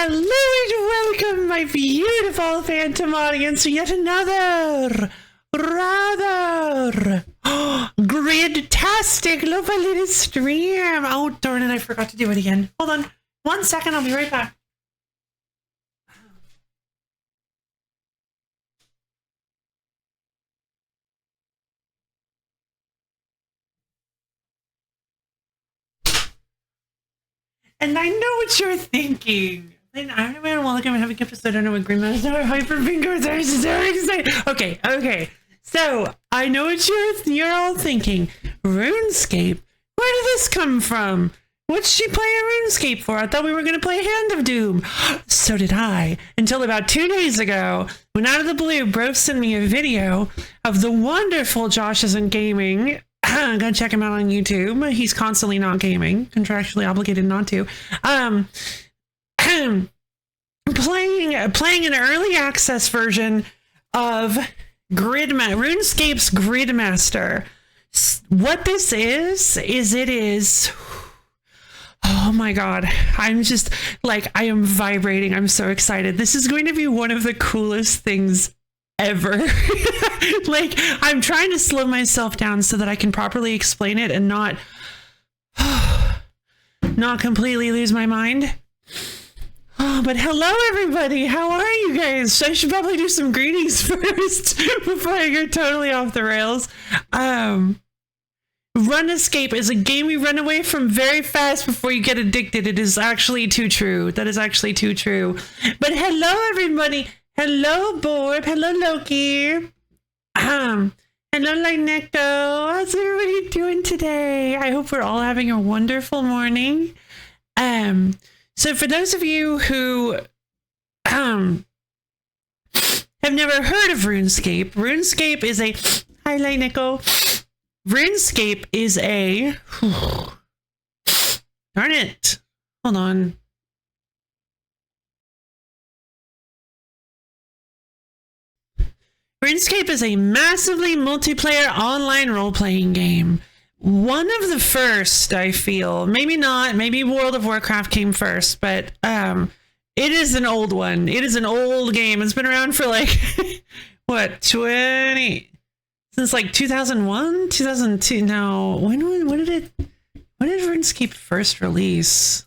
Hello and welcome, my beautiful phantom audience, to yet another rather grid-tastic lo-fi little stream. Oh, darn it, I forgot to do it again. Hold on 1 second, I'll be right back. And I know what you're thinking. And I don't know, welcome and have a gift episode. I don't know what Gridmaster hyper fingers are so excited. Okay. So I know what you're all thinking. RuneScape? Where did this come from? What's she playing RuneScape for? I thought we were going to play Hand of Doom. So did I. Until about 2 days ago, when out of the blue, Bro sent me a video of the wonderful Josh Isn't Gaming. Go check him out on YouTube. He's constantly not gaming, contractually obligated not to. Playing an early access version of RuneScape's Gridmaster. What this is it is. Oh my god, I'm just like, I am vibrating. I'm so excited. This is going to be one of the coolest things ever. Like, I'm trying to slow myself down so that I can properly explain it and not completely lose my mind. Oh, but hello everybody, how are you guys? I should probably do some greetings first before I go totally off the rails. Runescape is a game you run away from very fast before you get addicted. It is actually too true. That is actually too true. But hello everybody. Hello Borb. Hello Loki. Hello Linecto. How's everybody doing today? I hope we're all having a wonderful morning. So for those of you who have never heard of RuneScape is a hi Linecto. RuneScape is a darn it. Hold on. RuneScape is a massively multiplayer online role-playing game. One of the first, I feel. Maybe not. Maybe World of Warcraft came first, but it is an old one. It is an old game. It's been around for like, what, 20? Since like 2001? 2002? No. When did RuneScape first release?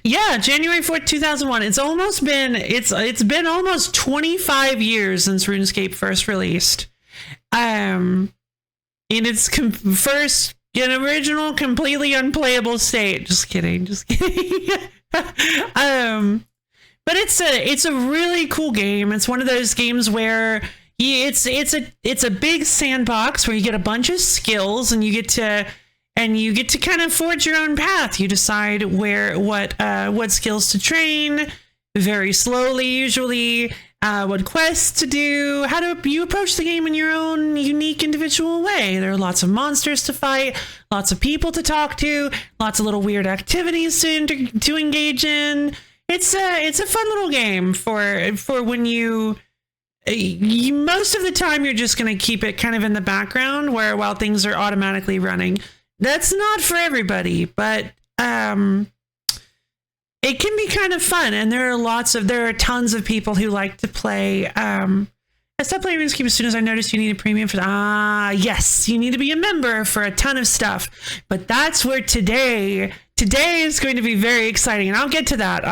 Yeah, January 4th, 2001. It's been almost 25 years since RuneScape first released. In its first original completely unplayable state. Just kidding. But it's a really cool game. It's one of those games where it's a big sandbox where you get a bunch of skills and you get to kind of forge your own path. You decide what skills to train very slowly, usually, what quests to do, how do you approach the game in your own unique individual way. There are lots of monsters to fight, lots of people to talk to, lots of little weird activities to engage in. It's a fun little game for when you most of the time you're just going to keep it kind of in the background while things are automatically running. That's not for everybody, but it can be kind of fun, and there are tons of people who like to play. I stopped playing RuneScape as soon as I noticed you need a premium for that. Yes, you need to be a member for a ton of stuff, but that's where today is going to be very exciting, and I'll get to that.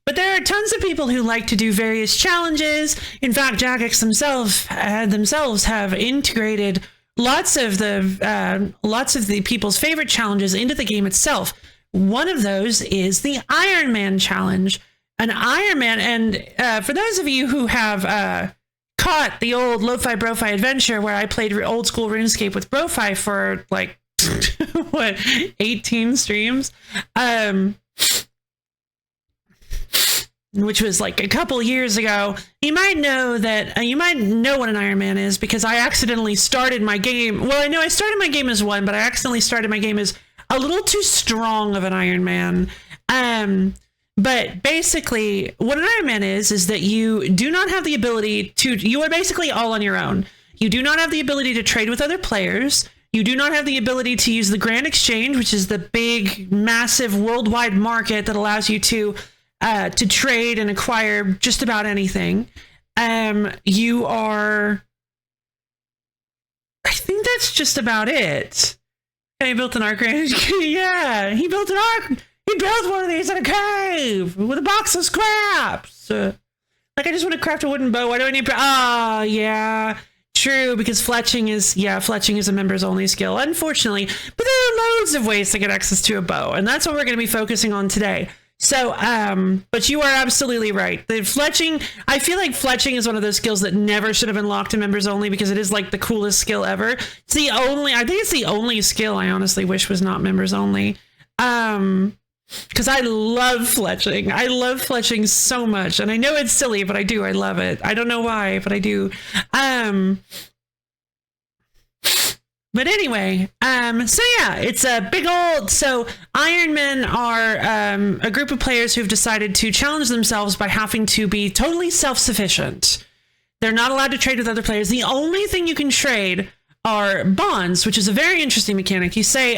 But there are tons of people who like to do various challenges. In fact, Jagex themselves have integrated lots of the people's favorite challenges into the game itself. One of those is the Iron Man challenge. An Iron Man, and for those of you who have caught the old Lo-Fi BroFi adventure where I played old school RuneScape with BroFi for like what, 18 streams, which was like a couple years ago, you might know what an Iron Man is, because I accidentally started my game. Well, I know I started my game as one, but I accidentally started my game as a little too strong of an Iron Man. But basically, what an Ironman is that you do not have the ability to, you are basically all on your own. You do not have the ability to trade with other players. You do not have the ability to use the Grand Exchange, which is the big, massive worldwide market that allows you to trade and acquire just about anything. You are, I think that's just about it. He built an arc. Yeah, he built an arc. He built one of these in a cave with a box of scraps. Like, I just want to craft a wooden bow. Why do I need? Yeah, true. Because fletching is a members only skill, unfortunately. But there are loads of ways to get access to a bow, and that's what we're going to be focusing on today. So, but you are absolutely right. The fletching, I feel like fletching is one of those skills that never should have been locked in members only because it is like the coolest skill ever. It's the only, I think it's the only skill I honestly wish was not members only. Because I love fletching. I love fletching so much. And I know it's silly, but I do. I love it. I don't know why, but I do. But anyway, so yeah, it's a big old, so Ironmen are a group of players who've decided to challenge themselves by having to be totally self-sufficient. They're not allowed to trade with other players. The only thing you can trade are bonds, which is a very interesting mechanic. You say,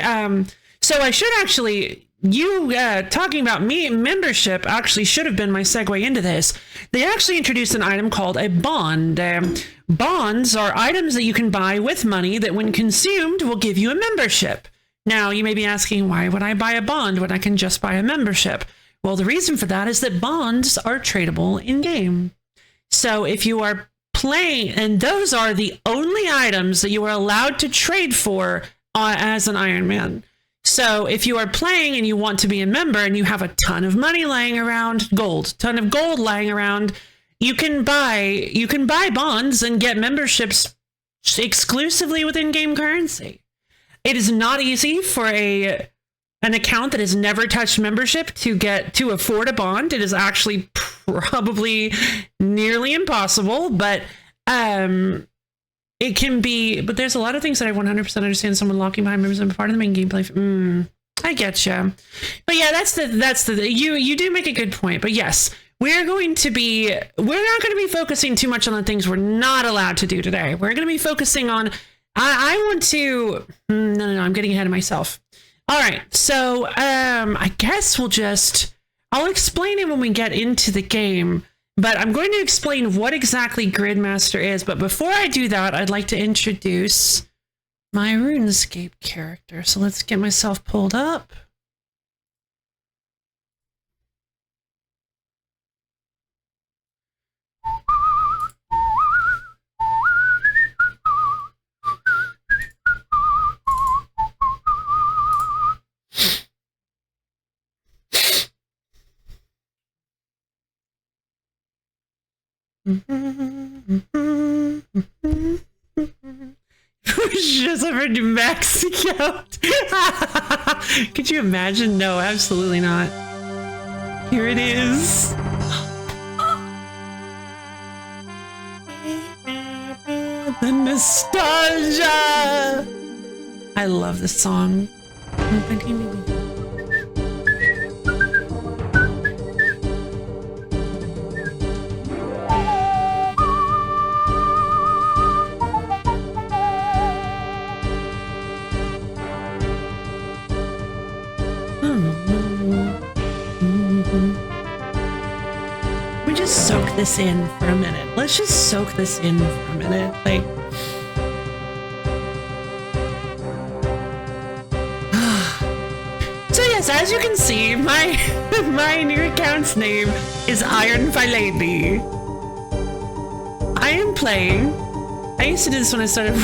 so I should actually, talking about membership actually should have been my segue into this. They actually introduced an item called a bond. Bonds are items that you can buy with money that when consumed will give you a membership. Now, you may be asking, why would I buy a bond when I can just buy a membership? Well, the reason for that is that bonds are tradable in-game. So if you are playing, and those are the only items that you are allowed to trade for as an Iron Man. So if you are playing and you want to be a member and you have a ton of money lying around, ton of gold lying around, you can buy bonds and get memberships exclusively with in-game currency. It is not easy for an account that has never touched membership to afford a bond. It is actually probably nearly impossible, but it can be. But there's a lot of things that I 100% understand. Someone locking behind members and part of the main gameplay. I get you. But yeah, that's the you do make a good point. But yes. We're not going to be focusing too much on the things we're not allowed to do today. We're going to be focusing on, I want to, no, I'm getting ahead of myself. All right. So, I guess I'll explain it when we get into the game, but I'm going to explain what exactly Gridmaster is. But before I do that, I'd like to introduce my Runescape character. So let's get myself pulled up. Just over to max account. Could you imagine? No, absolutely not. Here it is. The nostalgia. I love this song. We just soak this in for a minute. Let's just soak this in for a minute. Like, so yes, as you can see, my new account's name is Iron Lady. I am playing. I used to do this when I started.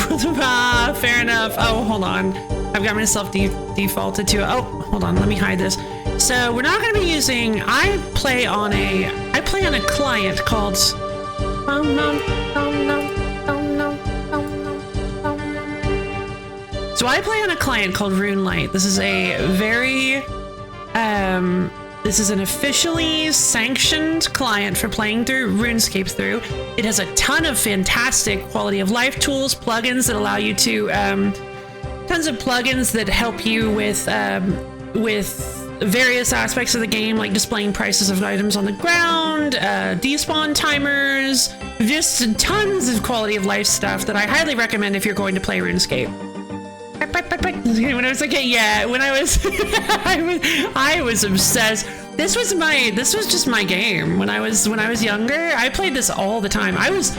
Fair enough. Oh, hold on. I've got myself defaulted to. Oh, hold on. Let me hide this. So we're not going to be using. I play on a client called. So I play on a client called RuneLight. This is a very. This is an officially sanctioned client for playing through RuneScape through. It has a ton of fantastic quality of life tools, plugins that allow you to, tons of plugins that help you with various aspects of the game, like displaying prices of items on the ground, despawn timers, just tons of quality of life stuff that I highly recommend if you're going to play RuneScape. When I was like, yeah, when I was, I was obsessed. This was just my game. When I was younger, I played this all the time. I was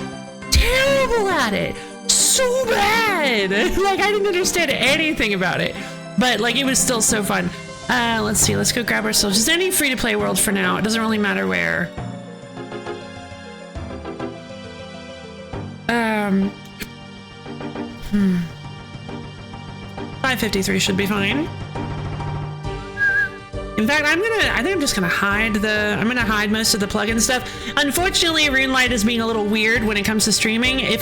terrible at it. So bad. Like, I didn't understand anything about it. But, like, it was still so fun. Let's see. Let's go grab ourselves just any free-to-play world for now. It doesn't really matter where. 553 should be fine. In fact, I think I'm just gonna hide most of the plugin stuff. Unfortunately, RuneLite is being a little weird when it comes to streaming. You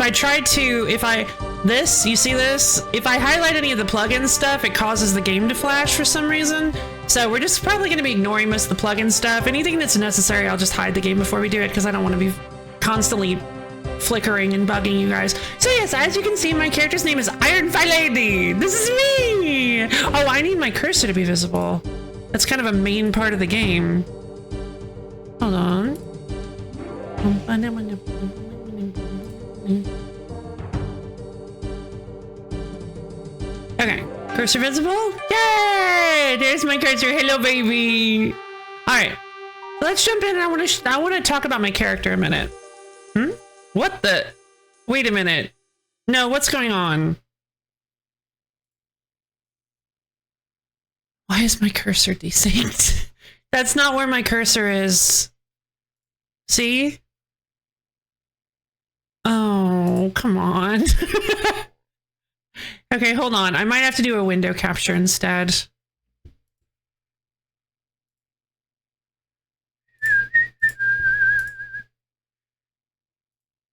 see this? If I highlight any of the plugin stuff, it causes the game to flash for some reason. So we're just probably gonna be ignoring most of the plugin stuff. Anything that's necessary, I'll just hide the game before we do it because I don't want to be constantly flickering and bugging you guys. So yes, as you can see, my character's name is Ironfi Lady. This is me. Oh, I need my cursor to be visible. That's kind of a main part of the game. Hold on. Okay, cursor visible? Yay! There's my cursor. Hello, baby. All right, let's jump in. I want to talk about my character a minute. What the? Wait a minute. No, what's going on? Why is my cursor desynced? That's not where my cursor is. See? Oh, come on. Okay, hold on. I might have to do a window capture instead.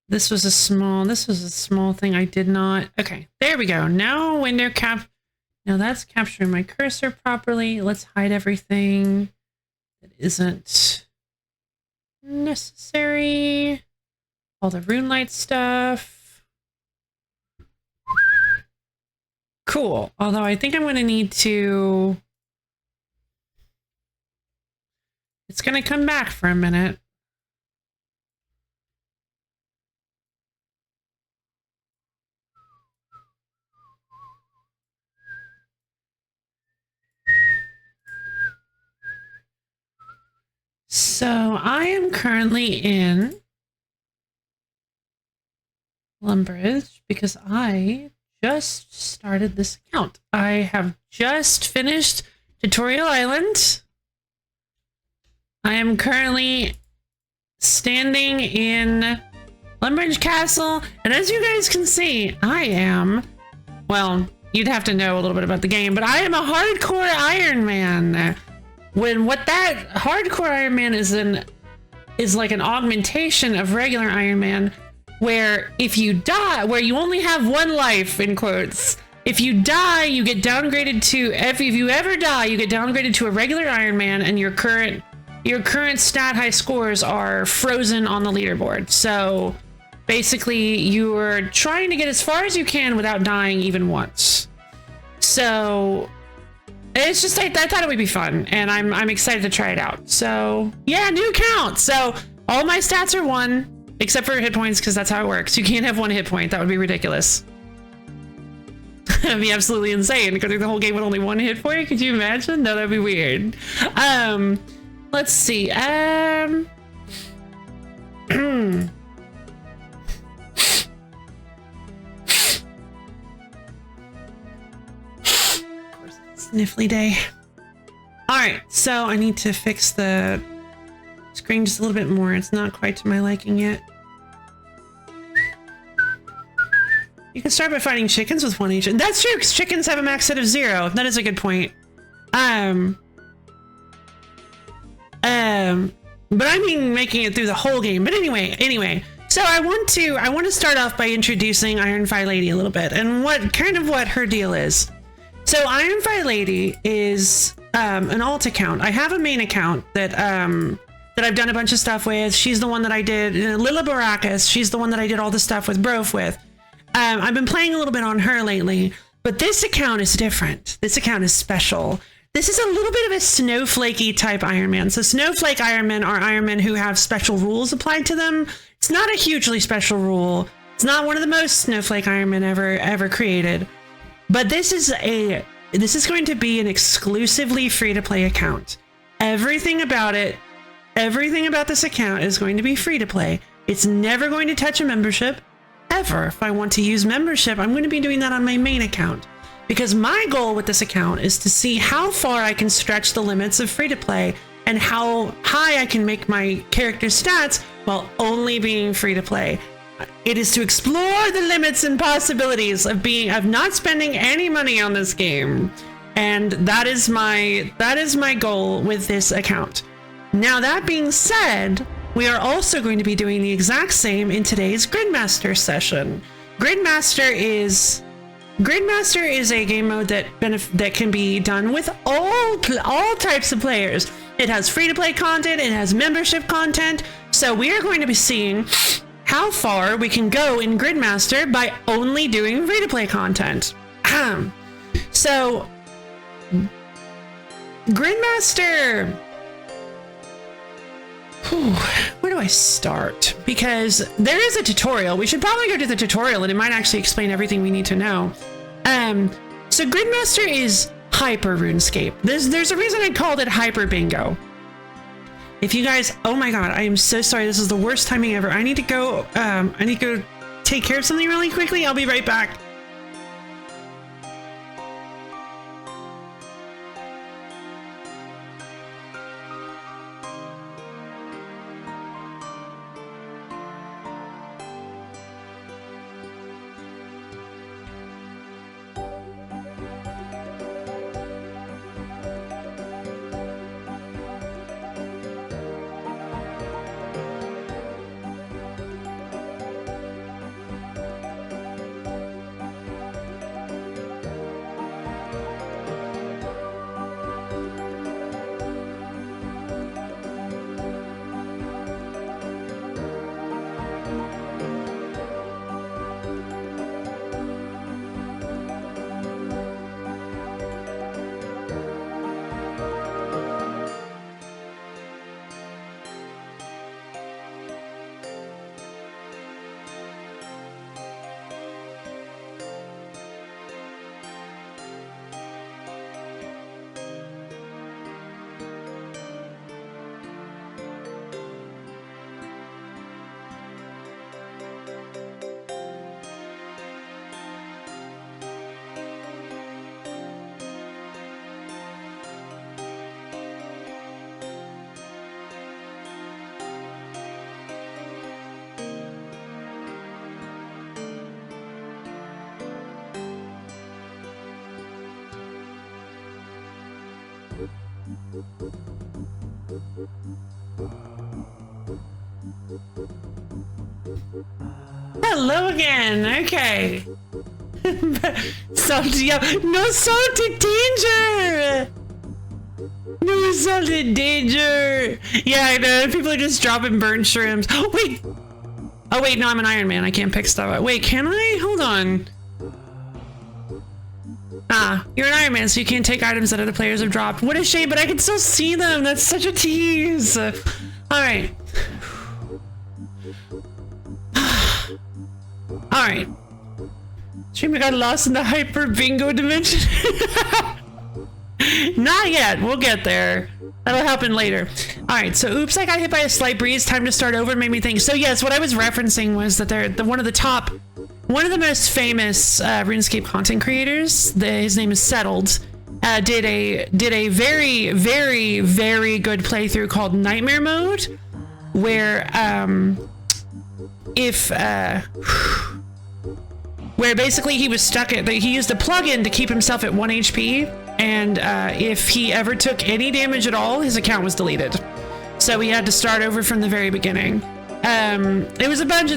This was a small thing I did not. Okay, there we go. Now window cap. Now that's capturing my cursor properly. Let's hide everything that isn't necessary. All the RuneLite stuff. Cool. Although I think I'm going to need to... It's going to come back for a minute. So I am currently in Lumbridge because I just started this account. I have just finished Tutorial Island. I am currently standing in Lumbridge Castle, and as you guys can see, I am, well, you'd have to know a little bit about the game, but I am a hardcore Iron Man. What that hardcore Iron Man is like an augmentation of regular Iron Man, where if you die, where you only have one life, in quotes, if you die, you get downgraded to, if you ever die, you get downgraded to a regular Iron Man, and your current stat high scores are frozen on the leaderboard. So basically you're trying to get as far as you can without dying even once. So it's just, I thought it would be fun, and I'm excited to try it out. So yeah, new account. So all my stats are 1, except for hit points, because that's how it works. You can't have 1 hit point. That would be ridiculous. That'd be absolutely insane. Go through the whole game with only 1 hit point. Could you imagine? No, that'd be weird. Let's see. Sniffly day. All right, so I need to fix the screen just a little bit more. It's not quite to my liking yet. You can start by fighting chickens with 1 each. That's true, because chickens have a max set of 0. That is a good point. But I mean making it through the whole game. But anyway. So I want to start off by introducing Ironfi Lady a little bit and what her deal is. So Ironfi Lady is an alt account. I have a main account that I've done a bunch of stuff with. She's the one that I did, Lila Baracus. She's the one that I did all the stuff with Brof with. I've been playing a little bit on her lately, but this account is different. This account is special. This is a little bit of a snowflakey type Iron Man. So snowflake Iron Men are Iron Men who have special rules applied to them. It's not a hugely special rule. It's not one of the most snowflake Iron Men ever created. But this is going to be an exclusively free-to-play account. Everything about this account is going to be free-to-play. It's never going to touch a membership, ever. If I want to use membership, I'm going to be doing that on my main account. Because my goal with this account is to see how far I can stretch the limits of free-to-play and how high I can make my character stats while only being free-to-play. It is to explore the limits and possibilities of not spending any money on this game. And that is my goal with this account. Now, that being said, we are also going to be doing the exact same in today's Gridmaster session. Gridmaster is a game mode that can be done with all types of players. It has free-to-play content, it has membership content, so we are going to be seeing how far we can go in Gridmaster by only doing free-to-play content. So, Gridmaster... Where do I start? Because there is a tutorial. We should probably go to the tutorial and it might actually explain everything we need to know. So Gridmaster is hyper RuneScape. There's a reason I called it hyper bingo. If you guys, oh my god, I am so sorry. This is the worst timing ever. I need to go take care of something really quickly. I'll be right back. Hello again. Okay. No salt in danger. No salt in danger. Yeah, I know. People are just dropping burnt shrooms. Wait. Oh wait, no, I'm an Iron Man. I can't pick stuff up. Wait, can I? Hold on. Ah, you're an Iron Man, so you can't take items that other players have dropped. What a shame, but I can still see them. That's such a tease. All right. All right. Streamer got lost in the hyper bingo dimension. Not yet. We'll get there. That'll happen later. All right. So, oops, I got hit by a slight breeze. Time to start over. Made me think. So, yes, what I was referencing was that one of the most famous RuneScape content creators. His name is Settled. Did a very, very, very good playthrough called Nightmare Mode, where where basically he was stuck at, he used a plugin to keep himself at 1 HP, and if he ever took any damage at all, his account was deleted. So he had to start over from the very beginning. There was a bunch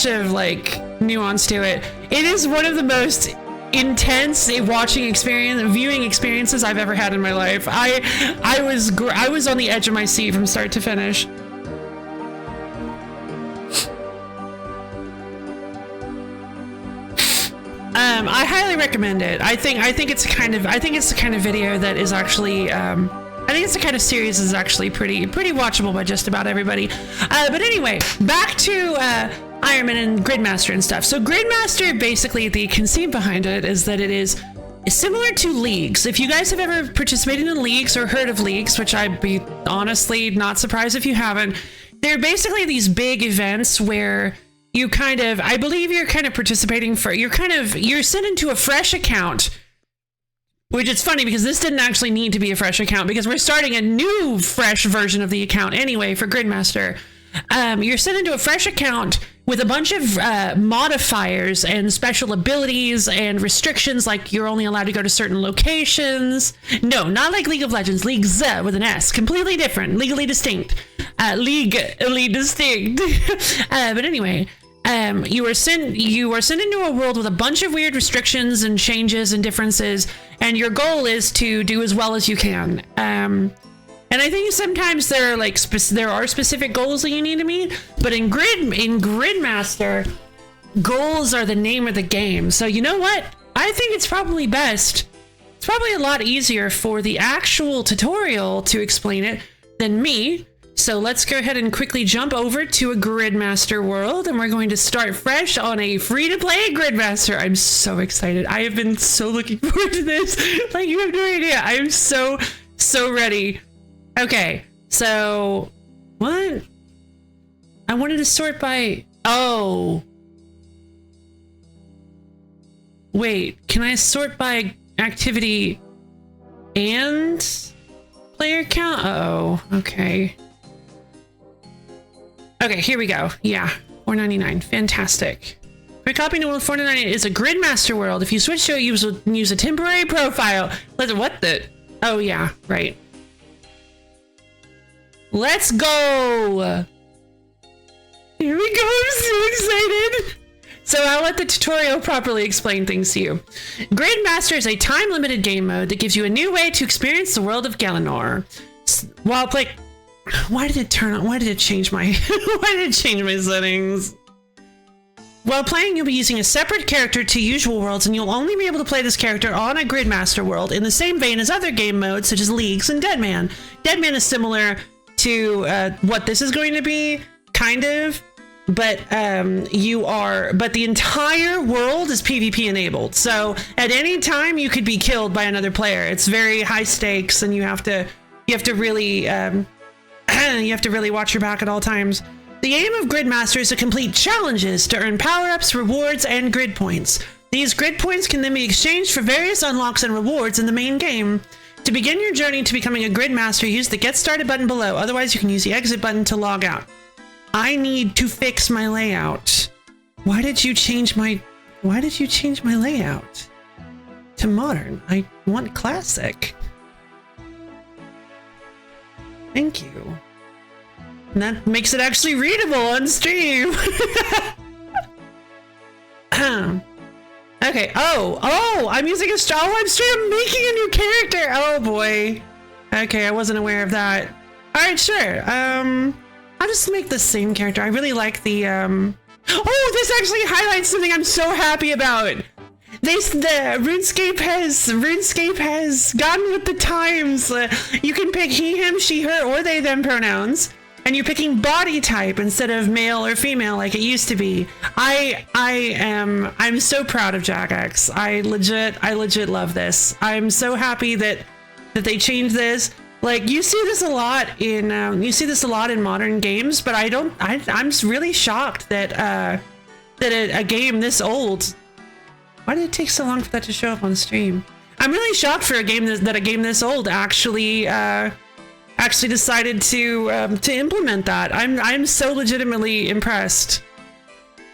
of like nuance to it. It is one of the most intense viewing experiences I've ever had in my life. I was on the edge of my seat from start to finish. I highly recommend it. I think it's the kind of video that is actually I think it's the kind of series that's actually pretty watchable by just about everybody. But anyway, back to Iron Man and Gridmaster and stuff. So Gridmaster, basically the conceit behind it is that it is similar to leagues. If you guys have ever participated in leagues or heard of leagues, which I'd be honestly not surprised if you haven't, they're basically these big events where you kind of, I believe you're kind of participating for, you're sent into a fresh account. Which is funny because this didn't actually need to be a fresh account because we're starting a new fresh version of the account anyway for Gridmaster. You're sent into a fresh account with a bunch of modifiers and special abilities and restrictions, like you're only allowed to go to certain locations. No, not like League of Legends. Leagues with an S. Completely different. Legally distinct. Legally distinct. But anyway... you are sent into a world with a bunch of weird restrictions and changes and differences, and your goal is to do as well as you can. And I think sometimes there are specific goals that you need to meet, but in Gridmaster, goals are the name of the game. So you know what? I think it's probably best. It's probably a lot easier for the actual tutorial to explain it than me. So let's go ahead and quickly jump over to a Gridmaster world, and we're going to start fresh on a free-to-play Gridmaster. I'm so excited. I have been so looking forward to this. Like, you have no idea. I am so ready. Okay, so what? I wanted to sort by... Oh. Wait, can I sort by activity and player count? Uh-oh, okay. Okay, here we go. Yeah, $4.99. Fantastic. Quick copy to world $4.99 is a Gridmaster world. If you switch to it, you use a temporary profile. What the? Oh, yeah, right. Let's go. Here we go. I'm so excited. So I'll let the tutorial properly explain things to you. Gridmaster is a time-limited game mode that gives you a new way to experience the world of Galanor. While playing... Why did it turn on? Why did it change my settings? While playing, you'll be using a separate character to usual worlds, and you'll only be able to play this character on a Gridmaster world in the same vein as other game modes such as Leagues and Deadman. Deadman is similar to what this is going to be, kind of, but the entire world is PvP enabled. So at any time you could be killed by another player. It's very high stakes, and you have to really you have to really watch your back at all times. The aim of Gridmaster is to complete challenges to earn power-ups, rewards, and grid points. These grid points can then be exchanged for various unlocks and rewards in the main game. To begin your journey to becoming a Gridmaster, use the Get Started button below. Otherwise, you can use the Exit button to log out. I need to fix my layout. Why did you change my layout to modern? I want classic. Thank you. And that makes it actually readable on stream. Okay. Oh, I'm using a straw. I'm making a new character. Oh boy. Okay, I wasn't aware of that. All right, sure. I'll just make the same character. I really like the Oh, this actually highlights something I'm so happy about. RuneScape has gotten with the times. You can pick he, him, she, her, or they, them pronouns, and you're picking body type instead of male or female like it used to be. I'm so proud of Jagex. I legit love this. I'm so happy that they changed this. Like, you see this a lot in modern games, but I'm really shocked that a game this old. Why did it take so long for that to show up on stream? I'm really shocked for a game this old actually decided to implement that. I'm so legitimately impressed.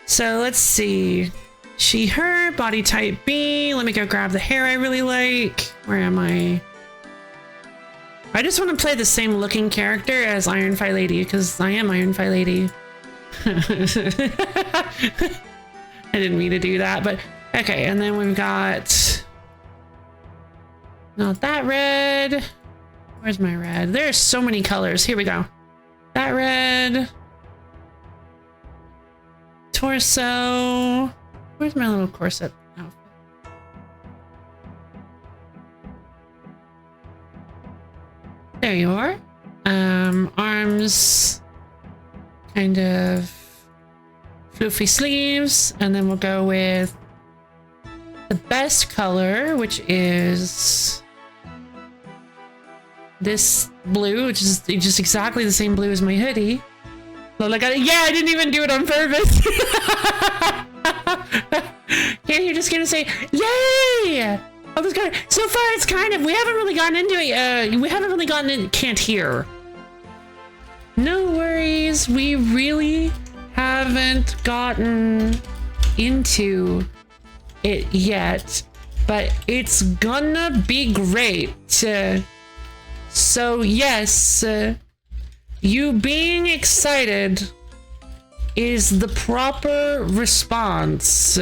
So let's see. She, her, body type B. Let me go grab the hair I really like. Where am I? I just want to play the same looking character as Iron Fi Lady because I am Iron Fi Lady. I didn't mean to do that, but okay. And then we've got not that red. Where's my red? There's so many colors. Here we go. That red. Torso. Where's my little corset outfit? There you are. Arms, kind of floofy sleeves, and then we'll go with the best color, which is this blue, which is just exactly the same blue as my hoodie. Well, yeah, I didn't even do it on purpose. Yeah, you're just gonna say, yay! I was gonna, so far it's kind of, we haven't really gotten into it, we haven't really gotten in, can't hear. No worries, we really haven't gotten into it yet, but it's gonna be great. So yes, you being excited is the proper response.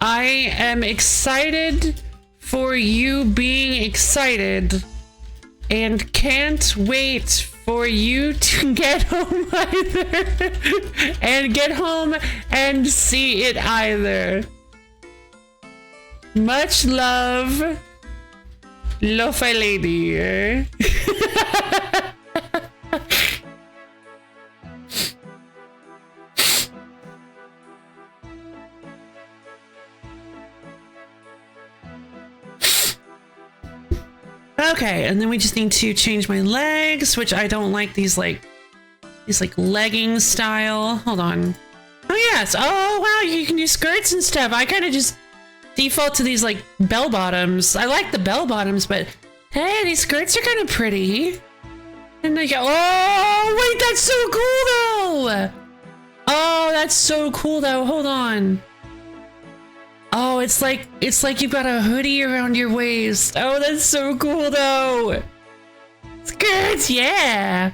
I am excited for you being excited and can't wait for you to get home either and get home and see it either. Much love, Lo-Fi Lady. Okay, and then we just need to change my legs, which I don't like these legging style. Hold on. Oh yes. Oh wow, you can do skirts and stuff. I kind of just default to these like bell bottoms. I like the bell bottoms, but hey, these skirts are kind of pretty. And they go, oh wait, that's so cool though. Oh, that's so cool though. Hold on. Oh, it's like you've got a hoodie around your waist. Oh, that's so cool though. Skirts, yeah.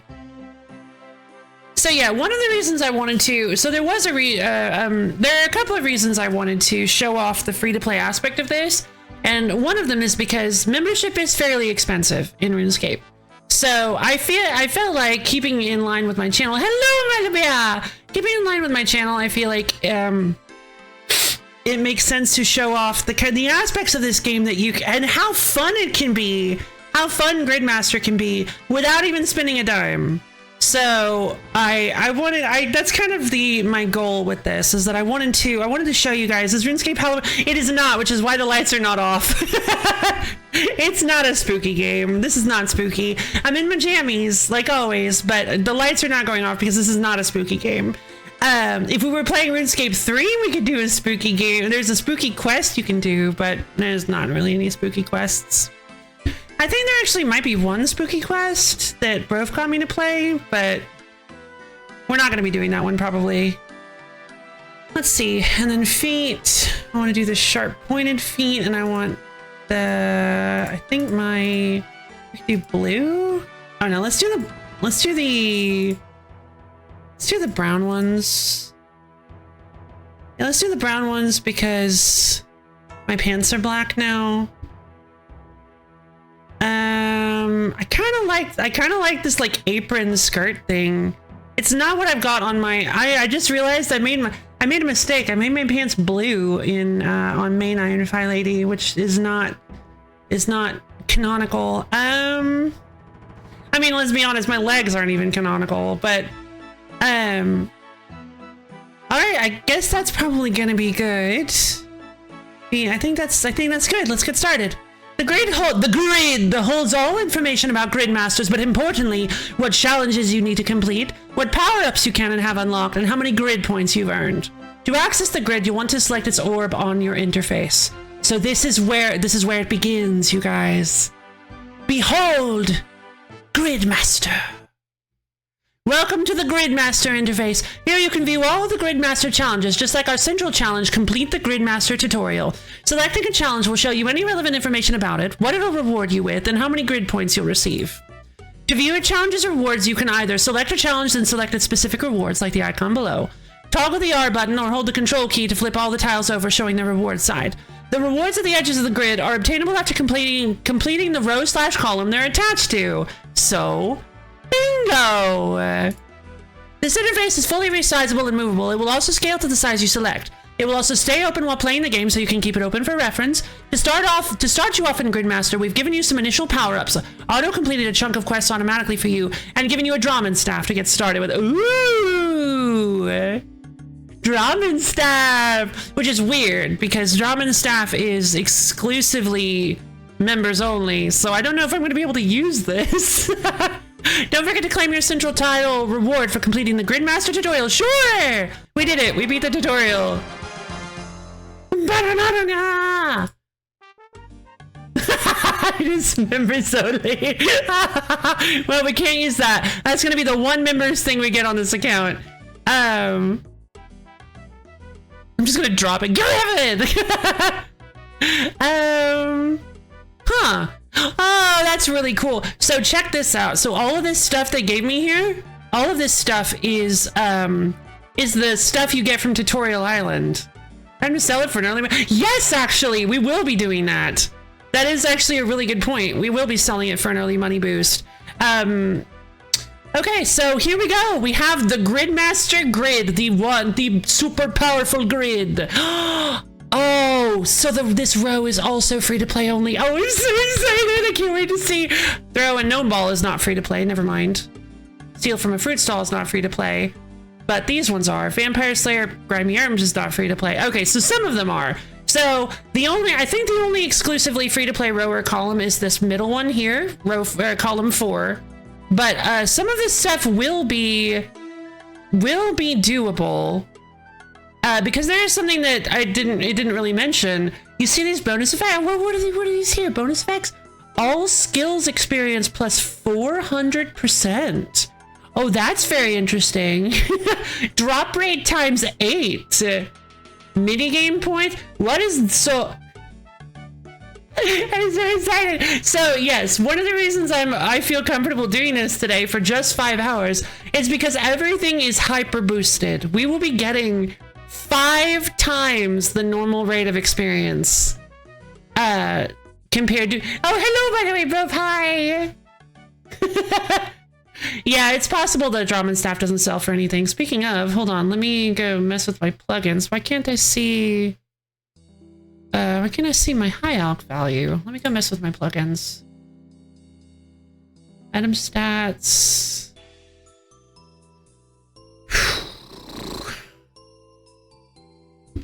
So yeah, one of the reasons I wanted to, so there was there are a couple of reasons I wanted to show off the free-to-play aspect of this, and one of them is because membership is fairly expensive in RuneScape. So I felt like keeping in line with my channel. Hello, Malabia! Keeping in line with my channel, I feel like it makes sense to show off the aspects of this game that you and how fun it can be, how fun Gridmaster can be without even spending a dime. So that's kind of my goal with this, is that I wanted to show you guys, is RuneScape Halloween? It is not, which is why the lights are not off. It's not a spooky game. This is not spooky. I'm in my jammies like always, but the lights are not going off because this is not a spooky game. If we were playing RuneScape 3, we could do a spooky game. There's a spooky quest you can do, but there's not really any spooky quests. I think there actually might be one spooky quest that BroFi got me to play, but we're not going to be doing that one probably. Let's see. And then feet. I want to do the sharp pointed feet, and I want I think we could do blue. Oh no, let's do the brown ones. Yeah, let's do the brown ones because my pants are black now. I kind of like this like apron skirt thing. It's not what I've got on my. I just realized I made a mistake. I made my pants blue on main Ironfire Lady, which is not canonical. I mean, let's be honest, my legs aren't even canonical, but all right, I guess that's probably gonna be good. Yeah, I think that's good. Let's get started. The grid holds all information about Gridmasters, but importantly, what challenges you need to complete, what power-ups you can and have unlocked, and how many grid points you've earned. To access the grid, you want to select its orb on your interface. So this is where it begins, you guys. Behold, Gridmaster. Welcome to the Gridmaster interface. Here you can view all of the Gridmaster challenges. Just like our central challenge, complete the Gridmaster tutorial. Selecting a challenge will show you any relevant information about it, what it'll reward you with, and how many grid points you'll receive. To view a challenge's rewards, you can either select a challenge and select its specific rewards, like the icon below. Toggle the R button or hold the control key to flip all the tiles over, showing the reward side. The rewards at the edges of the grid are obtainable after completing the row/column they're attached to. So, bingo! This interface is fully resizable and movable. It will also scale to the size you select. It will also stay open while playing the game, so you can keep it open for reference. To start you off in Gridmaster, we've given you some initial power-ups. Auto-completed a chunk of quests automatically for you, and given you a Draman staff to get started with. Ooh! Draman staff! Which is weird, because Draman staff is exclusively members only, so I don't know if I'm going to be able to use this. Don't forget to claim your central title reward for completing the Gridmaster tutorial. Sure! We did it! We beat the tutorial. It is members only. Well, we can't use that. That's gonna be the one members thing we get on this account. I'm just gonna drop it. Go ahead. Huh. Oh, that's really cool. So check this out. So all of this stuff they gave me here, all of this stuff is the stuff you get from Tutorial Island. Time to sell it for an early money. Yes, actually, we will be doing that. That is actually a really good point. We will be selling it for an early money boost. Okay, so here we go. We have the Gridmaster grid, the super powerful grid. Oh, so this row is also free to play only. Oh, I'm so excited. I can't wait to see. Throw and Gnome Ball is not free to play. Never mind. Steal from a Fruit Stall is not free to play. But these ones are. Vampire Slayer, Grimy Arms is not free to play. Okay, so some of them are. So I think the only exclusively free to play row or column is this middle one here, column 4. But some of this stuff will be doable. Because there is something that it didn't really mention. You see these bonus effects? What are these here? Bonus effects? All skills experience plus 400%. Oh, that's very interesting. Drop rate times 8. Minigame point? What is so? I'm so excited. So yes, one of the reasons I feel comfortable doing this today for just 5 hours is because everything is hyper boosted. We will be getting 5 times the normal rate of experience compared to. Oh, hello, by the way, BroFi. Yeah, it's possible that Draman staff doesn't sell for anything. Speaking of, hold on, let me go mess with my plugins. Why can't I see my high alc value? Let me go mess with my plugins. Item stats.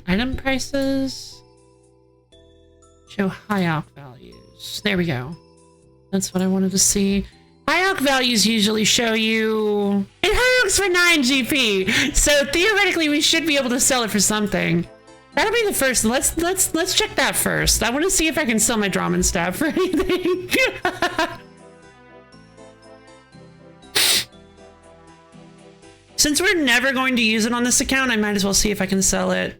Item prices. Show high alc values. There we go. That's what I wanted to see. High alc values usually show you. It high alcs for 9 GP, so theoretically we should be able to sell it for something. That'll be the first. Let's check that first. I want to see if I can sell my Draman staff for anything. Since we're never going to use it on this account, I might as well see if I can sell it.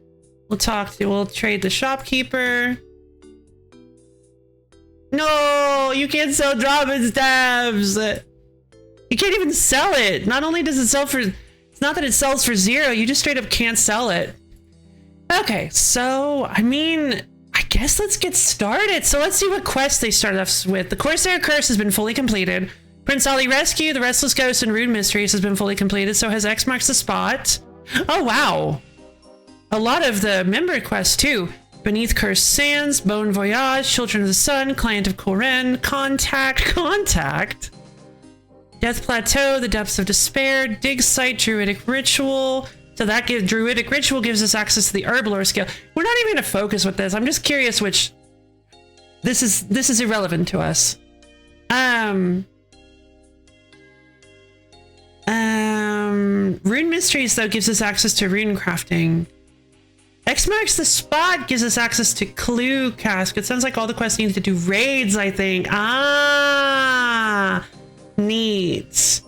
We'll trade the shopkeeper. No, you can't sell Draman staffs. You can't even sell it. Not only does it sell for, it's not that it sells for 0, you just straight up can't sell it. Okay, so, I mean, I guess let's get started. So let's see what quests they started us with. The Corsair Curse has been fully completed. Prince Ali Rescue, The Restless Ghost, and Rune Mysteries has been fully completed. So has X Marks the Spot. Oh, wow. A lot of the member quests, too. Beneath Cursed Sands, Bon Voyage, Children of the Sun, Client of Koren, Contact, Death Plateau, The Depths of Despair, Dig Site, Druidic Ritual. So that gives Druidic Ritual gives us access to the Herblore skill. We're not even gonna focus with this. I'm just curious which. This is irrelevant to us. Rune Mysteries though gives us access to rune crafting. X Marks the Spot gives us access to Clue Cask. It sounds like all the quests need to do raids, I think. Ah, neat.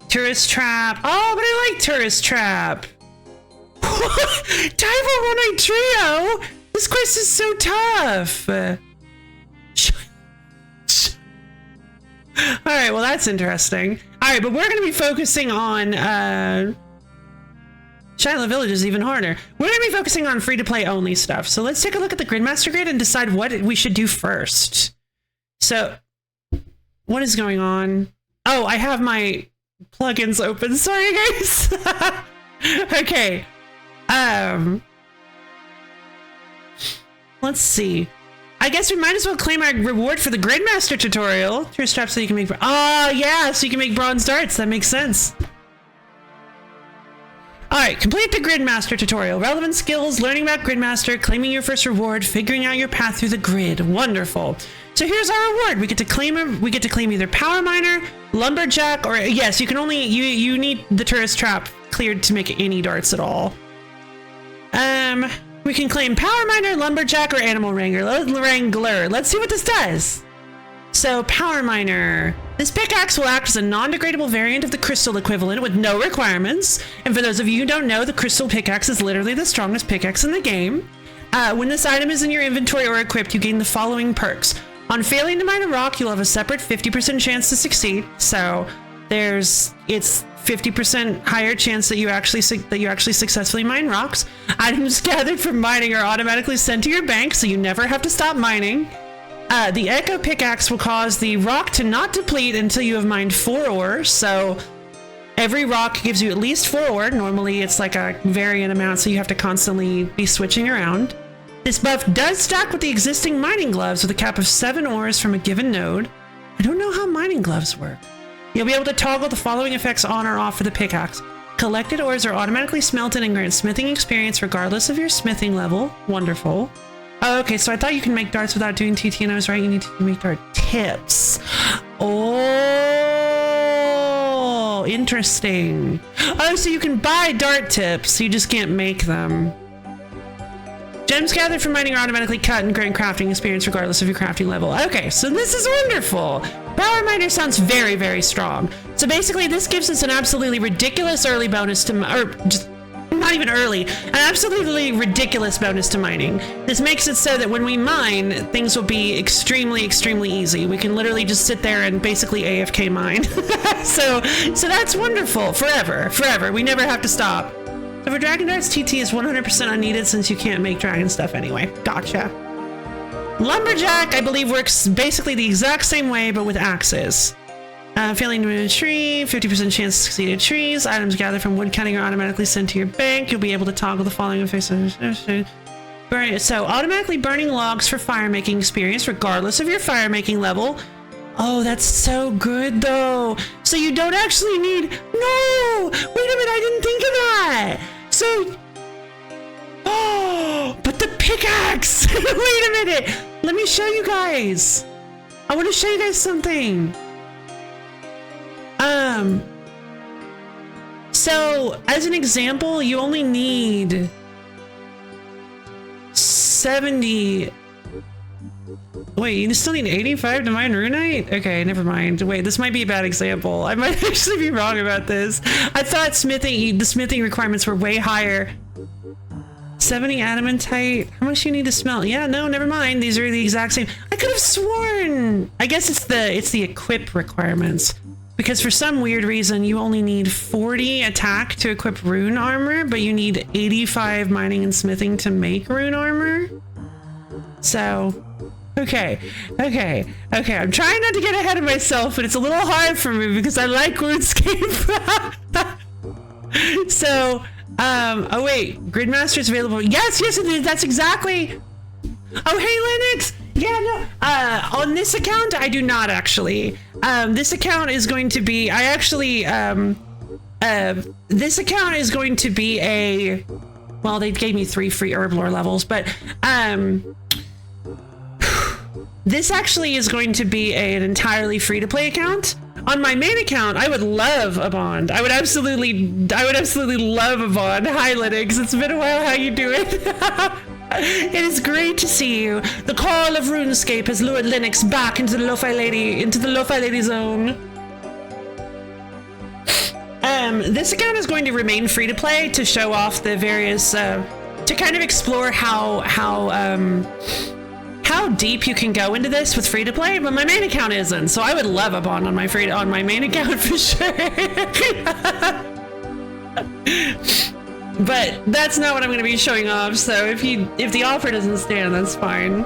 Tourist Trap. Oh, but I like Tourist Trap. Typhoon One-Night Trio. This quest is so tough. All right, well that's interesting. All right, but we're going to be focusing on. Shiloh Village is even harder. We're going to be focusing on free-to-play only stuff. So let's take a look at the Gridmaster grid and decide what we should do first. So, what is going on? Oh, I have my plugins open. Sorry, guys. Okay. let's see. I guess we might as well claim our reward for the Gridmaster tutorial. True straps so you can make... yeah, so you can make bronze darts. That makes sense. Alright, complete the Gridmaster tutorial. Relevant skills, learning about Gridmaster, claiming your first reward, figuring out your path through the grid. Wonderful. So here's our reward. We get to claim either Power Miner, Lumberjack, or yes, you can only... You need the tourist trap cleared to make any darts at all. We can claim Power Miner, Lumberjack, or Animal Wrangler. Let's see what this does. So, Power Miner. This pickaxe will act as a non-degradable variant of the crystal equivalent with no requirements. And for those of you who don't know, the crystal pickaxe is literally the strongest pickaxe in the game. When this item is in your inventory or equipped, you gain the following perks. On failing to mine a rock, you'll have a separate 50% chance to succeed. So, it's 50% higher chance that you actually successfully mine rocks. Items gathered from mining are automatically sent to your bank, so you never have to stop mining. The Echo Pickaxe will cause the rock to not deplete until you have mined 4 ore, so every rock gives you at least 4 ore. Normally it's like a variant amount, so you have to constantly be switching around. This buff does stack with the existing mining gloves with a cap of 7 ores from a given node. I don't know how mining gloves work. You'll be able to toggle the following effects on or off for the pickaxe. Collected ores are automatically smelted and grant smithing experience regardless of your smithing level. Wonderful. Oh, okay, so I thought you can make darts without doing TT, and I was right, you need to make dart tips. Oh, interesting. Oh, so you can buy dart tips, you just can't make them. Gems gathered from mining are automatically cut and grant crafting experience regardless of your crafting level. Okay, so this is wonderful. Power Miner sounds very, very strong. So basically, this gives us an absolutely ridiculous early bonus to, or just not even early, an absolutely ridiculous bonus to mining. This makes it so that when we mine, things will be extremely, extremely easy. We can literally just sit there and basically AFK mine. so that's wonderful. Forever. We never have to stop. So for Dragon Darts, TT is 100% unneeded since you can't make dragon stuff anyway. Gotcha. Lumberjack, I believe, works basically the exact same way, but with axes. Failing to move a tree, 50% chance to succeed at trees. Items gathered from wood cutting are automatically sent to your bank. You'll be able to toggle the following effects. So automatically burning logs for fire making experience, regardless of your fire making level. Oh, that's so good though. So you don't actually need... No! Wait a minute, I didn't think of that! So... Oh, but the pickaxe! Wait a minute! Let me show you guys. I want to show you guys something. So, as an example, you only need 70... Wait, you still need 85 to mine Runite? Okay, never mind. Wait, this might be a bad example. I might actually be wrong about this. I thought the smithing requirements were way higher. 70 adamantite. How much do you need to smelt? Yeah, no, never mind. These are the exact same. I could have sworn. I guess it's the equip requirements. Because for some weird reason, you only need 40 attack to equip rune armor, but you need 85 mining and smithing to make rune armor. So, okay. I'm trying not to get ahead of myself, but it's a little hard for me because I like Runescape. So, oh wait, Gridmaster's available. Yes, that's exactly. Oh, hey, Linux. Yeah, no, on this account, I do not actually. This account is going to be, this account is going to be a, well, they gave me 3 free herb lore levels, but, this actually is going to be an entirely free-to-play account. On my main account, I would love a bond. I would absolutely love a bond. Hi, Linux. It's been a while. How you doing? It is great to see you. The call of RuneScape has lured Linux back into the Lo-Fi Lady zone. This account is going to remain free to play to show off the various, to kind of explore how deep you can go into this with free to play, but my main account isn't. So I would love a bond on my main account for sure. But that's not what I'm going to be showing off. So if the offer doesn't stand, that's fine.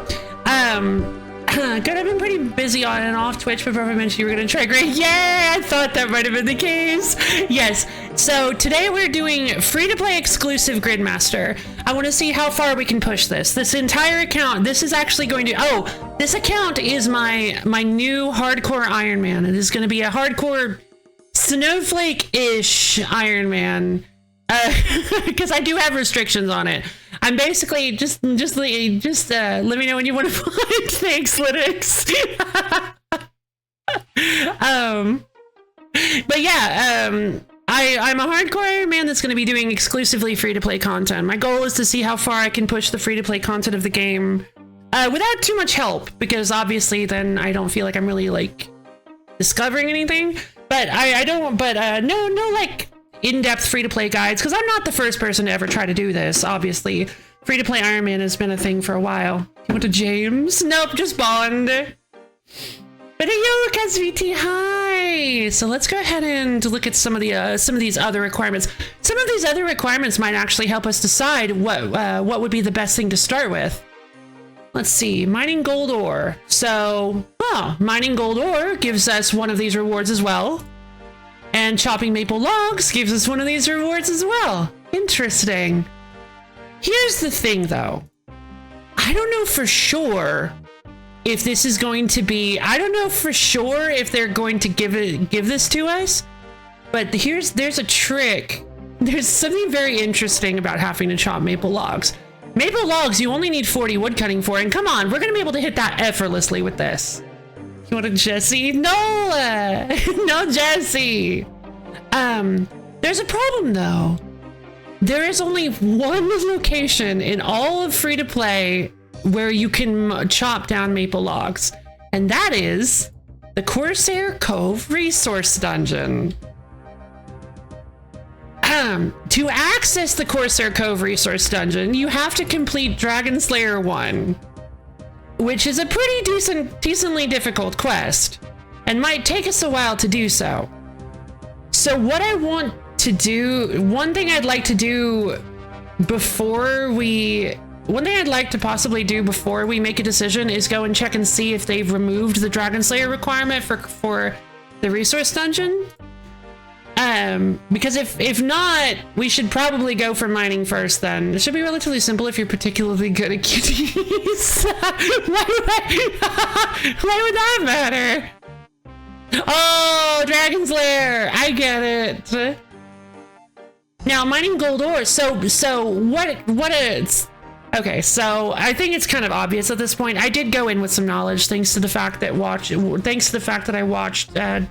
Good. I've been pretty busy on and off Twitch, but BroFi mentioned you were going to try Great. Yeah, I thought that might have been the case. Yes, So today we're doing free-to-play exclusive Gridmaster. I want to see how far we can push this. This entire account, this is actually going to, oh, this account is my new hardcore Iron Man. It is going to be a hardcore snowflake-ish Iron Man. Because I do have restrictions on it. I'm basically just let me know when you want to find. Thanks, Linux. But yeah, I'm a hardcore Iron Man that's going to be doing exclusively free-to-play content. My goal is to see how far I can push the free-to-play content of the game without too much help, because obviously then I don't feel like I'm really like discovering anything. But no like in-depth free-to-play guides, because I'm not the first person to ever try to do this. Obviously, free-to-play Iron Man has been a thing for a while. You went to James? Nope, just Bond. But hey, yo, KSVT, hi! So let's go ahead and look at some of these other requirements. Some of these other requirements might actually help us decide what would be the best thing to start with. Let's see, mining gold ore. So, mining gold ore gives us one of these rewards as well. And chopping maple logs gives us one of these rewards as well. Interesting. Here's the thing, though. I don't know for sure if this is going to be, I don't know for sure if they're going to give this to us, but there's a trick. There's something very interesting about having to chop maple logs. Maple logs, you only need 40 wood cutting for, and come on, we're gonna be able to hit that effortlessly with this. You want a Jesse? No, no Jesse. There's a problem though. There is only one location in all of free-to-play where you can chop down maple logs, and that is the Corsair Cove Resource Dungeon. To access the Corsair Cove Resource Dungeon, you have to complete Dragon Slayer 1, which is a pretty decently difficult quest, and might take us a while to do so. So what I want to do, one thing I'd like to possibly do before we make a decision is go and check and see if they've removed the Dragon Slayer requirement for the resource dungeon. Because if not, we should probably go for mining first then. It should be relatively simple if you're particularly good at QTEs. Why would that matter? Oh, Dragon Slayer! I get it. Now, mining gold ore. So what it's... Okay, so I think it's kind of obvious at this point. I did go in with some knowledge thanks to the fact that I watched the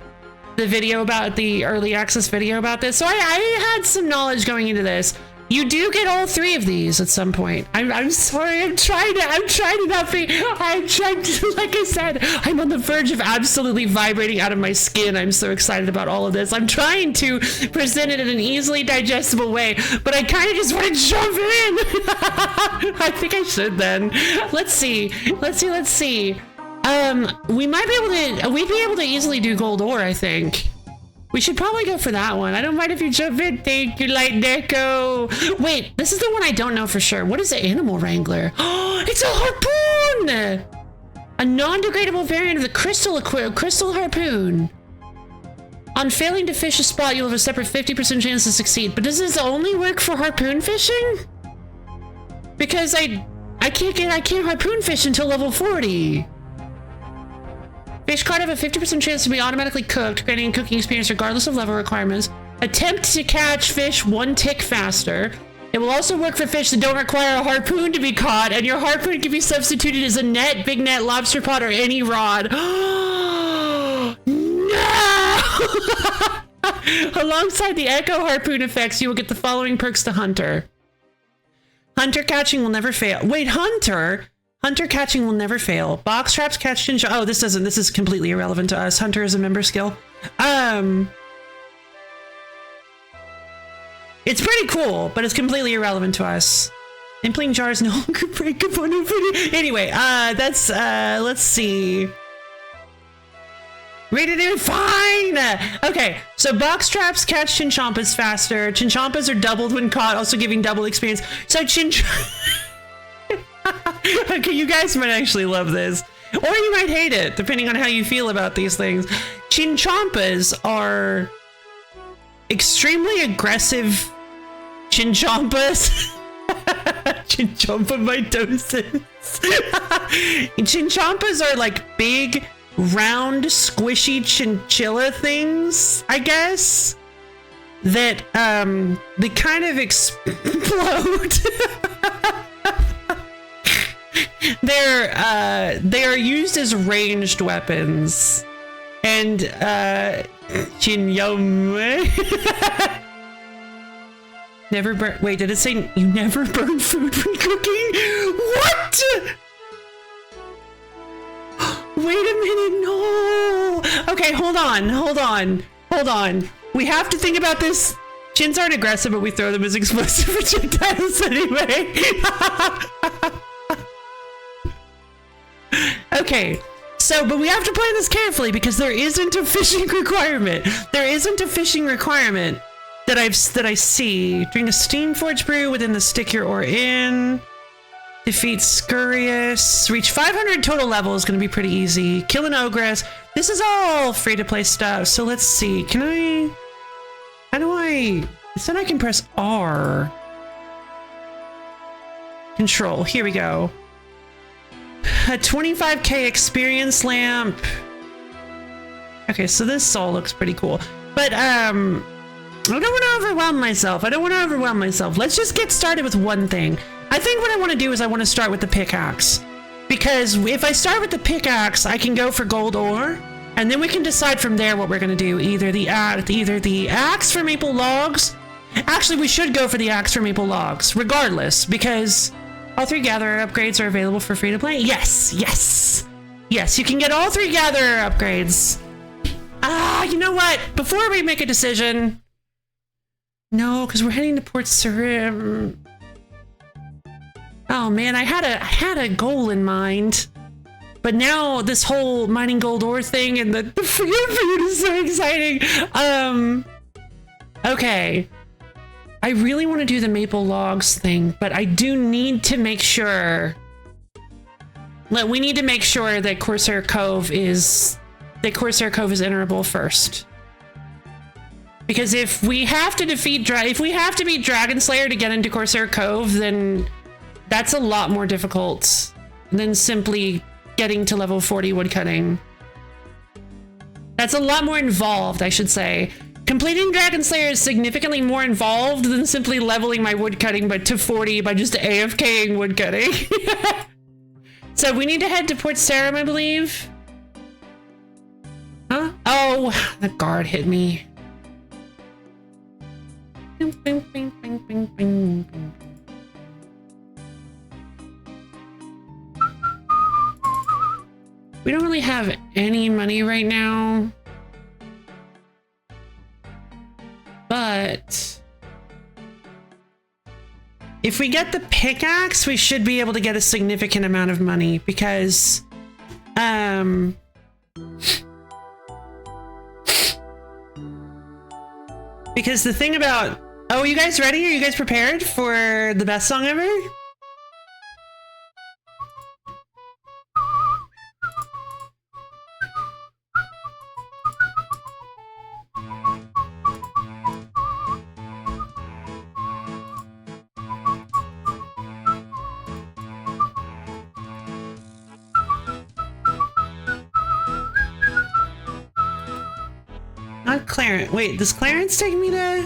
video about the early access video about this. So I had some knowledge going into this. You do get all three of these at some point. I'm sorry, I'm trying to not be, like I said, I'm on the verge of absolutely vibrating out of my skin. I'm so excited about all of this. I'm trying to present it in an easily digestible way, but I kind of just want to jump in. I think I should then. Let's see. We'd be able to easily do gold ore, I think. We should probably go for that one. I don't mind if you jump in. Thank you, Light Deco. Wait, this is the one I don't know for sure. What is the Animal Wrangler? Oh, it's a harpoon! A non-degradable variant of the crystal harpoon. On failing to fish a spot, you'll have a separate 50% chance to succeed. But does this only work for harpoon fishing? Because I can't harpoon fish until level 40. Fish caught have a 50% chance to be automatically cooked, granting cooking experience regardless of level requirements. Attempt to catch fish 1 tick faster. It will also work for fish that don't require a harpoon to be caught, and your harpoon can be substituted as a net, big net, lobster pot, or any rod. No! Alongside the echo harpoon effects, you will get the following perks to Hunter. Hunter catching will never fail. Wait, Hunter catching will never fail. Box traps catch chinchilla. Oh, this is completely irrelevant to us. Hunter is a member skill. It's pretty cool, but it's completely irrelevant to us. Impling jars no longer break component. Anyway, let's see. Rated in fine! Okay, so box traps catch chinchampas faster. Chinchampas are doubled when caught, also giving double experience. So okay, you guys might actually love this, or you might hate it, depending on how you feel about these things. Chinchampas are extremely aggressive chinchompas. Chinchompamitosis. Chinchompas are like big, round, squishy chinchilla things, I guess, that they kind of explode. They are used as ranged weapons, and Chinyome. Never burn. Wait, did it say you never burn food when cooking? What? Wait a minute, no. Okay, hold on. We have to think about this. Chins aren't aggressive, but we throw them as explosive projectiles anyway. Okay, so, but we have to play this carefully because there isn't a fishing requirement. That I see. Drink a steam forge brew within the stick your ore in. Defeat Scurious. Reach 500 total level is going to be pretty easy. Kill an ogress. This is all free to play stuff. So let's see. Can I? How do I? It said I can press R. Control. Here we go. A 25k experience lamp. Okay, so this all looks pretty cool. But I don't want to overwhelm myself. Let's just get started with one thing. I think what I want to do is I want to start with the pickaxe. Because if I start with the pickaxe, I can go for gold ore, and then we can decide from there what we're going to do. Either the axe for maple logs. Actually, we should go for the axe for maple logs, regardless, because all 3 gatherer upgrades are available for free to play. Yes, you can get all 3 gatherer upgrades. You know what? Before we make a decision, no, because we're heading to Port Sarim. Oh man, I had a goal in mind, but now this whole mining gold ore thing and the free food is so exciting. Okay, I really want to do the maple logs thing, but I do need to make sure. We need to make sure that Corsair Cove is enterable first. Because if we have to beat Dragon Slayer to get into Corsair Cove, then that's a lot more difficult than simply getting to level 40 woodcutting. That's a lot more involved, I should say. Completing Dragon Slayer is significantly more involved than simply leveling my woodcutting to 40 by just AFKing woodcutting. So we need to head to Port Sarim, I believe. Huh? Oh, the guard hit me. Bing, bing, bing, bing, bing, bing. We don't really have any money right now, but if we get the pickaxe, we should be able to get a significant amount of money because the thing about... Oh, are you guys ready? Are you guys prepared for the best song ever? Not Clarence. Wait, does Clarence take me to...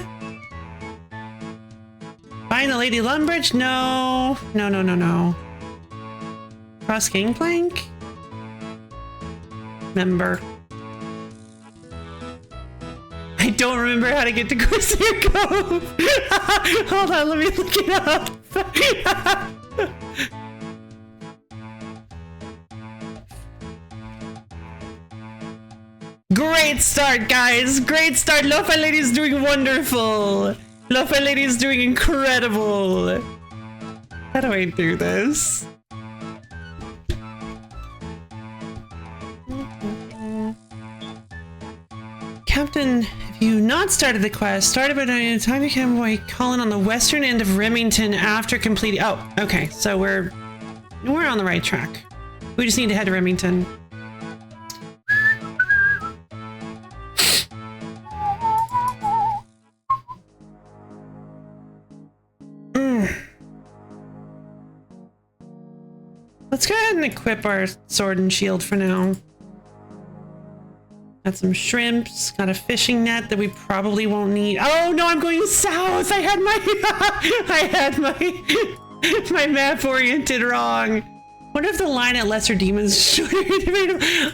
Find the Lady Lumbridge? No. No. Cross Gangplank? Member. I don't remember how to get to Corsair Cove. Hold on, let me look it up. Great start, guys. Great start. Lo-Fi Lady is doing wonderful. Lo-Fi Lady is doing incredible. How do I do this? Captain, have you not started the quest? Started by time you can by calling on the western end of Remington after completing... Oh, okay. So we're on the right track. We just need to head to Remington. and equip our sword and shield for now. Got some shrimps, got a fishing net that we probably won't need. Oh no, I'm going south. I had my map oriented wrong. What if the line at Lesser Demons should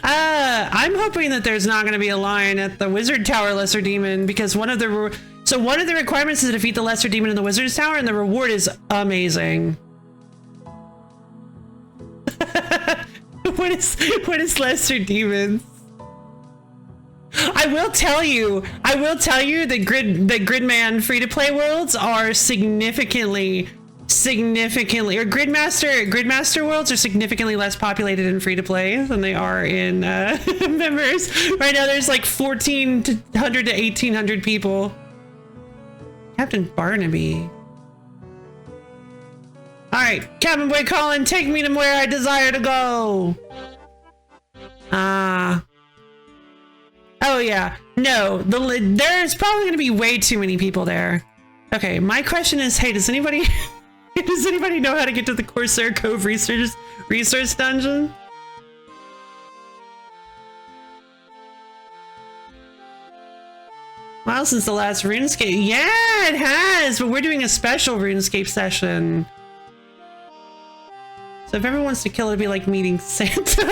I'm hoping that there's not going to be a line at the Wizard Tower Lesser Demon, because one of the requirements is to defeat the Lesser Demon in the Wizard's Tower, and the reward is amazing. What is Lesser Demons? I will tell you that Gridman free-to-play worlds are significantly, or Gridmaster worlds are significantly less populated in free-to-play than they are in members. Right now there's like 1,400 to 1,800 people. Captain Barnaby. Alright, Cabin Boy Colin, take me to where I desire to go. Oh yeah, no, there's probably going to be way too many people there. Okay, my question is, hey, does anybody know how to get to the Corsair Cove resource dungeon? Wow, since the last RuneScape. Yeah, it has, but we're doing a special RuneScape session. So if everyone wants to kill it, it'd be like meeting Santa.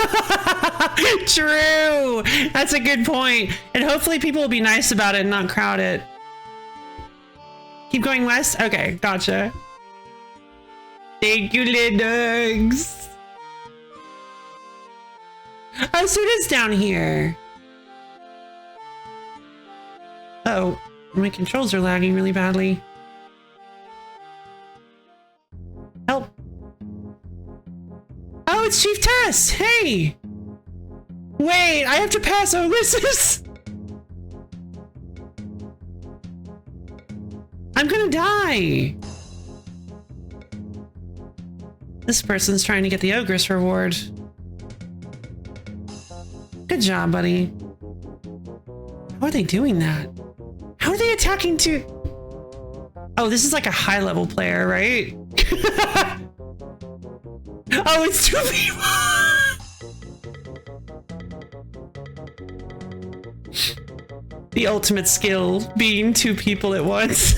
True! That's a good point. And hopefully people will be nice about it and not crowd it. Keep going west? Okay, gotcha. Thank you, Linux. Oh, so it is down here. Uh-oh, my controls are lagging really badly. Help. Oh, it's Chief Tess! Hey! Wait, I have to pass Ogresses? I'm gonna die! This person's trying to get the Ogress reward. Good job, buddy. How are they doing that? How are they attacking two? Oh, this is like a high-level player, right? Oh, it's 2v1! The ultimate skill, being two people at once.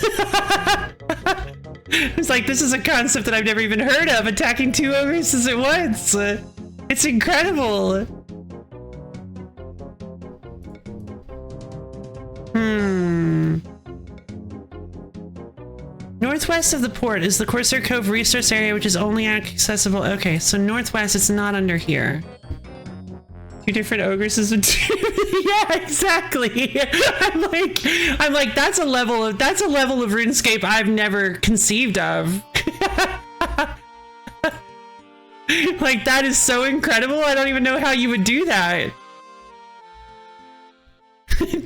It's like, this is a concept that I've never even heard of, attacking two ogresses at once. It's incredible. Northwest of the port is the Corsair Cove resource area, which is only accessible. Okay, so northwest, it's not under here. Two different ogresses and two. Yeah, exactly. I'm like, that's a level of RuneScape I've never conceived of. Like, that is so incredible. I don't even know how you would do that.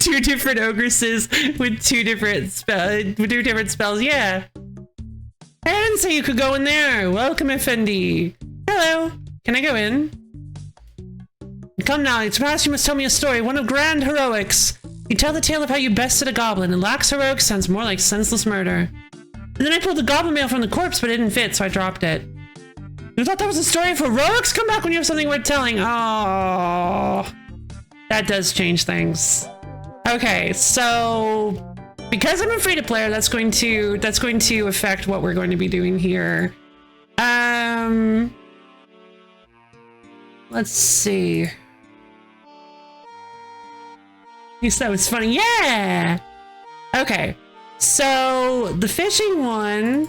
Two different ogresses with two different spells. Yeah. I didn't say you could go in there. Welcome, Effendi. Hello. Can I go in? Come now, it's past you must tell me a story, one of grand heroics. You tell the tale of how you bested a goblin, and lacks heroics sounds more like senseless murder. And then I pulled the goblin mail from the corpse, but it didn't fit, so I dropped it. You thought that was a story of heroics? Come back when you have something worth telling. Oh, that does change things. Okay, so because I'm a free-to-player, that's going to affect what we're going to be doing here. Let's see. You said that was funny. Yeah! Okay. So, the fishing one...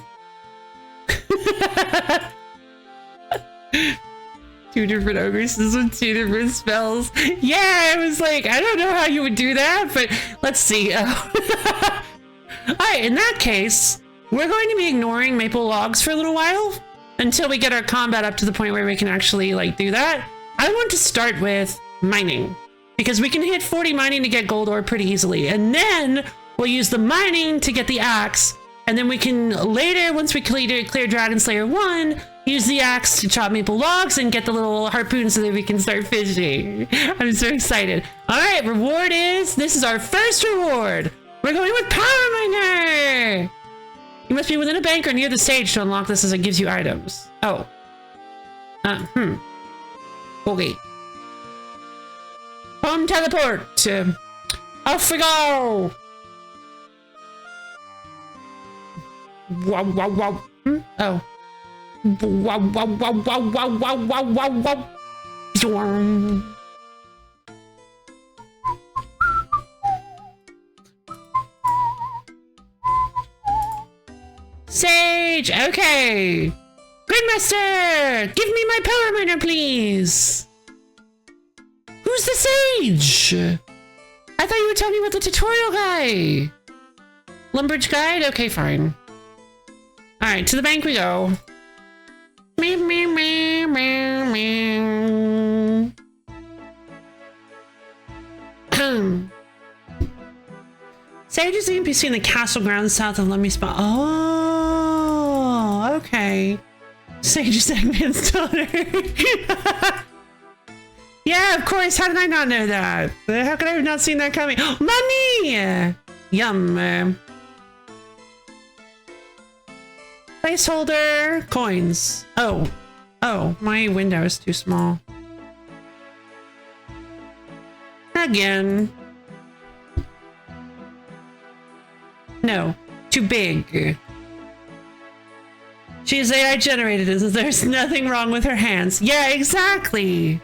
Two different ogresses with two different spells. Yeah, I was like, I don't know how you would do that, but let's see. Alright, in that case, we're going to be ignoring maple logs for a little while until we get our combat up to the point where we can actually, like, do that. I want to start with mining, because we can hit 40 mining to get gold ore pretty easily, and then we'll use the mining to get the axe, and then we can later, once we clear Dragon Slayer 1, use the axe to chop maple logs and get the little harpoon so that we can start fishing. I'm so excited. All right, reward is, this is our first reward. We're going with Power Miner. You must be within a bank or near the stage to unlock this as it gives you items. Oh. Okay. Home teleport. Off we go. Wow, wow, wow. Oh. Wow, wow, wow, wow, wow, wow, wow, wow, wow. Storm. Sage, okay. Gridmaster, give me my power miner, please. Who's the sage? I thought you were telling me about the tutorial guy. Lumbridge guide? Okay, fine. All right, to the bank we go. Meow, meow, meow, meow, meow. Sage is the NPC in the castle grounds south of Lummy Spot. Oh, okay. Sage is Eggman's daughter. Yeah, of course. How did I not know that? How could I have not seen that coming? Money! Yum. Placeholder. Coins. Oh. Oh, my window is too small. Again. No, too big. She's AI generated. There's nothing wrong with her hands. Yeah, exactly.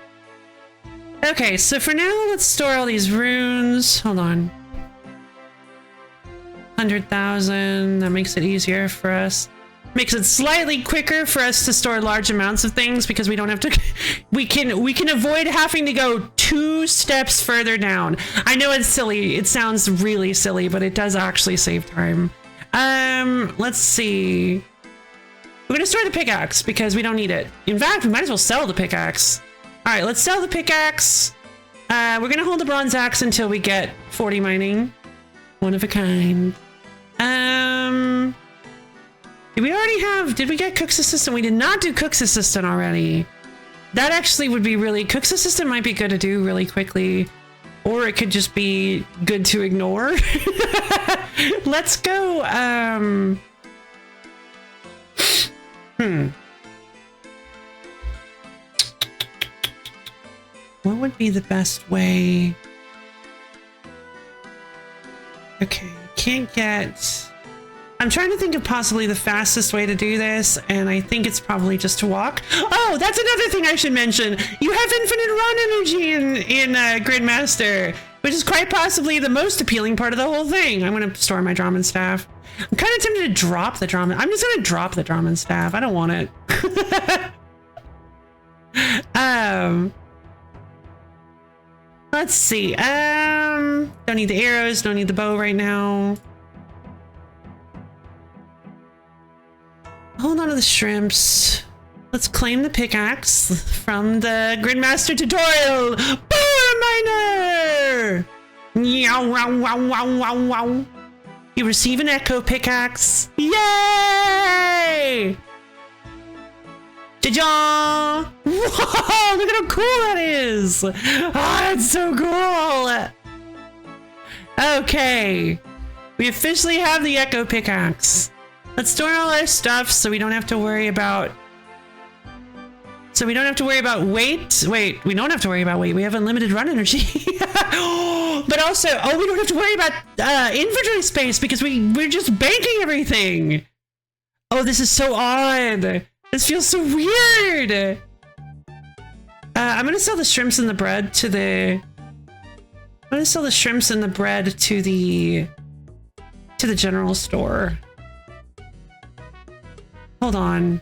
Okay, so for now, let's store all these runes. Hold on. 100,000. That makes it easier for us. Makes it slightly quicker for us to store large amounts of things because we don't have to. We can avoid having to go 2 steps further down. I know it's silly. It sounds really silly, but it does actually save time. Let's see. We're gonna store the pickaxe because we don't need it. In fact, we might as well sell the pickaxe. All right, let's sell the pickaxe. We're gonna hold the bronze axe until we get 40 mining. One of a kind. Did we get Cook's Assistant? We did not do Cook's Assistant already. That actually would be really, Cook's Assistant might be good to do really quickly, or it could just be good to ignore. Let's go, What would be the best way? Okay, can't get... I'm trying to think of possibly the fastest way to do this, and I think it's probably just to walk. Oh, that's another thing I should mention. You have infinite run energy in Gridmaster, which is quite possibly the most appealing part of the whole thing. I'm going to store my Drummond staff. I'm kind of tempted to drop the Drummond. I'm just going to drop the Drummond staff. I don't want it. Let's see. Don't need the arrows. Don't need the bow right now. Hold on to the shrimps. Let's claim the pickaxe from the Gridmaster tutorial. Power miner! Meow, wow, wow, wow, wow, wow. You receive an echo pickaxe. Yay! Ja-ja! Whoa, look at how cool that is! Oh, it's so cool! Okay. We officially have the echo pickaxe. Let's store all our stuff so we don't have to worry about... weight. Wait, we don't have to worry about weight. We have unlimited run energy. But also, we don't have to worry about inventory space because we're just banking everything. Oh, this is so odd. This feels so weird. I'm gonna sell the shrimps and the bread to the... to the general store. Hold on.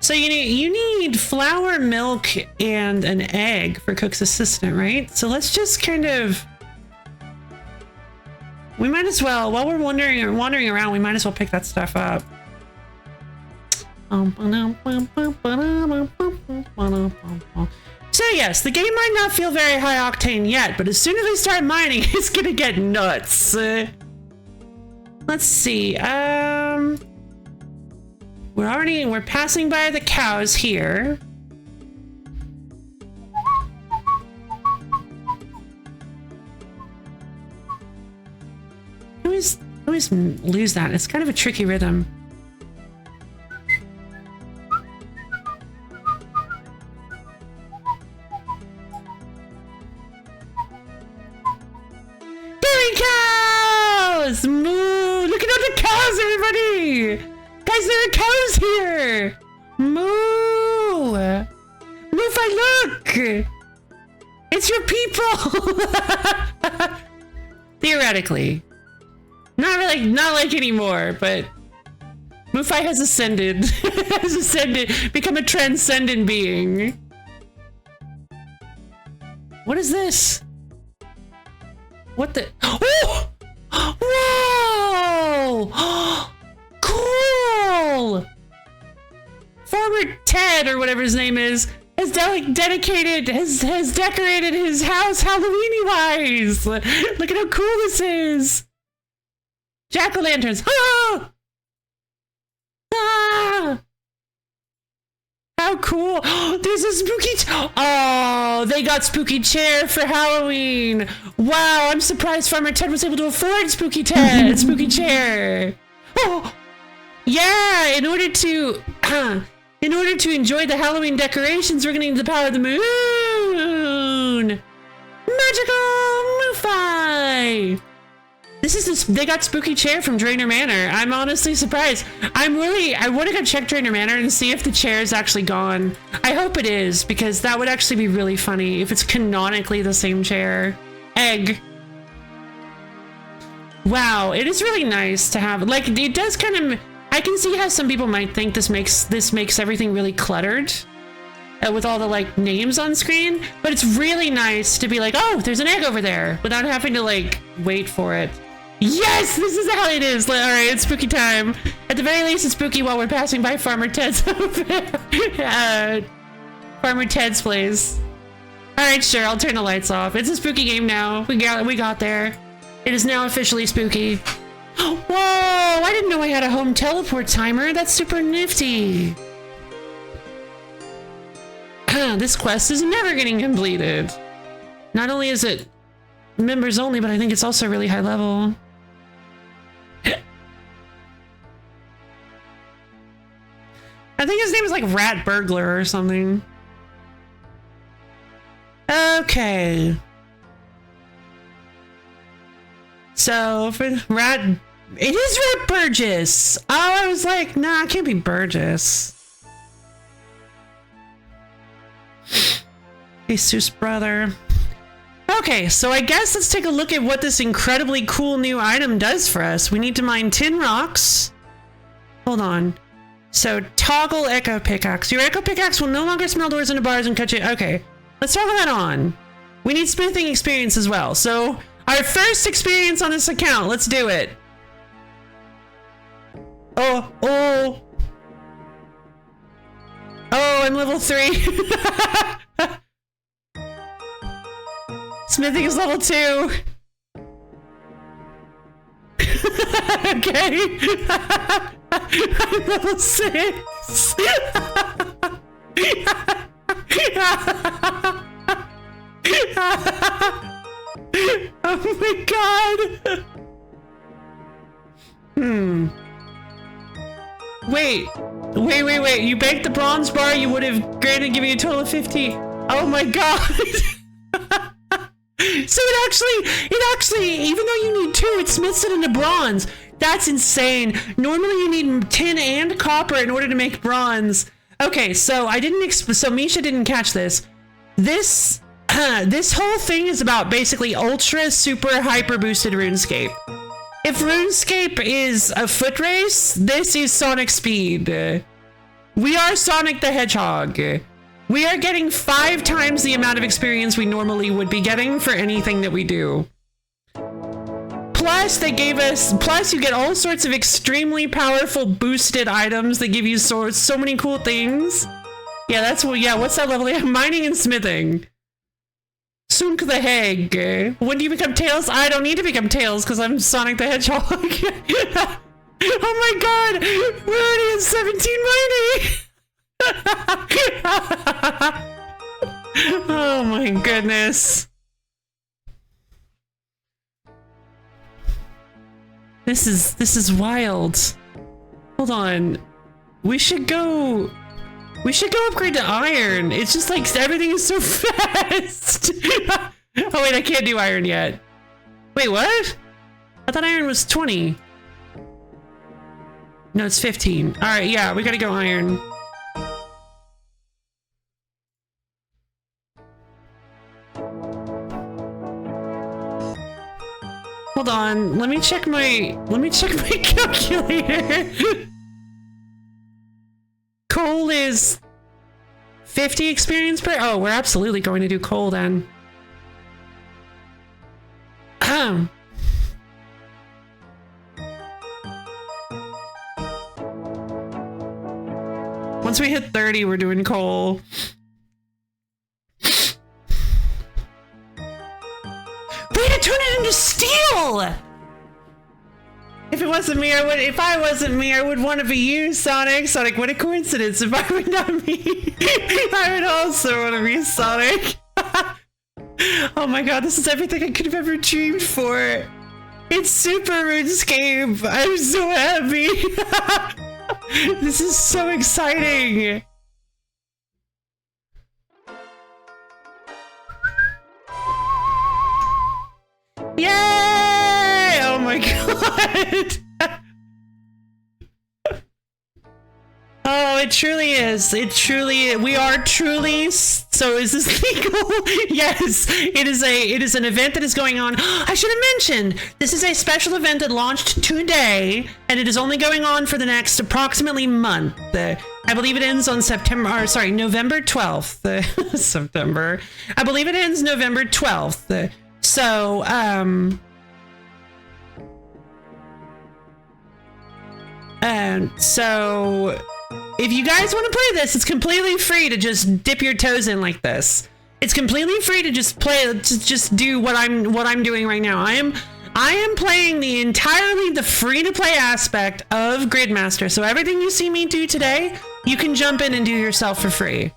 So you need flour, milk, and an egg for Cook's Assistant, right? So let's just kind of... We might as well, while we're wandering around, we might as well pick that stuff up. So yes, the game might not feel very high octane yet, but as soon as we start mining, it's gonna get nuts. Let's see. We're passing by the cows here. I always lose that. It's kind of a tricky rhythm. funny! Guys, there are cows here! Moo! BroFi, look! It's your people! Theoretically. Not like anymore, but BroFi has ascended. Has ascended, become a transcendent being. What is this? What the? Oh! Whoa! Cool! Farmer Ted, or whatever his name is, has has decorated his house Halloween-wise. Look at how cool this is. Jack-o'-lanterns. Ah! Ah! How cool. There's a spooky... Oh, they got spooky chair for Halloween. Wow, I'm surprised Farmer Ted was able to afford spooky chair. Oh, yeah, in order to enjoy the Halloween decorations, we're gonna need the power of the moon. Magical MoFi. They got spooky chair from Drainer Manor. I'm honestly surprised. I want to go check Drainer Manor and see if the chair is actually gone. I hope it is, because that would actually be really funny if it's canonically the same chair. Egg. Wow, it is really nice to have, like, it does kind of, I can see how some people might think this makes everything really cluttered with all the like names on screen, but it's really nice to be like, oh, there's an egg over there, without having to like wait for it. Yes, this is how it is. All right, it's spooky time. At the very least, it's spooky while we're passing by Farmer Ted's Farmer Ted's place. All right, sure, I'll turn the lights off. It's a spooky game now. We got there. It is now officially spooky. Whoa, I didn't know I had a home teleport timer. That's super nifty. This quest is never getting completed. Not only is it members only, but I think it's also really high level. I think his name is like Rat Burglar or something. Okay. So, for Rat... It is Rat Burgess! Oh, I was like, nah, it can't be Burgess. Jesus, brother. Okay, so I guess let's take a look at what this incredibly cool new item does for us. We need to mine 10 rocks. Hold on. So, toggle Echo Pickaxe. Your Echo Pickaxe will no longer smell doors into bars and cut you... Okay, let's toggle that on. We need smithing experience as well. So, our first experience on this account. Let's do it. Oh, I'm level 3. Smithing is level 2. Okay. I'm level 6. Oh my god. Wait. You baked the bronze bar, you would have granted giving you a total of 50. Oh my god. So it actually, even though you need 2, it smiths it into bronze. That's insane. Normally you need tin and copper in order to make bronze. Okay, so so Misha didn't catch this. This whole thing is about basically ultra super hyper boosted RuneScape. If RuneScape is a foot race, this is Sonic Speed. We are Sonic the Hedgehog. We are getting 5 times the amount of experience we normally would be getting for anything that we do. Plus, plus you get all sorts of extremely powerful boosted items that give you so many cool things. Yeah, what's that level? Yeah, mining and smithing. Sunk the Heg. When do you become Tails? I don't need to become Tails because I'm Sonic the Hedgehog. Oh my god! We're already at 17 mining! Oh my goodness. This is wild. Hold on. We should go upgrade to iron. It's just like everything is so fast. Oh wait, I can't do iron yet. Wait, what? I thought iron was 20. No, it's 15. All right, yeah, we gotta go iron. Hold on, let me check my calculator. Coal is 50 experience per. Oh, we're absolutely going to do coal then. Once we hit 30, we're doing coal. We had to turn it into steel! If it wasn't me, I would. If I wasn't me, I would want to be you, Sonic. Sonic, what a coincidence! If I would not be, I would also want to be Sonic. Oh my god, this is everything I could have ever dreamed for. It's Super Runescape. I'm so happy. This is so exciting. Yay! Oh my god. Oh, it truly is. It truly, we are truly. So is this legal? Yes, it is an event that is going on. I should have mentioned, this is a special event that launched today, and it is only going on for the next approximately month. I believe it ends on November 12th. September. I believe it ends November 12th. So, if you guys want to play this, it's completely free to just dip your toes in like this. It's completely free to just play, to just do what I'm doing right now. I am playing the free-to-play aspect of Gridmaster. So everything you see me do today, you can jump in and do yourself for free.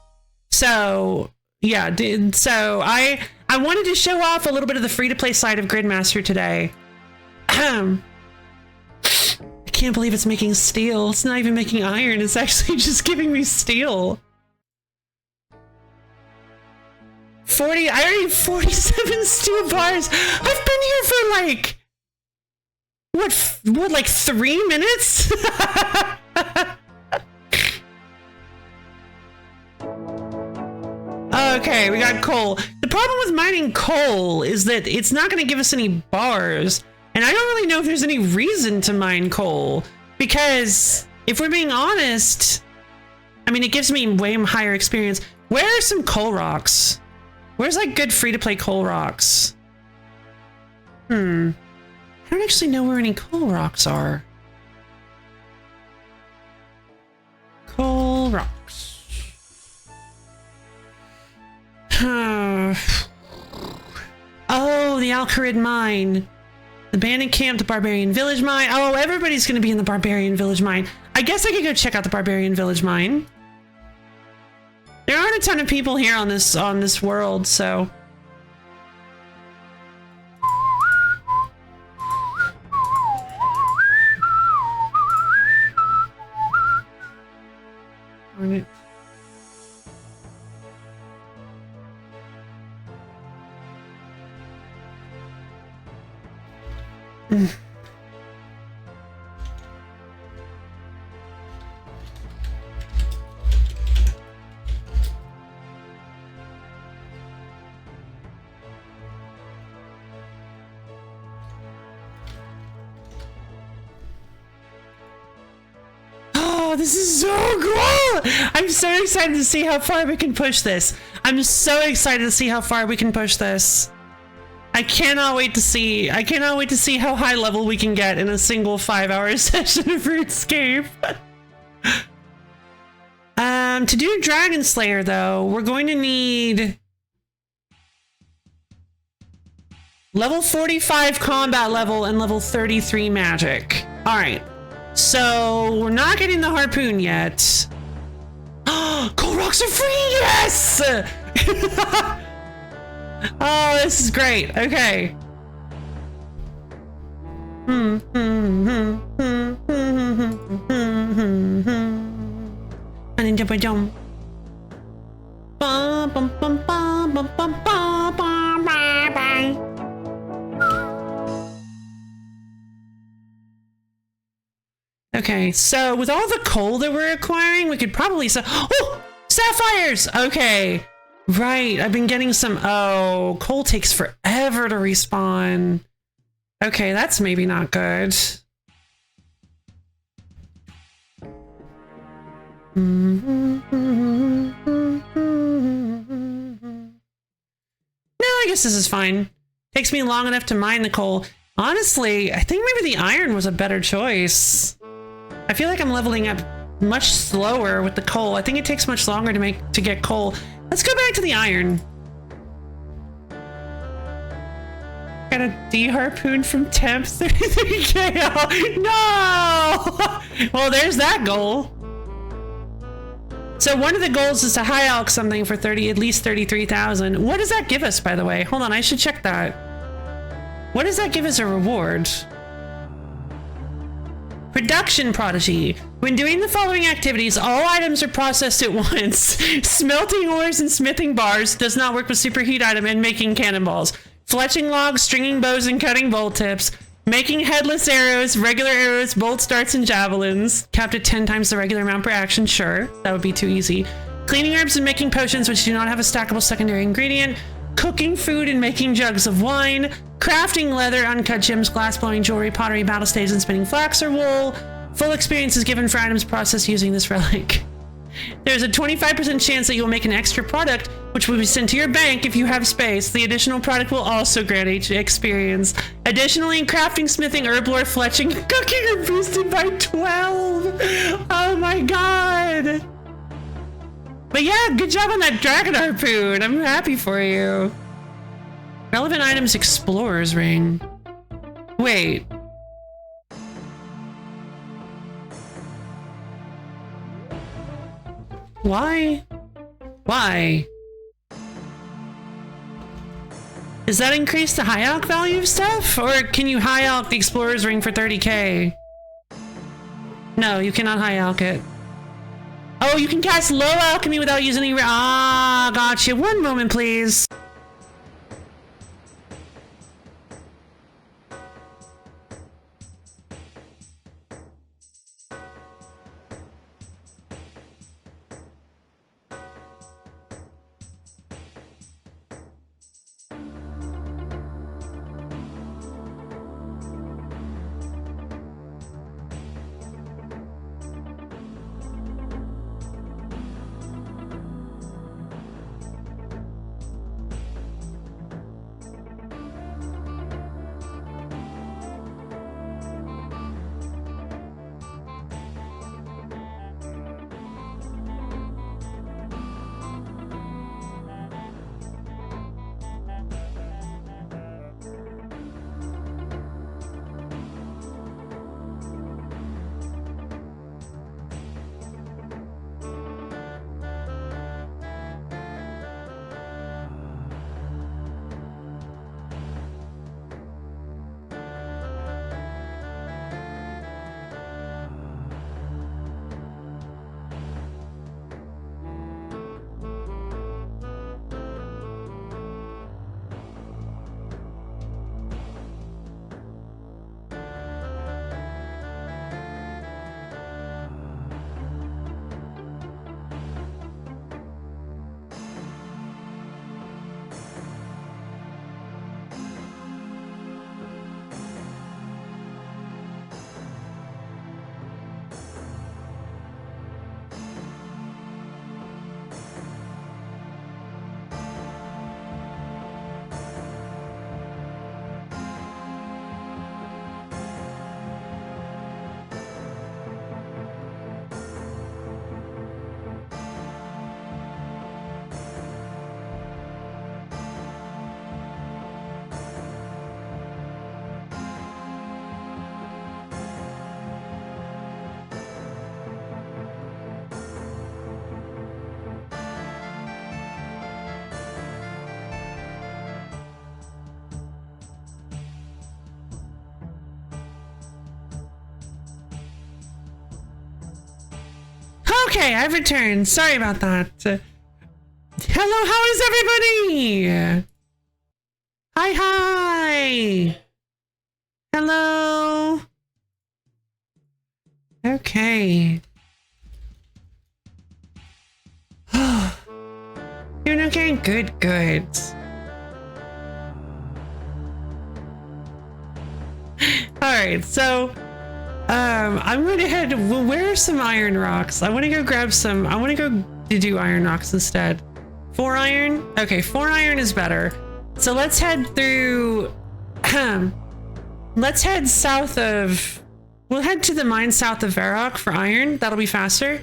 So yeah, so I wanted to show off a little bit of the free-to-play side of Gridmaster today. I can't believe it's making steel. It's not even making iron. It's actually just giving me steel. 40, I already have 47 steel bars. I've been here for like, what, like 3 minutes? Okay, we got coal. The problem with mining coal is that it's not going to give us any bars. And I don't really know if there's any reason to mine coal, because if we're being honest, I mean, it gives me way higher experience. Where are some coal rocks? Where's like good free-to-play coal rocks? I don't actually know where any coal rocks are. Coal rocks. Oh, the Alcarid mine. The Bandit Camp, the Barbarian Village Mine. Oh, everybody's going to be in the Barbarian Village Mine. I guess I could go check out the Barbarian Village Mine. There aren't a ton of people here on this world, so. Darn it. Oh, this is so cool! I'm so excited to see how far we can push this. I'm so excited to see how far we can push this. I cannot wait to see how high level we can get in a single 5-hour session of RuneScape. To do Dragon Slayer though, we're going to need level 45 combat level and level 33 magic. All right, so we're not getting the harpoon yet. Coal rocks are free, yes! Oh, this is great. Okay. Okay, so with all the coal that we're acquiring, we could probably sell. Oh, sapphires. Okay, right. I've been getting some. Oh, coal takes forever to respawn. Okay, that's maybe not good. No, I guess this is fine. Takes me long enough to mine the coal. Honestly, I think maybe the iron was a better choice. I feel like I'm leveling up much slower with the coal. I think it takes much longer to get coal. Let's go back to the iron. Got a D-harpoon from temp 33k. No! Well, there's that goal. So one of the goals is to high alch something for at least 33,000. What does that give us, by the way? Hold on, I should check that. What does that give as a reward? Production Prodigy. When doing the following activities, all items are processed at once. Smelting ores and smithing bars does not work with superheat item and making cannonballs. Fletching logs, stringing bows, and cutting bolt tips. Making headless arrows, regular arrows, bolt darts, and javelins. Capped at 10 times the regular amount per action. Sure, that would be too easy. Cleaning herbs and making potions which do not have a stackable secondary ingredient. Cooking food and making jugs of wine. Crafting leather, uncut gems, glass blowing jewelry, pottery, battle staves, and spinning flax or wool. Full experience is given for items processed using this relic. There's a 25% chance that you'll make an extra product, which will be sent to your bank if you have space. The additional product will also grant each experience. Additionally, crafting, smithing, herb lore, fletching, and cooking are boosted by 12. Oh my god. But yeah, good job on that dragon harpoon. I'm happy for you. Relevant items, explorer's ring. Wait. Why? Why? Does that increase the high alch value of stuff? Or can you high alch the explorer's ring for 30k? No, you cannot high alch it. Oh, you can cast low alchemy without using any... Ah, gotcha. One moment, please. Okay, I've returned. Sorry about that. Hello, how is everybody? Hi. Hello. Okay. Doing okay? Good, good. Alright, so I'm going to head. Well, where are some iron rocks? I want to go grab some. I want to go to do iron rocks instead. 4 iron? Okay, 4 iron is better. So let's head through. Let's head south of. We'll head to the mine south of Varrock for iron. That'll be faster.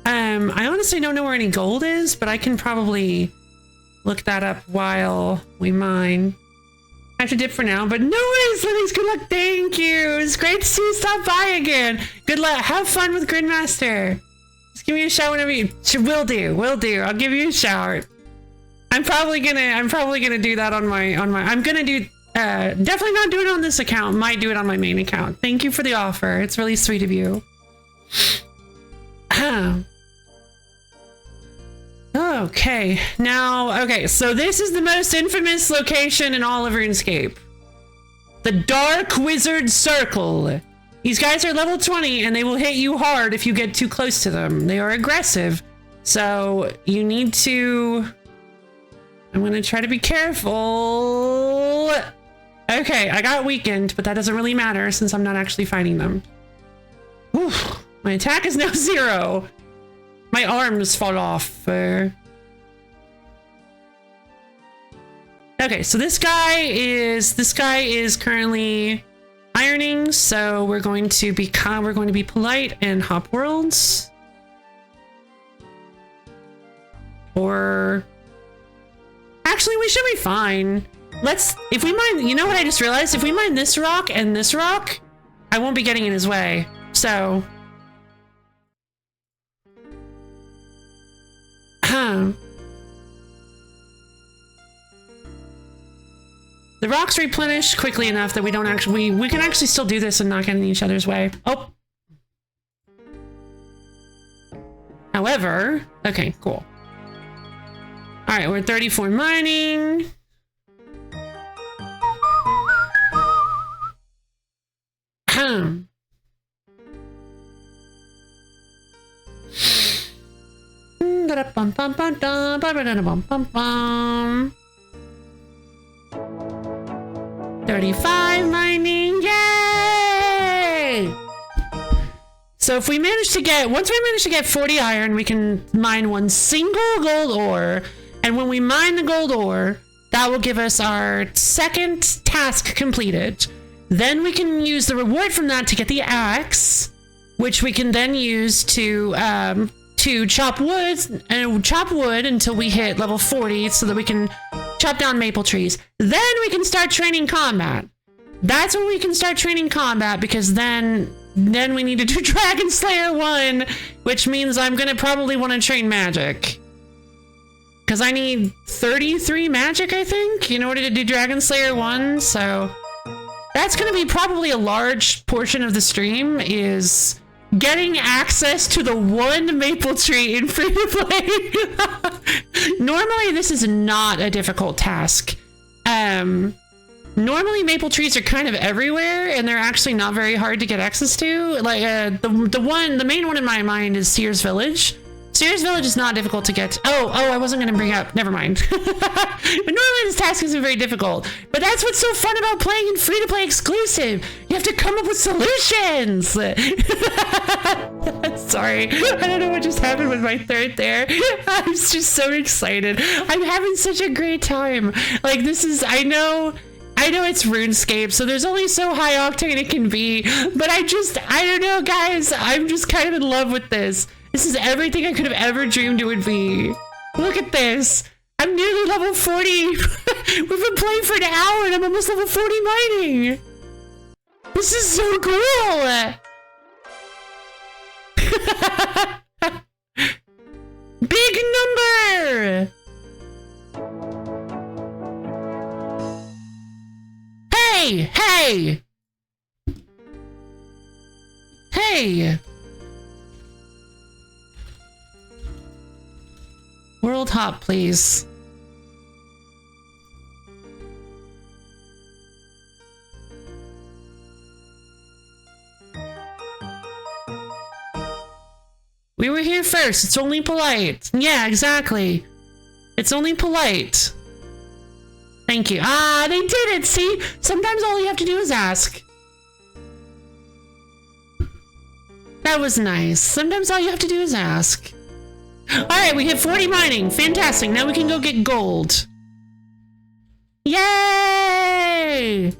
I honestly don't know where any gold is, but I can probably look that up while we mine. I have to dip for now, but no worries, Lily's. Good luck. Thank you. It's great to see you stop by again. Good luck. Have fun with Gridmaster. Just give me a shout whenever you. Will do. Will do. I'll give you a shout. I'm probably gonna do that on my. I'm gonna do. Definitely not do it on this account. Might do it on my main account. Thank you for the offer. It's really sweet of you. Okay, now, okay, so this is the most infamous location in all of RuneScape. The Dark Wizard Circle. These guys are level 20 and they will hit you hard if you get too close to them. They are aggressive. So you need to... I'm gonna try to be careful. Okay, I got weakened, but that doesn't really matter since I'm not actually fighting them. Oof, my attack is now 0. My arms fall off. Okay, so this guy is currently ironing, so we're going to be polite and hop worlds. Or actually, we should be fine. If we mine, you know what I just realized? If we mine this rock and this rock, I won't be getting in his way. So the rocks replenish quickly enough that we don't actually we can actually still do this and not get in each other's way. Oh. However, okay, cool. All right, we're 34 mining. Bum, bum, bum, bum, bum, bum, bum. 35 mining, yay! So if we manage to get, once we manage to get 40 iron, we can mine one single gold ore. And when we mine the gold ore, that will give us our second task completed. Then we can use the reward from that to get the axe, which we can then use to chop wood until we hit level 40 so that we can chop down maple trees. Then we can start training combat. That's when we can start training combat, because then we need to do Dragon Slayer 1, which means I'm gonna probably want to train magic. Because I need 33 magic, I think, in order to do Dragon Slayer 1, so that's gonna be probably a large portion of the stream, is getting access to the one maple tree in free to play. Normally, this is not a difficult task. Normally maple trees are kind of everywhere, and they're actually not very hard to get access to. Like the main one in my mind is Sears Village. Sears Village is not difficult to get to. Oh, I wasn't going to bring up. Never mind. But normally this task isn't very difficult. But that's what's so fun about playing in free-to-play exclusive. You have to come up with solutions. Sorry. I don't know what just happened with my throat there. I was just so excited. I'm having such a great time. Like, this is, I know it's RuneScape, so there's only so high octane it can be. But I don't know, guys. I'm just kind of in love with this. This is everything I could have ever dreamed it would be. Look at this. I'm nearly level 40. We've been playing for an hour and I'm almost level 40 mining. This is so cool. Big number. Hey. World hop, please. We were here first. It's only polite. Yeah, exactly. It's only polite. Thank you. Ah, they did it. See? Sometimes all you have to do is ask. That was nice. Sometimes all you have to do is ask. Alright, we hit 40 mining. Fantastic. Now we can go get gold. Yay!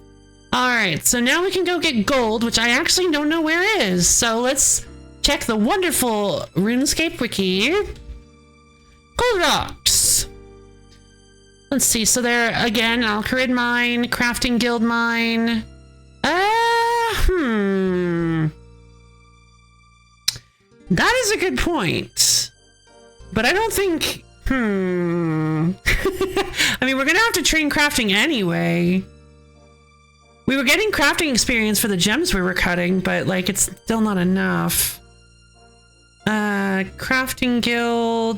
Alright, so now we can go get gold, which I actually don't know where it is. So let's check the wonderful RuneScape wiki. Gold rocks. Let's see. So there, again, Alcarid mine, crafting guild mine. That is a good point. But I don't think... I mean, we're gonna have to train crafting anyway. We were getting crafting experience for the gems we were cutting, but, like, it's still not enough. Crafting guild...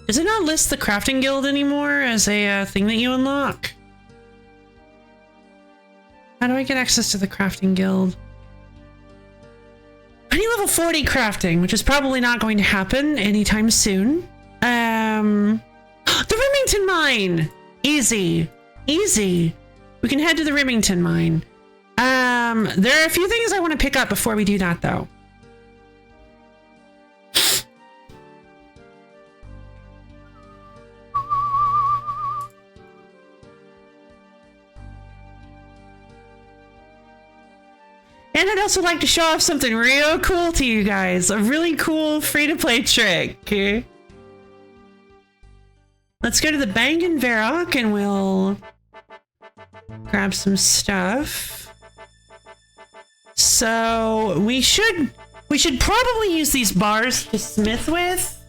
Does it not list the crafting guild anymore as a thing that you unlock? How do I get access to the crafting guild? I need level 40 crafting, which is probably not going to happen anytime soon. The Remington mine! Easy. Easy. We can head to the Remington mine. There are a few things I want to pick up before we do that, though. And I'd also like to show off something real cool to you guys. A really cool free-to-play trick. Okay? Let's go to the Bang and Varrock and we'll grab some stuff. So we should probably use these bars to smith with.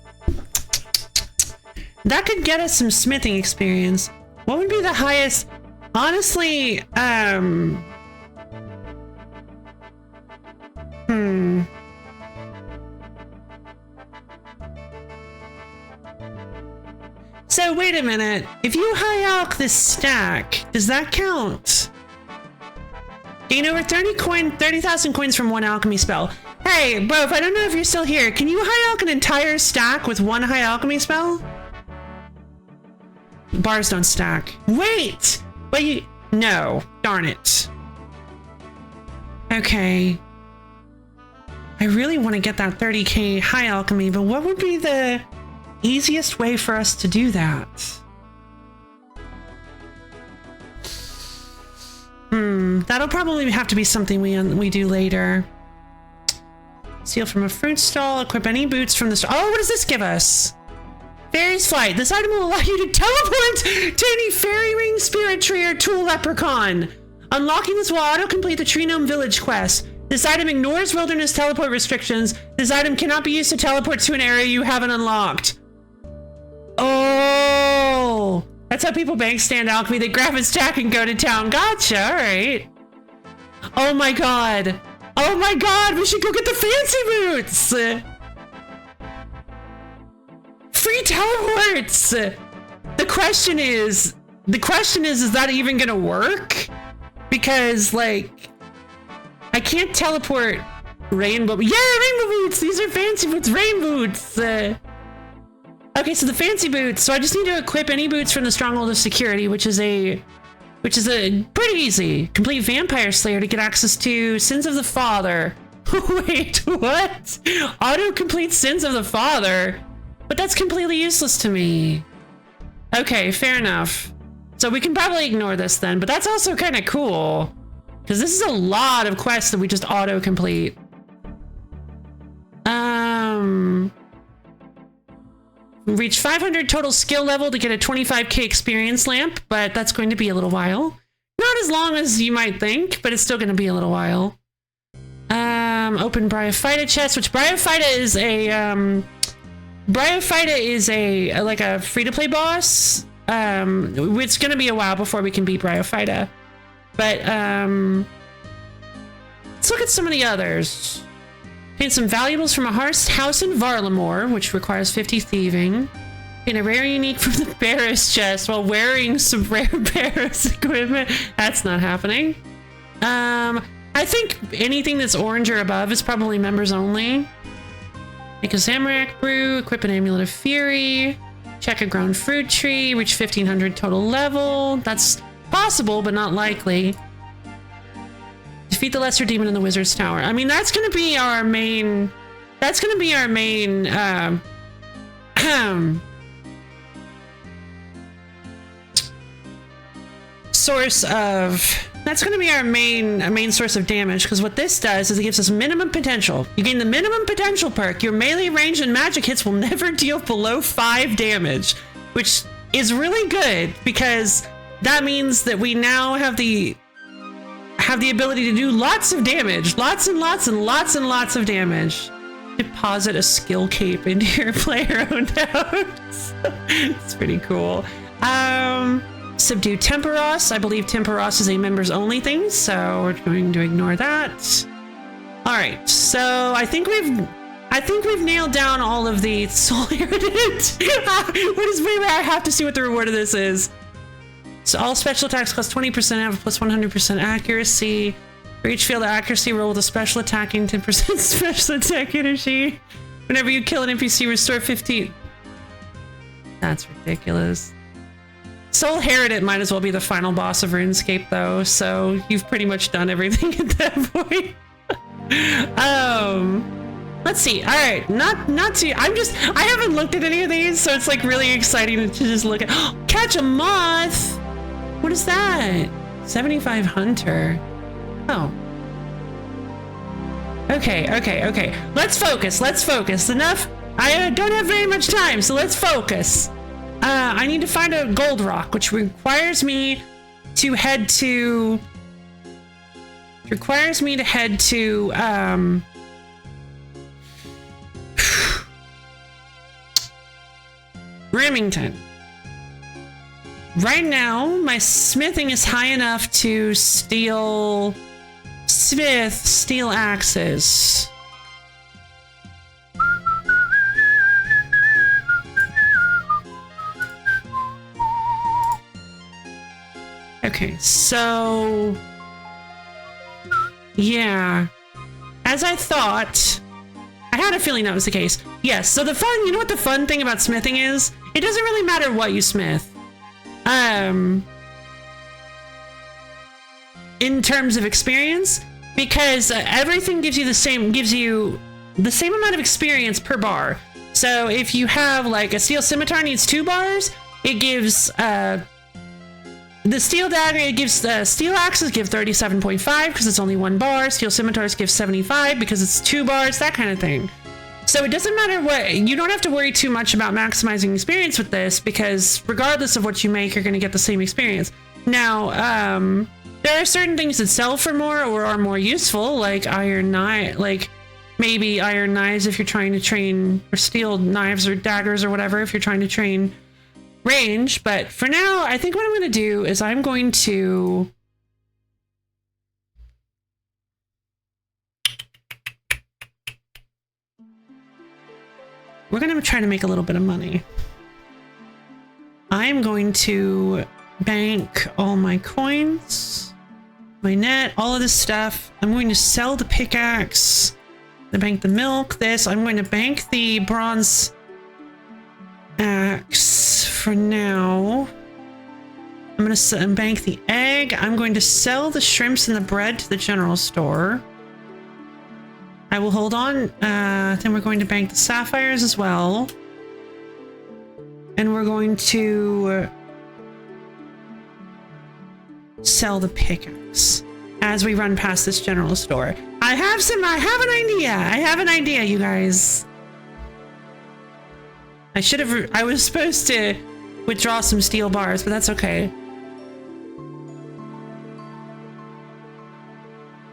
That could get us some smithing experience. What would be the highest? Honestly, So wait a minute, if you high alch this stack, does that count? Gain over 30,000 coins from one alchemy spell. Hey, Brof, I don't know if you're still here. Can you high alch an entire stack with one high alchemy spell? Bars don't stack. Wait! But you... No. Darn it. Okay. I really want to get that 30k high alchemy, but what would be the easiest way for us to do that? That'll probably have to be something we do later. Steal from a fruit stall, equip any boots from the store. Oh, what does this give us? Fairy's Flight. This item will allow you to teleport to any fairy ring, spirit tree, or tool leprechaun. Unlocking this will auto-complete the Tree Gnome Village quest. This item ignores wilderness teleport restrictions. This item cannot be used to teleport to an area you haven't unlocked. Oh, that's how people bank stand alchemy. They grab a stack and go to town. Gotcha. All right. Oh my god. Oh my god. We should go get the fancy boots. Free teleports. The question is that even gonna work? Because, like, I can't teleport rainbow. Yeah, rainbow boots. These are fancy boots. Rain boots. Okay, so the fancy boots. So I just need to equip any boots from the Stronghold of Security, which is a pretty easy. Complete Vampire Slayer to get access to Sins of the Father. Wait, what? Auto-complete Sins of the Father? But that's completely useless to me. Okay, fair enough. So we can probably ignore this then, but that's also kind of cool. Because this is a lot of quests that we just auto-complete. Reach 500 total skill level to get a 25k experience lamp, but that's going to be a little while. Not as long as you might think, but it's still going to be a little while. Open Bryophyta chest, which Bryophyta is like a free-to-play boss. It's going to be a while before we can beat Bryophyta. But, let's look at some of the others. Gain some valuables from a house in Varlamore, which requires 50 thieving. Gain a rare unique from the Barris chest while wearing some rare Barris equipment. That's not happening. I think anything that's orange or above is probably members only. Make a Zamorak brew, equip an Amulet of Fury, check a grown fruit tree, reach 1500 total level. That's possible, but not likely. Defeat the lesser demon in the wizard's tower. I mean, that's gonna be our main, source of, that's going to be our main source of damage, because what this does is it gives us minimum potential. You gain the minimum potential perk. Your melee, range, and magic hits will never deal below 5 damage, which is really good because that means that we now have the ability to do lots of damage, lots and lots of damage. Deposit a skill cape into your player-owned house. It's pretty cool. Subdue Temperos. I believe Temperos is a members only thing, so we're going to ignore that. All right, so I think we've nailed down all of the soul heritage. I have to see what the reward of this is. So all special attacks cost 20%, have a plus 100% accuracy. For each failed accuracy, roll with a special attacking 10% special attack energy. Whenever you kill an NPC, restore 15. That's ridiculous. Soul Heritage might as well be the final boss of RuneScape, though, so you've pretty much done everything at that point. Let's see. All right, not too. I haven't looked at any of these, so it's like really exciting to just look at. Catch a moth. What is that? 75 Hunter. Oh. Okay. Let's focus. Enough. I don't have very much time, so let's focus. I need to find a gold rock, which requires me to head to... Remington. Right now, my smithing is high enough to steel axes. Okay, so yeah, as I thought, I had a feeling that was the case. Yes, so you know what the fun thing about smithing is? It doesn't really matter what you smith. In terms of experience, because everything gives you the same amount of experience per bar. So if you have like a steel scimitar needs 2 bars, it gives the steel dagger, it gives steel axes give 37.5 because it's only 1 bar. Steel scimitars give 75 because it's 2 bars, that kind of thing. So it doesn't matter what, you don't have to worry too much about maximizing experience with this, because regardless of what you make, you're going to get the same experience. Now, there are certain things that sell for more or are more useful, like iron knife, like maybe iron knives if you're trying to train, or steel knives or daggers or whatever if you're trying to train range. But for now, I think what I'm going to do is I'm going to we're going to try to make a little bit of money. I'm going to bank all my coins, my net, all of this stuff. I'm going to sell the pickaxe, to bank the milk, this. I'm going to bank the bronze axe for now. I'm going to bank the egg. I'm going to sell the shrimps and the bread to the general store. I will hold on. Then we're going to bank the sapphires as well. And we're going to sell the pickaxe as we run past this general store. I have an idea, you guys. I was supposed to withdraw some steel bars, but that's okay.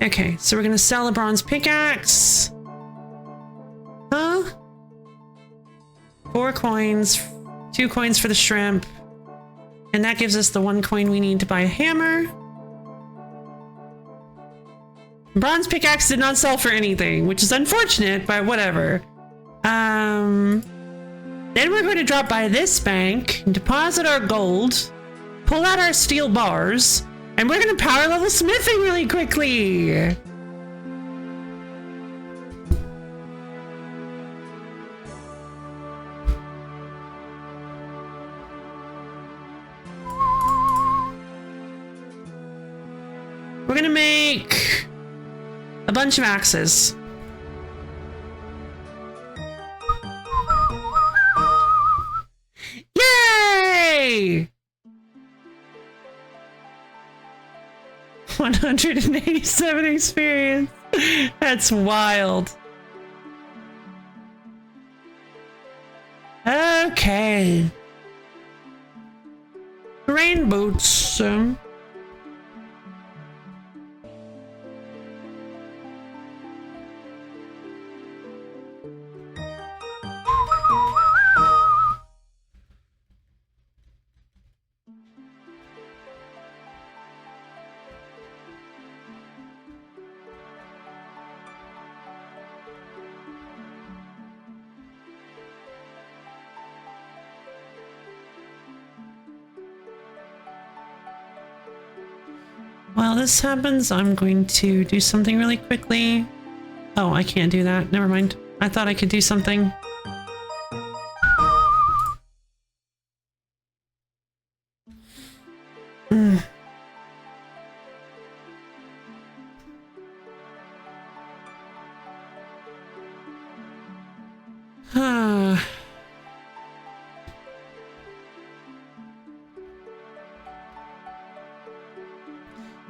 Okay, so we're gonna sell a bronze pickaxe. Huh? 4 coins, 2 coins for the shrimp. And that gives us the 1 coin we need to buy a hammer. Bronze pickaxe did not sell for anything, which is unfortunate, but whatever. Then we're going to drop by this bank, deposit our gold, pull out our steel bars, and we're going to power level smithing really quickly. We're gonna make a bunch of axes. Yay! 187 experience. That's wild. Okay. Rain boots. While this happens, I'm going to do something really quickly. Oh, I can't do that. Never mind. I thought I could do something.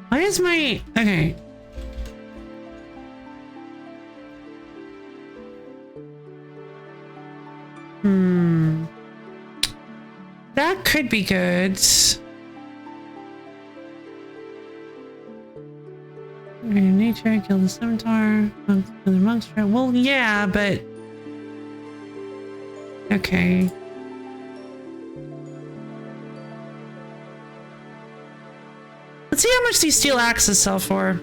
Why is my... Okay. That could be good. Nature, kill the scimitar, kill the monster. Well, yeah, but... Okay. Let's see how much these steel axes sell for.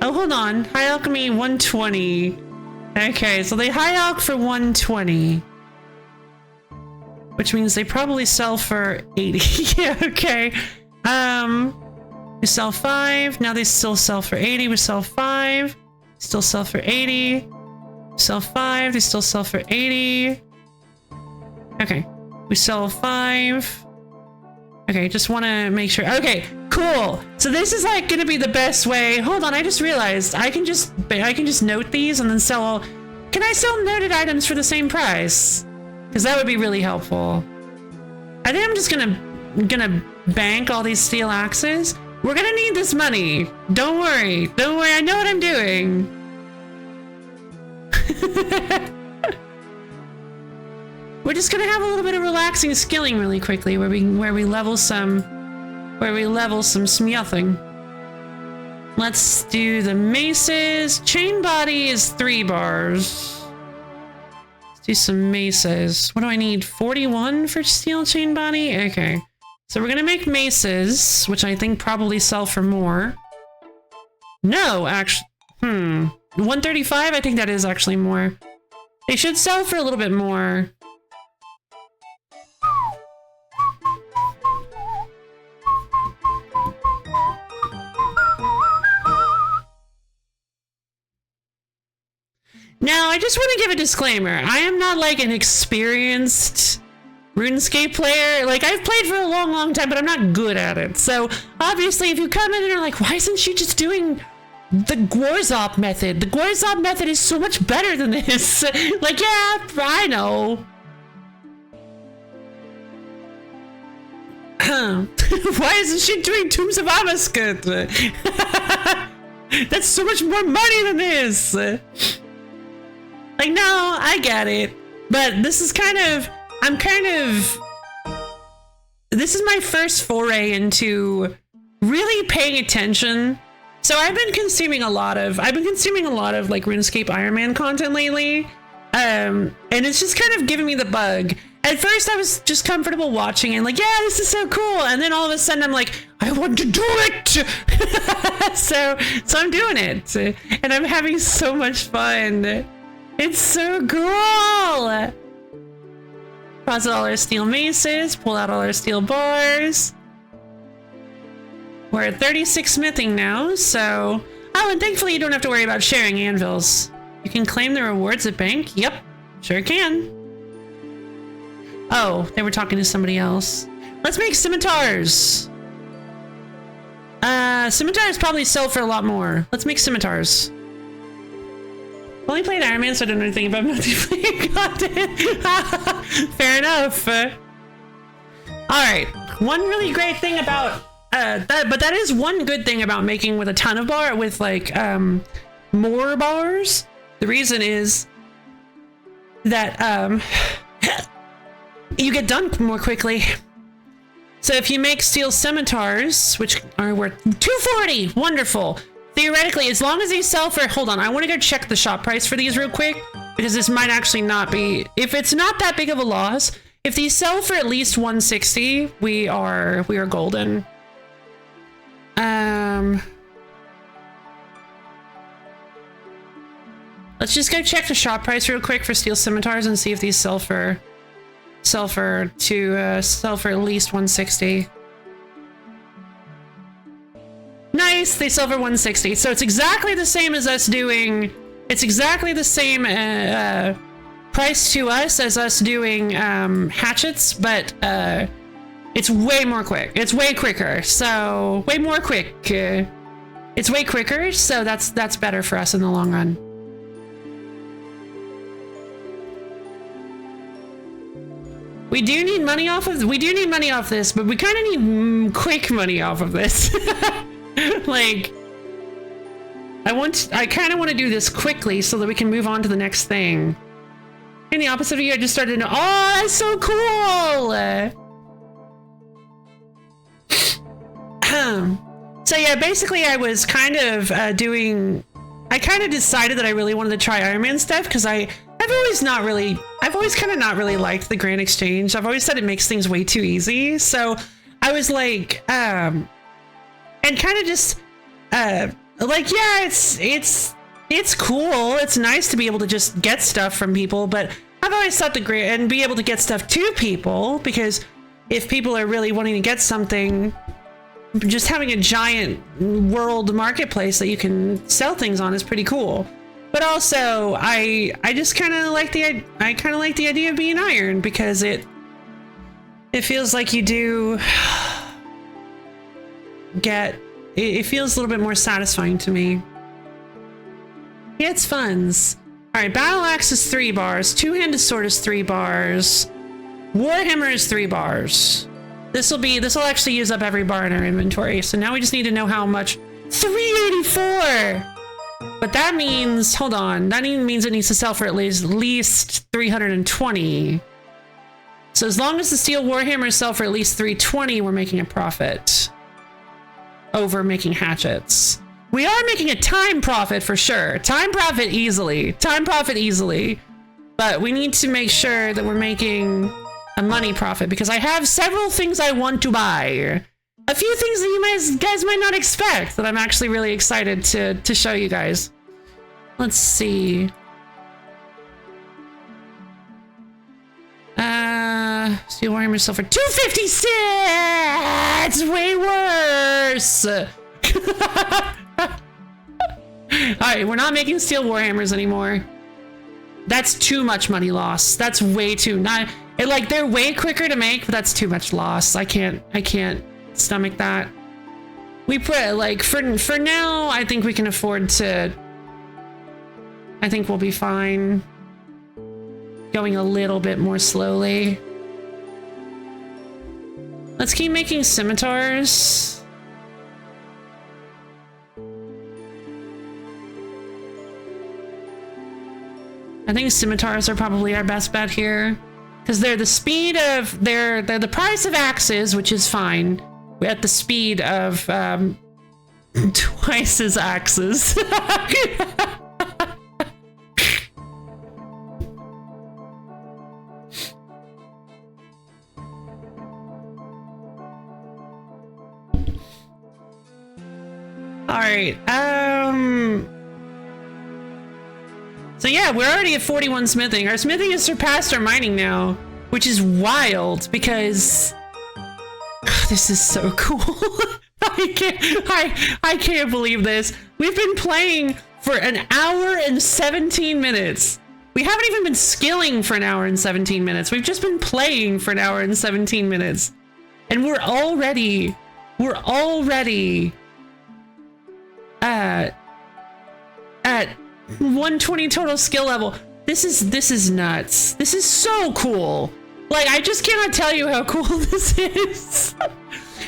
Oh, hold on. High alchemy 120. Okay, so they high alch for 120. Which means they probably sell for 80. Yeah, okay. We sell 5. Now they still sell for 80. We sell 5. Still sell for 80. We sell 5. They still sell for 80. Okay. We sell 5. Okay, just want to make sure. Okay, cool. So this is like going to be the best way. Hold on, I just realized I can just note these and then sell all. Can I sell noted items for the same price? Because that would be really helpful. I think I'm just gonna bank all these steel axes. We're gonna need this money. Don't worry. Don't worry. I know what I'm doing. We're just gonna have a little bit of relaxing skilling really quickly, where we level some smithing. Let's do the maces. Chain body is 3 bars. Let's do some maces. What do I need? 41 for steel chain body? Okay. So we're gonna make maces, which I think probably sell for more. No, actually, 135? I think that is actually more. They should sell for a little bit more. Now, I just want to give a disclaimer. I am not like an experienced Runescape player. Like, I've played for a long, long time, but I'm not good at it. So, obviously, if you come in and are like, why isn't she just doing the Gwarzop method? The Gwarzop method is so much better than this. Like, yeah, I know. Why isn't she doing Tombs of Amaskut? That's so much more money than this. Like, no, I get it. But this is this is my first foray into really paying attention. So I've been consuming a lot of like RuneScape Iron Man content lately. And it's just kind of giving me the bug. At first I was just comfortable watching and like, yeah, this is so cool. And then all of a sudden I'm like, I want to do it. so I'm doing it. And I'm having so much fun. It's so cool! Deposit all our steel maces, pull out all our steel bars. We're at 36 smithing now, so... Oh, and thankfully you don't have to worry about sharing anvils. You can claim the rewards at bank? Yep, sure can. Oh, they were talking to somebody else. Let's make scimitars! Scimitars probably sell for a lot more. Let's make scimitars. Only played Iron Man, so I don't know anything about multiplayer content. Fair enough. Alright, one really great thing about that is one good thing about making with a ton of with like more bars. The reason is that you get done more quickly. So if you make steel scimitars, which are worth 240, wonderful. Theoretically, as long as these sell for, hold on, I want to go check the shop price for these real quick, because this might actually not be, if it's not that big of a loss, if these sell for at least 160, we are golden. Let's just go check the shop price real quick for steel scimitars and see if these sell for at least 160. Nice, they sell for 160. So it's exactly the same as us doing. It's exactly the same price to us as us doing hatchets, but it's way more quick. It's way quicker. So way more quick. It's way quicker. So that's better for us in the long run. We do need money off of this, but we kind of need quick money off of this. Like, I kind of want to do this quickly so that we can move on to the next thing. In the opposite of you, I just started to, oh, that's so cool! So yeah, basically I was kind of I kind of decided that I really wanted to try Iron Man stuff because I've always kind of not really liked the Grand Exchange. I've always said it makes things way too easy. So I was like, and kind of just, like, yeah, it's cool. It's nice to be able to just get stuff from people, but I've always thought and be able to get stuff to people, because if people are really wanting to get something, just having a giant world marketplace that you can sell things on is pretty cool. But also, I just kind of like the idea of being iron, because it feels like you do get, it feels a little bit more satisfying to me. Yeah, it's funs. All right, battle axe is 3 bars. Two-handed sword is 3 bars. Warhammer is 3 bars. This will actually use up every bar in our inventory. So now we just need to know how much. 384. But that means, hold on, that even means it needs to sell for at least 320. So as long as the steel warhammers sell for at least 320, we're making a profit over making hatchets. We are making a time profit for sure. Time profit easily. But we need to make sure that we're making a money profit, because I have several things I want to buy. A few things that you guys might not expect that I'm actually really excited to show you guys. Let's see. Steel warhammer sell for 256. It's way worse. All right, we're not making steel warhammers anymore. That's too much money loss. That's way too like, they're way quicker to make, but that's too much loss. I can't stomach that. We put, like, for now, I think we can afford to, I think we'll be fine going a little bit more slowly. Let's keep making scimitars. I think scimitars are probably our best bet here, because they're the speed of, they're the price of axes, which is fine. We're at the speed of twice as axes. All right. So yeah, we're already at 41 smithing. Our smithing has surpassed our mining now, which is wild, because this is so cool. I can't believe this. We've been playing for an hour and 17 minutes. We haven't even been skilling for an hour and 17 minutes. We've just been playing for an hour and 17 minutes. And we're already at 120 total skill level. This is nuts. This is so cool. Like, I just cannot tell you how cool this is.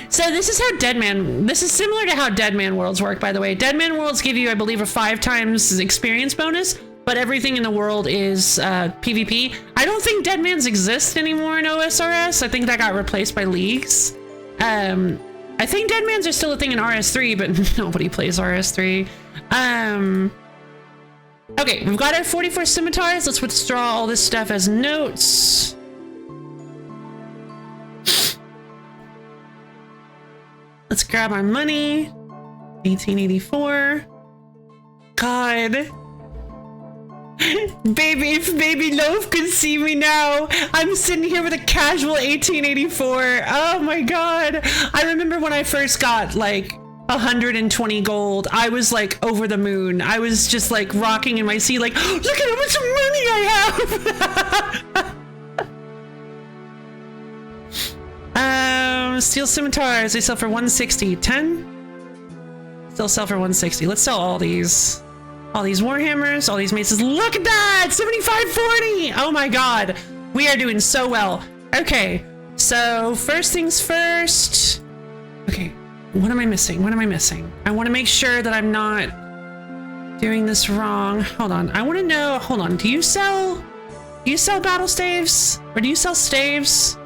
So this is how this is similar to how Deadman Worlds work, by the way. Deadman Worlds give you, I believe, a 5 times experience bonus, but everything in the world is PvP. I don't think Deadmans exist anymore in OSRS. I think that got replaced by leagues. I think Deadmans are still a thing in RS3, but nobody plays RS3. Okay, we've got our 44 scimitars. Let's withdraw all this stuff as notes. Let's grab our money. 1884. God. Baby, if Baby Loaf could see me now. I'm sitting here with a casual 1884. Oh my God. I remember when I first got like 120 gold. I was like over the moon. I was just like rocking in my seat like, oh, look at how much money I have. Steel scimitars, they sell for 160. 10? Still sell for 160. Let's sell all these. All these warhammers, all these maces. Look at that! 7540! Oh my God. We are doing so well. Okay, so first things first. Okay, what am I missing? What am I missing? I want to make sure that I'm not doing this wrong. Hold on. I want to know. Hold on. Do you sell battle staves? Or do you sell staves?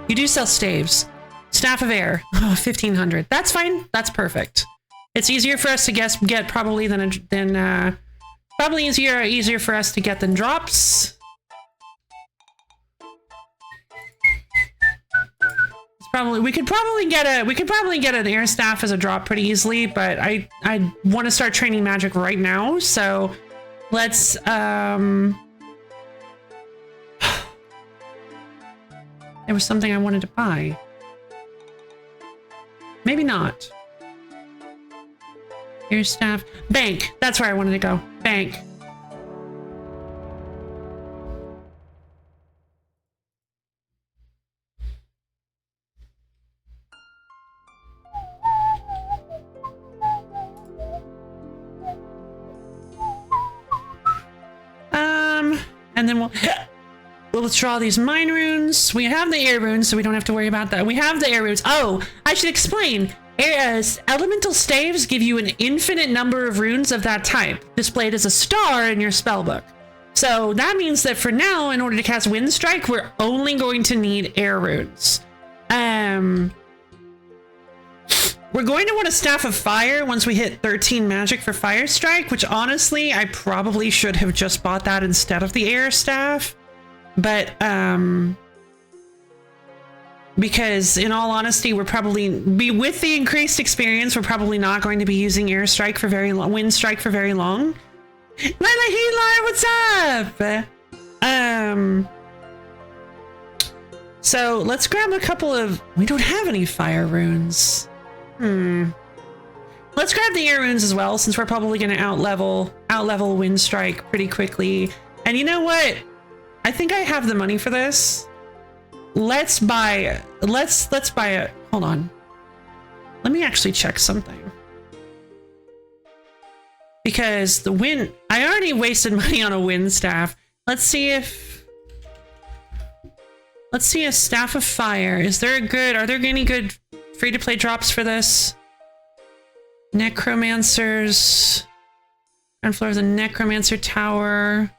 You do sell staves. Staff of Air. Oh, 1500. That's fine. That's perfect. It's easier for us to get probably than probably easier for us to get than drops. We could probably get an air staff as a drop pretty easily, but I want to start training magic right now, so let's there was something I wanted to buy. Maybe not. Air staff. Bank. That's where I wanted to go. Bank. And then we'll withdraw these mine runes. We have the air runes, so we don't have to worry about that. We have the air runes. Oh, I should explain. Elemental staves give you an infinite number of runes of that type, displayed as a star in your spellbook. So that means that for now, in order to cast Wind Strike, we're only going to need air runes. We're going to want a Staff of Fire once we hit 13 magic for Fire Strike, which honestly, I probably should have just bought that instead of the air staff. But, because in all honesty, with the increased experience, we're probably not going to be using air strike for very long, wind strike for very long. Lila Healer, what's up? So let's grab a couple of, we don't have any fire runes. Let's grab the air runes as well, since we're probably going to outlevel wind strike pretty quickly. And you know what? I think I have the money for this. Let's buy it. Hold on. Let me actually check something. Because the wind, I already wasted money on a wind staff. Let's see a Staff of Fire. Are there any good free-to-play drops for this? Necromancers. Ground floor of the Necromancer Tower.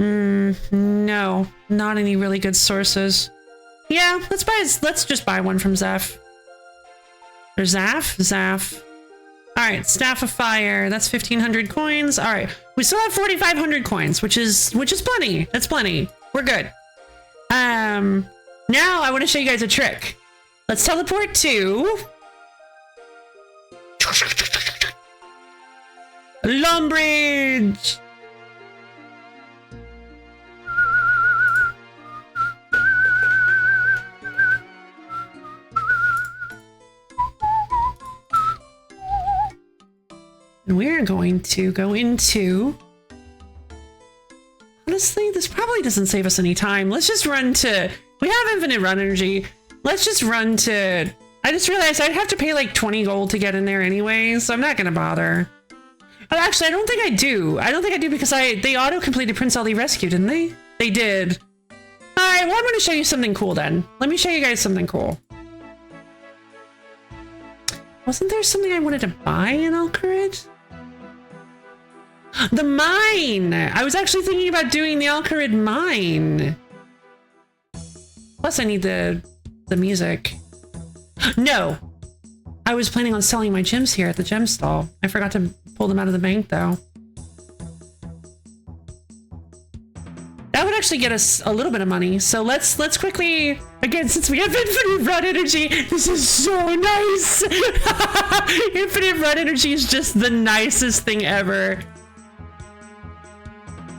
No, not any really good sources. Yeah, let's just buy one from Zeph. Or Zaf. All right, Staff of Fire. That's 1,500 coins. All right, we still have 4,500 coins, which is plenty. That's plenty. We're good. Now I want to show you guys a trick. Let's teleport to Lumbridge. And we're going to go into... Honestly, this probably doesn't save us any time. Let's just run to... We have infinite run energy. Let's just run to... I just realized I'd have to pay like 20 gold to get in there anyway, so I'm not gonna bother. Oh, actually, I don't think I do. I don't think I do because they auto-completed Prince Ali Rescue, didn't they? They did. Alright, well, I'm gonna show you something cool then. Let me show you guys something cool. Wasn't there something I wanted to buy in Alcarid? The mine! I was actually thinking about doing the Alcarid mine. Plus, I need the music. No! I was planning on selling my gems here at the gem stall. I forgot to pull them out of the bank, though. That would actually get us a little bit of money. So let's quickly, again, since we have infinite run energy, this is so nice! Infinite run energy is just the nicest thing ever.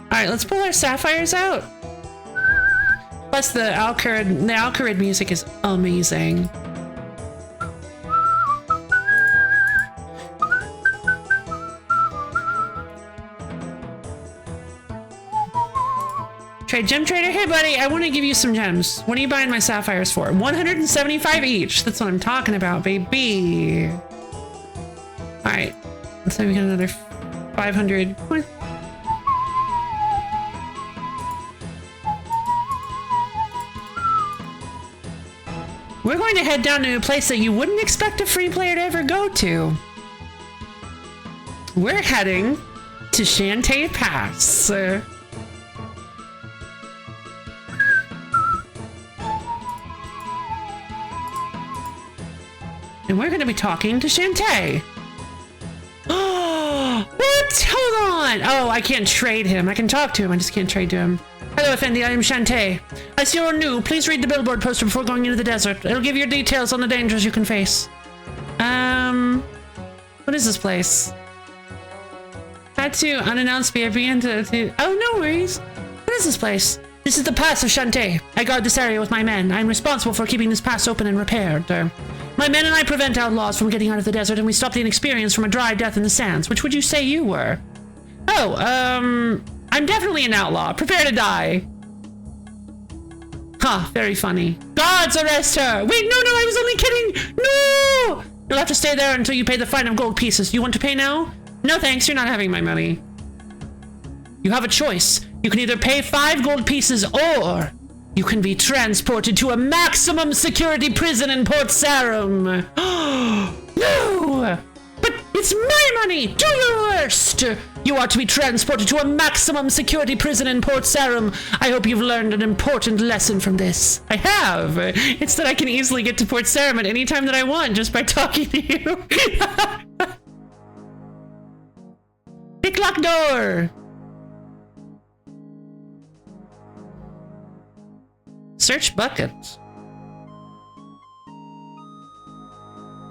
Alright, let's pull our sapphires out. Plus the Alcarid music is amazing. Trade gem trader. Hey buddy, I want to give you some gems. What are you buying my sapphires for? 175 each. That's what I'm talking about, baby. All right, let's say we get another 500. We're going to head down to a place that you wouldn't expect a free player to ever go to. We're heading to Shantae Pass. And we're going to be talking to Shantae. Oh, what? Hold on. Oh, I can't trade him. I can talk to him. I just can't trade to him. Hello, Effendi. I am Shantae. I see you're new. Please read the billboard poster before going into the desert. It'll give you details on the dangers you can face. What is this place? Had to unannounced VIP into... Oh, no worries. What is this place? This is the Pass of Shantae. I guard this area with my men. I'm responsible for keeping this pass open and repaired. My men and I prevent outlaws from getting out of the desert, and we stop the inexperienced from a dry death in the sands. Which would you say you were? Oh, I'm definitely an outlaw. Prepare to die. Huh, very funny. Guards, arrest her! Wait, no, I was only kidding! No! You'll have to stay there until you pay the fine of gold pieces. You want to pay now? No thanks, you're not having my money. You have a choice. You can either pay 5 gold pieces, or you can be transported to a maximum security prison in Port Sarum. No! But it's my money! Do your worst! You are to be transported to a maximum security prison in Port Sarum. I hope you've learned an important lesson from this. I have. It's that I can easily get to Port Sarum at any time that I want just by talking to you. Picklock door! Search buckets.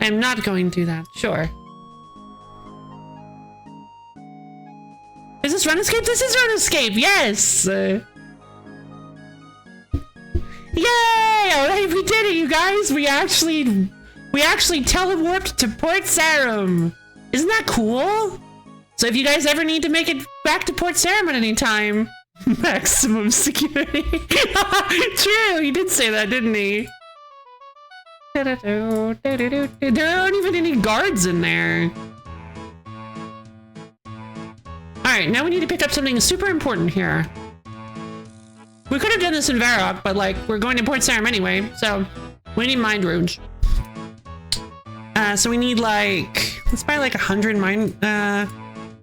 I'm not going to do that. Sure. Is this Runescape? This is Runescape! Yes! Yay! Alright, we did it, you guys! We actually telewarped to Port Sarum! Isn't that cool? So if you guys ever need to make it back to Port Sarum at any time, maximum security. True, he did say that, didn't he? There aren't even any guards in there. Alright, now we need to pick up something super important here. We could have done this in Varrock, but like, we're going to Port Sarum anyway, so we need mind runes. So we need like, let's buy like 100 mind, let's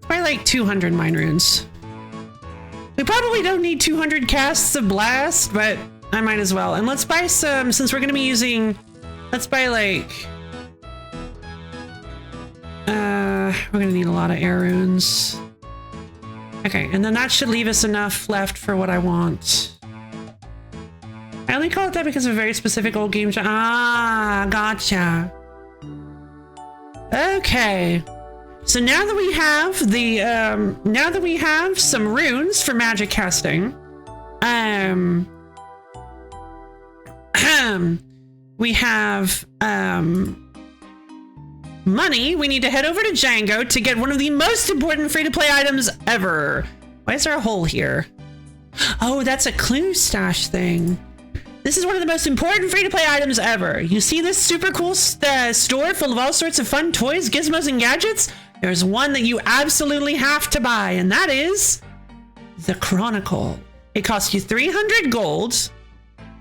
buy like 200 mind runes. We probably don't need 200 casts of blast, but I might as well. And let's buy some, since we're going to be using, let's buy like, we're going to need a lot of air runes. Okay, and then that should leave us enough left for what I want. I only call it that because of a very specific old game. Ah, gotcha. Okay. So now that we have the, now that we have some runes for magic casting, we have, money. We need to head over to Django to get one of the most important free-to-play items ever. Why is there a hole here? Oh, that's a clue stash thing. This is one of the most important free-to-play items ever. You see this super cool store full of all sorts of fun toys, gizmos, and gadgets? There's one that you absolutely have to buy, and that is the Chronicle. It costs you 300 gold,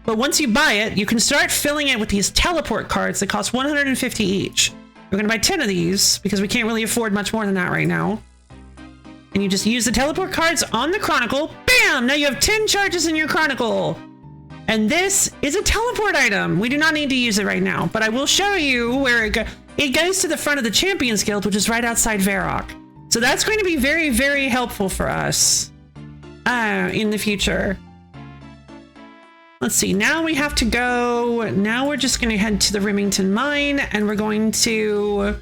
but once you buy it, you can start filling it with these teleport cards that cost 150 each. We're gonna buy 10 of these because we can't really afford much more than that right now. And you just use the teleport cards on the Chronicle. Bam! Now you have 10 charges in your Chronicle. And this is a teleport item. We do not need to use it right now, but I will show you where it goes to the front of the Champions Guild, which is right outside Varrock. So that's going to be very, very helpful for us in the future. Let's see, now we have to go. Now we're just going to head to the Remington mine and we're going to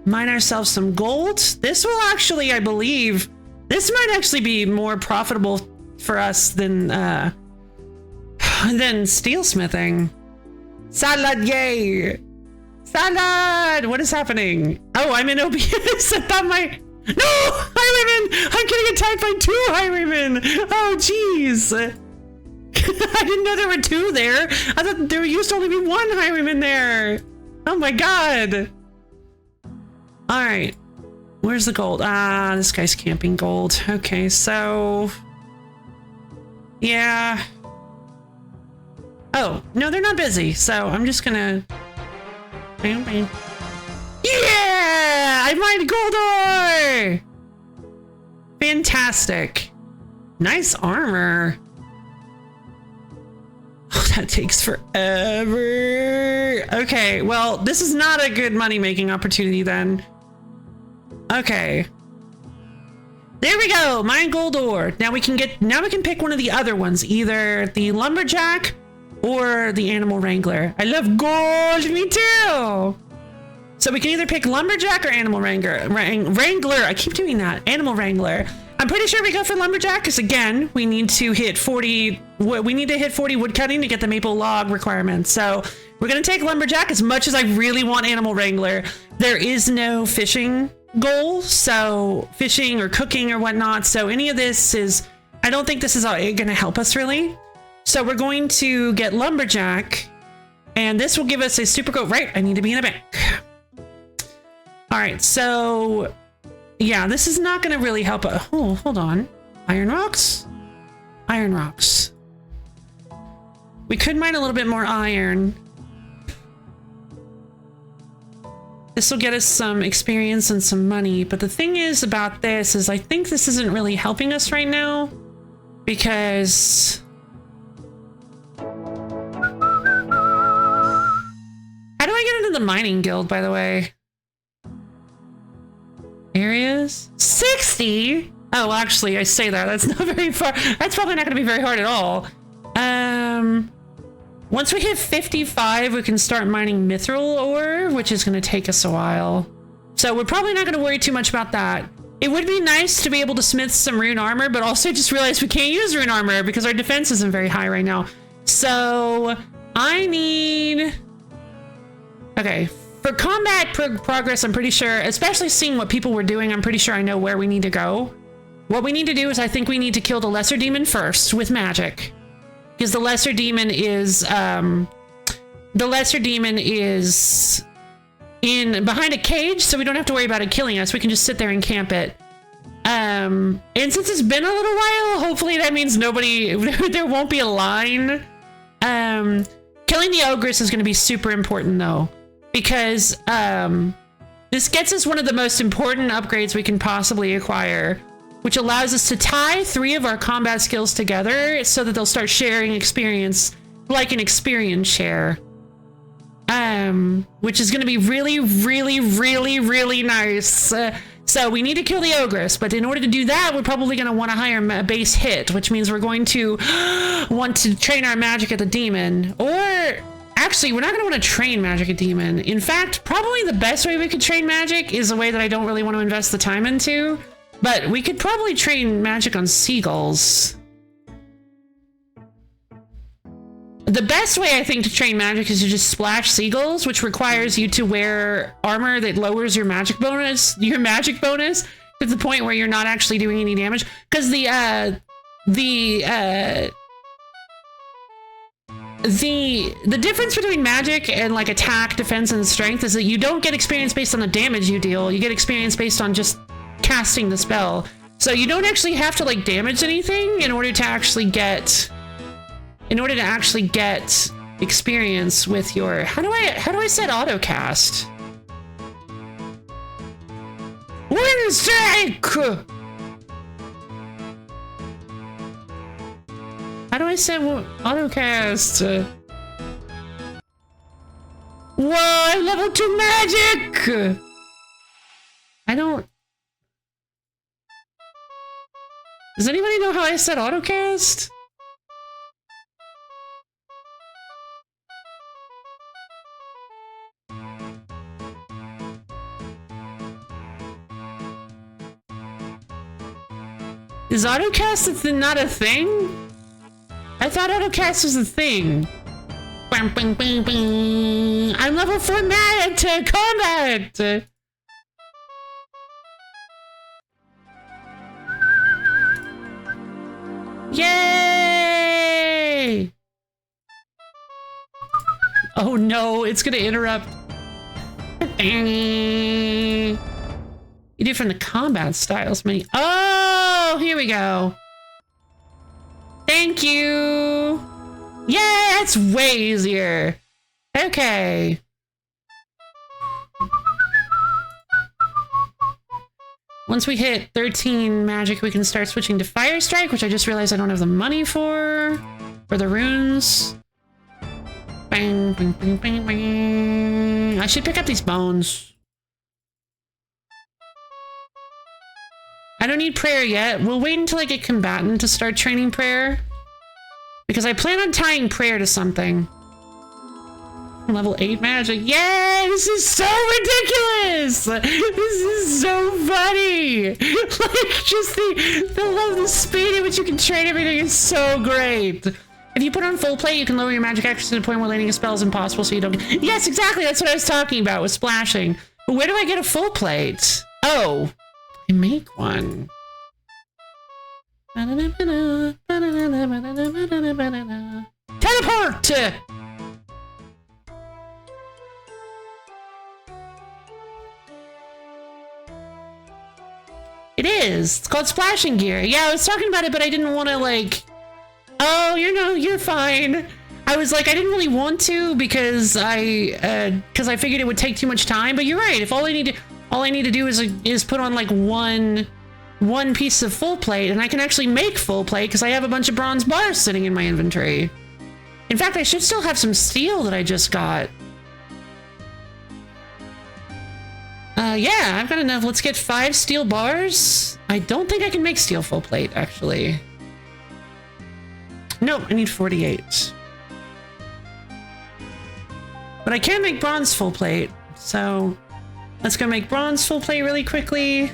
mine ourselves some gold. This will actually, I believe, this might actually be more profitable for us than steelsmithing. Salad, yay! Salad! What is happening? Oh, I'm in OBS. I thought my... No! Highwayman! I'm getting attacked by 2 highwaymen! Oh, jeez! I didn't know there were 2 there. I thought there used to only be 1 highwayman there. Oh my god. Alright. Where's the gold? Ah, this guy's camping gold. Okay, so... Yeah. Oh, no, they're not busy, so I'm just gonna... Yeah! I mined gold ore! Fantastic. Nice armor. Oh, that takes forever. Okay, well, this is not a good money-making opportunity then. Okay. There we go, mine gold ore. Now we can pick one of the other ones, either the lumberjack or the animal wrangler. I love gold, me too. So we can either pick lumberjack or animal wrangler. I keep doing that, animal wrangler. I'm pretty sure we go for lumberjack because again, we need to hit 40 wood cutting to get the maple log requirement. So we're gonna take lumberjack as much as I really want animal wrangler. There is no fishing goal, so fishing or cooking or whatnot, so any of this is, I don't think this is gonna help us really. So we're going to get lumberjack and this will give us a super goat. Right, I need to be in a bank. All right, so yeah, this is not gonna really help. Oh, hold on. Iron rocks. We could mine a little bit more iron. This will get us some experience and some money, but the thing is about this is I think this isn't really helping us right now because... How do I get into the mining guild, by the way? Areas? 60? Oh, actually, I say that. That's not very far. That's probably not going to be very hard at all. Once we hit 55, we can start mining mithril ore, which is going to take us a while. So we're probably not going to worry too much about that. It would be nice to be able to smith some rune armor, but also just realized we can't use rune armor because our defense isn't very high right now. So I need... Okay, for combat progress, I'm pretty sure, especially seeing what people were doing, I'm pretty sure I know where we need to go. What we need to do is I think we need to kill the lesser demon first with magic. Because the lesser demon is behind a cage, so we don't have to worry about it killing us. We can just sit there and camp it. And since it's been a little while, hopefully that means there won't be a line. Killing the ogress is going to be super important though, because this gets us one of the most important upgrades we can possibly acquire, which allows us to tie 3 of our combat skills together so that they'll start sharing experience, like an experience share. Which is going to be really, really, really, really nice. So we need to kill the ogress, but in order to do that, we're probably going to want a higher base hit, which means we're going to want to train our magic at the demon. Or actually, we're not going to want to train magic at demon. In fact, probably the best way we could train magic is a way that I don't really want to invest the time into. But we could probably train magic on seagulls. The best way, I think, to train magic is to just splash seagulls, which requires you to wear armor that lowers your magic bonus to the point where you're not actually doing any damage. Because the the difference between magic and like attack, defense, and strength is that you don't get experience based on the damage you deal. You get experience based on just casting the spell. So you don't actually have to like damage anything in order to actually get experience with your. How do I set auto cast? Wind strike! How do I set auto cast? Whoa, I'm level 2 magic! I don't. Does anybody know how I set autocast? Is autocast not a thing? I thought autocast was a thing. I'm level 4 mad to combat! Yay! Oh no, it's gonna interrupt. You do from the combat styles menu. Oh, here we go. Thank you. Yeah, it's way easier. Okay. Once we hit 13 magic, we can start switching to Fire Strike, which I just realized I don't have the money for the runes. Bang, bang, bang, bang, bang. I should pick up these bones. I don't need prayer yet. We'll wait until I get combatant to start training prayer. Because I plan on tying prayer to something. Level 8 magic. Yay! This is so ridiculous! This is so funny! Like, just the speed at which you can train everything is so great. If you put on full plate, you can lower your magic accuracy to the point where landing a spell is impossible, so you don't... Yes, exactly! That's what I was talking about with splashing. But where do I get a full plate? Oh. I make one. Teleport! It is. It's called splashing gear. Yeah, I was talking about it, but I didn't want to like... Oh, you're fine. I was like, I didn't really want to because I figured it would take too much time. But you're right. If all I need to do is put on like one piece of full plate, and I can actually make full plate because I have a bunch of bronze bars sitting in my inventory. In fact, I should still have some steel that I just got. Yeah, I've got enough. Let's get 5 steel bars. I don't think I can make steel full plate, actually. Nope, I need 48. But I can make bronze full plate, so let's go make bronze full plate really quickly.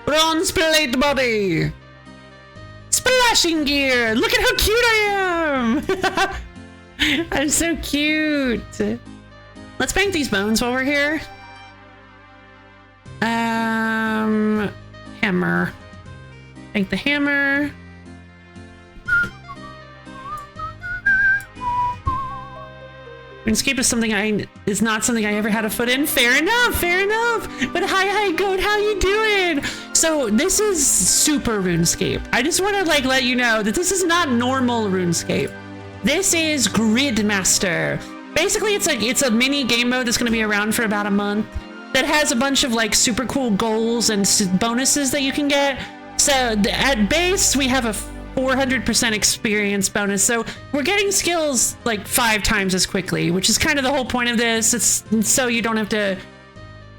Bronze plate body! Splashing gear! Look at how cute I am! I'm so cute! Let's bank these bones while we're here. Hammer. Bank the hammer. Runescape is not something I ever had a foot in. Fair enough, fair enough. But hi goat, how you doing? So this is super RuneScape. I just want to like let you know that this is not normal RuneScape. This is Gridmaster. Basically, it's a mini game mode that's going to be around for about a month that has a bunch of like super cool goals and bonuses that you can get. So at base, we have a 400% experience bonus, so we're getting skills like 5 times as quickly, which is kind of the whole point of this. It's so you don't have to.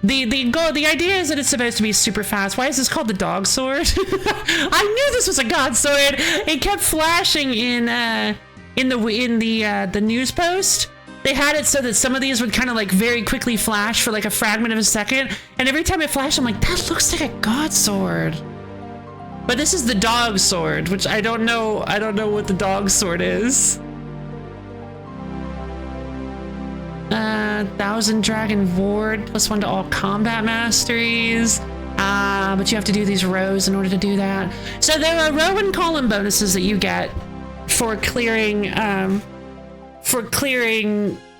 The idea is that it's supposed to be super fast. Why is this called the dog sword? I knew this was a god sword. It kept flashing in the news post. They had it so that some of these would kind of like very quickly flash for like a fragment of a second, and every time it flashed, I'm like, that looks like a god sword. But this is the dog sword, which I don't know what the dog sword is. 1000 Dragon Vord, +1 to all combat masteries. But you have to do these rows in order to do that. So there are row and column bonuses that you get for clearing,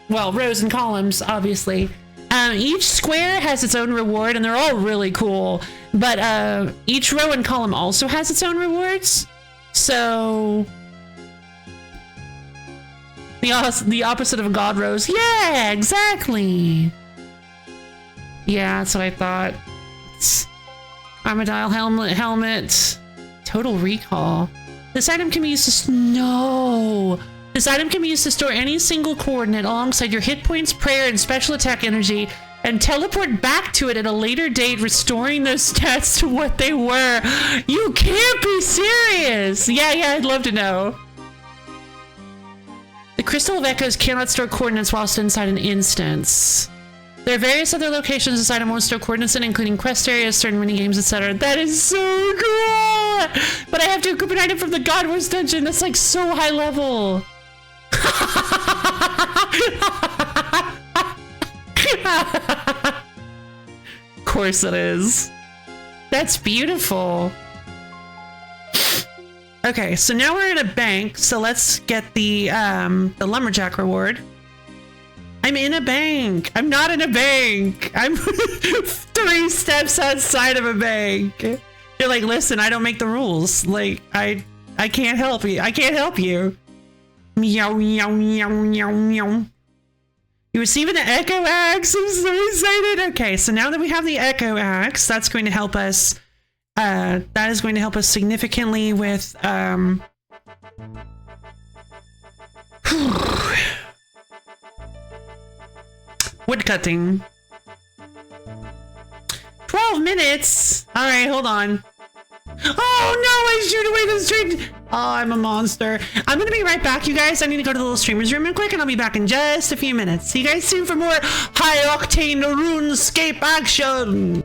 well, rows and columns, obviously. Each square has its own reward, and they're all really cool. But each row and column also has its own rewards. So the opposite of God Rose. Yeah, exactly. Yeah, that's what I thought. Armadile helmet. Total recall. This item can be used to This item can be used to store any single coordinate alongside your hit points, prayer, and special attack energy, and teleport back to it at a later date, restoring those stats to what they were. You can't be serious! Yeah, I'd love to know. The Crystal of Echoes cannot store coordinates whilst inside an instance. There are various other locations this item won't store coordinates in, including quest areas, certain minigames, etc. That is so cool! But I have to equip an item from the God Wars dungeon. That's like so high level. Of course it is. That's beautiful. Okay, so now we're in a bank, so let's get the lumberjack reward. I'm in a bank. I'm not in a bank. I'm 3 steps outside of a bank. You're like, listen, I don't make the rules. Like, I can't help you. I can't help you. Meow, meow, meow, meow, meow. You receive an Echo Axe. I'm so excited. Okay, so now that we have the Echo Axe, that's going to help us. That is going to help us significantly with woodcutting. 12 minutes. All right, hold on. Oh no, I shoot away the stream. Oh, I'm a monster. I'm gonna be right back, you guys. I need to go to the little streamer's room real quick, and I'll be back in just a few minutes. See you guys soon for more high-octane RuneScape action.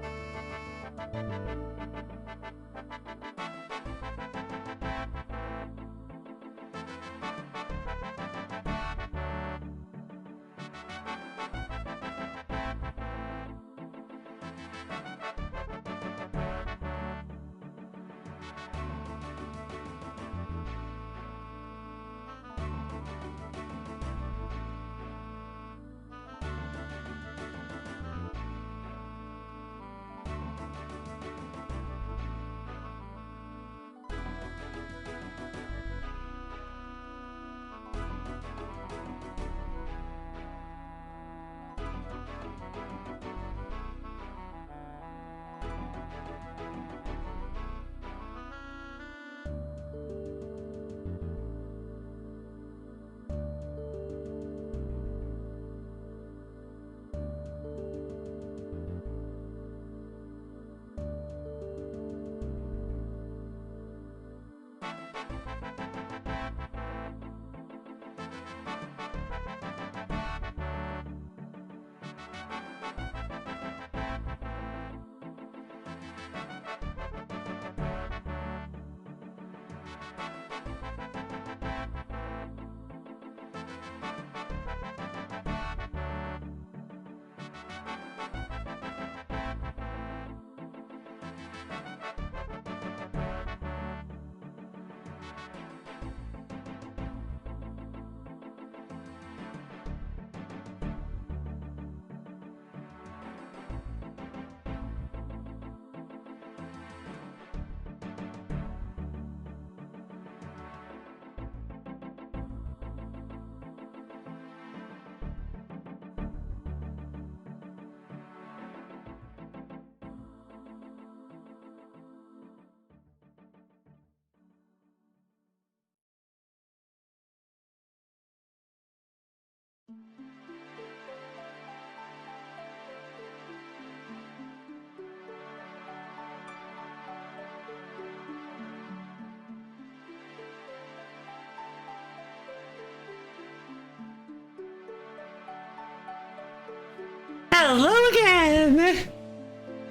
Hello again!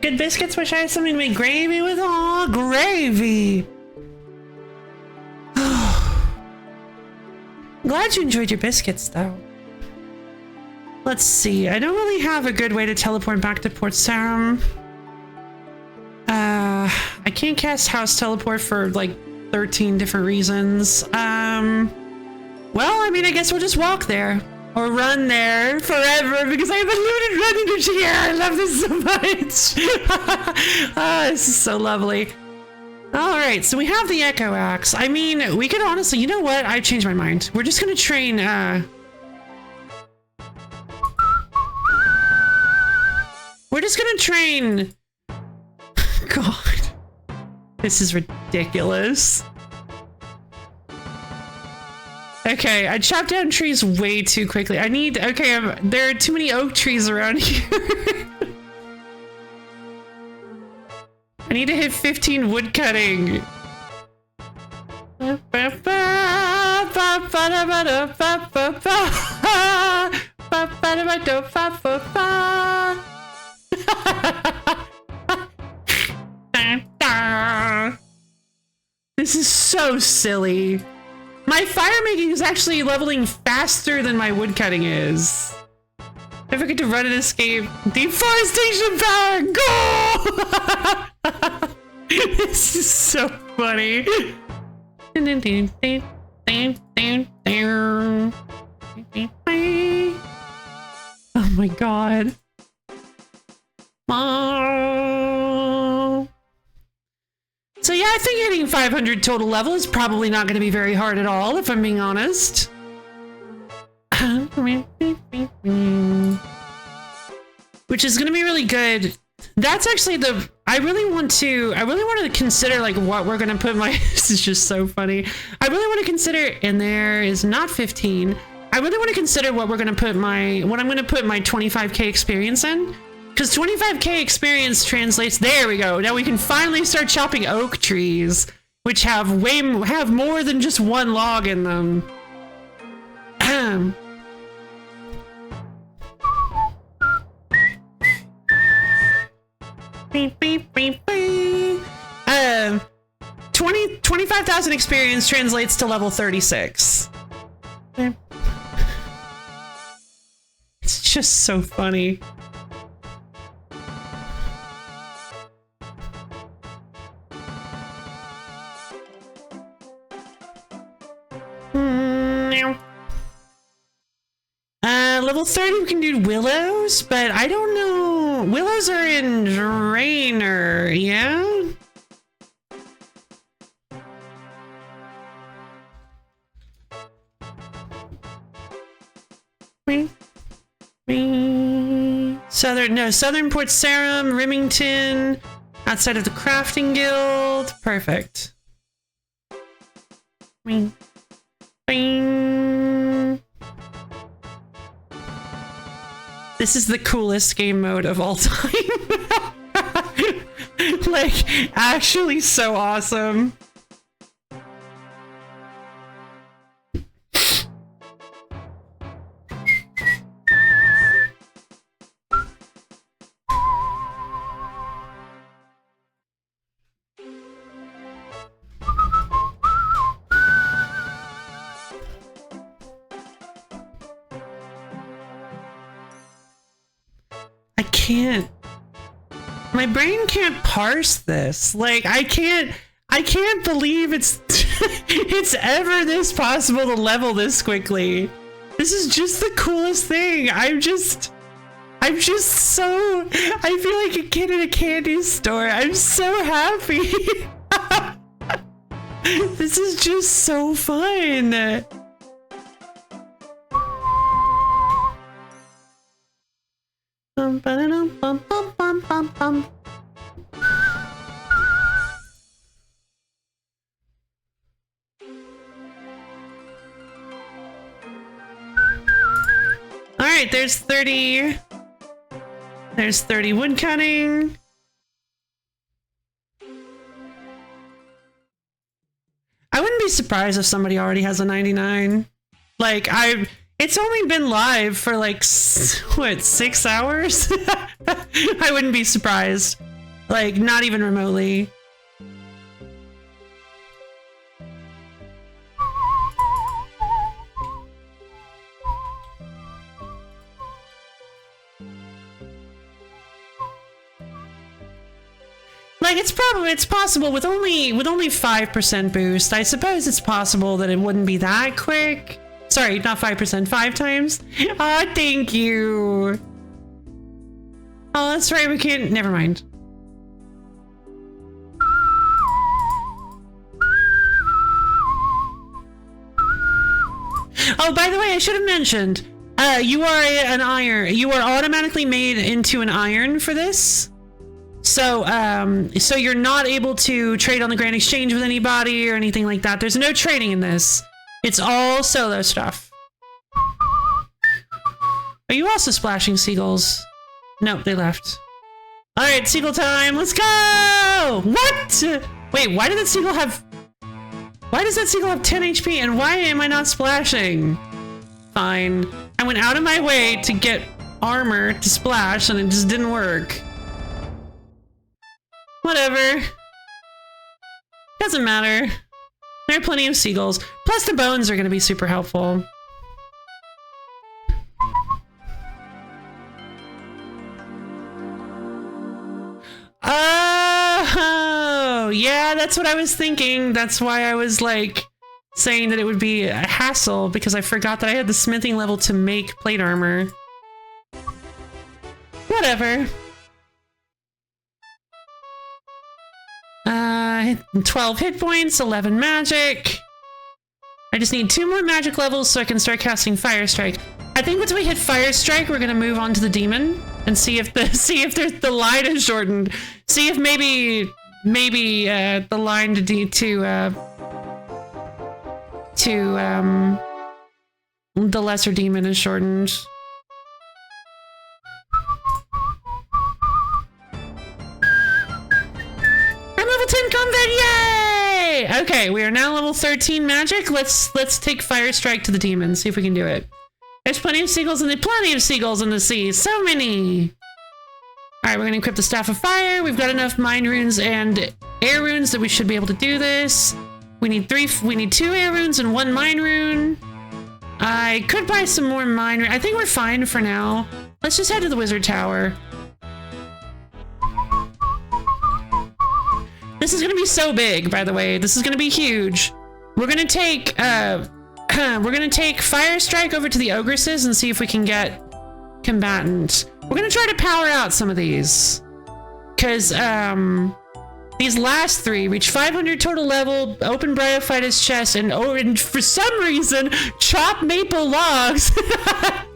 Good biscuits, wish I had something to make gravy with. Aw, gravy! Glad you enjoyed your biscuits, though. Let's see. I don't really have a good way to teleport back to Port Sarum. I can't cast House Teleport for like 13 different reasons. Well, I mean, I guess we'll just walk there or run there forever because I have unlimited run energy here. I love this so much. This is so lovely. All right, so we have the Echo Axe. I mean, we could honestly, you know what? I changed my mind. We're just gonna train, we're just gonna train. God, this is ridiculous. Okay, I chopped down trees way too quickly. I need, okay, there are too many oak trees around here. I need to hit 15 wood cutting. This is so silly. My fire making is actually leveling faster than my wood cutting is. I forget to run and escape. Deforestation power, go! This is so funny. Oh my god. So yeah, I think hitting 500 total level is probably not going to be very hard at all, if I'm being honest. Which is going to be really good. That's actually the, I really want to consider like what we're going to put my, this is just so funny. I really want to consider, and there is not 15. I really want to consider what we're going to put what I'm going to put my 25k experience in. Because 25k experience translates, there we go. Now we can finally start chopping oak trees, which have more than just one log in them. 25,000 experience translates to level 36. It's just so funny. Level 30 we can do willows, but I don't know. Willows are in Drainer, yeah? Southern Port Sarum, Remington, outside of the Crafting Guild. Perfect. Bing. This is the coolest game mode of all time. Like, actually so awesome. My brain can't parse this. Like, I can't believe it's it's ever this possible to level this quickly. This is just the coolest thing. I'm just so, I feel like a kid in a candy store. I'm so happy. This is just so fun. Alright, there's 30. There's 30 wood cutting. I wouldn't be surprised if somebody already has a 99. Like, it's only been live for like, what, 6 hours? I wouldn't be surprised. Like, not even remotely. Like, it's possible with only 5% boost. I suppose it's possible that it wouldn't be that quick. Sorry, not 5%, 5 times. Ah, thank you. Oh, that's right, we can't, never mind. Oh, by the way, I should have mentioned, you are an iron. You are automatically made into an iron for this. So, so you're not able to trade on the Grand Exchange with anybody or anything like that. There's no trading in this. It's all solo stuff. Are you also splashing seagulls? Nope, they left. All right, seagull time. Let's go! What? Wait, why did that seagull have... Why does that seagull have 10 HP and why am I not splashing? Fine. I went out of my way to get armor to splash and it just didn't work. Whatever. Doesn't matter. There are plenty of seagulls. Plus the bones are going to be super helpful. Oh, yeah, that's what I was thinking. That's why I was like saying that it would be a hassle because I forgot that I had the smithing level to make plate armor. Whatever. 12 hit points, 11 magic. I just need 2 more magic levels so I can start casting Fire Strike. I think once we hit Fire Strike, we're gonna move on to the demon and see if the line is shortened. See if maybe the line to the lesser demon is shortened. I'm level 10 combat, yay! Okay, we are now level 13 magic. Let's take Fire Strike to the demon, see if we can do it. There's plenty of seagulls in the sea. So many. All right, we're gonna equip the Staff of Fire. We've got enough Mind Runes and Air Runes that we should be able to do this. We need 2 Air Runes and 1 Mind Rune. I could buy some more Mind Rune. I think we're fine for now. Let's just head to the Wizard Tower. This is gonna be so big, by the way. This is gonna be huge. We're gonna take Fire Strike over to the Ogresses and see if we can get combatants. We're gonna try to power out some of these. Cause these last 3 reach 500 total level, open Bryophytus chest, and for some reason, chop maple logs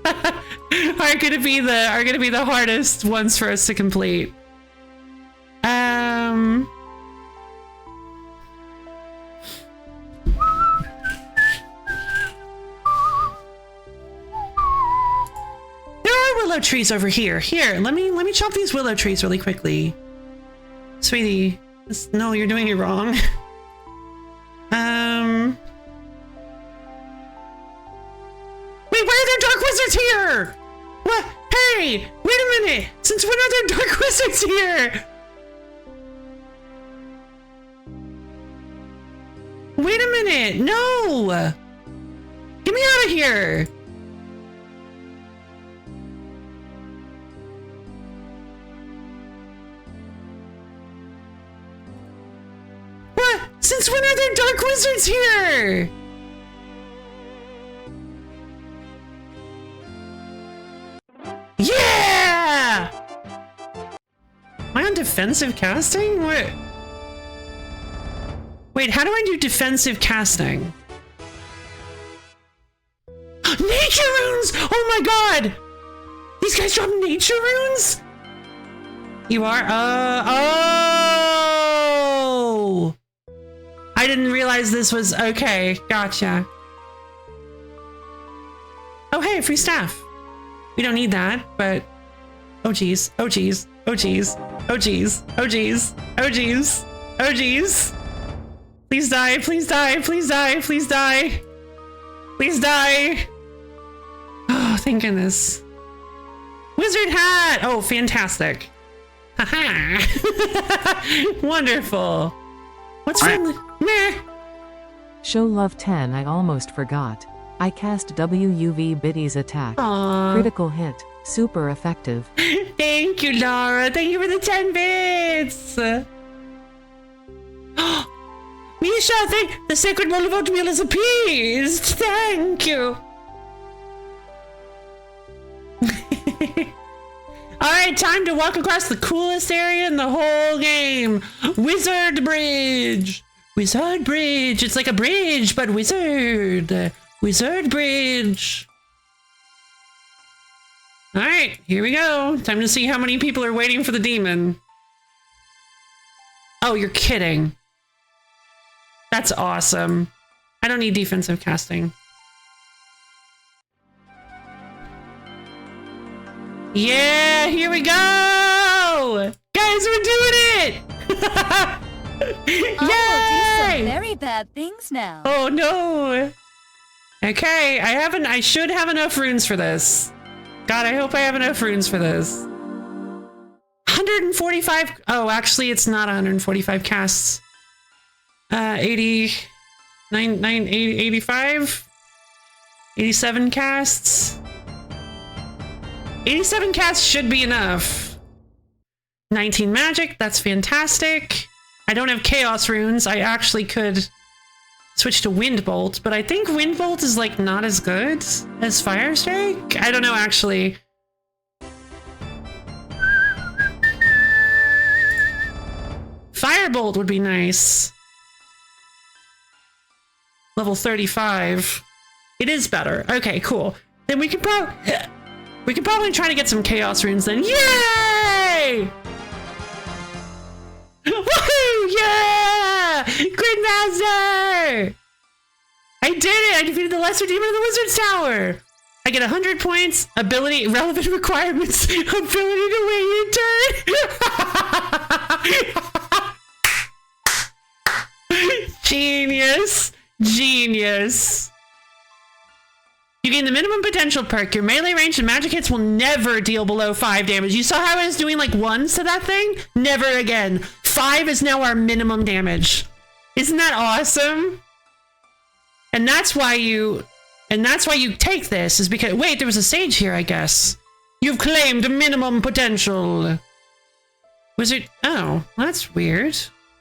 are gonna be the hardest ones for us to complete. Willow trees over here. Here, let me chop these willow trees really quickly. Sweetie, no, you're doing it wrong. Wait, why are there dark wizards here? What? Hey, wait a minute. Since when are there dark wizards here? Wait a minute. No. Get me out of here. Since when are there dark wizards here? Yeah! Am I on defensive casting? What? Wait, how do I do defensive casting? Nature runes! Oh my god! These guys drop nature runes? You are? Oh! I didn't realize this was okay. Gotcha. Oh, hey, free staff. We don't need that, but oh geez, oh geez, oh geez, oh geez, oh geez, oh geez, oh geez. Please die, please die, please die, please die. Please die. Oh, thank goodness. Wizard hat! Oh, fantastic. Haha. Wonderful. What's wrong? Meh. Show love 10. I almost forgot. I cast WUV Biddy's attack. Aww. Critical hit. Super effective. Thank you, Laura. Thank you for the 10 bits. Misha, the sacred bowl of oatmeal is appeased. Thank you. Alright, time to walk across the coolest area in the whole game. Wizard Bridge. Wizard Bridge. It's like a bridge, but wizard. Wizard Bridge. Alright, here we go. Time to see how many people are waiting for the demon. Oh, you're kidding. That's awesome. I don't need defensive casting. Yeah, here we go! Guys, we're doing it! Yay! I will do some very bad things now. Oh no! Okay, I should have enough runes for this. God, I hope I have enough runes for this. 145. Oh, actually, it's not 145 casts. 80, 85, 87 casts. 87 casts should be enough. 19 magic, that's fantastic. I don't have chaos runes. I actually could switch to wind bolt, but I think wind bolt is like not as good as fire strike. I don't know actually. Firebolt would be nice. Level 35. It is better. Okay, cool. Then we can probably try to get some chaos runes then. Yay! Woohoo! Yeah! Gridmaster! I did it! I defeated the lesser demon in the wizard's tower! I get 100 points, ability, relevant requirements, ability to wait your turn! Genius! Genius! You gain the minimum potential perk. Your melee range and magic hits will never deal below 5 damage. You saw how I was doing like 1s to that thing? Never again. 5 is now our minimum damage. Isn't that awesome? And that's why you take this, is because, wait, there was a sage here, I guess. You've claimed minimum potential. Wizard, oh, that's weird.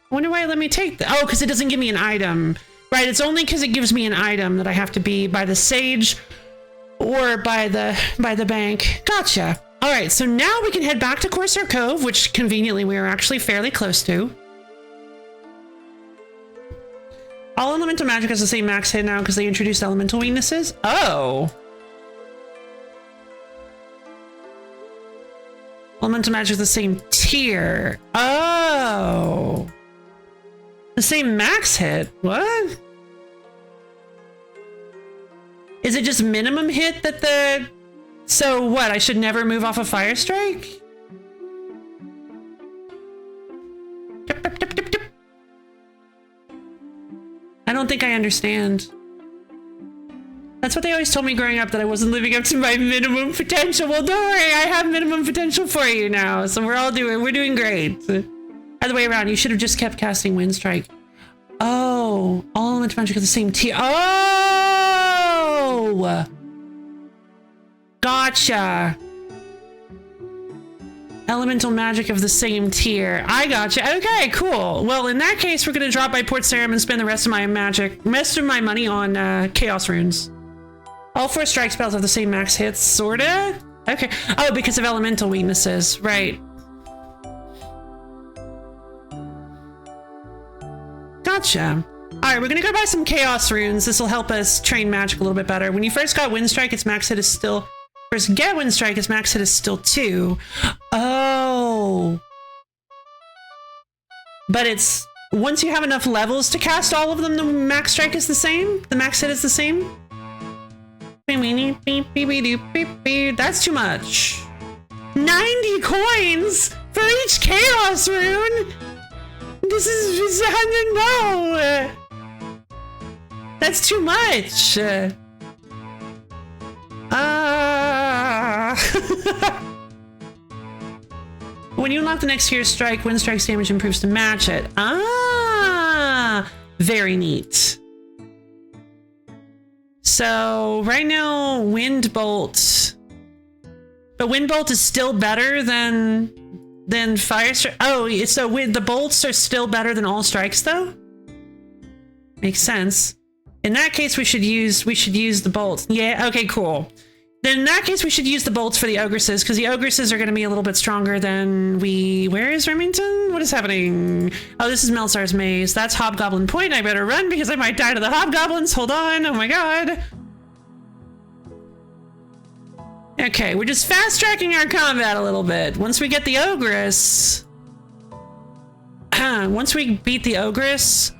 I wonder why it let me take that. Oh, because it doesn't give me an item. Right, it's only because it gives me an item that I have to be by the sage or by the bank. Gotcha. All right, so now we can head back to Corsair Cove, which conveniently we are actually fairly close to. All elemental magic has the same max hit now because they introduced elemental weaknesses. Oh. Elemental magic is the same tier. Oh. The same max hit? What? Is it just minimum hit that the... So what, I should never move off a fire strike? I don't think I understand. That's what they always told me growing up, that I wasn't living up to my minimum potential. Well, don't worry, I have minimum potential for you now, so we're doing great. Other way around, you should have just kept casting Wind Strike. Oh, all elemental magic are the same tier. Oh! Gotcha. Elemental magic of the same tier. I gotcha. Okay, cool. Well, in that case, we're gonna drop by Port Sarim and spend the rest of my money on chaos runes. All 4 strike spells have the same max hits, sorta? Okay. Oh, because of elemental weaknesses, right. Gotcha. Alright, we're gonna go buy some chaos runes. This will help us train magic a little bit better. When you first got Wind Strike, its max hit is still... First get Wind Strike, its max hit is still 2. Oh. But it's... Once you have enough levels to cast all of them, the max strike is the same? The max hit is the same? That's too much. 90 coins for each chaos rune? This is 100, no! That's too much! When you unlock the next tier's strike, Wind Strike's damage improves to match it. Ah! Very neat. So, right now, Wind Bolt... But Wind Bolt is still better than Fire Strike. Oh, so the bolts are still better than all strikes, though? Makes sense. In that case, we should use the bolts. Yeah, okay, cool. Then in that case, we should use the bolts for the ogresses, because the ogresses are going to be a little bit stronger than we... Where is Remington? What is happening? Oh, this is Melsar's Maze. That's Hobgoblin Point. I better run because I might die to the hobgoblins. Hold on. Oh my god. Okay, we're just fast-tracking our combat a little bit. Once we get the ogress... once we beat the ogress,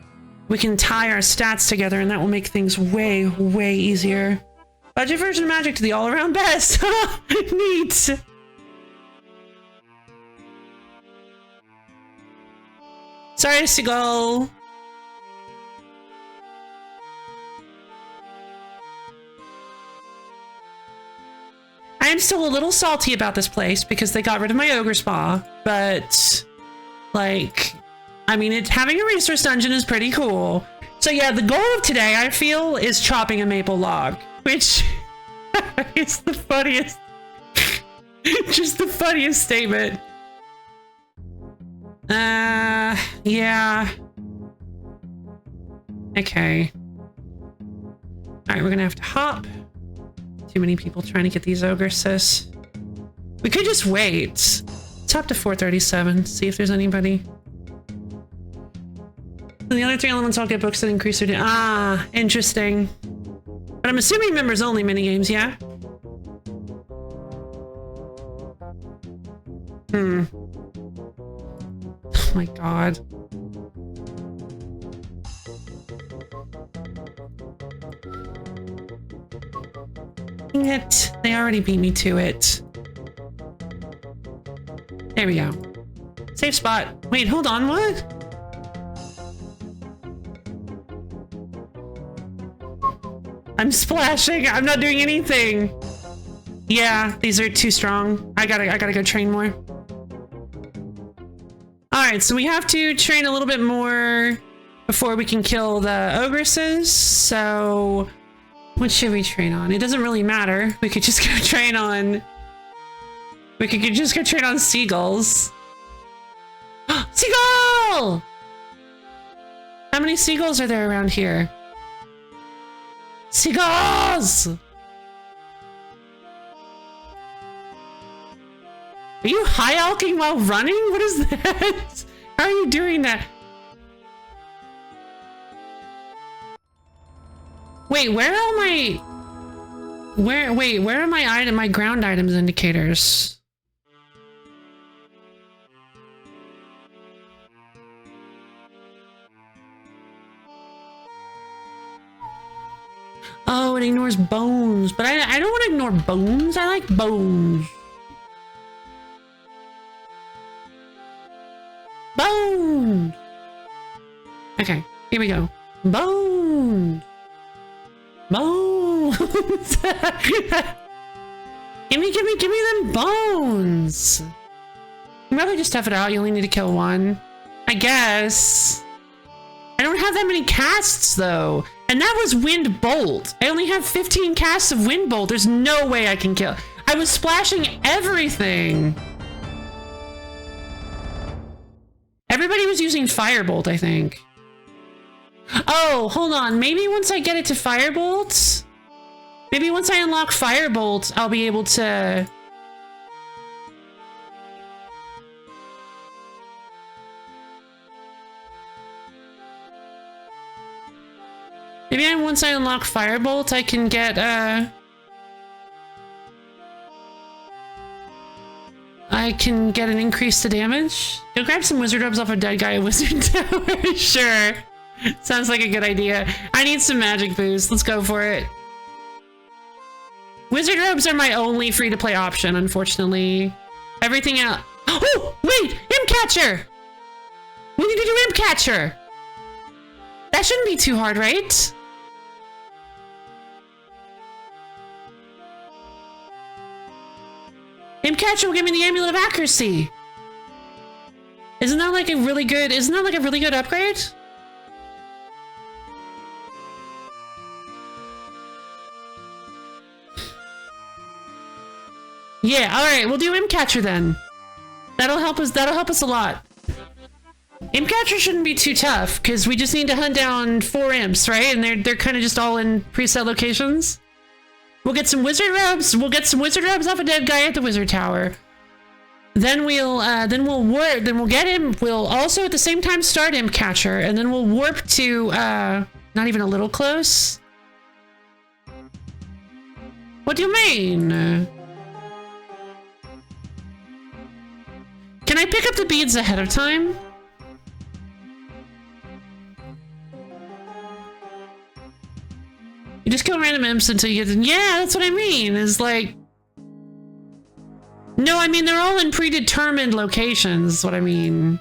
we can tie our stats together, and that will make things way, way easier. Budget version of Magic to the all-around best. Neat. Sorry, Seagull. I am still a little salty about this place because they got rid of my ogre spa, but like, I mean, having a resource dungeon is pretty cool. So yeah, the goal of today, I feel, is chopping a maple log, which is the funniest, just the funniest statement. Yeah. Okay. All right, we're gonna have to hop. Too many people trying to get these ogresses. We could just wait. Let's hop to 437, see if there's anybody. And the other 3 elements all get books that increase their... Ah, interesting. But I'm assuming members only minigames, yeah? Oh my god. Dang it. They already beat me to it. There we go. Safe spot. Wait, hold on, what? I'm splashing. I'm not doing anything. Yeah, these are too strong. I gotta go train more. All right, so we have to train a little bit more before we can kill the ogresses. So what should we train on? It doesn't really matter. We could just go train on... We could just go train on seagulls. Seagull! How many seagulls are there around here? Seagulls! Are you high-alking while running? What is that? How are you doing that? Wait, where are my... Where are my ground items indicators? Oh, it ignores bones, but I don't want to ignore bones. I like bones. Bones. Okay, here we go. Bones. Bones. give me them bones. You rather just tough it out. You only need to kill one, I guess. I don't have that many casts though. And that was Wind Bolt. I only have 15 casts of Wind Bolt. There's no way I can kill. I was splashing everything. Everybody was using Firebolt, I think. Oh, hold on. Maybe once I get it to Firebolt, maybe once I unlock Firebolt, I'll be able to... Maybe once I unlock Firebolt, I can get, I can get an increase to damage. Go grab some wizard robes off a dead guy at Wizard Tower. Sure. Sounds like a good idea. I need some magic boost. Let's go for it. Wizard robes are my only free-to-play option, unfortunately. Everything else... Oh, wait! Imp Catcher! We need to do Imp Catcher! That shouldn't be too hard, right? Imp Catcher will give me the Amulet of Accuracy. Isn't that like a really good upgrade? Yeah, alright, we'll do Imp Catcher then. That'll help us a lot. Imp catcher shouldn't be too tough because we just need to hunt down 4 imps, right? And they're kind of just all in preset locations. We'll get some wizard robes. We'll get some wizard robes off a dead guy at the wizard tower. Then we'll warp. Then we'll get him. We'll also at the same time start imp catcher, and then we'll warp to not even a little close. What do you mean? Can I pick up the beads ahead of time? You just kill random imps until you get them. Yeah, that's what I mean. Is like... No, I mean, they're all in predetermined locations, is what I mean.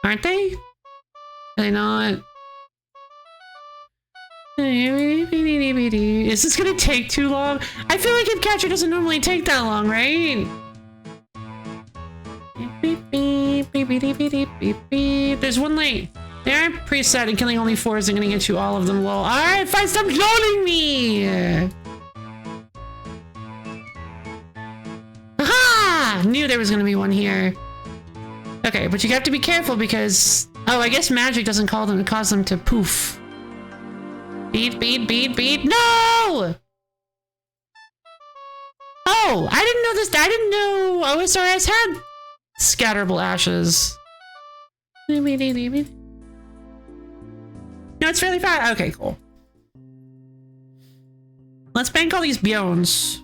Aren't they? Are they not? Is this gonna take too long? I feel like imp catcher doesn't normally take that long, right? There's one late. They aren't preset and killing only 4 isn't gonna get you all of them. Well, alright, fine, stop trolling me! Aha! Knew there was gonna be one here. Okay, but you have to be careful because... Oh, I guess magic doesn't cause them to poof. Beat, beat, beat, beat. No! Oh, I didn't know this. I didn't know OSRS had scatterable ashes. No, it's fairly fast. Okay, cool. Let's bank all these biones.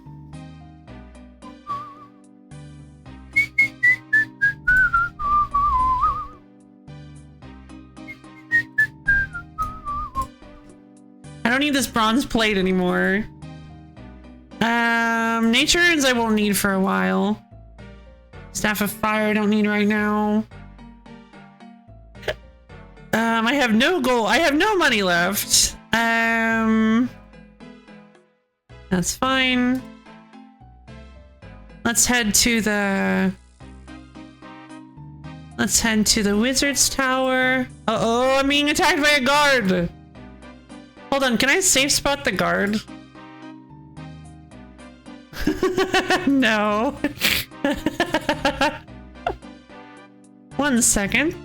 I don't need this bronze plate anymore. Nature urns I won't need for a while. Staff of fire I don't need right now. I have no gold. I have no money left. That's fine. Let's head to the wizard's tower. Uh-oh, I'm being attacked by a guard. Hold on, can I safe spot the guard? No. 1 second.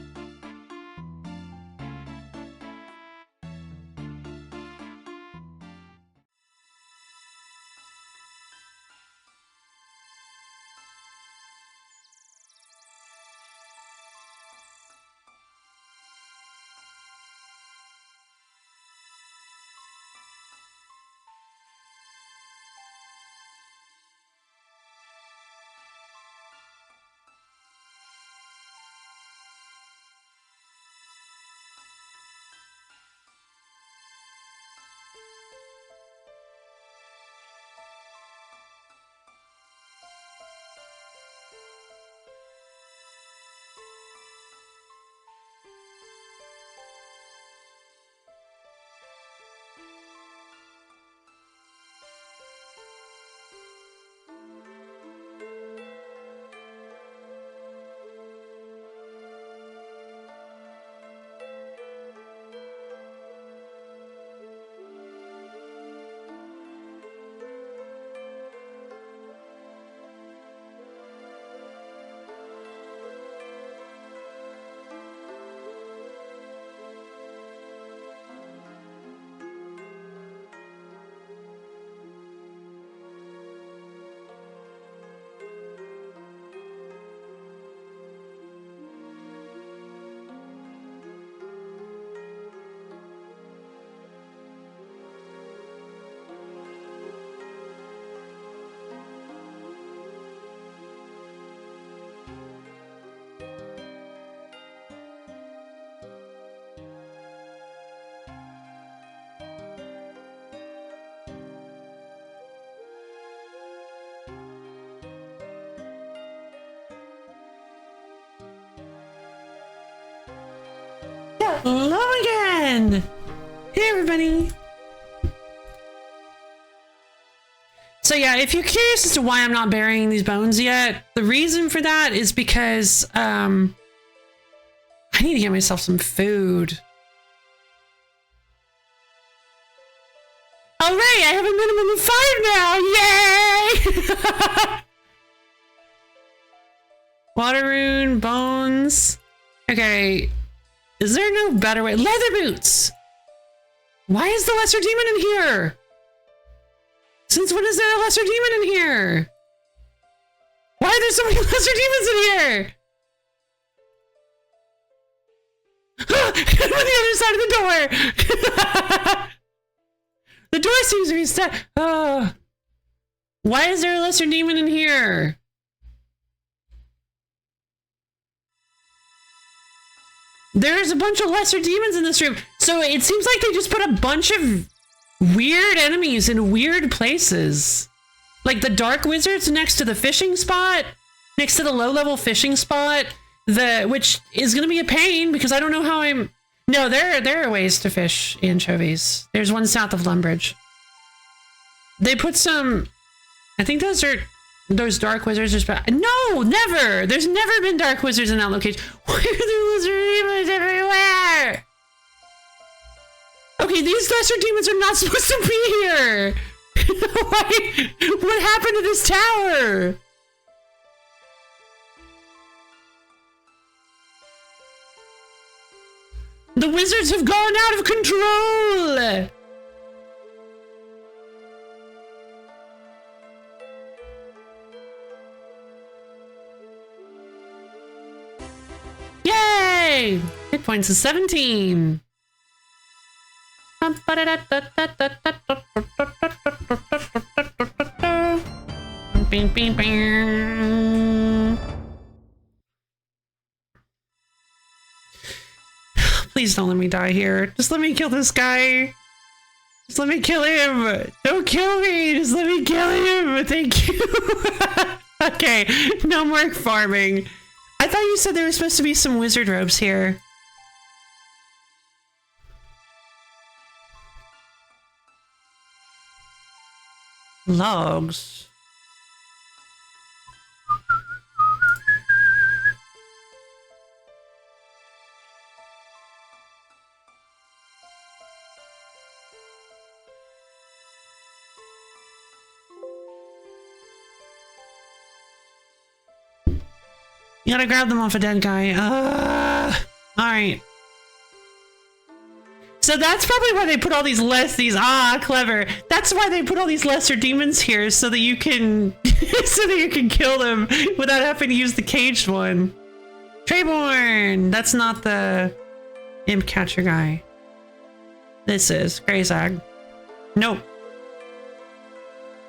Hello again! Hey everybody! So yeah, if you're curious as to why I'm not burying these bones yet, the reason for that is because I need to get myself some food. Alright, I have a minimum of 5 now! Yay! Water rune, bones. Okay. Is there no better way? Leather boots! Why is the lesser demon in here? Since when is there a lesser demon in here? Why are there so many lesser demons in here? I'm on the other side of the door! The door seems to be stuck. Why is there a lesser demon in here? There's a bunch of lesser demons in this room. So it seems like they just put a bunch of weird enemies in weird places. Like the dark wizards next to the fishing spot, next to the low-level fishing spot, which is going to be a pain because I don't know how I'm... No, there are ways to fish anchovies. There's one south of Lumbridge. They put some... I think those dark wizards are... No, never! There's never been dark wizards in that location. Why are there lesser demons everywhere? Okay, these lesser demons are not supposed to be here! What happened to this tower? The wizards have gone out of control! Yay! Hit points is 17. Please don't let me die here. Just let me kill this guy. Just let me kill him. Don't kill me. Just let me kill him. Thank you. Okay, no more farming. I thought you said there was supposed to be some wizard robes here. Logs. You gotta grab them off a dead guy. Alright. So that's probably why they put all these clever. That's why they put all these lesser demons here, so that you can kill them without having to use the caged one. Trayborn! That's not the imp catcher guy. This is Greyzag. Nope.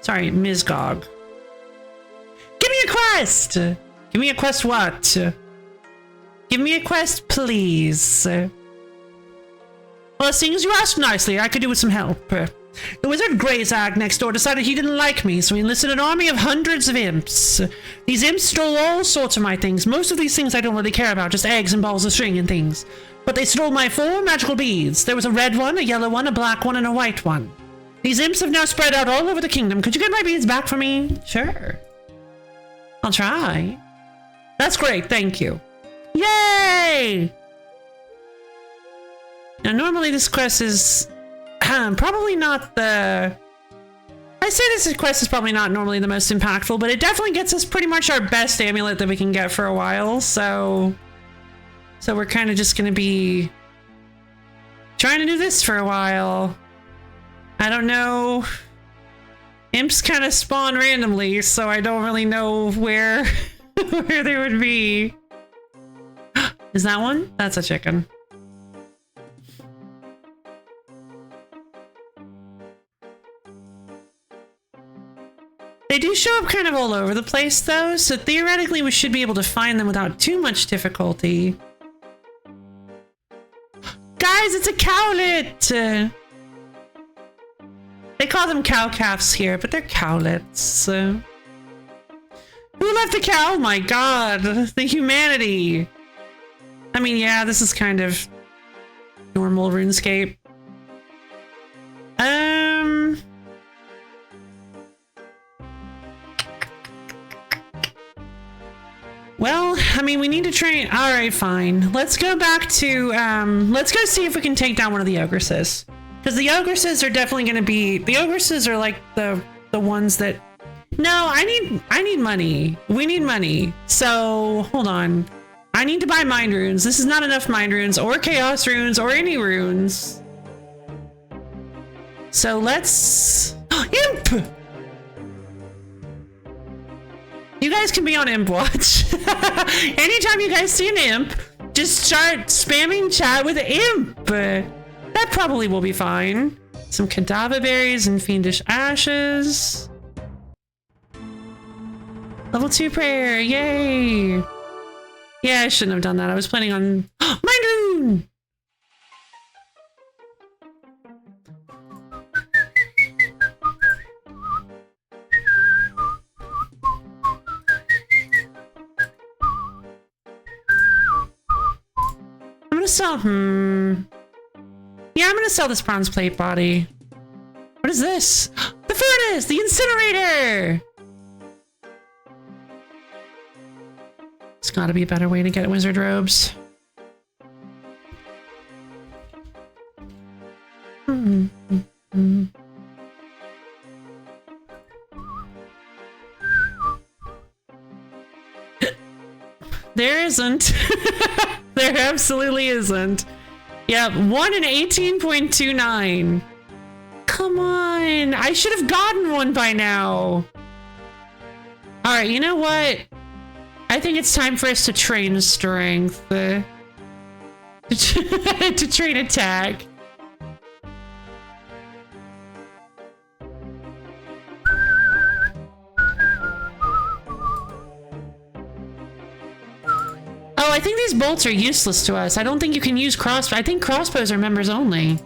Sorry, Mizgog. Give me a quest! Give me a quest what? Give me a quest, please. Well, seeing as you asked nicely, I could do with some help. The wizard Greyzag next door decided he didn't like me, so he enlisted an army of hundreds of imps. These imps stole all sorts of my things. Most of these things I don't really care about, just eggs and balls of string and things. But they stole my 4 magical beads. There was a red one, a yellow one, a black one, and a white one. These imps have now spread out all over the kingdom. Could you get my beads back for me? Sure. I'll try. That's great, thank you. Yay! Now, normally this quest is probably not the... I say this quest is probably not normally the most impactful, but it definitely gets us pretty much our best amulet that we can get for a while, so we're kind of just going to be trying to do this for a while. I don't know. Imps kind of spawn randomly, so I don't really know where... where they would be. Is that one? That's a chicken. They do show up kind of all over the place though, so theoretically we should be able to find them without too much difficulty. Guys, it's a cowlet! They call them cow calves here, but they're cowlets. Who left the cow? Oh my god, the humanity. I mean, yeah, this is kind of normal RuneScape. Well, I mean, we need to train. All right, fine. Let's go back to, let's go see if we can take down one of the ogresses. Because the ogresses are definitely going to be, the ogresses are like the ones that, no, I need money. We need money. So, hold on. I need to buy mind runes. This is not enough mind runes or chaos runes or any runes. So let's... Imp! You guys can be on Imp Watch. Anytime you guys see an Imp, just start spamming chat with Imp. That probably will be fine. Some cadaver berries and fiendish ashes. Level 2 prayer, yay! Yeah, I shouldn't have done that. I was planning on... Mind rune! I'm gonna sell... Yeah, I'm gonna sell this bronze plate body. What is this? The furnace! The incinerator! There's gotta be a better way to get wizard robes. There isn't. There absolutely isn't. Yeah, 1 in 18.29. Come on. I should have gotten one by now. Alright, you know what? I think it's time for us to train strength. To train attack. Oh, I think these bolts are useless to us. I don't think you can use crossbows. I think crossbows are members only.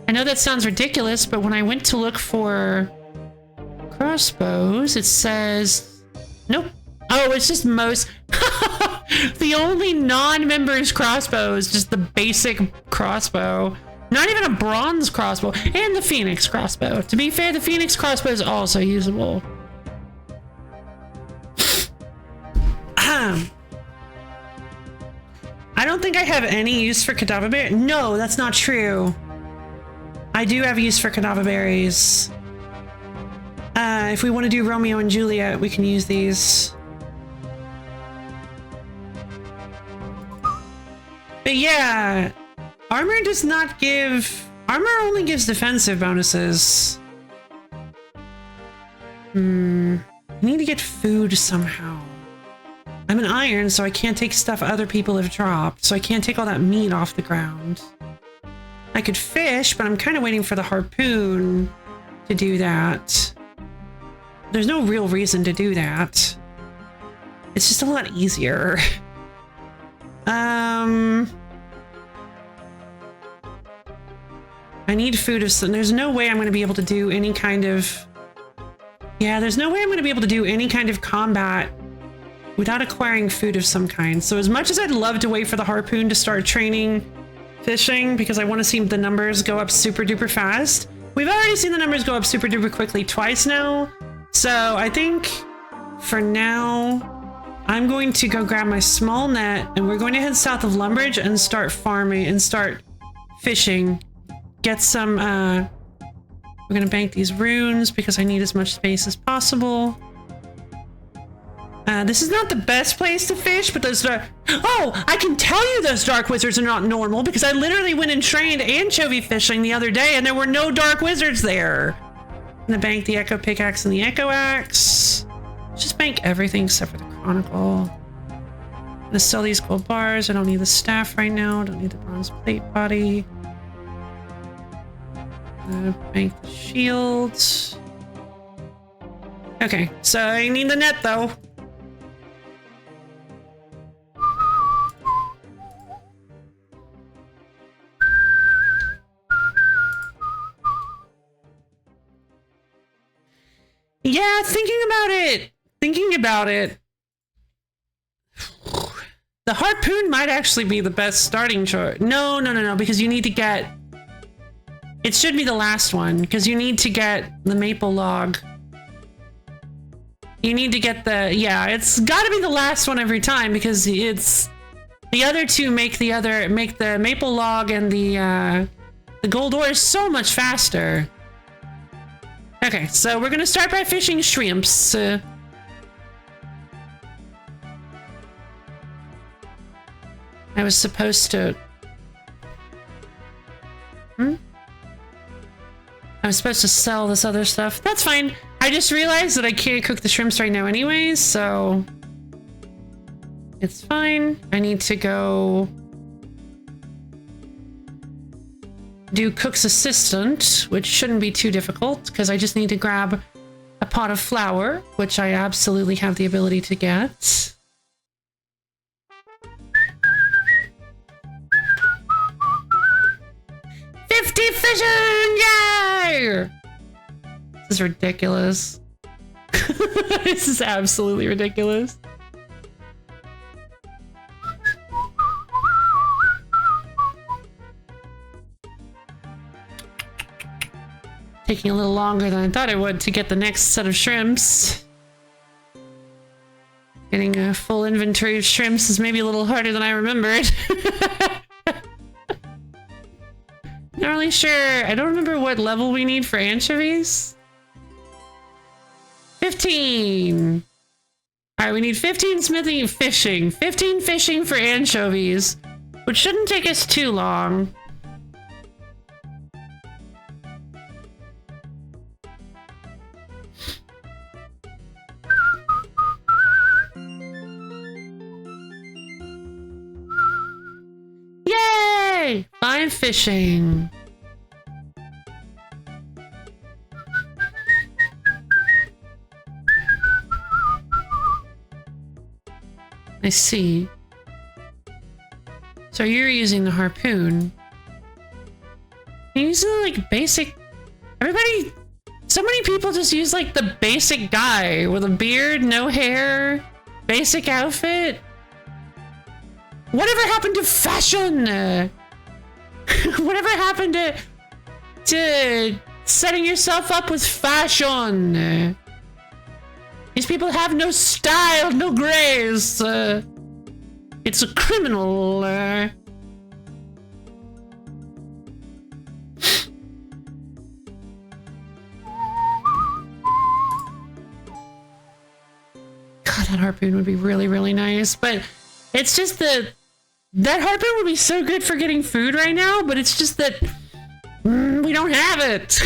I know that sounds ridiculous, but when I went to look for crossbows, it says... Nope. Oh, it's just most... The only non-members crossbow is just the basic crossbow. Not even a bronze crossbow. And the phoenix crossbow. To be fair, the phoenix crossbow is also usable. I don't think I have any use for cadaver berries. No, that's not true. I do have use for cadaver berries. If we want to do Romeo and Juliet, we can use these. But yeah, armor does not give... Armor only gives defensive bonuses. I need to get food somehow. I'm an iron, so I can't take stuff other people have dropped, so I can't take all that meat off the ground. I could fish, but I'm kind of waiting for the harpoon to do that. There's no real reason to do that. It's just a lot easier. I need food of some... There's no way I'm going to be able to do any kind of... Yeah, there's no way I'm going to be able to do any kind of combat without acquiring food of some kind. So as much as I'd love to wait for the harpoon to start training fishing, because I want to see the numbers go up super duper fast, we've already seen the numbers go up super duper quickly twice now. So I think for now, I'm going to go grab my small net and we're going to head south of Lumbridge and start farming and start fishing. Get some, we're going to bank these runes because I need as much space as possible. This is not the best place to fish, but those dark... Oh, I can tell you those dark wizards are not normal because I literally went and trained anchovy fishing the other day and there were no dark wizards there. I'm gonna bank the echo pickaxe and the echo axe. Just bank everything except for the chronicle. I'm gonna sell these gold bars. I don't need the staff right now. Don't need the bronze plate body. Bank the shields. Okay, so I need the net though. Yeah, thinking about it. The harpoon might actually be the best starting choice. No, because you need to get... It should be the last one, because you need to get the maple log. You need to get the... Yeah, it's gotta be the last one every time, because it's... The other two make the maple log and the gold ore so much faster. Okay, so we're gonna start by fishing shrimps. I was supposed to... I was supposed to sell this other stuff. That's fine. I just realized that I can't cook the shrimps right now anyways, so... It's fine. I need to go... do cook's assistant, which shouldn't be too difficult, because I just need to grab a pot of flour, which I absolutely have the ability to get. Fishing! Yay! This is ridiculous. This is absolutely ridiculous. Taking a little longer than I thought it would to get the next set of shrimps. Getting a full inventory of shrimps is maybe a little harder than I remembered. Not really sure. I don't remember what level we need for anchovies. 15. All right, we need 15 smithing and fishing. 15 fishing for anchovies, which shouldn't take us too long. Yay! 5 fishing. I see. So you're using the harpoon. You're using like basic... Everybody... So many people just use like the basic guy with a beard, no hair, basic outfit. Whatever happened to fashion? Whatever happened to setting yourself up with fashion? These people have no style, no grace. It's a criminal. God, that harpoon would be really, really nice. But it's just that harpoon would be so good for getting food right now, but it's just that we don't have it.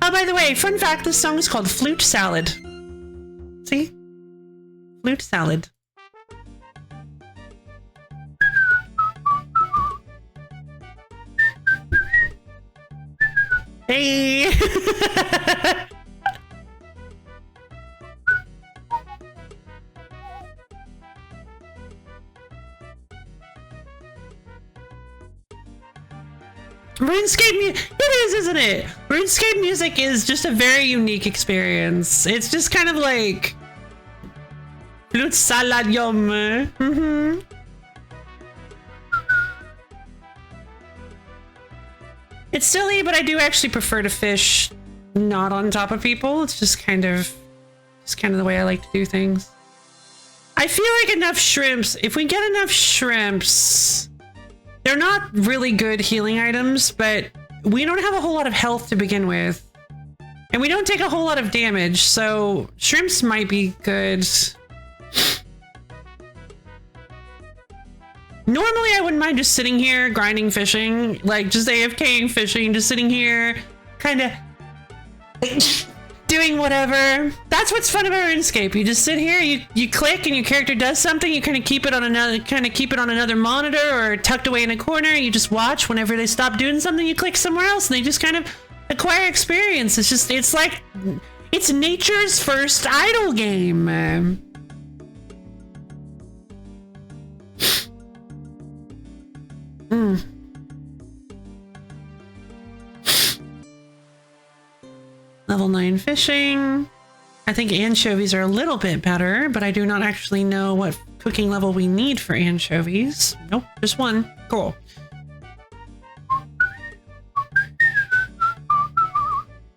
Oh, by the way, fun fact, this song is called Flute Salad. See? Flute Salad. Hey! RuneScape it is, isn't it? RuneScape music is just a very unique experience. It's just kind of like flute salad yum. Mm-hmm. It's silly, but I do actually prefer to fish not on top of people. It's just kind of the way I like to do things. I feel like enough shrimps, if we get enough shrimps, they're not really good healing items, but we don't have a whole lot of health to begin with. And we don't take a whole lot of damage, so shrimps might be good. Normally, I wouldn't mind just sitting here, grinding fishing, like just AFKing fishing, just sitting here, kind of doing whatever. That's what's fun about RuneScape. You just sit here, you click, and your character does something. You kind of keep it on another monitor or tucked away in a corner. You just watch. Whenever they stop doing something, you click somewhere else, and they just kind of acquire experience. It's like it's nature's first idle game. Level 9 fishing. I think anchovies are a little bit better, but I do not actually know what cooking level we need for anchovies. Nope, just 1. Cool.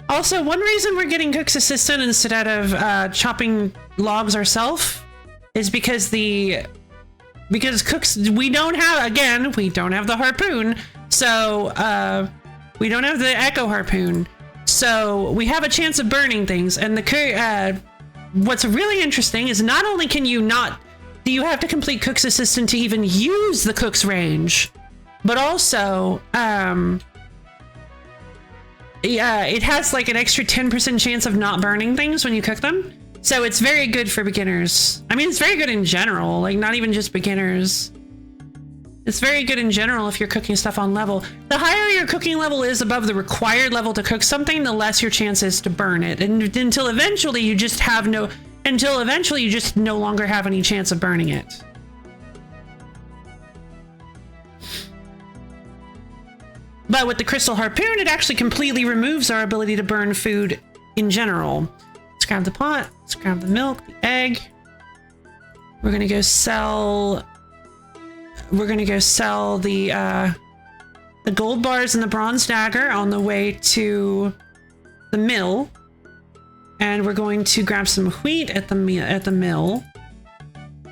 Also, one reason we're getting Cook's Assistant instead of chopping logs ourselves is because the because cooks, we don't have the harpoon, so we don't have the echo harpoon, so we have a chance of burning things. And what's really interesting is not only do you have to complete Cook's Assistant to even use the cook's range, but also it has like an extra 10% chance of not burning things when you cook them. So it's very good for beginners. I mean, it's very good in general, like not even just beginners. It's very good in general if you're cooking stuff on level. The higher your cooking level is above the required level to cook something, the less your chance is to burn it. And until eventually you just no longer have any chance of burning it. But with the crystal harpoon, it actually completely removes our ability to burn food in general. Let's grab the pot, let's grab the milk, the egg. We're gonna go sell the gold bars and the bronze dagger on the way to the mill. And we're going to grab some wheat at the mill.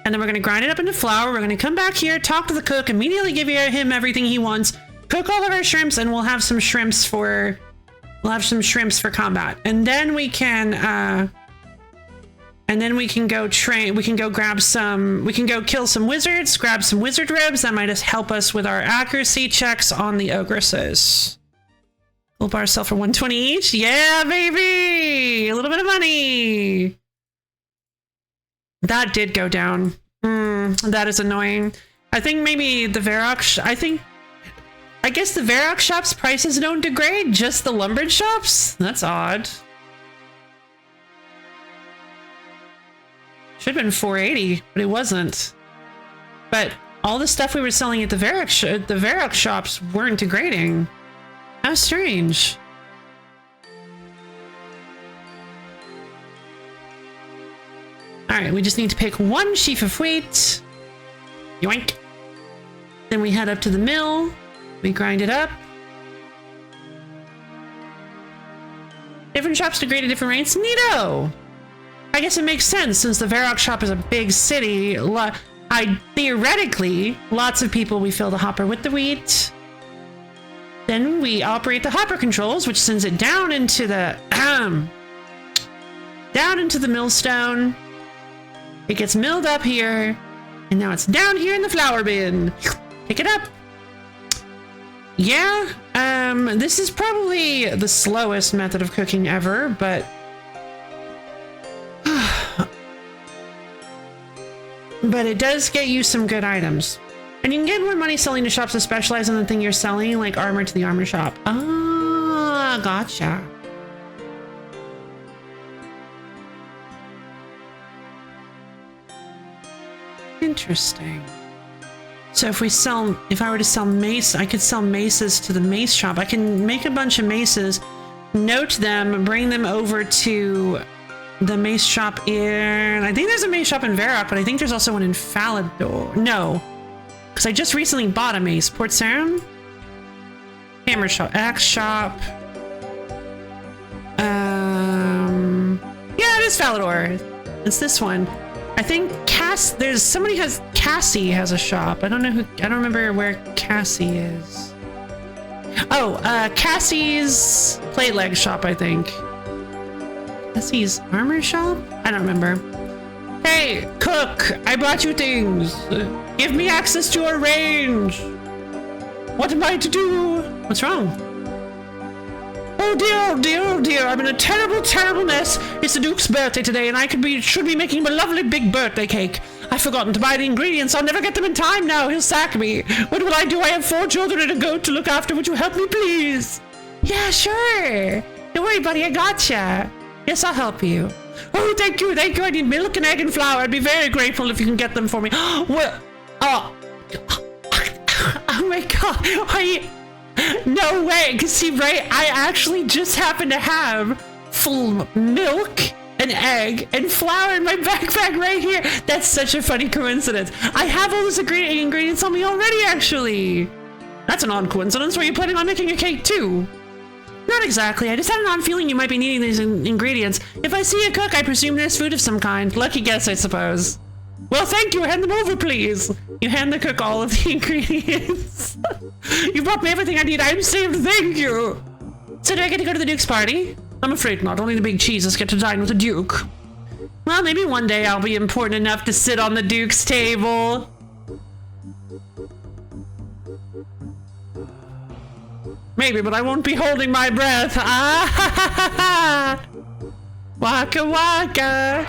And then we're gonna grind it up into flour. We're gonna come back here, talk to the cook, immediately give him everything he wants, cook all of our shrimps, and we'll have some shrimps for combat. And then we can go kill some wizards, grab some wizard ribs. That might just help us with our accuracy checks on the ogresses. Gold bars sell for 120 each. Yeah, baby! A little bit of money. That did go down. That is annoying. I think maybe the Varrock, I guess the Varrock shop's prices don't degrade, just the lumbered shops? That's odd. Should have been 480, but it wasn't. But all the stuff we were selling at the Varrock shops weren't degrading. How strange. Alright, we just need to pick one sheaf of wheat. Yoink. Then we head up to the mill. We grind it up. Different shops degrade at different rates. Neato! I guess it makes sense since the Varrock shop is a big city. Theoretically, lots of people, we fill the hopper with the wheat. Then we operate the hopper controls, which sends it down into the millstone. It gets milled up here, and now it's down here in the flour bin. Pick it up. Yeah, this is probably the slowest method of cooking ever, but but it does get you some good items. And you can get more money selling to shops that specialize in the thing you're selling, like armor to the armor shop. Ah, gotcha. Interesting. So if I were to sell mace, I could sell maces to the mace shop. I can make a bunch of maces, note them, bring them over to the mace shop in... I think there's a mace shop in Varrock, but I think there's also one in Falador. No, because I just recently bought a mace. Port Sarim? Hammer shop. Axe shop. Yeah, it is Falador. It's this one. I think Cassie has a shop. I don't remember where Cassie is. Oh, Cassie's plate leg shop, I think. Cassie's armor shop? I don't remember. Hey, cook, I brought you things. Give me access to your range. What am I to do? What's wrong? Oh dear, oh dear, oh dear, I'm in a terrible, terrible mess. It's the Duke's birthday today, and I should be making him a lovely big birthday cake. I've forgotten to buy the ingredients. I'll never get them in time now. He'll sack me. What will I do? I have 4 children and a goat to look after. Would you help me, please? Yeah, sure. Don't worry, buddy, I gotcha. Yes, I'll help you. Oh, thank you, thank you. I need milk and egg and flour. I'd be very grateful if you can get them for me. Well, oh my God. No way, because see, right, I actually just happen to have full milk and egg and flour in my backpack right here. That's such a funny coincidence. I have all those ingredients on me already, actually. That's an odd coincidence. Were you planning on making a cake too? Not exactly. I just had an odd feeling you might be needing these ingredients. If I see a cook, I presume there's food of some kind. Lucky guess, I suppose. Well, thank you. Hand them over, please. You hand the cook all of the ingredients. You brought me everything I need. I'm saved. Thank you. So do I get to go to the Duke's party? I'm afraid not. Only the big cheeses get to dine with the Duke. Well, maybe one day I'll be important enough to sit on the Duke's table. Maybe, but I won't be holding my breath. Ah, ha, ha, ha, ha. Waka waka.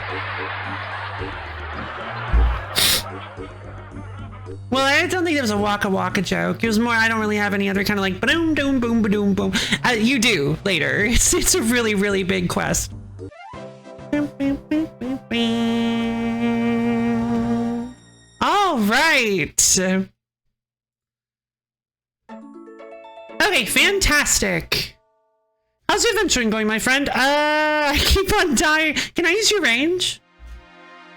Well, I don't think there was a waka waka joke. It was more, I don't really have any other kind of like ba-doom, doom, boom, ba-doom, boom. You do later. It's a really, really big quest. All right. Okay, fantastic. How's the adventuring going, my friend? I keep on dying. Can I use your range?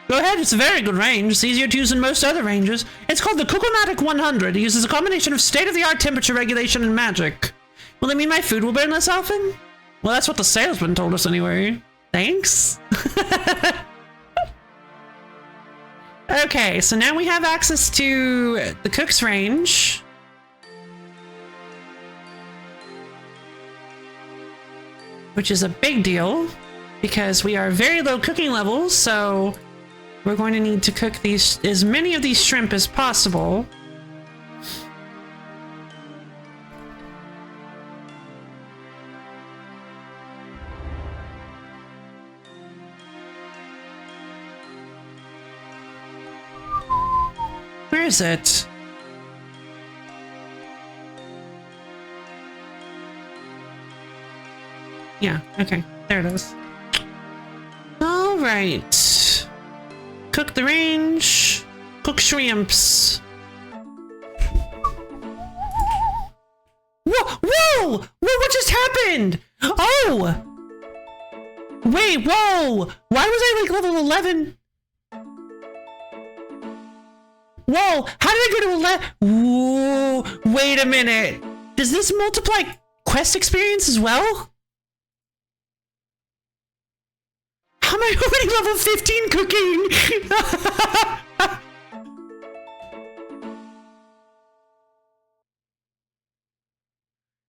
Go ahead, it's a very good range. It's easier to use than most other ranges. It's called the Cocomatic 100. It uses a combination of state-of-the-art temperature regulation and magic. Will it mean my food will burn less often? Well, that's what the salesman told us anyway. Thanks. Okay, so now we have access to the cook's range. Which is a big deal because we are very low cooking levels, so we're going to need to cook these as many of these shrimp as possible. Where is it? Yeah, okay. There it is. All right. Cook the range. Cook shrimps. Whoa! Whoa! Whoa! What just happened? Oh! Wait! Whoa! Why was I like level 11? Whoa! How did I go to 11? Whoa! Wait a minute. Does this multiply quest experience as well? How am I already level 15 cooking?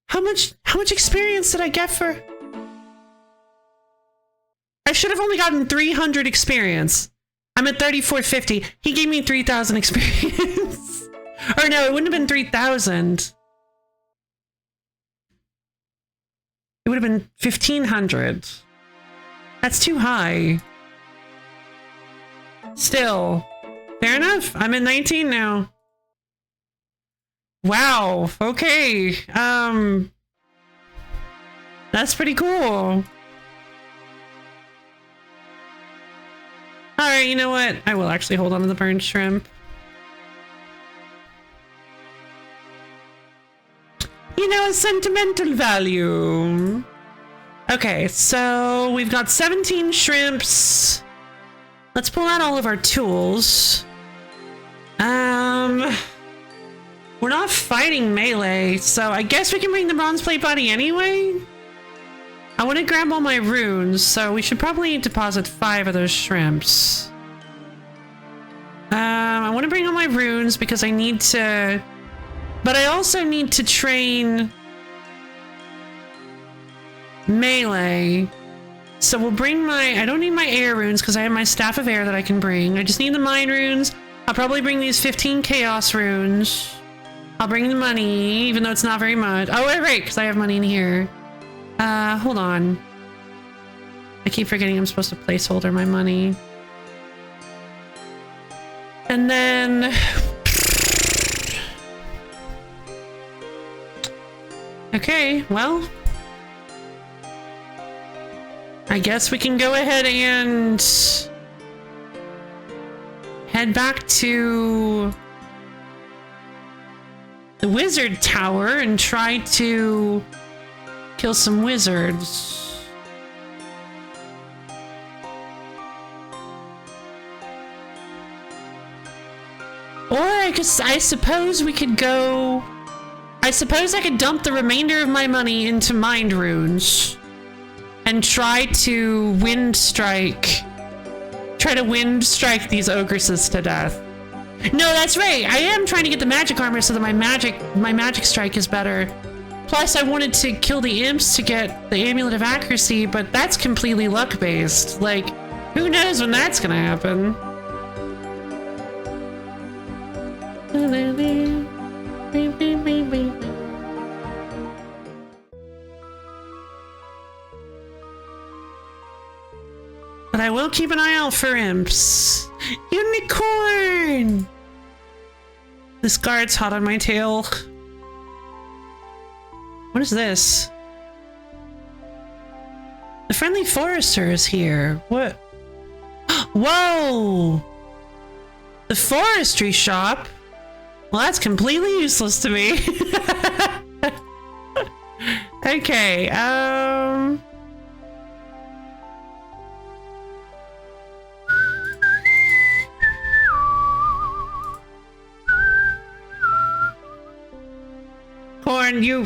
How much experience did I get for? I should have only gotten 300 experience. I'm at 3450. He gave me 3,000 experience. Or no, it wouldn't have been 3,000. It would have been 1,500. That's too high. Still. Fair enough. I'm at 19 now. Wow. Okay. That's pretty cool. Alright, you know what? I will actually hold on to the burned shrimp. You know, sentimental value. Okay, so we've got 17 shrimps. Let's pull out all of our tools. We're not fighting melee, so I guess we can bring the bronze plate body anyway. I want to grab all my runes, so we should probably deposit 5 of those shrimps. I want to bring all my runes because I need to... But I also need to train... melee. So we'll bring my... I don't need my air runes because I have my staff of air that I can bring. I just need the mine runes. I'll probably bring these 15 chaos runes. I'll bring the money, even though it's not very much. Oh, right, because I have money in here. Hold on. I keep forgetting I'm supposed to placeholder my money. And then... Okay, well... I guess we can go ahead and... head back to... the wizard tower and try to... kill some wizards. Or I suppose we could go... I suppose I could dump the remainder of my money into mind runes. And try to wind strike try to wind strike these ogresses to death. No, that's right. I am trying to get the magic armor so that my magic strike is better. Plus, I wanted to kill the imps to get the amulet of accuracy, but that's completely luck based. Like, who knows when that's gonna happen? But I will keep an eye out for imps. Unicorn! This guard's hot on my tail. What is this? The friendly forester is here. What? Whoa! The forestry shop? Well, that's completely useless to me. Okay, Corn, you,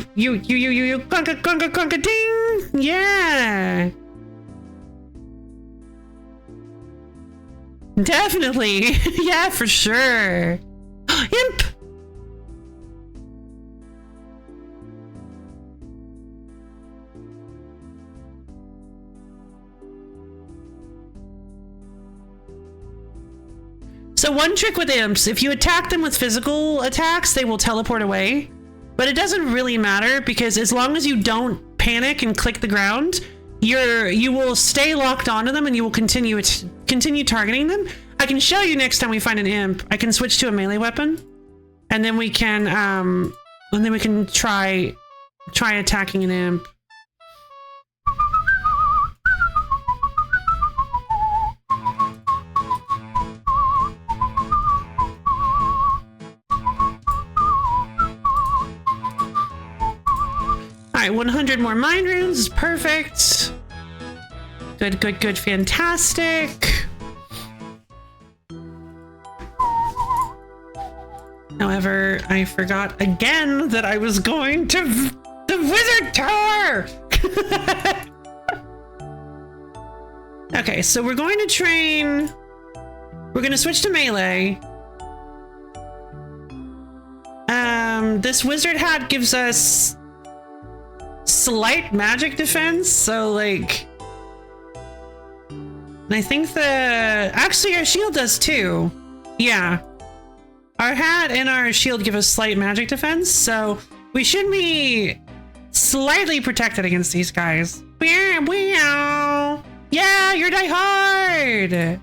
conka, ding! Yeah! Definitely! Yeah, for sure! Imp! So one trick with imps, if you attack them with physical attacks, they will teleport away. But it doesn't really matter because as long as you don't panic and click the ground, you will stay locked onto them and you will continue targeting them. I can show you next time we find an imp. I can switch to a melee weapon, and then we can try attacking an imp. Alright, 100 more mind runes is perfect. Good, fantastic. However, I forgot again that I was going to the wizard tower! Okay, so we're going to train... We're going to switch to melee. This wizard hat gives us slight magic defense, so like... And I think actually our shield does too. Yeah. Our hat and our shield give us slight magic defense, so we should be slightly protected against these guys. Yeah, you're die hard!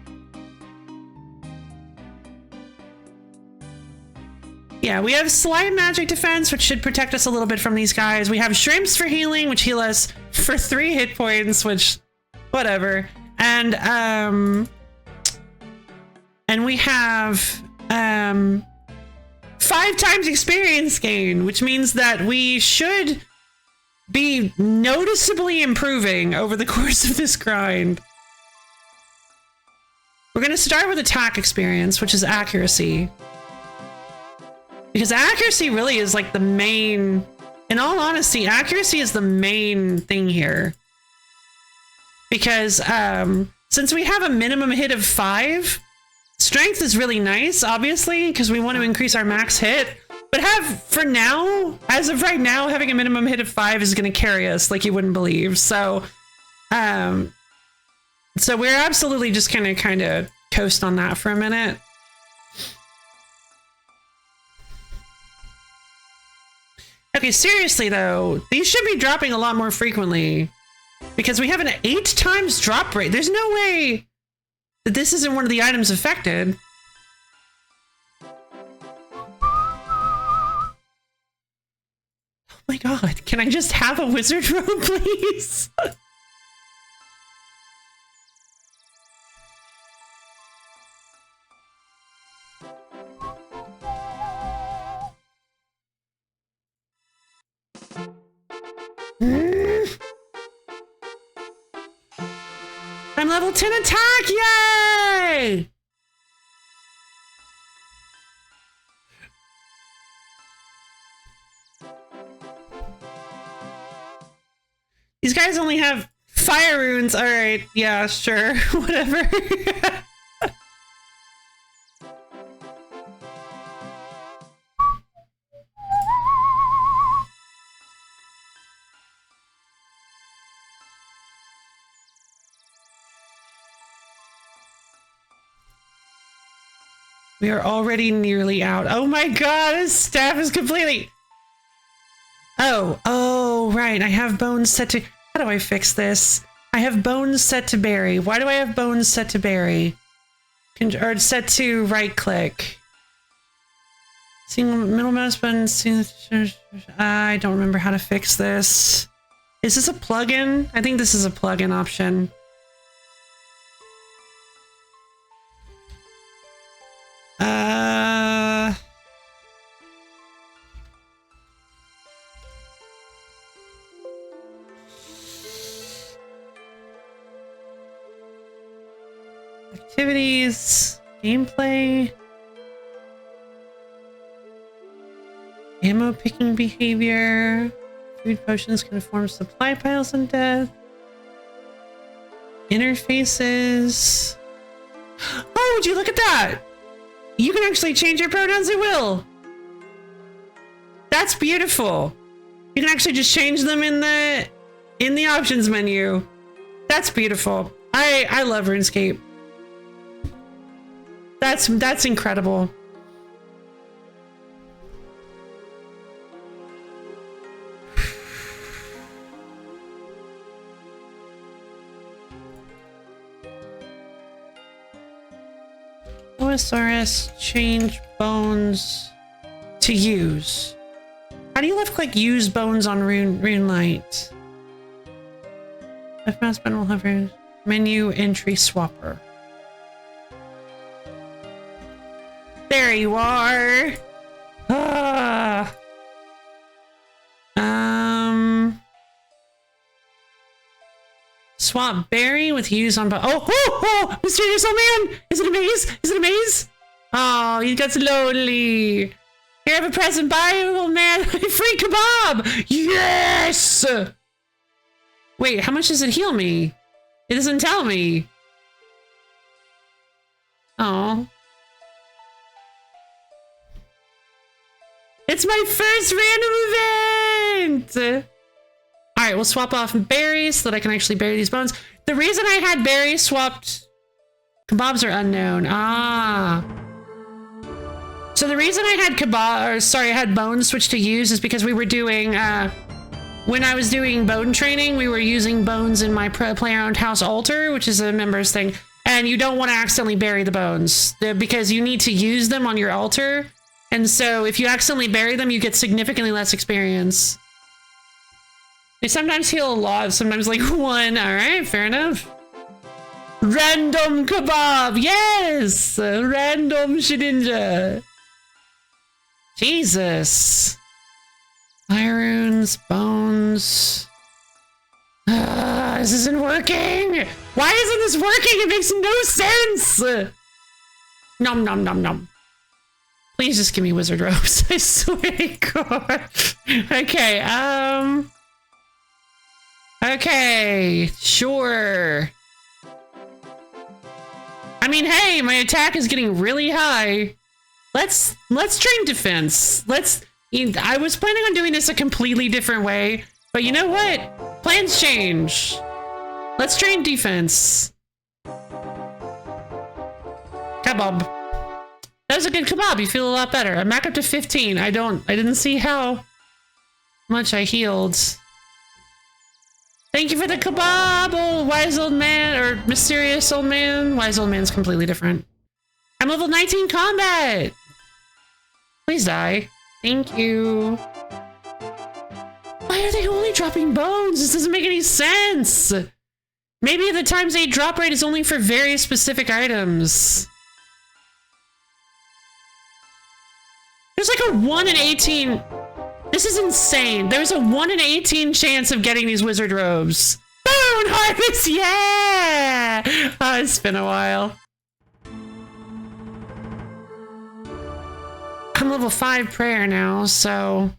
Yeah, we have slight magic defense, which should protect us a little bit from these guys. We have shrimps for healing, which heal us for 3 hit points, which, whatever. And we have 5 times experience gain, which means that we should be noticeably improving over the course of this grind. We're going to start with attack experience, which is accuracy. Because accuracy really is like the main... In all honesty, accuracy is the main thing here. Because since we have a minimum hit of 5, strength is really nice, obviously, because we want to increase our max hit. But for now, as of right now, having a minimum hit of 5 is going to carry us like you wouldn't believe. So we're absolutely just kind of coast on that for a minute. Okay, seriously though, these should be dropping a lot more frequently because we have an 8 times drop rate. There's no way that this isn't one of the items affected. Oh my god, can I just have a wizard robe, please? I'm level 10 attack, yay! These guys only have fire runes. All right, yeah, sure, whatever. We are already nearly out. Oh my god, his staff is completely... Oh, right. I have bones set to... How do I fix this? I have bones set to berry. Why do I have bones set to berry? Or set to right click. Single middle mouse button. I don't remember how to fix this. Is this a plugin? I think this is a plugin option. Activities, gameplay, ammo picking behavior, food potions can form supply piles in death, interfaces. Oh, would you look at that? You can actually change your pronouns at will. That's beautiful. You can actually just change them in the options menu. That's beautiful. I love RuneScape. That's incredible. OSRS change bones to use. How do you left click use bones on Runelight? Left mouse button will hover menu entry swapper. There you are. Swap berry with use on. Oh, mysterious old man. Is it a maze? Is it a maze? Oh, he got so lonely. Here, have a present. Bye, old man. Free kebab. Yes. Wait, how much does it heal me? It doesn't tell me. Oh. It's my first random event! Alright, we'll swap off berries so that I can actually bury these bones. The reason I had berries swapped... Kebabs are unknown. Ah. So the reason I had I had bones switched to use is because we were doing, when I was doing bone training, we were using bones in my player-owned house altar, which is a members thing. And you don't want to accidentally bury the bones because you need to use them on your altar. And so if you accidentally bury them, you get significantly less experience. They sometimes heal a lot, sometimes like one. All right, fair enough. Random kebab, yes! Random shidinja. Jesus. Iron bones. This isn't working. Why isn't this working? It makes no sense. Nom nom nom nom. Please just give me wizard robes. I swear to God. Okay, okay, sure. I mean, hey, my attack is getting really high. Let's train defense. I was planning on doing this a completely different way, but you know what? Plans change. Let's train defense. Kebab. That was a good kebab. You feel a lot better. I'm back up to 15. I didn't see how much I healed. Thank you for the kebab, old wise old man, or mysterious old man. Wise old man's completely different. I'm level 19 combat. Please die. Thank you. Why are they only dropping bones? This doesn't make any sense. Maybe the times 8 drop rate is only for very specific items. There's like a 1 in 18. This is insane. There's a 1 in 18 chance of getting these wizard robes. Bone harvest, yeah! Oh, it's been a while. I'm level 5 prayer now, so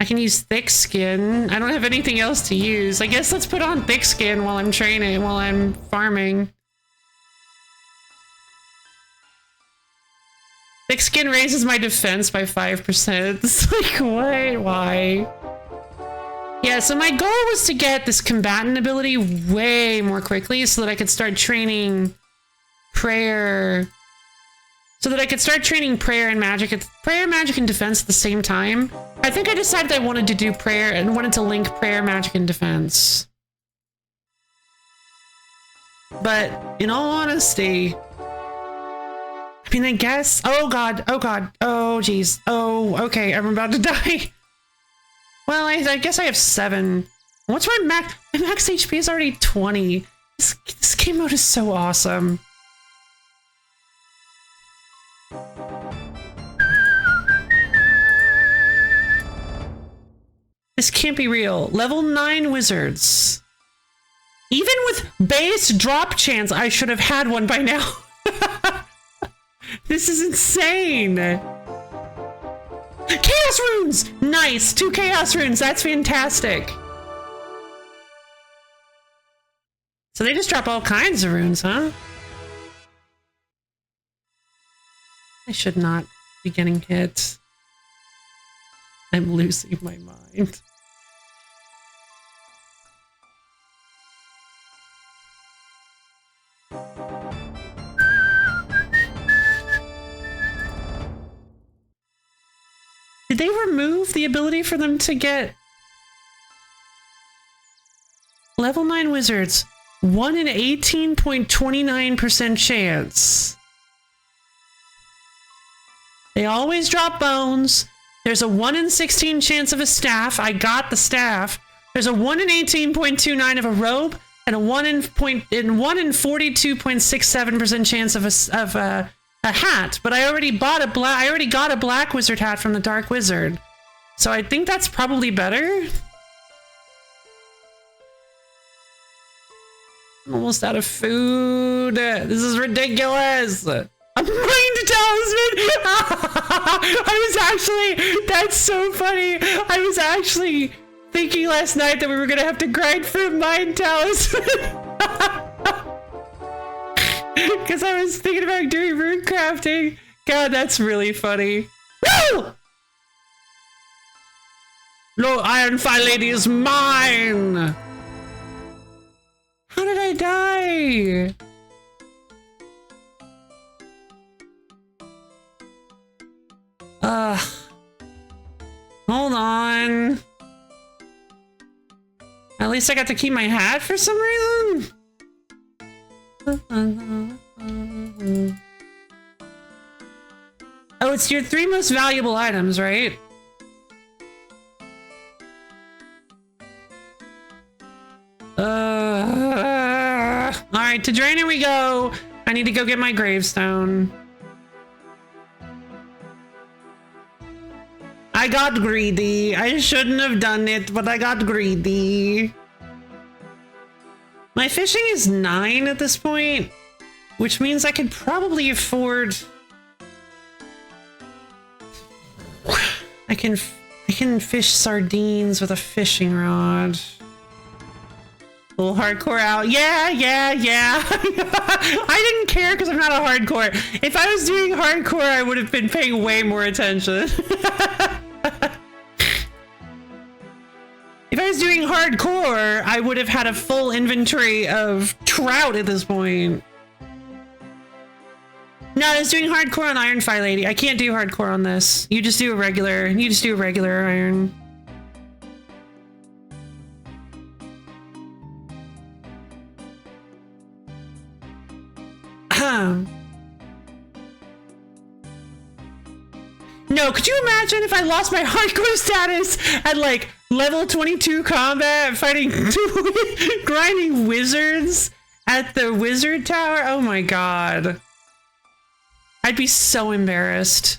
I can use thick skin. I don't have anything else to use. I guess let's put on thick skin while I'm training, while I'm farming. Thick skin raises my defense by 5%. It's like, what? Why? Yeah, so my goal was to get this combatant ability way more quickly so that I could start training prayer so that I could start training prayer and magic and defense at the same time. I think I decided I wanted to do prayer and wanted to link prayer, magic, and defense. But in all honesty, I mean, I guess, oh god, oh geez, oh, okay, I'm about to die. Well, I guess I have 7. What's my max? My max HP is already 20. This game mode is so awesome. This can't be real. Level 9 wizards. Even with base drop chance, I should have had one by now. This is insane. Chaos runes! Nice, 2 chaos runes. That's fantastic. So they just drop all kinds of runes, huh? I should not be getting hit. I'm losing my mind. Did they remove the ability for them to get level 9 wizards? 1 in 18.29% chance. They always drop bones. There's a 1 in 16 chance of a staff. I got the staff. There's a 1 in 18.29 of a robe, and a 1 in 42.67% chance of a hat. But I already got a black wizard hat from the Dark Wizard, so I think that's probably better. I'm almost out of food. This is ridiculous. A mind talisman! That's so funny. I was actually thinking last night that we were gonna have to grind for a mind talisman. Because I was thinking about doing rune crafting. God, that's really funny. No! No, Iron Fire Lady is mine! How did I die? Hold on. At least I got to keep my hat for some reason. Oh, it's your 3 most valuable items, right? Alright, to Drainer we go. I need to go get my gravestone. I got greedy. I shouldn't have done it, but I got greedy. My fishing is 9 at this point, which means I could probably afford... I can fish sardines with a fishing rod. A little hardcore out. Yeah. I didn't care because I'm not a hardcore. If I was doing hardcore, I would have been paying way more attention. If I was doing hardcore, I would have had a full inventory of trout at this point. No, I was doing hardcore on Iron Fire Lady. I can't do hardcore on this. You just do a regular iron. No, could you imagine if I lost my hardcore status at like level 22 combat fighting grinding wizards at the wizard tower? Oh my god. I'd be so embarrassed.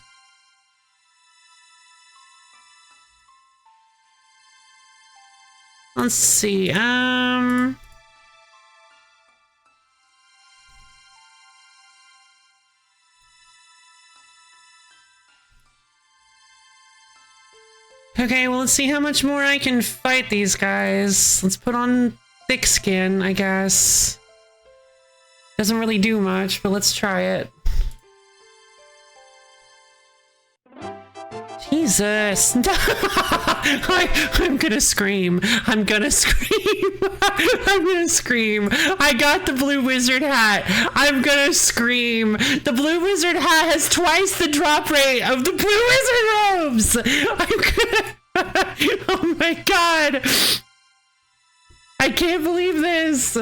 Let's see. Okay, well, let's see how much more I can fight these guys. Let's put on thick skin, I guess. Doesn't really do much, but let's try it. Jesus. I'm gonna scream. I'm gonna scream. I'm gonna scream. I got the blue wizard hat. I'm gonna scream. The blue wizard hat has twice the drop rate of the blue wizard robes. I'm gonna... Oh my god. I can't believe this.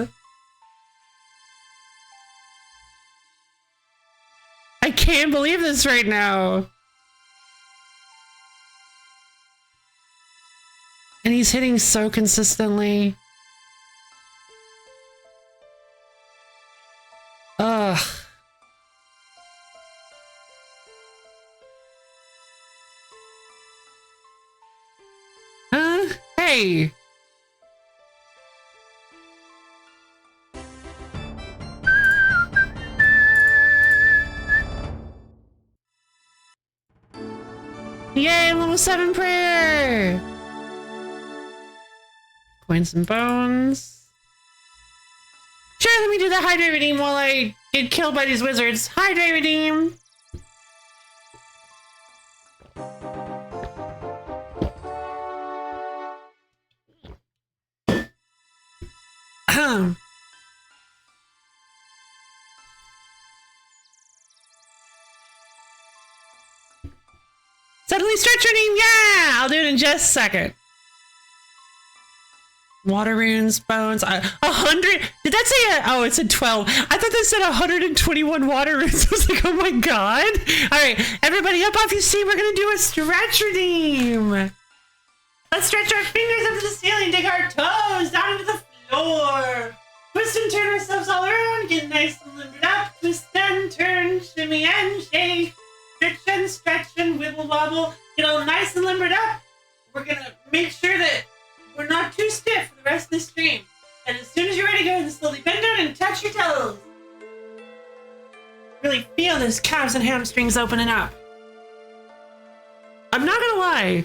I can't believe this right now. And he's hitting so consistently. Ugh. Hey. Yay, level 7 prayer! Coins and bones. Sure, let me do the hydrate redeem while I get killed by these wizards. Hydrate redeem! Suddenly stretch redeem! Yeah! I'll do it in just a second. Water runes, bones, 100. Did that say, oh, it said 12. I thought that said 121 water runes. I was like, oh my god. All right, everybody up off your seat. We're gonna do a stretch redeem. Let's stretch our fingers up to the ceiling, dig our toes down into the floor. Twist and turn ourselves all around, get nice and limbered up. Twist and turn, shimmy and shake. Stretch and wibble wobble. Get all nice and limbered up. We're gonna make sure that we're not too stiff for the rest of the stream. And as soon as you're ready, go ahead and slowly bend down and touch your toes. Really feel those calves and hamstrings opening up. I'm not gonna lie.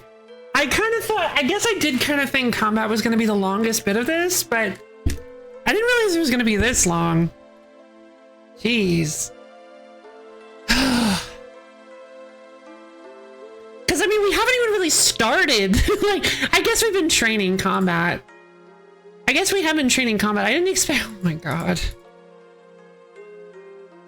I guess I did kind of think combat was gonna be the longest bit of this, but I didn't realize it was gonna be this long. Jeez. Because, I mean, we haven't even really started. Like, I guess we've been training combat. I didn't expect... Oh, my God.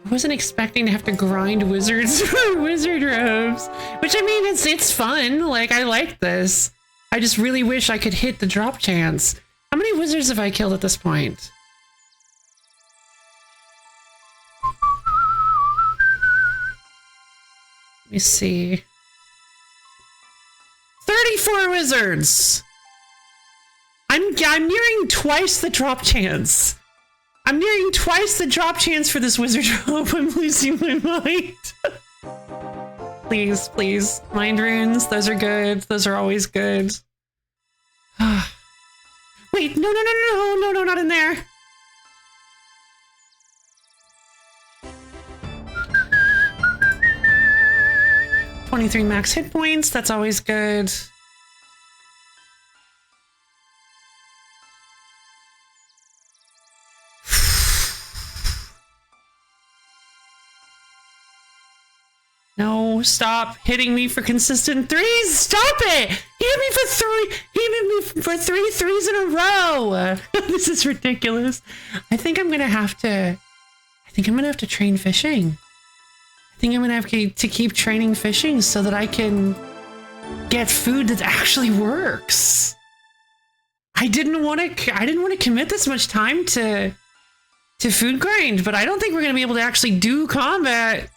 I wasn't expecting to have to grind wizards for wizard robes. Which, I mean, it's fun. Like, I like this. I just really wish I could hit the drop chance. How many wizards have I killed at this point? Let me see. 34 wizards! I'm nearing twice the drop chance. I'm nearing twice the drop chance for this wizard robe. I'm losing my mind. Please, please. Mind runes, those are good. Those are always good. Wait, no, not in there. $23 max hit points, that's always good. No, stop hitting me for consistent threes. Stop it! He hit me for three. He hit me for 3 threes in a row. This is ridiculous. I think I'm gonna have to train fishing. I think I'm gonna have to keep training fishing so that I can get food that actually works. I didn't want to commit this much time to food grind, but I don't think we're gonna be able to actually do combat.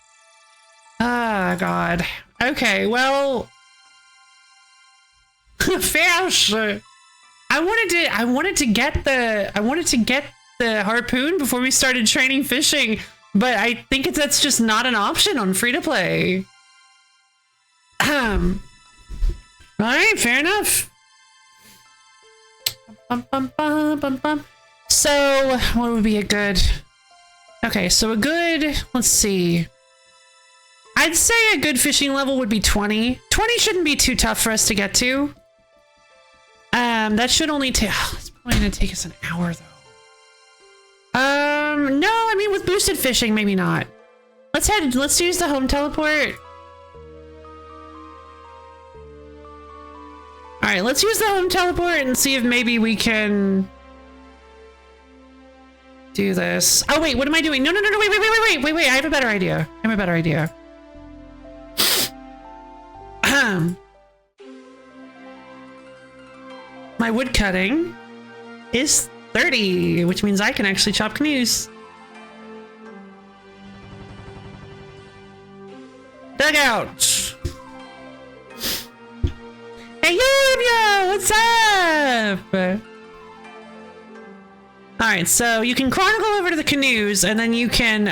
Ah, God. Okay, well, fish. I wanted to get the harpoon before we started training fishing, but I think that's just not an option on free to play. All right, fair enough. So, what would be a good? Okay, so a good. Let's see. I'd say a good fishing level would be 20. 20 shouldn't be too tough for us to get to. That should only take... it's probably gonna take us an hour, though. No, I mean, with boosted fishing, maybe not. Let's use the home teleport. All right, let's use the home teleport and see if maybe we can do this. Oh wait, what am I doing? No, wait. I have a better idea. My wood cutting is 30, which means I can actually chop canoes. Dugout. Hey, yo, what's up? All right, so you can chronicle over to the canoes, and then you can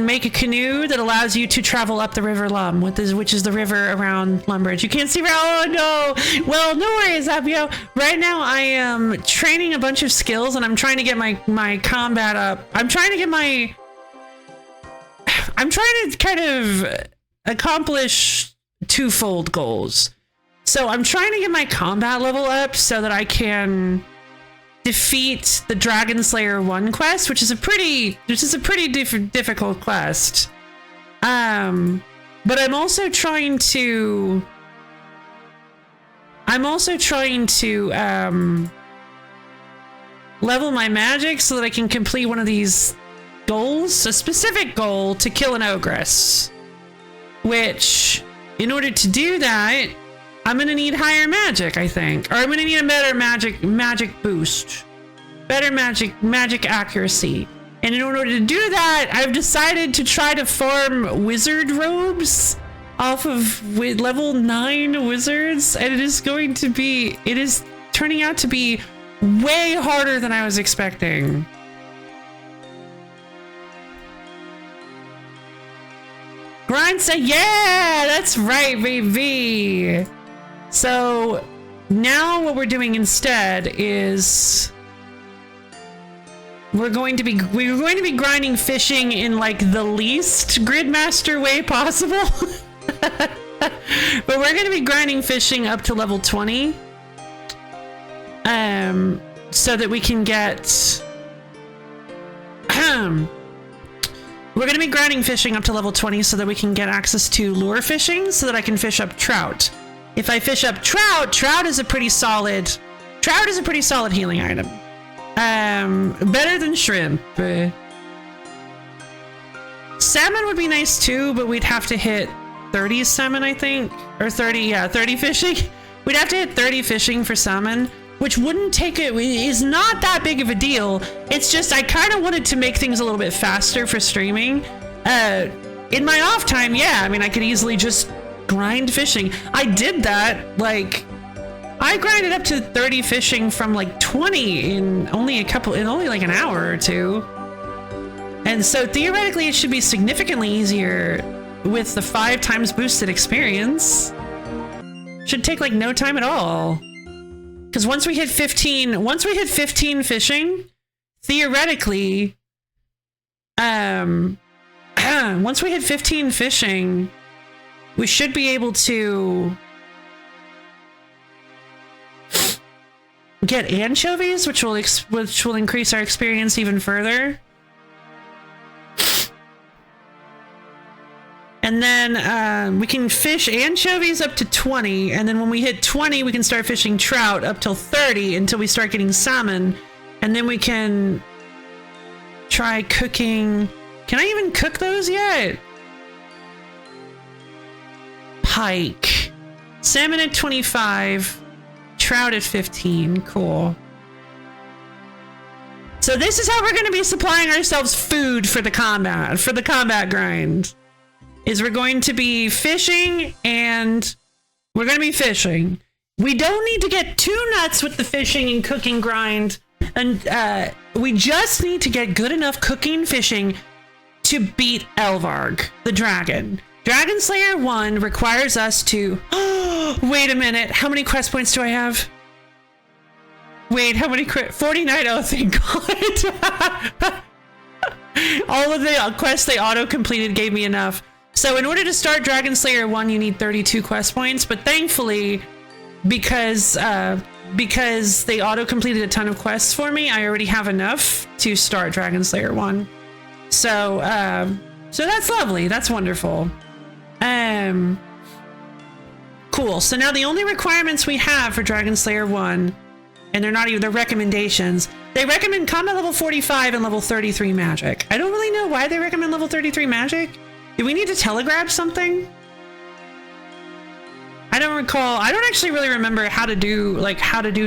make a canoe that allows you to travel up the River Lum, which is the river around Lumbridge. You can't see. Oh no! Well, no worries, Apio. Right now, I am training a bunch of skills, and I'm trying to get my combat up. I'm trying to kind of accomplish twofold goals. So I'm trying to get my combat level up so that I can defeat the Dragon Slayer 1 quest, which is a pretty difficult quest. But I'm also trying to level my magic so that I can complete one of these goals, a specific goal to kill an ogress, which in order to do that, I'm gonna need higher magic, I think. Or I'm gonna need a better magic boost. Better magic accuracy. And in order to do that, I've decided to try to farm wizard robes off of level 9 wizards. And it is turning out to be way harder than I was expecting. Grind say, yeah, that's right, baby. So now what we're doing instead is we're going to be grinding fishing in like the least Gridmaster way possible. But we're going to be grinding fishing up to level 20. So that we can get we're going to be grinding fishing up to level 20 so that we can get access to lure fishing so that I can fish up trout. If I fish up trout is a pretty solid healing item. Better than shrimp. Salmon would be nice too, but we'd have to hit 30 salmon, I think, or 30 fishing. We'd have to hit 30 fishing for salmon, which wouldn't take it, is not that big of a deal. It's just, I kind of wanted to make things a little bit faster for streaming. In my off time, yeah, I mean, I could easily just grind fishing. I did that, like, I grinded up to 30 fishing from like 20 in only like an hour or two. And so theoretically it should be significantly easier with the 5 times boosted experience. Should take like no time at all. Because once we hit 15 fishing, theoretically, once we hit 15 fishing, we should be able to get anchovies, which will increase our experience even further. And then we can fish anchovies up to 20, and then when we hit 20, we can start fishing trout up till 30 until we start getting salmon, and then we can try cooking. Can I even cook those yet? Pike. Salmon at 25. Trout at 15. Cool. So this is how we're going to be supplying ourselves food for the combat grind. Is we're going to be fishing, and we're going to be fishing. We don't need to get too nuts with the fishing and cooking grind, and we just need to get good enough cooking and fishing to beat Elvarg, the dragon. Dragon Slayer 1 requires us to... Wait a minute. How many quest points do I have? Wait, how many... 49? Oh, thank God. All of the quests they auto-completed gave me enough. So in order to start Dragon Slayer 1, you need 32 quest points. But thankfully, because they auto-completed a ton of quests for me, I already have enough to start Dragon Slayer 1. So that's lovely. That's wonderful. Cool. cool. So now the only requirements we have for Dragon Slayer 1, and they're not even, they're recommendations. They recommend combat level 45 and level 33 magic. I don't really know why they recommend level 33 magic. Do we need to telegraph something? I don't recall. I don't actually really remember how to do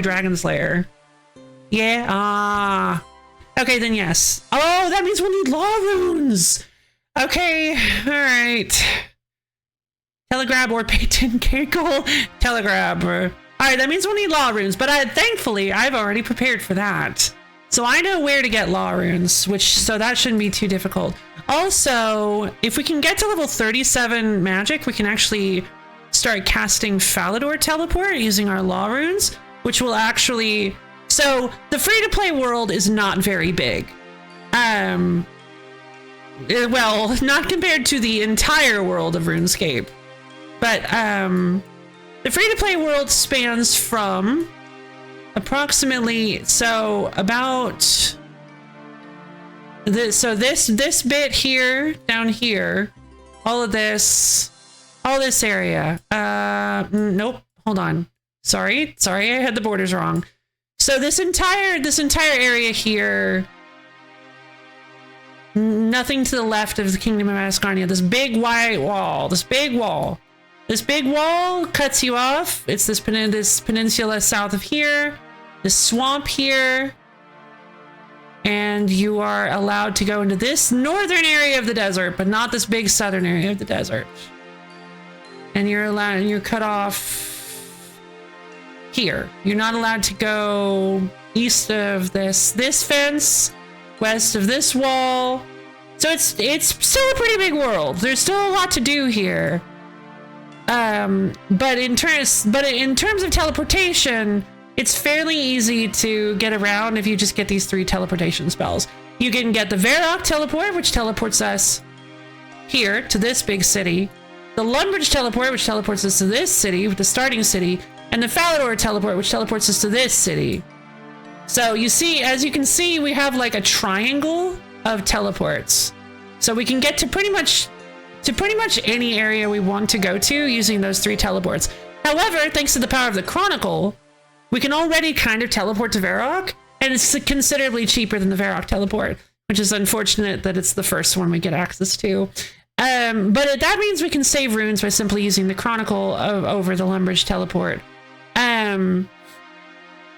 Dragon Slayer. Yeah, okay, then yes. Oh, that means we'll need law runes. Okay, all right. Telegrab or Peyton Cagle. Telegrab. All right, that means we'll need law runes, but thankfully I've already prepared for that. So I know where to get law runes, so that shouldn't be too difficult. Also, if we can get to level 37 magic, we can actually start casting Falador Teleport using our law runes, which will actually... So the free-to-play world is not very big. Well, not compared to the entire world of RuneScape. But the free-to-play world spans from approximately, this bit here, down here, all this area. Nope, hold on. Sorry, I had the borders wrong. So this entire area here, nothing to the left of the Kingdom of Asgardia. This big white wall, this big wall cuts you off. It's this peninsula south of here, this swamp here, and you are allowed to go into this northern area of the desert, but not this big southern area of the desert. And you're cut off here. You're not allowed to go east of this fence, west of this wall. So it's still a pretty big world. There's still a lot to do here. But in terms of teleportation, it's fairly easy to get around if you just get these 3 teleportation spells. You can get the Varrock Teleport, which teleports us here to this big city. The Lumbridge Teleport, which teleports us to this city, the starting city. And the Falador Teleport, which teleports us to this city. So you see, as you can see, we have like a triangle of teleports. So we can get to pretty much any area we want to go to using those 3 teleports. However, thanks to the power of the Chronicle, we can already kind of teleport to Varrock, and it's considerably cheaper than the Varrock Teleport, which is unfortunate that it's the first one we get access to. But that means we can save runes by simply using the Chronicle over the Lumbridge Teleport.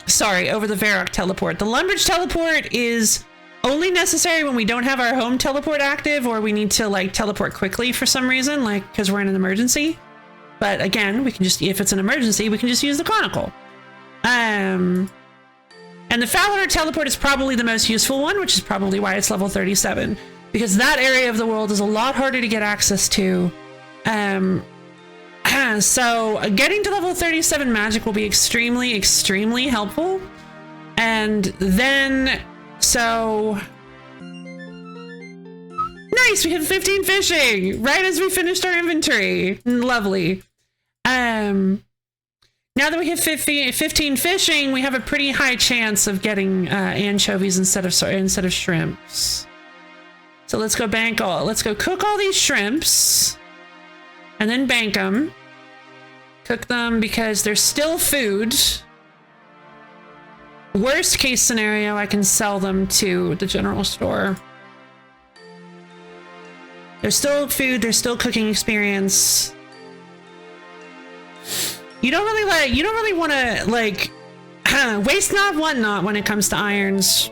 Sorry, over the Varrock Teleport. The Lumbridge Teleport is only necessary when we don't have our home teleport active, or we need to like teleport quickly for some reason, like because we're in an emergency. But again, we can just, if it's an emergency, we can just use the Chronicle. And the Falador Teleport is probably the most useful one, which is probably why it's level 37, because that area of the world is a lot harder to get access to. So getting to level 37 magic will be extremely, extremely helpful. And then, so... Nice, we hit 15 fishing right as we finished our inventory. Lovely. Now that we hit 15 fishing, we have a pretty high chance of getting anchovies instead of shrimps. So let's go cook all these shrimps and then bank them. Cook them because they're still food. Worst case scenario, I can sell them to the general store. They're still food, they're still cooking experience. You don't really want to like waste not, want not when it comes to irons.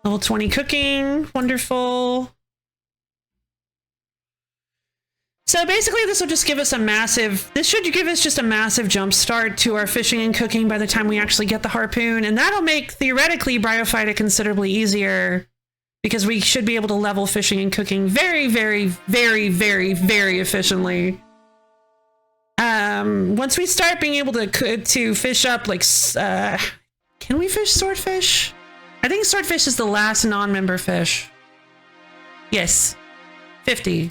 Level 20 cooking, wonderful. So basically this will just give us this should give us just a massive jump start to our fishing and cooking by the time we actually get the harpoon, and that'll make theoretically BroFi considerably easier, because we should be able to level fishing and cooking very, very, very, very, very efficiently. Once we start being able to fish up, like, can we fish swordfish? I think swordfish is the last non-member fish. Yes, 50.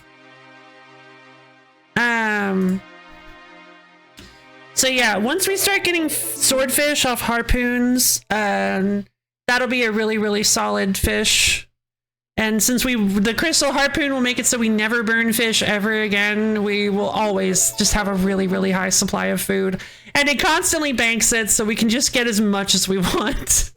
So yeah, once we start getting swordfish off harpoons, that'll be a really, really solid fish. And since the crystal harpoon will make it so we never burn fish ever again, we will always just have a really, really high supply of food. And it constantly banks it so we can just get as much as we want.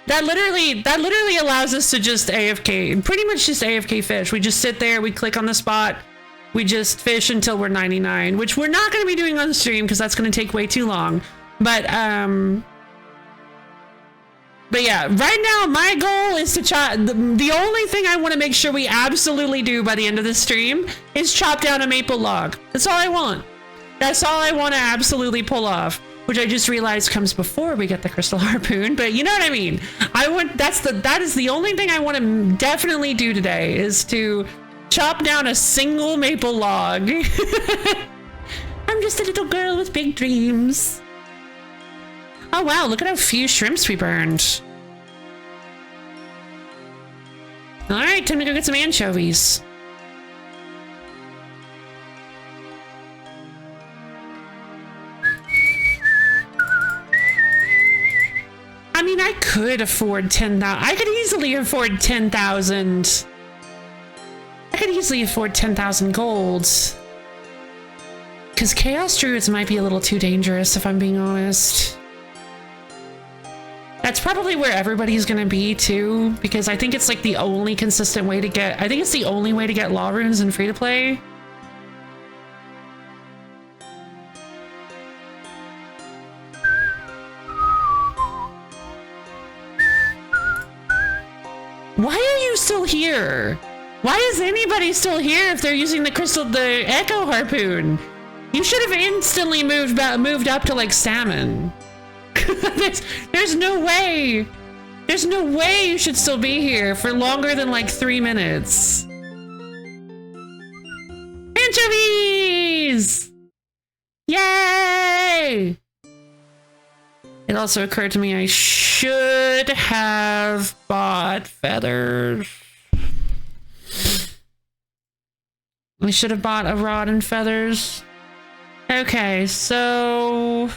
That literally allows us to just AFK, pretty much just AFK fish. We just sit there, we click on the spot, we just fish until we're 99, which we're not going to be doing on stream because that's going to take way too long. But yeah, right now my goal is to chop. The only thing I want to make sure we absolutely do by the end of the stream is chop down a maple log. That's all I want. That's all I want to absolutely pull off. Which I just realized comes before we get the crystal harpoon, but you know what I mean. That is the only thing I want to definitely do today is to chop down a single maple log. I'm just a little girl with big dreams. Oh wow, look at how few shrimps we burned. All right, time to go get some anchovies. I mean, I could afford 10,000. I could easily afford 10,000. I could easily afford 10,000 golds. Because Chaos Druids might be a little too dangerous, if I'm being honest. That's probably where everybody's gonna be, too. Because I think it's like the only consistent way to get... I think it's the only way to get law runes in free-to-play. Why are you still here? Why is anybody still here if they're using the Echo Harpoon? You should have instantly moved up to like salmon. There's no way. There's no way you should still be here for longer than like 3 minutes. Anchovies! Yay! It also occurred to me I should have bought feathers. I should have bought a rod and feathers. Okay, so...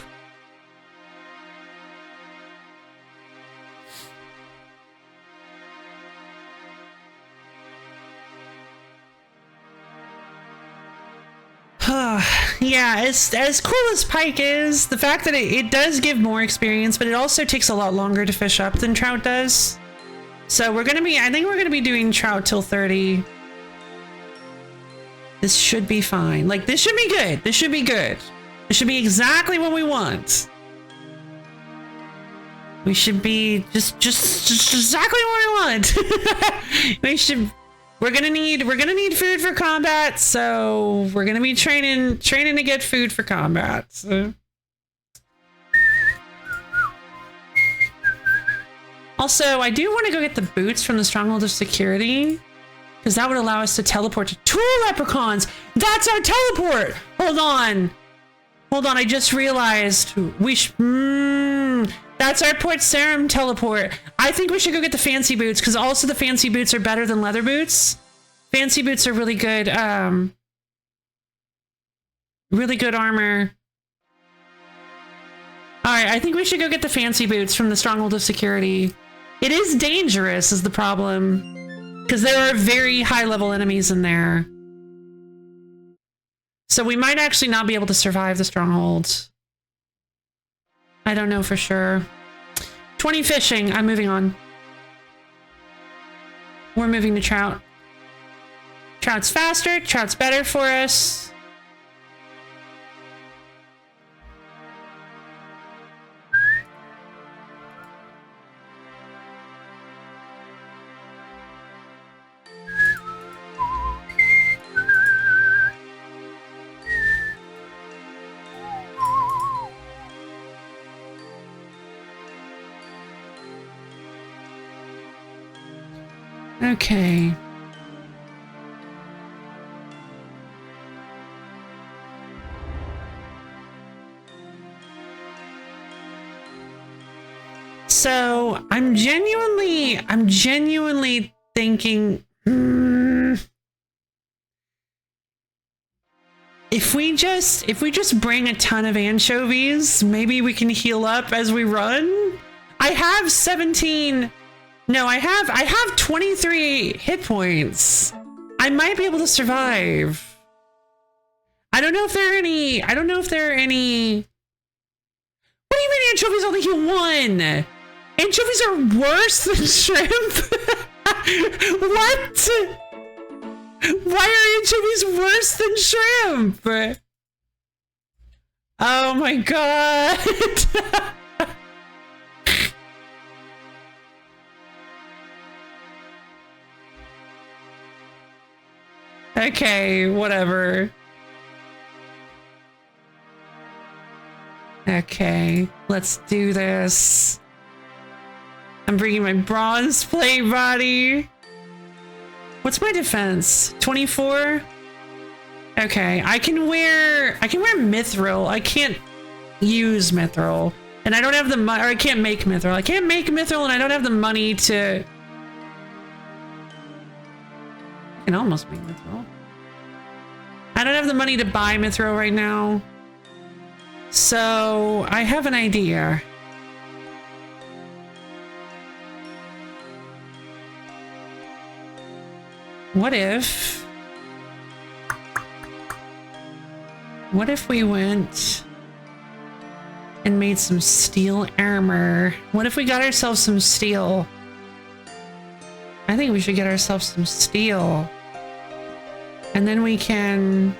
yeah, as cool as pike is, the fact that it does give more experience, but it also takes a lot longer to fish up than trout does. So I think we're gonna be doing trout till 30. This should be fine. Like, this should be good. This should be good. This should be exactly what we want. We should be just exactly what we want. We're gonna need food for combat, so we're gonna be training to get food for combat. So. Also, I do want to go get the boots from the Stronghold of Security, because that would allow us to teleport to 2 leprechauns. That's our teleport. Hold on, I just realized that's our Port Sarim teleport. I think we should go get the fancy boots, because also the fancy boots are better than leather boots. Fancy boots are really good armor. Alright, I think we should go get the fancy boots from the Stronghold of Security. It is dangerous is the problem, because there are very high level enemies in there. So we might actually not be able to survive the Stronghold. I don't know for sure. 20 fishing. I'm moving on. We're moving to trout. Trout's faster. Trout's better for us. Okay. So I'm genuinely thinking, if we just bring a ton of anchovies, maybe we can heal up as we run. I have 17. No, I have 23 hit points. I might be able to survive. I don't know if there are any. What do you mean anchovies only heal 1? Anchovies are worse than shrimp? What? Why are anchovies worse than shrimp? Oh my god. Okay, whatever. Okay, let's do this. I'm bringing my bronze plate body. What's my defense? 24? Okay, I can wear mithril. I can't use mithril. And I don't have the money, or I can't make mithril. I can't make mithril and I don't have the money to... I can almost make mithril. I don't have the money to buy mithril right now. So, I have an idea. What if we went and made some steel armor? What if we got ourselves some steel? I think we should get ourselves some steel. And then we can,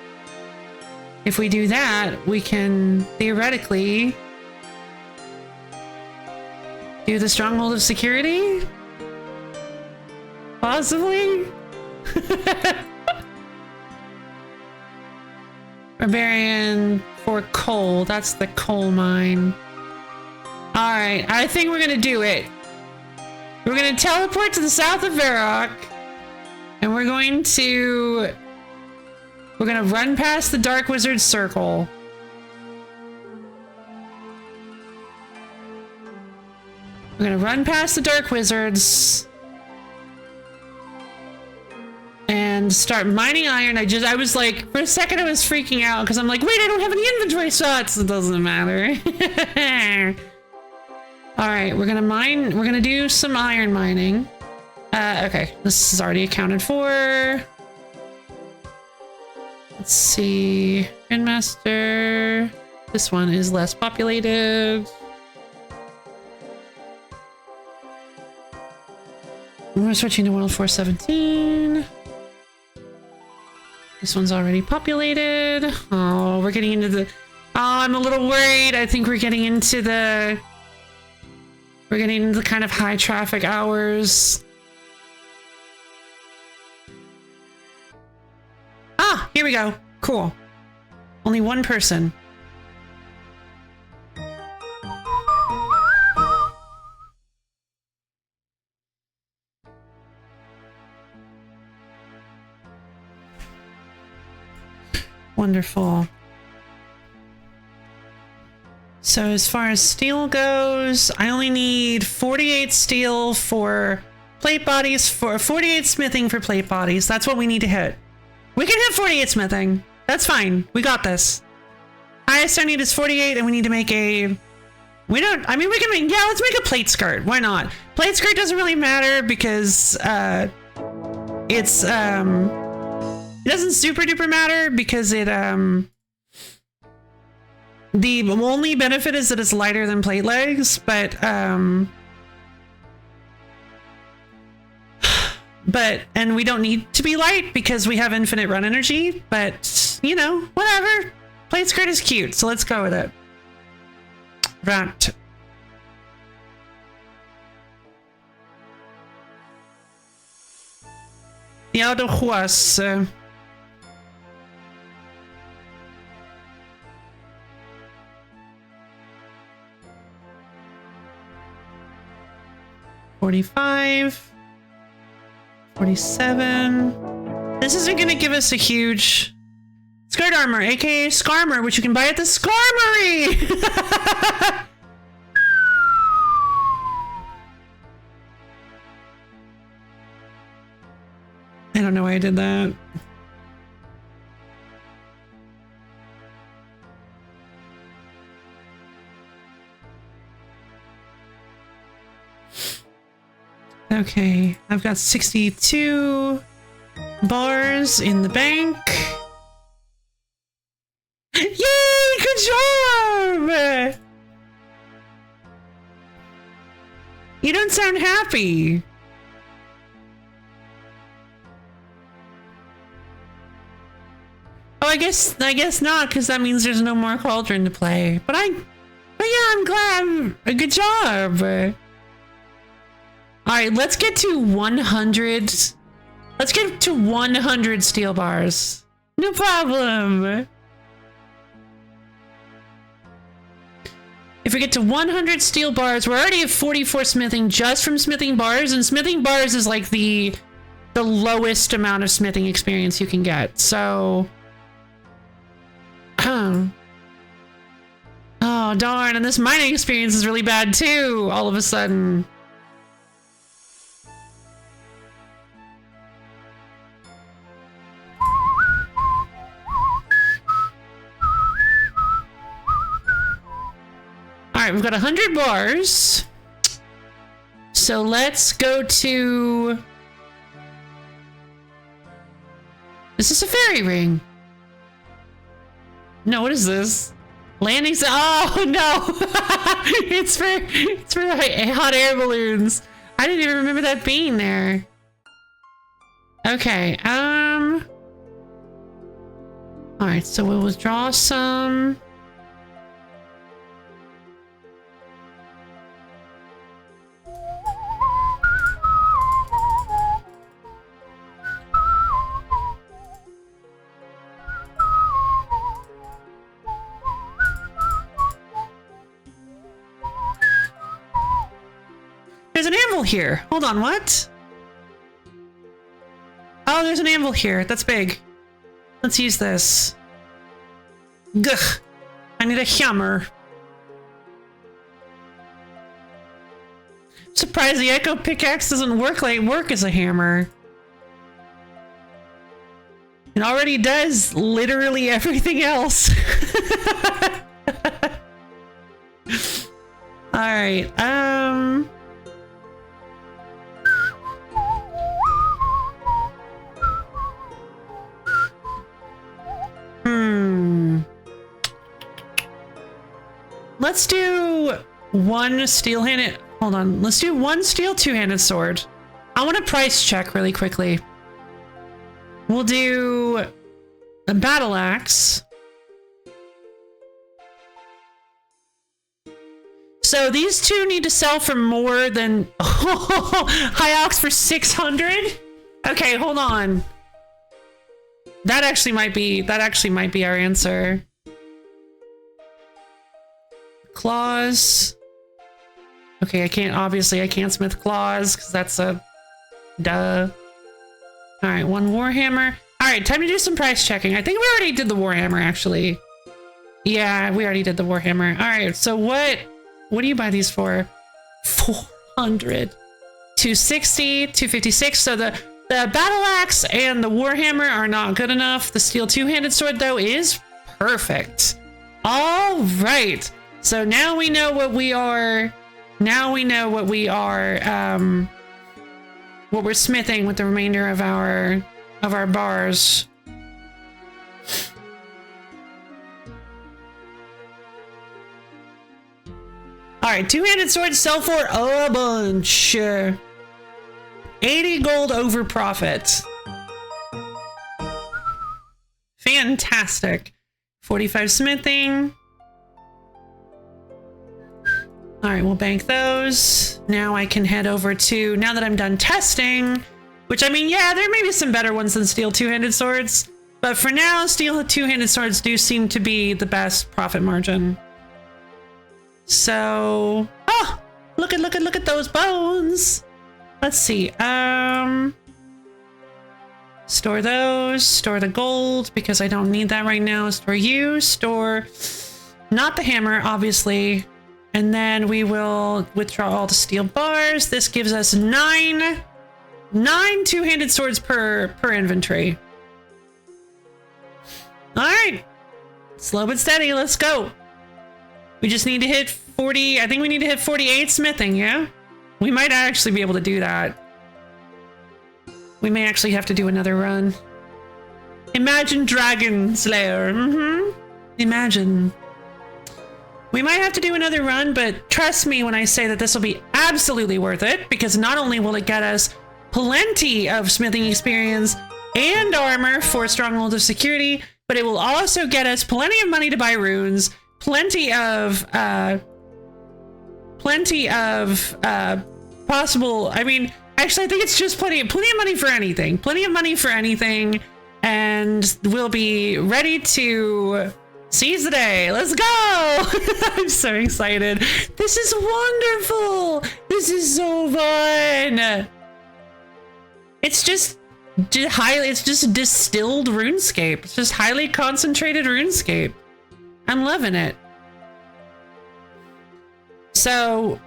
if we do that, we can theoretically do the Stronghold of Security? Possibly? Barbarian for coal. That's the coal mine. Alright, I think we're gonna do it. We're gonna teleport to the south of Varrock. And we're gonna run past the Dark Wizard Circle. We're gonna run past the Dark Wizards. And start mining iron. I was like, for a second I was freaking out because I'm like, wait, I don't have any inventory slots. It doesn't matter. Alright, we're gonna do some iron mining. Okay, this is already accounted for. Let's see. Gridmaster. This one is less populated. We're switching to World 417. This one's already populated. Oh, we're getting into the... Oh, I'm a little worried. I think we're getting into the kind of high traffic hours. Ah, here we go. Cool. Only one person. Wonderful. So as far as steel goes, I only need 48 steel for plate bodies, for 48 smithing for plate bodies. That's what we need to hit. We can hit 48 smithing. That's fine. We got this. Highest I need is 48 and we need to make a... We can make... Yeah, let's make a plate skirt. Why not? Plate skirt doesn't really matter because it's... It doesn't super duper matter because it, the only benefit is that it's lighter than plate legs, but, and we don't need to be light because we have infinite run energy, but, you know, whatever. Plate skirt is cute, so let's go with it. Right. The other horse, 45, 47. This isn't going to give us a huge skirt armor, aka Skarmer, which you can buy at the Skarmory. I don't know why I did that. Okay, I've got 62 bars in the bank. Yay! Good job! You don't sound happy. Oh, I guess not, because that means there's no more Cauldron to play. But yeah, I'm glad. Good job. All right, let's get to 100. Let's get to 100 steel bars. No problem. If we get to 100 steel bars, we're already at 44 smithing just from smithing bars, and smithing bars is like the lowest amount of smithing experience you can get. So, oh darn, and this mining experience is really bad too, all of a sudden. All right, we've got 100 bars. So let's go to... Is this a fairy ring? No, what is this? Landing... Oh, no! It's for hot air balloons. I didn't even remember that being there. Okay, all right, so we'll withdraw some... There's an anvil here. Hold on, what? Oh, there's an anvil here. That's big. Let's use this. Gugh. I need a hammer. Surprised the echo pickaxe doesn't work as a hammer. It already does literally everything else. All right. Let's do one steel-handed... Hold on. Let's do one steel two-handed sword. I want to price check really quickly. We'll do a battle axe. So these two need to sell for more than... High ox for 600? Okay, hold on. That actually might be our answer. Claws. Okay, I can't smith claws because that's a duh. All right, one warhammer. All right, time to do some price checking. I think we already did the warhammer actually. Yeah, we already did the warhammer. All right, so what do you buy these for? 400, 260, 256. So the battle axe and the warhammer are not good enough. The steel two-handed sword though is perfect. All right. So now we know what we are. Now we know what we are. What we're smithing with the remainder of our bars. All right, two-handed swords sell for a bunch. 80 gold over profit. Fantastic. 45 smithing. All right, we'll bank those. Now I can head over to, now that I'm done testing, which I mean, yeah, there may be some better ones than steel two-handed swords, but for now, steel two-handed swords do seem to be the best profit margin. So, oh, look at those bones. Let's see, store those, store the gold because I don't need that right now. Store you, store, not the hammer, obviously. And then we will withdraw all the steel bars. This gives us nine two-handed swords per inventory. All right, slow but steady. Let's go. We just need to hit 40. I think we need to hit 48 smithing. Yeah, we might actually be able to do that. We may actually have to do another run. Imagine Dragon Slayer. Imagine. We might have to do another run, but trust me when I say that this will be absolutely worth it, because not only will it get us plenty of smithing experience and armor for Stronghold of Security, but it will also get us plenty of money to buy runes, plenty of possible, I mean, actually I think it's just plenty of money for anything. Plenty of money for anything, and we'll be ready to seize the day. Let's go! I'm so excited. This is wonderful. This is so fun. It's just distilled RuneScape. It's just highly concentrated RuneScape. I'm loving it. So,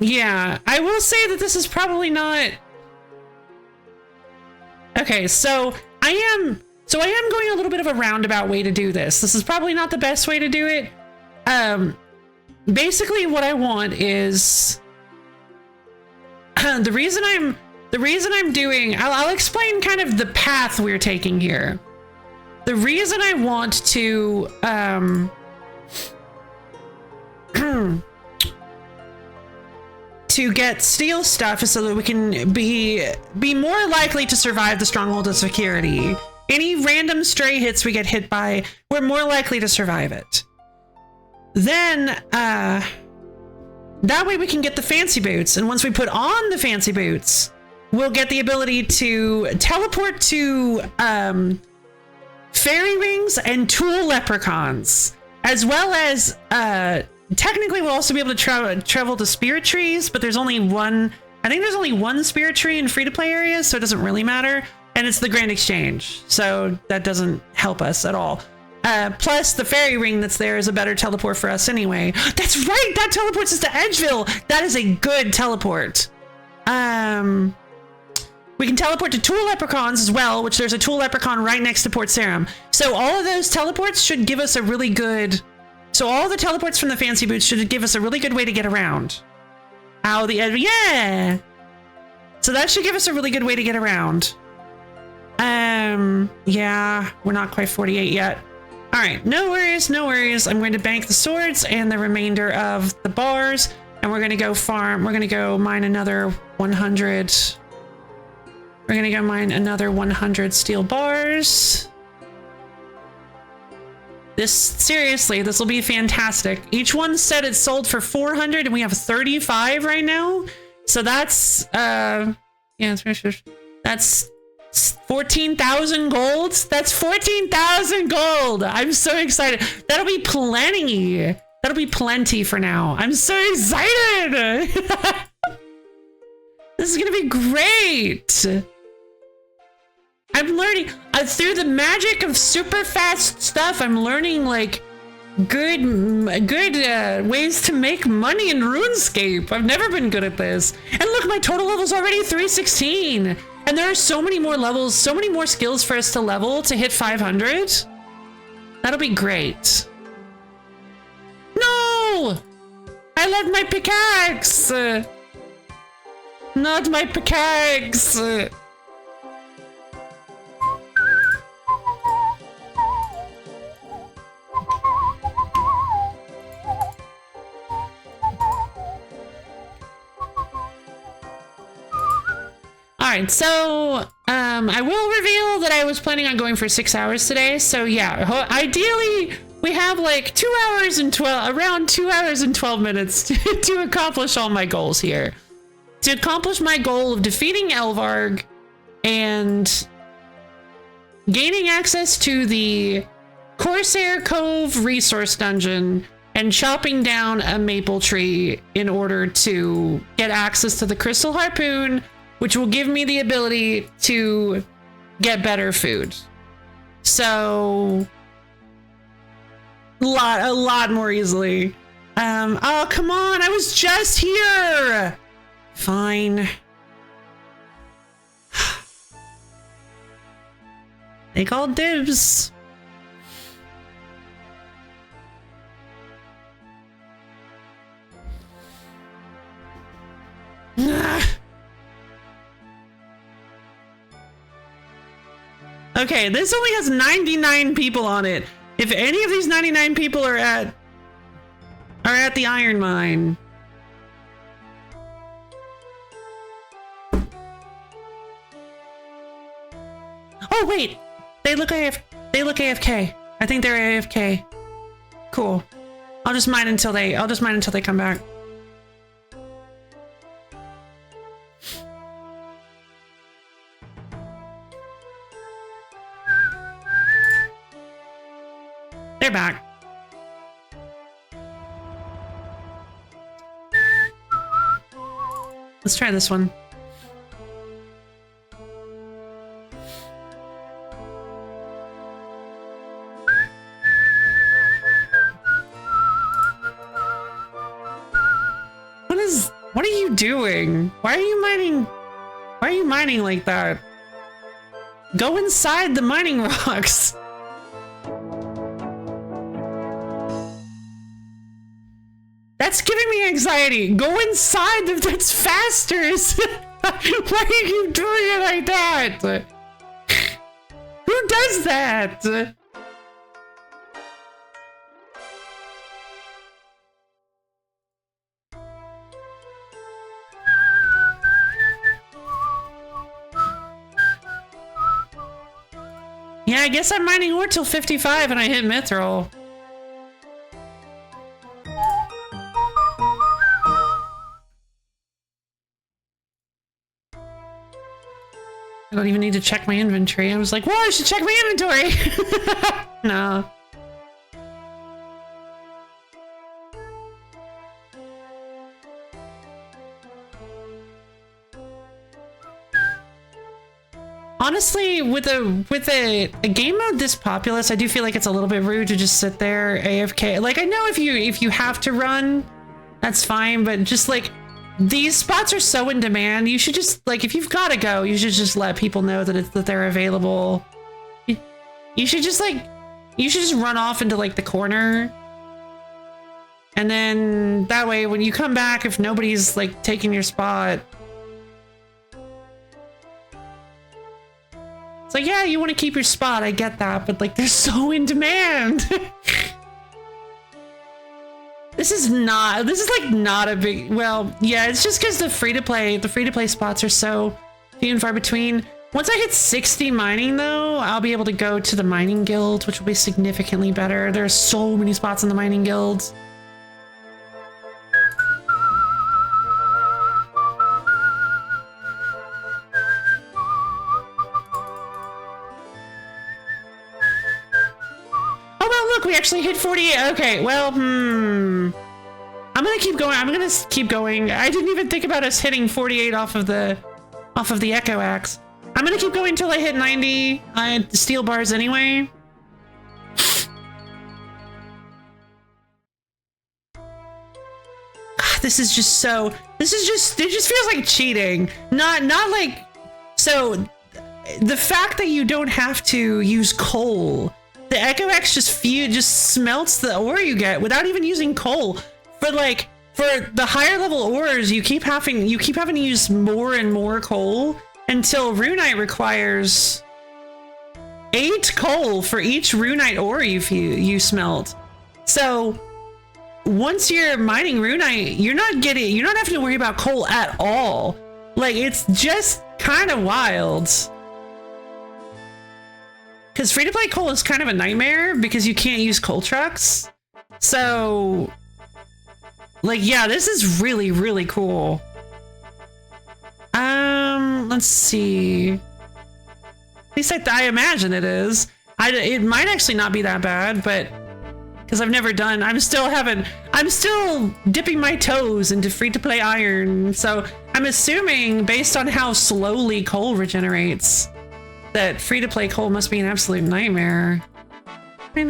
yeah, I will say that this is probably not... Okay, so I am going a little bit of a roundabout way to do this. This is probably not the best way to do it. Basically what I want is the reason I'm doing, I'll explain kind of the path we're taking here. The reason I want to to get steel stuff is so that we can be more likely to survive the Stronghold of Security. Any random stray hits we get hit by, we're more likely to survive it. Then, that way we can get the fancy boots. And once we put on the fancy boots, we'll get the ability to teleport to fairy rings and tool leprechauns, as well as technically we'll also be able to travel to spirit trees, but there's only one. I think there's only one spirit tree in free-to-play areas, so it doesn't really matter. And it's the Grand Exchange, so that doesn't help us at all. Plus, the fairy ring that's there is a better teleport for us anyway. That's right! That teleports us to Edgeville! That is a good teleport. We can teleport to Tool Leprechauns as well, which there's a Tool Leprechaun right next to Port Sarum. So all of those teleports should give us a really good... So all the teleports from the fancy boots should give us a really good way to get around. Ow, the edge... Yeah! So that should give us a really good way to get around. Yeah, we're not quite 48 yet. All right, no worries, no worries. I'm going to bank the swords and the remainder of the bars, and we're going to go farm. We're going to go mine another 100. We're going to go mine another 100 steel bars. Seriously, this will be fantastic. Each one said it's sold for 400 and we have 35 right now. So that's, yeah, that's 14,000 gold. That's 14,000 gold. I'm so excited. That'll be plenty. That'll be plenty for now. I'm so excited. This is going to be great. I'm learning through the magic of super fast stuff. I'm learning like good ways to make money in RuneScape. I've never been good at this. And look, my total level's already 316. And there are so many more levels, so many more skills for us to level to hit 500. That'll be great. No! I left my pickaxe! Not my pickaxe! Alright, so I will reveal that I was planning on going for 6 hours today. So yeah, ideally we have like 2 hours and 12, around 2 hours and 12 minutes to accomplish all my goals here. To accomplish my goal of defeating Elvarg and gaining access to the Corsair Cove resource dungeon and chopping down a maple tree in order to get access to the Crystal Harpoon, which will give me the ability to get better food. So, a lot more easily. Oh, come on, I was just here! Fine. They called dibs. Okay, this only has 99 people on it. If any of these 99 people are at the iron mine. Oh wait, they look AFK. I think they're AFK. Cool. I'll just mine until they come back. They're back. Let's try this one. What are you doing? Why are you mining? Why are you mining like that? Go inside the mining rocks. That's giving me anxiety. Go inside them. That's faster. Why are you doing it like that? Who does that? Yeah, I guess I'm mining ore till 55 and I hit mithril. I don't even need to check my inventory. I was like, whoa, I should check my inventory. No. Honestly, with a game mode this populous, I do feel like it's a little bit rude to just sit there AFK. Like, I know if you have to run, that's fine, but just like these spots are so in demand, you should just like, if you've got to go, you should just let people know that they're available. You should just run off into like the corner, and then that way when you come back, if nobody's like taking your spot. It's like, yeah, you want to keep your spot, I get that, but like they're so in demand. This is like not a big, well, yeah, it's just because the free to play spots are so few and far between. Once I hit 60 mining though, I'll be able to go to the mining guild, which will be significantly better. There are so many spots in the mining guilds. We actually hit 48. Okay, well, I'm gonna keep going. I didn't even think about us hitting 48 off of the Echo Axe. I'm gonna keep going until I hit 90 steel bars anyway. It just feels like cheating. Not like, so the fact that you don't have to use coal. The Echo Axe just smelts the ore you get without even using coal. For the higher level ores, you keep having to use more and more coal until Runite requires 8 coal for each Runite ore you smelt. So once you're mining Runite, you're not having to worry about coal at all. Like, it's just kind of wild. Because free-to-play coal is kind of a nightmare because you can't use coal trucks. So, like, yeah, this is really, really cool. Let's see. At least I imagine it is. It might actually not be that bad, but because I've never done, I'm still dipping my toes into free-to-play iron. So I'm assuming, based on how slowly coal regenerates, that free-to-play coal must be an absolute nightmare. But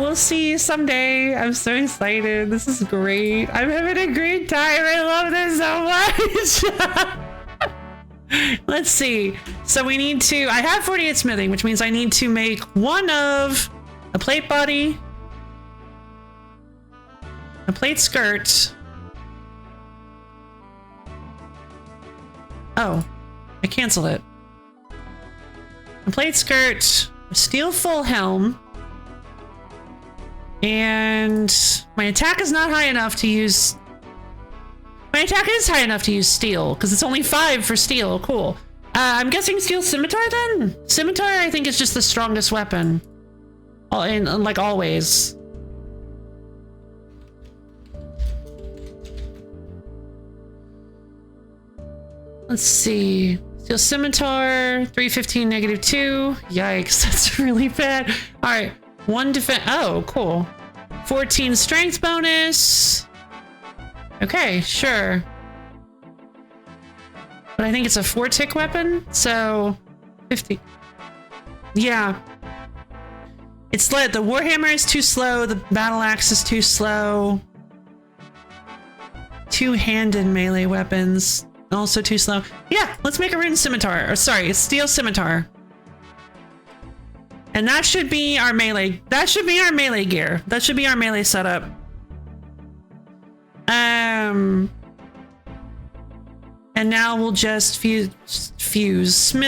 we'll see someday. I'm so excited. This is great. I'm having a great time. I love this so much. Let's see. So we need to, I have 48 smithing, which means I need to make one of a plate body, a plate skirt, Oh, I canceled it. A plate skirt, a steel full helm, and my attack is not high enough to use... My attack is high enough to use steel, because it's only 5 for steel. Cool. I'm guessing steel scimitar then? Scimitar, I think, is just the strongest weapon. Like always. Let's see. Steel scimitar, 315, -2. Yikes, that's really bad. All right, 1 defense. Oh, cool. 14 strength bonus. Okay, sure. But I think it's a 4-tick weapon, so 50. Yeah. It's lit. The Warhammer is too slow. The battle axe is too slow. Two-handed melee weapons. Also too slow. Yeah, let's make a rune scimitar. Or sorry, a steel scimitar. And that should be our melee. That should be our melee gear. That should be our melee setup. And now we'll just smith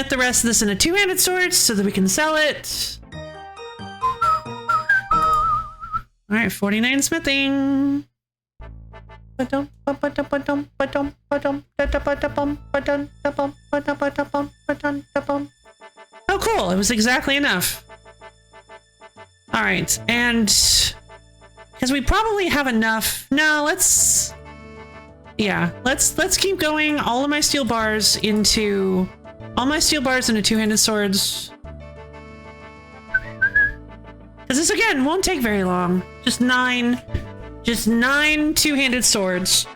the rest of this into 2-handed swords so that we can sell it. All right, 49 smithing. Oh, cool. It was exactly enough. All right, and because we probably have enough. No, let's keep going. All my steel bars into 2-handed swords. Because this again won't take very long. Just 9 2-handed swords.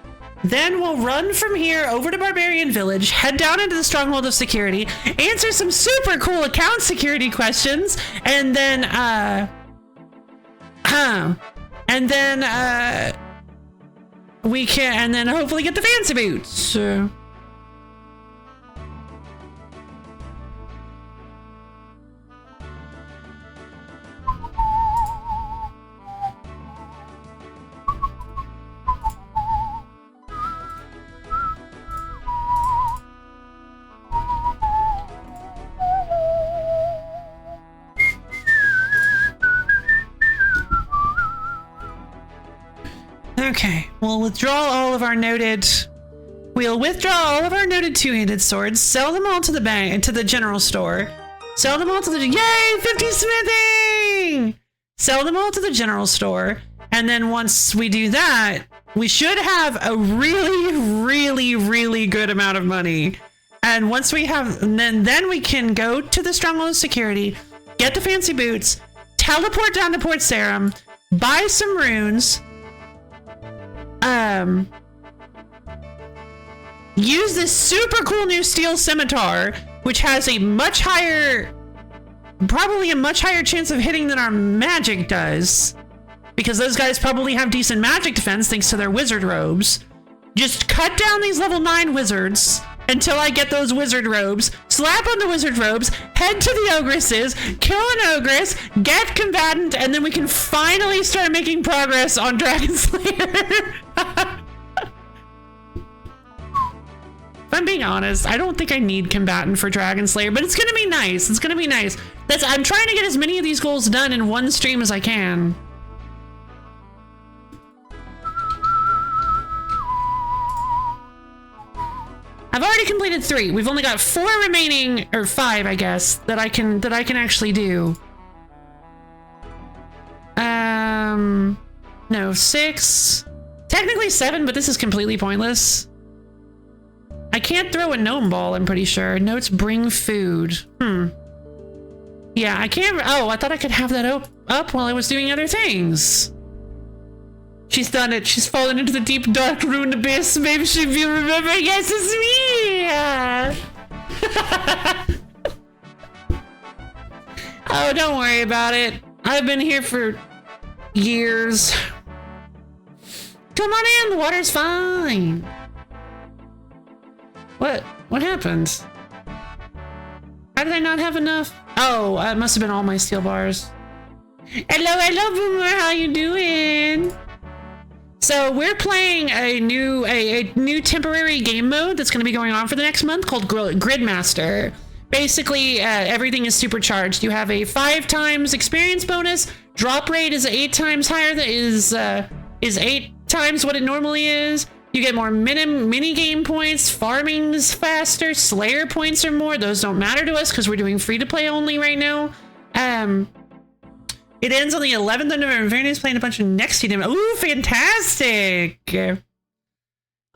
Then we'll run from here over to Barbarian Village, head down into the Stronghold of Security, answer some super cool account security questions, and then we can, and then hopefully get the fancy boots. Okay, we'll withdraw all of our noted 2-handed swords, sell them all to the bank, to the general store, sell them all to the, yay, 50 smithing! Sell them all to the general store, and then once we do that, we should have a really, really, really good amount of money. And once we have, then we can go to the Stronghold of Security, get the fancy boots, teleport down to Port Sarum, buy some runes, use this super cool new steel scimitar, which has a much higher, probably a much higher chance of hitting than our magic does, because those guys probably have decent magic defense thanks to their wizard robes. Just cut down these level 9 wizards until I get those wizard robes, slap on the wizard robes, head to the ogresses, kill an ogress, get combatant, and then we can finally start making progress on Dragon Slayer. If I'm being honest, I don't think I need combatant for Dragon Slayer, but it's gonna be nice. It's gonna be nice. I'm trying to get as many of these goals done in one stream as I can. I've already completed 3. We've only got 4 remaining, or 5, I guess, that I can actually do. No, 6. Technically 7, but this is completely pointless. I can't throw a gnome ball, I'm pretty sure. Notes bring food. Yeah, I can't. Oh, I thought I could have that up while I was doing other things. She's done it. She's fallen into the deep, dark, ruined abyss. Maybe if you remember, yes, it's me! Oh, don't worry about it. I've been here for years. Come on in, the water's fine. What happened? How did I not have enough? Oh, it must have been all my steel bars. Hello, Boomer, how you doing? So we're playing a new temporary game mode that's going to be going on for the next month called Gridmaster. Basically, everything is supercharged. You have a 5 times experience bonus. Drop rate is 8 times higher. That is 8 times what it normally is. You get more mini game points. Farming's faster. Slayer points are more. Those don't matter to us because we're doing free to play only right now. It ends on the 11th of November. Very nice, playing a bunch of next to them. Ooh, fantastic!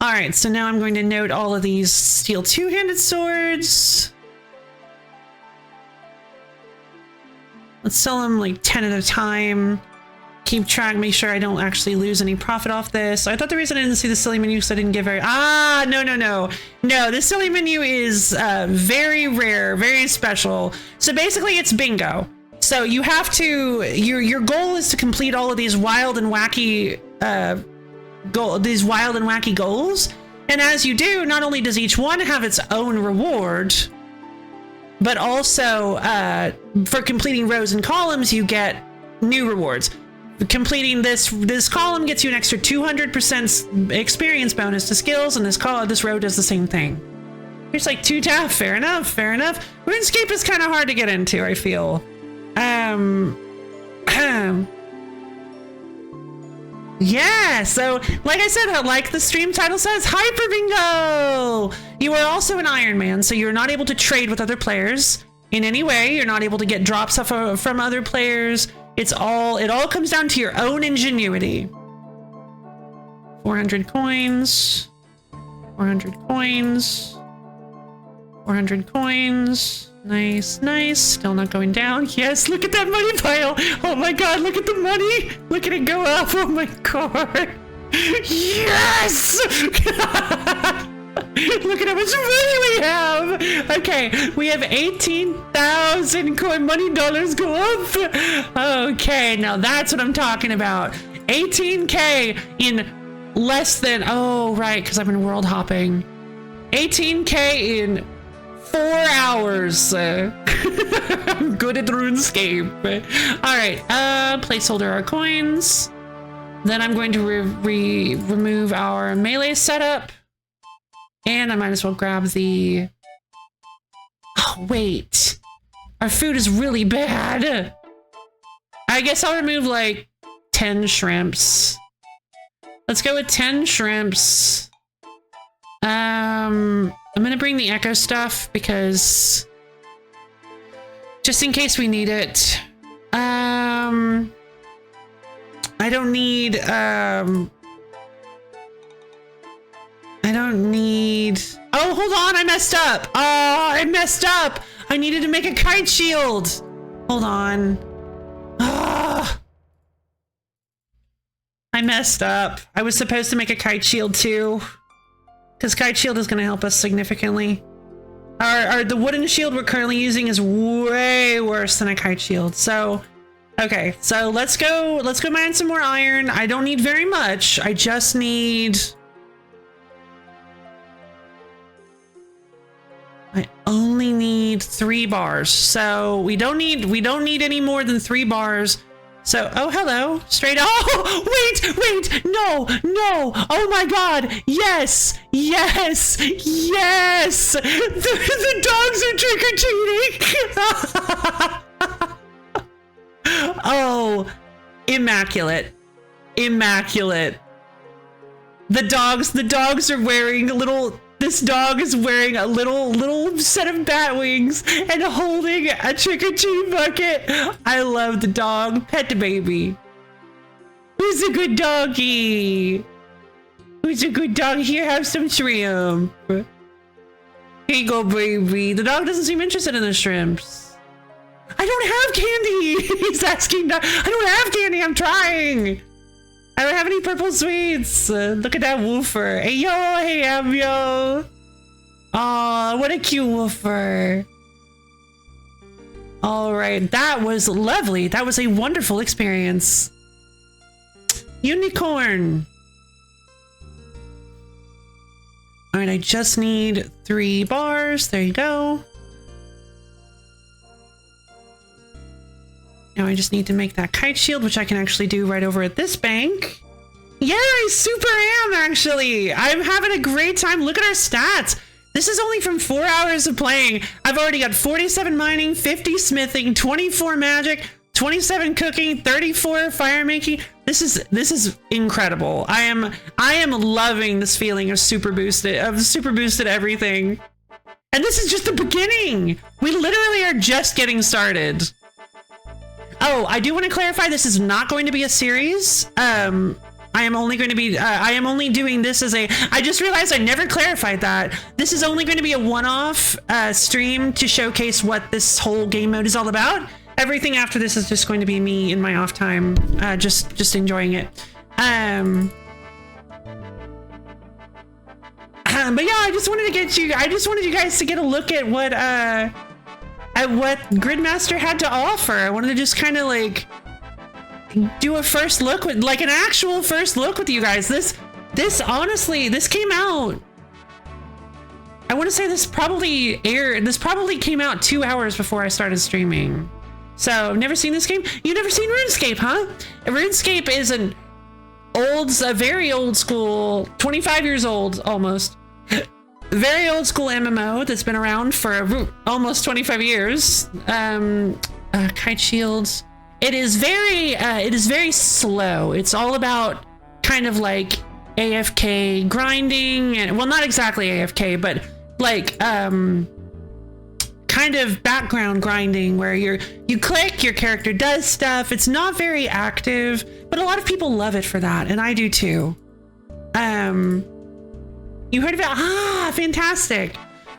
All right, so now I'm going to note all of these steel two-handed swords. Let's sell them like 10 at a time. Keep track, make sure I don't actually lose any profit off this. I thought the reason I didn't see the silly menu because I didn't get very... No, the silly menu is very rare, very special. So basically it's bingo. So you have to, your goal is to complete all of these wild and wacky goals. And as you do, not only does each one have its own reward, but also for completing rows and columns, you get new rewards. Completing this column gets you an extra 200% experience bonus to skills, and this row does the same thing. It's like 2 tap. Fair enough. RuneScape is kind of hard to get into, I feel. Yeah, so like I said, like the stream title says, Hyper Bingo! You are also an Iron Man, so you're not able to trade with other players in any way. You're not able to get drops from other players. It all comes down to your own ingenuity. 400 coins. 400 coins. 400 coins. Nice. Still not going down. Yes, look at that money pile. Oh my god, look at the money. Look at it go up. Oh my god. Yes! Look at how much money we have. Okay, we have 18,000 coin money dollars go up. Okay, now that's what I'm talking about. 18K in less than, oh right, because I've been world hopping. 18K in 4 hours. I'm good at RuneScape. All right, placeholder our coins. Then I'm going to remove our melee setup. And I might as well grab the... Oh, wait. Our food is really bad. I guess I'll remove like 10 shrimps. Let's go with 10 shrimps. I'm gonna bring the echo stuff because just in case we need it. I don't need oh, hold on, I messed up. Oh, I messed up. I needed to make a kite shield. Hold on. I messed up. I was supposed to make a kite shield too, because kite shield is going to help us significantly. The wooden shield we're currently using is way worse than a kite shield. So, okay, so let's go mine some more iron. I don't need very much. I just need... I only need 3 bars. So we don't need any more than 3 bars. So, oh, hello. Straight. Oh, wait. No. Oh my God. Yes. The dogs are trick-or-treating. Oh, immaculate. The dogs are wearing little... This dog is wearing a little set of bat wings and holding a trick-or-treat bucket. I love the dog. Pet the baby. Who's a good doggy? Who's a good dog? Here, have some shrimp. Here you go, baby. The dog doesn't seem interested in the shrimps. I don't have candy. He's asking. I don't have candy. I'm trying. I don't have any purple sweets. Look at that woofer. Hey, yo. Hey, yo. Aw, what a cute woofer. All right. That was lovely. That was a wonderful experience. Unicorn. All right. I just need 3 bars. There you go. Now I just need to make that kite shield, which I can actually do right over at this bank. Yeah, I super am, actually. I'm having a great time. Look at our stats. This is only from 4 hours of playing. I've already got 47 mining, 50 smithing, 24 magic, 27 cooking, 34 fire making. This is incredible. I am loving this feeling of super boosted everything. And this is just the beginning. We literally are just getting started. Oh, I do want to clarify, this is not going to be a series. I am only doing this as I just realized I never clarified that. This is only going to be a one-off stream to showcase what this whole game mode is all about. Everything after this is just going to be me in my off time, just enjoying it. But yeah, I just wanted you guys to get a look at what Gridmaster had to offer. I wanted to just kind of like do a first look with, like, an actual first look with you guys. This honestly, this came out, I want to say this probably came out 2 hours before I started streaming. So I've never seen this game. You've never seen RuneScape, huh? RuneScape is a very old school, 25 years old almost, very old school MMO that's been around for almost 25 years. Kite shields. It is very slow. It's all about kind of like AFK grinding, and well, not exactly AFK, but like kind of background grinding where you click, your character does stuff. It's not very active, but a lot of people love it for that, and I do too. You heard about fantastic.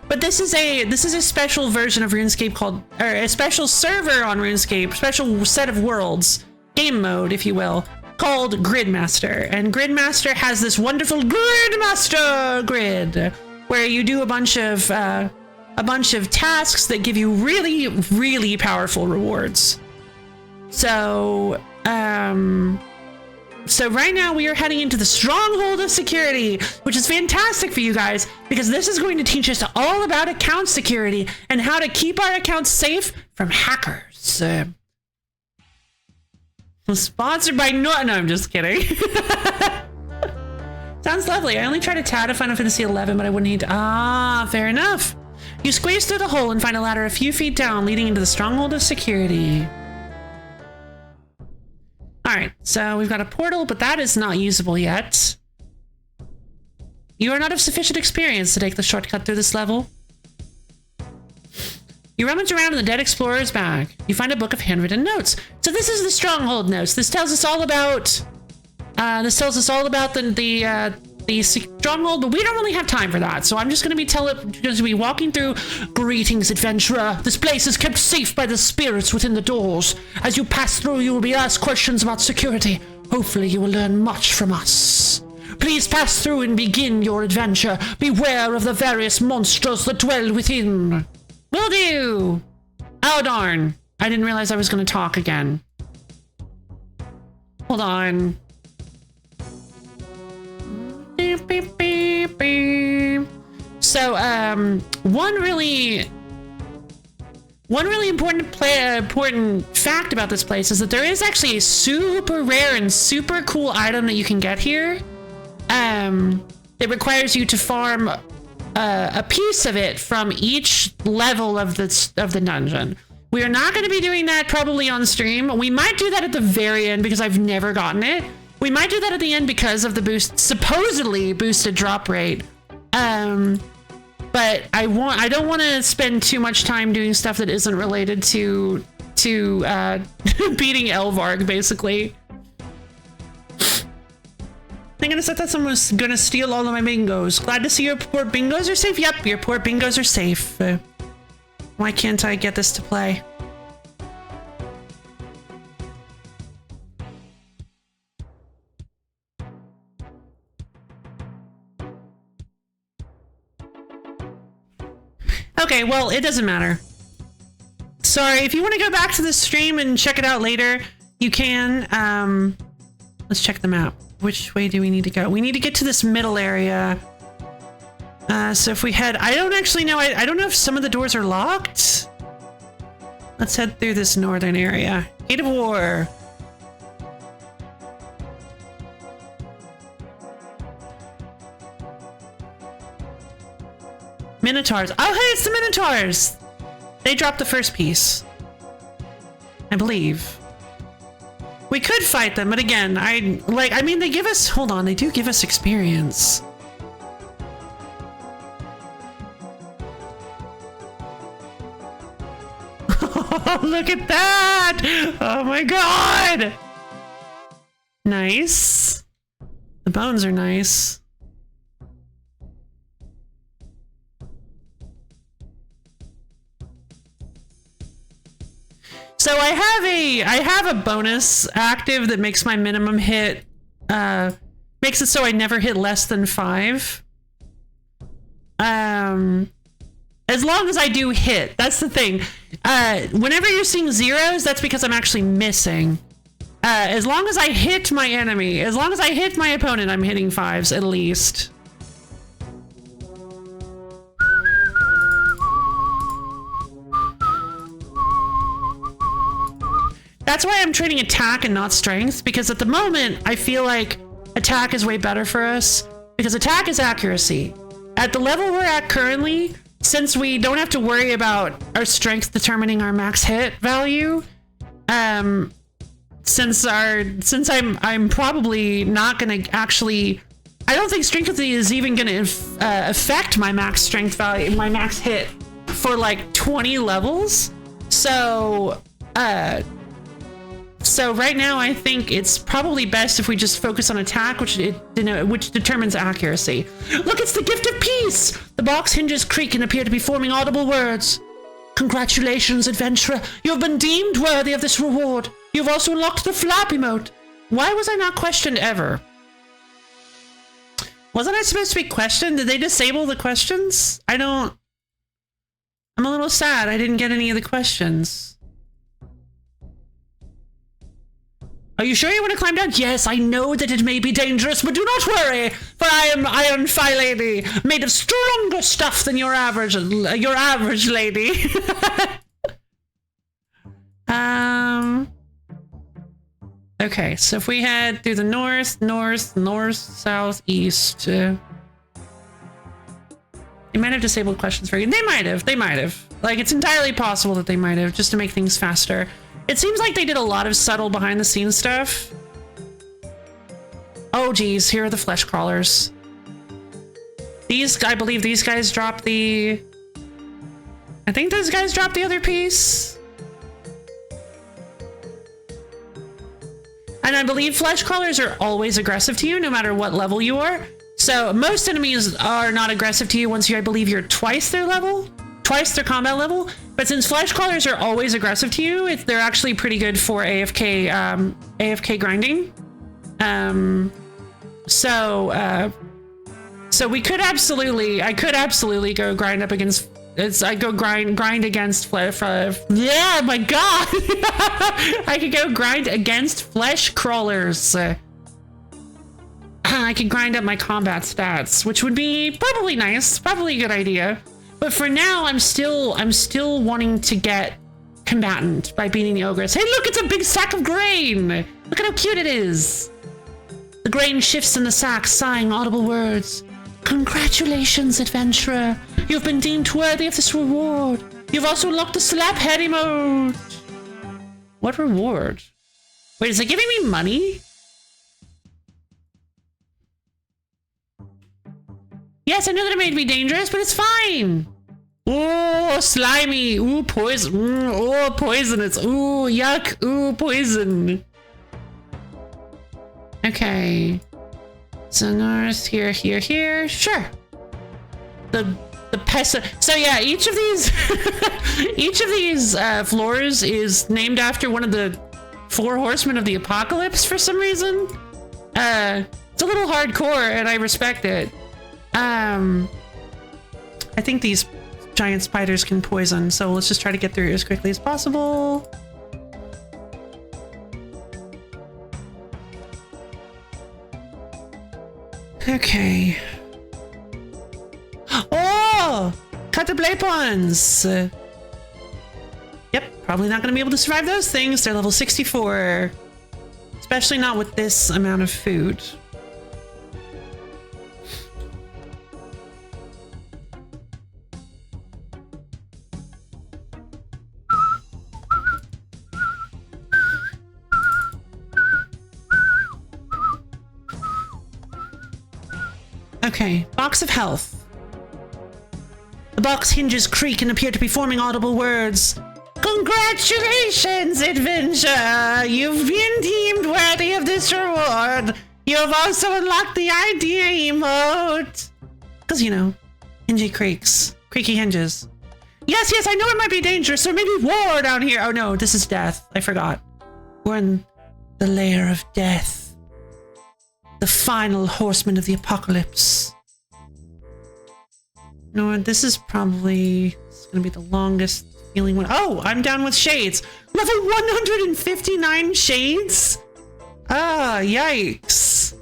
But this is a special version of RuneScape or a special server on RuneScape, special set of worlds, game mode, if you will, called Gridmaster. And Gridmaster has this wonderful Gridmaster grid, where you do a bunch of tasks that give you really, really powerful rewards. So right now we are heading into the stronghold of security, which is fantastic for you guys, because this is going to teach us all about account security and how to keep our accounts safe from hackers. Sponsored by no, I'm just kidding. Sounds lovely. I only tried a tad of Final Fantasy XI, but I wouldn't need to. Fair enough. You squeeze through the hole and find a ladder a few feet down, leading into the stronghold of security. All right, so we've got a portal, but that is not usable yet. You are not of sufficient experience to take the shortcut through this level. You rummage around in the dead explorer's bag. You find a book of handwritten notes. So this is the stronghold notes. This tells us all about the stronghold, but we don't really have time for that. So I'm just going to be walking through. Greetings, adventurer. This place is kept safe by the spirits within the doors. As you pass through, you will be asked questions about security. Hopefully, you will learn much from us. Please pass through and begin your adventure. Beware of the various monsters that dwell within. Will do. Oh, darn. I didn't realize I was going to talk again. Hold on. So, one really important fact about this place is that there is actually a super rare and super cool item that you can get here. It requires you to farm a piece of it from each level of the dungeon. We are not going to be doing that probably on stream. We might do that at the very end because I've never gotten it. We might do that at the end because of the supposedly boosted drop rate. But I don't want to spend too much time doing stuff that isn't related to beating Elvarg, basically. I'm gonna set that someone's gonna steal all of my bingos. Glad to see your poor bingos are safe. Yep, your poor bingos are safe. Why can't I get this to play? Okay, well, it doesn't matter. Sorry, if you want to go back to the stream and check it out later, you can. Let's check the map. Which way do we need to go? We need to get to this middle area. So if we head... I don't actually know. I don't know if some of the doors are locked. Let's head through this northern area. Gate of War. Minotaurs. Oh, hey, it's the Minotaurs! They dropped the first piece. I believe. We could fight them, but again, I mean, they give us, hold on, they do give us experience. Oh, look at that! Oh my god! Nice. The bones are nice. So I have a bonus active that makes my minimum hit, makes it so I never hit less than 5. As long as I do hit, that's the thing. Whenever you're seeing zeros, that's because I'm actually missing. As long as I hit my enemy, as long as I hit my opponent, I'm hitting 5s at least. That's why I'm training attack and not strength, because at the moment, I feel like attack is way better for us, because attack is accuracy. At the level we're at currently, since we don't have to worry about our strength determining our max hit value, since I'm probably not gonna actually, I don't think strength is even gonna affect my max strength value, my max hit for like 20 levels. So right now I think it's probably best if we just focus on attack, which determines accuracy. Look, it's the gift of peace! The box hinges creak and appear to be forming audible words. Congratulations, adventurer. You have been deemed worthy of this reward. You've also unlocked the flap emote. Why was I not questioned ever? Wasn't I supposed to be questioned? Did they disable the questions? I'm a little sad I didn't get any of the questions. Are you sure you want to climb down? Yes, I know that it may be dangerous, but do not worry, for I am Iron Phi Lady, made of stronger stuff than your average lady. Okay, so if we head through the north, south, east. They might have disabled questions for you. They might have. Like, it's entirely possible that they might have, just to make things faster. It seems like they did a lot of subtle behind-the-scenes stuff. Oh, geez, here are the flesh crawlers. I believe these guys dropped the... I think those guys dropped the other piece. And I believe flesh crawlers are always aggressive to you, no matter what level you are. So most enemies are not aggressive to you once I believe you're twice their combat level. But since flesh crawlers are always aggressive to you, they're actually pretty good for AFK grinding. So we could absolutely, I could absolutely go grind up against. I go grind against flesh. Yeah, my God, I could go grind against flesh crawlers. I could grind up my combat stats, which would be probably nice, probably a good idea. But for now, I'm still wanting to get combatant by beating the ogress. Hey, look, it's a big sack of grain. Look at how cute it is. The grain shifts in the sack, sighing audible words. Congratulations, adventurer. You've been deemed worthy of this reward. You've also unlocked the slap head emote. What reward? Wait, is it giving me money? Yes, I know that it made me dangerous, but it's fine. Oh, slimy. Ooh, poison. Oh, poisonous. Ooh, yuck. Ooh, poison. Okay. So north, here. Sure. The pest. So yeah, each of these floors is named after one of the 4 horsemen of the apocalypse for some reason. It's a little hardcore, and I respect it. I think these giant spiders can poison, so let's just try to get through as quickly as possible. Okay. Oh! Cut the blade ones! Yep, probably not gonna be able to survive those things. They're level 64. Especially not with this amount of food. Okay, box of health. The box hinges creak and appear to be forming audible words. Congratulations, adventure! You've been deemed worthy of this reward. You have also unlocked the idea emote. Because, you know, hingy creaks. Creaky hinges. Yes, yes, I know it might be dangerous, so maybe war down here. Oh no, this is death. I forgot. We're in the lair of death. The final horseman of the apocalypse. No, this is probably going to be the longest feeling one. Oh, I'm down with shades. Level 159 shades? Ah, yikes.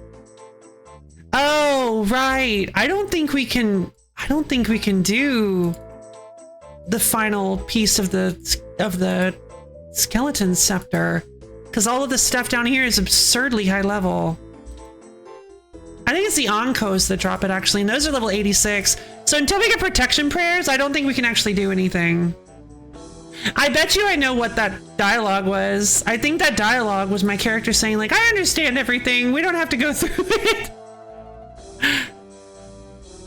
Oh, right. I don't think we can do the final piece of the skeleton scepter, because all of this stuff down here is absurdly high level. I think it's the Onkos that drop it, actually, and those are level 86. So until we get protection prayers, I don't think we can actually do anything. I bet you I know what that dialogue was. I think that dialogue was my character saying, like, I understand everything. We don't have to go through it.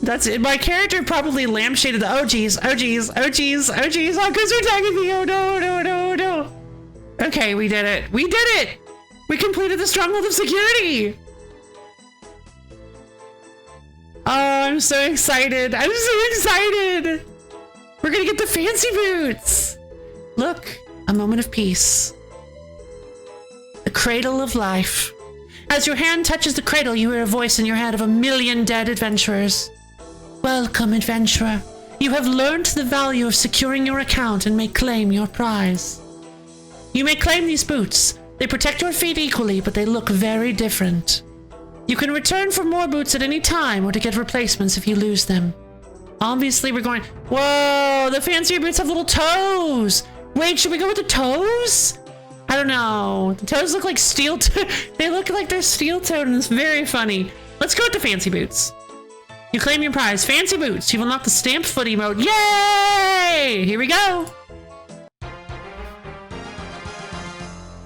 That's it. My character probably lampshaded the, oh geez, oh geez, oh geez, oh geez, Onkos are attacking me. Oh no, no, no, no. Okay, we did it. We did it. We completed the stronghold of security. Oh, I'm so excited. I'm so excited. We're gonna get the fancy boots. Look, a moment of peace. The cradle of life. As your hand touches the cradle, you hear a voice in your head of 1,000,000 dead adventurers. Welcome, adventurer. You have learned the value of securing your account and may claim your prize. You may claim these boots. They protect your feet equally, but they look very different. You can return for more boots at any time or to get replacements if you lose them. Obviously, we're going... Whoa, the fancier boots have little toes. Wait, should we go with the toes? I don't know. The toes look like steel... They look like they're steel-toed and it's very funny. Let's go with the fancy boots. You claim your prize. Fancy boots. You've unlocked the stamped foot emote. Yay! Here we go.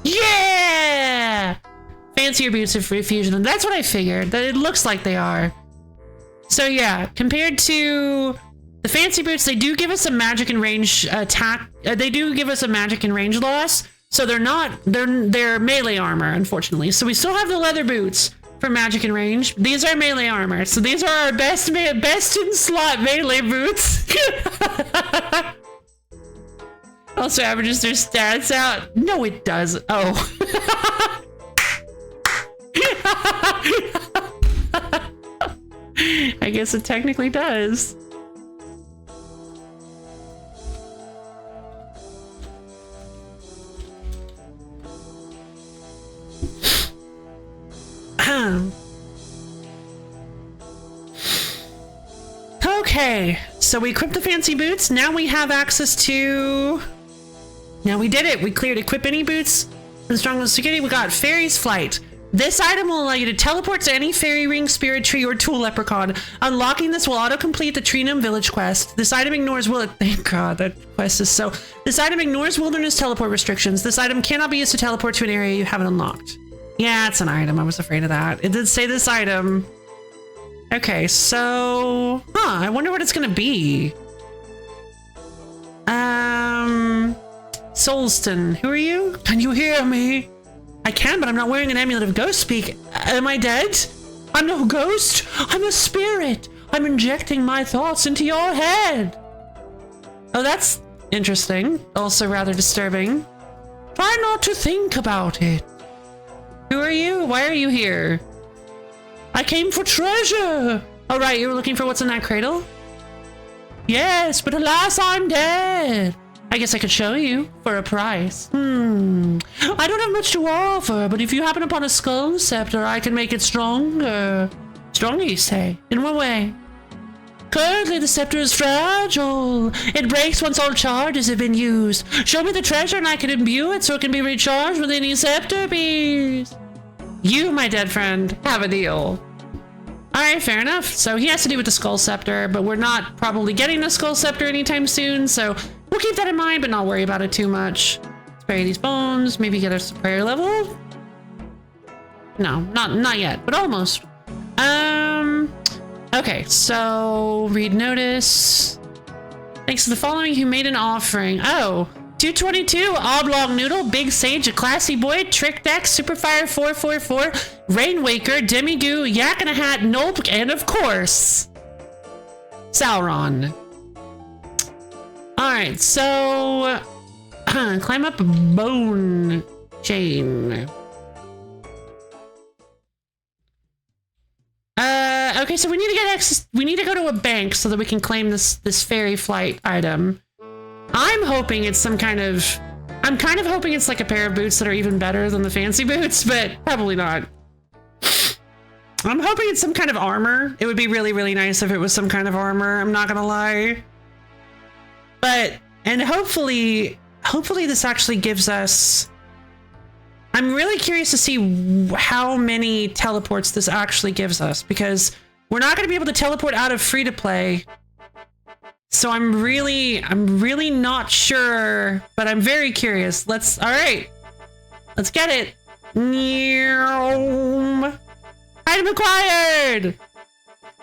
Yeah! Fancier boots of fusion, and that's what I figured. That it looks like they are. So yeah, compared to the fancy boots, they do give us a magic and range attack. They do give us a magic and range loss. So they're melee armor, unfortunately. So we still have the leather boots for magic and range. These are melee armor. So these are our best in slot melee boots. Also averages their stats out. No, it does. Oh. I guess it technically does. Okay, so we equipped the fancy boots. Now we have access to... Now we did it. We cleared equip any boots. The strongest security. We got Fairy's Flight. This item will allow you to teleport to any fairy ring, spirit tree, or tool leprechaun. Unlocking this will auto-complete the Treenum Village quest. This item ignores thank God, that quest is so... This item ignores wilderness teleport restrictions. This item cannot be used to teleport to an area you haven't unlocked. Yeah, it's an item. I was afraid of that. It did say this item. Okay, so... I wonder what it's gonna be. Solston, who are you? Can you hear me? I can, but I'm not wearing an amulet of ghost speak. Am I dead? I'm no ghost. I'm a spirit. I'm injecting my thoughts into your head. Oh, that's interesting. Also rather disturbing. Try not to think about it. Who are you? Why are you here? I came for treasure. Oh, right. You were looking for what's in that cradle? Yes, but alas, I'm dead. I guess I could show you for a price. I don't have much to offer, but if you happen upon a skull scepter, I can make it stronger. Stronger, you say? In what way? Currently, the scepter is fragile. It breaks once all charges have been used. Show me the treasure and I can imbue it so it can be recharged with any scepter piece. You, my dead friend, have a deal. Alright, fair enough. So he has to do with the skull scepter, but we're not probably getting the skull scepter anytime soon, so we'll keep that in mind, but not worry about it too much. Let's bury these bones, maybe get us to prayer level. No, not yet, but almost. Okay, so read notice. Thanks to the following who made an offering. Oh, 222, Oblong Noodle, Big Sage, A Classy Boy, Trick Deck, Superfire 444, Rainwaker, Demigoo, Yak and a Hat, Nope, and of course, Sauron. Alright, so climb up a bone chain. Okay, so we need to get access. We need to go to a bank so that we can claim this fairy flight item. I'm hoping it's some kind of. I'm kind of hoping it's like a pair of boots that are even better than the fancy boots, but probably not. I'm hoping it's some kind of armor. It would be really, really nice if it was some kind of armor. I'm not gonna lie. But and hopefully this actually gives us. I'm really curious to see how many teleports this actually gives us, because we're not going to be able to teleport out of free to play. So I'm really not sure, but I'm very curious. All right, let's get it. Item acquired.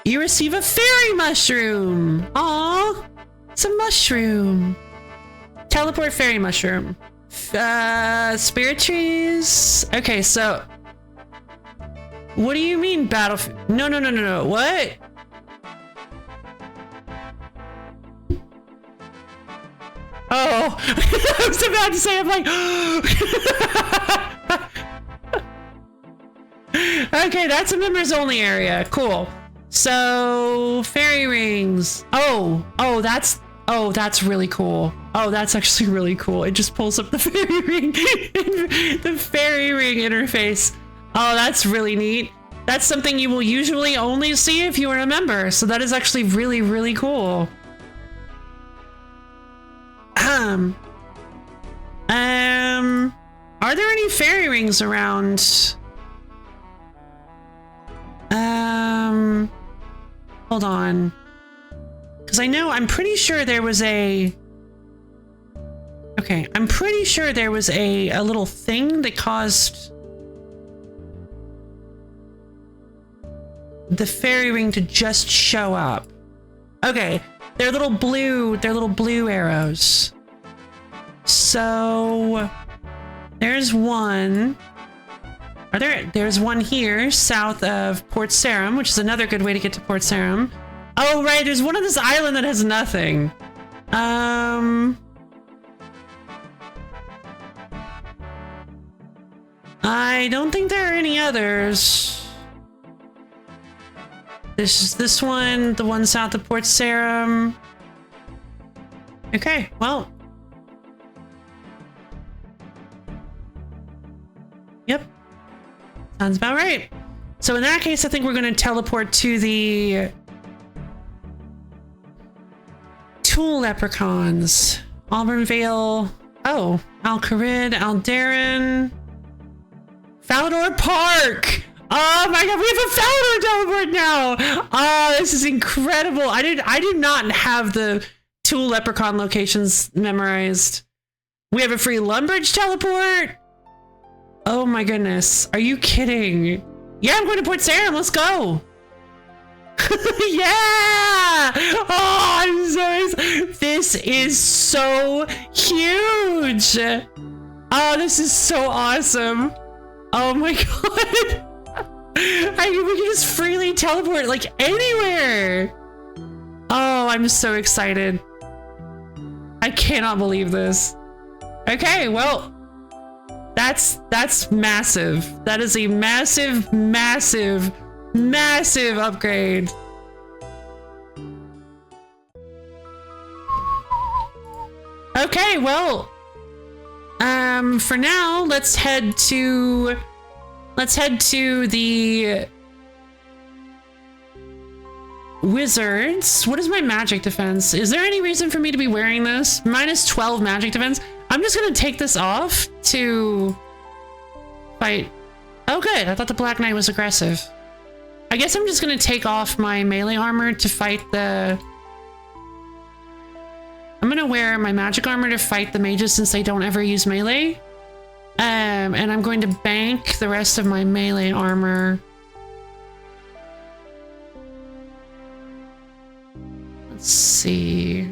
You receive a fairy mushroom. Aw, it's a mushroom. Teleport fairy mushroom. Spirit trees. Okay, so what do you mean battlefield? No. What? Oh, I was about to say, I'm like, okay, that's a members only area. Cool. So fairy rings. Oh, that's really cool. Oh, that's actually really cool. It just pulls up the fairy ring, the fairy ring interface. Oh, that's really neat. That's something you will usually only see if you are a member. So that is actually really, really cool. Are there any fairy rings around? Hold on. Because I'm pretty sure there was a... Okay, I'm pretty sure there was a little thing that caused the fairy ring to just show up. Okay, they're little blue arrows. So there's one. There's one here south of Port Sarim, which is another good way to get to Port Sarim. Oh, right, there's one on this island that has nothing. I don't think there are any others. This one, the one south of Port Sarim. Okay, well. Yep. Sounds about right. So in that case, I think we're going to teleport to the Tool Leprechauns. Auburnvale. Oh, Al-Kharid, Aldarin. Falador Park! Oh my god, we have a Falador teleport now! Oh, this is incredible. I did not have the Tool Leprechaun locations memorized. We have a free Lumbridge teleport? Oh my goodness. Are you kidding? Yeah, I'm going to Port Sarim. Let's go. Yeah! Oh, I'm so excited. This is so huge. Oh, this is so awesome. Oh my god. We can just freely teleport like anywhere. Oh, I'm so excited. I cannot believe this. Okay, well, that's massive. That is a massive, massive, massive upgrade. Okay, well, for now, let's head to the wizards. What is my magic defense? Is there any reason for me to be wearing this? Minus 12 magic defense. I'm just gonna take this off to fight. Oh, good. I thought the Black Knight was aggressive. I guess I'm just gonna take off my melee armor to fight the... I'm gonna wear my magic armor to fight the mages since they don't ever use melee. And I'm going to bank the rest of my melee armor. Let's see.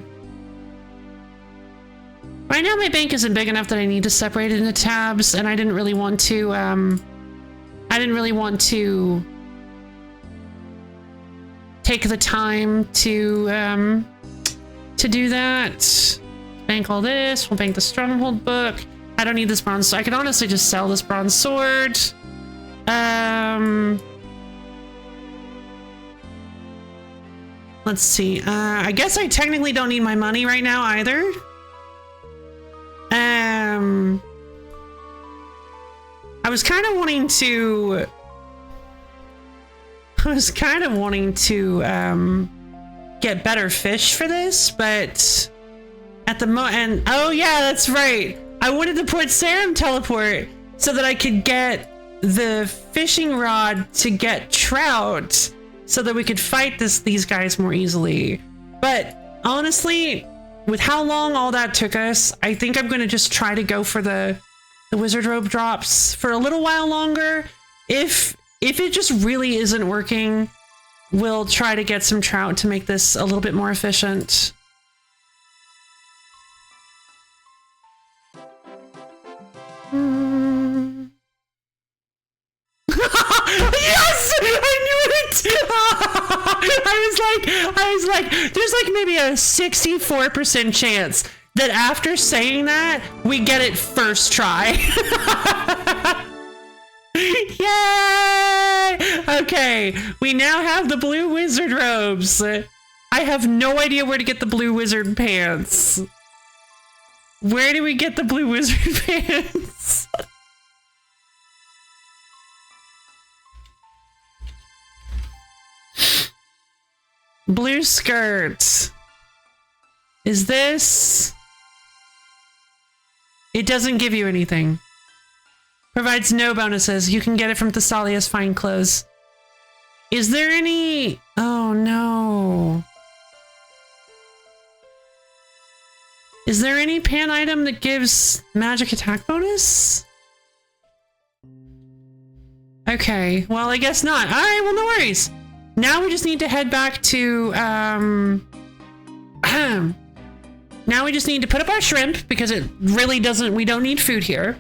Right now my bank isn't big enough that I need to separate it into tabs, and I didn't really want to take the time to do that. Bank all this, we'll bank the stronghold book. I don't need this bronze, so I could honestly just sell this bronze sword. Let's see. I guess I technically don't need my money right now either. I was kind of wanting to get better fish for this, but at the moment, oh yeah, that's right. I wanted to put Serum teleport so that I could get the fishing rod to get trout so that we could fight these guys more easily. But honestly, with how long all that took us, I think I'm going to just try to go for the wizard robe drops for a little while longer. If it just really isn't working, we'll try to get some trout to make this a little bit more efficient. Yes! I knew it! I was like, there's like maybe a 64% chance that after saying that, we get it first try. Yay! Okay, we now have the blue wizard robes. I have no idea where to get the blue wizard pants. Where do we get the blue wizard pants? Blue skirt. Is this? It doesn't give you anything. Provides no bonuses. You can get it from Thessalia's fine clothes. Is there any? Oh no. Is there any pan item that gives magic attack bonus? Okay, well I guess not. All right, well no worries. Now we just need to head back to, now we just need to put up our shrimp because it really doesn't, we don't need food here.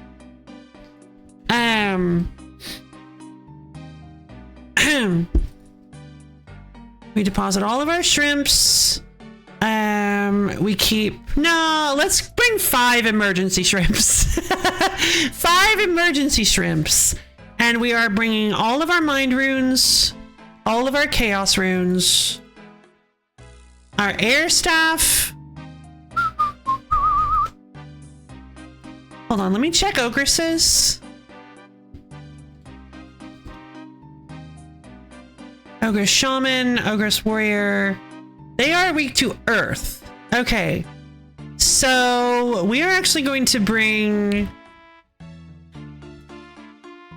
We deposit all of our shrimps. We keep, no, let's bring 5 emergency shrimps. 5 emergency shrimps. And we are bringing all of our mind runes, all of our chaos runes, our air staff. Hold on, let me check Ogress's. Ogress Shaman, Ogress Warrior. They are weak to Earth. Okay. So we are actually going to bring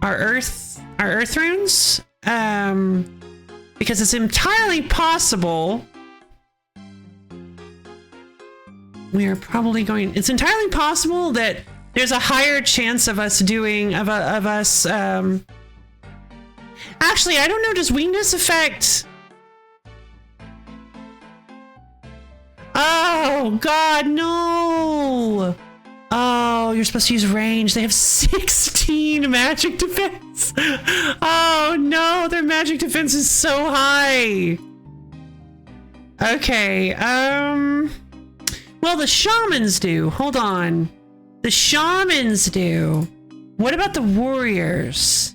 our Earth runes. Because it's entirely possible it's entirely possible that there's a higher chance of us doing actually, I don't know, does weakness affect? Oh god, no. Oh, you're supposed to use range. They have 16 magic defense. Oh no, their magic defense is so high. Okay, well, the shamans do. Hold on. The shamans do. What about the warriors?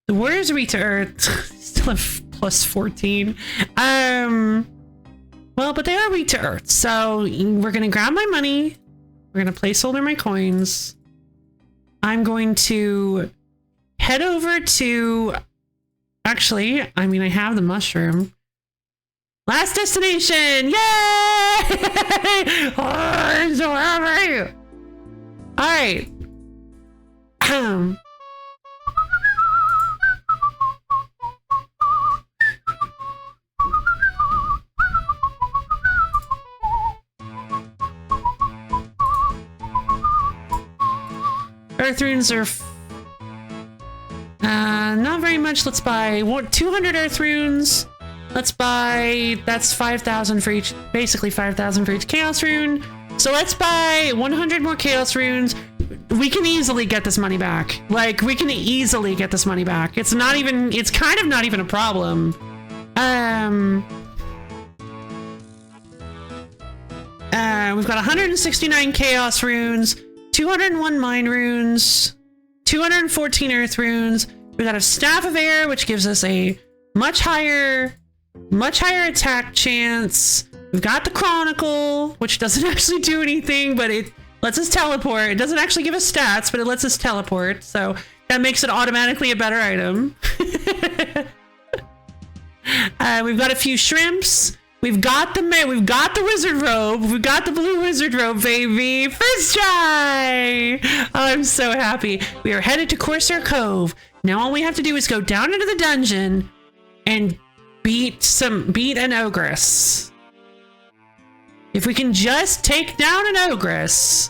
The warriors are weak to earth. Still have plus 14. Well, but they are weak to earth. So we're gonna grab my money. We're gonna placeholder my coins. I'm going to head over to, actually, I mean, I have the mushroom. Last destination! Yay! Oh, I'm so happy! Alright. Earth runes are not very much. Let's buy 200 earth runes Let's buy, that's 5,000 for each, basically 5,000 for each chaos rune. So let's buy 100 more chaos runes. We can easily get this money back. Like, we can easily get this money back. It's not even, it's kind of not even a problem. We've got 169 chaos runes, 201 mine runes, 214 earth runes. We got a staff of air, which gives us a much higher attack chance. We've got the chronicle, which doesn't actually do anything, but it lets us teleport. It doesn't actually give us stats, but it lets us teleport. So that makes it automatically a better item. We've got a few shrimps. We've got the wizard robe. We've got the blue wizard robe, baby. First try. Oh, I'm so happy. We are headed to Corsair Cove. Now all we have to do is go down into the dungeon and beat an ogress. If we can just take down an ogress,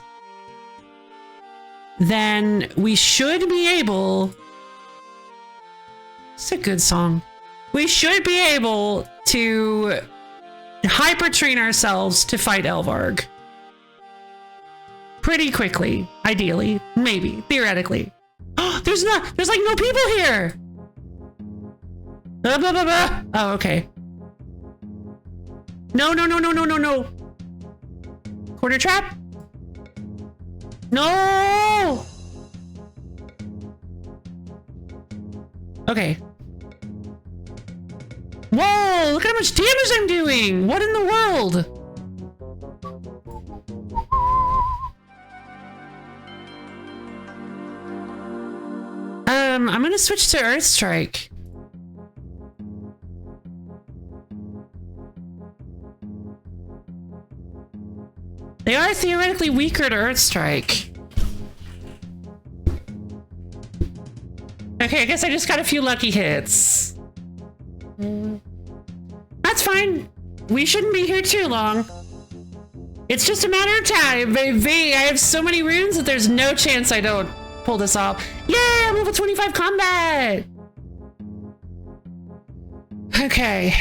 then we should be able... It's a good song. We should be able to hyper train ourselves to fight Elvarg. Pretty quickly, ideally, maybe, theoretically. Oh, there's like no people here. Blah, blah, blah, blah. Oh, okay. No. Corner trap? No! Okay. Whoa, look at how much damage I'm doing! What in the world? I'm gonna switch to Earth Strike. They are theoretically weaker to Earth Strike. Okay, I guess I just got a few lucky hits. That's fine. We shouldn't be here too long. It's just a matter of time, baby. I have so many runes that there's no chance I don't pull this off. Yay, I'm level 25 combat. Okay.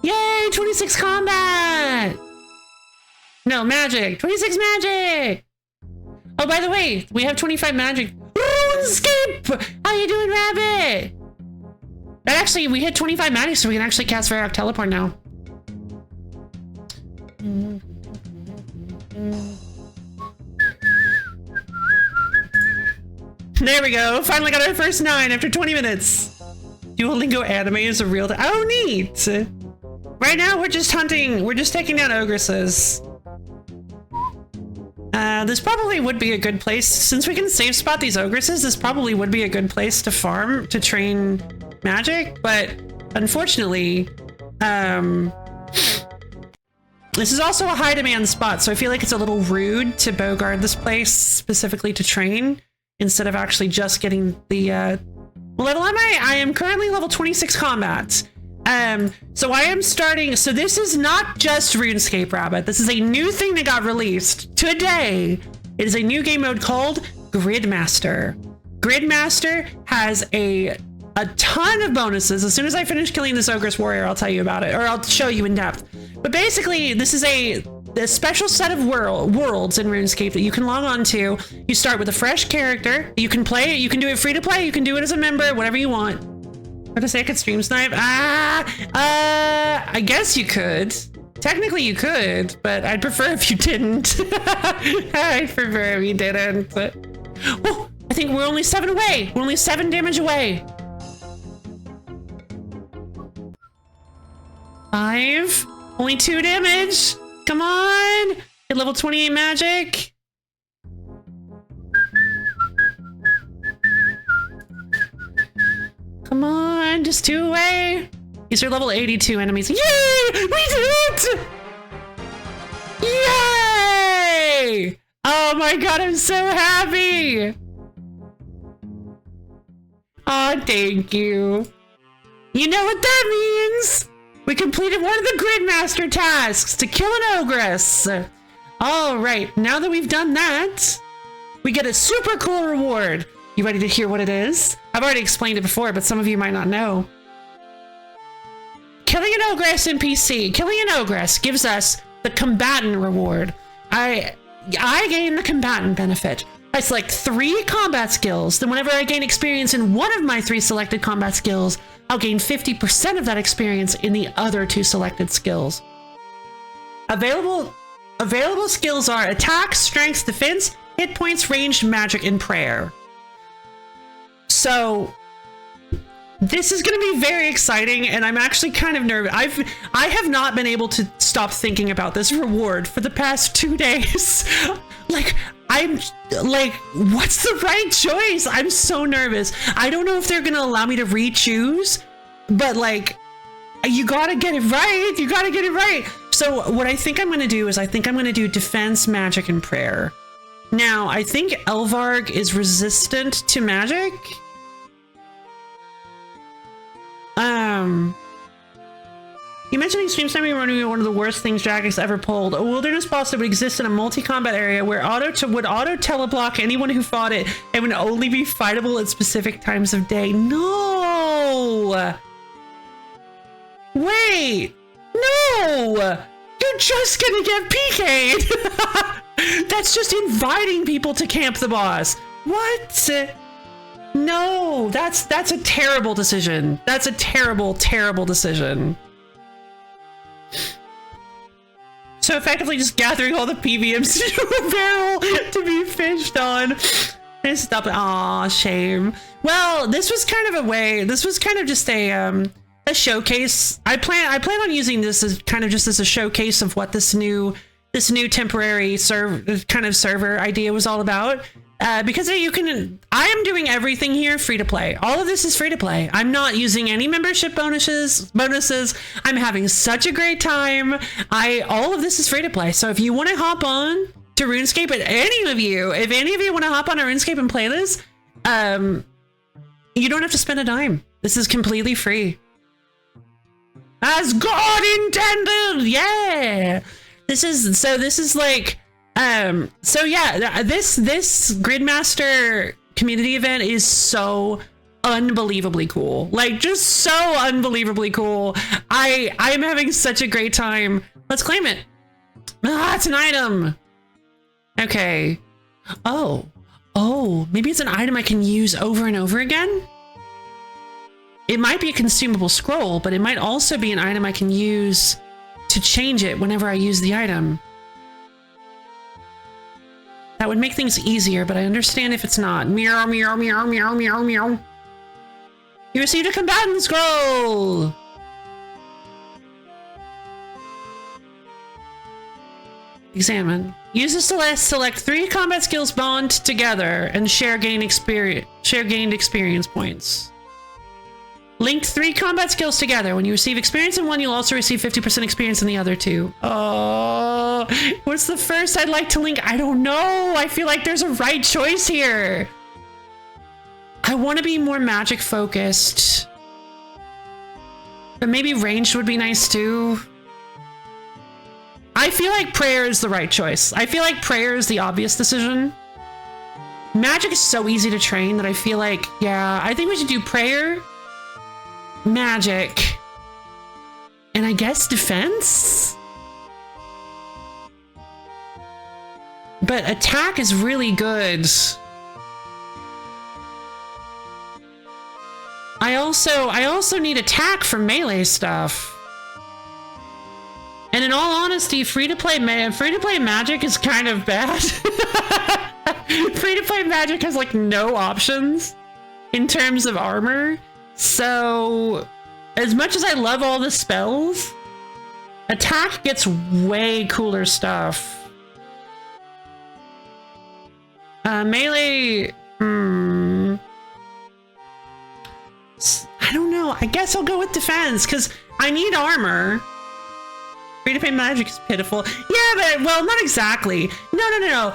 Yay, 26 combat! No, magic. 26 magic! Oh, by the way, we have 25 magic. Runescape! How you doing, Rabbit? That actually, we hit 25 magic, so we can actually cast Varrock Teleport now. There we go. Finally got our first 9 after 20 minutes. Duolingo anime is a real thing. Oh, neat! Right now, we're just hunting. We're just taking down ogresses. This probably would be a good place. Since we can save spot these ogresses, this probably would be a good place to farm, to train magic. But unfortunately, this is also a high demand spot. So I feel like it's a little rude to bogard this place specifically to train instead of actually just getting the, what level am I? I am currently level 26 combat. So I am starting, so this is not just RuneScape, Rabbit. This is a new thing that got released today. It is a new game mode called Gridmaster. Gridmaster has a ton of bonuses. As soon as I finish killing this Ogress Warrior, I'll tell you about it, or I'll show you in depth. But basically, this is a special set of worlds in RuneScape that you can log on to. You start with a fresh character. You can play it. You can do it free to play. You can do it as a member, whatever you want. What to say I could stream snipe? I guess you could. Technically you could, but I'd prefer if you didn't. I'd prefer if you didn't. Oh, I think we're only 7 away. We're only 7 damage away. 5. Only 2 damage. Come on. Get level 28 magic. Come on, just 2 away. These are level 82 enemies. Yay! We did it! Yay! Oh my god, I'm so happy! Oh, thank you. You know what that means? We completed one of the Gridmaster tasks to kill an ogress. All right, now that we've done that, we get a super cool reward. You ready to hear what it is? I've already explained it before, but some of you might not know. Killing an ogress NPC. Killing an ogress gives us the combatant reward. I gain the combatant benefit. I select 3 combat skills. Then whenever I gain experience in one of my 3 selected combat skills, I'll gain 50% of that experience in the other 2 selected skills. Available skills are attack, strength, defense, hit points, ranged, magic, and prayer. So this is going to be very exciting, and I'm actually kind of nervous. I have not been able to stop thinking about this reward for the past 2 days. I'm like, what's the right choice? I'm so nervous. I don't know if they're going to allow me to re-choose, but like, you got to get it right. You got to get it right. So what I think I'm going to do is I think I'm going to do defense, magic, and prayer. Now, I think Elvarg is resistant to magic. You mentioned extreme stemming running one of the worst things Jagex ever pulled. A wilderness boss that would exist in a multi-combat area where would auto-teleblock anyone who fought it and would only be fightable at specific times of day. No! Wait! No! You're just gonna get PK'd! That's just inviting people to camp the boss. What? No, that's a terrible decision. That's a terrible, terrible decision. So effectively just gathering all the PVMs into a barrel to be fished on. And stop it. Aw, shame. Well, this was kind of a way. This was kind of just a showcase. I plan on using this as kind of just as a showcase of what this new temporary server idea was all about. Because I am doing everything here free to play. All of this is free to play. I'm not using any membership bonuses. I'm having such a great time. All of this is free to play. So if you want to hop on to RuneScape, if any of you want to hop on a RuneScape and play this, you don't have to spend a dime. This is completely free. As God intended. Yeah. This is like, so yeah, this Gridmaster community event is so unbelievably cool. Like, just so unbelievably cool. I'm having such a great time. Let's claim it. Ah, it's an item. Okay. Oh, maybe it's an item I can use over and over again. It might be a consumable scroll, but it might also be an item I can use to change it whenever I use the item. That would make things easier, but I understand if it's not. Meow, meow, meow, meow, meow, meow. You received a combatant scroll! Examine. Use this to select 3 combat skills bond together and share gained experience points. Link 3 combat skills together. When you receive experience in one, you'll also receive 50% experience in the other 2. Oh, what's the first I'd like to link? I don't know. I feel like there's a right choice here. I want to be more magic focused. But maybe ranged would be nice too. I feel like prayer is the right choice. I feel like prayer is the obvious decision. Magic is so easy to train that I feel like, yeah, I think we should do prayer, magic, and I guess defense? But attack is really good. I also need attack for melee stuff. And in all honesty, free-to-play magic is kind of bad. Free-to-play magic has like no options in terms of armor. So as much as I love all the spells, attack gets way cooler stuff. Melee, I don't know. I guess I'll go with defense because I need armor. Free-to-play magic is pitiful. Yeah, but, well, not exactly. No.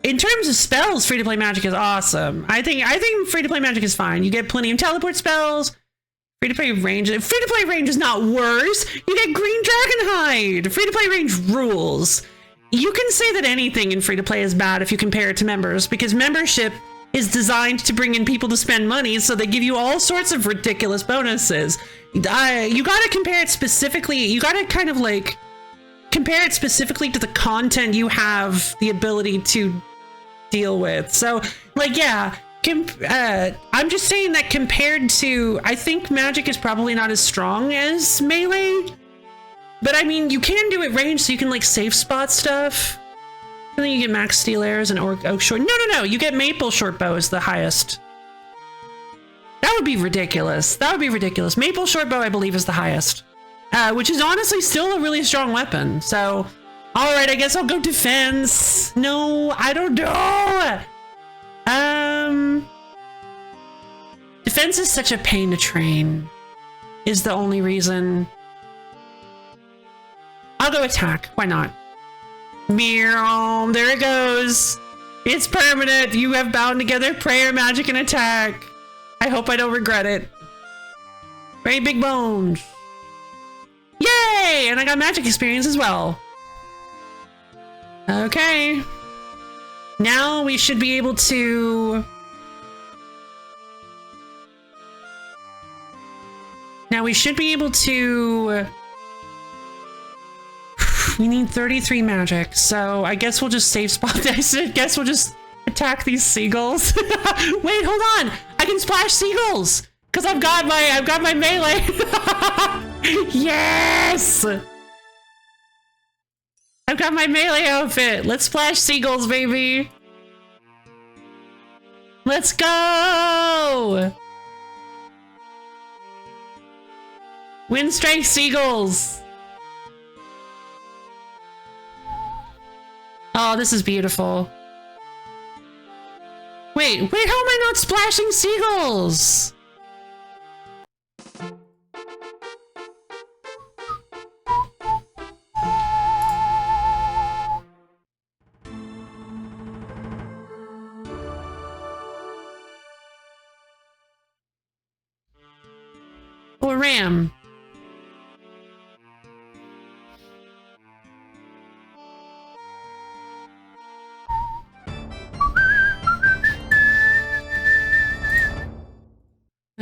In terms of spells, free-to-play magic is awesome. I think free-to-play magic is fine. You get plenty of teleport spells. Free-to-play range. Free-to-play range is not worse. You get green dragon hide. Free-to-play range rules. You can say that anything in free-to-play is bad if you compare it to members, because membership is designed to bring in people to spend money, so they give you all sorts of ridiculous bonuses. You gotta compare it specifically. You gotta kind of like compare it specifically to the content you have the ability to deal with. So, like, yeah. I'm just saying that compared to, I think Magic is probably not as strong as Melee, but I mean, you can do it range, so you can like safe spot stuff. And then you get max steel arrows and oak short. No, you get maple short bow is the highest. That would be ridiculous. That would be ridiculous. Maple short bow, I believe, is the highest, which is honestly still a really strong weapon. So, all right, I guess I'll go defense. No, I don't know. Defense is such a pain to train, is the only reason. I'll go attack. Why not? Meow. There it goes. It's permanent. You have bound together prayer, magic, and attack. I hope I don't regret it. Very big bones. Yay! And I got magic experience as well. Okay. Now we should be able to... We need 33 magic, so I guess we'll just save spot this. I guess we'll just attack these seagulls. Wait, hold on! I can splash seagulls! Because I've got my melee! Yes! I've got my melee outfit! Let's splash seagulls, baby! Let's go! Windstrike seagulls! Oh, this is beautiful. Wait, how am I not splashing seagulls? Or ram.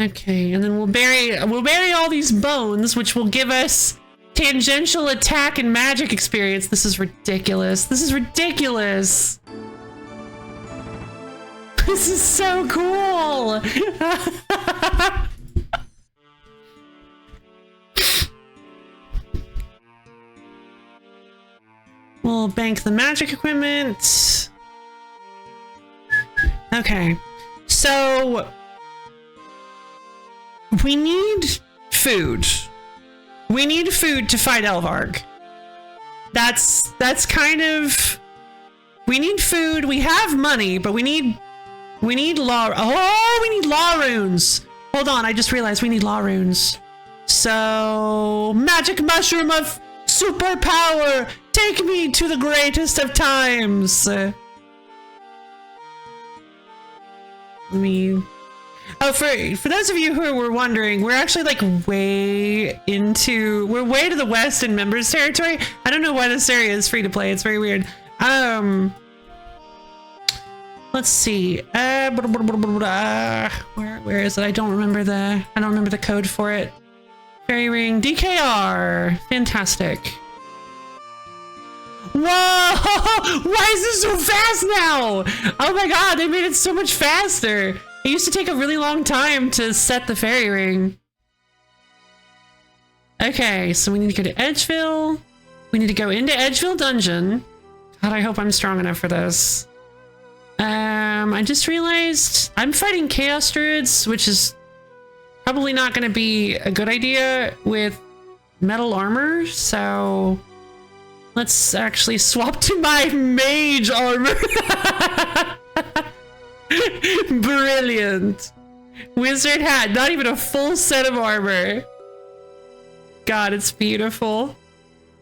Okay, and then we'll bury all these bones, which will give us tangential attack and magic experience. This is ridiculous. This is ridiculous. This is so cool. We'll bank the magic equipment. Okay, so we need food. We need food to fight Elvarg. That's kind of... We need food. We have money, but we need law... Oh, we need law runes. Hold on, I just realized we need law runes. So... Magic mushroom of superpower! Take me to the greatest of times! Let me... Oh, for those of you who were wondering, we're actually like we're way to the west in members territory. I don't know why this area is free to play. It's very weird. Let's see. Where is it? I don't remember the code for it. Fairy ring DKR. Fantastic. Whoa! Why is this so fast now? Oh my god, they made it so much faster. It used to take a really long time to set the fairy ring. Okay, so we need to go to Edgeville. We need to go into Edgeville Dungeon. God, I hope I'm strong enough for this. I just realized I'm fighting Chaos Druids, which is probably not going to be a good idea with metal armor, so let's actually swap to my mage armor. Brilliant. Wizard hat, not even a full set of armor. God, it's beautiful.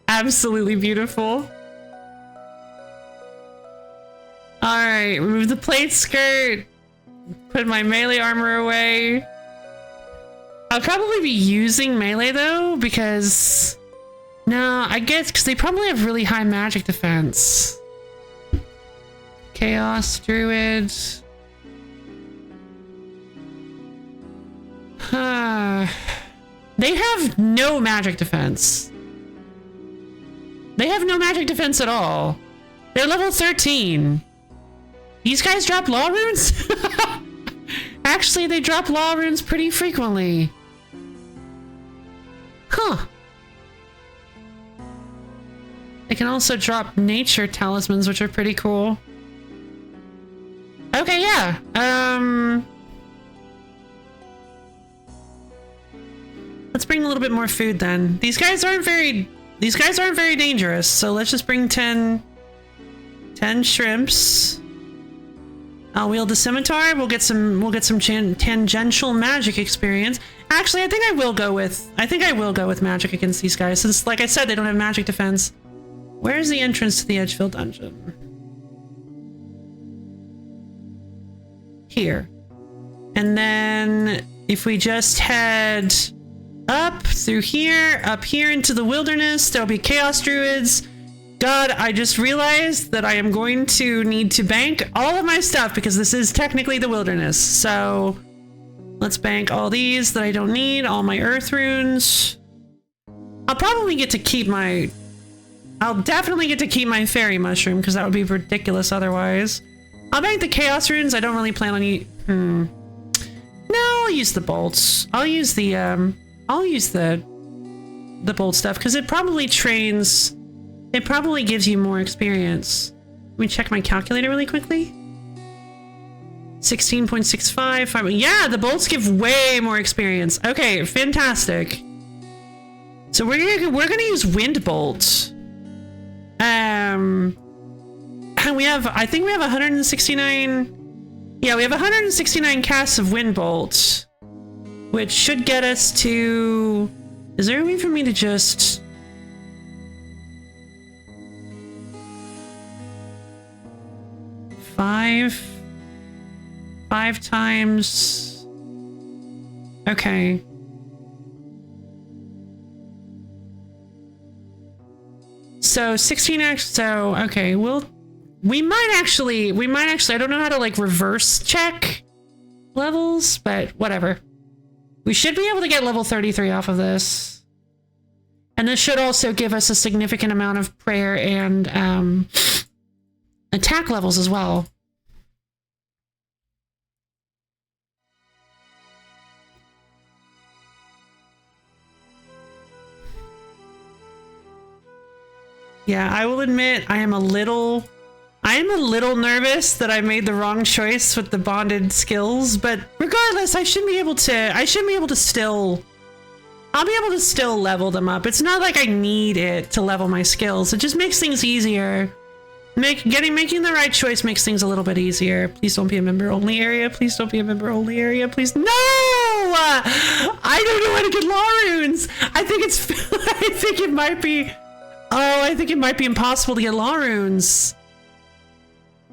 Absolutely beautiful. Alright, remove the plate skirt. Put my melee armor away. I'll probably be using melee though, because no, I guess because they probably have really high magic defense. Chaos Druid. They have no magic defense. They have no magic defense at all. They're level 13. These guys drop law runes? Actually, they drop law runes pretty frequently. Huh. They can also drop nature talismans, which are pretty cool. Okay, yeah. Let's bring a little bit more food then. These guys aren't very dangerous, so let's just bring 10 shrimps. I'll wield the scimitar. We'll get some tangential magic experience. Actually, I think I will go with magic against these guys, since like I said, they don't have magic defense. Where's the entrance to the Edgefield dungeon? Here. And then if we just head up through here, up here into the wilderness, there'll be chaos druids. God, I just realized that I am going to need to bank all of my stuff because this is technically the wilderness. So let's bank all these that I don't need, all my earth runes. I'll probably get to keep my... I'll definitely get to keep my fairy mushroom because that would be ridiculous otherwise. I'll bank the chaos runes. I don't really plan on No, I'll use the bolts. I'll use the bolt stuff because it probably trains... It probably gives you more experience. Let me check my calculator really quickly. 16.65. Yeah, the bolts give way more experience. Okay, fantastic. So we're gonna use wind bolt. And I think we have 169. Yeah, we have 169 casts of wind bolt, which should get us to. Is there a way for me to just? Five times. Okay. So 16x. So okay, we might actually. I don't know how to like reverse check levels, but whatever. We should be able to get level 33 off of this, and this should also give us a significant amount of prayer and attack levels as well. Yeah, I will admit I am a little nervous that I made the wrong choice with the bonded skills, but regardless, I should be able to still I'll be able to still level them up. It's not like I need it to level my skills. It just makes things easier. Making the right choice makes things a little bit easier. Please don't be a member only area. Please don't be a member only area. Please. No! I don't know how to get law runes. I think it might be. Oh, I think it might be impossible to get law runes.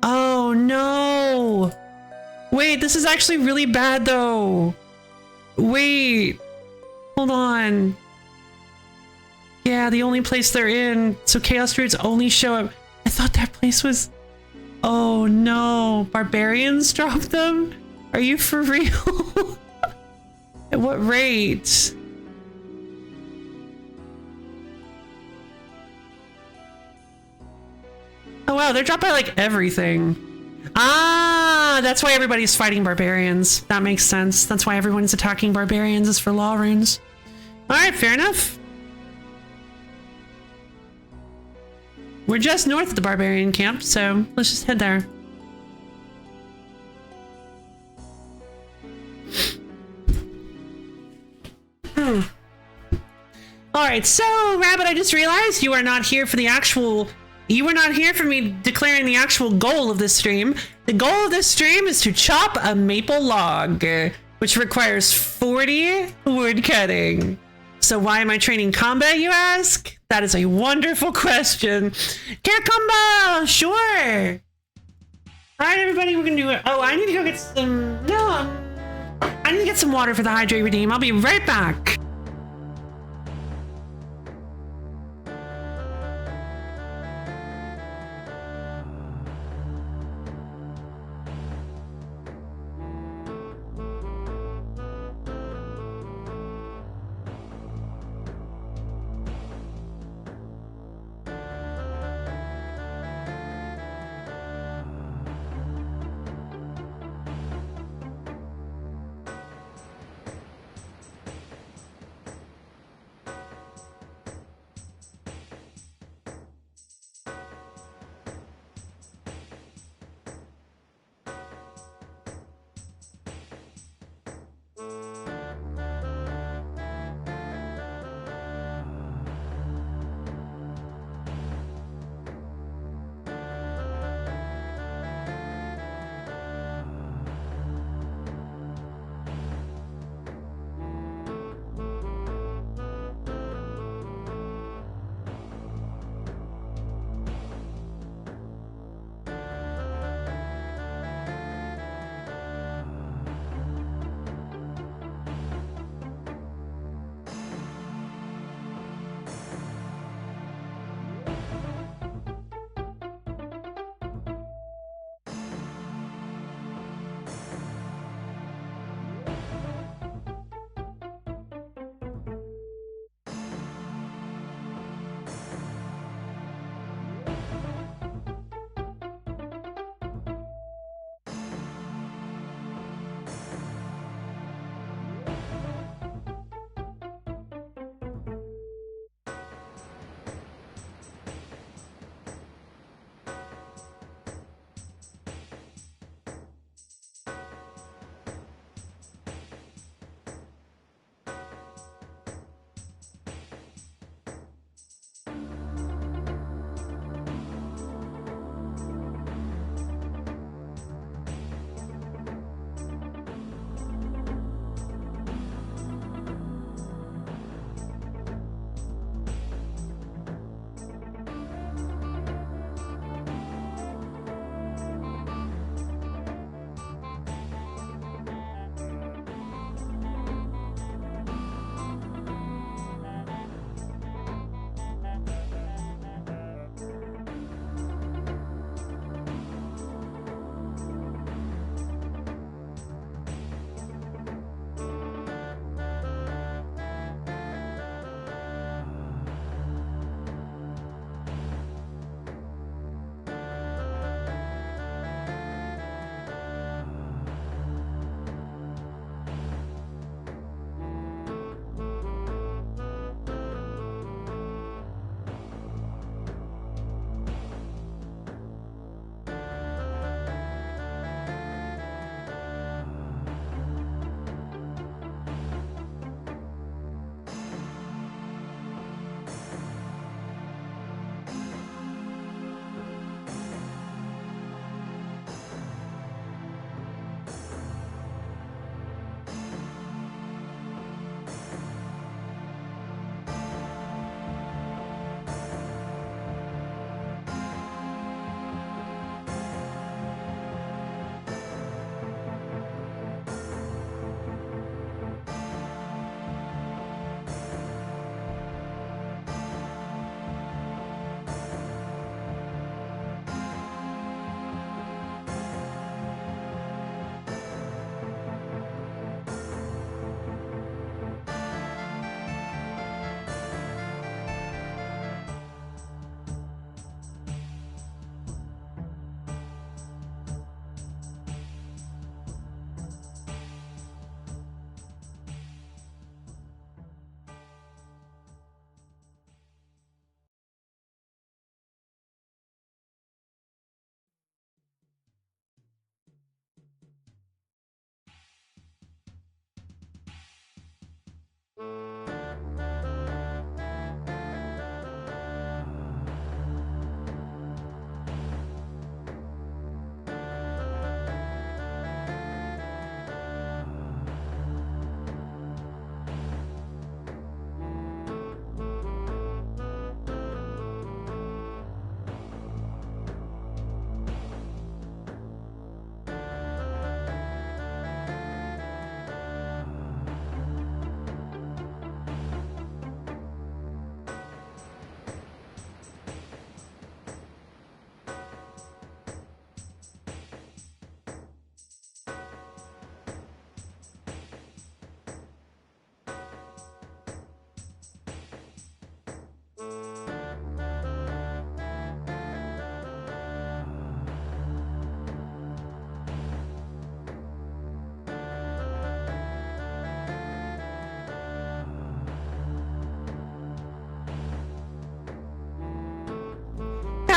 Oh no. Wait, this is actually really bad though. Wait. Hold on. Yeah, the only place they're in. So Chaos Druids only show up. I thought that place was... Oh no, barbarians drop them? Are you for real? At what rate? Oh wow, they're dropped by like everything. Ah, that's why everybody's fighting barbarians. That makes sense. That's why everyone's attacking barbarians is for law runes. Alright, fair enough. We're just north of the barbarian camp, so let's just head there. Alright, so Rabbit, I just realized you are not here for me declaring the actual goal of this stream. The goal of this stream is to chop a maple log, which requires 40 wood cutting. So why am I training combat, you ask? That is a wonderful question. Care combo, sure. All right, everybody, we're gonna do it. Oh, I need to go get some. No, I need to get some water for the hydrate redeem. I'll be right back.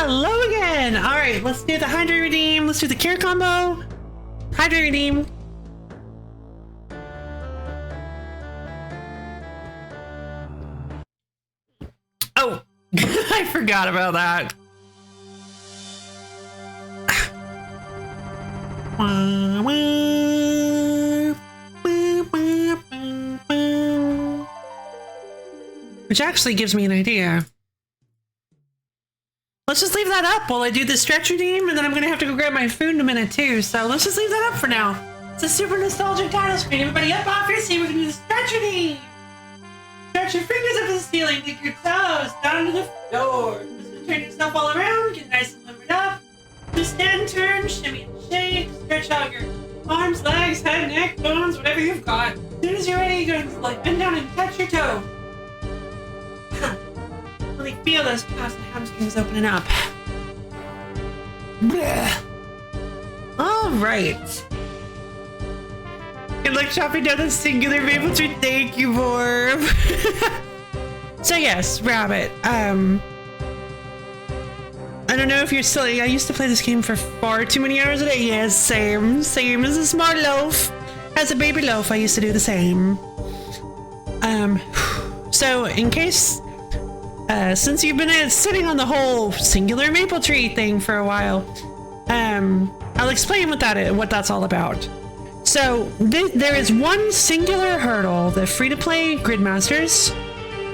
Hello again. All right, let's do the hydrate redeem. Let's do the cure combo. Hydrate redeem. Oh, I forgot about that. Which actually gives me an idea. Let's just leave that up while I do the stretch redeem, and then I'm gonna have to go grab my food in a minute too. So let's just leave that up for now. It's a super nostalgic title screen. Everybody up off your seat. We're gonna do the stretch redeem. Stretch your fingers up to the ceiling. Dig your toes down to the floor. Just turn yourself all around. Get nice and limbered up. Just stand, turn, shimmy and shake. Stretch out your arms, legs, head, neck, bones, whatever you've got. As soon as you're ready, go ahead and like bend down and touch your toe. Really feel those calves and hamstrings opening up. All right. Good luck chopping down the singular maple tree. Thank you, Borb. So yes, Rabbit. I don't know if you're still. I used to play this game for far too many hours a day. Yes, same as a smart loaf. As a baby loaf, I used to do the same. So in case. Since you've been sitting on the whole singular maple tree thing for a while, I'll explain what that's all about. So there is one singular hurdle that free-to-play Gridmasters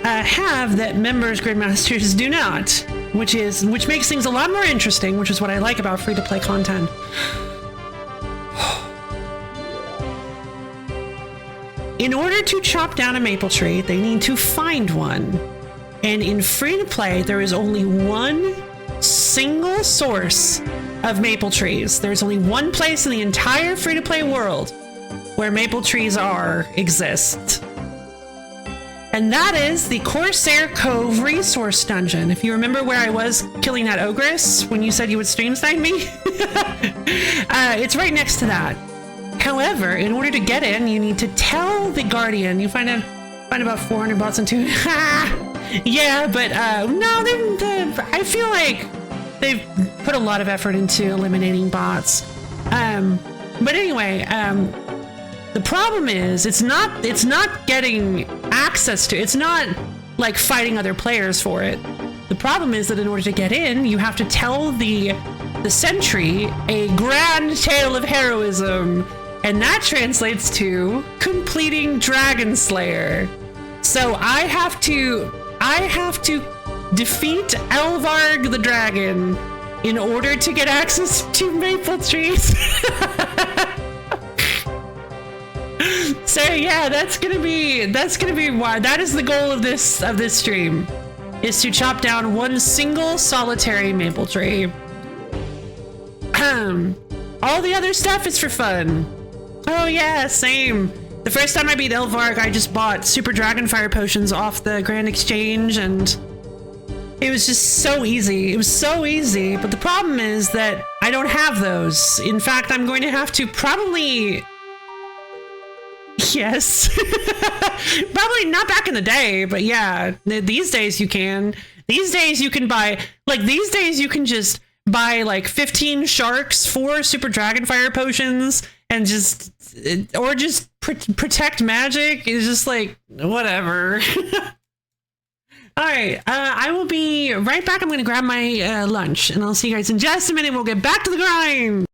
have that members Gridmasters do not, which makes things a lot more interesting, which is what I like about free-to-play content. In order to chop down a maple tree, they need to find one. And in free-to-play, there is only one single source of maple trees. There's only one place in the entire free-to-play world where maple trees exist. And that is the Corsair Cove Resource Dungeon. If you remember where I was killing that ogress when you said you would stream snipe me, it's right next to that. However, in order to get in, you need to tell the Guardian. You find about 400 bots into yeah, but no, I feel like they've put a lot of effort into eliminating bots. But anyway, the problem is it's not getting access to. It's not like fighting other players for it. The problem is that in order to get in, you have to tell the sentry a grand tale of heroism, and that translates to completing Dragon Slayer. So I have to defeat Elvarg the dragon in order to get access to maple trees. So yeah, that's gonna be why that is the goal of this stream, is to chop down one single solitary maple tree. All the other stuff is for fun. Oh yeah, same. The first time I beat Elvarg, I just bought Super Dragonfire potions off the Grand Exchange, and it was just so easy. It was so easy, but the problem is that I don't have those. In fact, I'm going to have to probably... Yes. Probably not back in the day, but yeah, these days you can. These days you can buy... these days you can just buy 15 sharks, 4 Super Dragonfire potions, and just protect magic. Is just whatever. All right, I will be right back. I'm gonna grab my lunch, and I'll see you guys in just a minute. We'll get back to the grind.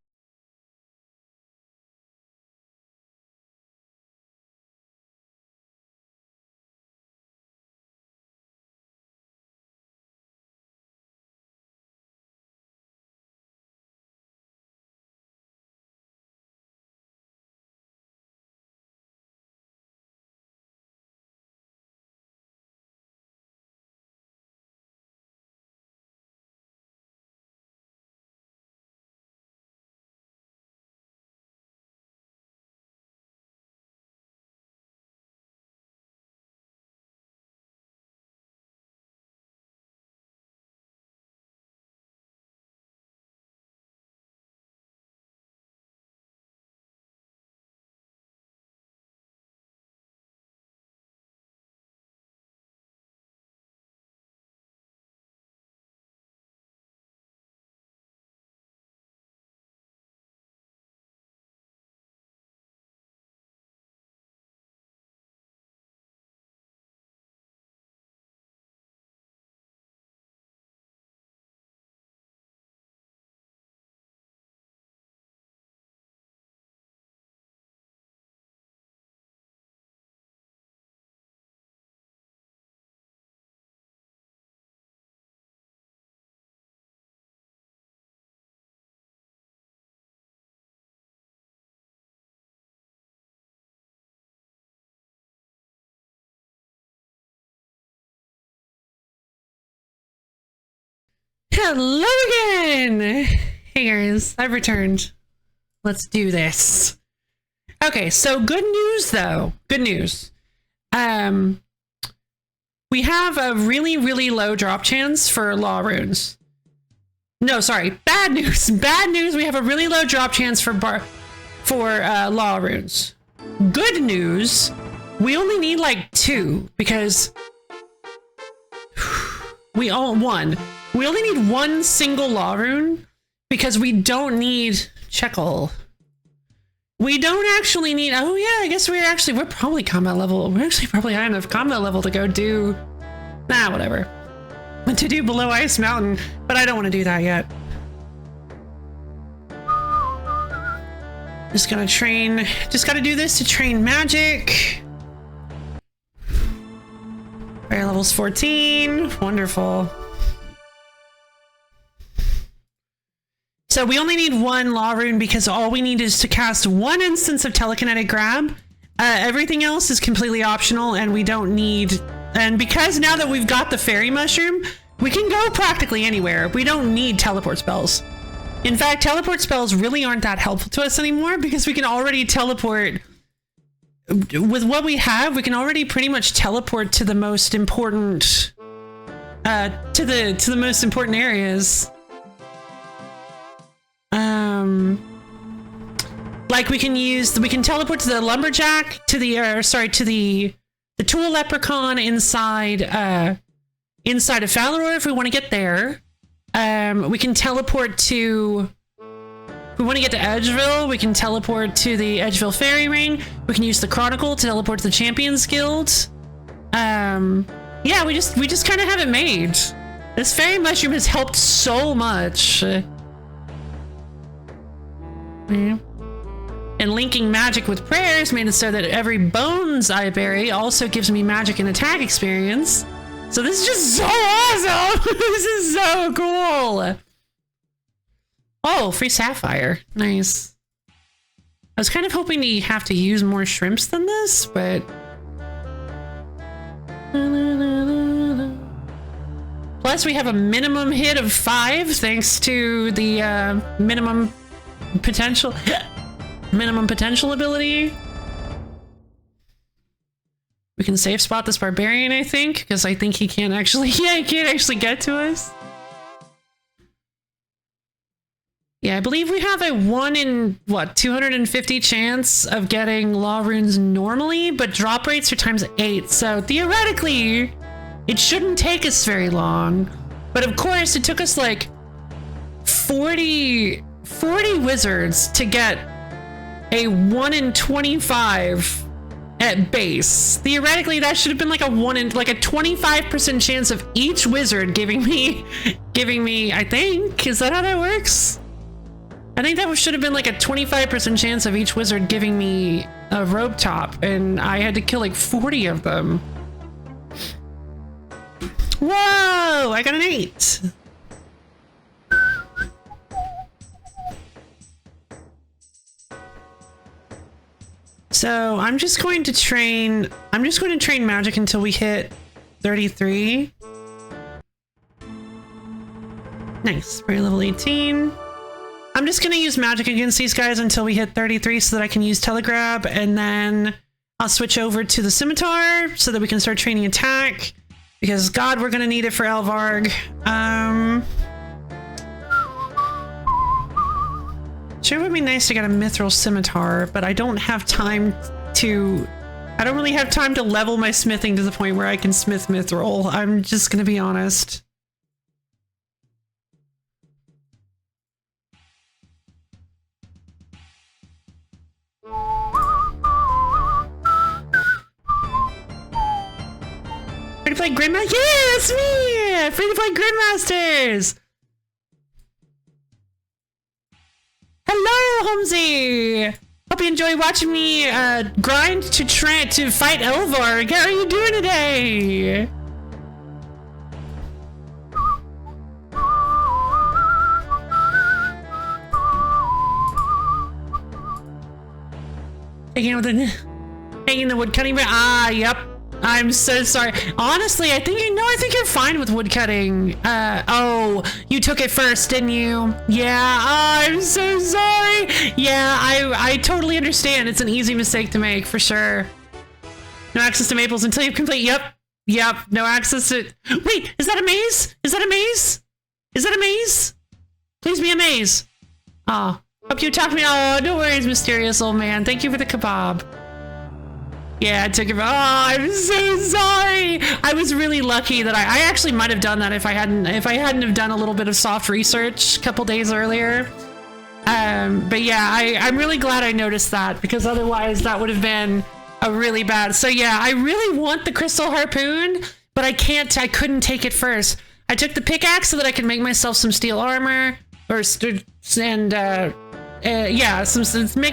Hello again! Hey guys, I've returned. Let's do this. Okay, so good news though. Good news. We have a really, really low drop chance for law runes. No, sorry, bad news. Bad news, we have a really low drop chance for law runes. Good news, we only need like 2 because we only need 1 single law rune because we don't need Checkle. We don't actually need, oh yeah, I guess we're probably combat level. We're actually probably high enough combat level to go do, whatever. To do Below Ice Mountain, but I don't want to do that yet. Just gonna train, just gotta do this to train magic. Fire level's 14, wonderful. So we only need 1 law rune because all we need is to cast 1 instance of telekinetic grab. Everything else is completely optional and we don't need, and because now that we've got the fairy mushroom, we can go practically anywhere. We don't need teleport spells. In fact, teleport spells really aren't that helpful to us anymore because we can already teleport. With what we have, we can already pretty much teleport to the most important, to the most important areas. Like we can teleport to the lumberjack, to the tool leprechaun inside of Faloror if we want to get there. We can teleport to, if we want to get to Edgeville, we can teleport to the Edgeville Fairy Ring. We can use the Chronicle to teleport to the Champions Guild. Yeah, we just kind of have it made. This fairy mushroom has helped so much. Yeah. And linking magic with prayers made it so that every bones I bury also gives me magic and attack experience. So this is just so awesome! This is so cool! Oh, free sapphire. Nice. I was kind of hoping to have to use more shrimps than this, but... Plus we have a minimum hit of 5 thanks to the minimum potential ability. We can safe spot this barbarian, I think, because I think he can't actually, yeah, he can't actually get to us. Yeah, I believe we have a 1 in, what, 250 chance of getting law runes normally, but drop rates are ×8, so theoretically, it shouldn't take us very long. But of course, it took us like 40 wizards to get a 1 in 25 at base. Theoretically, that should have been like a 25% chance of each wizard giving me, I think, is that how that works? I think that should have been like a 25% chance of each wizard giving me a robe top, and I had to kill like 40 of them. Whoa, I got an 8. So I'm just going to train magic until we hit 33. Nice, we're level 18. I'm just gonna use magic against these guys until we hit 33 so that I can use telegrab, and then I'll switch over to the scimitar so that we can start training attack, because God, we're gonna need it for Elvarg. Sure would be nice to get a mithril scimitar, but I don't have time to... I don't really have time to level my smithing to the point where I can smith mithril. I'm just gonna be honest. Free to play Gridmaster? Yeah, that's me! Free to play Gridmasters! Hello, Homsy! Hope you enjoy watching me grind to fight Elvarg. How are you doing today? Taking the wood cutting. Ah, yep. I'm so sorry. Honestly, I think I think you're fine with woodcutting. Oh, you took it first, didn't you? Yeah, I'm so sorry. Yeah, I totally understand. It's an easy mistake to make, for sure. No access to maples until you complete. Yep, no access to... Wait, is that a maze? Is that a maze? Is that a maze? Please be a maze. Oh, hope you talked me. Oh, no worries, mysterious old man. Thank you for the kebab. Yeah, it took it. Oh, I'm so sorry. I was really lucky that I actually might have done that if I hadn't have done a little bit of soft research a couple days earlier. But yeah, I'm really glad I noticed that, because otherwise that would have been a really bad. So yeah, I really want the crystal harpoon, but I couldn't take it first. I took the pickaxe so that I could make myself some steel armor, make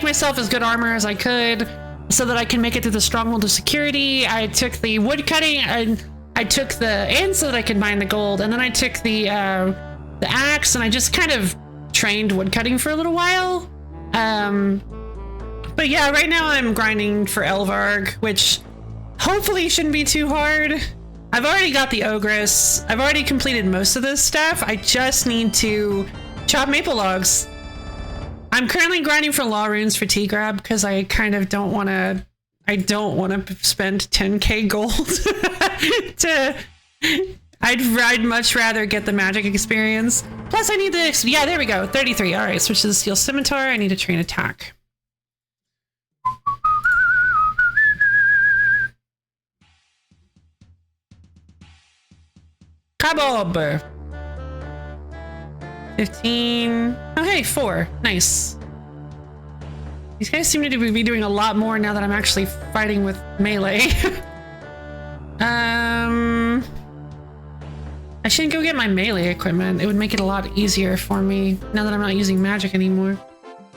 myself as good armor as I could, so that I can make it through the stronghold of security. I took the wood cutting, and I took and so that I could mine the gold, and then I took the axe, and I just kind of trained wood cutting for a little while. But yeah, right now I'm grinding for Elvarg, which hopefully shouldn't be too hard. I've already got the ogress. I've already completed most of this stuff. I just need to chop maple logs. I'm currently grinding for law runes for T-Grab, because I kind of don't want to... I don't want to spend 10k gold I'd much rather get the magic experience. Plus I need the... Yeah, there we go. 33. All right, switch to the steel scimitar. I need to train attack. Kabob! 15. Oh, hey, 4. Nice. These guys seem to be doing a lot more now that I'm actually fighting with melee. I should go get my melee equipment. It would make it a lot easier for me now that I'm not using magic anymore.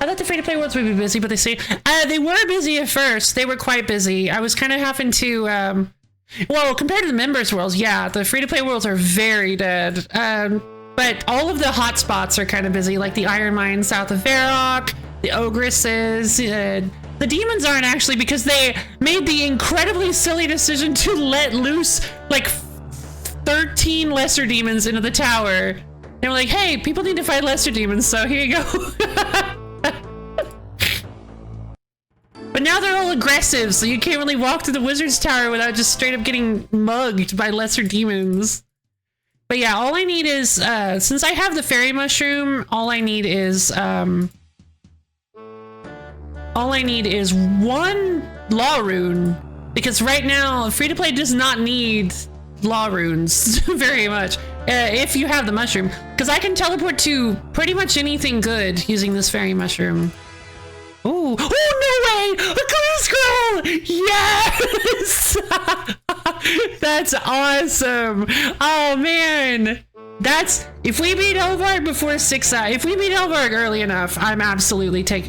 I thought the free-to-play worlds would be busy, but they were busy at first. They were quite busy. I was kind of having to... well, compared to the members worlds, yeah, the free-to-play worlds are very dead. But all of the hotspots are kind of busy, like the Iron Mine south of Varrock, the Ogresses. The demons aren't actually, because they made the incredibly silly decision to let loose like 13 lesser demons into the tower. They were like, hey, people need to fight lesser demons, so here you go. But now they're all aggressive, so you can't really walk through the wizard's tower without just straight up getting mugged by lesser demons. But yeah, all I need is, since I have the fairy mushroom, all I need is one law rune. Because right now, free-to-play does not need law runes very much, if you have the mushroom. Because I can teleport to pretty much anything good using this fairy mushroom. Ooh. Oh, no way! A clue scroll! Yes! That's awesome! Oh, man! If we beat Elvarg before 6, if we beat Elvarg early enough, I'm absolutely clue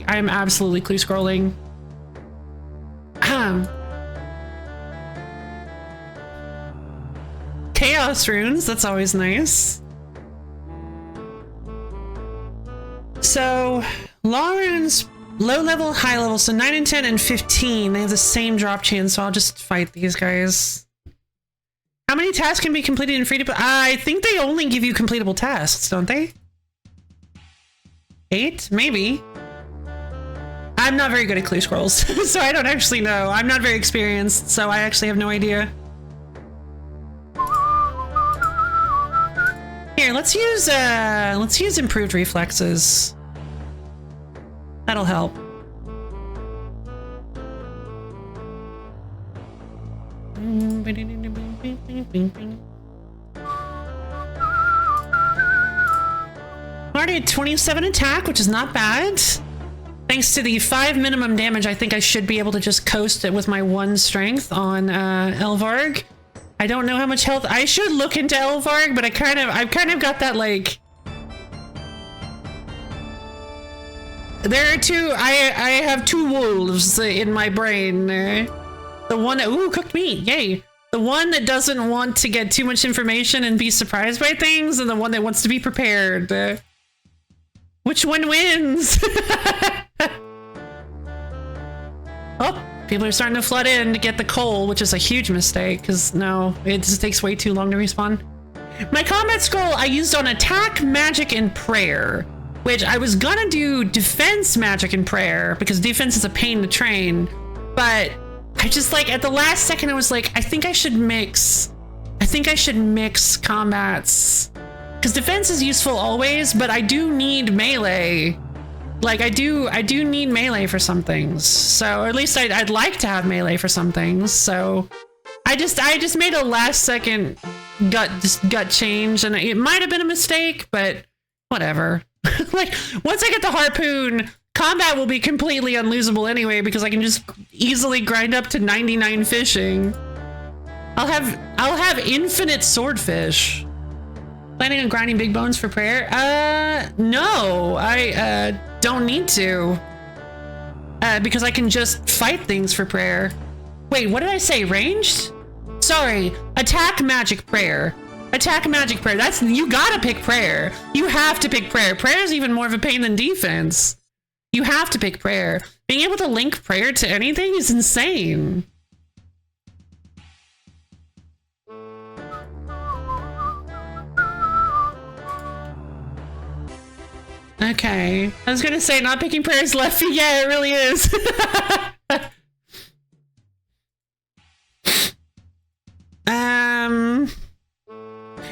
scrolling. Chaos runes, that's always nice. So, law runes, low level, high level, so 9 and 10 and 15, they have the same drop chance, so I'll just fight these guys. How many tasks can be completed in free-to-play? I think they only give you completable tasks, don't they? 8? Maybe. I'm not very good at clue scrolls, so I don't actually know. I'm not very experienced, so I actually have no idea. Here, let's use improved reflexes. That'll help. Already at 27 attack, which is not bad. Thanks to the 5 minimum damage, I think I should be able to just coast it with my 1 strength on Elvarg. I don't know how much health. I should look into Elvarg, but I've kind of got that like. There are two. I have 2 wolves in my brain. The one that cooked meat, yay! The one that doesn't want to get too much information and be surprised by things, and the one that wants to be prepared. Which one wins? Oh, People are starting to flood in to get the coal, which is a huge mistake, because no, it just takes way too long to respawn. My combat scroll I used on attack, magic, and prayer, which I was gonna do defense, magic, and prayer, because defense is a pain to train, but I just like, at the last second, I was like, I think I should mix combats, because defense is useful always, but I do need melee. Like I do need melee for some things. So, or at least I'd like to have melee for some things. So I just made a last second gut change, and it might have been a mistake, but whatever. Like once I get the harpoon, combat will be completely unlosable anyway, because I can just easily grind up to 99 fishing. I'll have infinite swordfish. Planning on grinding big bones for prayer? No, I don't need to. Because I can just fight things for prayer. Wait, what did I say? Ranged? Sorry, attack, magic, prayer. Attack, magic, prayer. That's, you gotta pick prayer. You have to pick prayer. Prayer is even more of a pain than defense. You have to pick prayer. Being able to link prayer to anything is insane. Okay, I was gonna say not picking prayer is left feet. Yeah, it really is.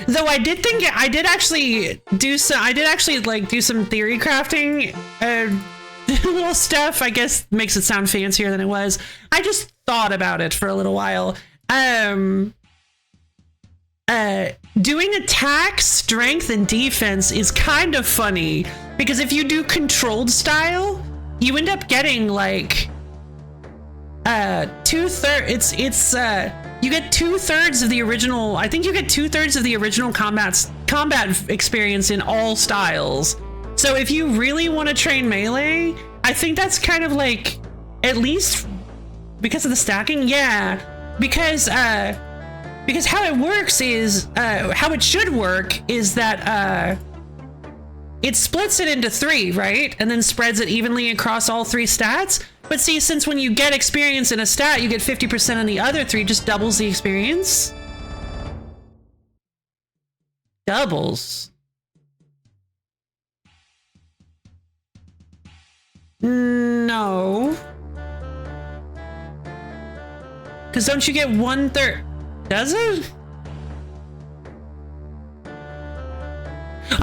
Though I did actually do some theory crafting, little stuff. I guess makes it sound fancier than it was. I just thought about it for a little while. Doing attack, strength, and defense is kind of funny, because if you do controlled style, you end up getting like two-thirds. You get 2/3 of the original. I think you get 2/3 of the original combat experience in all styles. So if you really want to train melee, I think that's kind of like, at least because of the stacking. Yeah, because how it works is, how it should work is that it splits it into 3, right? And then spreads it evenly across all 3 stats. But see, since when you get experience in a stat, you get 50% on the other 3, just doubles the experience. Doubles. No. Because don't you get 1/3? Does it?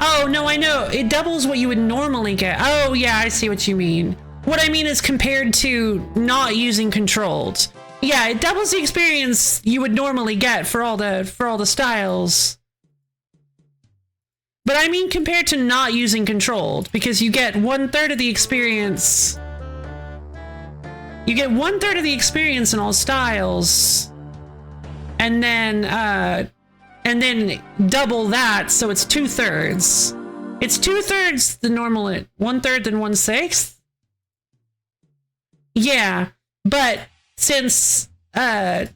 Oh, no, I know. It doubles what you would normally get. Oh, yeah, I see what you mean. What I mean is compared to not using controlled. Yeah, it doubles the experience you would normally get for all the styles. But I mean compared to not using controlled, because you get 1/3 of the experience. You get 1/3 of the experience in all styles. And then double that, so it's 2/3. It's 2/3 the normal, 1/3 and 1/6. Yeah, but since you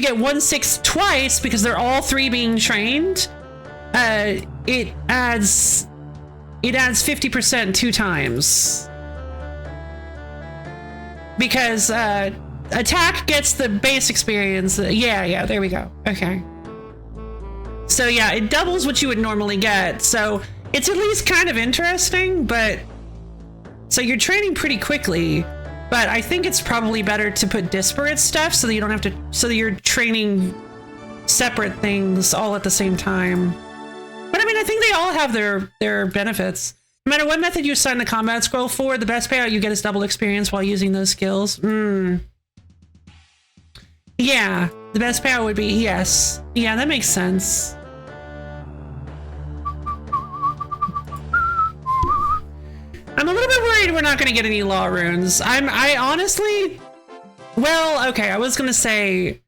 get 1/6 twice because they're all 3 being trained, it adds 50% 2 times. Because attack gets the base experience. Yeah, there we go. Okay. So yeah, it doubles what you would normally get. So it's at least kind of interesting, but so you're training pretty quickly, but I think it's probably better to put disparate stuff so that you don't have to, so that you're training separate things all at the same time. But I mean, I think they all have their benefits. No matter what method you assign the combat scroll for, the best payout you get is double experience while using those skills. Yeah, the best payout would be, yes. Yeah, that makes sense. I'm a little bit worried we're not going to get any law runes. I honestly, well, okay, I was going to say,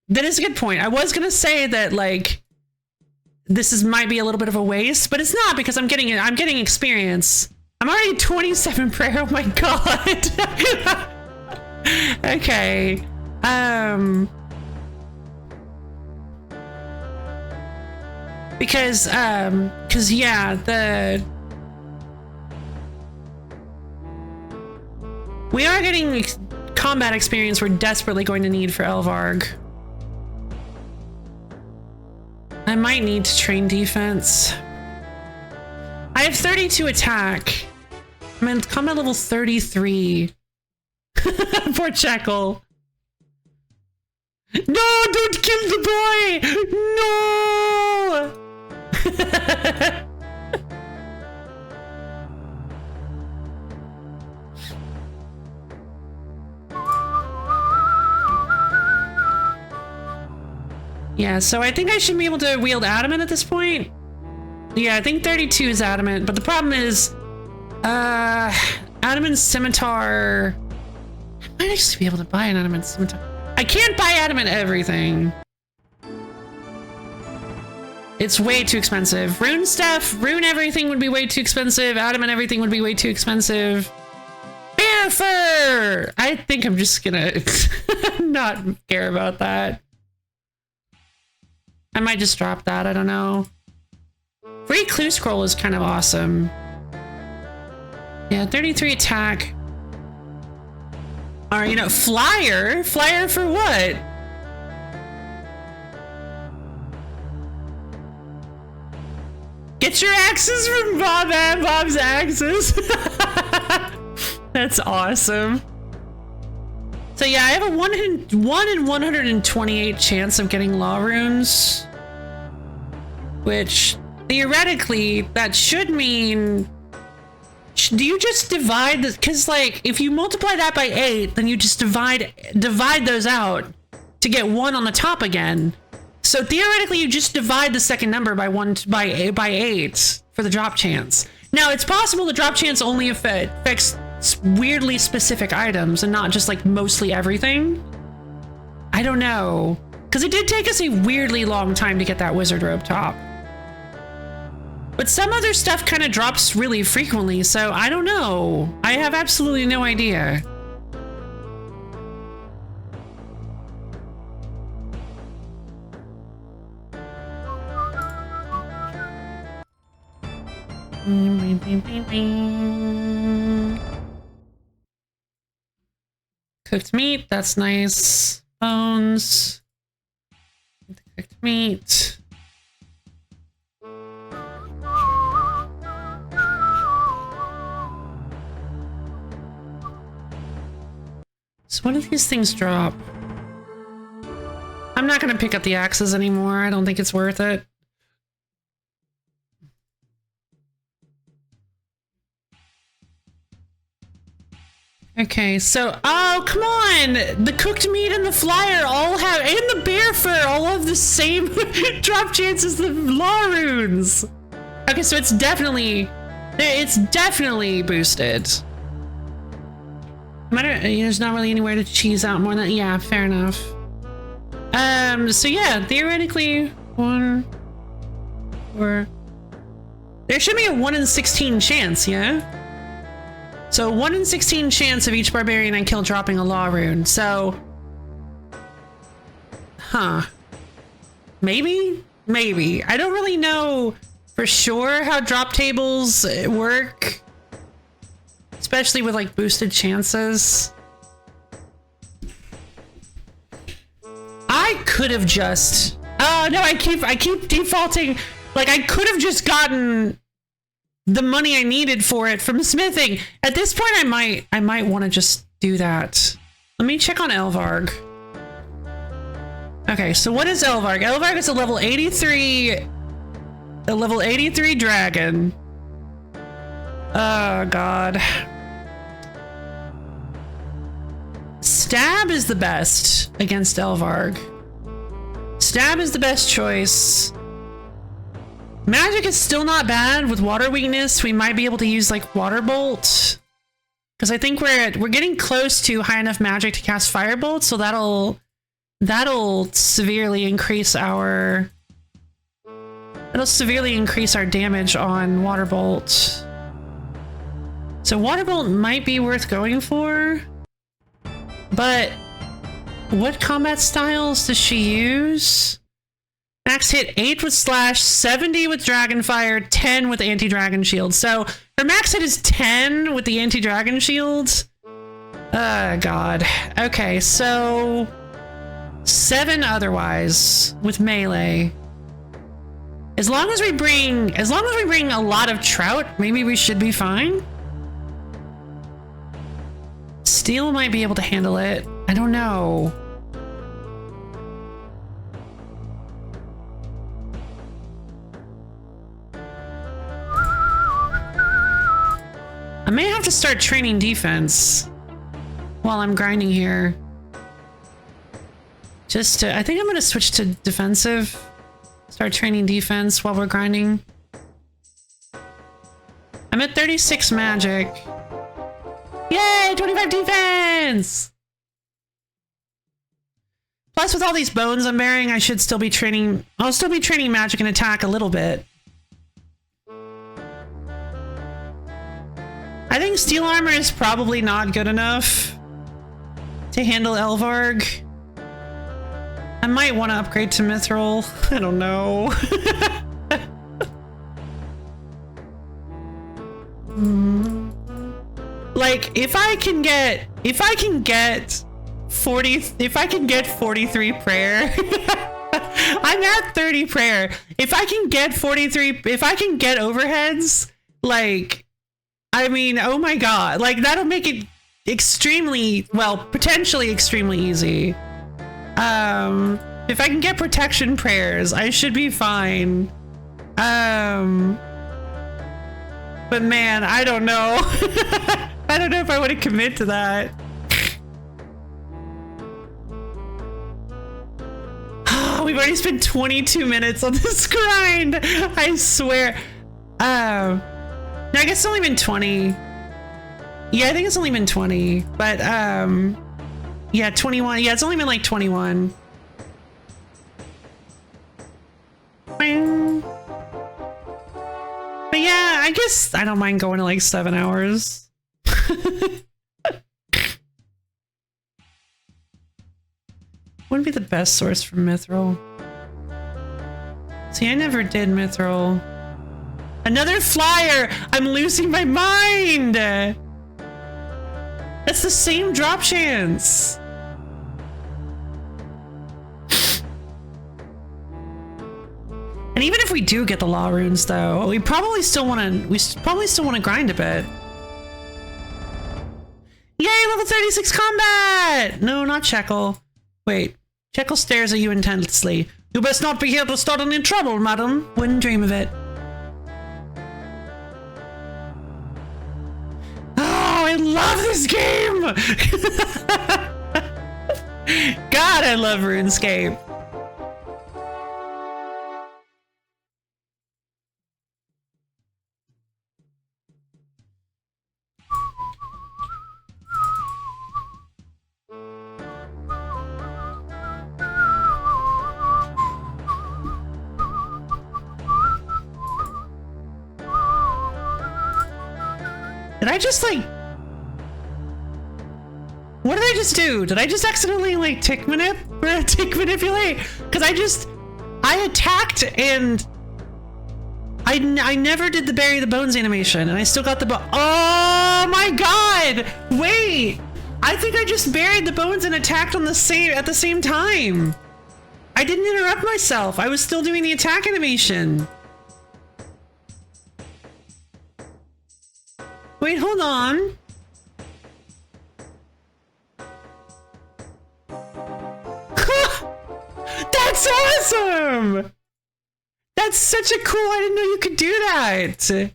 that is a good point. I was going to say that, like, might be a little bit of a waste, but it's not, because I'm getting experience. I'm already 27 prayer. Oh my god. Okay. Because yeah, we are getting combat experience we're desperately going to need for Elvarg. I might need to train defense. I have 32 attack. I'm in combat level 33. Poor Checkle. No, don't kill the boy! No! Yeah, so I think I should be able to wield adamant at this point. Yeah, I think 32 is adamant, but the problem is, adamant scimitar. I might actually be able to buy an adamant scimitar. I can't buy adamant everything. It's way too expensive. Rune stuff, rune everything would be way too expensive. Adamant everything would be way too expensive. Bear fur! I think I'm just gonna not care about that. I might just drop that, I don't know. Free clue scroll is kind of awesome. Yeah, 33 attack. Alright, you know, flyer? Flyer for what? Get your axes from Bob and Bob's axes. That's awesome. So yeah, I have a 1 in 128 chance of getting law runes. Which, theoretically, that should mean... Do you just divide the... Because, like, if you multiply that by 8, then you just divide those out to get 1 on the top again. So theoretically, you just divide the second number by 8 for the drop chance. Now, it's possible the drop chance only affects weirdly specific items and not just like mostly everything. I don't know, because it did take us a weirdly long time to get that wizard robe top, but some other stuff kind of drops really frequently, so I don't know. I have absolutely no idea. Cooked meat, that's nice. Bones. Cooked meat. So what do these things drop? I'm not gonna pick up the axes anymore. I don't think it's worth it. Okay, so, oh, come on! The cooked meat and the flyer all have, and the bear fur all have the same drop chance as the law runes! Okay, so it's definitely boosted. There's not really anywhere to cheese out more than, yeah, fair enough. So yeah, theoretically, 1, 4, there should be a 1 in 16 chance, yeah? So 1 in 16 chance of each barbarian I kill dropping a law rune, so... Huh. Maybe? Maybe. I don't really know for sure how drop tables work. Especially with like boosted chances. I could have just... Oh no, I keep defaulting. Like I could have just gotten the money I needed for it from smithing. At this point, I might want to just do that. Let me check on Elvarg. Okay, so what is Elvarg? Elvarg is a level 83 dragon. Oh god. Stab is the best against Elvarg. Stab is the best choice. Magic is still not bad with water weakness. We might be able to use like water bolt, because I think we're getting close to high enough magic to cast firebolt, so that'll severely increase our damage on water bolt. So water bolt might be worth going for, but what combat styles does she use? Max hit 8 with slash, 70 with dragon fire, 10 with anti-dragon shield. So her max hit is 10 with the anti-dragon shield. God. Okay, so 7 otherwise with melee. As long as we bring a lot of trout, maybe we should be fine. Steel might be able to handle it. I don't know. I may have to start training defense while I'm grinding here. I think I'm gonna switch to defensive. Start training defense while we're grinding. I'm at 36 magic. Yay, 25 defense! Plus, with all these bones I'm bearing, I should still be training. I'll still be training magic and attack a little bit. I think steel armor is probably not good enough to handle Elvarg. I might want to upgrade to mithril. I don't know. Like, if I can get 43 prayer. I'm at 30 prayer. If I can get 43, if I can get overheads, like, I mean, oh my god, like that'll make it extremely, well, potentially extremely easy. If I can get protection prayers, I should be fine. But man, I don't know. I don't know if I want to commit to that. We've already spent 22 minutes on this grind. I swear. No, I guess it's only been 20. Yeah, I think it's only been 20. But, yeah, 21. Yeah, it's only been like 21. But yeah, I guess I don't mind going to like 7 hours. Wouldn't be the best source for mithril. See, I never did mithril. Another flyer! I'm losing my mind! That's the same drop chance! And even if we do get the law runes, though, we probably still want to grind a bit. Yay, level 36 combat! No, not Checkle. Wait, Checkle stares at you intensely. You best not be here to start any trouble, madam. Wouldn't dream of it. Oh, I love this game! God, I love RuneScape. Did I just like... What did I just do? Did I just accidentally like tick manipulate? Because I attacked and I never did the bury the bones animation and I still got the oh my god! Wait! I think I just buried the bones and attacked on at the same time. I didn't interrupt myself. I was still doing the attack animation. Wait, hold on. That's awesome! That's such a cool, I didn't know you could do that.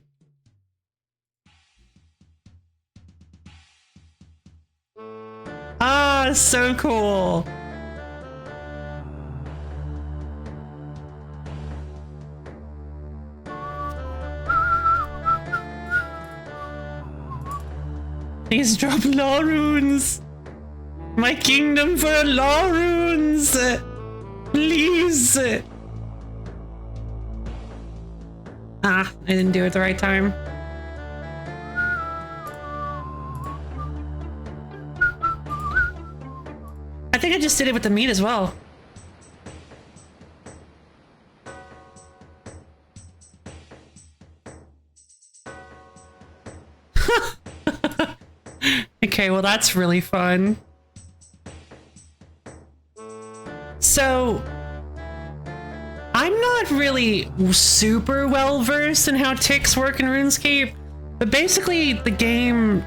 Ah, so cool. Please drop law runes. My kingdom for law runes. Please. Ah, I didn't do it the right time. I think I just did it with the meat as well. Okay, well that's really fun. So, I'm not really super well versed in how ticks work in RuneScape, but basically the game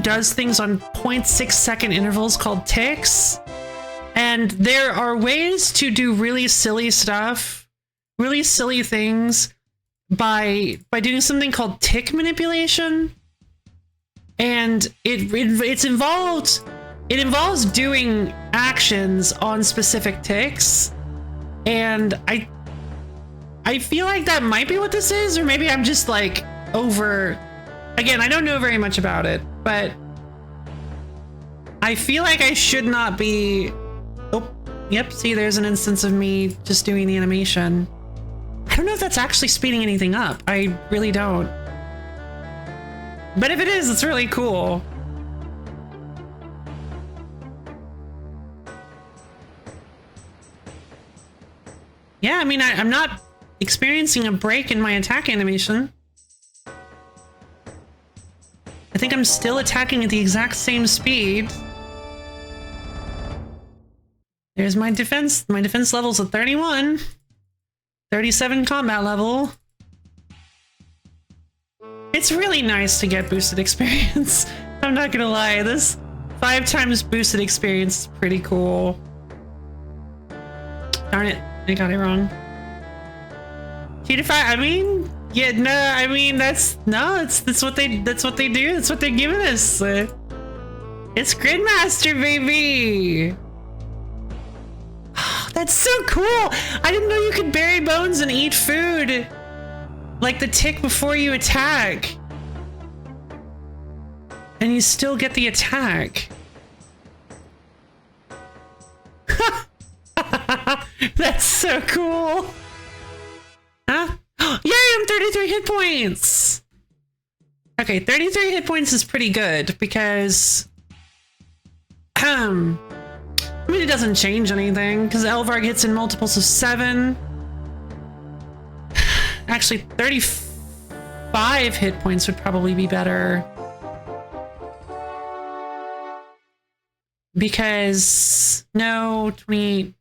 does things on 0.6-second intervals called ticks, and there are ways to do really silly stuff, really silly things by doing something called tick manipulation, and it involves doing actions on specific ticks, and I feel like that might be what this is, or maybe I'm just like again, I don't know very much about it, but I feel like I should not be. Oh, yep, see, there's an instance of me just doing the animation. I don't know if that's actually speeding anything up. I really don't. But if it is, it's really cool. Yeah, I mean, I'm not experiencing a break in my attack animation. I think I'm still attacking at the exact same speed. There's my defense. My defense level's at 31. 37 combat level. It's really nice to get boosted experience. I'm not gonna lie, this 5 times boosted experience is pretty cool. Darn it, I got it wrong. 2 to 5, I mean, yeah, no, I mean, that's what they do, that's what they're giving us. It's Gridmaster, baby! That's so cool! I didn't know you could bury bones and eat food like the tick before you attack. And you still get the attack. That's so cool! Huh? Yay, I'm 33 hit points! Okay, 33 hit points is pretty good because I mean, it doesn't change anything because Elvarg hits in multiples of 7. Actually, 35 hit points would probably be better. Because, no, 20,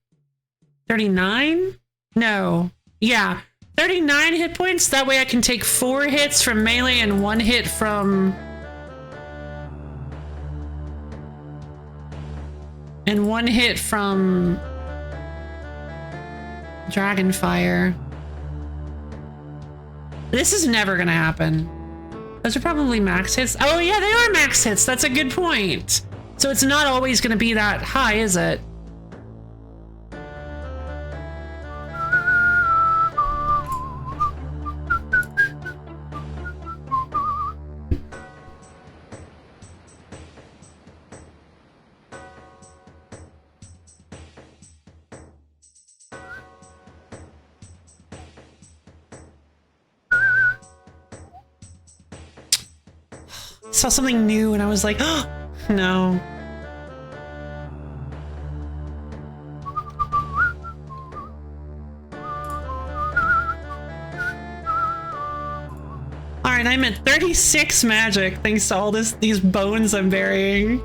39? No, yeah, 39 hit points. That way I can take 4 hits from melee and 1 hit from... and 1 hit from Dragonfire. This is never gonna happen. Those are probably max hits. Oh yeah, they are max hits. That's a good point. So it's not always gonna be that high, is it? Saw something new and I was like, oh, no. Alright, I'm at 36 magic thanks to all these bones I'm burying.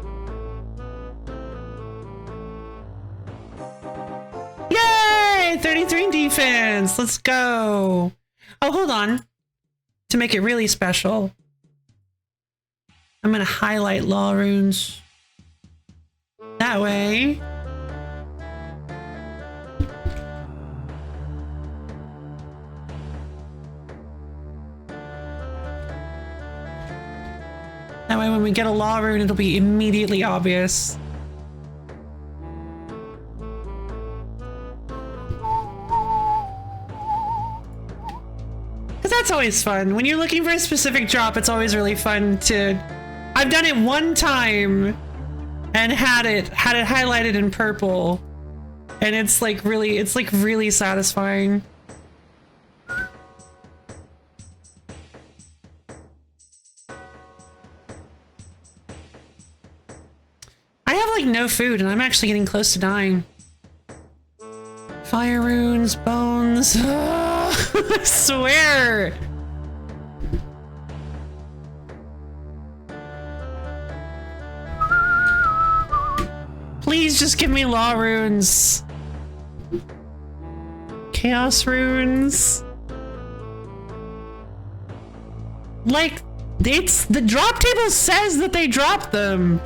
Yay! 33 defense! Let's go! Oh, hold on. To make it really special, I'm gonna highlight law runes. That way. That way when we get a law rune, it'll be immediately obvious. Cause that's always fun. When you're looking for a specific drop, it's always really fun to... I've done it one time and had it highlighted in purple, and it's like really satisfying. I have like no food and I'm actually getting close to dying. Fire runes, bones. I swear. Please just give me law runes. Chaos runes. Like, it's the drop table says that they dropped them.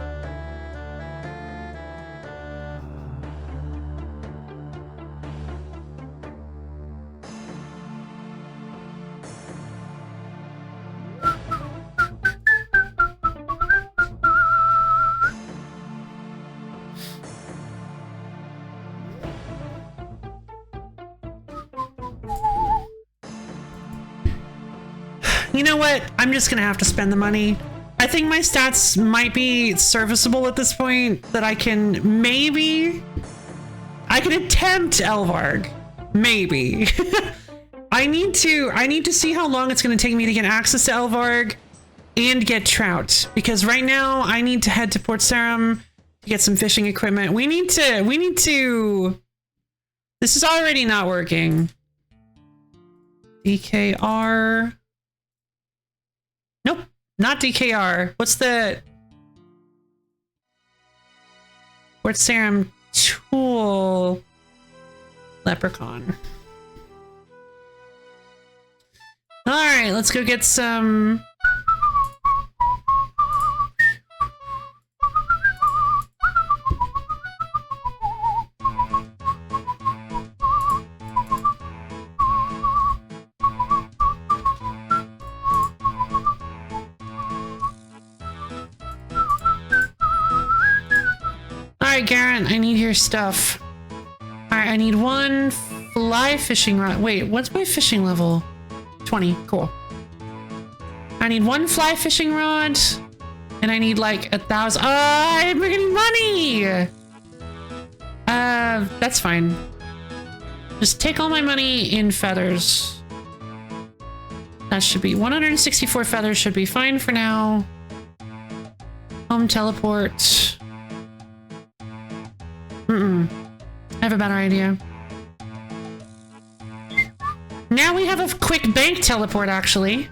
You know what? I'm just gonna have to spend the money. I think my stats might be serviceable at this point, that I can attempt Elvarg. Maybe. I need to see how long it's gonna take me to get access to Elvarg and get trout. Because right now I need to head to Port Sarim to get some fishing equipment. We need to this is already not working. DKR. Nope, not DKR. What's the Port Sarim tool? Leprechaun. All right, let's go get some. Alright, Garrett, I need your stuff. Alright, I need one fly fishing rod. Wait, what's my fishing level? 20, cool. I need one fly fishing rod, and I need like 1,000. I'm getting money! That's fine. Just take all my money in feathers. That should be 164 feathers should be fine for now. Home teleport. I have a better idea. Now we have a quick bank teleport, actually.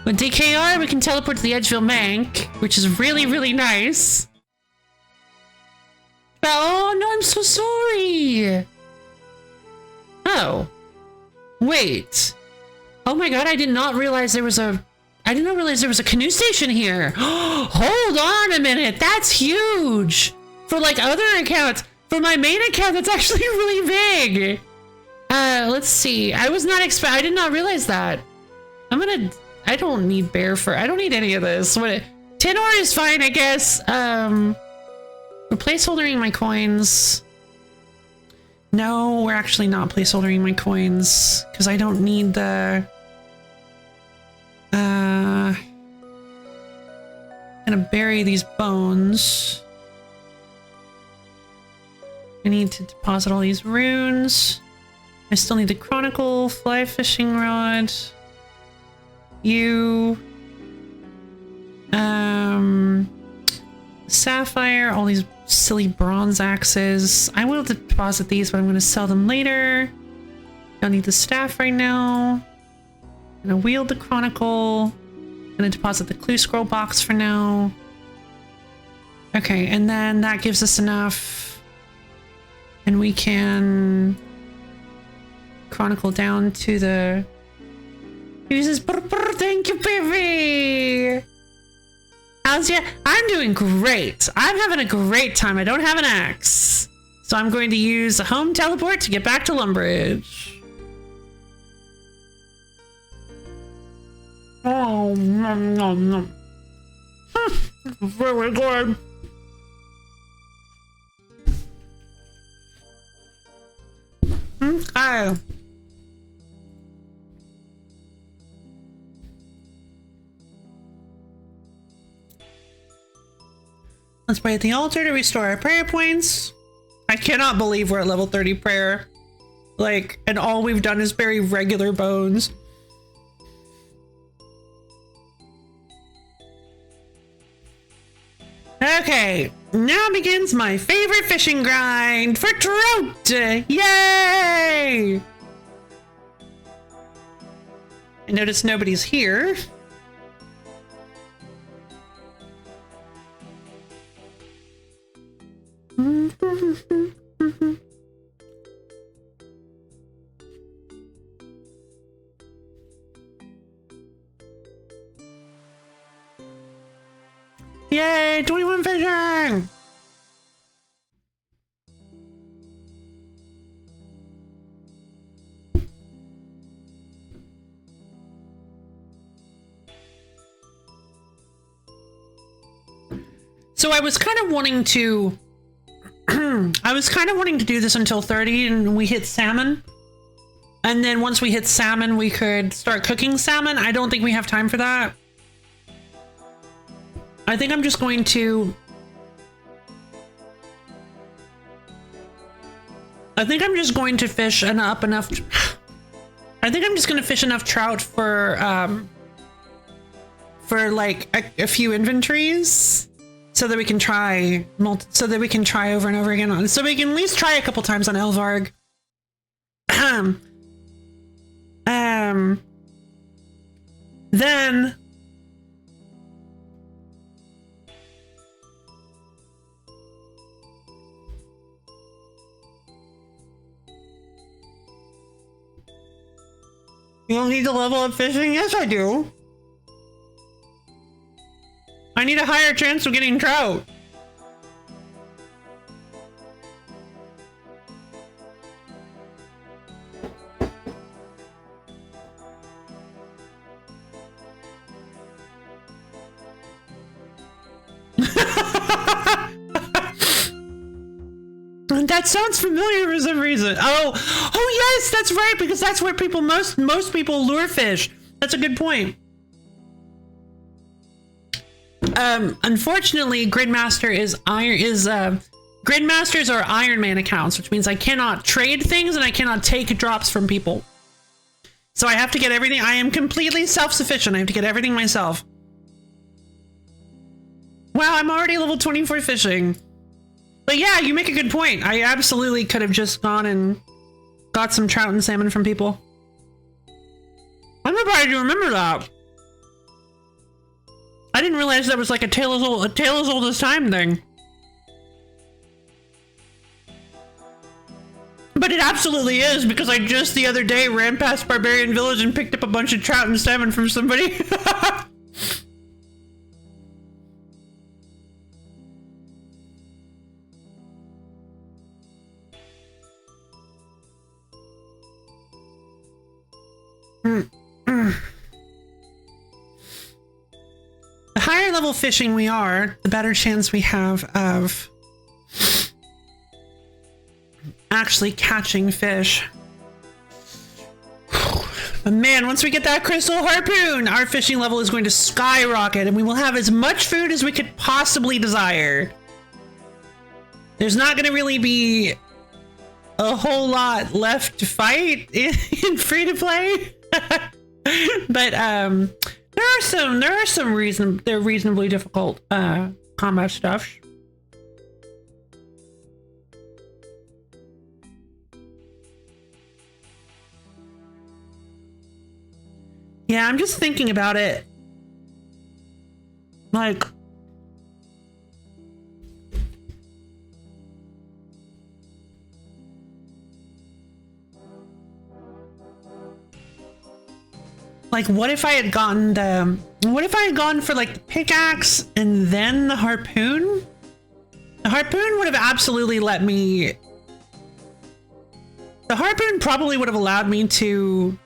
With DKR, we can teleport to the Edgeville Bank, which is really, really nice. Oh, no, I'm so sorry. Oh. Wait. Oh my god, I did not realize there was a canoe station here. Hold on a minute. That's huge. For like other accounts, for my main account, that's actually really big. Let's see. I did not realize that. I don't need I don't need any of this. 10 ore is fine, I guess. We're placeholdering my coins. No, we're actually not placeholdering my coins because I don't need the, I'm gonna bury these bones. I need to deposit all these runes. I still need the Chronicle, fly fishing rod. Sapphire, all these silly bronze axes. I will deposit these, but I'm going to sell them later. Don't need the staff right now. I'm going to wield the Chronicle. I'm going to deposit the clue scroll box for now. Okay, and then that gives us enough. And we can Chronicle down to the... He says, thank you, baby! How's ya? I'm doing great. I'm having a great time. I don't have an axe. So I'm going to use a home teleport to get back to Lumbridge. Oh, nom, nom, nom. Very good. Okay. Let's pray at the altar to restore our prayer points. I cannot believe we're at level 30 prayer. Like, and all we've done is bury regular bones. Okay, now begins my favorite fishing grind for trout! Yay! I notice nobody's here. Yay, 21 fishing! So I was kind of wanting to do this until 30 and we hit salmon. And then once we hit salmon, we could start cooking salmon. I don't think we have time for that. I think I'm just going to fish enough I think I'm just going to fish enough trout for like a few inventories so that we can try over and over again, so we can at least try a couple times on Elvarg. Then you don't need to level up fishing? Yes, I do. I need a higher chance of getting trout. That sounds familiar for some reason. Oh yes, that's right, because that's where people most people lure fish. That's a good point. Unfortunately, Gridmasters are Iron Man accounts, which means I cannot trade things and I cannot take drops from people. So I have to get everything. I am completely self-sufficient. I have to get everything myself. Wow, I'm already level 24 fishing. But yeah, you make a good point. I absolutely could have just gone and got some trout and salmon from people. I'm surprised you remember that. I didn't realize that was like a tale as old as time thing. But it absolutely is, because I just the other day ran past Barbarian Village and picked up a bunch of trout and salmon from somebody. The higher level fishing we are, the better chance we have of actually catching fish. But man, once we get that crystal harpoon, our fishing level is going to skyrocket and we will have as much food as we could possibly desire. There's not going to really be a whole lot left to fight in free to play. But there are some reasonably difficult combat stuff. Yeah, I'm just thinking about it. Like what if I had gotten for like the pickaxe and then the harpoon? The harpoon would have absolutely let me. The harpoon probably would have allowed me to.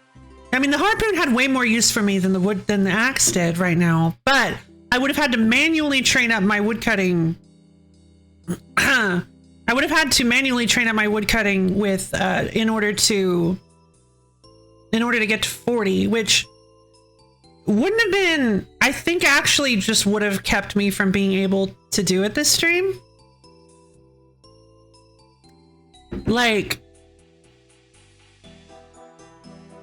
I mean, the harpoon had way more use for me than the axe did right now, but I would have had to manually train up my woodcutting. I would have had to manually train up my woodcutting with in order to get to 40, which wouldn't have been, I think actually just would have kept me from being able to do it this stream. Like,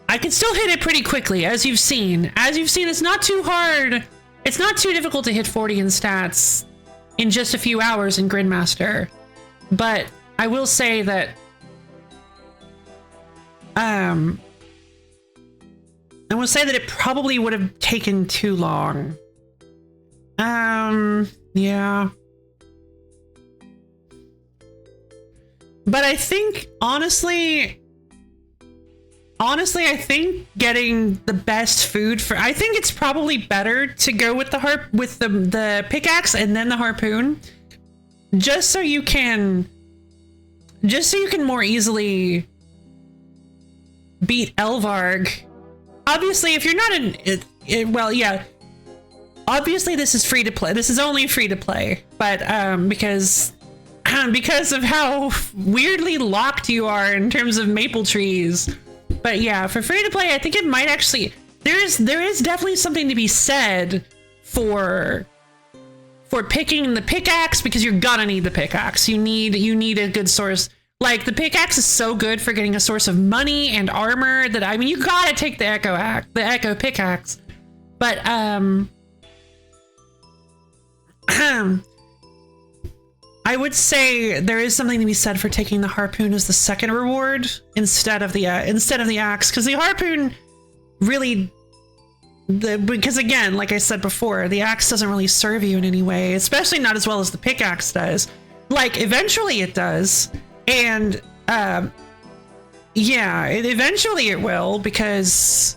I can still hit it pretty quickly, as you've seen. As you've seen, it's not too hard. It's not too difficult to hit 40 in stats in just a few hours in Gridmaster. But I will say that it probably would have taken too long. Yeah. But I think, honestly, honestly, I think getting the best food for, I think it's probably better to go with the pickaxe and then the harpoon, just so you can more easily beat Elvarg. Obviously, if you're not in well, yeah. Obviously, this is free to play. This is only free to play, but because of how weirdly locked you are in terms of maple trees. But yeah, for free to play, I think it might actually, there is definitely something to be said for picking the pickaxe, because you're gonna need the pickaxe. You need a good source. Like, the pickaxe is so good for getting a source of money and armor that, I mean, you gotta take the echo pickaxe. But I would say there is something to be said for taking the harpoon as the second reward instead of the axe, because the harpoon really, because again, like I said before, the axe doesn't really serve you in any way, especially not as well as the pickaxe does. Like, eventually it does, and yeah, eventually it will, because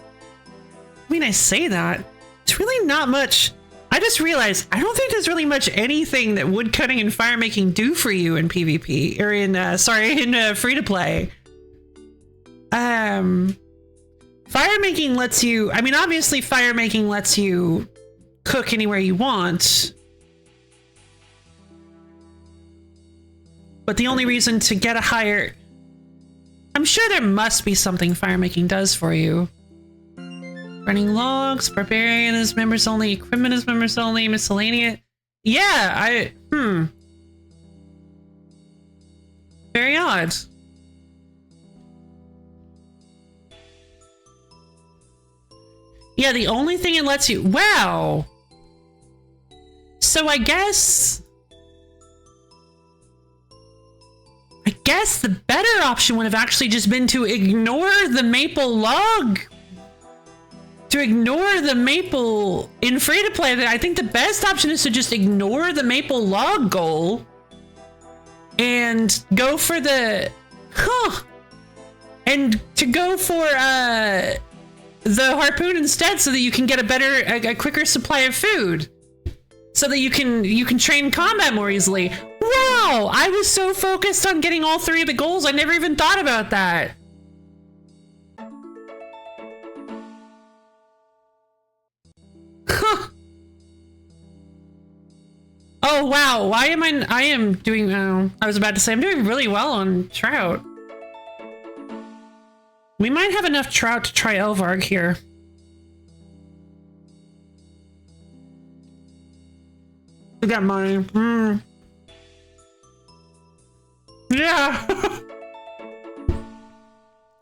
I mean, I say that, it's really not much. I just realized I don't think there's really much anything that wood cutting and fire making do for you in PvP, or in free to play. Fire making lets you, I mean, obviously fire making lets you cook anywhere you want, but the only reason to get a higher, I'm sure there must be something fire making does for you. Running logs, barbarian is members only, equipment is members only, miscellaneous. Yeah, very odd. Yeah, the only thing it lets you, wow. So I guess the better option would have actually just been to ignore the maple log. To ignore the maple in free to play. That I think the best option is to just ignore the maple log goal and go for the and to go for the harpoon instead, so that you can get a quicker supply of food, so that you can train combat more easily. Wow, I was so focused on getting all three of the goals, I never even thought about that. Oh wow, why am I am doing, I was about to say I'm doing really well on trout. We might have enough trout to try Elvarg here. We got money. Yeah.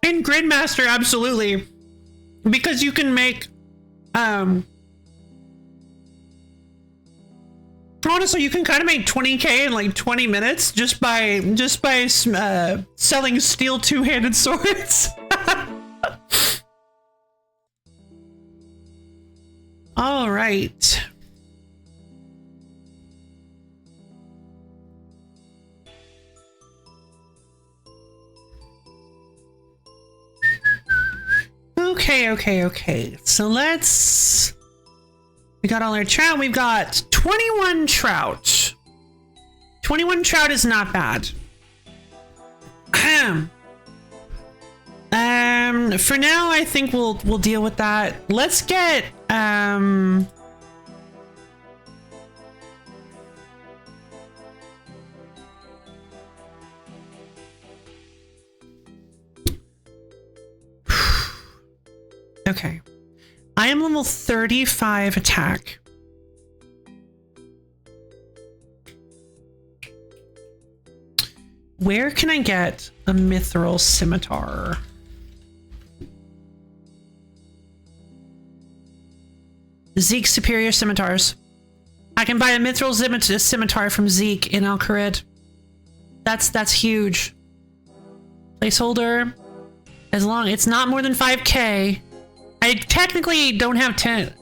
In Gridmaster, absolutely. Because you can make honestly, you can kind of make 20k in like 20 minutes just by selling steel two-handed swords. All right. Okay. So we got all our trout. We've got 21 trout. 21 trout is not bad. For now, I think we'll deal with that. Let's get okay. I am level 35 attack. Where can I get a mithril scimitar? Zeke superior scimitars. I can buy a mithril scimitar from Zeke in Al-Kharid. That's huge. Placeholder. As long it's not more than 5k. I technically don't have 10.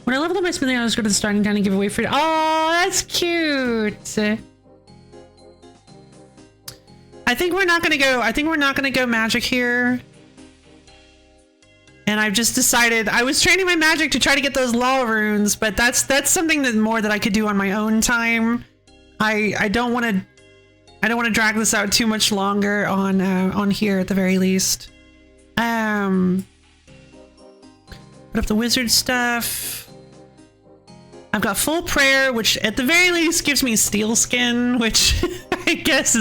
When I leveled up my smithing, I was going to the starting town and give away free. Oh, that's cute. I think we're not gonna go magic here. And I've just decided I was training my magic to try to get those law runes, but that's something that more that I could do on my own time. I don't want to drag this out too much longer on here at the very least. Put up the wizard stuff. I've got full prayer, which at the very least gives me steel skin, which I guess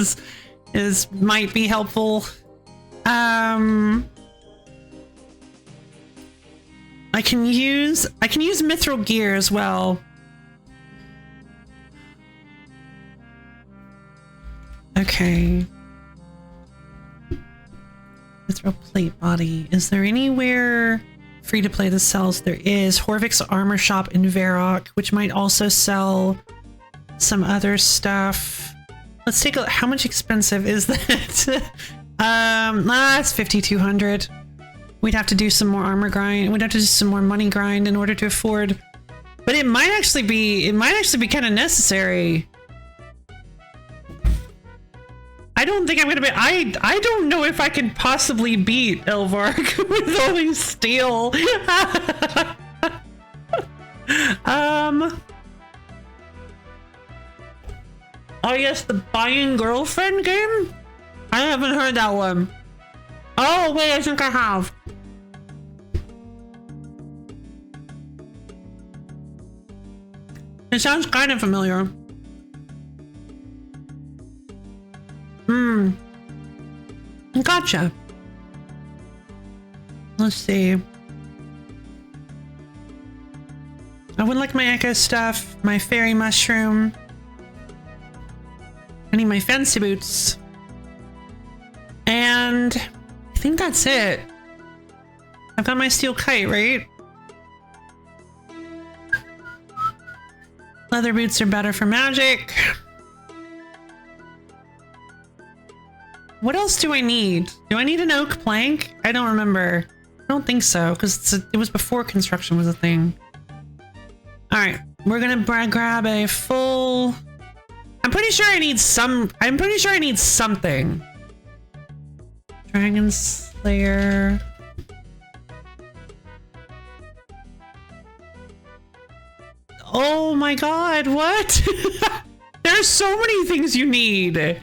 is might be helpful. I can use mithril gear as well. Okay. Mithril plate body. Is there anywhere free to play that sells? There is Horvik's Armor Shop in Varrock, which might also sell some other stuff. Let's take a look. How much expensive is that? It's 5,200. We'd have to do some more armor grind. We'd have to do some more money grind in order to afford. But it might actually be kind of necessary. I don't think I'm gonna be. I don't know if I can possibly beat Elvark with only steel. Oh yes, the buying girlfriend game. I haven't heard that one. Oh wait, I think I have. It sounds kind of familiar. Gotcha. Let's see. I would like my echo stuff, my fairy mushroom. I need my fancy boots. And I think that's it. I've got my steel kite, right? Leather boots are better for magic. What else do I need? Do I need an oak plank? I don't remember. I don't think so, because it was before construction was a thing. All right, we're gonna grab a full. I'm pretty sure I need some. I'm pretty sure I need something. Dragon Slayer. Oh my god, what? There's so many things you need.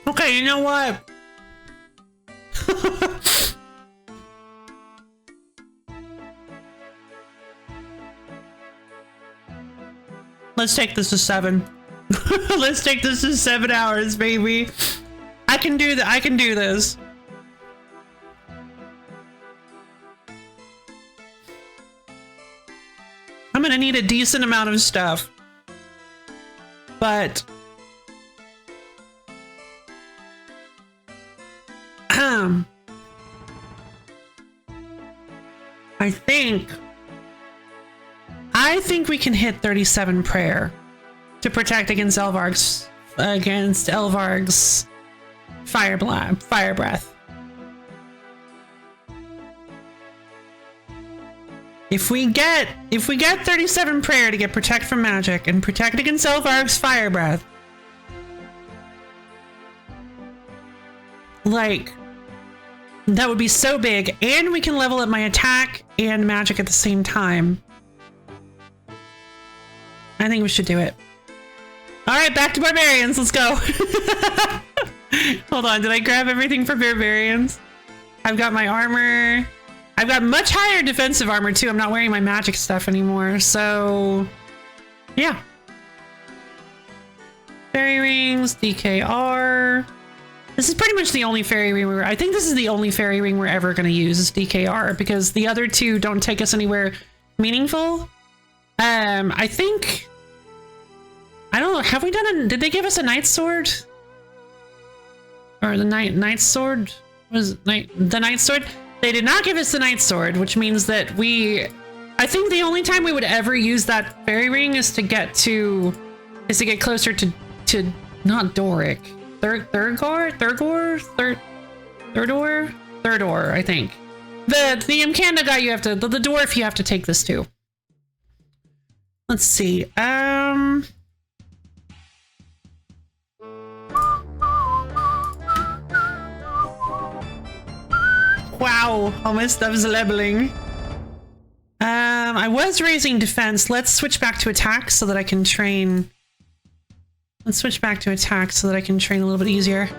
Okay, you know what? Let's take this to 7. Let's take this to 7 hours, baby. I can do that. I can do this. I'm gonna need a decent amount of stuff, but I think we can hit 37 prayer to protect against Elvarg's fire breath. If we get 37 prayer to get protect from magic and protect against Elvarg's fire breath, like, that would be so big, and we can level up my attack and magic at the same time. I think we should do it. All right, back to barbarians. Let's go. Hold on, did I grab everything for barbarians? I've got my armor. I've got much higher defensive armor too. I'm not wearing my magic stuff anymore, so yeah. Fairy rings, DKR. This is pretty much the only fairy ring I think this is the only fairy ring we're ever going to use is DKR, because the other two don't take us anywhere meaningful. I think, I don't know, have we done did they give us a knight's sword? Or the knight's sword? was it the Night Sword? They did not give us the Night Sword, which means that I think the only time we would ever use that fairy ring is to get closer to not Doric. Thirgor, I think. The Mkanda guy the dwarf you have to take this to. Let's see. Wow, almost that was leveling. I was raising defense. Let's switch back to attack so that I can train. Let's switch back to attack so that I can train a little bit easier.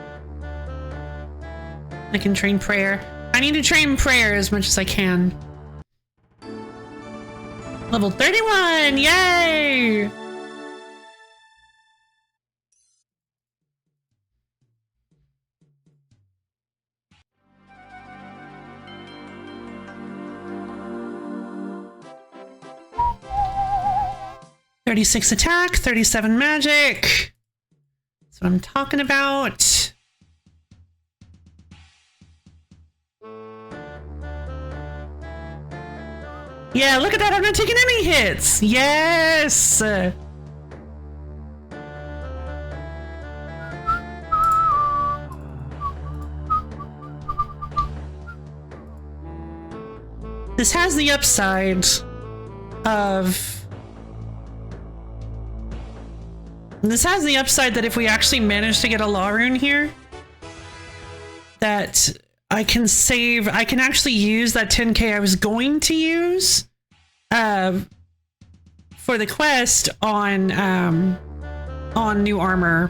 I can train prayer. I need to train prayer as much as I can. Level 31! Yay! $36 attack, 37 magic. That's what I'm talking about. Yeah, look at that. I'm not taking any hits. Yes. This has the upside of... This has the upside that if we actually manage to get a law rune here, that I can actually use that 10k I was going to use for the quest on new armor,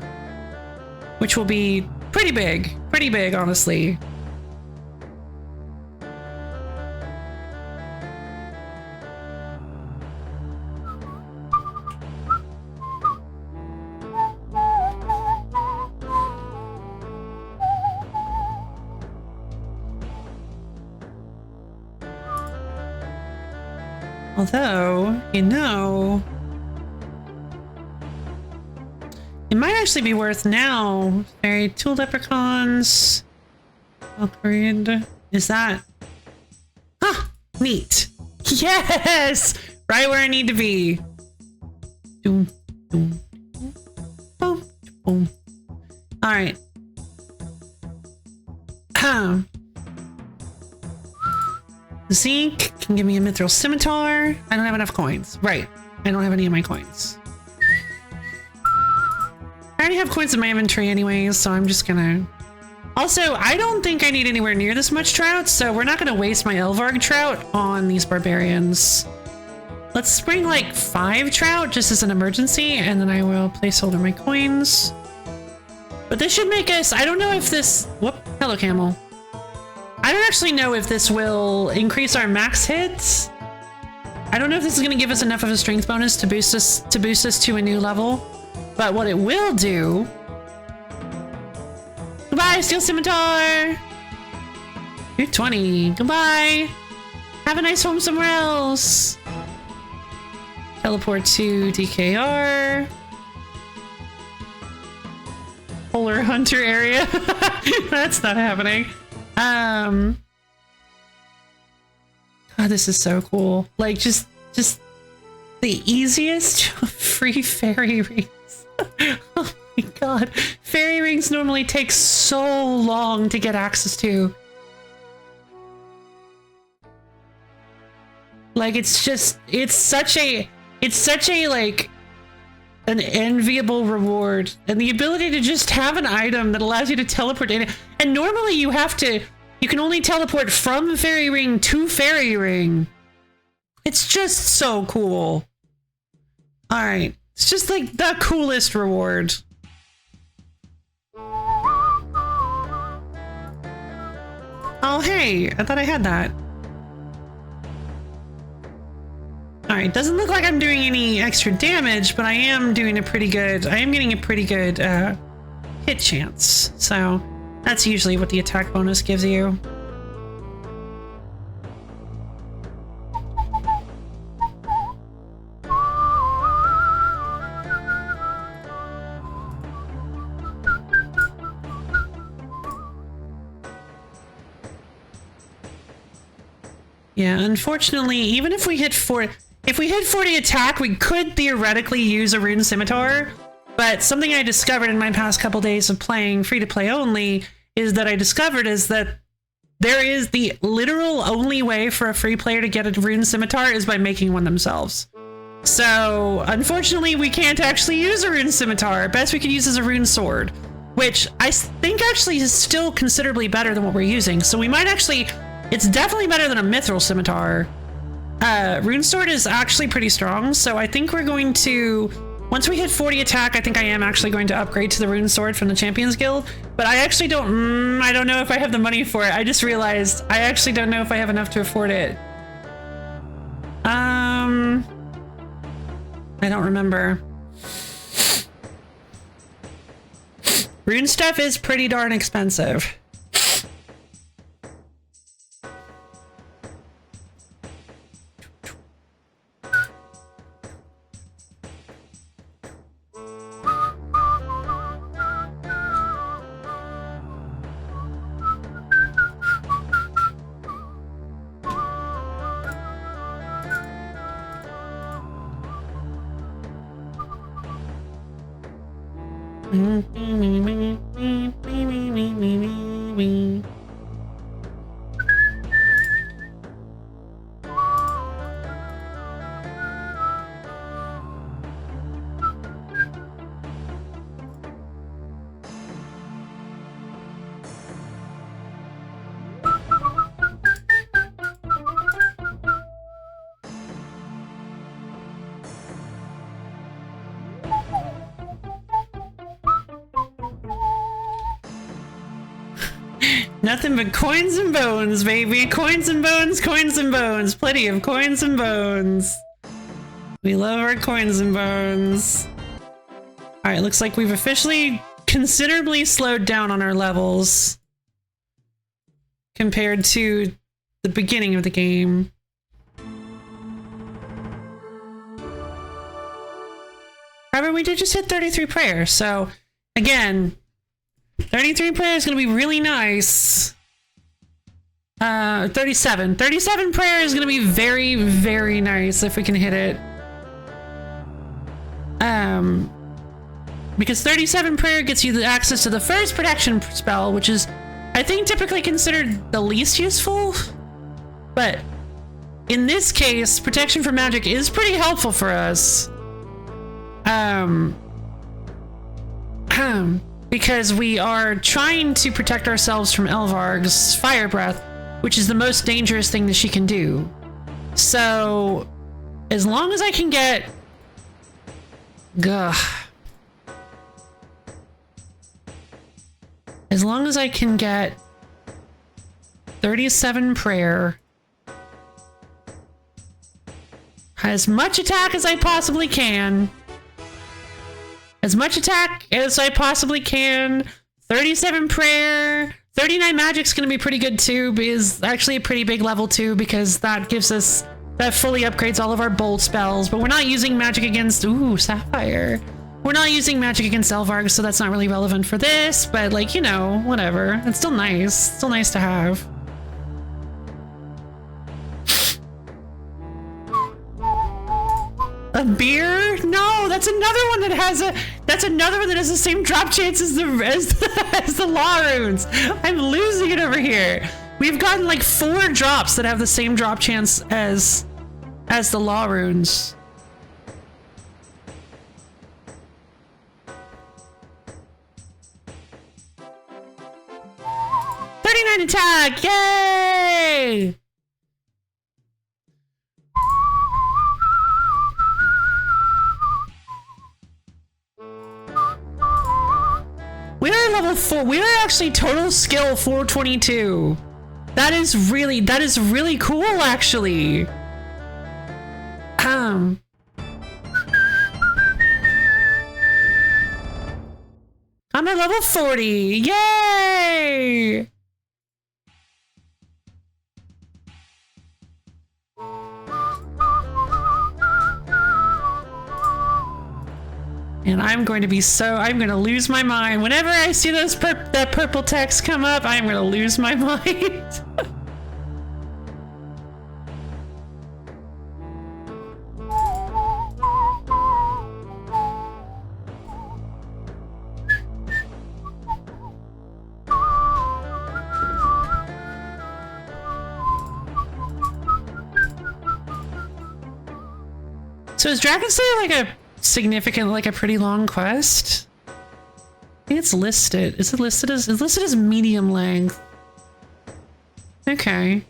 which will be pretty big, honestly. Although, you know, it might actually be worth now. Fairy tool leprechauns. Valkyrie. Is that? Huh! Neat. Yes! Right where I need to be. Boom, boom, boom, boom. All right. Zeke can give me a mithril scimitar. I don't have enough coins. Right. I don't have any of my coins. I already have coins in my inventory anyways, so I'm just gonna... Also, I don't think I need anywhere near this much trout, so we're not gonna waste my Elvarg trout on these barbarians. Let's bring like 5 trout just as an emergency, and then I will placeholder my coins. But this should make us... I don't know if this... Whoop. Hello, camel. I don't actually know if this will increase our max hits. I don't know if this is going to give us enough of a strength bonus to boost us to a new level. But what it will do... Goodbye, Steel Scimitar! You're 20. Goodbye! Have a nice home somewhere else! Teleport to DKR. Polar Hunter area. That's not happening. God, this is so cool. Like, just the easiest free fairy rings. Oh my god. Fairy rings normally take so long to get access to. Like, it's such a like an enviable reward, and the ability to just have an item that allows you to teleport in. And normally you can only teleport from fairy ring to fairy ring. It's just so cool. All right, it's just like the coolest reward. Oh hey, I thought I had that. Alright, doesn't look like I'm doing any extra damage, but I am getting a pretty good hit chance. So that's usually what the attack bonus gives you. Yeah, unfortunately, even if we hit 40 attack, we could theoretically use a rune scimitar. But something I discovered in my past couple days of playing free-to-play only is that there is the literal only way for a free player to get a rune scimitar is by making one themselves. So, unfortunately, we can't actually use a rune scimitar. Best we could use is a rune sword, which I think actually is still considerably better than what we're using. So we might actually, it's definitely better than a mithril scimitar. Rune sword is actually pretty strong, so I think we're going to, once we hit 40 attack, I think I am actually going to upgrade to the rune sword from the Champions Guild. But I actually don't, I don't know if I have the money for it. I just realized I actually don't know if I have enough to afford it. I don't remember. Rune stuff is pretty darn expensive. Nothing but coins and bones, baby. Coins and bones, coins and bones. Plenty of coins and bones. We love our coins and bones. All right, looks like we've officially considerably slowed down on our levels compared to the beginning of the game. However, we did just hit 33 prayer, so again, 33 prayer is going to be really nice. 37 prayer is going to be very, very nice if we can hit it. Because 37 prayer gets you the access to the first protection spell, which is, I think, typically considered the least useful. But in this case, protection from magic is pretty helpful for us. Because we are trying to protect ourselves from Elvarg's fire breath, which is the most dangerous thing that she can do. So, as long as I can get... As long as I can get 37 prayer, as much attack as I possibly can, as much attack as I possibly can, 37 prayer, 39 magic's gonna be pretty good too, is actually a pretty big level too, because that gives us, that fully upgrades all of our bolt spells, but we're not using magic against, ooh, Sapphire. We're not using magic against Elvarg, so that's not really relevant for this, but like, you know, whatever. It's still nice. Still nice to have. A beer? No, that's another one that has the same drop chance as the law runes. I'm losing it over here. We've gotten like 4 drops that have the same drop chance as the law runes. Attack! Yay! We are level 4. We are actually total skill 422. That is really cool, actually. I'm at level 40. Yay! And I'm going to lose my mind. Whenever I see that purple text come up, I'm going to lose my mind. So is Dragon Slayer like a significant, like a pretty long quest? I think it's listed. Is it listed as, it's listed as medium length? Okay.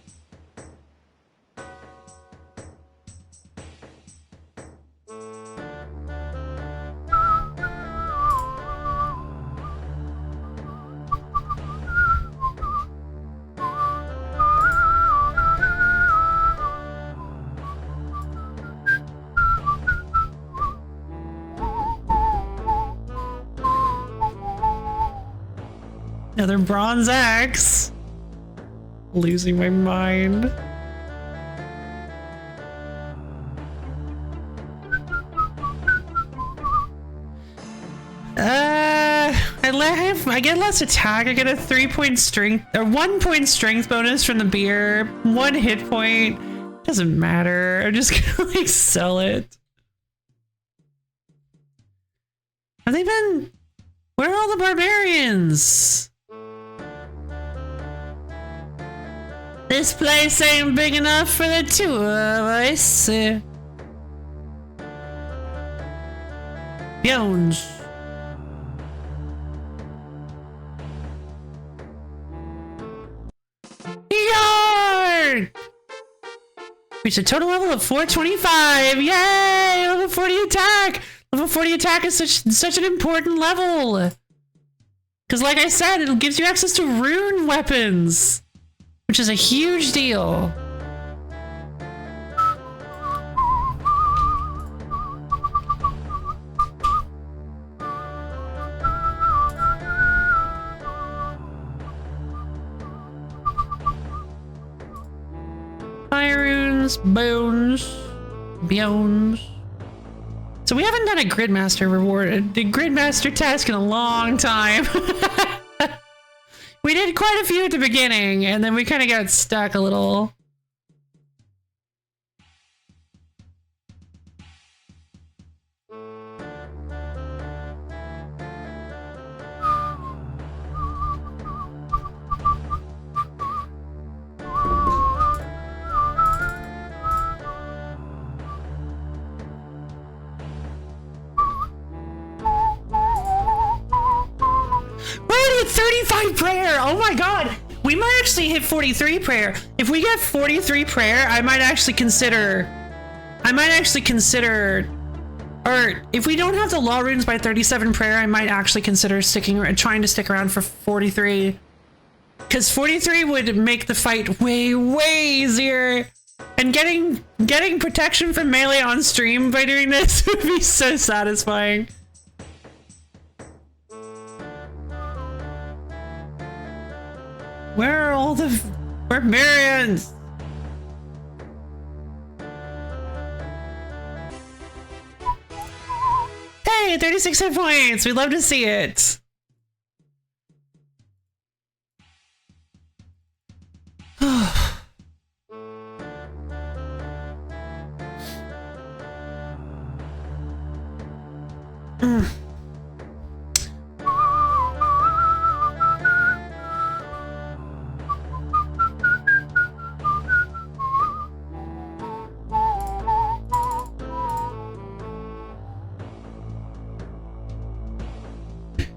Another bronze axe. Losing my mind. I get less attack. I get a 3-point strength or 1-point strength bonus from the beer. 1 hit point. Doesn't matter. I'm just gonna like sell it. Have they been? Where are all the barbarians? This place ain't big enough for the two of us. Jones. Yarn! Reach a total level of 425. Yay! Level 40 attack. Level 40 attack is such an important level. Because like I said, it gives you access to rune weapons, which is a huge deal. Fire runes, bones. So we haven't done a Gridmaster reward, the Gridmaster task in a long time. We did quite a few at the beginning, and then we kind of got stuck a little. We're at 35 prayer. Oh my god. We might actually hit 43 prayer. If we get 43 prayer, I might actually consider, or if we don't have the law runes by 37 prayer, I might actually consider trying to stick around for 43. Because 43 would make the fight way easier. And getting protection from melee on stream by doing this would be so satisfying. Where are all the barbarians? Hey, 36 hit points. We'd love to see it.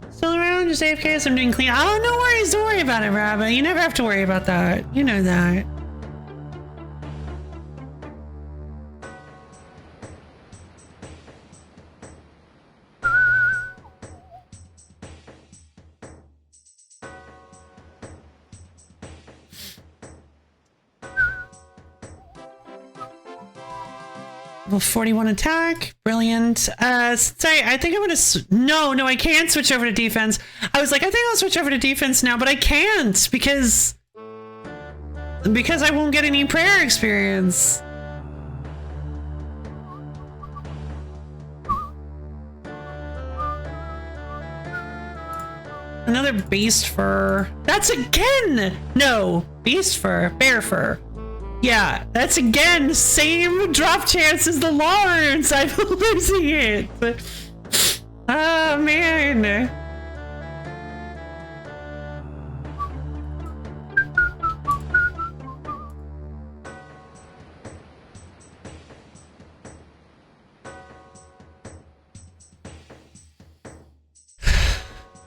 Still around, just AFK as I'm doing clean. Oh, no worries, don't worry about it, Rabbit. You never have to worry about that. You know that. Level 41 attack, brilliant. Sorry, I think I'm gonna. No, I can't switch over to defense. I was like, I think I'll switch over to defense now, but I can't because I won't get any prayer experience. Another beast fur. That's again. No, beast fur, bear fur. Yeah, that's again same drop chance as the law runes. I'm losing it. Oh man.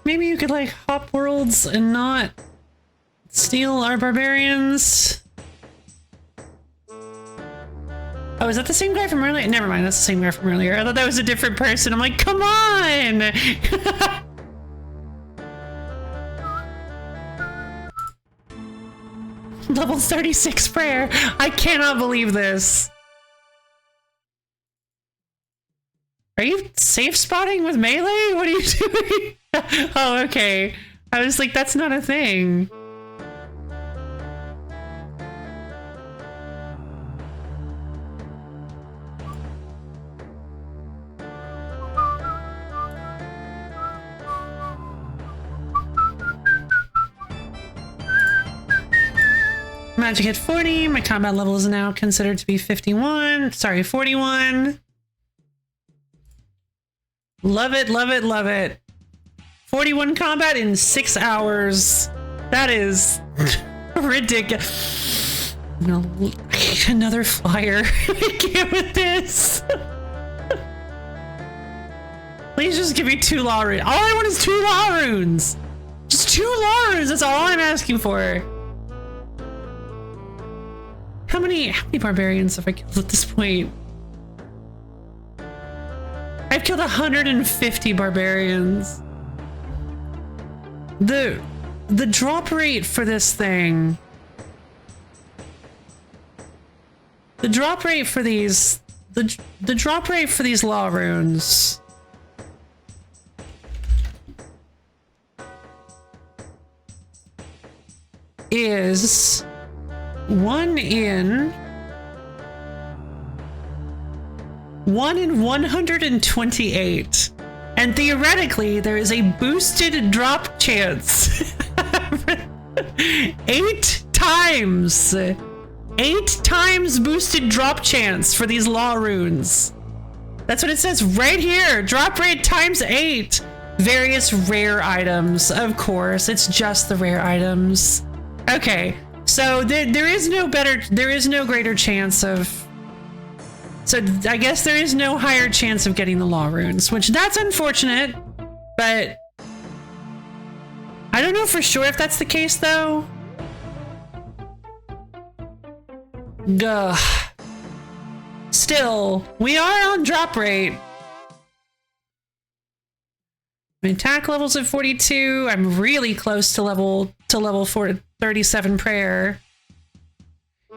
maybe you could like hop worlds and not steal our barbarians. Oh, is that the same guy from earlier? Never mind, that's the same guy from earlier. I thought that was a different person. I'm like, come on! Level 36 prayer. I cannot believe this. Are you safe spotting with melee? What are you doing? Oh, okay. I was like, that's not a thing. Magic hit 40. My combat level is now considered to be 51. Sorry, 41. Love it, love it, love it. 41 combat in 6 hours. That is ridiculous. No, another flyer. I can't with this. Please just give me 2 law runes. All I want is 2 law runes. Just 2 law runes. That's all I'm asking for. How many barbarians have I killed at this point? I've killed 150 barbarians. The drop rate for this thing. The drop rate for these the drop rate for these law runes is 1 in 128, and theoretically there is a boosted drop chance 8 times boosted drop chance for these law runes. That's what it says right here. Drop rate times 8. Various rare items, of course. It's just the rare items. Okay, so there is no greater chance of. So I guess there is no higher chance of getting the law runes, which that's unfortunate, but I don't know for sure if that's the case though. Gah. Still, we are on drop rate. My attack level's at 42. I'm really close to level 37 prayer.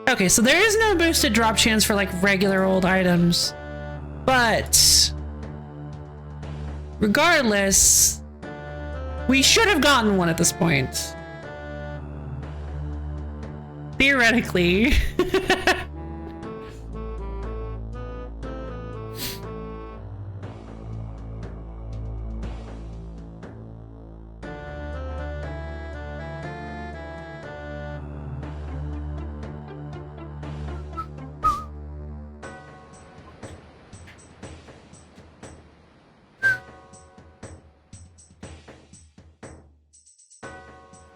Okay, so there is no boosted drop chance for like regular old items, but regardless, we should have gotten one at this point. Theoretically.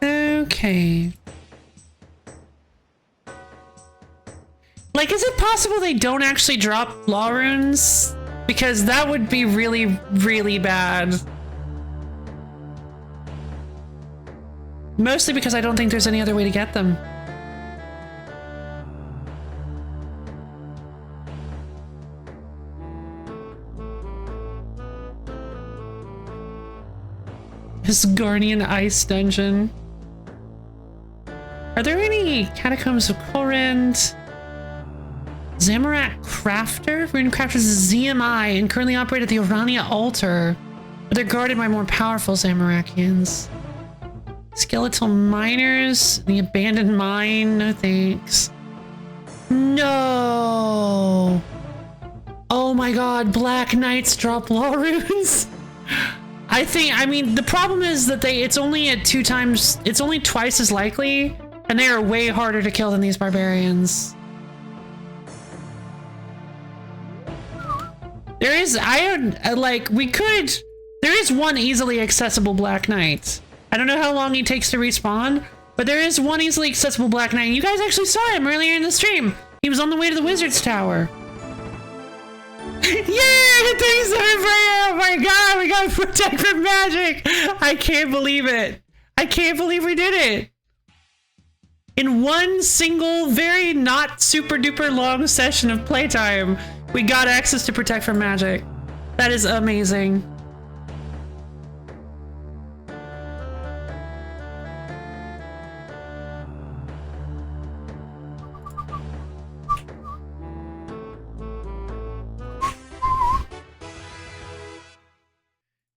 Okay. Like, is it possible they don't actually drop law runes? Because that would be really, really bad. Mostly because I don't think there's any other way to get them. This Guardian Ice Dungeon. Are there any Catacombs of Corinth? Zamorak Crafter? Rune Crafters is ZMI and currently operate at the Orania altar, but they're guarded by more powerful Zamorakians. Skeletal Miners, the Abandoned Mine, no thanks. No! Oh my god, Black Knights drop law runes! I mean, the problem is that it's only twice as likely, and they are way harder to kill than these barbarians. There is one easily accessible Black Knight. I don't know how long he takes to respawn, but there is one easily accessible Black Knight. You guys actually saw him earlier in the stream. He was on the way to the Wizard's Tower. Yay! Thanks everybody! Oh my god, we got Protect from Magic! I can't believe it. I can't believe we did it. In one single, very not super duper long session of playtime, we got access to Protect from Magic. That is amazing.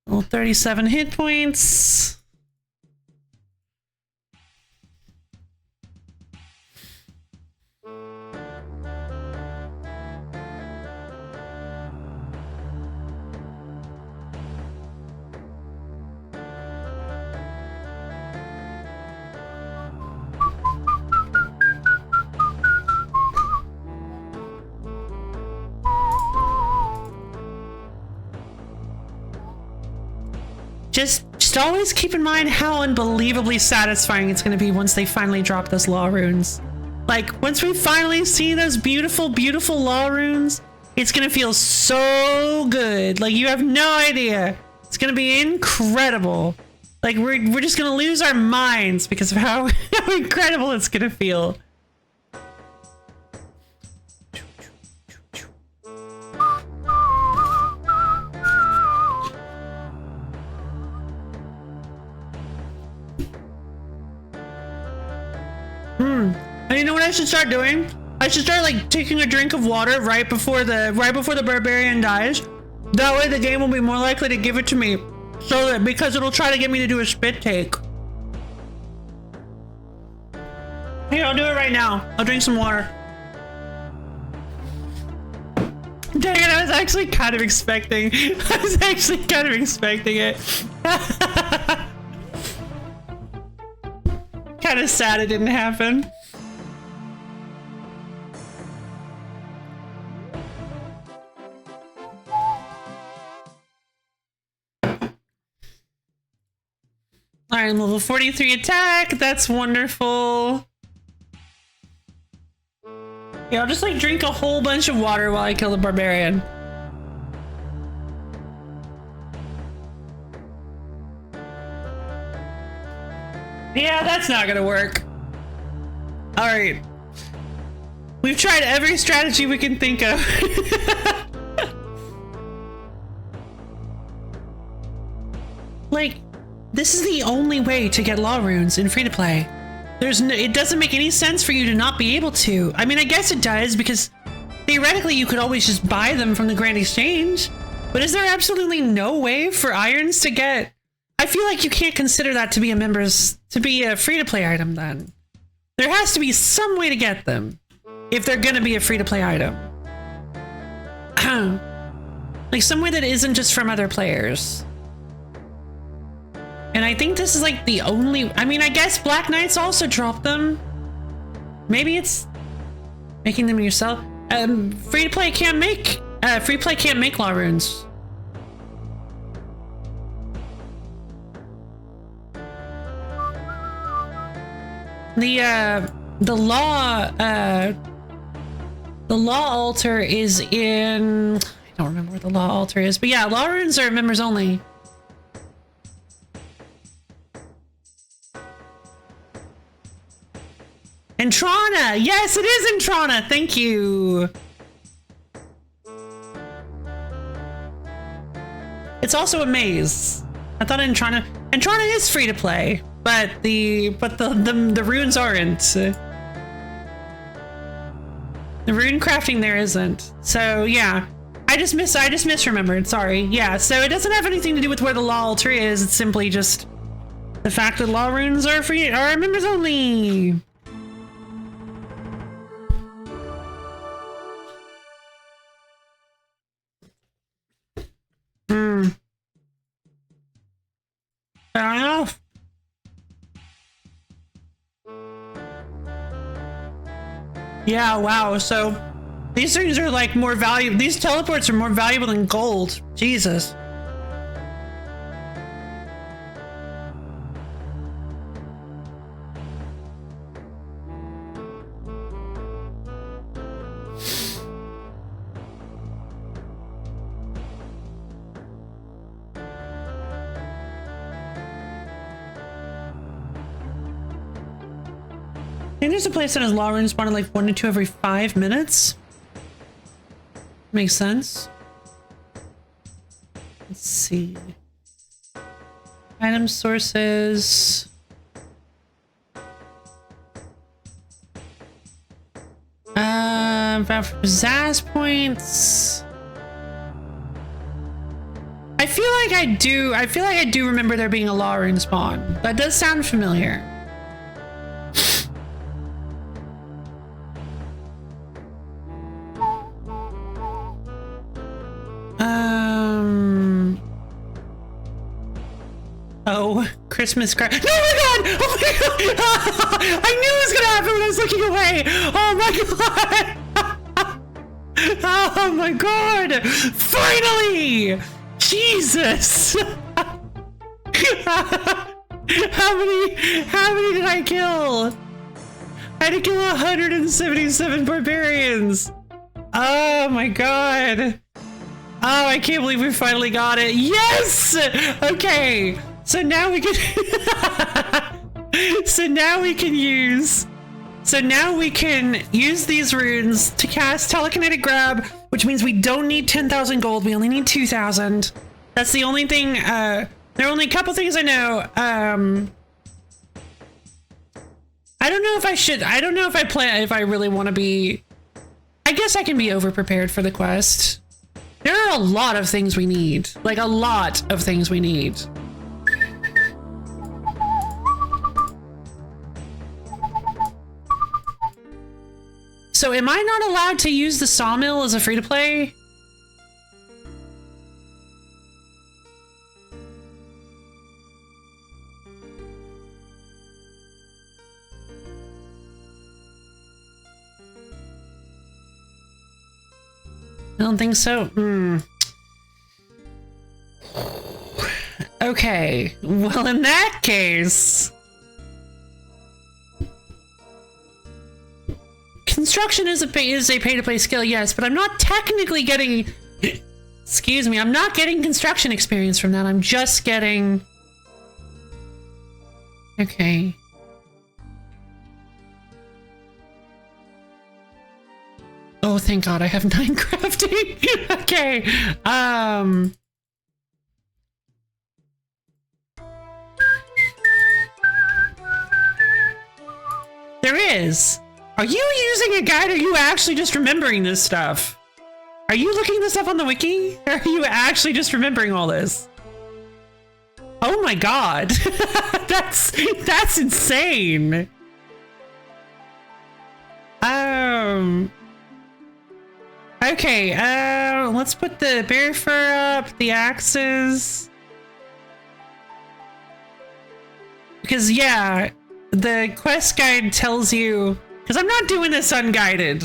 Well, 37 hit points. Just always keep in mind how unbelievably satisfying it's going to be once they finally drop those law runes. Like, once we finally see those beautiful, beautiful law runes, it's going to feel so good. Like, you have no idea. It's going to be incredible. Like, we're just going to lose our minds because of how incredible it's going to feel. And you know what I should start doing? I should start like taking a drink of water right before the barbarian dies. That way the game will be more likely to give it to me. So that because it'll try to get me to do a spit take. Here, I'll do it right now. I'll drink some water. Dang it, I was actually kind of expecting it. Kind of sad it didn't happen. Alright, level 43 attack. That's wonderful. Yeah, I'll just like drink a whole bunch of water while I kill the barbarian. Yeah, that's not gonna work. Alright. We've tried every strategy we can think of. Like, this is the only way to get law runes in free-to-play. It doesn't make any sense for you to not be able to. I mean, I guess it does, because theoretically you could always just buy them from the Grand Exchange. But is there absolutely no way for irons to get... I feel like you can't consider that to be a free-to-play item then. There has to be some way to get them if they're gonna be a free-to-play item. Like some way that isn't just from other players. And I think this is like the only... I mean, I guess Black Knights also drop them. Maybe it's making them yourself. Free-to-play can't make... free-play can't make law runes. The law altar is in... I don't remember where the law altar is, but yeah, law runes are members only. Entrana! Yes, it is Entrana! Thank you! It's also a maze. I thought Entrana is free to play, but the runes aren't. The rune crafting there isn't. So yeah. I just misremembered, sorry. Yeah, so it doesn't have anything to do with where the law altar is, it's simply just the fact that law runes are members only. Fair enough. Yeah, wow, so these things are like more valuable. These teleports are more valuable than gold. Jesus. think there's a place that has law runes spawned like 1 to 2 every 5 minutes. Makes sense. Let's see. Item sources. Pizzazz points. I feel like I do remember there being a law rune spawn. That does sound familiar. Oh, Christmas card. No, oh my god! Oh my god! I knew it was gonna happen when I was looking away! Oh my god! Oh my god! Finally! Jesus! How many did I kill? I had to kill 177 barbarians! Oh my god! Oh, I can't believe we finally got it. Yes! Okay. So now we can So now we can use these runes to cast telekinetic grab, which means we don't need 10,000 gold. We only need 2,000. That's the only thing. There are only a couple things I know. I don't know if I should. I don't know if I really want to be. I guess I can be over prepared for the quest. There are a lot of things we need. Like a lot of things we need. So am I not allowed to use the sawmill as a free-to-play? I don't think so. Okay, well in that case... Construction is a pay-to-play skill, yes, but I'm not technically getting... Excuse me, I'm not getting construction experience from that. I'm just getting... Okay. Oh, thank God, I have 9 crafting. Okay. There is. Are you using a guide or are you actually just remembering this stuff? Are you looking this up on the wiki? Or are you actually just remembering all this? Oh my God. That's insane. Okay, let's put the bear fur up, the axes. Because yeah, the quest guide tells you, because I'm not doing this unguided.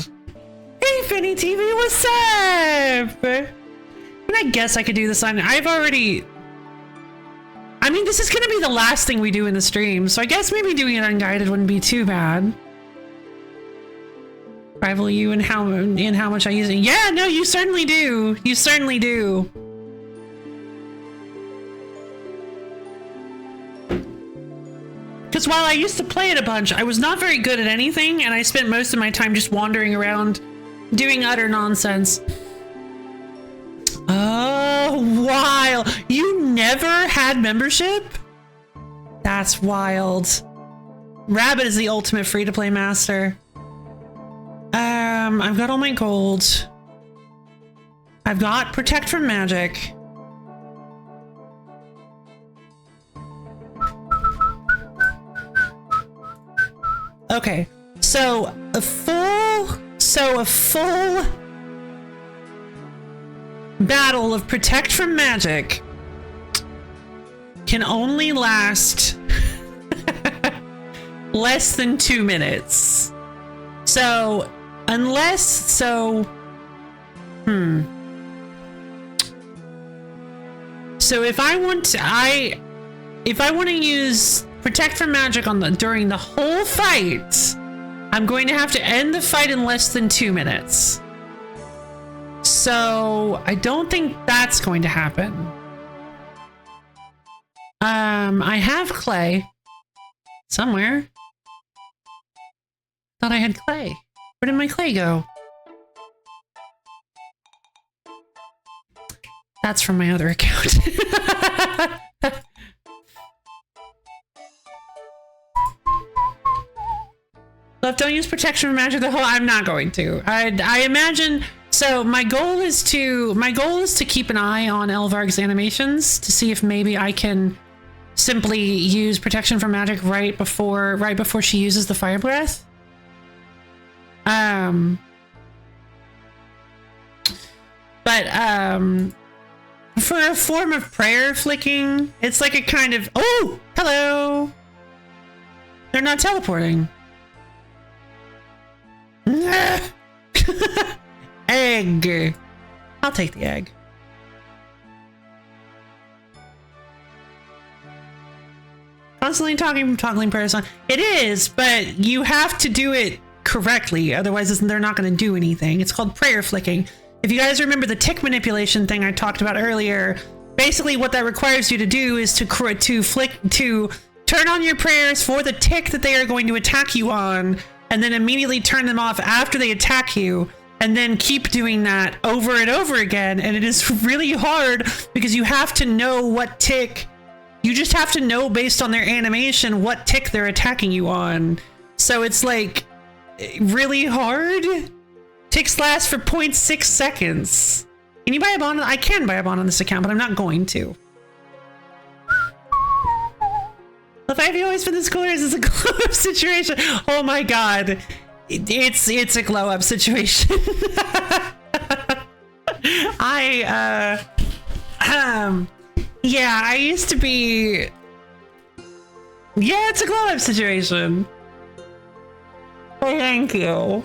Hey Finny TV, what's up? And I guess I could do this on, I mean, this is gonna be the last thing we do in the stream, so I guess maybe doing it unguided wouldn't be too bad. Rival you in how much I use it. Yeah, no, you certainly do. You certainly do. Because while I used to play it a bunch, I was not very good at anything, and I spent most of my time just wandering around doing utter nonsense. Oh, wild. You never had membership? That's wild. Rabbit is the ultimate free-to-play master. I've got all my gold. I've got protect from magic. Okay, so a full battle of protect from magic can only last less than 2 minutes. So So if I want to use protect from magic during the whole fight, I'm going to have to end the fight in less than 2 minutes. So I don't think that's going to happen. I have clay somewhere. Thought I had clay. Where did my clay go? That's from my other account. Left, don't use protection from magic the whole. I'm not going to. I imagine. So my goal is to keep an eye on Elvarg's animations to see if maybe I can simply use protection from magic right before she uses the fire breath. For a form of prayer flicking, it's like a kind of, oh, hello. They're not teleporting. Egg. I'll take the egg. Constantly talking from toggling prayers on. It is, but you have to do it correctly. Otherwise, they're not going to do anything. It's called prayer flicking. If you guys remember the tick manipulation thing I talked about earlier, basically what that requires you to do is to turn on your prayers for the tick that they are going to attack you on, and then immediately turn them off after they attack you, and then keep doing that over and over again. And it is really hard because you have to know what tick. You just have to know based on their animation what tick they're attacking you on. So it's like really hard. Ticks last for 0.6 seconds. Can you buy a bond? I can buy a bond on this account, but I'm not going to. If I've always been this cool, is this a glow up situation? Oh my god. It's a glow up situation. Yeah, I used to be. Yeah, it's a glow up situation. Oh, thank you.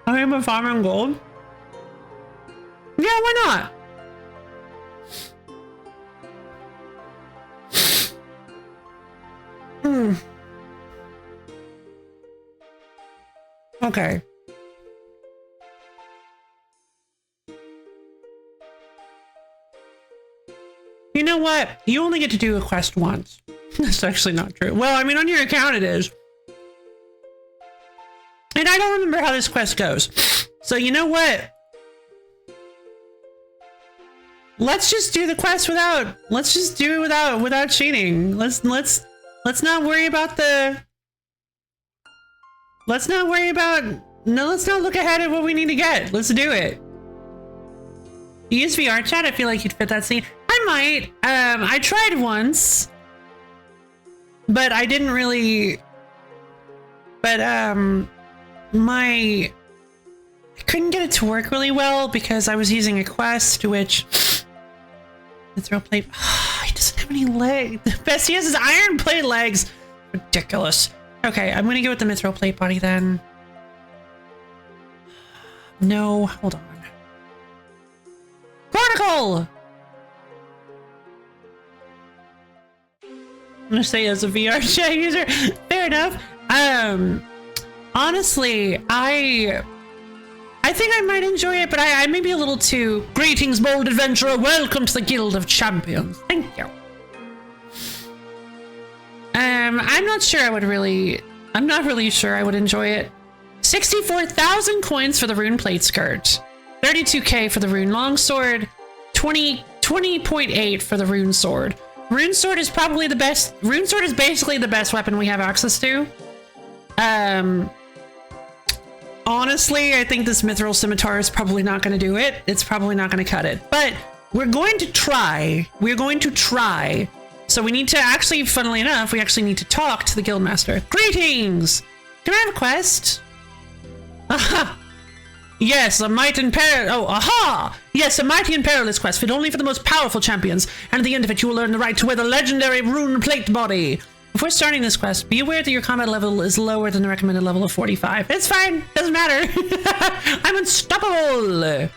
I am a farmer in gold. Yeah, why not? Okay. You know what? You only get to do a quest once. That's actually not true. Well, I mean, on your account it is. And I don't remember how this quest goes. So you know what? Let's just do the quest without. Let's just do it without cheating. Let's not worry about the. Let's not worry about. No, let's not look ahead at what we need to get. Let's do it. You use VR chat? I feel like you'd fit that scene. I might. I tried once, but I didn't really. But I couldn't get it to work really well because I was using a quest, which mithril plate. He doesn't have any legs. The best he has is iron plate legs. Ridiculous. Okay, I'm gonna go with the mithril plate body then. No, hold on. Chronicle! I'm gonna say as a VR chat user. Fair enough. Honestly, I think I might enjoy it, but I may be a little too. Greetings, bold adventurer. Welcome to the Guild of Champions. Thank you. I'm not sure I would really. I'm not really sure I would enjoy it. 64,000 coins for the rune plate skirt. 32k for the rune longsword. 20.8 for the rune sword. Rune sword is probably the best. Rune sword is basically the best weapon we have access to. Honestly, I think this mithril scimitar is probably not going to do it. It's probably not going to cut it, but we're going to try. We're going to try. So we need to actually, funnily enough, we actually need to talk to the Guildmaster. Greetings! Can I have a quest? Aha! Yes, a mighty and oh, aha! Yes, a mighty and perilous quest, fit only for the most powerful champions. And at the end of it, you will earn the right to wear the legendary rune plate body. Before starting this quest, be aware that your combat level is lower than the recommended level of 45. It's fine. Doesn't matter. I'm unstoppable.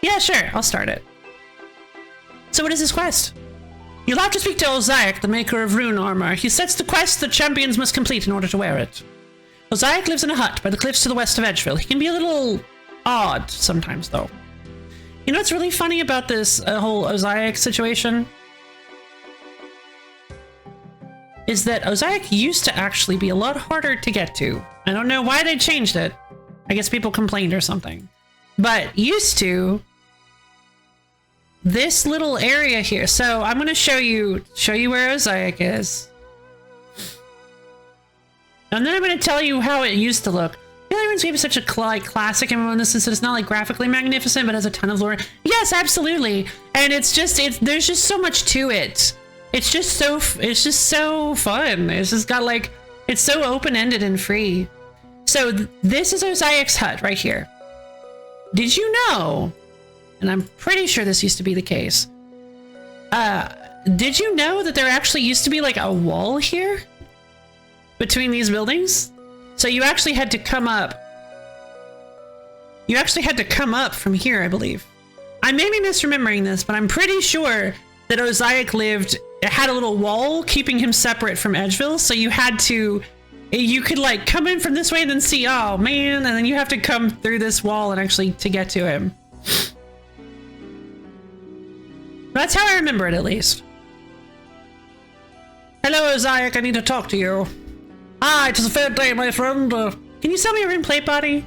Yeah, sure. I'll start it. So what is this quest? You'll have to speak to Ozaic, the maker of rune armor. He sets the quest that champions must complete in order to wear it. Ozaic lives in a hut by the cliffs to the west of Edgeville. He can be a little odd sometimes, though. You know what's really funny about this whole Ozaic situation? is that Ozaic used to actually be a lot harder to get to. I don't know why they changed it. I guess people complained or something. But used to, this little area here. So I'm going to show you where Ozaic is. And then I'm going to tell you how it used to look. The only Runescape is such a classic MMO in the sense that it's not like graphically magnificent, but has a ton of lore. Yes, absolutely. And there's just so much to it. It's just so fun. It's just got like, it's so open-ended and free. So this is Ozaic's hut right here. Did you know, and I'm pretty sure this used to be the case, did you know that there actually used to be like a wall here between these buildings? So you actually had to come up. You actually had to come up from here, I believe. I may be misremembering this, but I'm pretty sure that Ozaic had a little wall keeping him separate from Edgeville. So you could like come in from this way and then see, oh man, and then you have to come through this wall and actually to get to him. That's how I remember it, at least. Hello, Ozaic, I need to talk to you. Ah, it is a fair day, my friend. Can you sell me a rune plate, buddy?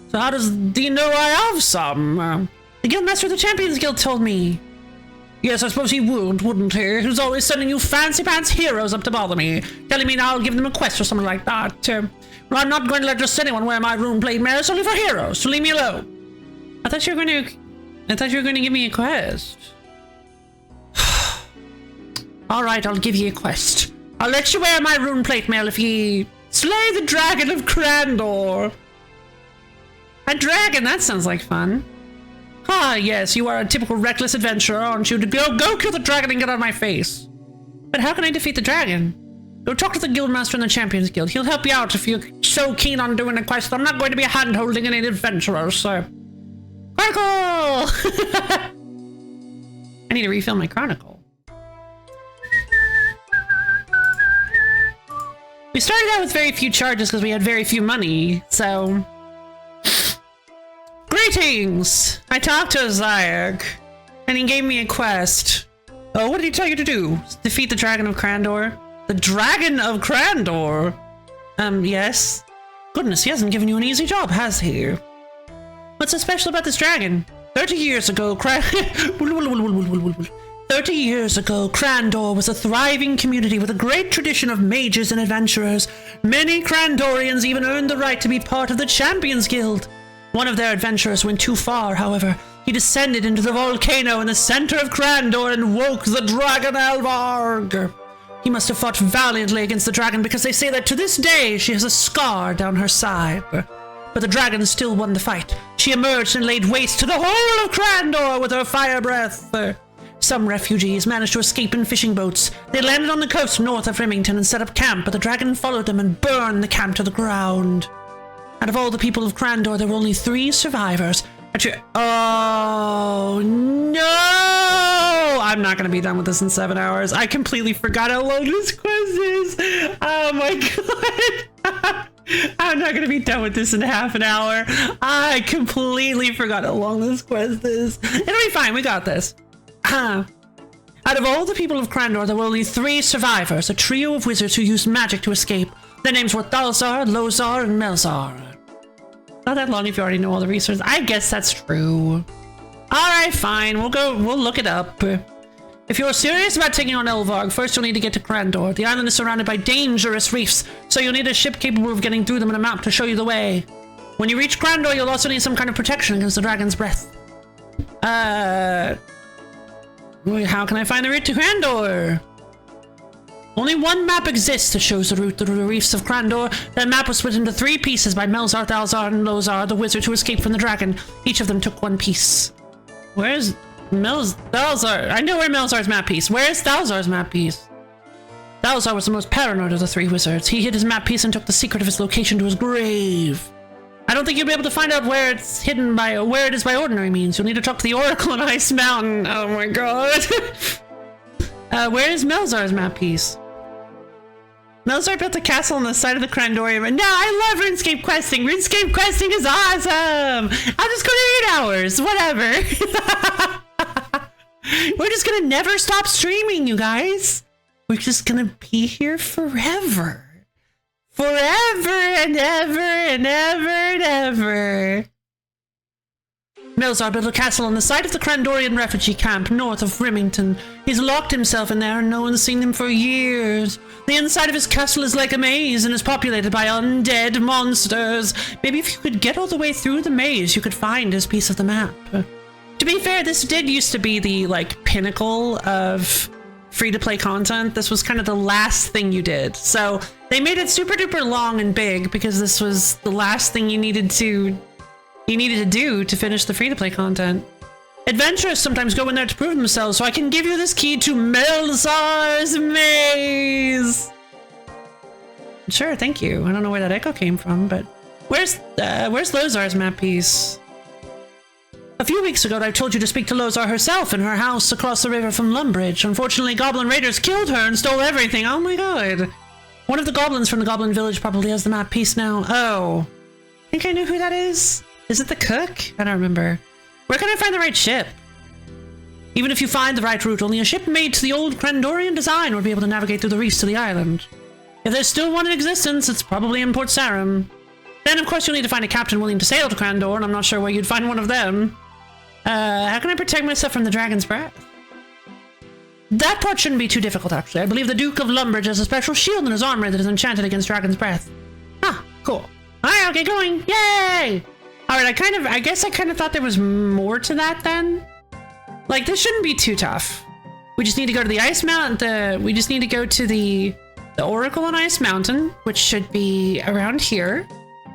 So do you know I have some? The Guildmaster of the Champions Guild told me. Yes, I suppose he would, wouldn't he? He was always sending you fancy pants heroes up to bother me, telling me now I'll give them a quest or something like that. Well, I'm not going to let just anyone wear my rune plate mail. It's only for heroes, so leave me alone. I thought you were going to give me a quest. Alright, I'll give you a quest. I'll let you wear my rune plate mail if ye slay the dragon of Crandor. A dragon? That sounds like fun. Ah, yes, you are a typical reckless adventurer, aren't you? Go kill the dragon and get out of my face. But how can I defeat the dragon? Go talk to the Guildmaster in the Champions Guild. He'll help you out if you're so keen on doing a quest. I'm not going to be hand-holding any adventurers, so... Chronicle! I need to refill my chronicle. We started out with very few charges because we had very few money, so... Greetings! I talked to Ozaic, and he gave me a quest. Oh, what did he tell you to do? Defeat the Dragon of Crandor? The Dragon of Crandor? Yes. Goodness, he hasn't given you an easy job, has he? What's so special about this dragon? 30 years ago, 30 years ago, Crandor was a thriving community with a great tradition of mages and adventurers. Many Crandorians even earned the right to be part of the Champions Guild. One of their adventurers went too far, however. He descended into the volcano in the center of Crandor and woke the dragon Alvarg. He must have fought valiantly against the dragon because they say that to this day she has a scar down her side. But the dragon still won the fight. She emerged and laid waste to the whole of Crandor with her fire breath. Some refugees managed to escape in fishing boats. They landed on the coast north of Remington and set up camp, but the dragon followed them and burned the camp to the ground. Out of all the people of Crandor, there were only 3 survivors. Oh, no! I'm not going to be done with this in 7 hours. I completely forgot how long this quest is. Oh, my God. I'm not going to be done with this in half an hour. I completely forgot how long this quest is. It'll be fine. We got this. Out of all the people of Crandor, there were only 3 survivors, a trio of wizards who used magic to escape. Their names were Thalzar, Lozar, and Melzar. Not that long if you already know all the resources. I guess that's true. Alright, fine. We'll look it up. If you're serious about taking on Elvarg, first you'll need to get to Crandor. The island is surrounded by dangerous reefs, so you'll need a ship capable of getting through them and a map to show you the way. When you reach Crandor, you'll also need some kind of protection against the dragon's breath. How can I find the route to Crandor? Only one map exists that shows the route through the reefs of Crandor. That map was split into 3 pieces by Melzar, Thalzar, and Lozar, the wizards who escaped from the dragon. Each of them took 1 piece. Where's Thalzar? I know where Melzar's map piece. Where's Thalzar's map piece? Thalzar was the most paranoid of the 3 wizards. He hid his map piece and took the secret of his location to his grave. I don't think you'll be able to find out where it's hidden by, where it is by ordinary means. You'll need to talk to the Oracle on Ice Mountain. Oh my god. Where is Melzar's map piece? Melzar built a castle on the side of the Crandorium. No, I love RuneScape questing. RuneScape questing is awesome. I'll just go to 8 hours. Whatever. We're just gonna never stop streaming, you guys. We're just gonna be here forever. Forever and ever and ever and ever. Melzar built a castle on the site of the Crandorian refugee camp north of Remington. He's locked himself in there and no one's seen him for years. The inside of his castle is like a maze and is populated by undead monsters. Maybe if you could get all the way through the maze, you could find his piece of the map. To be fair, this did used to be the, like, pinnacle of free-to-play content. This was kind of the last thing you did. So they made it super duper long and big because this was the last thing you needed to do to finish the free-to-play content. Adventurers sometimes go in there to prove themselves, so I can give you this key to Melzar's maze. Sure, thank you. I don't know where that echo came from, but where's Lozar's map piece? A few weeks ago, I told you to speak to Lozar herself in her house across the river from Lumbridge. Unfortunately, goblin raiders killed her and stole everything. Oh my god. One of the goblins from the goblin village probably has the map piece now. Oh. I think I know who that is. Is it the cook? I don't remember. Where can I find the right ship? Even if you find the right route, only a ship made to the old Crandorian design would be able to navigate through the reefs to the island. If there's still one in existence, it's probably in Port Sarum. Then, of course, you'll need to find a captain willing to sail to Crandor, and I'm not sure where you'd find one of them. How can I protect myself from the dragon's breath? That part shouldn't be too difficult, actually. I believe the Duke of Lumbridge has a special shield in his armor that is enchanted against dragon's breath. Ah, cool. Alright, I'll get going. Yay! Alright, I guess I kind of thought there was more to that then. Like, this shouldn't be too tough. We just need to go to the Ice Mountain. We just need to go to the Oracle on Ice Mountain, which should be around here.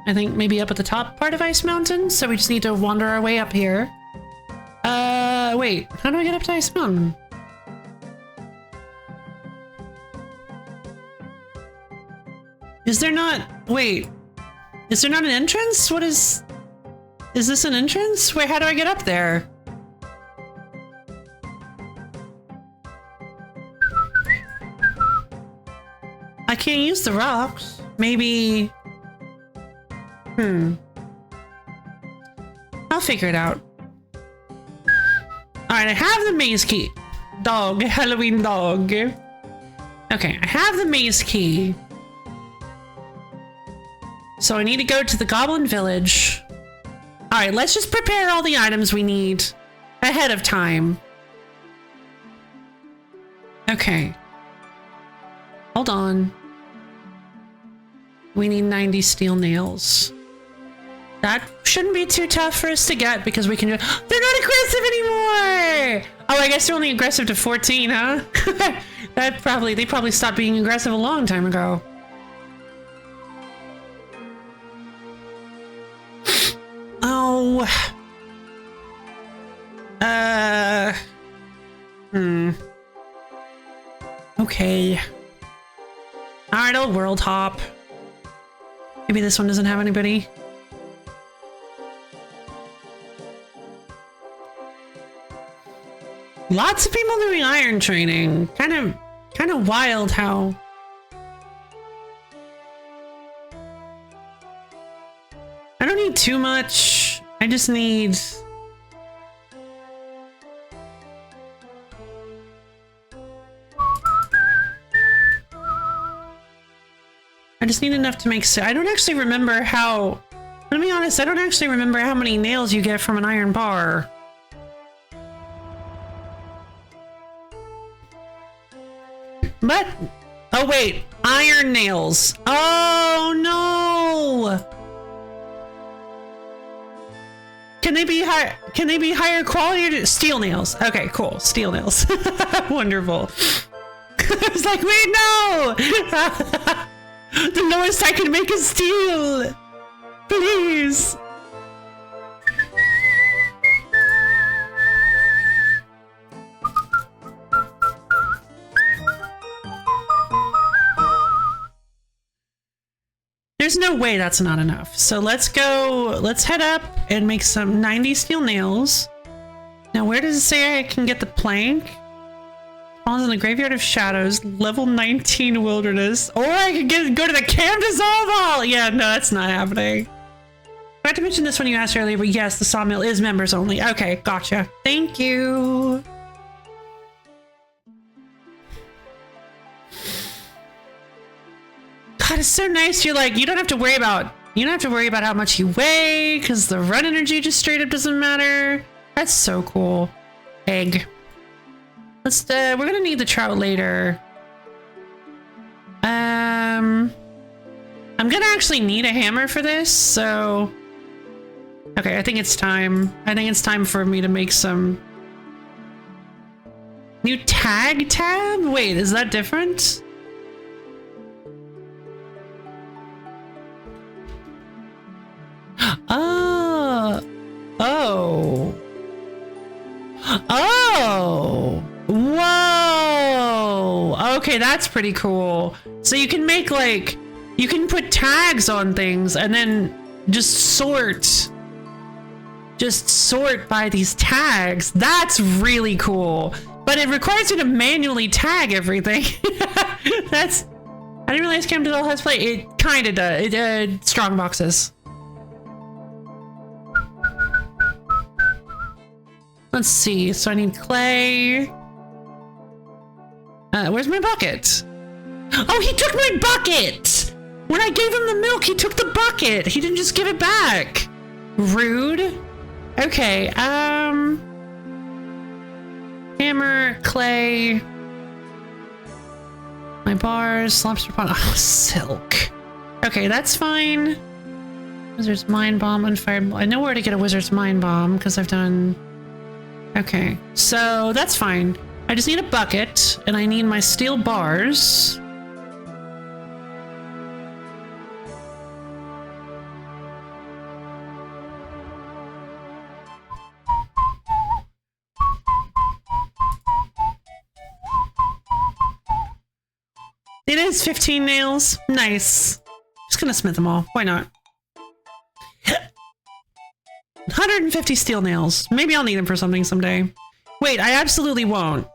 I think maybe up at the top part of Ice Mountain. So we just need to wander our way up here. Wait, how do I get up to Ice Mountain? Is there not, wait, is there not an entrance? What is this an entrance? Wait, how do I get up there? I can't use the rocks. Maybe, I'll figure it out. Alright, I have the maze key. Dog, Halloween dog. Okay, I have the maze key. So I need to go to the Goblin Village. Alright, let's just prepare all the items we need ahead of time. Okay. Hold on. We need 90 steel nails. That shouldn't be too tough for us to get because we can just— they're not aggressive anymore! Oh, I guess they're only aggressive to 14, huh? They probably stopped being aggressive a long time ago. Oh. Okay. Alright, I'll world hop. Maybe this one doesn't have anybody. Lots of people doing iron training. Kind of wild how... I don't need too much. I just need... I just need enough to make... I don't actually remember how... Let me be honest, I don't actually remember how many nails you get from an iron bar. But... oh wait, iron nails. Oh no! Can they be higher quality? Steel nails. Okay, cool. Steel nails. Wonderful. I was like, wait, no! The lowest I can make is steel! Please! There's no way that's not enough. So let's head up and make some 90 steel nails. Now where does it say I can get the plank? Spawns in the Graveyard of Shadows, level 19 wilderness. Or I can go to the Camp Dissolve Hall! Yeah, no, that's not happening. I forgot to mention this when you asked earlier, but yes, the sawmill is members only. Okay, gotcha. Thank you. God, it's so nice. You're like, you don't have to worry about how much you weigh because the run energy just straight up doesn't matter. That's so cool. Egg. We're gonna need the trout later. I'm gonna actually need a hammer for this, so okay, I think it's time. I think it's time for me to make some new tag tab. Wait, is that different? Oh, whoa, okay, that's pretty cool. So you can make like, you can put tags on things and then just sort by these tags. That's really cool, but it requires you to manually tag everything. I didn't realize Cam did all has play. It kind of does. Strong boxes. Let's see. So I need clay. Where's my bucket? Oh, he took my bucket! When I gave him the milk, he took the bucket. He didn't just give it back. Rude. Okay, hammer, clay. My bars, lobster pot. Oh, silk. Okay, that's fine. Wizard's Mind Bomb, Unfired. I know where to get a Wizard's Mind Bomb because I've done... Okay, so that's fine. I just need a bucket and I need my steel bars. It is 15 nails. Nice. Just gonna smith them all. Why not? 150 steel nails. Maybe I'll need them for something someday. Wait, I absolutely won't.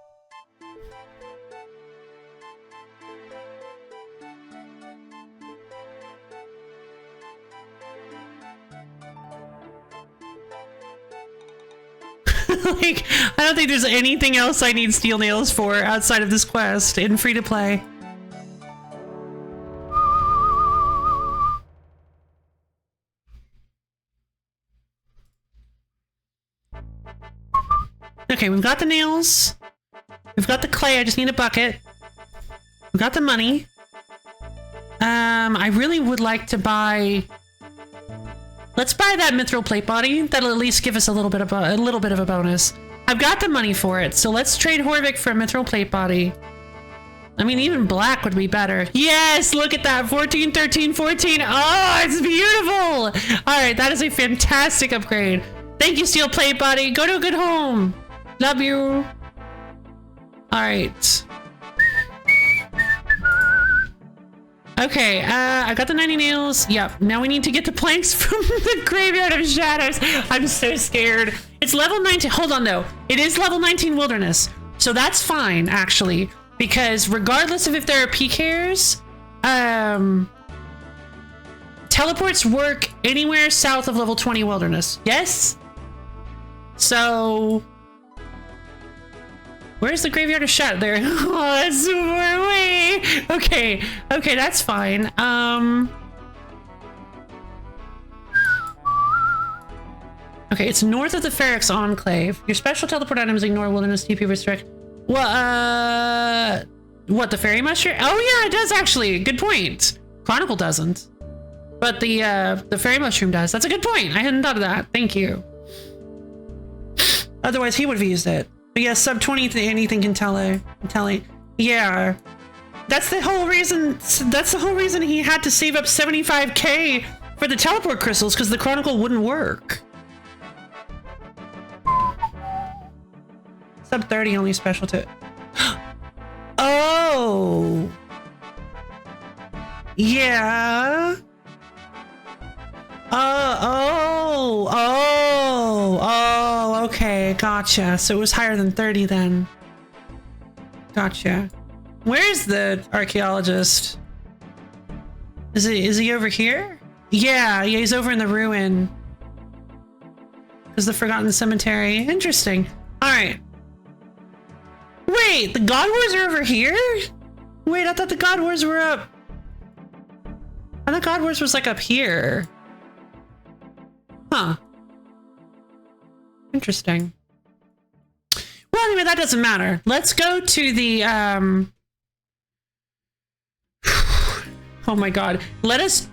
Like, I don't think there's anything else I need steel nails for outside of this quest in free to play. Okay, we've got the nails. We've got the clay. I just need a bucket. We've got the money. I really would like to buy... Let's buy that mithril plate body. That'll at least give us a little bit of a bonus. I've got the money for it, so let's trade Horvik for a mithril plate body. I mean, even black would be better. Yes, look at that. 14, 13, 14. Oh, it's beautiful. All right, that is a fantastic upgrade. Thank you, steel plate body. Go to a good home. Love you. All right. Okay, I got the 90 nails. Yep, now we need to get the planks from the Graveyard of Shadows. I'm so scared. It's level 19. Hold on, though. It is level 19 Wilderness. So that's fine, actually. Because regardless of if there are PKers, teleports work anywhere south of level 20 Wilderness. Yes? So... Where's the Graveyard of Shadow? There. Oh, that's so far away. Okay. Okay, that's fine. Okay, it's north of the Feryx Enclave. Your special teleport items ignore Wilderness TP restrict. Well, what, the Fairy Mushroom? Oh yeah, it does actually. Good point. Chronicle doesn't. But the Fairy Mushroom does. That's a good point. I hadn't thought of that. Thank you. Otherwise, he would have used it. But yeah, sub 20 anything can tell it. Yeah. That's the whole reason he had to save up 75k for the teleport crystals, because the Chronicle wouldn't work. Sub 30 only special to... Oh! Yeah. Oh, okay, gotcha. So it was higher than 30 then. Gotcha. Where's the archaeologist? Is he over here? Yeah, he's over in the ruin. Is the Forgotten Cemetery. Interesting. Alright. Wait, the God Wars are over here? Wait, I thought the God Wars were up. I thought God Wars was like up here. Huh. Interesting. Well, anyway, that doesn't matter. Let's go to the, oh my god. Let us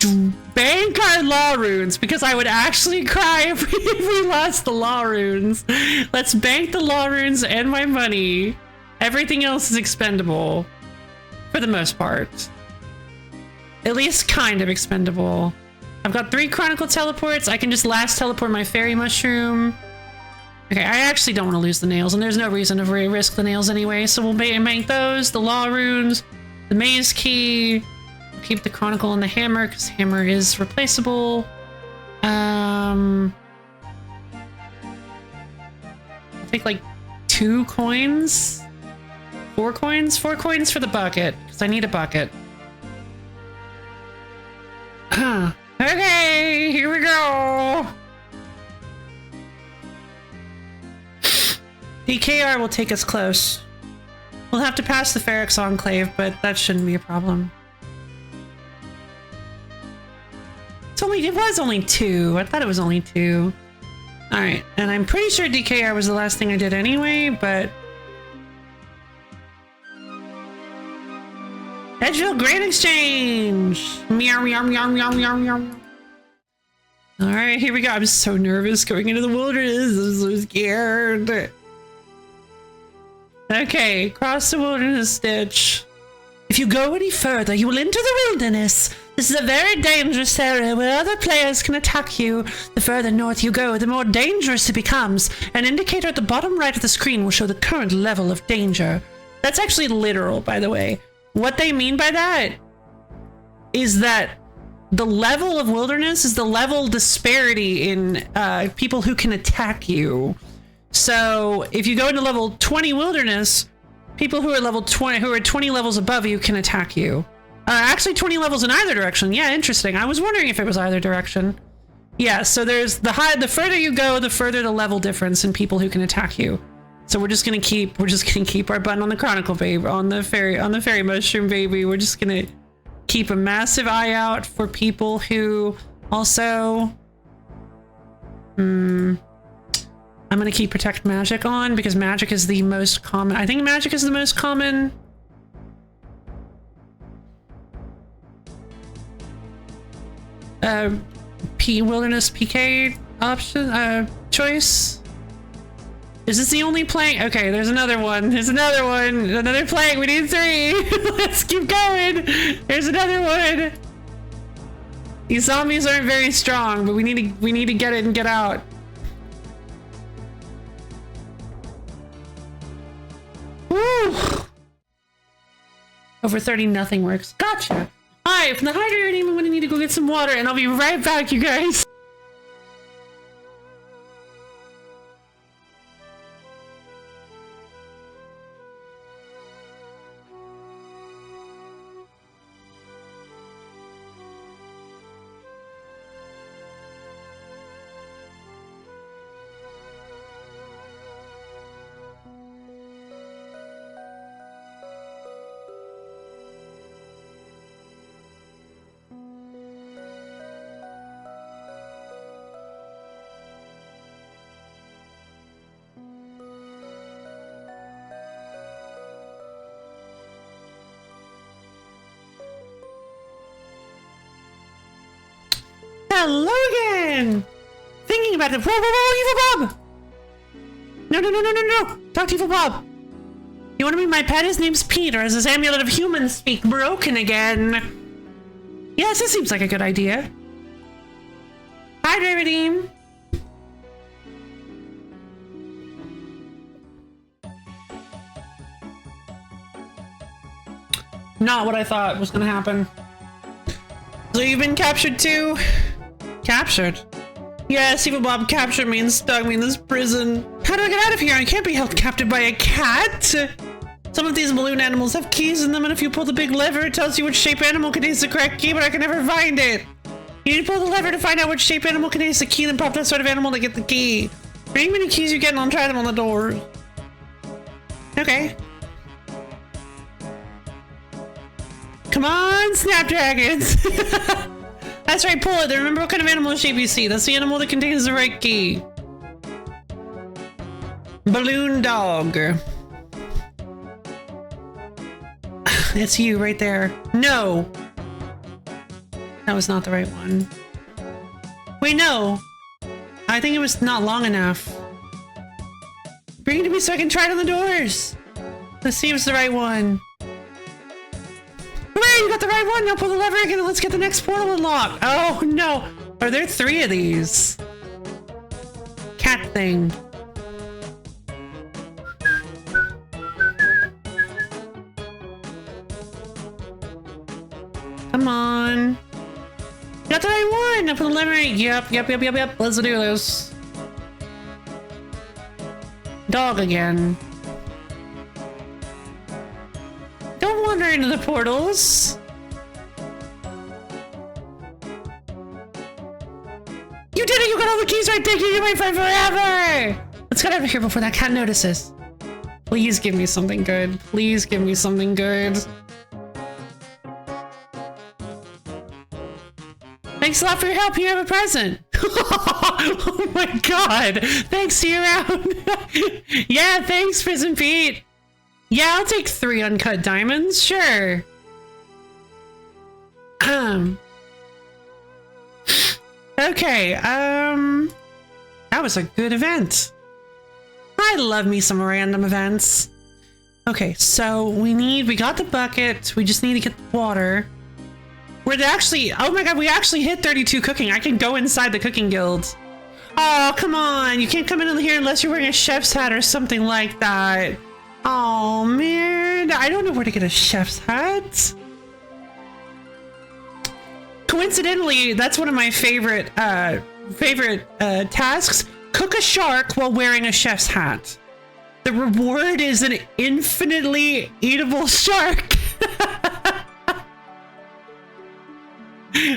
bank our law runes, because I would actually cry if we lost the law runes. Let's bank the law runes and my money. Everything else is expendable. For the most part. At least kind of expendable. I've got 3 Chronicle teleports. I can just last teleport my fairy mushroom. Okay, I actually don't want to lose the nails, and there's no reason to risk the nails anyway, so we'll bank those, the law runes, the maze key. We'll keep the Chronicle and the hammer, because hammer is replaceable. I'll take like 2 coins. 4 coins? 4 coins for the bucket, because I need a bucket. Okay, here we go. DKR will take us close. We'll have to pass the Feryx Enclave, but that shouldn't be a problem. It was only 2. I thought it was only 2. Alright, and I'm pretty sure DKR was the last thing I did anyway, but... Edgeville Grand Exchange! Meow, meow, meow, meow, meow, meow. Alright, here we go. I'm so nervous going into the wilderness. I'm so scared. Okay, cross the wilderness ditch. If you go any further, you will enter the wilderness. This is a very dangerous area where other players can attack you. The further north you go, the more dangerous it becomes. An indicator at the bottom right of the screen will show the current level of danger. That's actually literal, by the way. What they mean by that is that the level of wilderness is the level disparity in people who can attack you. So if you go into level 20 wilderness, people who are level 20, who are 20 levels above you can attack you. Actually 20 levels in either direction. Yeah, interesting. I was wondering if it was either direction. Yeah, so there's the further you go, the further the level difference in people who can attack you. So we're just gonna keep our button on the Chronicle, babe, on the fairy mushroom, baby. We're just gonna keep a massive eye out for people who also I'm gonna keep Protect Magic on, because magic is the most common. I think magic is the most common wilderness PK option choice. Is this the only plague? Okay, there's another one. There's another one. Another plague. We need 3. Let's keep going. There's another one. These zombies aren't very strong, but we need to get it and get out. Woo! Over 30, nothing works. Gotcha. Alright, from the hydrating, I'm gonna need to go get some water, and I'll be right back, you guys. Hello again! Thinking about it. Whoa, Evil Bob! No. Talk to Evil Bob. You want to be my pet? His name's Peter. As his amulet of human speak broken again. Yes, this seems like a good idea. Hi, Redeem. Not what I thought was gonna happen. So you've been captured too? Captured? Yes, Evil Bob captured me and stuck me in this prison. How do I get out of here? I can't be held captive by a cat. Some of these balloon animals have keys in them, and if you pull the big lever, it tells you which shape animal contains the correct key, but I can never find it. You need to pull the lever to find out which shape animal contains the key, then pop that sort of animal to get the key. Bring many keys you get, and I'll try them on the doors. Okay. Come on, Snapdragons! That's right, pull it. Then remember what kind of animal shape you see. That's the animal that contains the right key. Balloon dog. It's you right there. No. That was not the right one. Wait, no. I think it was not long enough. Bring it to me so I can try it on the doors. This seems the right one. Hooray, you got the right one. Now pull the lever again and let's get the next portal unlocked. Oh, no. Are there 3 of these? Cat thing. Come on. Got the right one. Now put the lever in. Yep. Let's do this. Dog again. Don't wander into the portals. You did it! You got all the keys right there! You're my friend forever! Let's get out of here before that cat notices. Please give me something good. Please give me something good. Thanks a lot for your help. You have a present. Oh my god. Thanks, see you around. Yeah, thanks, Prison Pete. Yeah, I'll take 3 uncut diamonds. Sure. Okay, that was a good event. I love me some random events. Okay, so we got the bucket. We just need to get the water. We're actually, oh my god, we actually hit 32 cooking. I can go inside the cooking guild. Oh, come on. You can't come in here unless you're wearing a chef's hat or something like that. Oh man, I don't know where to get a chef's hat. Coincidentally, that's one of my favorite tasks. Cook a shark while wearing a chef's hat. The reward is an infinitely eatable shark.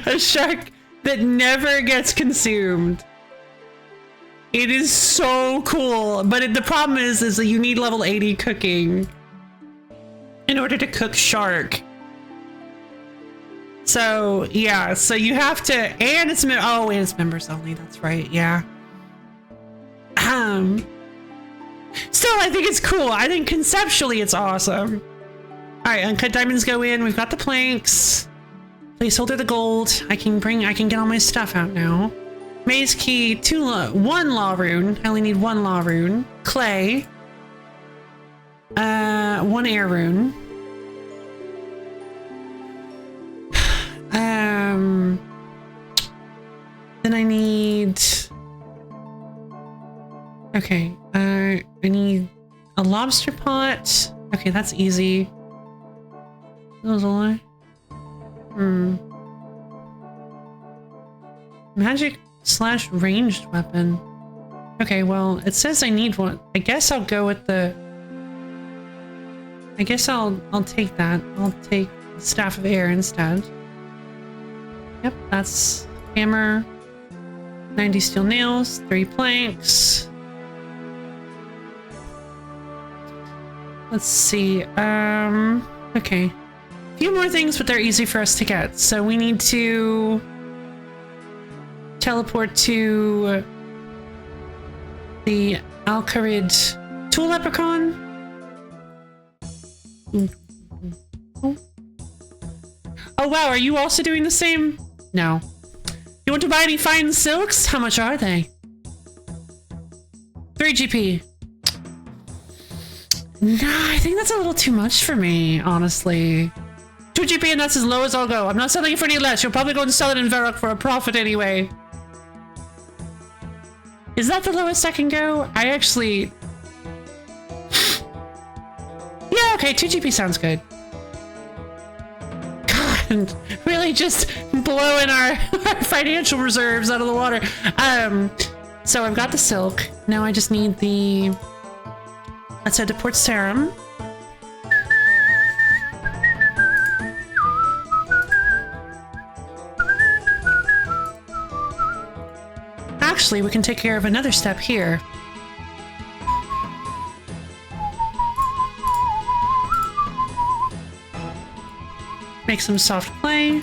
A shark that never gets consumed. It is so cool, but the problem is that you need level 80 cooking in order to cook shark. So yeah, so you have to, and it's members only. That's right. Yeah. Still, I think it's cool. I think conceptually it's awesome. All right, uncut diamonds go in. We've got the planks. Placeholder the gold. I can get all my stuff out now. Maze key, 1 law rune. I only need 1 law rune. Clay. 1 air rune. Then I need... Okay, I need a lobster pot. Okay, that's easy. Magic / ranged weapon. Okay, well, it says I need one. I guess I'll go with the... I guess I'll take that. I'll take Staff of Air instead. Yep, that's hammer. 90 steel nails, 3 planks. Let's see, okay. A few more things, but they're easy for us to get. So we need to teleport to the Alcarid Tool Leprechaun. Oh wow, are you also doing the same? No. You want to buy any fine silks? How much are they? 3 GP. Nah, I think that's a little too much for me, honestly. 2 GP and that's as low as I'll go. I'm not selling it for any less. You'll probably go and sell it in Varrock for a profit anyway. Is that the lowest I can go? I actually... Yeah, okay, 2 GP sounds good. God, really just blowing our financial reserves out of the water. So I've got the silk. Now I just need the... Let's head to Port Sarum. Actually, we can take care of another step here. Make some soft clay.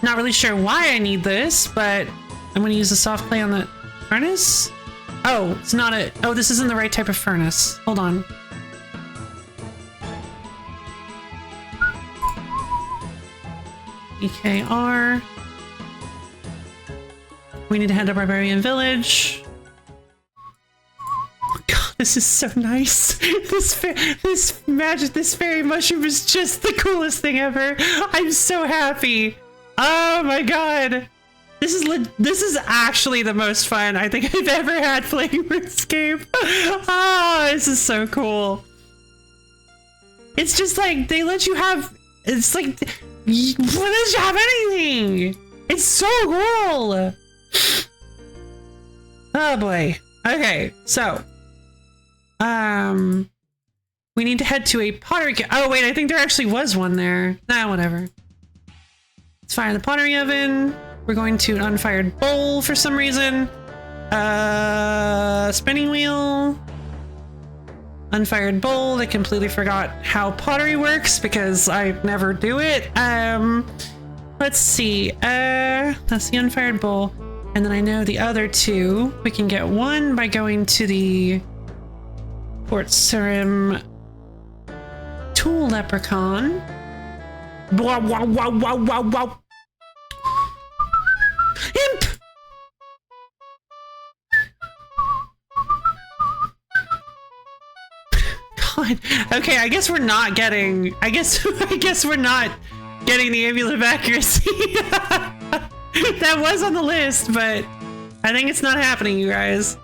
Not really sure why I need this, but I'm gonna use the soft clay on the furnace. Oh, it's not a... Oh, this isn't the right type of furnace. Hold on. EKR. We need to head to Barbarian Village. Oh God, this is so nice. This fairy mushroom is just the coolest thing ever. I'm so happy. Oh my God. This is actually the most fun I think I've ever had playing RuneScape. Oh, this is so cool. It's just like they let you have. It's like they let you have anything. It's so cool. Oh boy. Okay, so we need to head to a pottery. Oh wait, I think there actually was one there. Nah, whatever. Let's fire the pottery oven. We're going to an unfired bowl for some reason. Spinning wheel. Unfired bowl. I completely forgot how pottery works because I never do it. Let's see. That's the unfired bowl. And then I know the other two. We can get one by going to the Port Surim Tool Leprechaun. Wow, wow, wow, wow, wow, wow. Imp! God. Okay, I guess we're not getting... I guess we're not getting the amulet of accuracy. That was on the list, but I think it's not happening, you guys.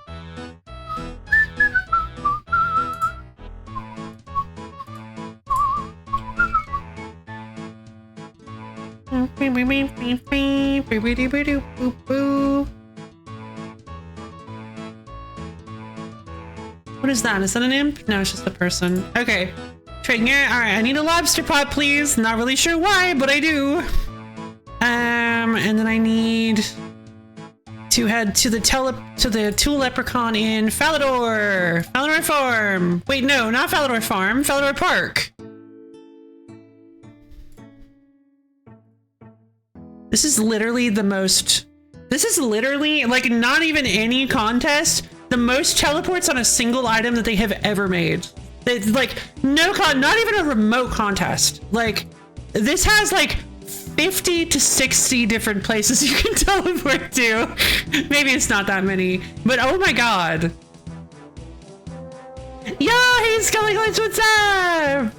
What is that? Is that an imp? No, it's just a person. Okay. Trading it. Alright, I need a lobster pot, please. Not really sure why, but I do. And then I need to head to the Tool Leprechaun in Falador. Falador Farm. Wait, no, not Falador Farm. Falador Park. This is literally the most... This is literally, like, not even any contest, the most teleports on a single item that they have ever made. It's like, not even a remote contest. Like, this has, like, 50 to 60 different places you can teleport to. Maybe it's not that many, but oh my God. Yo, hey, Scully Glitch, what's up?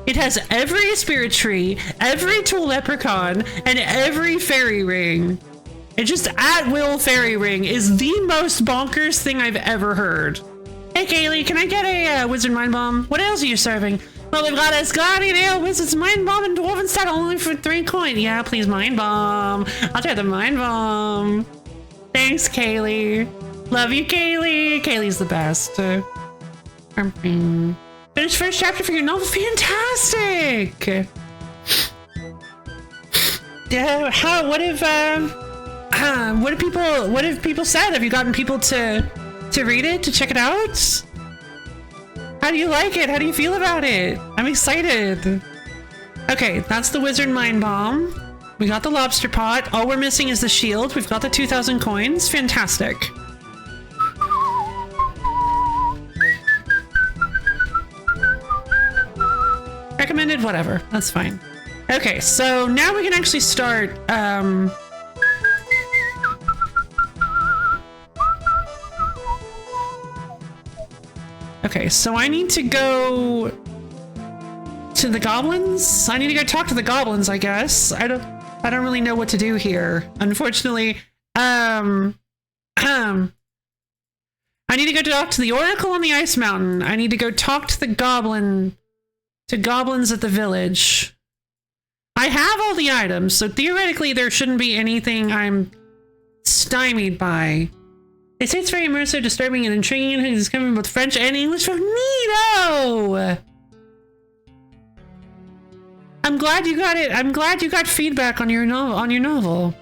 It has every spirit tree, every tool leprechaun, and every fairy ring. It just at will fairy ring is the most bonkers thing I've ever heard. Hey Kaylee, can I get a wizard mind bomb? What else are you serving? Well, we've got a Guardian Ale, Wizard's Mind Bomb, and Dwarven Stat only for 3 coins. Yeah, please, Mind Bomb. I'll try the Mind Bomb. Thanks, Kaylee. Love you, Kaylee. Kaylee's the best. Finish first chapter for your novel. Fantastic. Yeah. What have people said? Have you gotten people to read it, to check it out? How do you like it? How do you feel about it? I'm excited. Okay, that's the Wizard Mind Bomb. We got the lobster pot. All we're missing is the shield. We've got the 2,000 coins. Fantastic. Recommended, whatever. That's fine. Okay, so now we can actually start, Okay, so I need to go to the goblins. I need to go talk to the goblins, I guess. I don't really know what to do here. Unfortunately, I need to go talk to the Oracle on the Ice Mountain. I need to go talk to the goblins at the village. I have all the items, so theoretically there shouldn't be anything I'm stymied by. They say it's very immersive, disturbing, and intriguing. It's coming both French and English from Neato! I'm glad you got it. I'm glad you got feedback on your novel.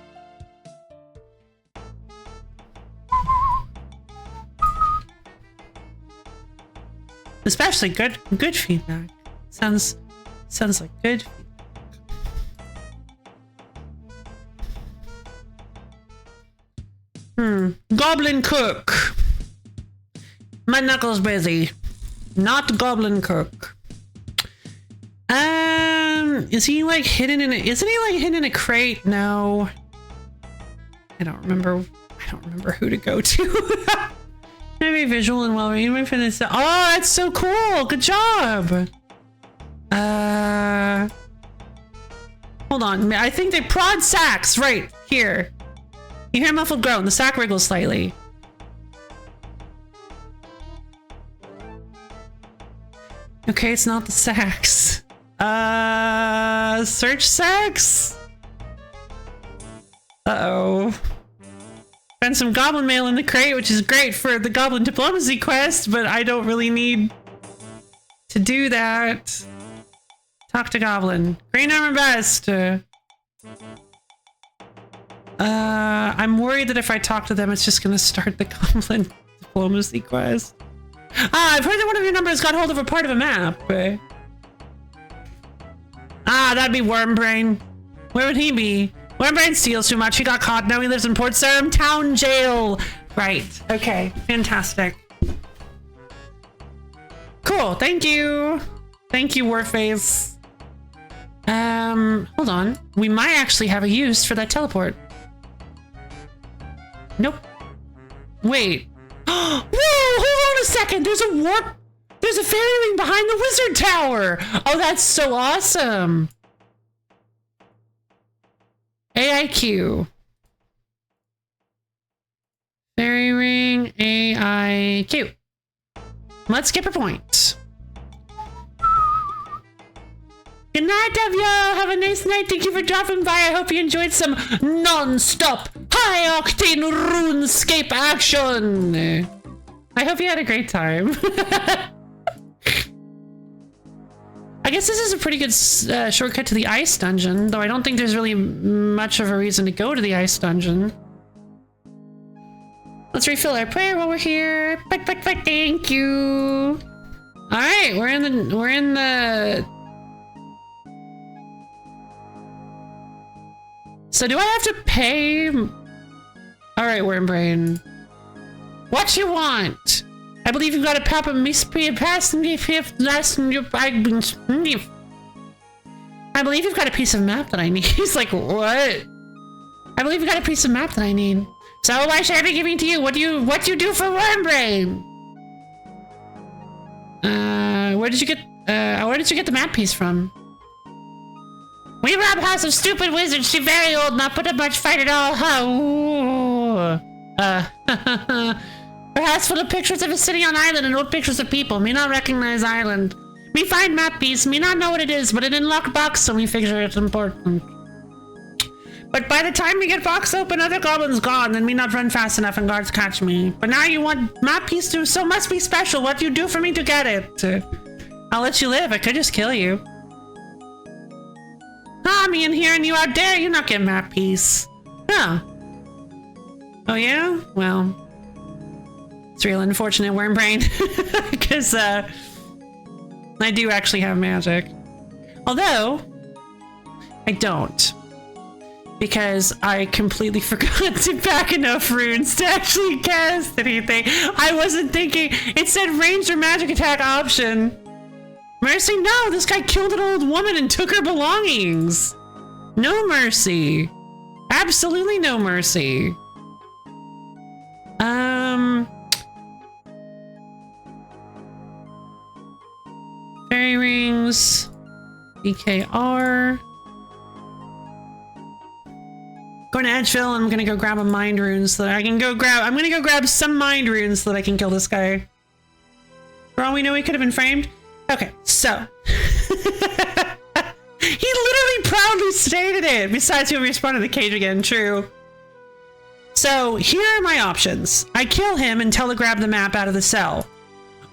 Especially good feedback. Sounds like good feedback. goblin cook. My knuckles busy. Not goblin cook. Is he like hidden in a, isn't he like hidden in a crate? No. I don't remember who to go to. Maybe visual and well-being. Oh, that's so cool. Good job. Hold on. I think they prod sacks right here. You hear a muffled groan. The sack wriggles slightly. Okay, it's not the sacks. Search sacks? Uh-oh. Found some goblin mail in the crate, which is great for the goblin diplomacy quest, but I don't really need to do that. Talk to goblin. Green armor vest. I'm worried that if I talk to them, it's just gonna start the goblin diplomacy quest. Ah, I've heard that one of your numbers got hold of a part of a map. Ah, that'd be Wormbrain. Where would he be? Wormbrain steals too much. He got caught. Now he lives in Port Sarum Town Jail. Right. Okay. Fantastic. Cool. Thank you. Thank you, Warface. Hold on. We might actually have a use for that teleport. Nope. Wait. Whoa! Hold on a second. There's a warp. There's a fairy ring behind the wizard tower. Oh, that's so awesome. AIQ. Fairy ring, AIQ. Let's skip a point. Good night, Devyo. Have a nice night. Thank you for dropping by. I hope you enjoyed some non-stop, high-octane RuneScape action. I hope you had a great time. I guess this is a pretty good shortcut to the ice dungeon, though I don't think there's really much of a reason to go to the ice dungeon. Let's refill our prayer while we're here. Thank you. All right, we're in the. So do I have to pay? All right, Wormbrain. What you want? I believe you've got a pop of mispeer past me if last I believe you've got a piece of map that I need. He's like, what? I believe you've got a piece of map that I need. So why should I be giving to you? What do you do for Wormbrain? Where did you get the map piece from? We rob house of stupid wizard. She very old, not put up much fight at all. Her house full of pictures of a city on island and old pictures of people. Me not recognize island. Me find map piece. Me not know what it is, but it in locked box, so me figure it's important. But by the time we get box open, other goblins gone, and me not run fast enough and guards catch me. But now you want map piece too, so must be special. What do you do for me to get it? I'll let you live. I could just kill you. Ah, me in here and you out there. You not get map piece. Huh. Oh yeah? Well, it's real unfortunate, Wormbrain. Because I do actually have magic. Although, I don't. Because I completely forgot to pack enough runes to actually cast anything. I wasn't thinking. It said ranged or magic attack option. Mercy, no! This guy killed an old woman and took her belongings! No mercy. Absolutely no mercy. Fairy rings. BKR. Going to Edgeville and I'm gonna go grab a mind rune so that I can go grab. I'm gonna go grab some mind runes so that I can kill this guy. For all we know, he could have been framed. Okay, so. He literally proudly stated it. Besides, he'll respawn in the cage again. True. So here are my options. I kill him and telegrab the map out of the cell.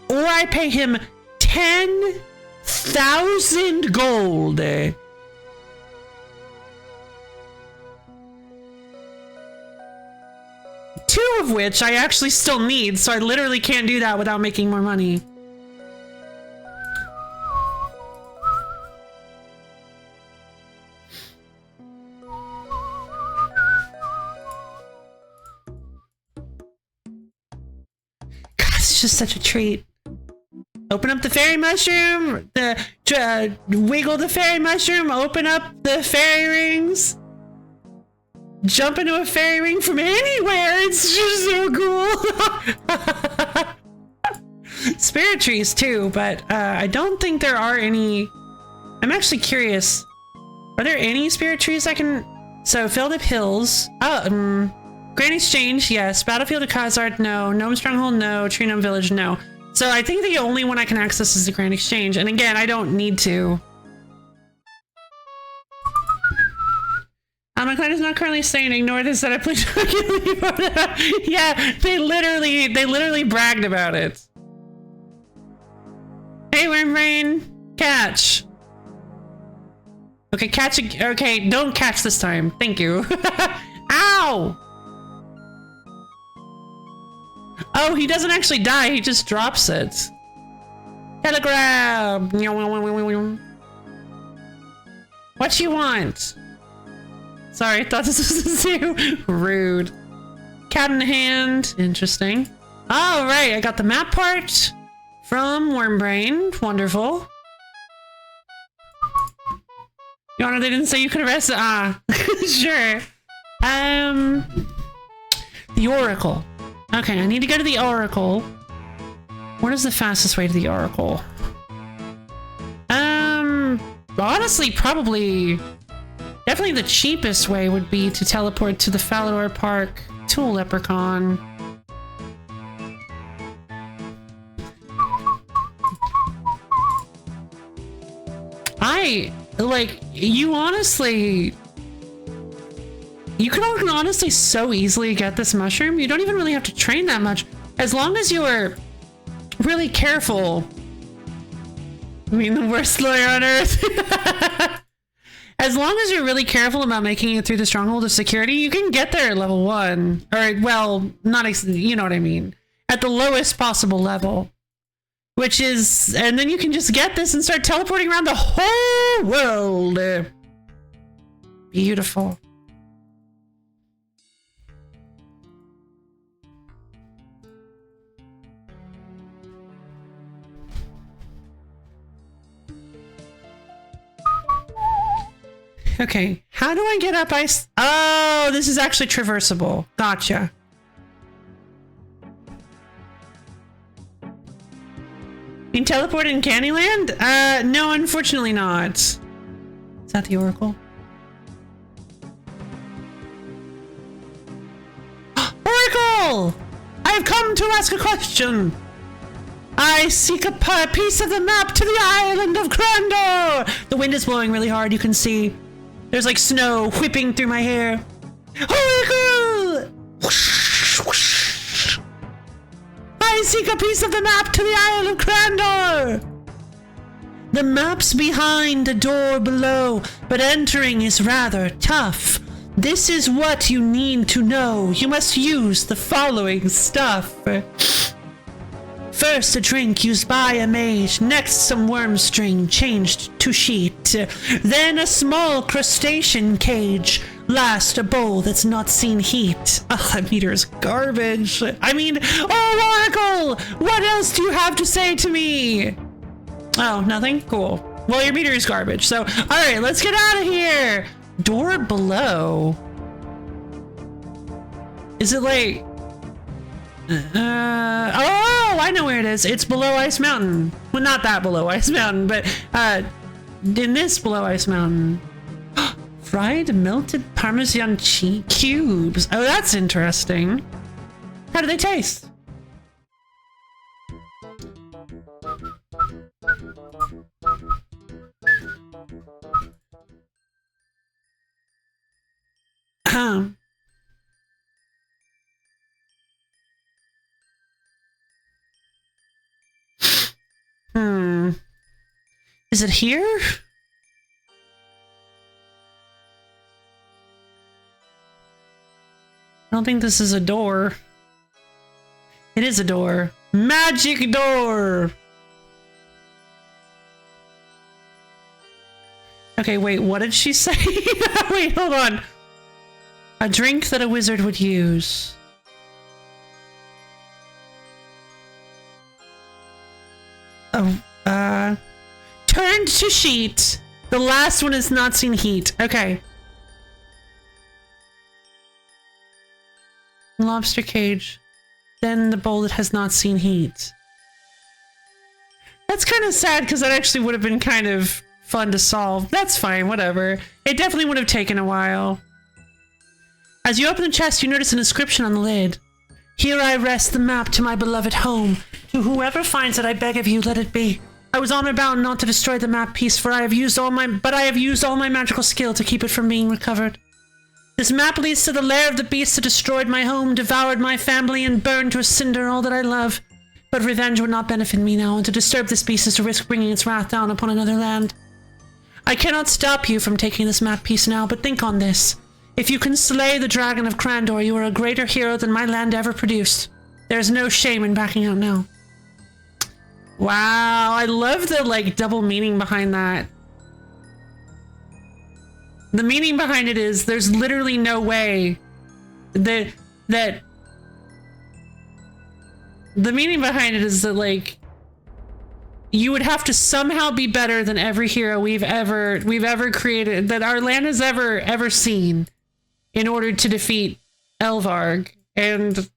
Or I pay him 10,000 gold. Two of which I actually still need, so I literally can't do that without making more money. it's just such a treat. Open up the fairy mushroom, wiggle the fairy mushroom, open up the fairy rings, jump into a fairy ring from anywhere. It's just so cool. Spirit trees too, but I don't think there are any. I'm actually curious. Are there any spirit trees I can? So Filled Up Hills. Grand Exchange, yes. Battlefield of Khazard, no. Gnome Stronghold, no. Tree Gnome Village, no. So I think the only one I can access is the Grand Exchange. And again, I don't need to. My client is not currently staying. Ignore this that I played. Yeah, they literally bragged about it. Hey, Wormbrain, catch. Okay, catch. Okay, don't catch this time. Thank you. Ow! Oh, he doesn't actually die. He just drops it. Telegram. What you want? Sorry, I thought this was a zoo. Rude. Cat in hand. Interesting. All right, I got the map part from Wormbrain. Wonderful. Your Honor, they didn't say you could arrest. Ah, sure. The Oracle. Okay, I need to go to the Oracle. What is the fastest way to the Oracle? Honestly, definitely the cheapest way would be to teleport to the Falador Park Tool Leprechaun. You can honestly so easily get this mushroom. You don't even really have to train that much. As long as you are really careful. I mean, the worst lawyer on earth. As long as you're really careful about making it through the Stronghold of Security, you can get there at level 1. Or, well, you know what I mean. At the lowest possible level. Which is, and then you can just get this and start teleporting around the whole world. Beautiful. Okay, how do I get up ice? Oh, this is actually traversable. Gotcha. You can teleport in Candyland? No, unfortunately not. Is that the Oracle? Oracle! I have come to ask a question. I seek a piece of the map to the island of Grandor. The wind is blowing really hard, you can see. There's like snow whipping through my hair. Oracle! I seek a piece of the map to the Isle of Grandor! The map's behind a door below, but entering is rather tough. This is what you need to know. You must use the following stuff. First, a drink used by a mage. Next, some worm string changed to sheet. Then, a small crustacean cage. Last, a bowl that's not seen heat. Ugh, that meter is garbage. I mean, oh, Oracle! What else do you have to say to me? Oh, nothing? Cool. Well, your meter is garbage, so, alright, let's get out of here! Door below? Is it like... oh, I know where it is. It's below Ice Mountain. Well, not that below Ice Mountain, but, in this below Ice Mountain. Fried melted Parmesan cheese cubes. Oh, that's interesting. How do they taste? Is it here? I don't think this is a door. It is a door. Magic door! Okay, wait, what did she say? Wait, hold on. A drink that a wizard would use. Turned to sheet. The last one has not seen heat. Okay. Lobster cage. Then the bowl that has not seen heat. That's kind of sad because that actually would have been kind of fun to solve. That's fine, whatever. It definitely would have taken a while. As you open the chest, you notice an inscription on the lid. Here I rest the map to my beloved home. To whoever finds it, I beg of you, let it be. I was honor bound not to destroy the map piece, for I have used all my magical skill to keep it from being recovered. This map leads to the lair of the beast that destroyed my home, devoured my family, and burned to a cinder all that I love. But revenge would not benefit me now, and to disturb this beast is to risk bringing its wrath down upon another land. I cannot stop you from taking this map piece now, but think on this. If you can slay the dragon of Crandor, you are a greater hero than my land ever produced. There is no shame in backing out now. Wow, I love the, like, double meaning behind that. The meaning behind it is there's literally no way that the meaning behind it is that, like, you would have to somehow be better than every hero we've ever created, that our land has ever seen, in order to defeat Elvarg. And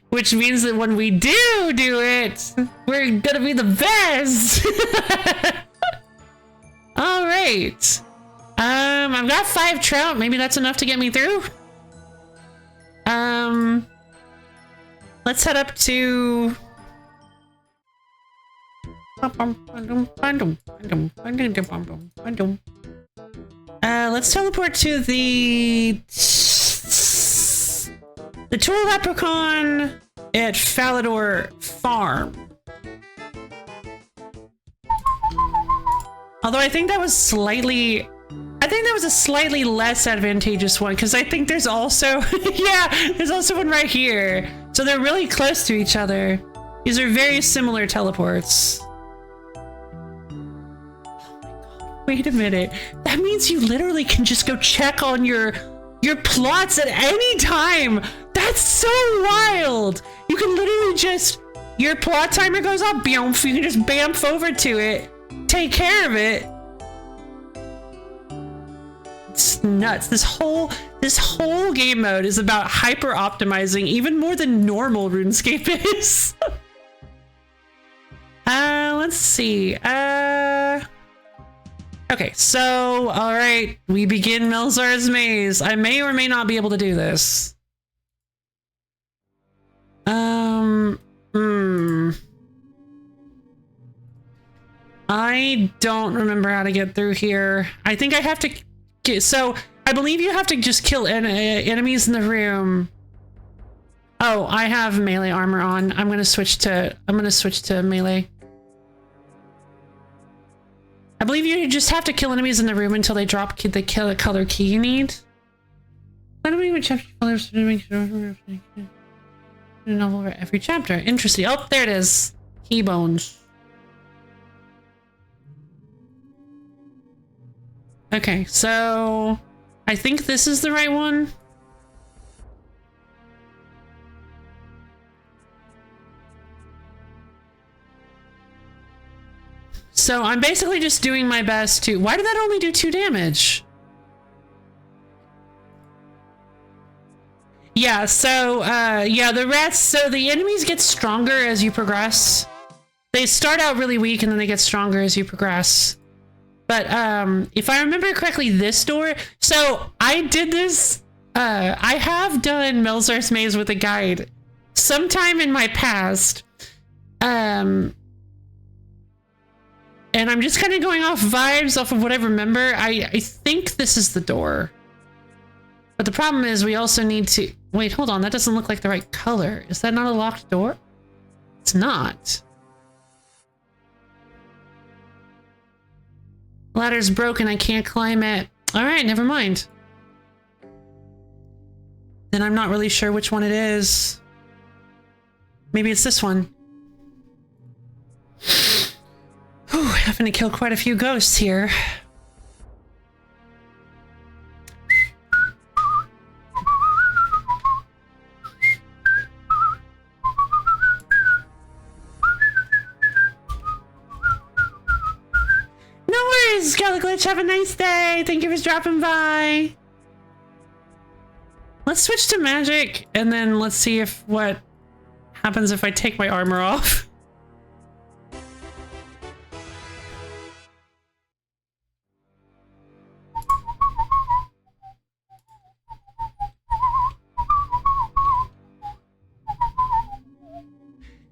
which means that when we do it, we're gonna be the best. All right. I've got 5 trout. Maybe that's enough to get me through. Let's head up to... let's teleport to the Tool Leprechaun at Falador Farm. Although I think that was slightly... I think that was a slightly less advantageous one, because I think there's also... yeah, there's also one right here. So they're really close to each other. These are very similar teleports. Wait a minute. That means you literally can just go check on your plots at any time. That's so wild. You can literally just... Your plot timer goes up, bamf. You can just bamf over to it. Take care of it. It's nuts. This whole game mode is about hyper optimizing even more than normal RuneScape is. Let's see. Okay, so all right, we begin Melzar's maze. I may or may not be able to do this. I don't remember how to get through here. I think I have to get, so I believe you have to just kill enemies in the room. Oh, I have melee armor on. I'm gonna switch to melee. I believe you just have to kill enemies in the room until they drop the color key you need. Why don't we even chapter novel over every chapter? Interesting. Oh, there it is. Key bones. Okay, so I think this is the right one. So I'm basically just doing my best to... Why did that only do 2 damage? Yeah, so, yeah, the rats... So the enemies get stronger as you progress. They start out really weak and then they get stronger as you progress. But, if I remember correctly, this door... So, I did this... I have done Melzar's Maze with a guide sometime in my past. And I'm just kind of going off vibes, off of what I remember. I think this is the door. But the problem is we also need to... Wait, hold on. That doesn't look like the right color. Is that not a locked door? It's not. Ladder's broken. I can't climb it. All right, never mind. Then I'm not really sure which one it is. Maybe it's this one. Whew, having to kill quite a few ghosts here. Skeleglitch, have a nice day. Thank you for dropping by. Let's switch to magic, and then let's see if what happens if I take my armor off.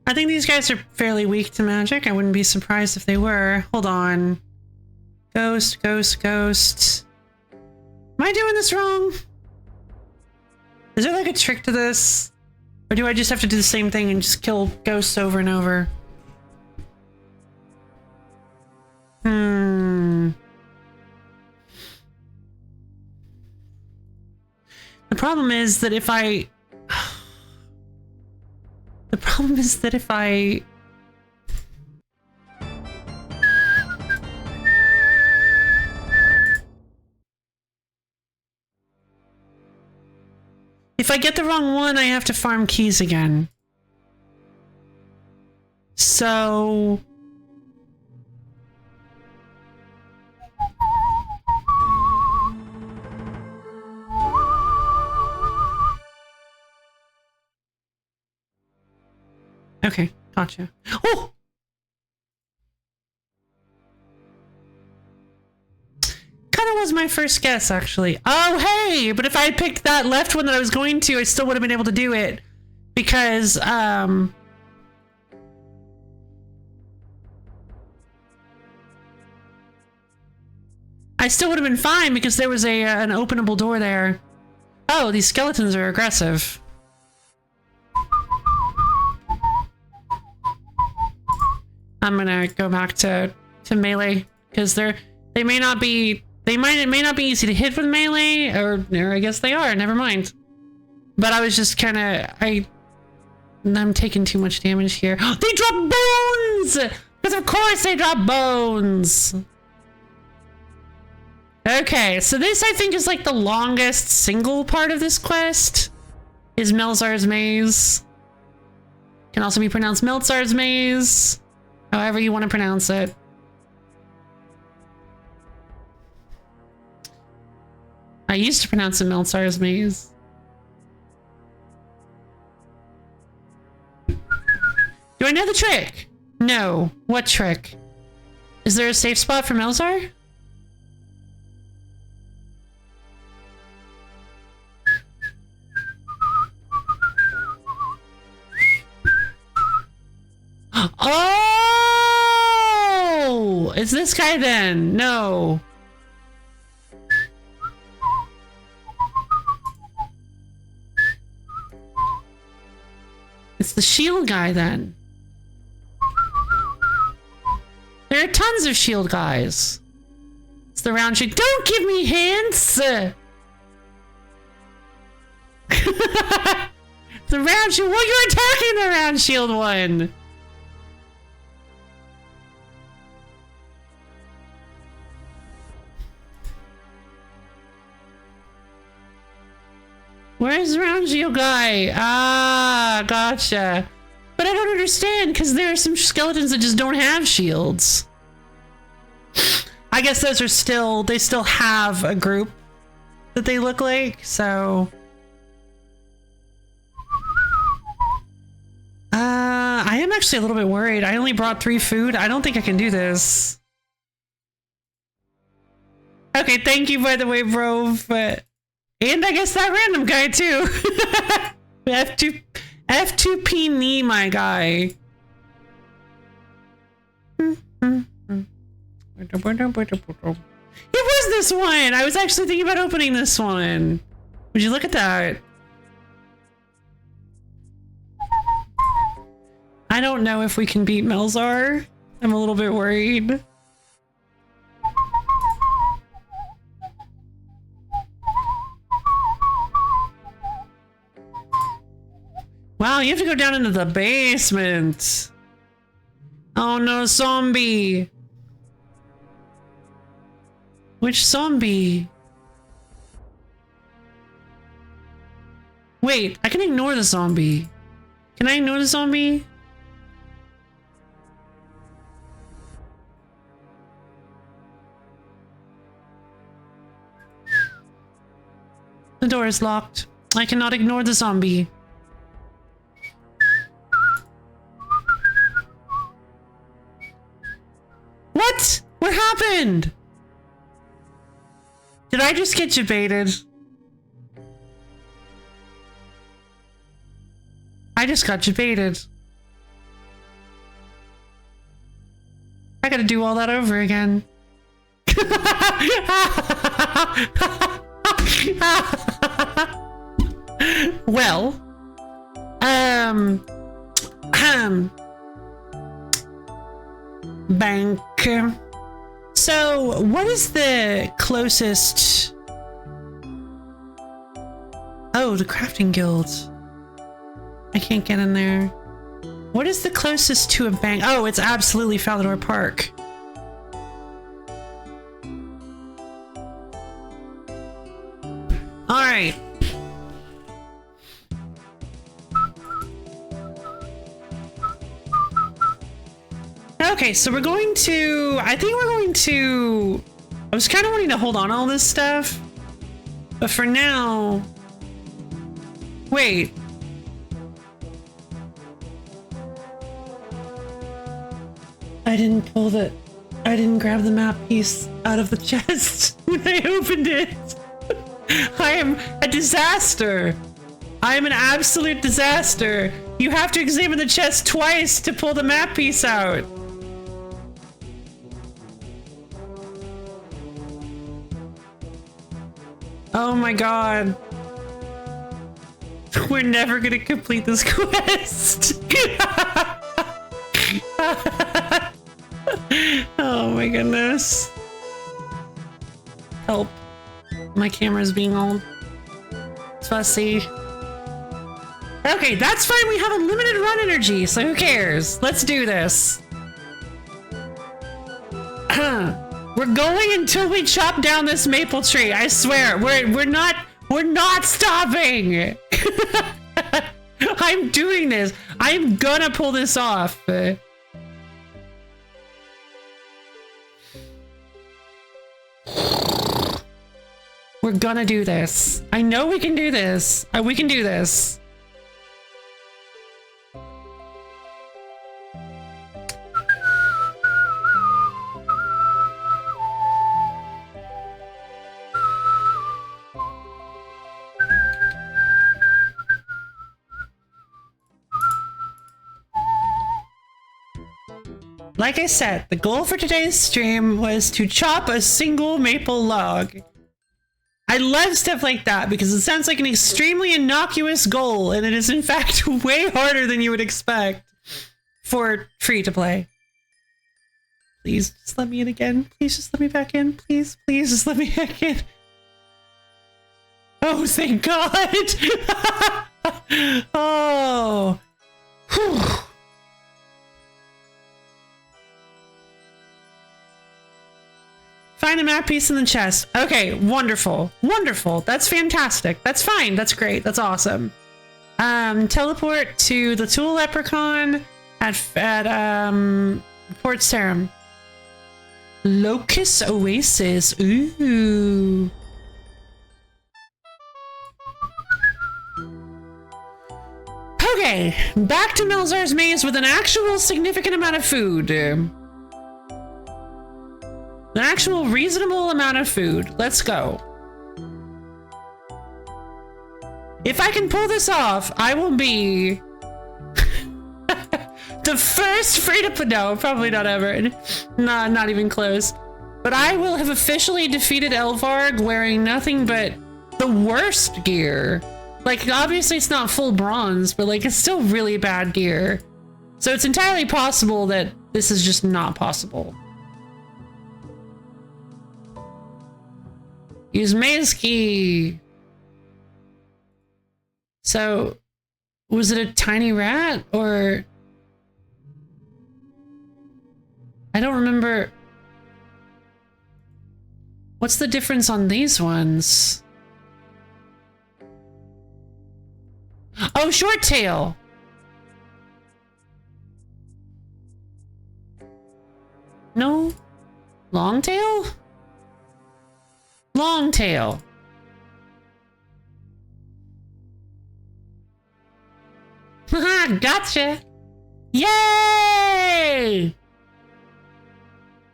I think these guys are fairly weak to magic. I wouldn't be surprised if they were. Hold on. Ghost, ghost, ghost. Am I doing this wrong? Is there like a trick to this? Or do I just have to do the same thing and just kill ghosts over and over? The problem is that if I... The problem is that if I... If I get the wrong one, I have to farm keys again. So... Okay, gotcha. Oh! Kind of was my first guess, actually. Oh, hey! But if I had picked that left one that I was going to, I still would have been able to do it. Because, I still would have been fine because there was an openable door there. Oh, these skeletons are aggressive. I'm gonna go back to melee because they may not be it may not be easy to hit with melee or I guess they are. Never mind. But I was just kind of I'm taking too much damage here. They drop bones because of course they drop bones. Okay, so this I think is like the longest single part of this quest is Melzar's Maze. Can also be pronounced Melzar's Maze. However you want to pronounce it. I used to pronounce it Melzar's Maze. Do I know the trick? No. What trick? Is there a safe spot for Melzar? Oh! It's this guy then. No. It's the shield guy then. There are tons of shield guys. It's the round shield. Don't give me hints! The round shield. Well, you're attacking the round shield one. Where's the round shield guy? Ah, gotcha. But I don't understand because there are some skeletons that just don't have shields. I guess those are still, they still have a group that they look like, so. I am actually a little bit worried. I only brought 3 food. I don't think I can do this. Okay, thank you by the way, bro. But and I guess that random guy too. F2P knee, my guy. It was this one. I was actually thinking about opening this one. Would you look at that? I don't know if we can beat Melzar. I'm a little bit worried. Wow, you have to go down into the basement. Oh no, zombie. Which zombie? Wait, I can ignore the zombie. Can I ignore the zombie? The door is locked. I cannot ignore the zombie. What? What happened? Did I just get debated? I just got debated. I gotta do all that over again. Well, bank. So, what is the closest? Oh, the crafting guild. I can't get in there. What is the closest to a bank? Oh, it's absolutely Falador Park. All right. Okay, so we're going to, I think we're going to, I was kind of wanting to hold on to all this stuff, but for now, wait. I didn't grab the map piece out of the chest when I opened it. I am a disaster. I am an absolute disaster. You have to examine the chest twice to pull the map piece out. Oh my god. We're never gonna complete this quest. Oh my goodness. Help. My camera's being all fussy. Okay, that's fine. We have a limited run energy, so who cares? Let's do this. We're going until we chop down this maple tree. I swear, we're not stopping. I'm doing this. I'm gonna pull this off. We're gonna do this. I know we can do this. We can do this. Like I said, the goal for today's stream was to chop a single maple log. I love stuff like that because it sounds like an extremely innocuous goal, and it is in fact way harder than you would expect for free to play. Please just let me in again. Please just let me back in. Please, please just let me back in. Oh, thank God. Oh. Whew. Find a map piece in the chest. Okay, wonderful. Wonderful. That's fantastic. That's fine. That's great. That's awesome. Teleport to the Tool Leprechaun at Port Sarum. Locust Oasis. Ooh. Okay, back to Melzar's Maze with an actual significant amount of food. An actual reasonable amount of food. Let's go. If I can pull this off, I will be the first free to put. No, probably not ever. Nah, not even close. But I will have officially defeated Elvarg wearing nothing but the worst gear. Like, obviously it's not full bronze, but like it's still really bad gear. So it's entirely possible that this is just not possible. Use maze key. So, was it a tiny rat or? I don't remember. What's the difference on these ones? Oh, short tail. No, long tail. Long tail. Gotcha. Yay!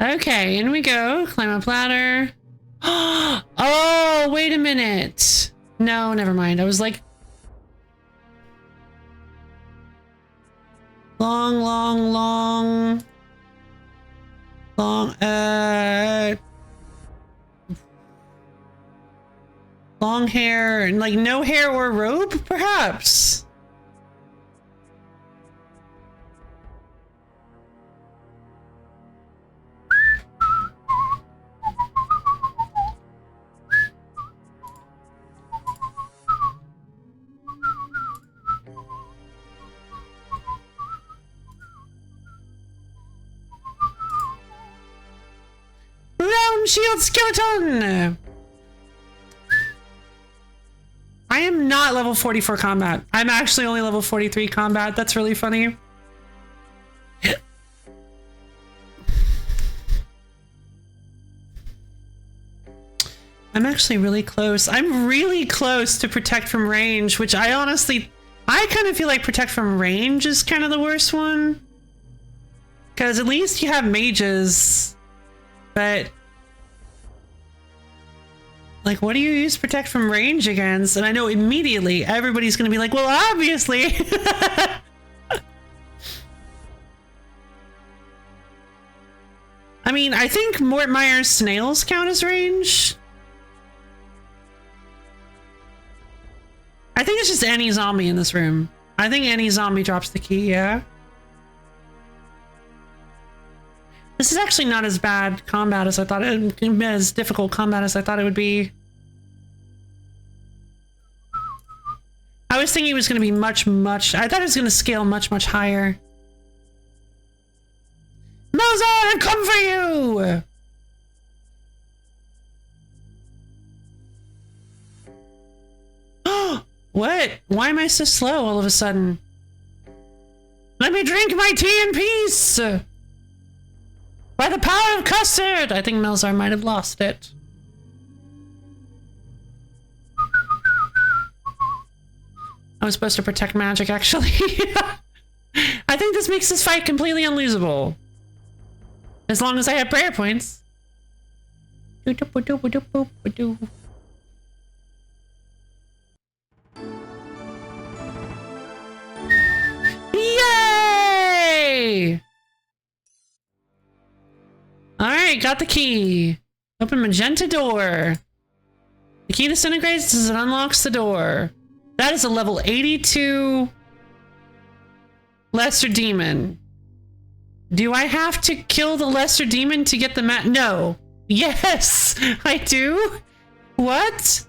Okay, in we go. Climb up ladder. Oh, wait a minute. No, never mind. I was like... Long hair and like no hair or robe, perhaps. Round shield skeleton! I am not level 44 combat. I'm actually only level 43 combat. That's really funny. I'm actually really close. I'm really close to protect from range, which I kind of feel like protect from range is kind of the worst one. Because at least you have mages. But like, what do you use protect from range against? And I know immediately everybody's going to be like, well, obviously. I mean, I think Mort Meyer's snails count as range. I think it's just any zombie in this room. I think any zombie drops the key, yeah. This is actually not as bad combat as I thought it, as difficult combat as I thought it would be. I was thinking it was going to be much, I thought it was going to scale much higher. Malzahn, come for you! What? Why am I so slow all of a sudden? Let me drink my tea in peace! By the power of custard! I think Malzahn might have lost it. I was supposed to protect magic, actually. I think this makes this fight completely unlosable. As long as I have prayer points. Yay! Alright, got the key. Open magenta door. The key disintegrates as it unlocks the door. That is a level 82 lesser demon. Do I have to kill the lesser demon to get the mat? No. Yes, I do. What?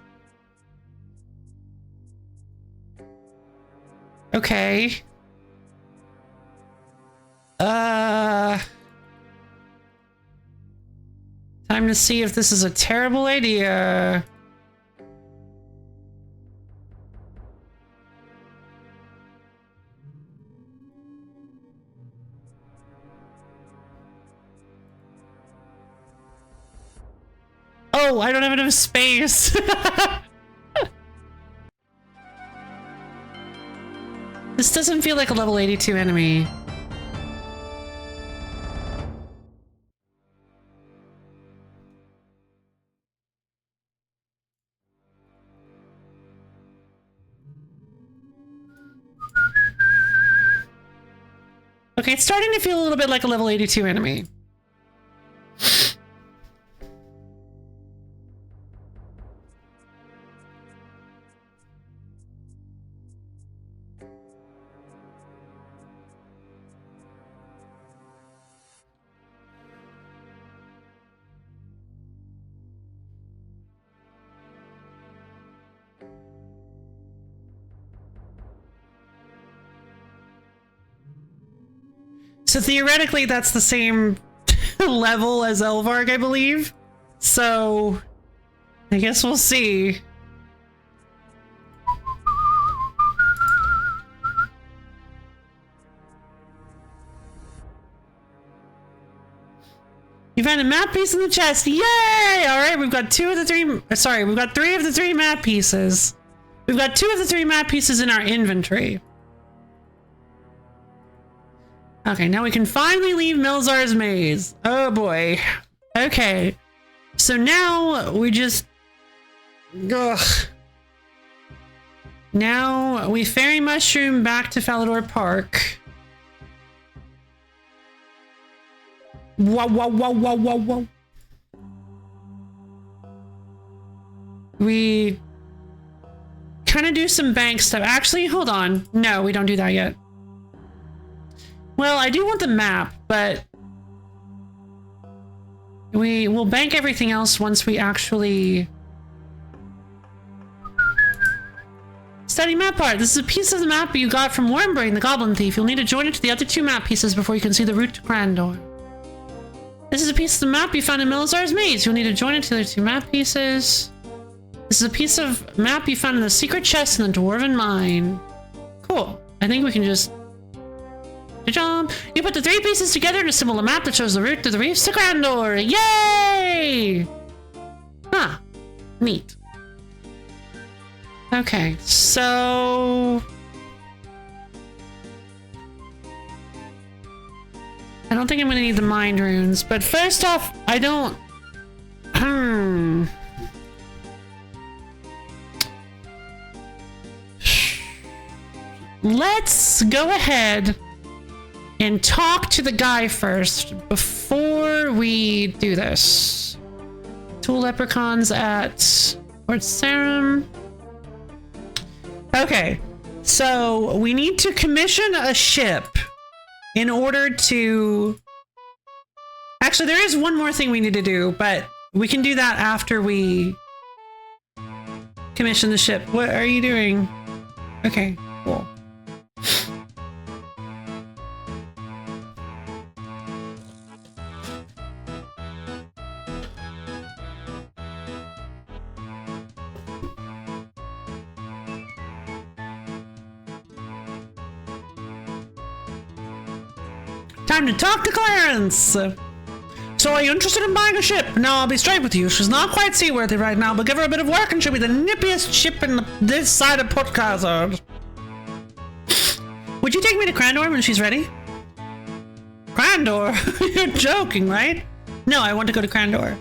Okay. Time to see if this is a terrible idea. Oh, I don't have enough space. This doesn't feel like a level 82 enemy. Okay, it's starting to feel a little bit like a level 82 enemy. So theoretically, that's the same level as Elvarg, I believe. So I guess we'll see. You found a map piece in the chest. Yay! All right, we've got two of the three. Sorry, we've got 3 of the 3 map pieces. We've got 2 of the 3 map pieces in our inventory. Okay, now we can finally leave Melzar's maze. Oh boy. Okay. So now we just... Ugh. Now we fairy mushroom back to Falador Park. Whoa, whoa, whoa, whoa, whoa, whoa. We kind of do some bank stuff. Actually, hold on. No, we don't do that yet. Well, I do want the map, but we will bank everything else once we actually study map art. This is a piece of the map you got from Wormbrain, the Goblin Thief. You'll need to join it to the other two map pieces before you can see the route to Grandor. This is a piece of the map you found in Melzar's maze. You'll need to join it to the other two map pieces. This is a piece of map you found in the secret chest in the Dwarven Mine. Cool. I think we can just... Jump. You put the three pieces together to assemble a map that shows the route to the reefs to Grandor. Yay! Huh. Neat. Okay, so... I don't think I'm gonna need the mind runes, but first off, I don't... Let's go ahead and talk to the guy first before we do this. Tool leprechauns at Port Sarum. Okay, so we need to commission a ship in order to... Actually, there is one more thing we need to do, but we can do that after we commission the ship. What are you doing? Okay, cool. Time to talk to Clarence! So are you interested in buying a ship? Now I'll be straight with you. She's not quite seaworthy right now, but give her a bit of work and she'll be the nippiest ship in this side of Port Khazard. Would you take me to Grandor when she's ready? Grandor? You're joking, right? No, I want to go to Grandor.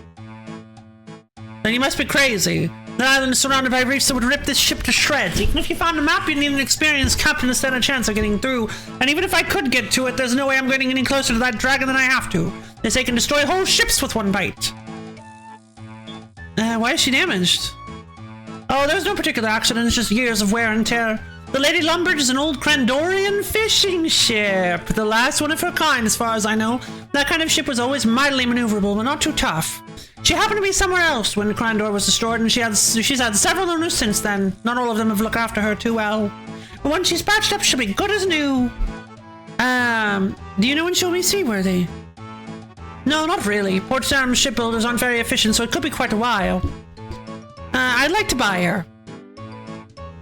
Then you must be crazy. The island is surrounded by reefs that would rip this ship to shreds. Even if you found a map, you'd need an experienced captain to stand a chance of getting through. And even if I could get to it, there's no way I'm getting any closer to that dragon than I have to. They say can destroy whole ships with one bite. Why is she damaged? Oh, there's no particular accident, it's just years of wear and tear. The Lady Lumbridge is an old Crandorian fishing ship. The last one of her kind, as far as I know. That kind of ship was always mightily maneuverable, but not too tough. She happened to be somewhere else when Grandor was destroyed, and she's had several owners since then. Not all of them have looked after her too well. But once she's patched up, she'll be good as new. Do you know when she'll be seaworthy? No, not really. Port Sarum shipbuilders aren't very efficient, so it could be quite a while. I'd like to buy her.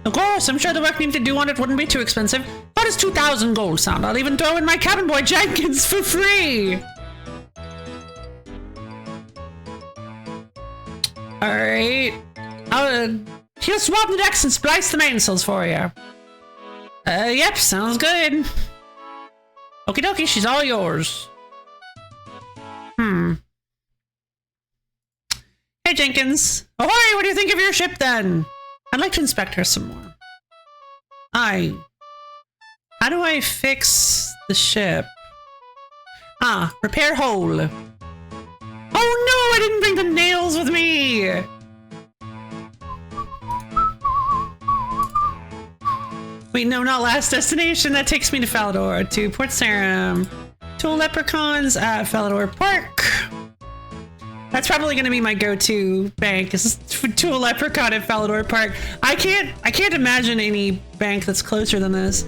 Of course, I'm sure the work needed to do on it wouldn't be too expensive. How does 2,000 gold sound? I'll even throw in my cabin boy Jenkins for free! Alright. He'll swap the decks and splice the mainsails for you. Yep, sounds good. Okie dokie, she's all yours. Hey, Jenkins. Ahoy, what do you think of your ship, then? I'd like to inspect her some more. How do I fix the ship? Repair hole. Oh no, I didn't bring the nails with me! Wait, no, not last destination. That takes me to Falador, to Port Sarum. Tool leprechauns at Falador Park. That's probably going to be my go-to bank, is Tool leprechaun at Falador Park. I can't imagine any bank that's closer than this.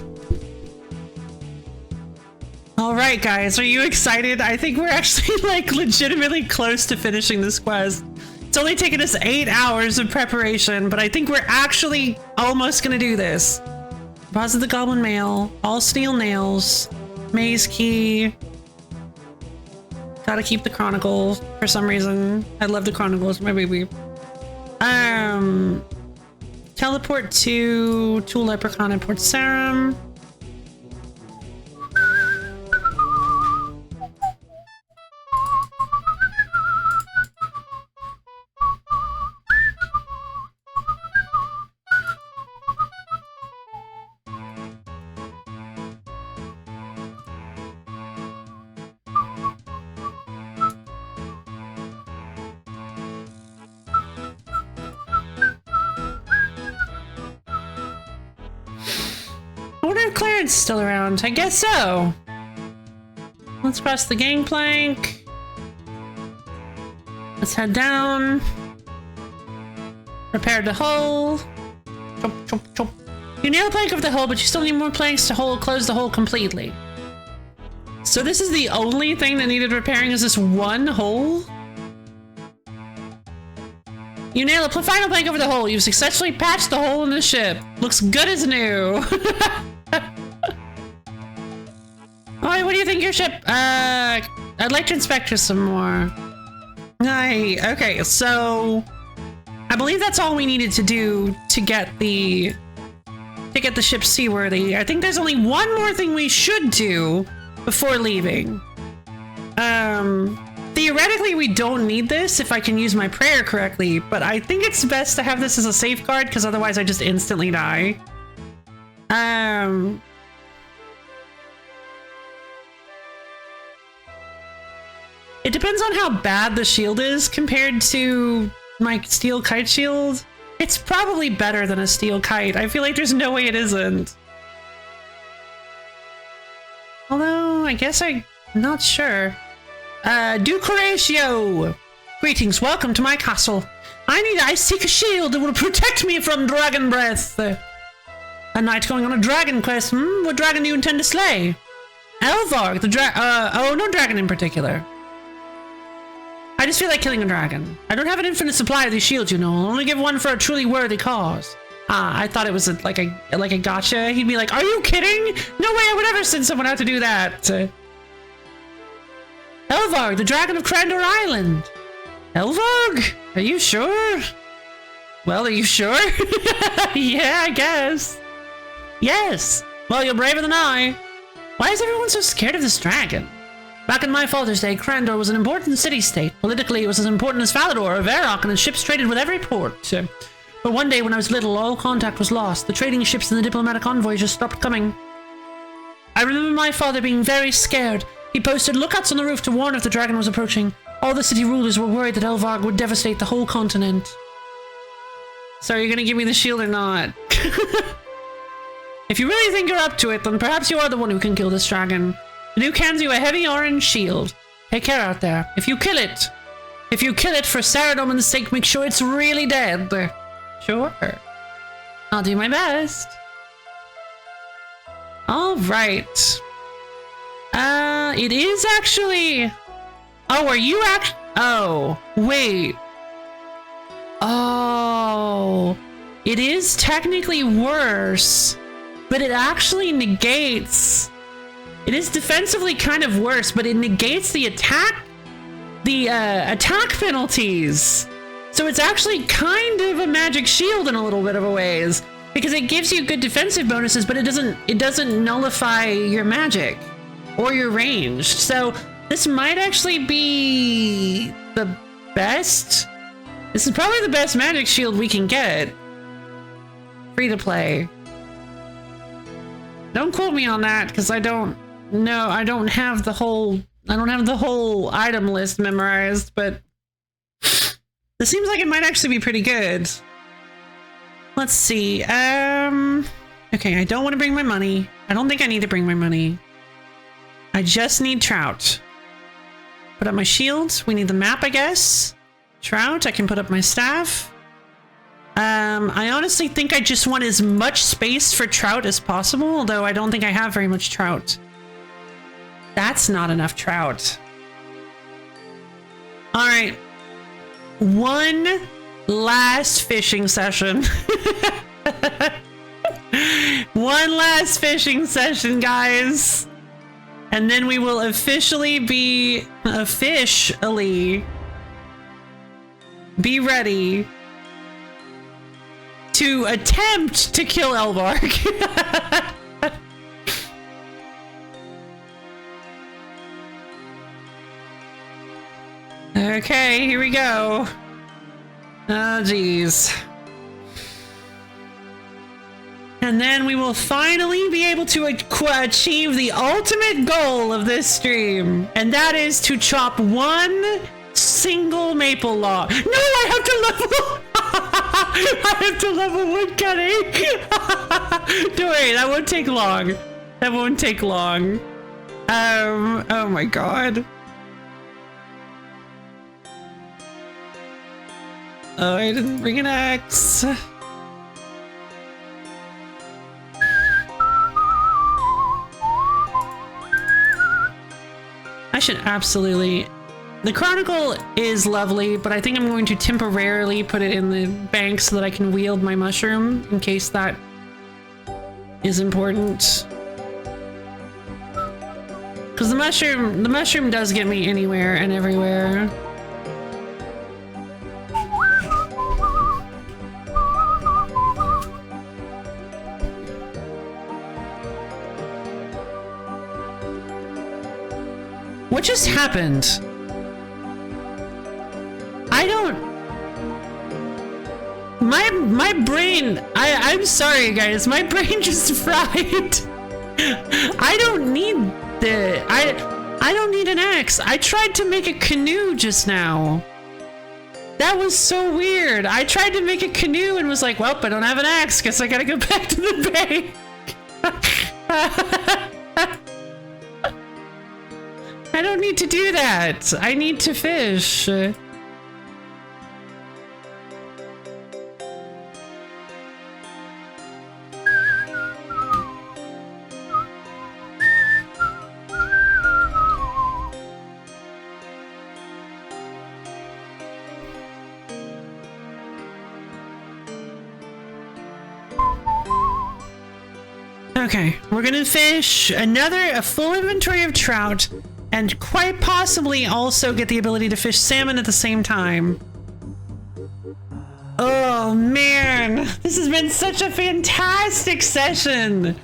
All right, guys, are you excited? I think we're actually like legitimately close to finishing this quest. It's only taken us 8 hours of preparation, but I think we're actually almost going to do this. Deposit the goblin mail, all steel nails, maze key. Gotta keep the Chronicles for some reason. I love the Chronicles, my baby. Teleport to Tool Leprechaun and Port Sarum. guards still around? I guess so. Let's cross the gangplank. Let's head down. Repair the hull. Chop, chop, chop. You nail a plank of the hull, but you still need more planks to close the hole completely. So this is the only thing that needed repairing, is this one hole? You nail a final plank over the hole. You've successfully patched the hole in the ship. Looks good as new. Alright, what do you think of your ship? I'd like to inspect her some more. Okay, so I believe that's all we needed to do to get the ship seaworthy. I think there's only one more thing we should do before leaving. Theoretically, we don't need this if I can use my prayer correctly, but I think it's best to have this as a safeguard because otherwise I just instantly die. It depends on how bad the shield is compared to my steel kite shield. It's probably better than a steel kite. I feel like there's no way it isn't. Although, I guess I'm not sure. Duke Horatio! Greetings, welcome to my castle. I seek a shield that will protect me from dragon breath. A knight going on a dragon quest. What dragon do you intend to slay? Elvarg, oh, no dragon in particular. I just feel like killing a dragon. I don't have an infinite supply of these shields, you know. I'll only give one for a truly worthy cause. I thought it was like a gotcha. He'd be like, are you kidding? No way I would ever send someone out to do that. Elvarg, the dragon of Crandor Island. Elvarg? Are you sure? Well, are you sure? Yeah, I guess. Yes. Well, you're braver than I. Why is everyone so scared of this dragon? Back in my father's day, Crandor was an important city-state. Politically, it was as important as Falador or Varrock, and its ships traded with every port. But one day when I was little, all contact was lost. The trading ships and the diplomatic envoys just stopped coming. I remember my father being very scared. He posted lookouts on the roof to warn if the dragon was approaching. All the city rulers were worried that Elvarg would devastate the whole continent. So are you gonna give me the shield or not? If you really think you're up to it, then perhaps you are the one who can kill this dragon. The Duke hands you a heavy orange shield. Take care out there. If you kill it for Saradomin's sake, make sure it's really dead. Sure. I'll do my best. All right. It is actually... Oh, are you actually... Oh, wait. Oh. It is technically worse, but it actually negates... It is defensively kind of worse, but it negates the attack penalties. So it's actually kind of a magic shield in a little bit of a ways, because it gives you good defensive bonuses, but it doesn't nullify your magic or your range. So this might actually be the best. This is probably the best magic shield we can get. Free to play. Don't quote me on that, because I don't have the whole item list memorized, but this seems like it might actually be pretty good. Let's see. Okay, I don't want to bring my money. I don't think I need to bring my money. I just need trout. Put up my shield. We need the map, I guess. Trout. I can put up my staff. I honestly think I just want as much space for trout as possible, although I don't think I have very much trout. That's not enough trout. All right. One last fishing session. One last fishing session, guys. And then we will officially be ready to attempt to kill Elvarg. Okay, here we go. Oh, geez. And then we will finally be able to achieve the ultimate goal of this stream. And that is to chop one single maple log. No, I have to level... I have to level woodcutting. Don't worry, that won't take long. That won't take long. Oh my god. Oh, I didn't bring an axe. I should absolutely... The Chronicle is lovely, but I think I'm going to temporarily put it in the bank so that I can wield my mushroom in case that is important. Because the mushroom does get me anywhere and everywhere. What just happened? I don't... My brain... I'm sorry, guys. My brain just fried. I don't need the... I don't need an axe. I tried to make a canoe just now. That was so weird. I tried to make a canoe and was like, well, I don't have an axe. Guess I gotta go back to the bank. I don't need to do that. I need to fish. Okay, we're gonna fish a full inventory of trout, and quite possibly also get the ability to fish salmon at the same time. Oh man, this has been such a fantastic session.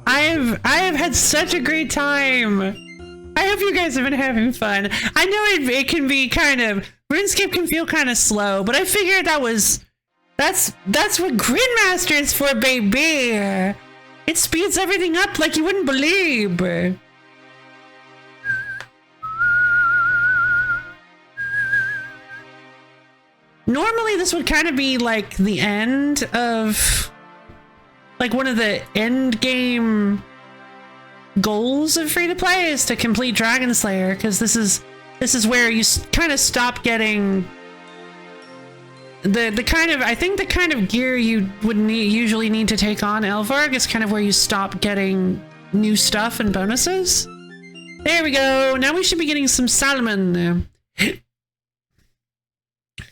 I have had such a great time. I hope you guys have been having fun. I know it can be kind of, RuneScape can feel kind of slow, but I figured that's what Gridmaster is for, baby. It speeds everything up like you wouldn't believe. Normally this would kind of be like the end of, like one of the end game goals of free to play is to complete Dragon Slayer, because this is where you kind of stop getting the kind of, I think the kind of gear you would usually need to take on Elvarg is kind of where you stop getting new stuff and bonuses. There we go. Now we should be getting some salmon.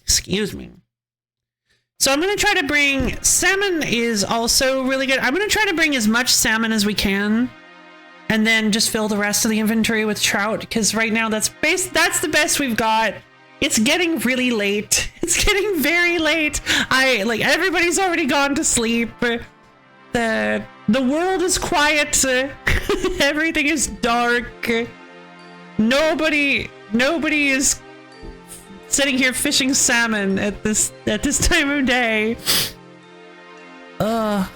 Excuse me. So I'm going to try to bring... Salmon is also really good. I'm going to try to bring as much salmon as we can. And then just fill the rest of the inventory with trout. Because right now that's the best we've got. It's getting really late. It's getting very late. Everybody's already gone to sleep. The world is quiet. Everything is dark. Nobody is sitting here fishing salmon at this time of day. Ugh.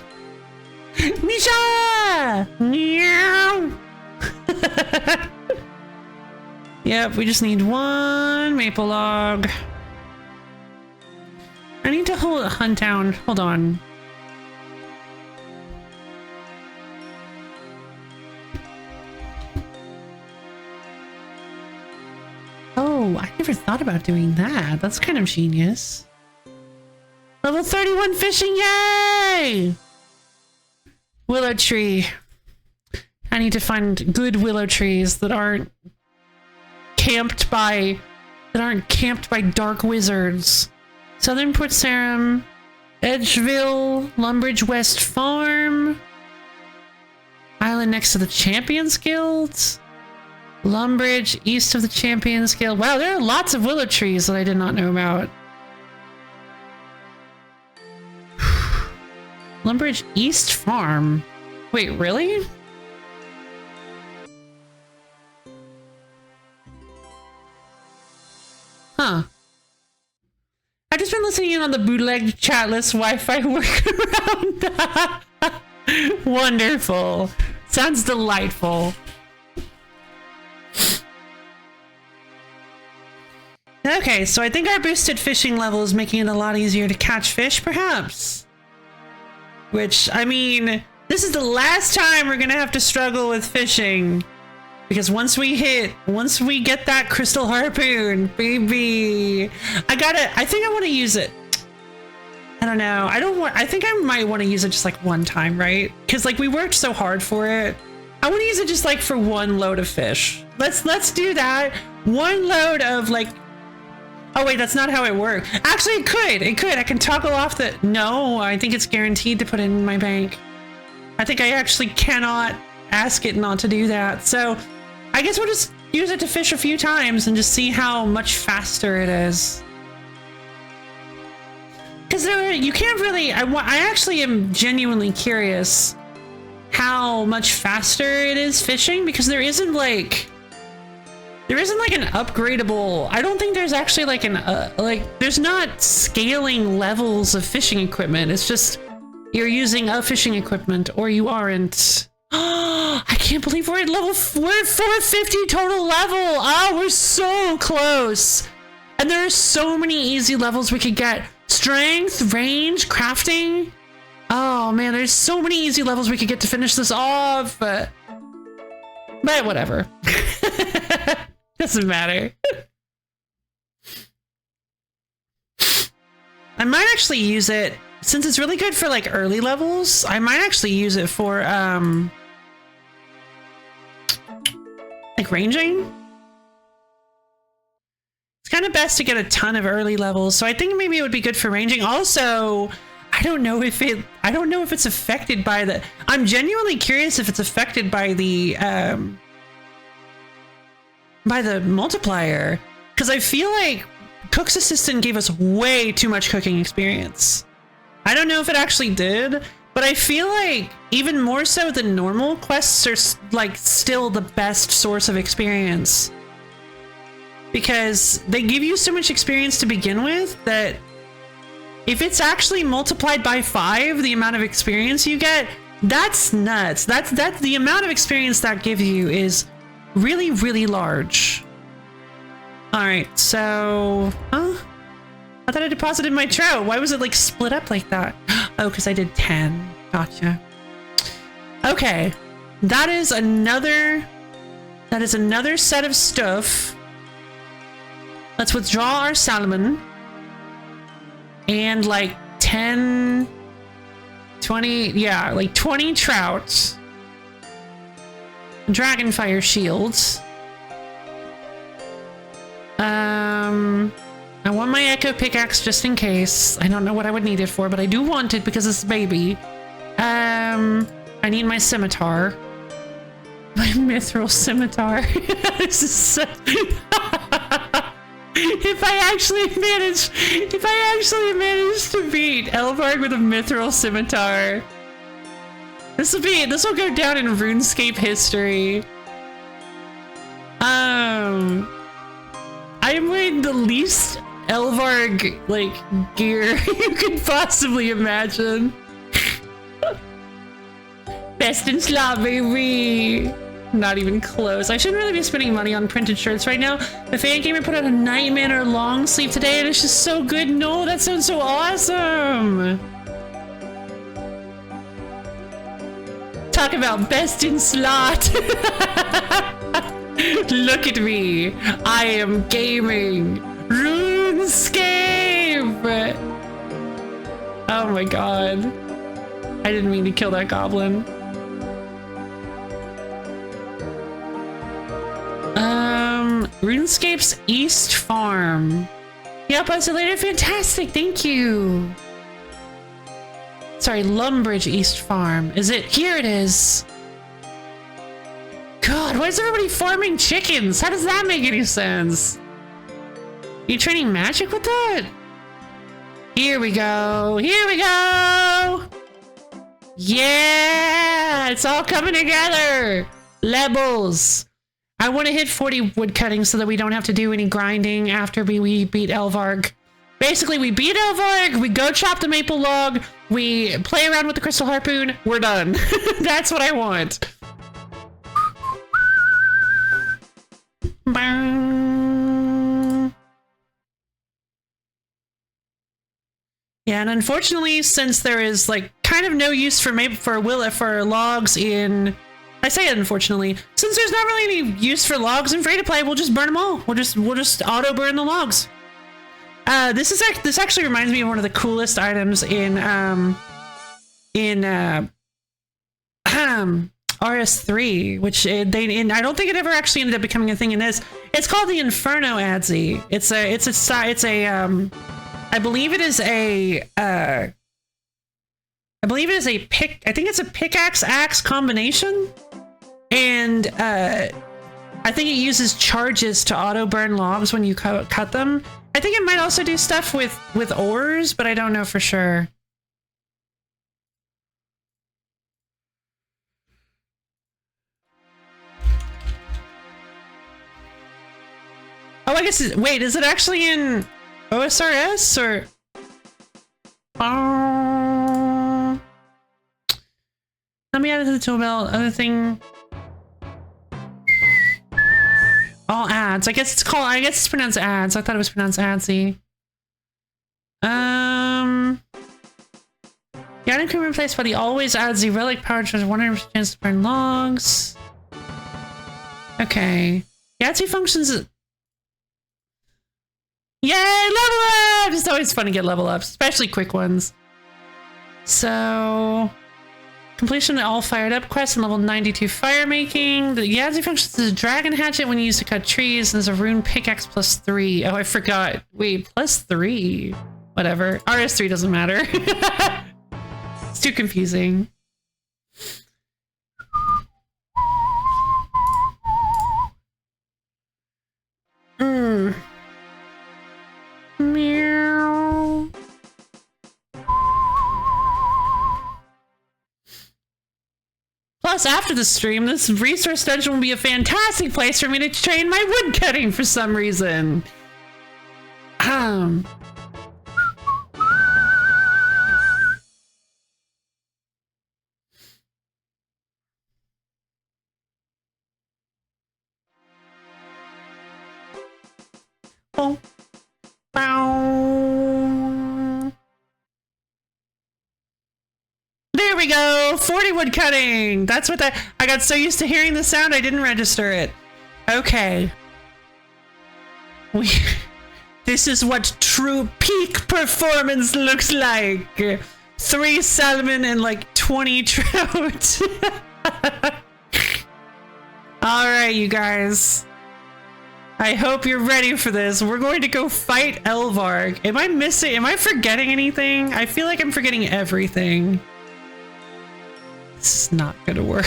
Misha! Meow! Yep, we just need one maple log. I need to hunt down. Hold on. Oh, I never thought about doing that. That's kind of genius. Level 31 fishing, yay! Willow tree. I need to find good willow trees that aren't camped by dark wizards. Southern Port Sarum, Edgeville, Lumbridge West Farm, island next to the Champions Guilds, Lumbridge east of the Champions Guild. Wow, there are lots of willow trees that I did not know about. Lumbridge East Farm. Wait, really? Huh. I've just been listening in on the bootleg chatless Wi-Fi workaround. Wonderful. Sounds delightful. Okay, so I think our boosted fishing level is making it a lot easier to catch fish, perhaps. Which, I mean, This is the last time we're gonna have to struggle with fishing. Because once we get that crystal harpoon, baby, I think I want to use it. I don't know. I think I might want to use it just like one time, right? Because like we worked so hard for it. I want to use it just like for one load of fish. Let's do that. One load of like, oh wait, that's not how it works. Actually, it could. I can toggle off the, no, I think it's guaranteed to put it in my bank. I think I actually cannot ask it not to do that. So I guess we'll just use it to fish a few times and just see how much faster it is. Because you can't really, I actually am genuinely curious how much faster it is fishing, because there isn't like an upgradable, I don't think there's actually like there's not scaling levels of fishing equipment. It's just you're using a fishing equipment or you aren't. Oh, I can't believe we're at we're at 450 total level. Oh, we're so close. And there are so many easy levels we could get. Strength, range, crafting. Oh man, there's so many easy levels we could get to finish this off. But whatever. Doesn't matter. I might actually use it, since it's really good for like early levels. I might actually use it for like ranging. It's kind of best to get a ton of early levels, so I think maybe it would be good for ranging. Also, I don't know if it's affected by the, I'm genuinely curious if it's affected by the multiplier, because I feel like Cook's Assistant gave us way too much cooking experience. I don't know if it actually did, but I feel like even more so than normal quests are like still the best source of experience, because they give you so much experience to begin with that if it's actually multiplied by 5, the amount of experience you get, that's nuts. That's the amount of experience that gives you is really, really large. All right, so, I thought I deposited my trout. Why was it like split up like that? Oh, because I did 10. Gotcha. Okay, that is another set of stuff. Let's withdraw our salmon. And like 10, 20, yeah, like 20 trout. Dragonfire shields. I want my echo pickaxe just in case. I don't know what I would need it for, but I do want it because it's a baby. I need my scimitar. My mithril scimitar. This is so... If I actually manage to beat Elvarg with a mithril scimitar, this will go down in RuneScape history. I'm wearing the least Elvarg like gear you could possibly imagine. Best in slot, baby. Not even close. I shouldn't really be spending money on printed shirts right now. The fan gamer put out a night manor long sleeve today and it's just so good. No, that sounds so awesome. Talk about best in slot. Look at me. I am gaming RuneScape. Oh my god. I didn't mean to kill that goblin. RuneScape's East Farm. Yep, isolated. Fantastic. Thank you. Sorry, Lumbridge East Farm. Is it? Here it is. God, why is everybody farming chickens? How does that make any sense? Are you training magic with that? Here we go. Here we go. Yeah, it's all coming together. Levels. I want to hit 40 wood cutting so that we don't have to do any grinding after we beat Elvarg. Basically, we beat Elvarg, we go chop the maple log, we play around with the crystal harpoon, we're done. That's what I want. Yeah, and unfortunately, since there is like kind of no use for logs in, I say it unfortunately, since there's not really any use for logs in free to play, we'll just burn them all. We'll just auto burn the logs. This actually reminds me of one of the coolest items in RS3, which I don't think it ever actually ended up becoming a thing in this. It's called the Inferno Adzi. I believe it is a pickaxe axe combination, and I think it uses charges to auto burn logs when you cut them. I think it might also do stuff with ores, but I don't know for sure. Oh, I guess wait, is it actually in OSRS or? Let me add it to the tool belt. Other thing. All ads. I guess it's pronounced ads. I thought it was pronounced adsy. The item can be replaced by the always adsy relic power charge 100% chance to burn logs. Okay. The adsy functions. Yay, level up! It's always fun to get level ups, especially quick ones. So, completion of all fired up quests and level 92 fire making. The Yadzi functions as a dragon hatchet when used to cut trees, and there's a rune pickaxe +3. Oh, I forgot. Wait, +3. Whatever. RS3 doesn't matter. It's too confusing. Meow. Plus, after the stream, this resource dungeon will be a fantastic place for me to train my woodcutting for some reason. Oh. There we go! 40 wood cutting! That's what I got so used to hearing the sound I didn't register it. Okay. This is what true peak performance looks like. 3 salmon and like 20 trout. Alright, you guys. I hope you're ready for this. We're going to go fight Elvarg. Am I forgetting anything? I feel like I'm forgetting everything. This is not gonna work.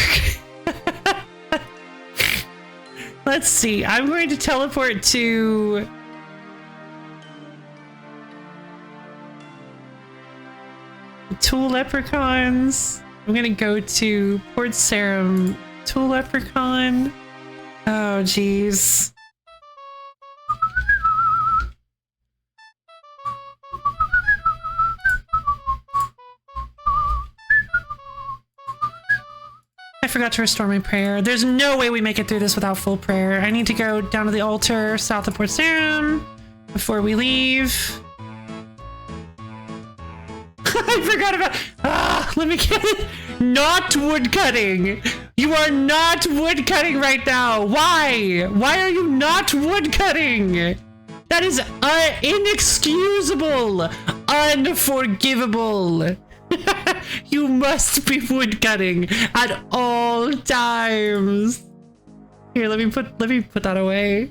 Let's see. I'm going to teleport to... Tool Leprechauns. I'm gonna go to Port Sarum Tool Leprechaun. Oh, jeez. I forgot to restore my prayer. There's no way we make it through this without full prayer. I need to go down to the altar south of Port Sarum before we leave. I forgot about... let me get it. Not woodcutting. You are not woodcutting right now. Why? Why are you not woodcutting? That is inexcusable. Unforgivable. You must be woodcutting at all times. Here, let me put that away.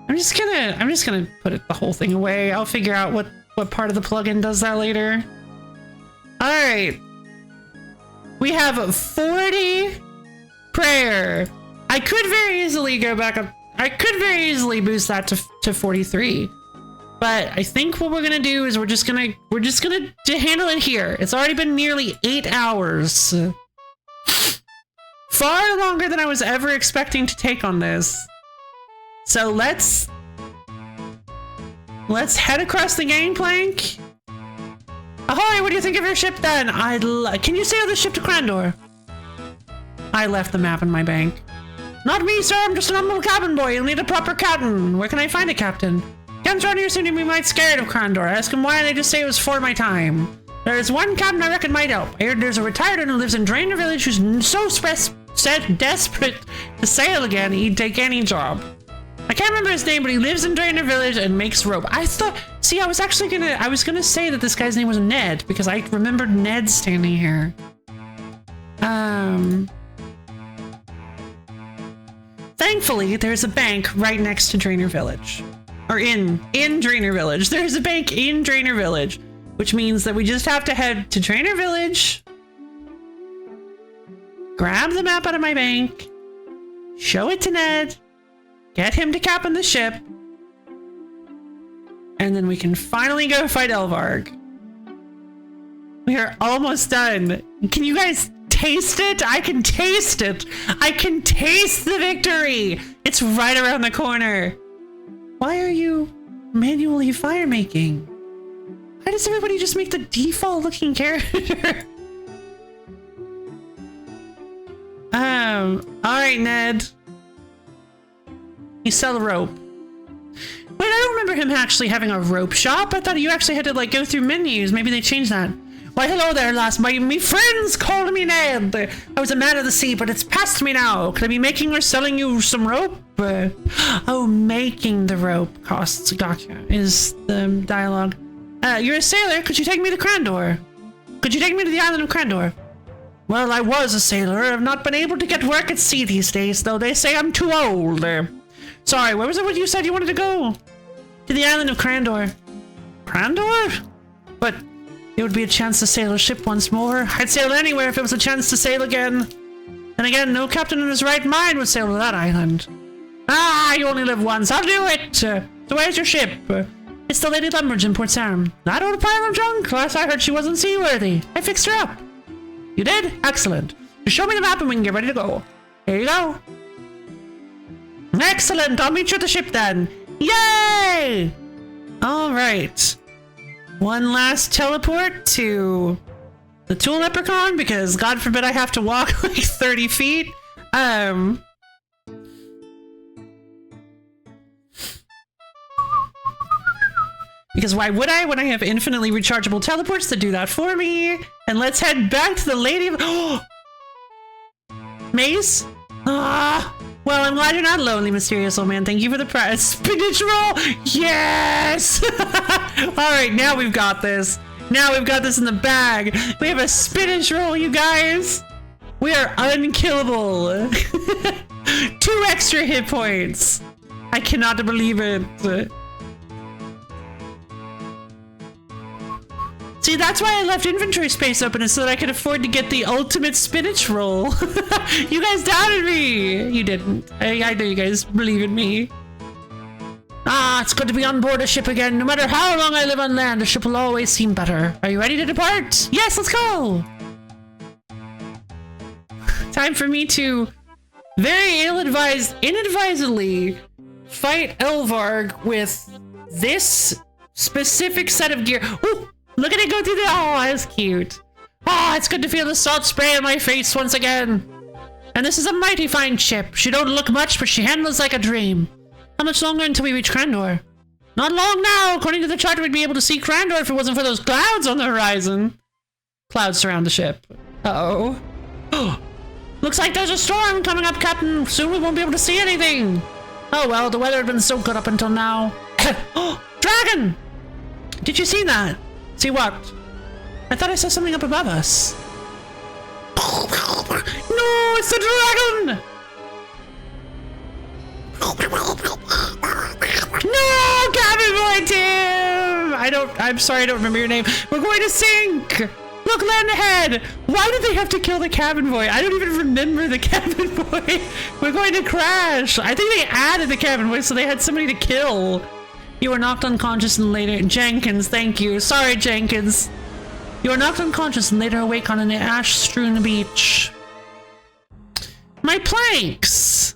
I'm just gonna put the whole thing away. I'll figure out what part of the plugin does that later. All right. We have 40 prayer. I could very easily go back up. I could very easily boost that to 43. But I think what we're gonna do is we're just gonna handle it here. It's already been nearly 8 hours. Far longer than I was ever expecting to take on this. So let's head across the gangplank Ahoy, what do you think of your ship then? Can you sail the ship to Crandor? I left the map in my bank. Not me, sir. I'm just a normal cabin boy. You'll need a proper captain. Where can I find a captain? Captains around here seem to be might scared of Crandor. I ask him why, and they just say it was for my time. There's one captain I reckon might help. I heard there's a retired one who lives in Drainer Village who's so desperate to sail again, he'd take any job. I can't remember his name, but he lives in Drainer Village and makes rope. I was gonna say that this guy's name was Ned, because I remembered Ned standing here. Thankfully, there's a bank right next to Drainer Village. Or in Drainer Village. There's a bank in Drainer Village, which means that we just have to head to Drainer Village, grab the map out of my bank, show it to Ned, get him to captain the ship, and then we can finally go fight Elvarg. We are almost done. Can you guys taste it? I can taste it. I can taste the victory. It's right around the corner. Why are you manually fire making? Why does everybody just make the default looking character? Alright, Ned. You sell a rope. Wait, I don't remember him actually having a rope shop. I thought you actually had to like go through menus. Maybe they changed that. Why, hello there, lass. Me friends called me Ned. I was a man of the sea, but it's past me now. Could I be making or selling you some rope? Oh, making the rope costs. Gotcha. Is the dialogue. You're a sailor. Could you take me to Crandor? Could you take me to the island of Crandor? Well, I was a sailor. I've not been able to get work at sea these days, though they say I'm too old. Sorry, where was it what you said you wanted to go? To the island of Crandor. Crandor? But it would be a chance to sail a ship once more. I'd sail anywhere if it was a chance to sail again. And again, no captain in his right mind would sail to that island. Ah, you only live once. I'll do it. So where's your ship? It's the Lady Lumbridge in Port Sarum. I don't pile of junk. Last I heard she wasn't seaworthy. I fixed her up. You did? Excellent. Just show me the map and we can get ready to go. Here you go. Excellent. I'll meet you at the ship then. Yay! All right. One last teleport to the Tool Leprechaun, because God forbid I have to walk like 30 feet. Because why would I when I have infinitely rechargeable teleports to do that for me? And let's head back to the Lady of... Maze? Ah, well, I'm glad you're not lonely, mysterious old man. Thank you for the prize. Spinach roll! Yes! Alright, now we've got this. Now we've got this in the bag. We have a spinach roll, you guys. We are unkillable. 2 extra hit points. I cannot believe it. See, that's why I left inventory space open, is so that I could afford to get the ultimate spinach roll. You guys doubted me. You didn't. I know you guys believe in me. Ah, it's good to be on board a ship again. No matter how long I live on land, a ship will always seem better. Are you ready to depart? Yes, let's go. Time for me to very inadvisedly fight Elvarg with this specific set of gear. Ooh, look at it go through the... Oh, that's cute. Ah, it's good to feel the salt spray on my face once again. And this is a mighty fine ship. She don't look much, but she handles like a dream. How much longer until we reach Crandor? Not long now. According to the chart, we'd be able to see Crandor if it wasn't for those clouds on the horizon. Clouds surround the ship. Uh-oh. Looks like there's a storm coming up, Captain. Soon we won't be able to see anything. Oh well, the weather had been so good up until now. Oh, dragon! Did you see that? See what? I thought I saw something up above us. No, it's the dragon! No, Cabin Boy Tim! I'm sorry, I don't remember your name. We're going to sink! Look, land ahead! Why did they have to kill the cabin boy? I don't even remember the cabin boy. We're going to crash. I think they added the cabin boy so they had somebody to kill. You were knocked unconscious and later... Jenkins, thank you. Sorry, Jenkins. You were knocked unconscious and later awake on an ash-strewn beach. My planks!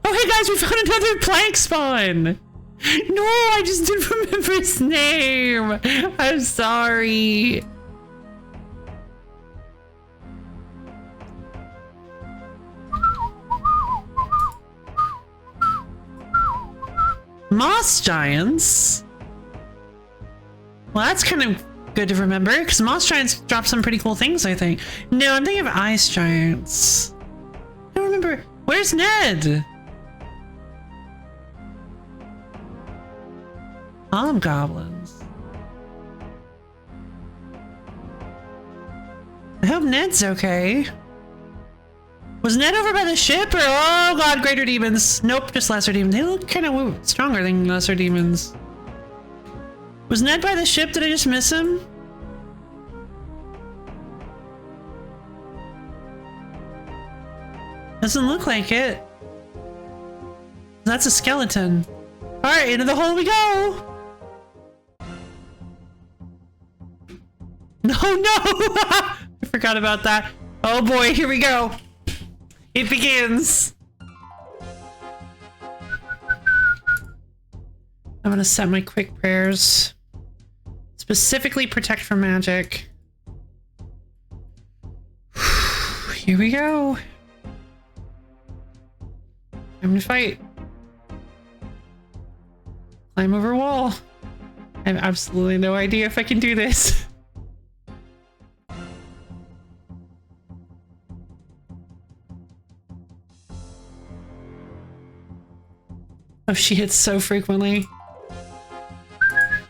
Oh, hey guys, we found another plank spawn! No, I just didn't remember his name. I'm sorry. Moss giants? Well, that's kind of good to remember, because moss giants drop some pretty cool things, I think. No, I'm thinking of ice giants. I don't remember. Where's Ned? Hobgoblins. I hope Ned's okay. Was Ned over by the ship, or oh god, greater demons? Nope, just lesser demons. They look kind of stronger than lesser demons. Was Ned by the ship? Did I just miss him? Doesn't look like it. That's a skeleton. Alright, into the hole we go! No, no! I forgot about that. Oh boy, here we go. It begins. I'm gonna set my quick prayers. Specifically protect from magic. Here we go. Time to fight. Climb over wall. I have absolutely no idea if I can do this. Oh, she hits so frequently.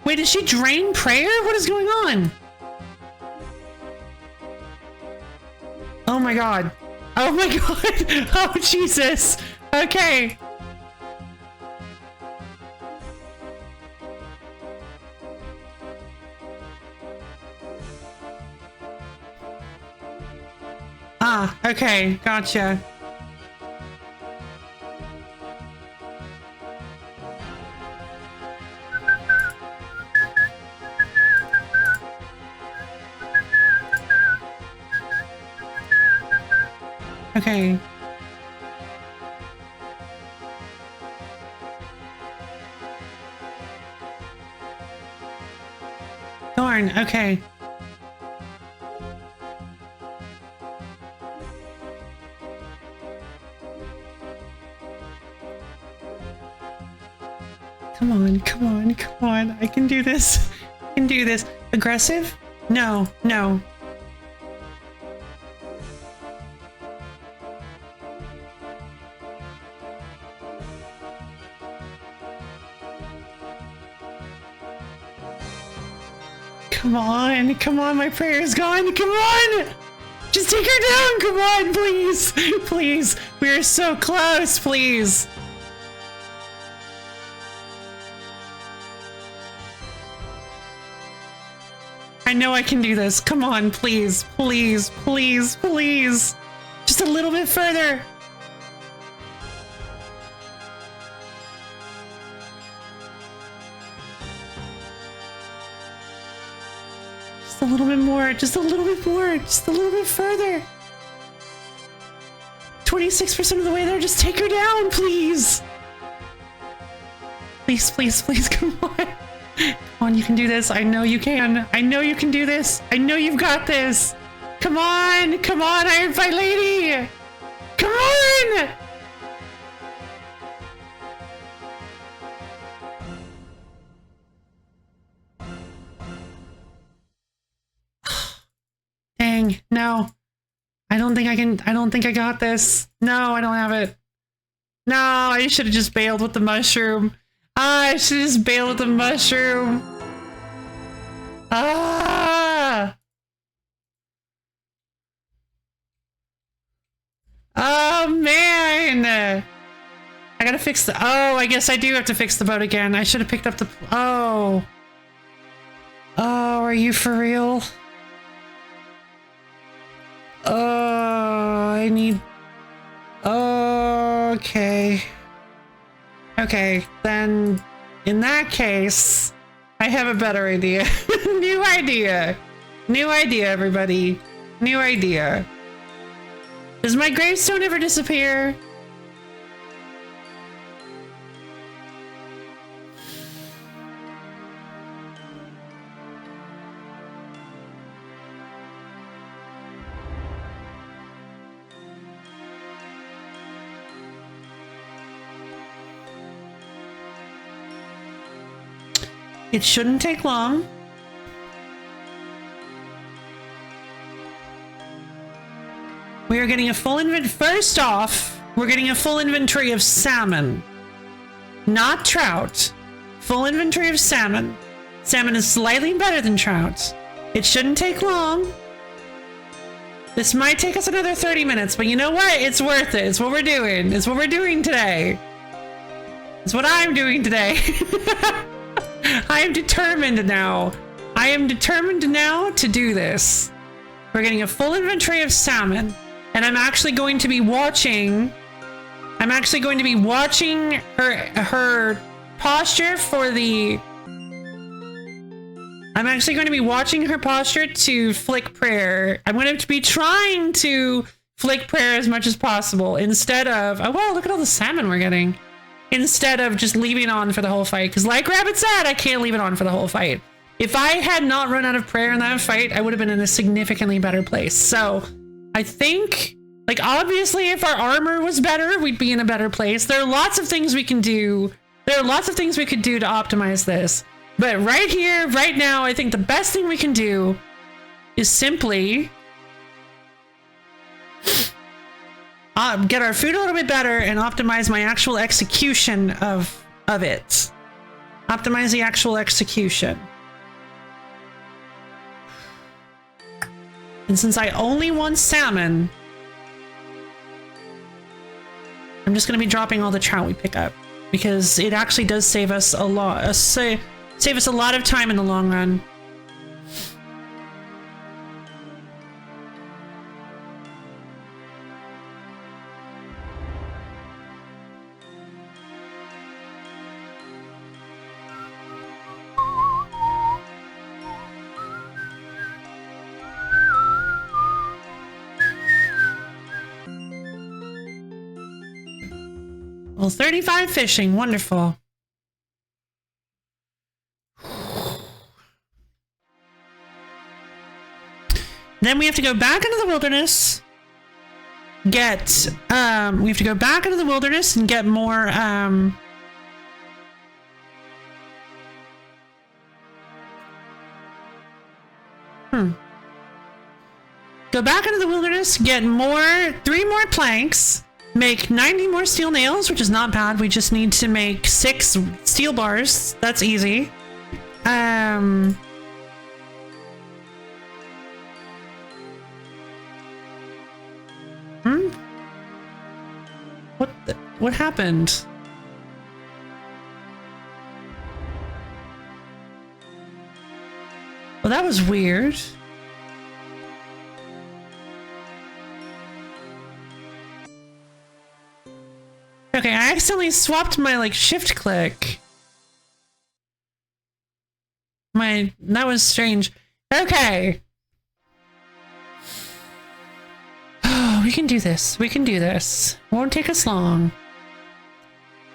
Wait, did she drain prayer? What is going on? Oh my god. Oh my god. Oh Jesus. Okay. Ah, okay. Gotcha. Okay. Darn, okay. Come on, come on, come on. I can do this. I can do this. Aggressive? No, no. Come on, my prayer's gone. Come on! Just take her down, come on, please! Please, we are so close, please! I know I can do this. Come on, please, please, please, please! Just a little bit further! Just a little bit more, just a little bit more, just a little bit further. 26% of the way there, just take her down, please. Please, please, please, come on. Come on, you can do this. I know you can. I know you can do this. I know you've got this. Come on, Iron Fight Lady. Come on. Dang, no. I don't think I can. I don't think I got this. No, I don't have it. No, I should have just bailed with the mushroom. I should have just bailed with the mushroom. Ah! Oh, man! I gotta fix the... Oh, I guess I do have to fix the boat again. I should have picked up the... Oh. Oh, are you for real? Oh, I need... Okay. Okay, then in that case, I have a better idea. New idea. New idea, everybody. New idea. Does my gravestone ever disappear? It shouldn't take long. We are getting a full inventory. First off, we're getting a full inventory of salmon. Not trout. Full inventory of salmon. Salmon is slightly better than trout. It shouldn't take long. This might take us another 30 minutes, but you know what? It's worth it. It's what we're doing. It's what we're doing today. It's what I'm doing today. I am determined now. I am determined now to do this. We're getting a full inventory of salmon, and I'm actually going to be watching. I'm actually going to be watching her posture for the. I'm actually going to be watching her posture to flick prayer. I'm going to be trying to flick prayer as much as possible instead of. Oh wow! Look at all the salmon we're getting. Instead of just leaving on for the whole fight. Because like Rabbit said, I can't leave it on for the whole fight. If I had not run out of prayer in that fight, I would have been in a significantly better place. So I think, like, obviously if our armor was better, we'd be in a better place. There are lots of things we can do. There are lots of things we could do to optimize this. But right here, right now, I think the best thing we can do is simply get our food a little bit better and optimize my actual execution of it. Optimize the actual execution. And since I only want salmon, I'm just going to be dropping all the trout we pick up because it actually does save us a lot. Save us a lot of time in the long run. Well, 35 fishing, wonderful. Then we have to go back into the wilderness. We have to go back into the wilderness and get more, Go back into the wilderness, get 3 more planks, make 90 more steel nails, which is not bad. We just need to make 6 steel bars. That's easy. What happened? Well, that was weird. Okay, I accidentally swapped my, like, shift click. That was strange. Okay. Oh, we can do this. We can do this. Won't take us long.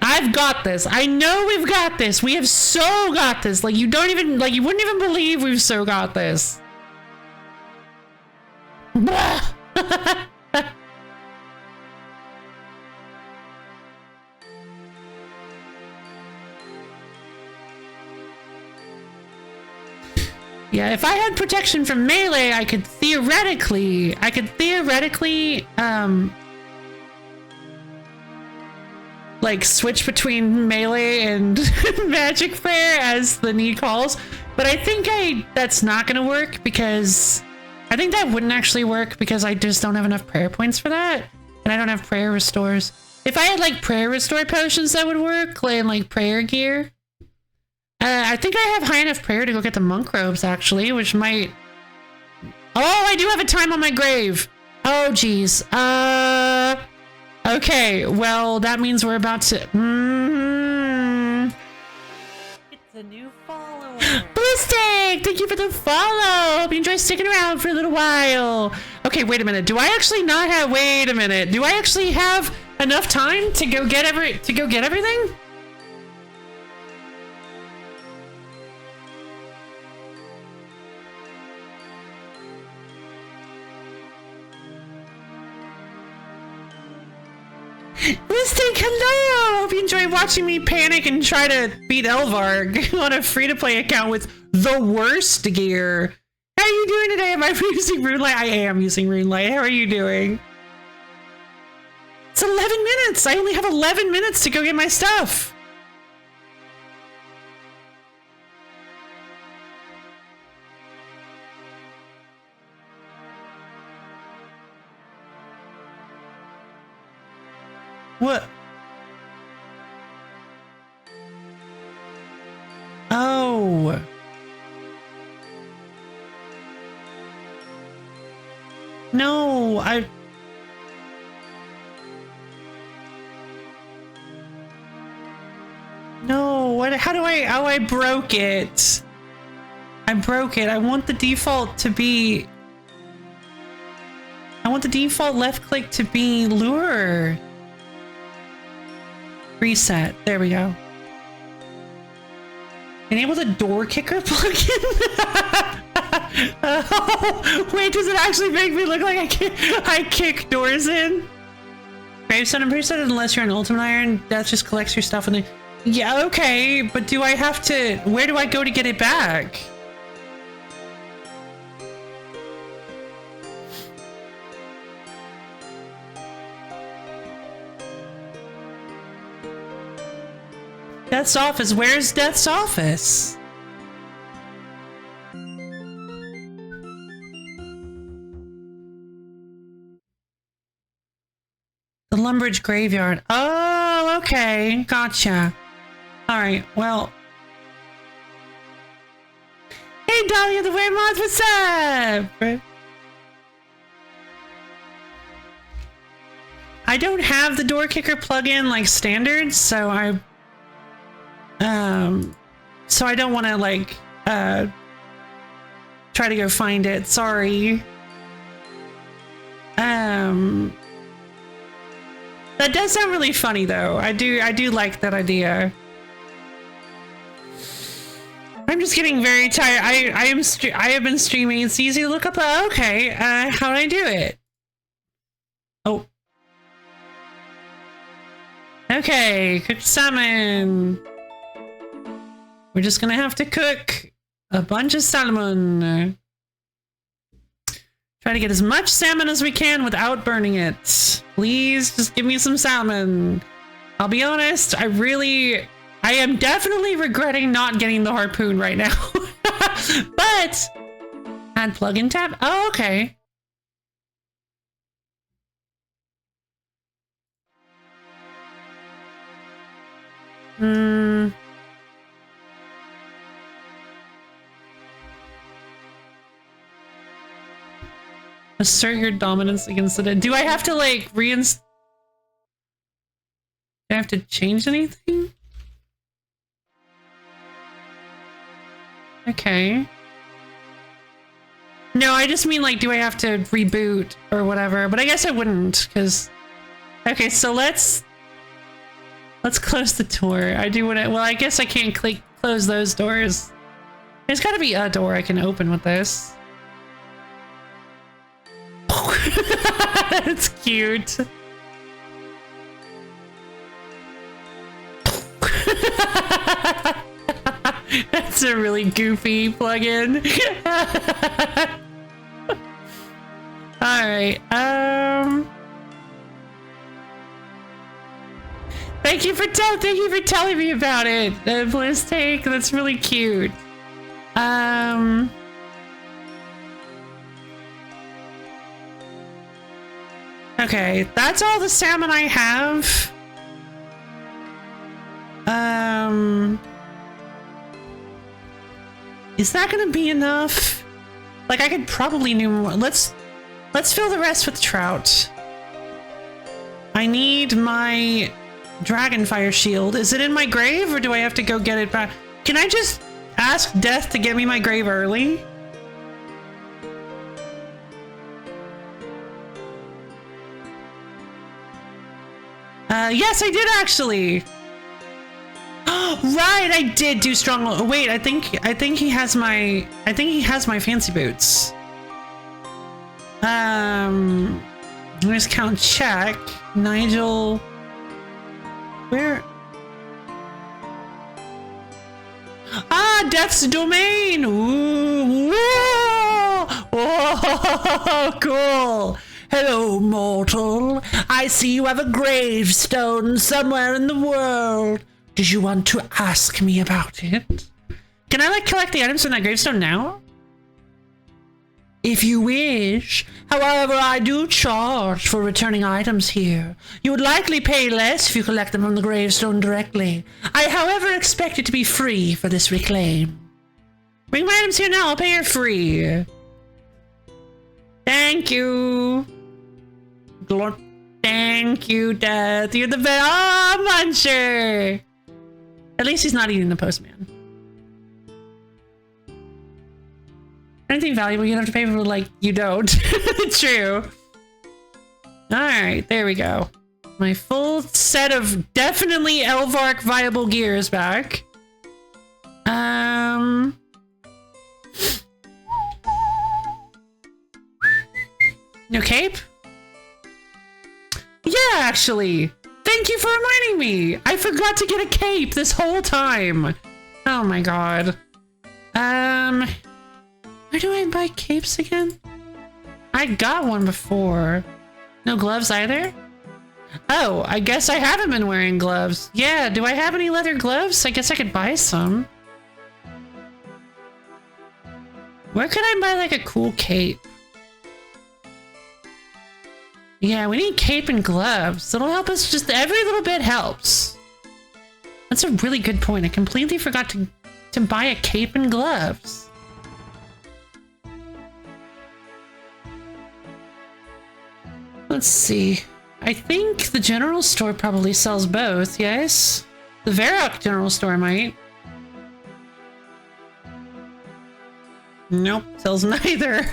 I've got this. I know we've got this. We have so got this. Like, you don't even, like, you wouldn't even believe we've so got this. Yeah, if I had protection from melee, I could theoretically, like, switch between melee and magic prayer as the need calls. But I think that's not gonna work because I think that wouldn't actually work because I just don't have enough prayer points for that. And I don't have prayer restores. If I had, like, prayer restore potions, that would work, like prayer gear. I think I have high enough prayer to go get the monk robes, actually, which might... Oh, I do have a time on my grave! Oh, geez. Okay, well, that means we're about to... It's a new follower. Ballistic! Thank you for the follow! Hope you enjoy sticking around for a little while. Okay, wait a minute. Do I actually not have... Wait a minute. Do I actually have enough time to go get everything? Mystic, hello! Hope you enjoy watching me panic and try to beat Elvarg on a free-to-play account with the worst gear. How are you doing today? Am I using Runelight? I am using Runelight. How are you doing? It's 11 minutes! I only have 11 minutes to go get my stuff! What? Oh. No, No, what, how do oh, I broke it. I broke it. I want the default to be... I want the default left click to be lure. Reset. There we go. Enable the door kicker plugin? Oh, wait, does it actually make me look like I kick doors in? Gravestone and preset unless you're an Ultimate Iron. That just collects your stuff and then... Yeah, okay, but do I have to... Where do I go to get it back? Death's office. Where's Death's office? The Lumbridge Graveyard. Oh, okay. Gotcha. Alright, well. Hey, Dahlia the Way Mods, what's up? I don't have the door kicker plugin like standard, so I don't want to like try to go find it. Sorry. That does sound really funny though. I do like that idea. I'm just getting very tired. I have been streaming. It's easy to look up. Okay, how do I do it? Oh. Okay, cooked salmon. We're just gonna have to cook a bunch of salmon. Try to get as much salmon as we can without burning it. Please, just give me some salmon. I'll be honest, I am definitely regretting not getting the harpoon right now. But, add plugin tab. Oh, okay. Assert your dominance against the dead. Do I have to like do I have to change anything? Okay. No, I just mean like, do I have to reboot or whatever? But I guess I wouldn't, because... Okay, so let's close the door. I do want to... Well, I guess I can't close those doors. There's got to be a door I can open with this. It's cute. That's a really goofy plugin. All right. Thank you for telling me about it, Bliss Take. That's really cute. Okay, that's all the salmon I have. Is that gonna be enough? Like, I could probably do more. Let's fill the rest with trout. I need my Dragonfire shield. Is it in my grave, or do I have to go get it back? Can I just ask Death to get me my grave early? Yes, I did actually. Right, I did do strong. Wait, I think he has my fancy boots. Let's count check. Nigel, Where? Ah, Death's Domain! Ooh, whoa! Whoa, cool! Hello, mortal. I see you have a gravestone somewhere in the world. Did you want to ask me about it? Can I, like, collect the items from that gravestone now? If you wish. However, I do charge for returning items here. You would likely pay less if you collect them from the gravestone directly. I, however, expect it to be free for this reclaim. Bring my items here now. I'll pay you free. Thank you. Thank you, Death. You're the best. Oh, Muncher. At least he's not eating the postman. Anything valuable you don't have to pay for, like, you don't. True. Alright, there we go. My full set of definitely Elvark viable gear is back. No cape? Yeah, actually. Thank you for reminding me. I forgot to get a cape this whole time. Oh my god. Where do I buy capes again? I got one before. No gloves either? Oh, I guess I haven't been wearing gloves. Yeah, do I have any leather gloves? I guess I could buy some. Where could I buy like a cool cape? Yeah, we need cape and gloves. It'll help us, just every little bit helps. That's a really good point. I completely forgot to buy a cape and gloves. Let's see. I think the general store probably sells both, yes? The Varrock general store might. Nope, sells neither.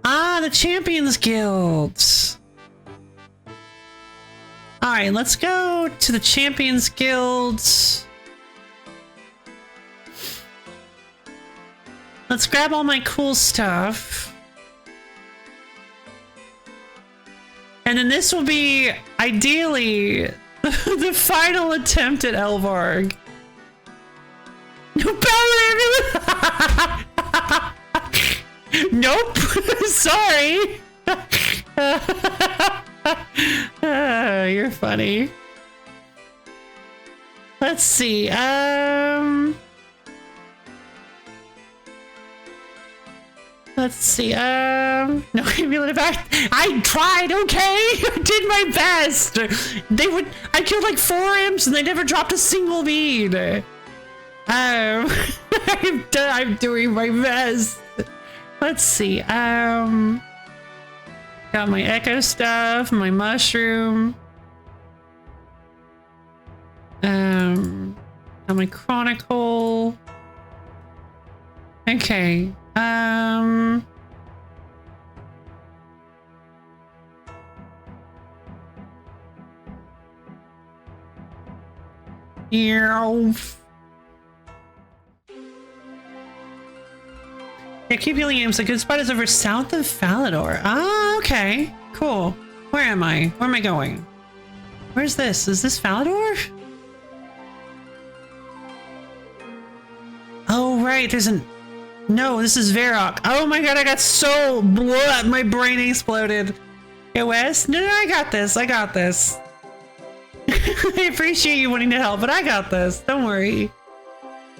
Ah, the Champions Guild. Alright, let's go to the Champions Guild. Let's grab all my cool stuff. And then this will be, ideally, the final attempt at Elvarg. No power! Nope! Sorry! You're funny. Let's see, let's see, no cumulative act. I tried, okay? I did my best. I killed like 4 imps and they never dropped a single bead. I'm doing my best. Let's see, got my echo stuff, my mushroom. Got my chronicle. Okay. Yeah, keep healing aims. A good spot is over south of Falador. Ah, okay. Cool. Where am I? Where am I going? Where's this? Is this Falador? Oh, right. There's an... No, this is Varrock. Oh my god, I got so... Blah, my brain exploded. Hey, Wes? No, I got this. I got this. I appreciate you wanting to help, but I got this. Don't worry.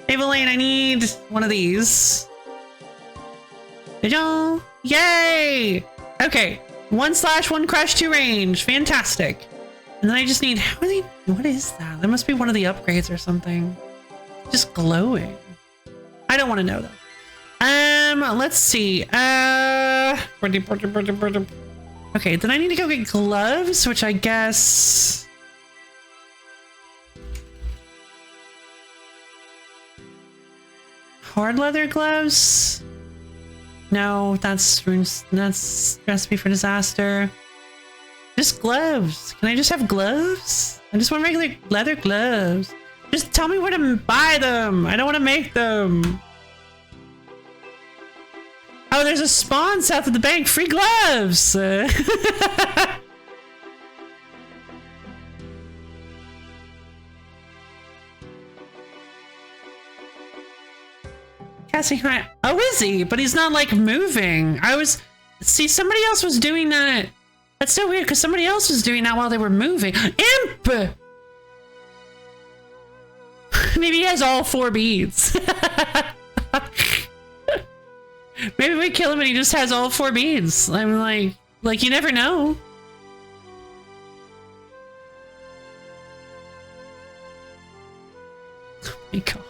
Hey, Elaine, I need one of these. Yay! Okay, 1/1 crush 2 range. Fantastic. And then I just need... How are they... What is that? That must be one of the upgrades or something. Just glowing. I don't want to know that. Let's see. Okay, then I need to go get gloves, which I guess... Hard leather gloves? No, that's recipe for disaster. Just gloves. Can I just have gloves? I just want regular leather gloves. Just tell me where to buy them. I don't want to make them. Oh, there's a spawn south of the bank. Free gloves. Cassie, hi. Oh, is he? But he's not like moving. See, somebody else was doing that. That's so weird because somebody else was doing that while they were moving. Imp! Maybe he has all 4 beads. Maybe we kill him and he just has all 4 beads. I'm like you never know. Oh my god.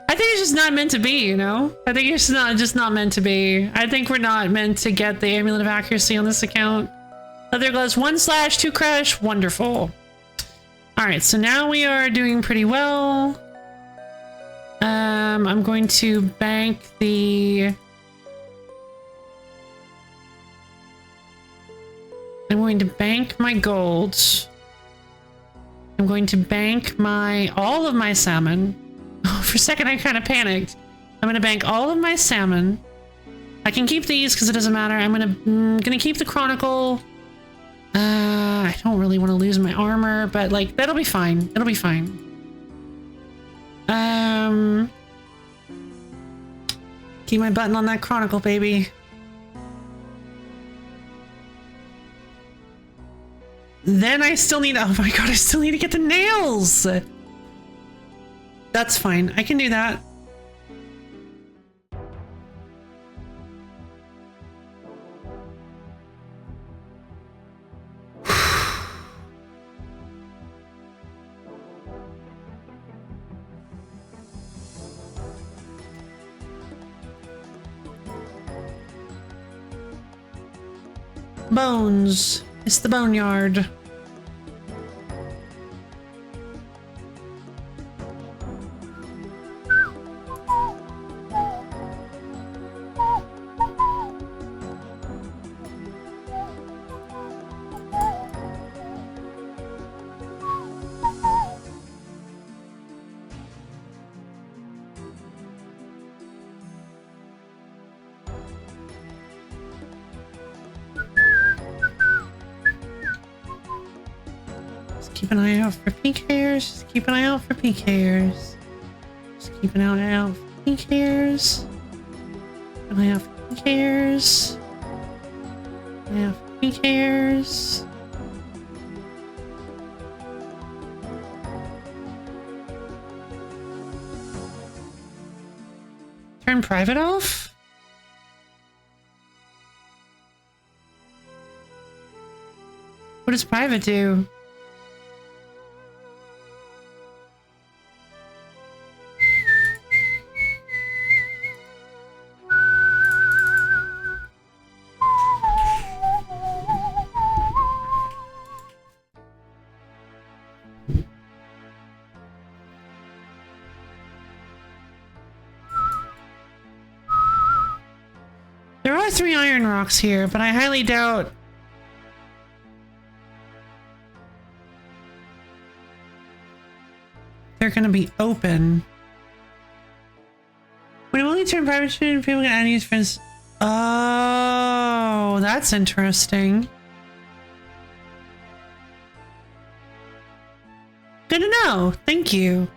I think it's just not meant to be, you know? I think it's just not meant to be. I think we're not meant to get the Amulet of Accuracy on this account. Leather gloves 1/2 crush. Wonderful. Alright, so now we are doing pretty well. I'm going to bank the... I'm going to bank my gold. I'm going to bank all of my salmon. Oh, for a second I kind of panicked. I'm gonna bank all of my salmon. I can keep these because it doesn't matter. I'm gonna keep the Chronicle. I don't really want to lose my armor, but like that'll be fine. It'll be fine. Keep my button on that Chronicle, baby. Then I still need, oh my god, I still need to get the nails. That's fine. I can do that. Bones. It's the boneyard. Keep an eye out for pink hairs. Just keep an eye out for pink hairs. Just keep an eye out for pink hairs. Keep an eye out for pink hairs. Eye out for pink hairs. Turn private off? What does private do? There are 3 iron rocks here, but I highly doubt they're gonna be open. When I'm only turn private student, people can add use friends. Oh, that's interesting. Good to know. Thank you.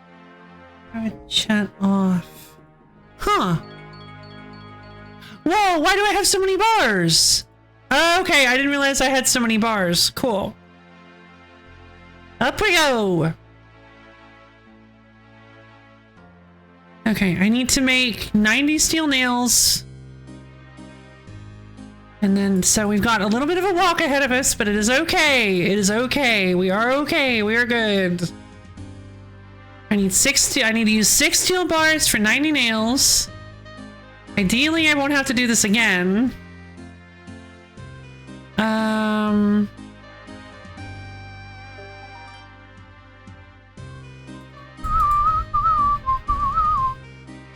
Private chat off. Huh. Whoa, why do I have so many bars? Okay, I didn't realize I had so many bars. Cool. Up we go. Okay, I need to make 90 steel nails. And then, so we've got a little bit of a walk ahead of us, but it is okay. It is okay. We are okay. We are good. I need to use 6 steel bars for 90 nails. Ideally, I won't have to do this again. I'm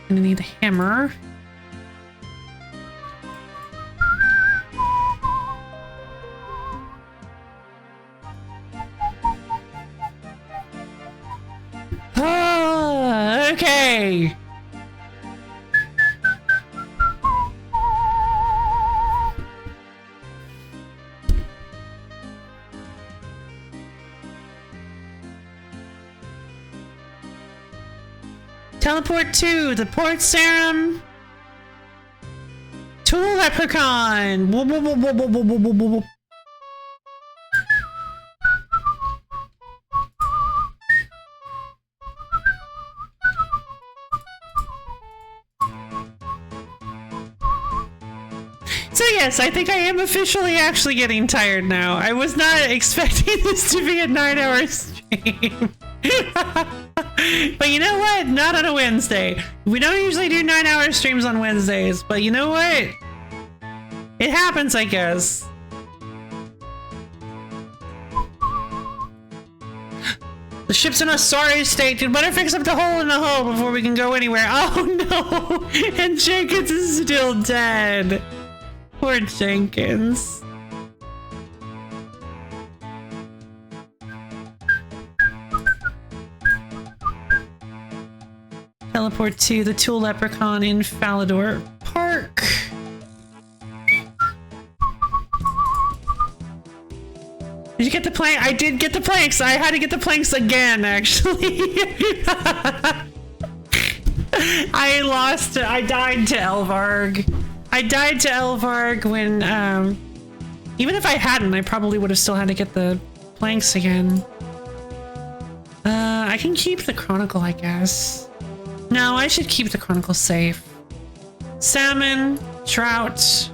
gonna need a hammer. Teleport to the port serum. Tool leprechaun. Whoop, whoop, whoop, whoop, whoop, whoop, whoop, whoop. So yes, I think I am officially actually getting tired now. I was not expecting this to be a 9-hour stream. But you know what? Not on a Wednesday. We don't usually do 9-hour streams on Wednesdays, but you know what? It happens, I guess. The ship's in a sorry state. You'd better fix up the hole in the hull before we can go anywhere. Oh no! And Jenkins is still dead. Poor Jenkins. Teleport to the Tool Leprechaun in Falador Park. Did you get the plank? I did get the planks. I had to get the planks again, actually. I lost. I died to Elvarg. I died to Elvarg when, even if I hadn't, I probably would have still had to get the planks again. I can keep the Chronicle, I guess. No, I should keep the Chronicle safe. Salmon, trout.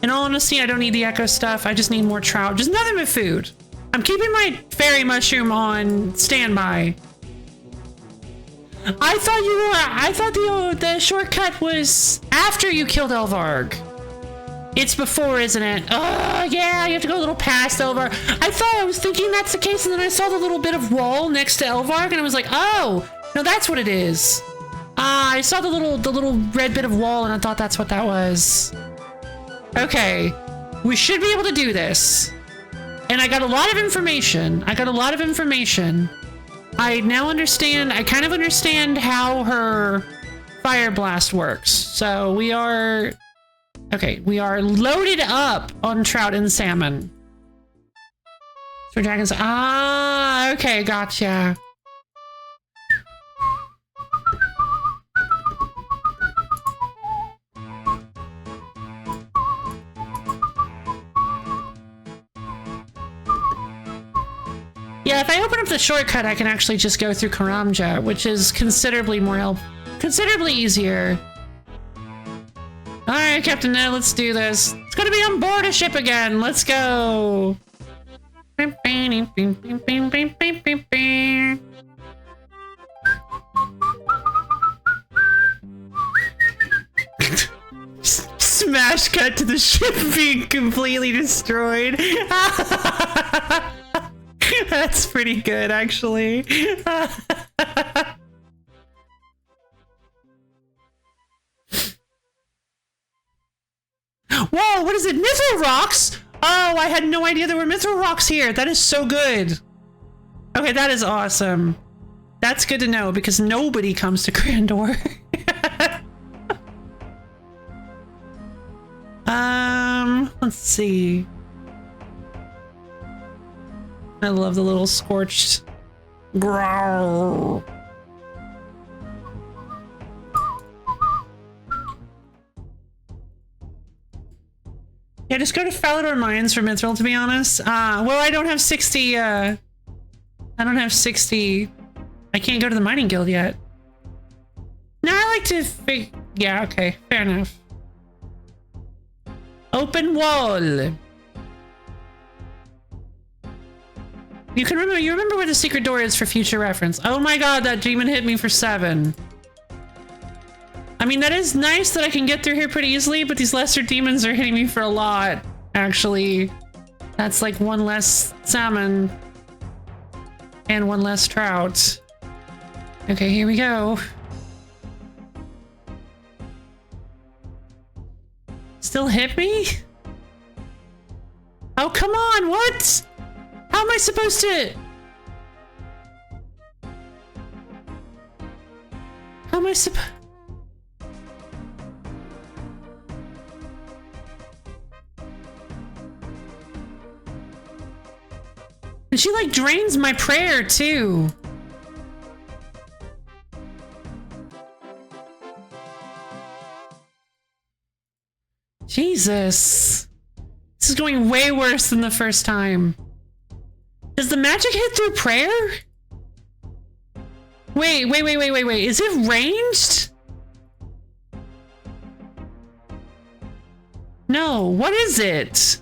In all honesty, I don't need the Echo stuff. I just need more trout. Just nothing but food. I'm keeping my fairy mushroom on standby. I thought the shortcut was after you killed Elvarg. It's before, isn't it? Oh, yeah, you have to go a little past Elvarg. I was thinking that's the case, and then I saw the little bit of wall next to Elvarg, and I was like, oh, no, that's what it is. I saw the little red bit of wall, and I thought that's what that was. Okay, we should be able to do this. And I got a lot of information. I now understand, I kind of understand how her fire blast works. So we are, okay, we are loaded up on trout and salmon. For dragons, okay, gotcha. Yeah, if I open up the shortcut, I can actually just go through Karamja, which is considerably easier. All right, Captain Ned, let's do this. It's gonna be on board a ship again. Let's go. Smash cut to the ship being completely destroyed. That's pretty good, actually. Whoa, what is it? Mithril rocks? Oh, I had no idea there were mithril rocks here. That is so good. Okay, that is awesome. That's good to know because nobody comes to Grandor. Let's see. I love the little scorched growl. Yeah, just go to Falador Mines for mithril, to be honest. Well, I don't have 60, I don't have 60. I can't go to the mining guild yet. No, I like to yeah, okay, fair enough. Open wall. You remember where the secret door is for future reference. Oh my god, that demon hit me for 7. I mean, that is nice that I can get through here pretty easily, but these lesser demons are hitting me for a lot, actually. That's like 1 less salmon and 1 less trout. Okay, here we go. Still hit me? Oh, come on, what? How am I supposed to? How am I supposed? And she like drains my prayer too. Jesus. This is going way worse than the first time. Does the magic hit through prayer? Wait. Is it ranged? No, what is it?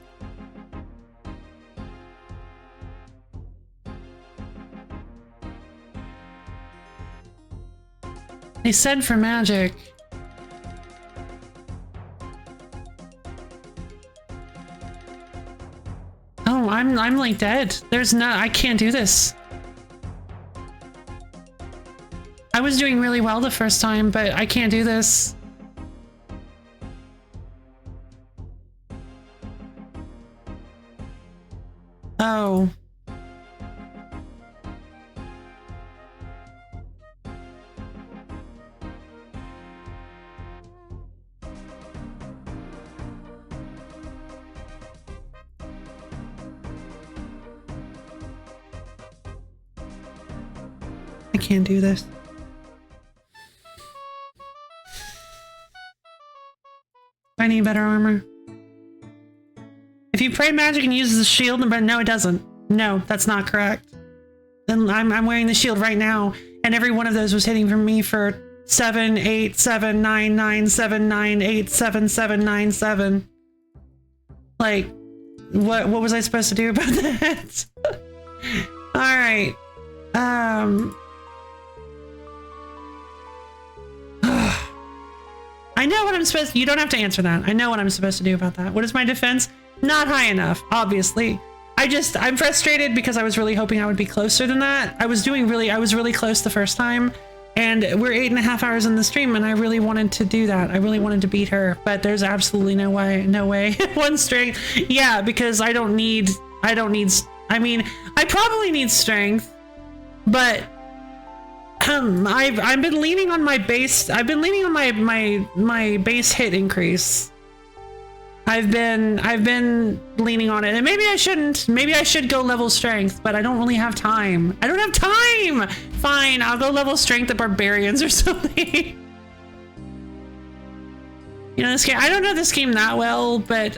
They said for magic. Oh, I'm like dead. There's no, I can't do this. I was doing really well the first time, but I can't do this. Oh. I can't do this. I need better armor. If you pray magic and uses the shield, but no, it doesn't. No, that's not correct. Then I'm wearing the shield right now, and every one of those was hitting from me for 7, 8, 7, 9, 9, 7, 9, 8, 7, 7, 9, 7. Like, what was I supposed to do about that? All right. I know what I'm supposed to, you don't have to answer that. I know what I'm supposed to do about that. What is my defense? Not high enough, obviously. I'm frustrated because I was really hoping I would be closer than that. I was really close the first time, and we're 8.5 hours in the stream, and I really wanted to do that. I really wanted to beat her, but there's absolutely no way. One strength. Yeah, because I mean, I probably need strength, but I've been leaning on my base. I've been leaning on my base hit increase. I've been leaning on it, and maybe I shouldn't. Maybe I should go level strength, but I don't really have time. I don't have time. Fine, I'll go level strength at barbarians or something. You know, this game, I don't know this game that well, but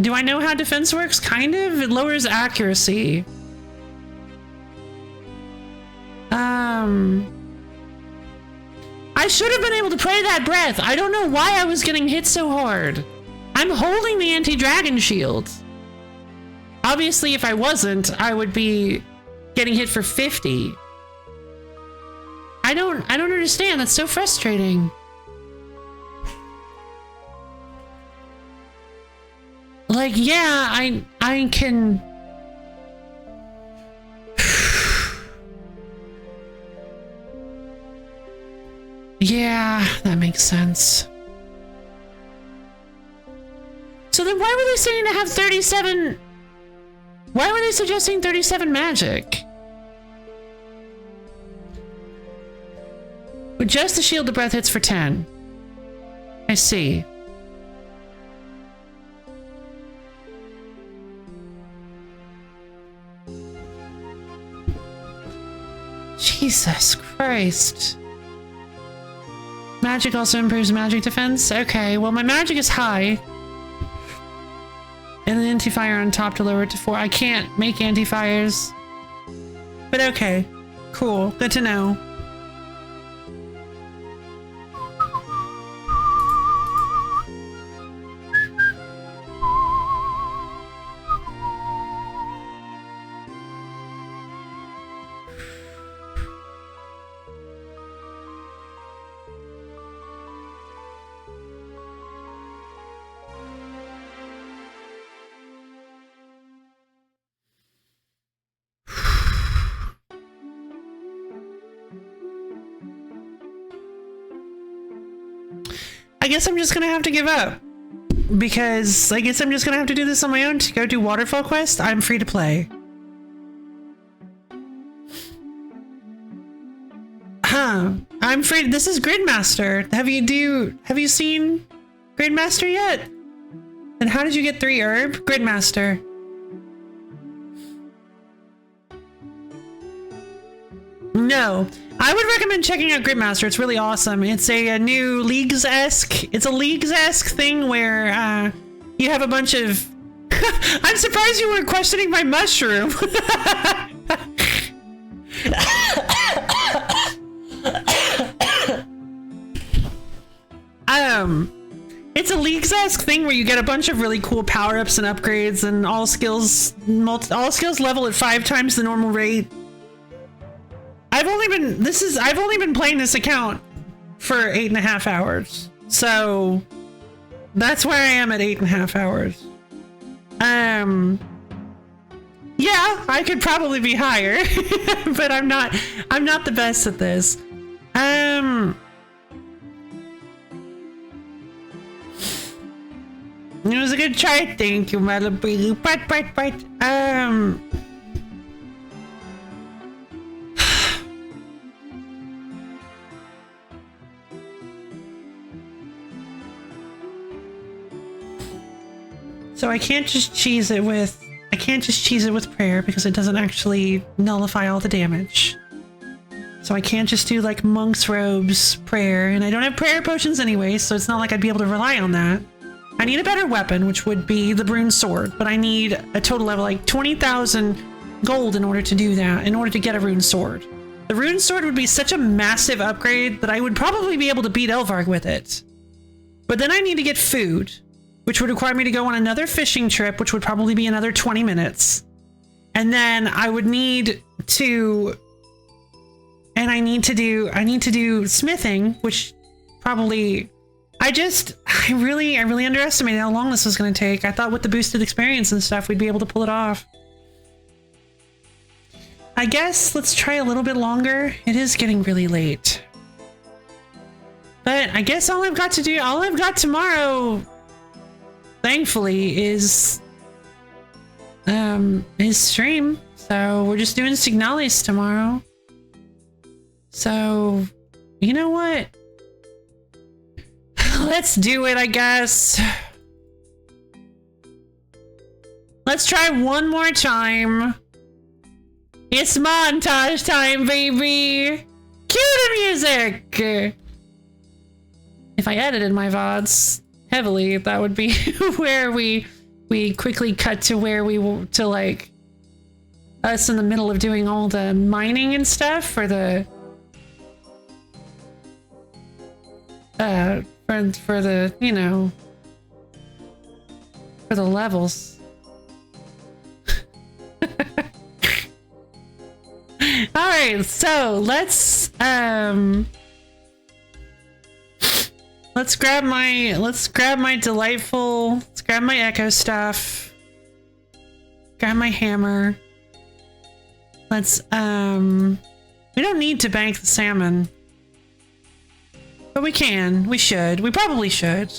do I know how defense works? Kind of. It lowers accuracy. I should have been able to pray that breath. I don't know why I was getting hit so hard. I'm holding the anti-dragon shield. Obviously, if I wasn't, I would be getting hit for 50. I don't understand. That's so frustrating. Like, yeah, I can... Yeah, that makes sense. So then why were they saying to have 37? Why were they suggesting 37 magic? With just the shield, the breath hits for 10. I see. Jesus Christ. Magic also improves magic defense? Okay, well my magic is high. And the anti-fire on top to lower it to 4. I can't make anti-fires. But okay. Cool. Good to know. I guess I'm just gonna have to give up, because I guess I'm just gonna have to do this on my own to go do waterfall quest. I'm free to play. I'm free. This is Gridmaster. Have you seen Gridmaster yet? And how did you get 3 herb? Gridmaster. No, I would recommend checking out Gridmaster. It's really awesome. It's a new Leagues-esque. It's a Leagues-esque thing where you have a bunch of. I'm surprised you weren't questioning my mushroom. It's a Leagues-esque thing where you get a bunch of really cool power-ups and upgrades, and all skills level at 5 times the normal rate. I've only been playing this account for 8.5 hours, so that's where I am at 8.5 hours. Yeah, I could probably be higher, but I'm not the best at this. It was a good try, thank you, Malibu. But. So I can't just cheese it with prayer because it doesn't actually nullify all the damage. So I can't just do like monk's robes prayer, and I don't have prayer potions anyway, so it's not like I'd be able to rely on that. I need a better weapon, which would be the Rune Sword, but I need a total of like 20,000 gold in order to do that, in order to get a Rune Sword. The Rune Sword would be such a massive upgrade that I would probably be able to beat Elvarg with it. But then I need to get food, which would require me to go on another fishing trip, which would probably be another 20 minutes. And then I would need to... And I need to do smithing, which probably... I really underestimated how long this was going to take. I thought with the boosted experience and stuff, we'd be able to pull it off. I guess let's try a little bit longer. It is getting really late. But I guess all I've got tomorrow, thankfully, is stream. So we're just doing Signales tomorrow. So, you know what? Let's do it, I guess. Let's try one more time. It's montage time, baby. Cue the music. If I edited my VODs heavily, that would be where we quickly cut to where to like us in the middle of doing all the mining and stuff for the for the, you know, for the levels. All right, so let's grab my delightful, let's grab my echo stuff, grab my hammer. Let's we don't need to bank the salmon. But we should. We probably should.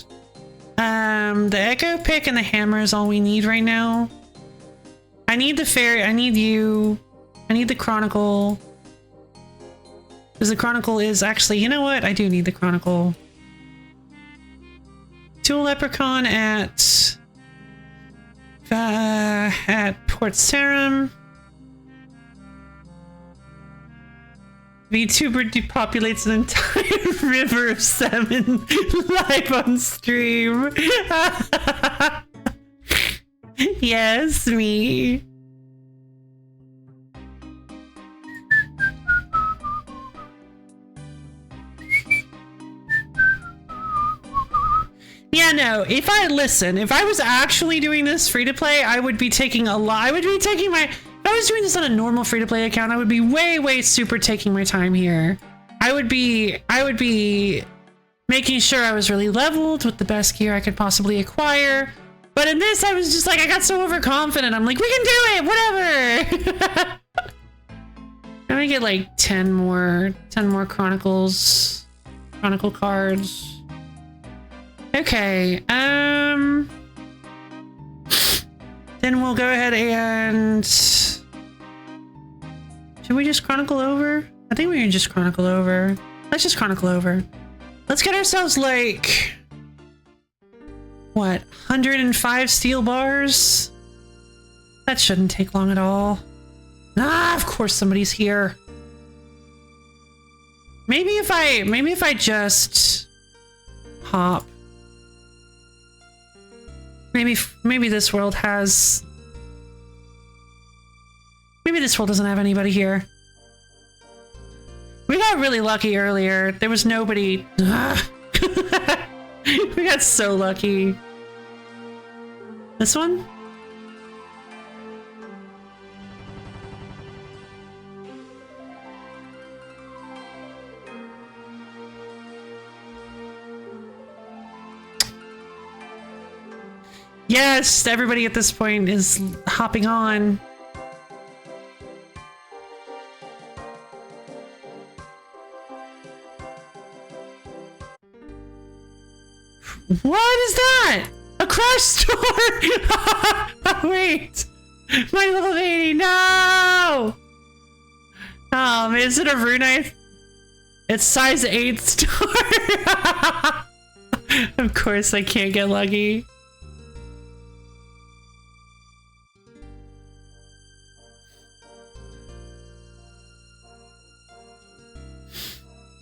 The echo pick and the hammer is all we need right now. I need the fairy. I need you. I need the chronicle. Because the chronicle is actually, you know what? I do need the chronicle. Tool leprechaun at Port Sarum. VTuber depopulates an entire river of salmon live on stream. Yes, me. Yeah, no, if I was actually doing this free to play, I would be taking a lot. If I was doing this on a normal free-to-play account, I would be way super taking my time here. I would be making sure I was really leveled with the best gear I could possibly acquire. But in this, I was just like, I got so overconfident. I'm like, we can do it, whatever. I'm gonna get like 10 more chronicle cards. Okay, then we'll go ahead and... Should we just chronicle over? I think we can just chronicle over. Let's just chronicle over. Let's get ourselves like... What? 105 steel bars? That shouldn't take long at all. Ah, of course somebody's here. Maybe if I just hop. Maybe this world has. Maybe this world doesn't have anybody here. We got really lucky earlier. There was nobody. We got so lucky. This one? Yes, everybody at this point is hopping on. What is that? A crash store! Oh, wait! My little lady, no! Is it a rune knife? It's size 8 store! Of course I can't get lucky.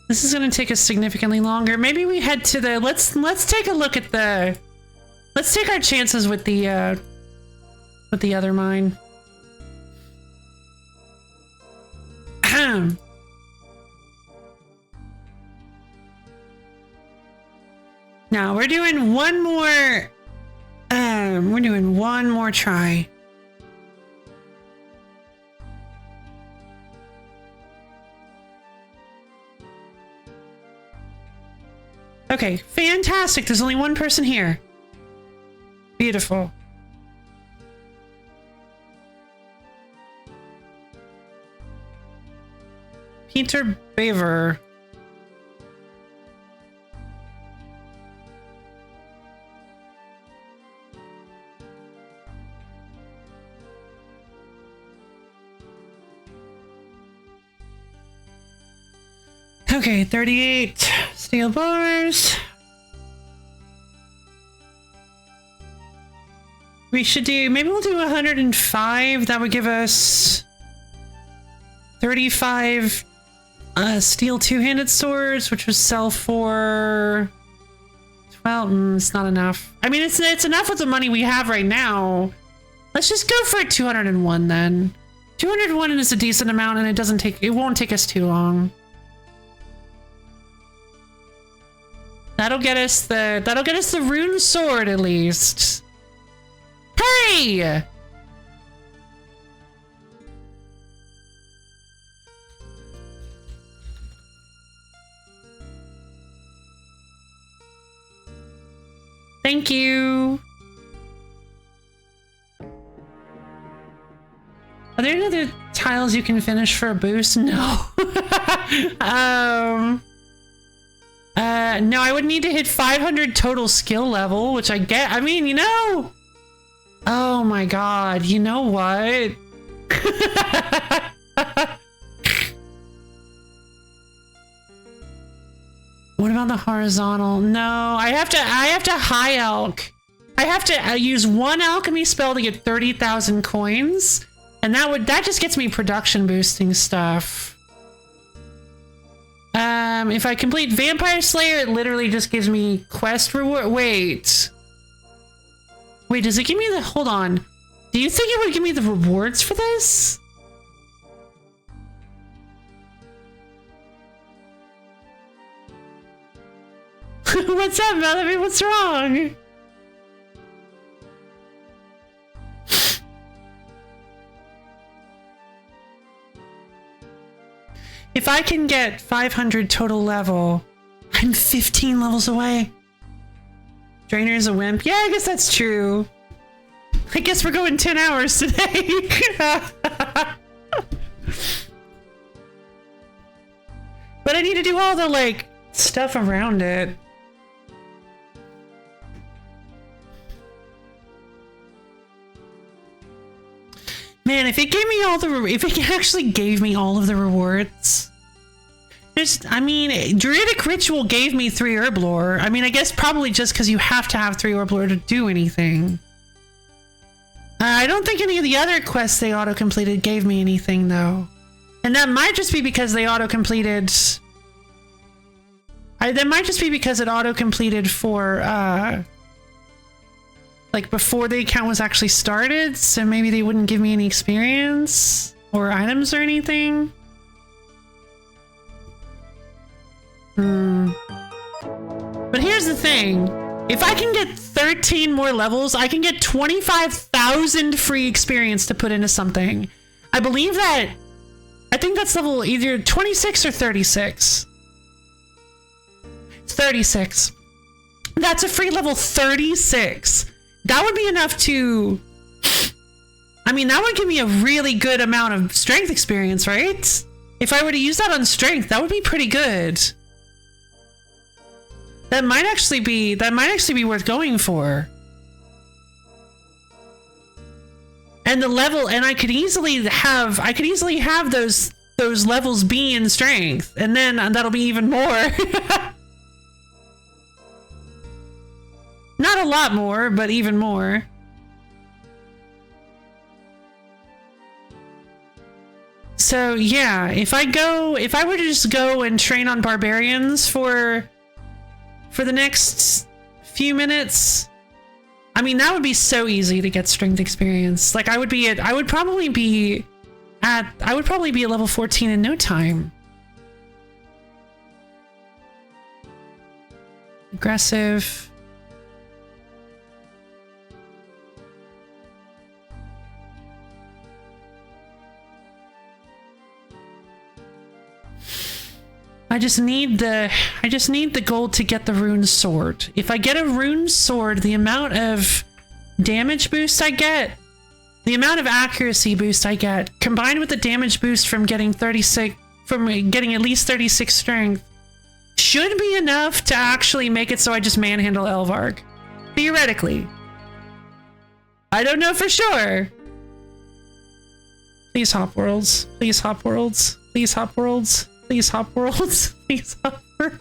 This is going to take us significantly longer. Maybe we head to the let's take a look at the let's take our chances with the other mine. Now we're doing one more try. Okay, fantastic. There's only one person here. Beautiful. Peter Baver. Okay, 38 steel bars. We should do, maybe we'll do 105. That would give us 35 steel two-handed swords, which would sell for 12. It's not enough. I mean, it's enough with the money we have right now. Let's just go for 201 then. 201 is a decent amount, and it won't take us too long. That'll get us the rune sword at least. Hey! Thank you. Are there any other tiles you can finish for a boost? No. No, I would need to hit 500 total skill level, which I get. I mean, you know. Oh my god, you know what? What about the horizontal? No, I have to high alch. I have to use one alchemy spell to get 30,000 coins, and that just gets me production boosting stuff. If I complete Vampire Slayer, it literally just gives me quest reward. Wait, does it give me the, hold on. Do you think it would give me the rewards for this? What's up, Melody? What's wrong? If I can get 500 total level, I'm 15 levels away. Drainer's a wimp. Yeah, I guess that's true. I guess we're going 10 hours today. But I need to do all the, like, stuff around it. Man, if it gave me all the, if it actually gave me all of the rewards, I mean, Druidic Ritual gave me 3 herb lore. I mean, I guess probably just because you have to have 3 herb lore to do anything. I don't think any of the other quests they auto-completed gave me anything, though. And that might just be because they auto-completed That might just be because it auto-completed for, like, before the account was actually started, so maybe they wouldn't give me any experience or items or anything. But here's the thing. If I can get 13 more levels, I can get 25,000 free experience to put into something. I believe that... I think that's level either 26 or 36. 36. That's a free level 36. That would be enough to... I mean, that would give me a really good amount of strength experience, right? If I were to use that on strength, that would be pretty good. That might actually be worth going for. And the level, and I could easily have those levels be in strength, and then that'll be even more. Not a lot more, but even more. So yeah, if I were to just go and train on barbarians for the next few minutes, I mean, that would be so easy to get strength experience. Like I would probably be at level 14 in no time. Aggressive. I just need the gold to get the rune sword. If I get a rune sword, the amount of damage boost I get, the amount of accuracy boost I get, combined with the damage boost from getting at least 36 strength, should be enough to actually make it so I just manhandle Elvarg. Theoretically. I don't know for sure. Please hop worlds. Please hop worlds. Please hop worlds. Please hop worlds. Please hop worlds.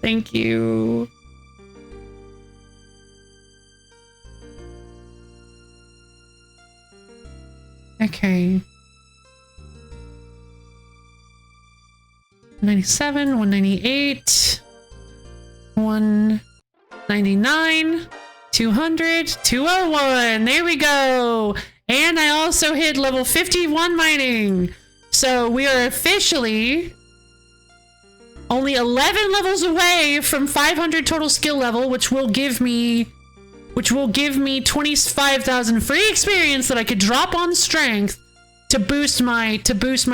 Thank you. Okay. 197, 198, 199, 200, 201. There we go. And I also hit level 51 mining. So we are officially only 11 levels away from 500 total skill level, which will give me 25,000 free experience that I could drop on strength to boost my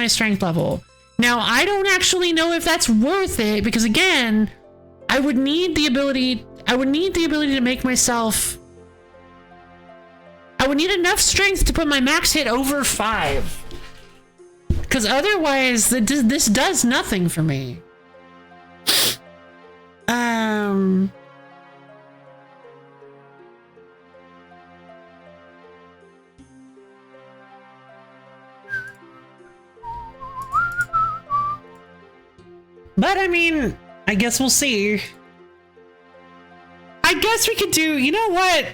strength level. Now, I don't actually know if that's worth it because again, I would need the ability to make myself, I would need enough strength to put my max hit over 5. Because otherwise, this does nothing for me. But I mean, I guess we'll see. I guess we could do, you know what?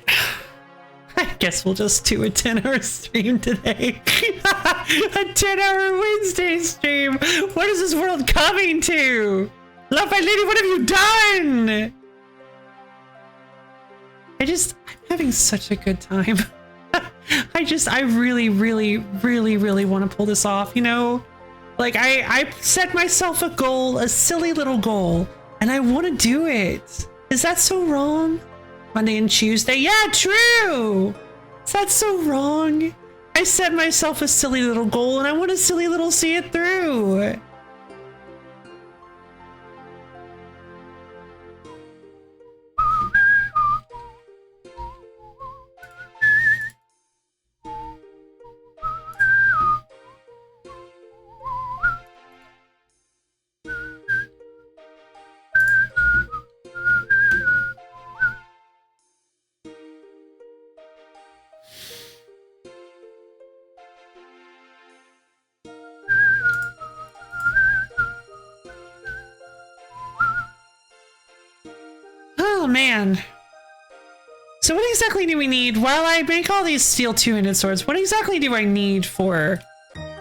I guess we'll just do a 10-hour stream today. A 10-hour Wednesday stream. What is this world coming to? Love my lady, what have you done? I'm having such a good time. I really, really, really, really want to pull this off, you know? Like, I set myself a goal, a silly little goal, and I want to do it. Is that so wrong? Monday and Tuesday? Yeah, true! Is that so wrong? I set myself a silly little goal and I want to silly little see it through. Oh man. So what exactly do we need? While I make all these steel two-handed swords, what exactly do I need for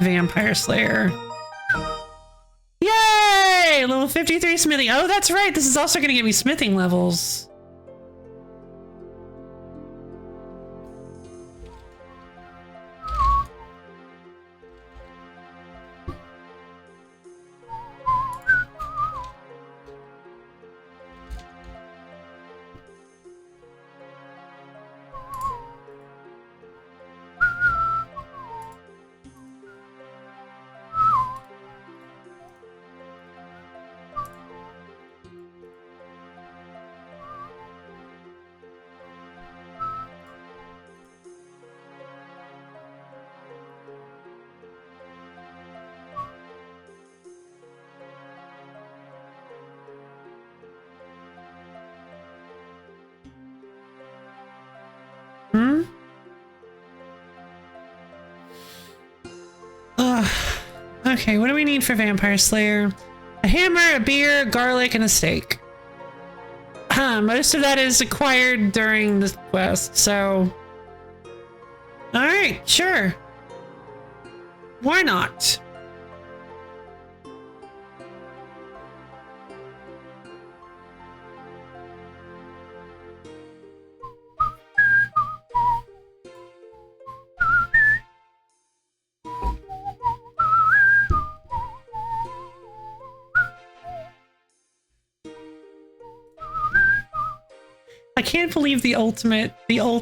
Vampire Slayer? Yay! Level 50. 53 smithing. Oh, that's right. This is also going to give me smithing levels. Okay, what do we need for Vampire Slayer? A hammer, a beer, garlic, and a steak. Most of that is acquired during the quest, so... Alright, sure. Why not? I can't believe the ultimate. I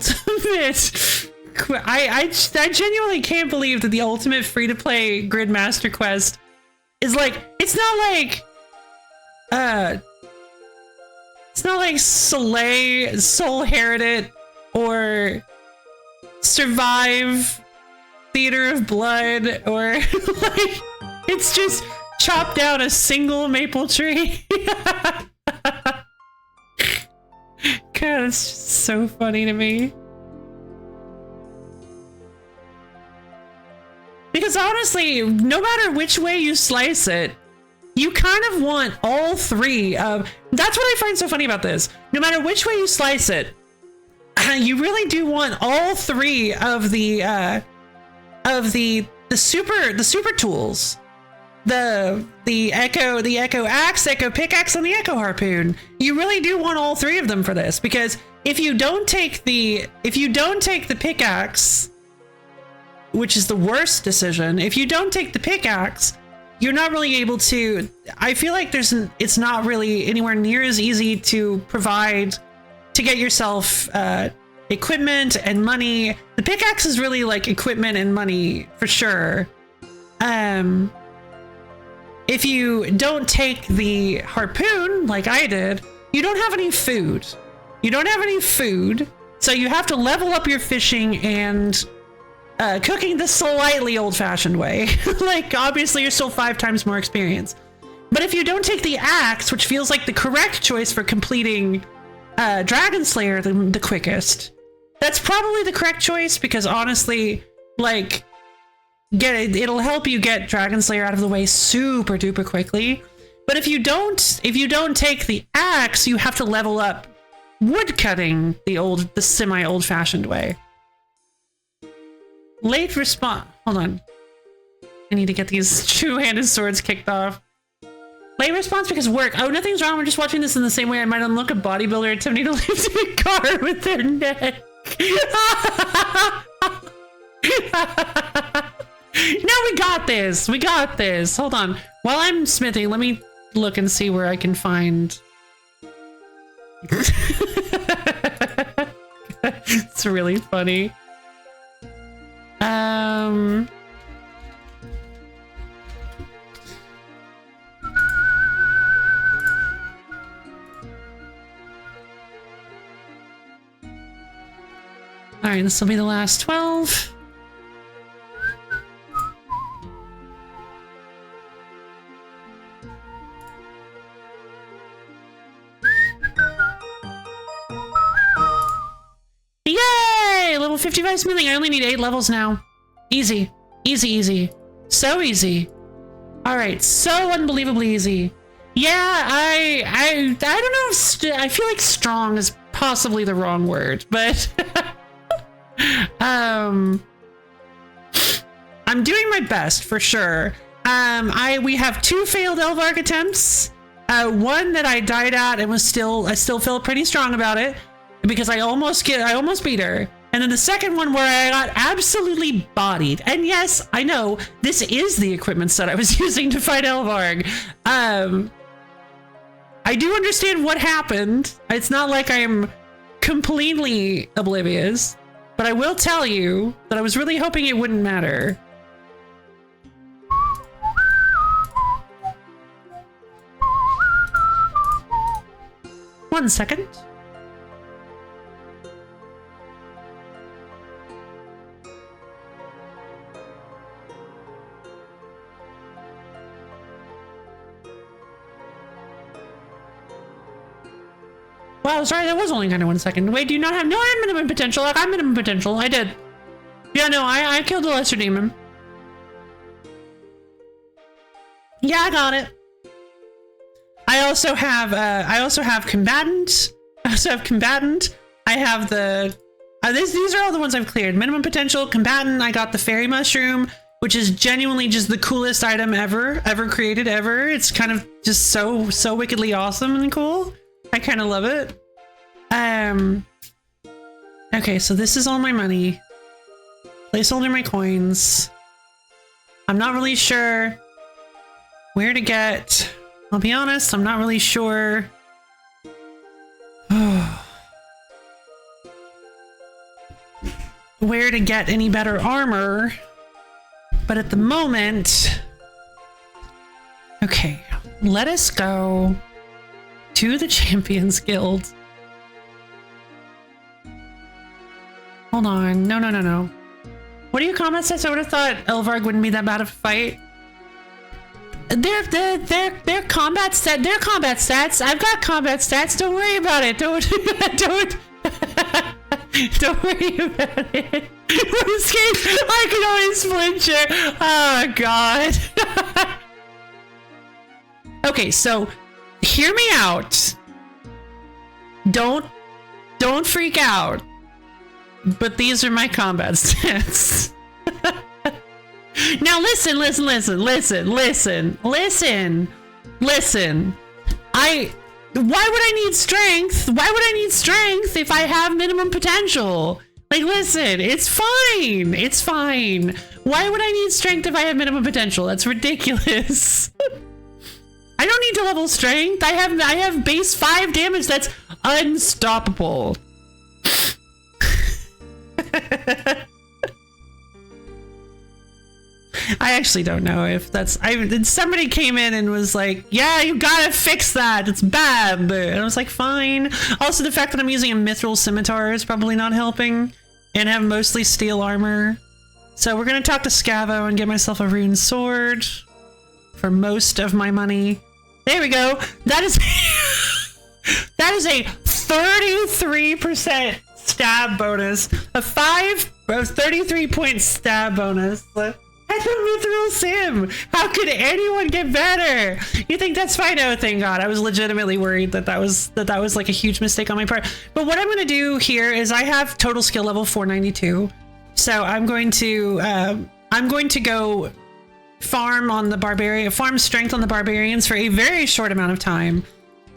genuinely can't believe that the ultimate free-to-play Gridmaster quest is like, it's not like Slay, Soul Heredit, or Survive Theater of Blood, or like, it's just chop down a single maple tree. God, it's just so funny to me. Because honestly, no matter which way you slice it, you kind of want all three of... That's what I find so funny about this. No matter which way you slice it, you really do want all three of the super tools. The Echo Axe, Echo Pickaxe, and the Echo Harpoon. You really do want all three of them for this, because if you don't take the pickaxe, which is the worst decision, if you don't take the pickaxe, you're not really able to... I feel like it's not really anywhere near as easy to provide, to get yourself equipment and money. The pickaxe is really like equipment and money for sure. If you don't take the harpoon, like I did, you don't have any food. So you have to level up your fishing and cooking the slightly old-fashioned way. Like, obviously, you're still 5 times more experienced. But if you don't take the axe, which feels like the correct choice for completing Dragon Slayer the quickest, that's probably the correct choice, because honestly, like... it'll help you get Dragon Slayer out of the way super duper quickly. But if you don't take the axe, you have to level up wood cutting the semi old fashioned way. Late response. Hold on. I need to get these two-handed swords kicked off. Late response because work. Oh, nothing's wrong. We're just watching this in the same way I might unlock a bodybuilder attempting to lift a car with their neck. No, we got this. We got this. Hold on. While I'm smithing, let me look and see where I can find... It's really funny. All right, this will be the last 12. Yay! Level 55 smithing. I only need 8 levels now. Easy. Easy, easy. So easy. Alright, so unbelievably easy. Yeah, I don't know if I feel like strong is possibly the wrong word, but... I'm doing my best, for sure. We have 2 failed Elvark attempts. One that I died at and I still felt pretty strong about it because I almost beat her. And then the second one where I got absolutely bodied. And yes, I know this is the equipment set I was using to fight Elvarg. I do understand what happened. It's not like I'm completely oblivious, but I will tell you that I was really hoping it wouldn't matter. One second. Wow, sorry, that was only kind of 1 second. Wait, do you not have? No, I have minimum potential. I got minimum potential. I did. Yeah, no, I killed the lesser demon. Yeah, I got it. I also have combatant. I have the. These are all the ones I've cleared. Minimum potential, combatant. I got the fairy mushroom, which is genuinely just the coolest item ever created ever. It's kind of just so wickedly awesome and cool. I kind of love it. Okay, so this is all my money. Placeholder my coins. I'm not really sure where to get. I'll be honest, I'm not really sure. Where to get any better armor. But at the moment, okay, let us go to the Champions Guild. Hold on. No. What are your combat stats? I would have thought Elvarg wouldn't be that bad of a fight. They're combat stats. I've got combat stats. Don't worry about it. Don't worry about it. Runescape, I can always flincher. Oh god. Okay, so hear me out. Don't freak out. But these are my combat stats. Now listen. Why would I need strength? Why would I need strength if I have minimum potential? Like, listen, it's fine. It's fine. Why would I need strength if I have minimum potential? That's ridiculous. I don't need to level strength. I have base 5 damage that's unstoppable. I actually don't know if that's. Somebody came in and was like, "Yeah, you gotta fix that. It's bad." And I was like, "Fine." Also, the fact that I'm using a mithril scimitar is probably not helping, and have mostly steel armor. So we're gonna talk to Scavo and get myself a rune sword for most of my money. There we go. That is that is a 33% stab bonus, a 33-point stab bonus. That's a mithril sim. How could anyone get better? You think that's fine? Oh, thank God. I was legitimately worried that was like a huge mistake on my part. But what I'm going to do here is I have total skill level 492. So I'm going to go farm strength on the barbarians for a very short amount of time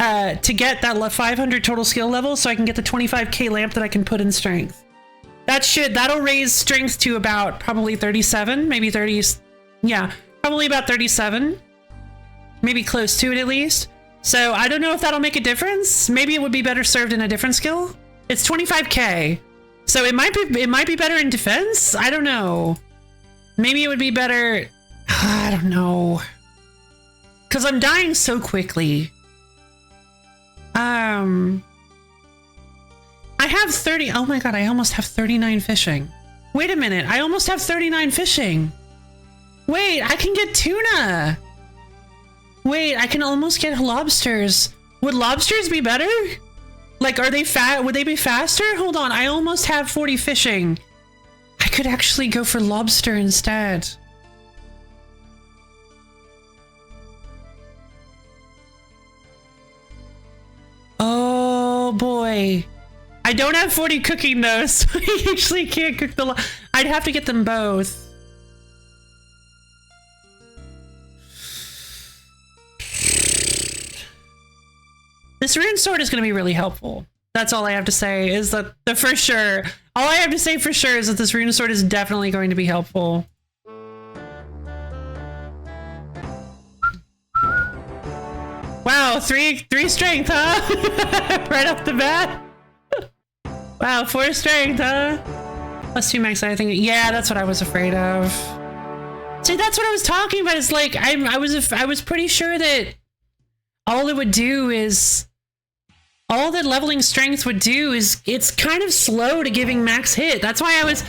to get that 500 total skill level so I can get the 25k lamp that I can put in strength. That'll raise strength to about probably 37, maybe 30. Yeah, probably about 37, maybe close to it at least. So I don't know if that'll make a difference. Maybe it would be better served in a different skill. It's 25k. So it might be better in defense. I don't know. Maybe it would be better. I don't know. Cause I'm dying so quickly. I have 30. Oh my God, I almost have 39 fishing. Wait a minute. I almost have 39 fishing. Wait, I can get tuna. Wait, I can almost get lobsters. Would lobsters be better? Like, are they fat? Would they be faster? Hold on. I almost have 40 fishing. I could actually go for lobster instead. Oh boy. I don't have 40 cooking though, so I actually can't cook I'd have to get them both. This rune sword is going to be really helpful. That's all I have to say is that for sure. All I have to say for sure is that this rune sword is definitely going to be helpful. Wow, three strength, huh? Right off the bat. Wow, 4 strength, huh? +2 max, I think. Yeah, that's what I was afraid of. See, that's what I was talking about. It's like I was pretty sure that all it would do is all that leveling strength would do is it's kind of slow to giving max hit. That's what I was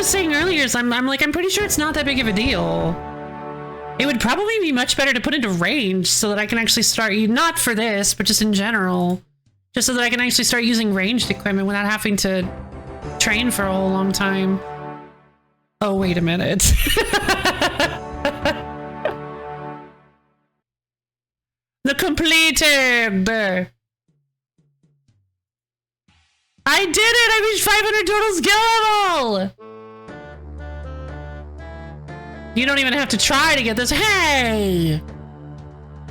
saying earlier. Is I'm pretty sure it's not that big of a deal. It would probably be much better to put into range so that I can actually start, not for this, but just in general, just so that I can actually start using ranged equipment without having to train for a whole long time. Oh, wait a minute. The completed. I did it! I reached 500 total skill level! You don't even have to try to get this. Hey!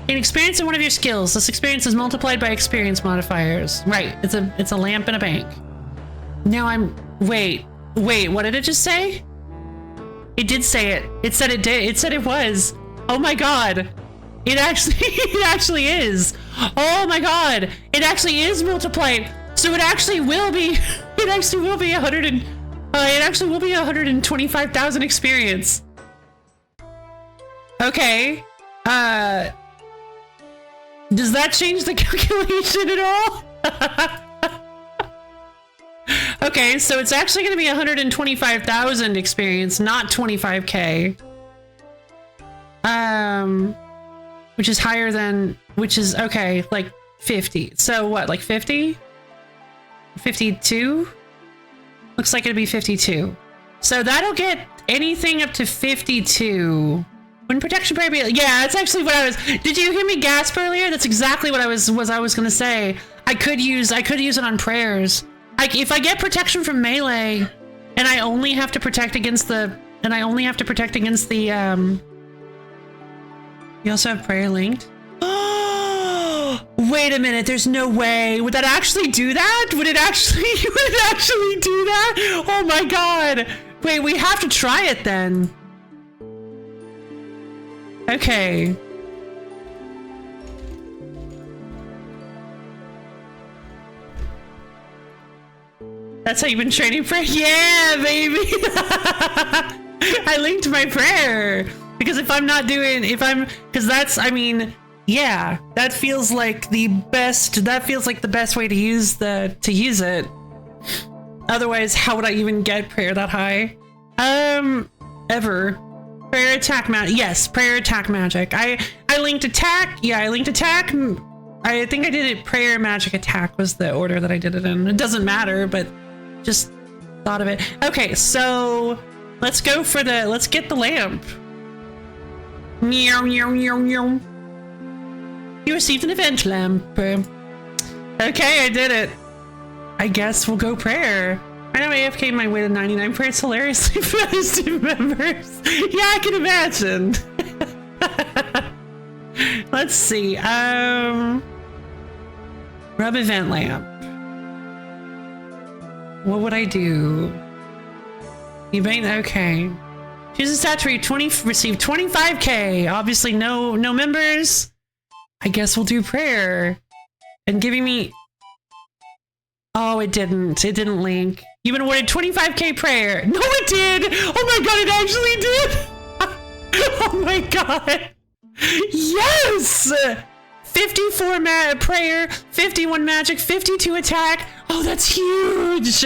Gain experience in one of your skills. This experience is multiplied by experience modifiers. Right, it's a lamp in a bank. Now wait, what did it just say? It did say it. It said it did. It said it was. Oh my god. It actually is. Oh my god. It actually is multiplied. So it actually will be 125,000 experience. Okay. Does that change the calculation at all? Okay, so it's actually going to be 125,000 experience, not 25k. Which is higher than, which is okay, like 50. So what, like 50? 52? Looks like it'd be 52. So that'll get anything up to 52. When protection prayer be, yeah, that's actually what I was. Did you hear me gasp earlier? That's exactly what I was gonna say. I could use it on prayers. If I get protection from melee, and I only have to protect against the, You also have prayer linked. Oh, wait a minute. There's no way. Would that actually do that? Would it actually do that? Oh my god. Wait, we have to try it then. Okay. That's how you've been training for? Yeah, baby. I linked my prayer because yeah, that feels like the best way to use it. Otherwise, how would I even get prayer that high? Ever. Prayer attack magic. Yes, prayer attack magic. I linked attack. Yeah, I linked attack. I think I did it. Prayer magic attack was the order that I did it in. It doesn't matter, but just thought of it. Okay, so let's get the lamp. Meow, meow, meow, meow. You received an event lamp. Okay, I did it. I guess we'll go prayer. I know AFK might wait at 99 prayers hilariously fast members. Yeah, I can imagine. Let's see. Rub event lamp. What would I do? You made okay. Choose a stat to receive 25k. Obviously, no members. I guess we'll do prayer. And giving me. Oh, it didn't. It didn't link. You've been awarded 25k prayer. No, it did. Oh my god, it actually did. Oh my god. Yes. 54 prayer, 51 magic, 52 attack. Oh, that's huge.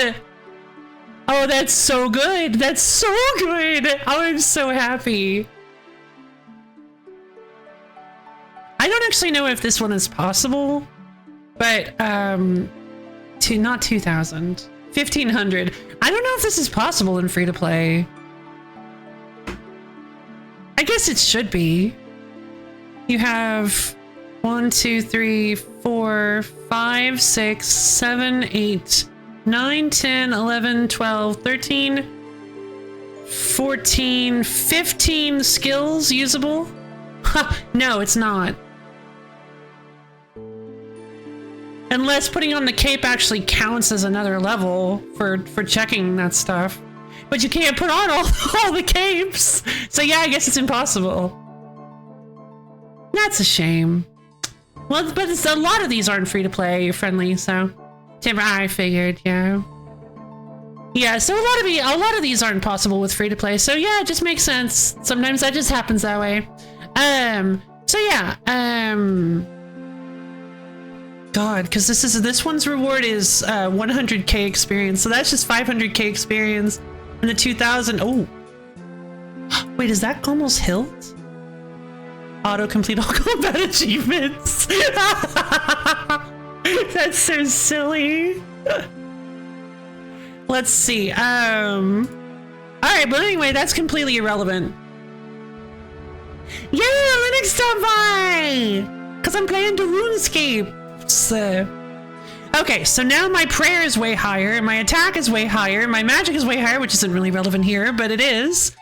Oh, that's so good. That's so good. Oh, I'm so happy. I don't actually know if this one is possible, but not 2,000. 1,500. I don't know if this is possible in free to play. I guess it should be. You have 1, 2, 3, 4, 5, 6, 7, 8, 9, 10, 11, 12, 13, 14, 15 skills usable. Ha! No, it's not. Unless putting on the cape actually counts as another level for checking that stuff. But you can't put on all the capes. So yeah, I guess it's impossible. That's a shame. Well, but a lot of these aren't free to play friendly, so I figured, yeah. Yeah, so a lot of these aren't possible with free to play. So yeah, it just makes sense. Sometimes that just happens that way. So yeah, God, because this one's reward is 100k experience, so that's just 500k experience, and the 2000. Oh, wait, is that almost hilt? Auto complete all combat achievements. That's so silly. Let's see. All right, but anyway, that's completely irrelevant. Yeah, Linux stop by! Because I'm playing the Runescape. So. Okay, so now my prayer is way higher, my attack is way higher, my magic is way higher, which isn't really relevant here, but it is.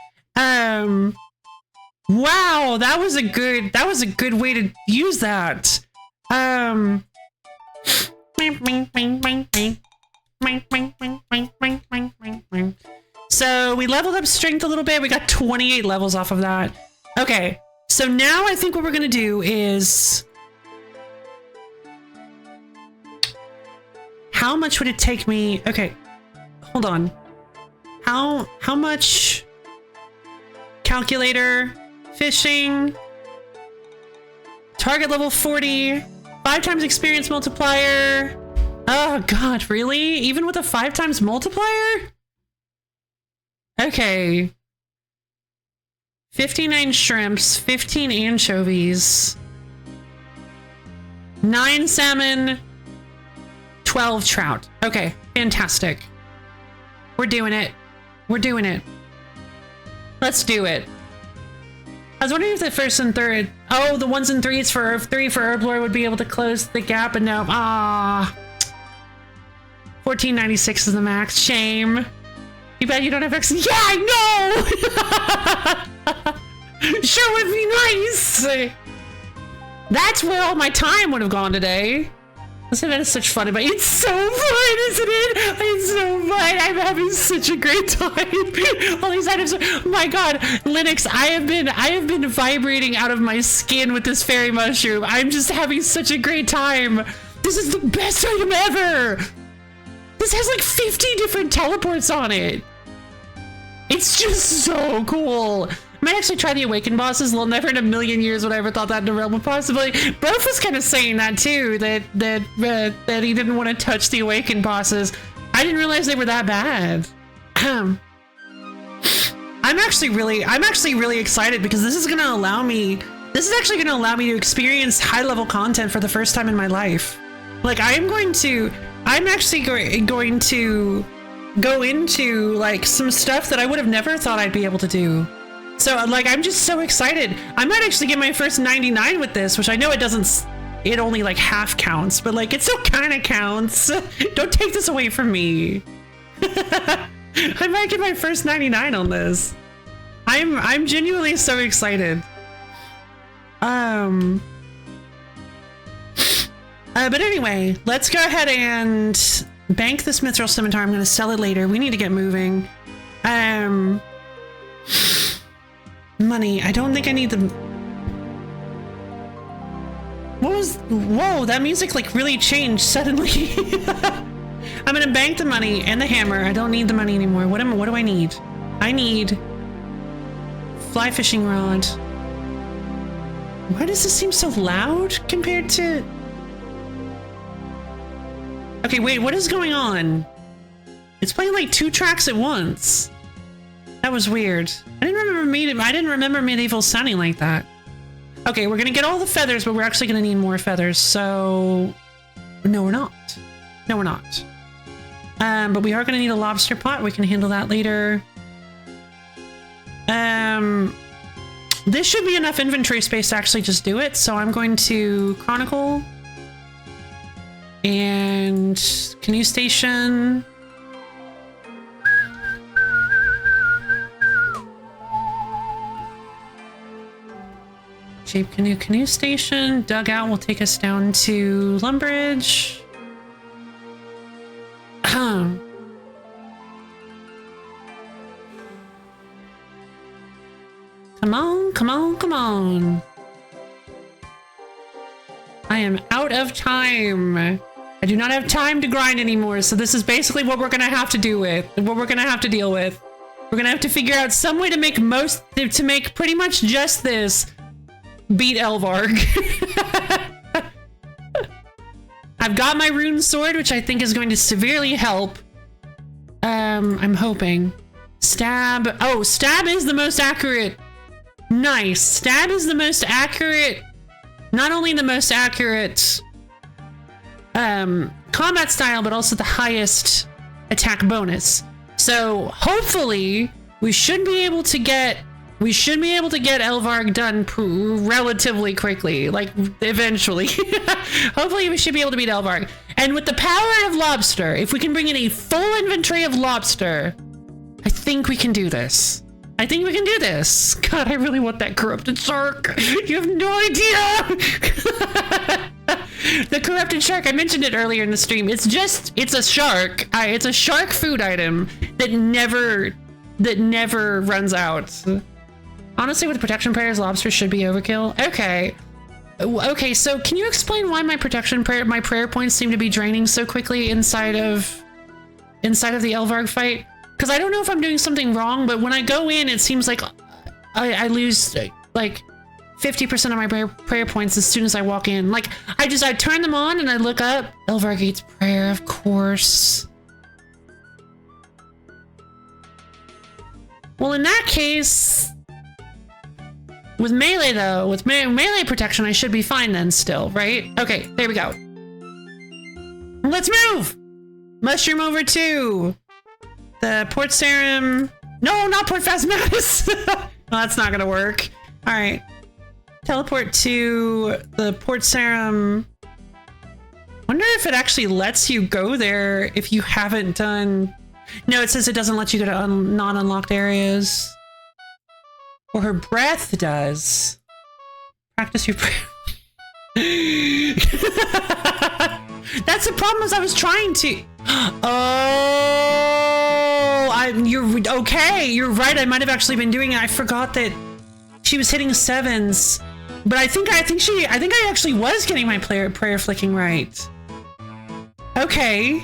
Wow, that was a good way to use that. So we leveled up strength a little bit. We got 28 levels off of that. Okay, so now I think what we're gonna do is, how much would it take me? Okay, hold on. How much? Calculator, fishing, target level 40, 5 times experience multiplier. Oh God, really? Even with a 5 times multiplier? Okay. 59 shrimps, 15 anchovies, 9 salmon, 12 trout. Okay, fantastic. We're doing it. We're doing it. Let's do it. I was wondering if the first and third, oh, the ones and threes for Herblore would be able to close the gap, and no. Ah. 1496 is the max. Shame. You bet you don't have X. Yeah, I know! Sure would be nice! That's where all my time would have gone today. Listen, that is such fun, but it's so fun, isn't it? It's so fun. I'm having such a great time. All these items. Oh my God, Linux, I have been vibrating out of my skin with this fairy mushroom. I'm just having such a great time. This is the best item ever. This has like 50 different teleports on it. It's just so cool. I might actually try the Awakened bosses. Well, never in a million years would I ever thought that in the realm of possibility. Brof was kind of saying that too, that he didn't want to touch the Awakened bosses. I didn't realize they were that bad. I'm actually really excited because this is going to allow me. This is actually going to allow me to experience high-level content for the first time in my life. Like I'm actually going to go into like some stuff that I would have never thought I'd be able to do. So like, I'm just so excited. I might actually get my first 99 with this, which I know it only like half counts, but like it still kind of counts. Don't take this away from me. I might get my first 99 on this. I'm genuinely so excited. But anyway, let's go ahead and bank this Mithril Scimitar. I'm going to sell it later. We need to get moving. Money. I don't think I need the... Whoa, that music like really changed suddenly. I'm going to bank the money and the hammer. I don't need the money anymore. What do I need? I need fly fishing rod. Why does this seem so loud compared to... Okay, wait, what is going on? It's playing like 2 tracks at once. That was weird. I didn't remember medieval sounding like that. Okay, we're gonna get all the feathers, but we're actually gonna need more feathers, so... No, we're not. No, we're not. But we are gonna need a lobster pot. We can handle that later. This should be enough inventory space to actually just do it, so I'm going to chronicle. And canoe station. Shape canoe station. Dugout will take us down to Lumbridge. Come on, come on, come on. I am out of time. I do not have time to grind anymore, so this is basically what we're gonna have to do with, what we're gonna have to deal with. We're gonna have to figure out some way to make pretty much just this beat Elvarg. I've got my rune sword, which I think is going to severely help. I'm hoping. Stab. Oh, stab is the most accurate. Nice. Stab is the most accurate. Not only the most accurate combat style, but also the highest attack bonus. So hopefully we should be able to get Elvarg done relatively quickly, like eventually. Hopefully we should be able to beat Elvarg. And with the power of lobster, if we can bring in a full inventory of lobster, I think we can do this. I think we can do this. God, I really want that corrupted shark. You have no idea. The corrupted shark, I mentioned it earlier in the stream. It's a shark. It's a shark food item that never runs out. Honestly, with protection prayers, lobster should be overkill. Okay. Okay, so can you explain why my prayer points seem to be draining so quickly inside of the Elvarg fight? Because I don't know if I'm doing something wrong, but when I go in, it seems like I lose like 50% of my prayer points as soon as I walk in. Like I turn them on and I look up. Elvarg Gate's prayer, of course. Well, in that case, with melee though, with melee protection, I should be fine then still, right? Okay, there we go. Let's move! Mushroom over to the Port Sarum. No, not Port Phasmatis! Well, that's not gonna work. All right. Teleport to the Port Sarum. Wonder if it actually lets you go there if you haven't done... No, it says it doesn't let you go to non-unlocked areas. Or her breath does. Practice your prayer. That's the problem, is I was trying to... Oh, you're okay. You're right. I might have actually been doing it. I forgot that she was hitting 7s. But I think I actually was getting my prayer flicking right. Okay.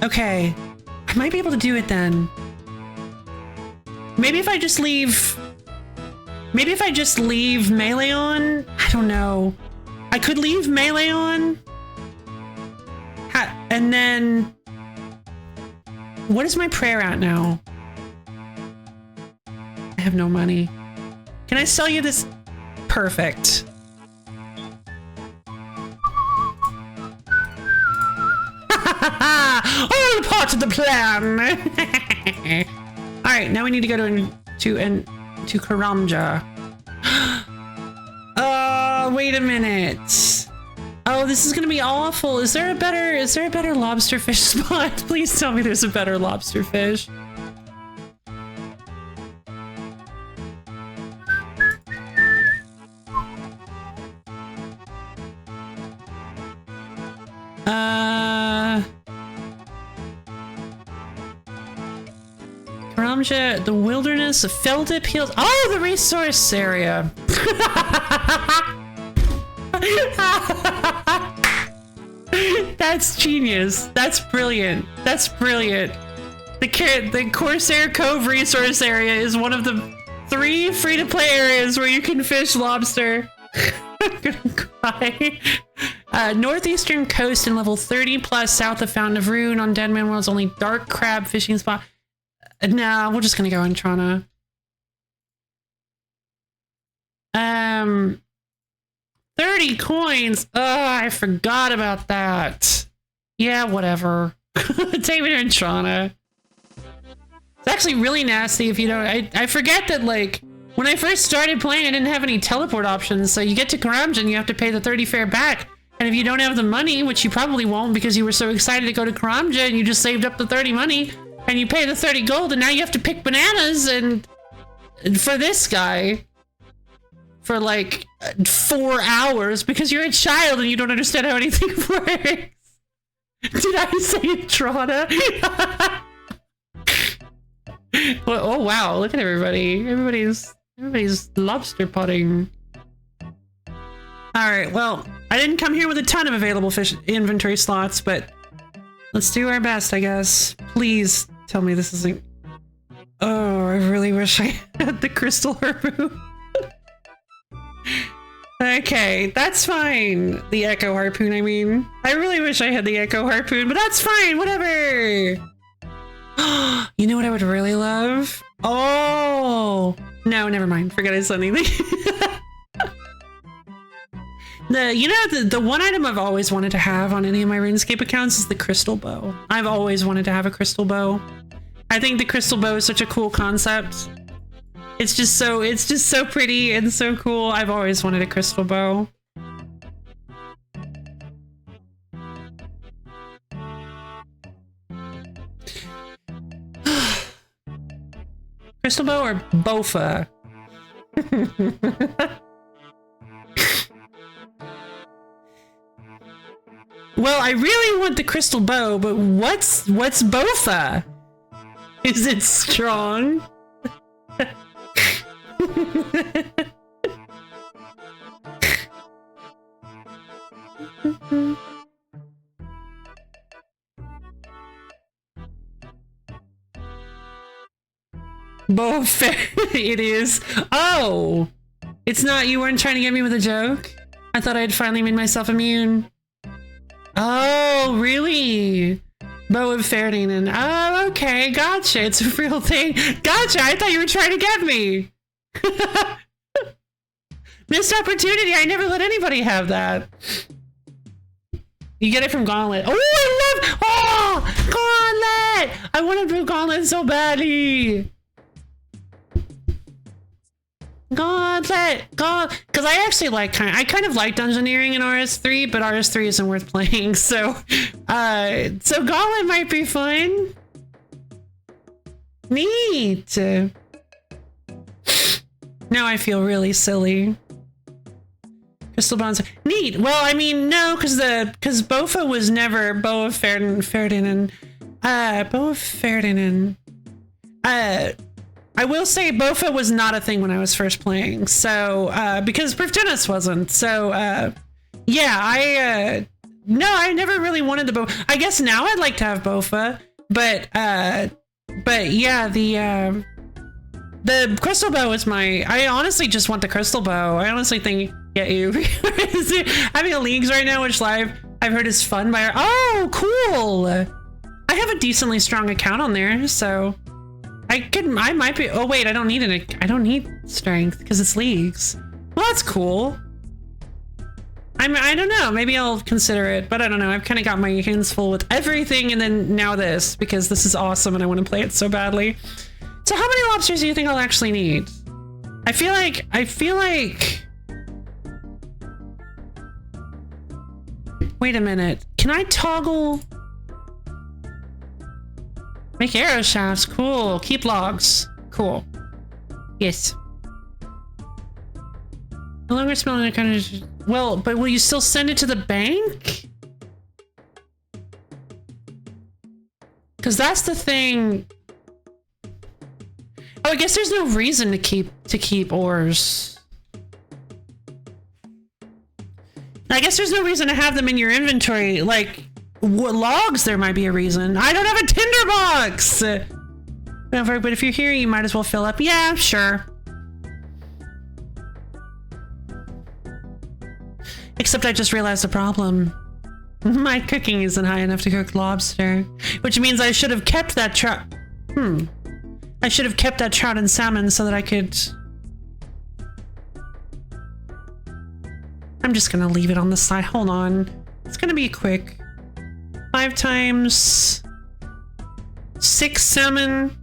Okay. I might be able to do it then. Maybe if I just leave melee on? I don't know. I could leave melee on. And then... What is my prayer at now? I have no money. Can I sell you this? Perfect. All part of the plan. All right, now we need to go to Karamja. Oh, wait a minute. Oh, this is gonna be awful. Is there a better lobster fish spot? Please tell me there's a better lobster fish. Karamja, the wilderness, the Feldip Hills. Oh, the resource area. That's genius. That's brilliant. That's brilliant. The Corsair Cove resource area is one of the 3 free-to-play areas where you can fish lobster. I'm gonna cry. Northeastern coast and level 30 plus south of Fountain of Rune on Deadman World's only dark crab fishing spot. Nah, we're just gonna go in Trana. 30 coins. Oh, I forgot about that. Yeah, whatever. Take me to Trana. It's actually really nasty if you don't... I forget that, like, when I first started playing, I didn't have any teleport options, so you get to Karamja and you have to pay the 30 fare back. And if you don't have the money, which you probably won't because you were so excited to go to Karamja and you just saved up the 30 money, and you pay the 30 gold, and now you have to pick bananas and... For this guy... for like 4 hours because you're a child and you don't understand how anything works. Did I say Trana? Well, oh wow, look at everybody. Everybody's lobster potting. Alright, well, I didn't come here with a ton of available fish inventory slots, but let's do our best, I guess. Please tell me this isn't... Oh, I really wish I had the crystal harpoon. Okay, that's fine. The echo harpoon, I mean. I really wish I had the echo harpoon, but that's fine, whatever. You know what I would really love? Oh, no, never mind. Forget I said anything. The one item I've always wanted to have on any of my RuneScape accounts is the crystal bow. I've always wanted to have a crystal bow. I think the crystal bow is such a cool concept. It's just so pretty and so cool. I've always wanted a crystal bow. Crystal bow or BroFi? Well, I really want the crystal bow, but what's BroFi? Is it strong? BroFi, it is. Oh, it's not. You weren't trying to get me with a joke? I thought I had finally made myself immune. Oh, really? Bow of Ferdinand. Oh, okay, gotcha. It's a real thing. Gotcha. I thought you were trying to get me. Missed opportunity. I never let anybody have that. You get it from Gauntlet. Oh, I love. Oh, Gauntlet. I want to do Gauntlet so badly. Gauntlet, because I actually like I kind of like dungeoneering in RS3, but RS3 isn't worth playing, so so Gauntlet might be fun. Neat. Now I feel really silly. Crystal Bonds. Neat. Well, I mean, no, because BroFi was never Bow of Ferdinand. Bow of Ferdinand. I will say BroFi was not a thing when I was first playing, so because Proof Tennis wasn't. So yeah, no, I never really wanted the bow. I guess now I'd like to have BroFi, but yeah, the crystal bow is my. I honestly just want the crystal bow. I honestly think get you. Having a leagues right now, which live I've heard is fun by. Oh, cool! I have a decently strong account on there, so. I might be. Oh wait, I don't need strength because it's leagues. Well, that's cool. I don't know. Maybe I'll consider it, but I don't know. I've kind of got my hands full with everything, and then now this because this is awesome, and I want to play it so badly. So, how many lobsters do you think I'll actually need? I feel like. Wait a minute. Can I toggle? Make arrow shafts, cool. Keep logs, cool. Yes. No longer smelling a kind of. Well, but will you still send it to the bank? Because that's the thing. Oh, I guess there's no reason to keep ores. I guess there's no reason to have them in your inventory, like. Logs, there might be a reason. I don't have a tinderbox! But if you're here, you might as well fill up. Yeah, sure. Except I just realized the problem. My cooking isn't high enough to cook lobster. Which means I should have kept that trout. I should have kept that trout and salmon so that I could... I'm just gonna leave it on the side. Hold on. It's gonna be quick. 5 times 6 salmon,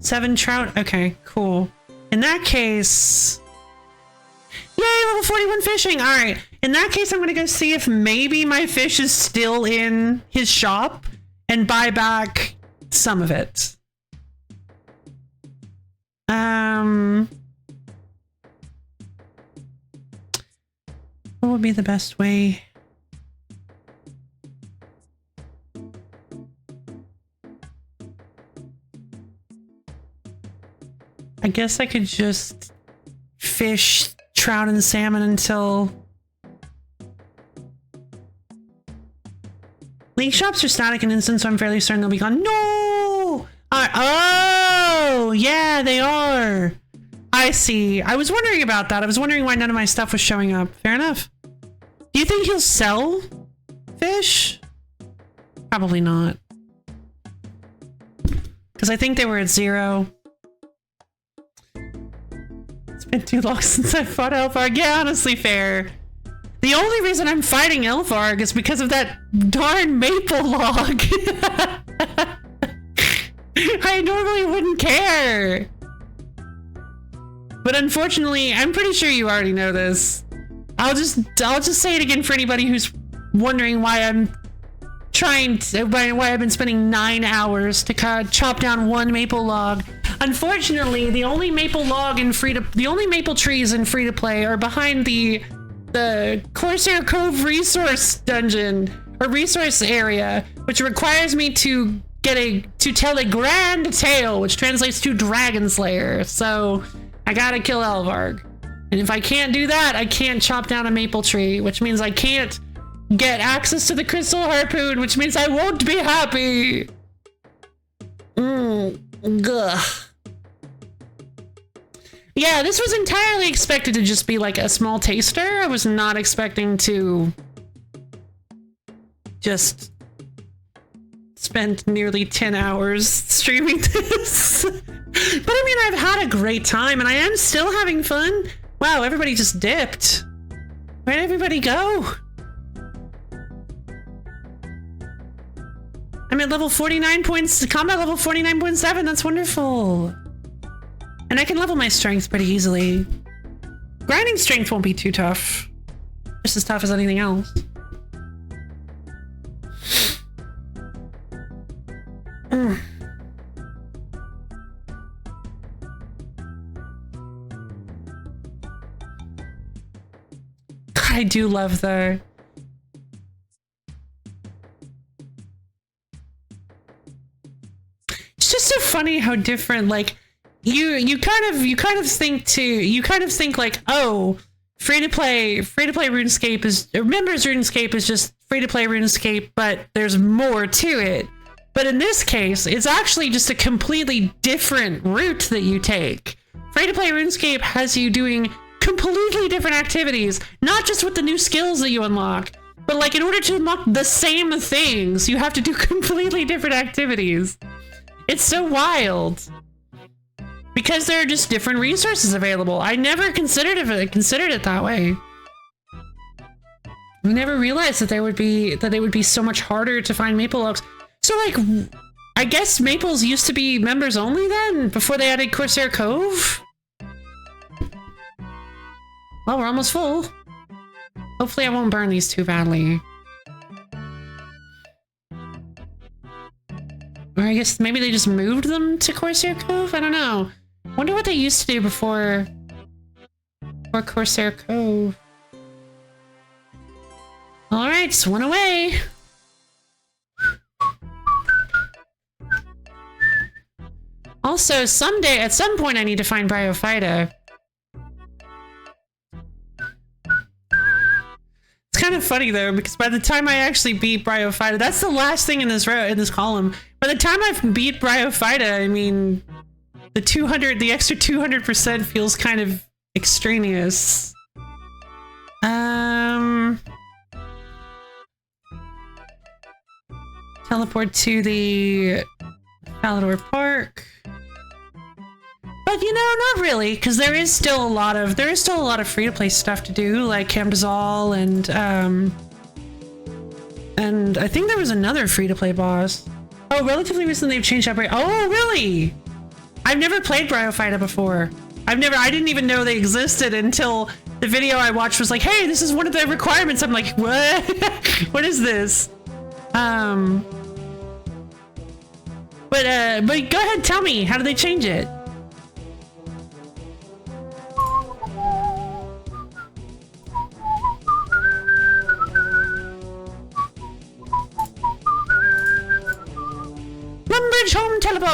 7 trout. Okay, cool. In that case, yay, level 41 fishing. All right. In that case, I'm going to go see if maybe my fish is still in his shop and buy back some of it. What would be the best way? I guess I could just fish trout and salmon until... Link shops are static and instant, so I'm fairly certain they'll be gone. No! Oh, yeah, they are. I see. I was wondering about that. I was wondering why none of my stuff was showing up. Fair enough. Do you think he'll sell fish? Probably not. Because I think they were at 0. It's been too long since I fought Elvarg. Yeah, honestly, fair. The only reason I'm fighting Elvarg is because of that darn maple log. I normally wouldn't care. But unfortunately, I'm pretty sure you already know this. I'll just say it again for anybody who's wondering why I'm why I've been spending 9 hours to chop down 1 maple log. Unfortunately, the only maple trees in free to play are behind the Corsair Cove resource dungeon or resource area, which requires me to tell a grand tale, which translates to Dragon Slayer. So I gotta kill Elvarg. And if I can't do that, I can't chop down a maple tree, which means I can't get access to the crystal harpoon, which means I won't be happy. Gah. Yeah, this was entirely expected to just be like a small taster. I was not expecting to just spend nearly 10 hours streaming this. But I mean, I've had a great time and I am still having fun. Wow, everybody just dipped. Where'd everybody go? I'm at level 49 points, combat level 49.7. That's wonderful. And I can level my strength pretty easily. Grinding strength won't be too tough. Just as tough as anything else. I do love the... It's just so funny how different, like, you kind of think like, oh, free to play RuneScape is, members RuneScape is just free to play RuneScape, but there's more to it. But in this case, it's actually just a completely different route that you take. Free to play RuneScape has you doing completely different activities, not just with the new skills that you unlock, but like in order to unlock the same things, you have to do completely different activities. It's so wild. Because there are just different resources available. I never considered it that way. I never realized that it would be so much harder to find maple logs. So like, I guess maples used to be members only then, before they added Corsair Cove? Well, we're almost full. Hopefully I won't burn these too badly. Or I guess maybe they just moved them to Corsair Cove? I don't know. Wonder what they used to do before Corsair Cove. Alright, so one away. Also, someday, at some point, I need to find Bryophyta. It's kind of funny though, because by the time I actually beat Bryophyta, that's the last thing in this column. By the time I've beat Bryophyta, I mean, the extra 200% feels kind of extraneous. Teleport to the Falador Park. But you know, not really, because there is still a lot of free-to-play stuff to do, like Camdazal and I think there was another free-to-play boss. Oh, relatively recently they've changed up. Oh, really? I've never played Bryophyta before. I didn't even know they existed until the video I watched was like, hey, this is one of the requirements. I'm like, what? What is this? But go ahead, tell me, how do they change it?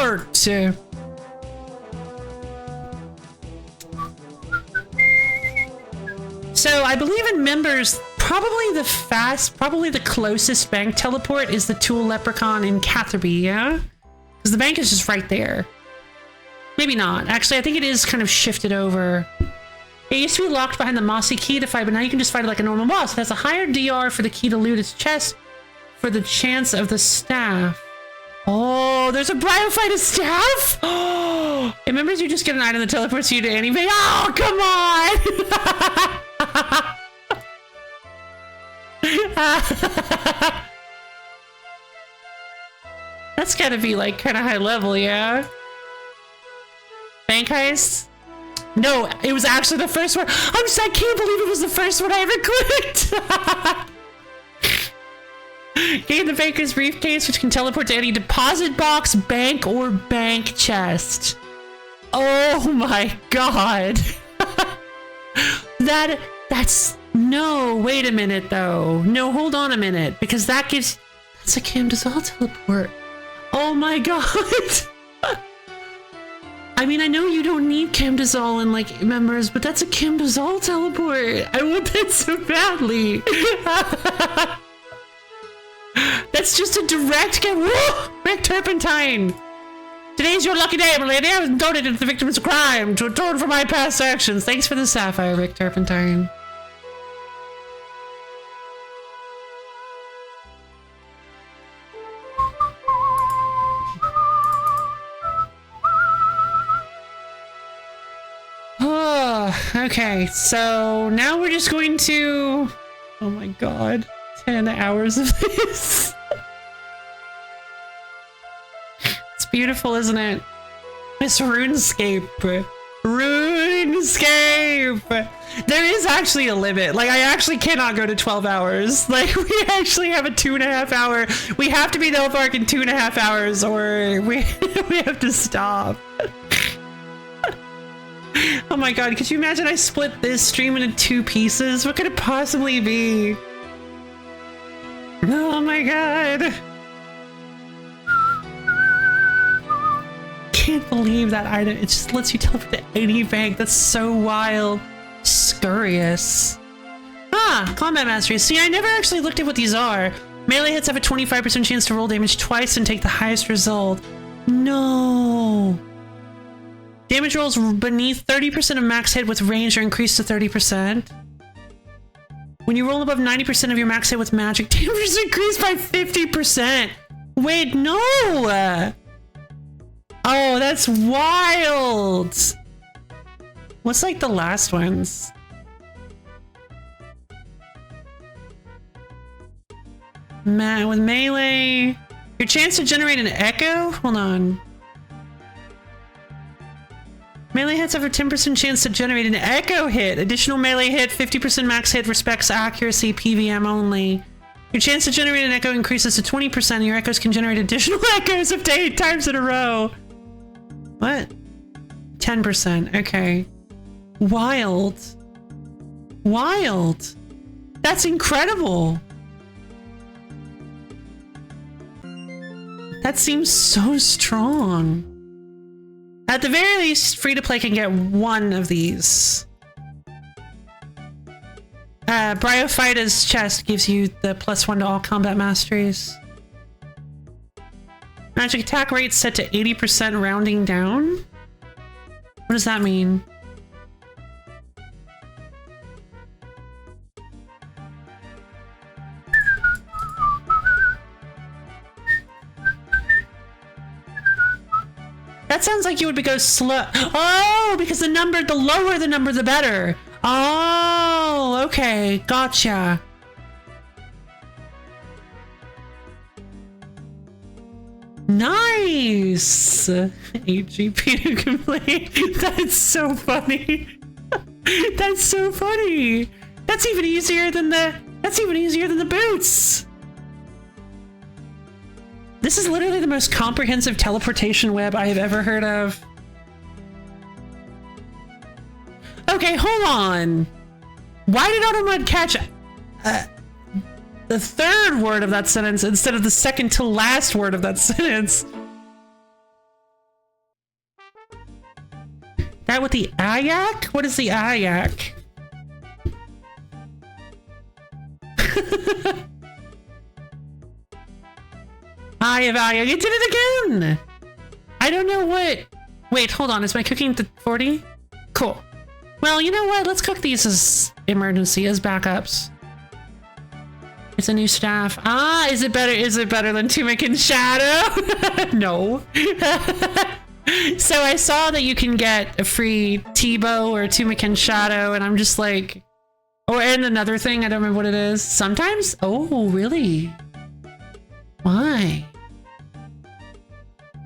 teleport. So I believe in members, probably the closest bank teleport is the Tool Leprechaun in Catherby, yeah? Because the bank is just right there. Maybe not. Actually, I think it is kind of shifted over. It used to be locked behind the mossy key to fight, but now you can just fight it like a normal boss. It has a higher DR for the key to loot its chest for the chance of the staff. Oh, there's a Bryophyte staff? Oh, it remembers you just get an item that teleports you to anything. Oh, come on! That's gotta be like kind of high level, yeah? Bank heist? No, it was actually the first one. I can't believe it was the first one I ever clicked. Gain the banker's briefcase, which can teleport to any deposit box, bank, or bank chest. Oh my god. That's no, wait a minute though. No, hold on a minute, because that's a Camdesol teleport. Oh my god. I mean, I know you don't need Camdesol in like members, but that's a Camdesol teleport. I want that so badly. That's just a direct Rick Turpentine. Today's your lucky day, my lady. I was donated to the victims of crime to atone for my past actions. Thanks for the sapphire, Rick Turpentine. Okay, so now we're just going to... Oh my god. 10 hours of this. It's beautiful, isn't it? It's RuneScape. RuneScape! There is actually a limit. Like, I actually cannot go to 12 hours. Like, we actually have a 2.5 hour... We have to be in Elfark in 2.5 hours, or we have to stop. Oh my god, could you imagine I split this stream into 2 pieces? What could it possibly be? Oh my god. Can't believe that item. It just lets you teleport to any bank. That's so wild. Scurrious. Ah, combat masteries. See, I never actually looked at what these are. Melee hits have a 25% chance to roll damage twice and take the highest result. No. Damage rolls beneath 30% of max hit with range are increased to 30%. When you roll above 90% of your max hit with magic, damage is increased by 50%. Wait, no! Oh, that's wild! What's like the last ones? With melee... Your chance to generate an echo? Hold on. Melee hits have a 10% chance to generate an echo hit. Additional melee hit, 50% max hit, respects accuracy, PVM only. Your chance to generate an echo increases to 20%. Your echoes can generate additional echoes up to 8 times in a row. What? 10%. Okay. Wild. Wild. That's incredible. That seems so strong. At the very least, free-to-play can get 1 of these. Bryophyta's chest gives you the +1 to all combat masteries. Magic attack rate set to 80% rounding down? What does that mean? That sounds like you would go slow. Oh, because the lower the number, the better. Oh, okay. Gotcha. Nice. 8 GP to complete. That's so funny. That's so funny. That's even easier than the boots. This is literally the most comprehensive teleportation web I have ever heard of. Okay, hold on. Why did AutoMud catch the 3rd word of that sentence instead of the second to last word of that sentence? That with the Ayak? What is the Ayak? Eye of Ayak. You did it again! I don't know what... Wait, hold on. Is my cooking to 40? Cool. Well, you know what? Let's cook these as emergency, as backups. It's a new staff. Ah, is it better? Is it better than Tunic and Shadow? No. So I saw that you can get a free T-bow or Tunic and Shadow, and I'm just like... Oh, and another thing, I don't remember what it is. Sometimes? Oh, really? Why?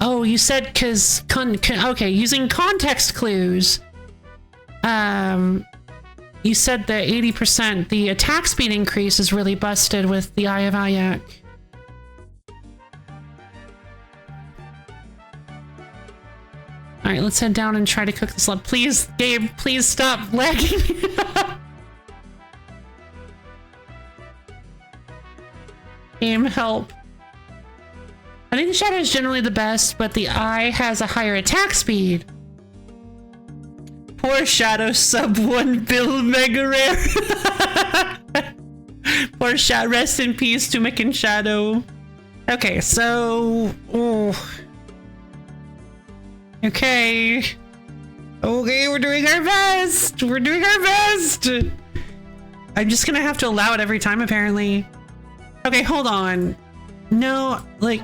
Oh, you said because... Okay, using context clues. You said that 80%, the attack speed increase is really busted with the Eye of Ayak. Alright, let's head down and try to cook this up. Please, Gabe, please stop lagging. Game, help. I think the Shadow is generally the best, but the Eye has a higher attack speed. Poor Shadow sub 1 bill mega rare. Poor Shadow. Rest in peace to Mick and Shadow. Okay, so... Oh. Okay. Okay, we're doing our best. We're doing our best. I'm just gonna have to allow it every time, apparently. Okay, hold on. No, like...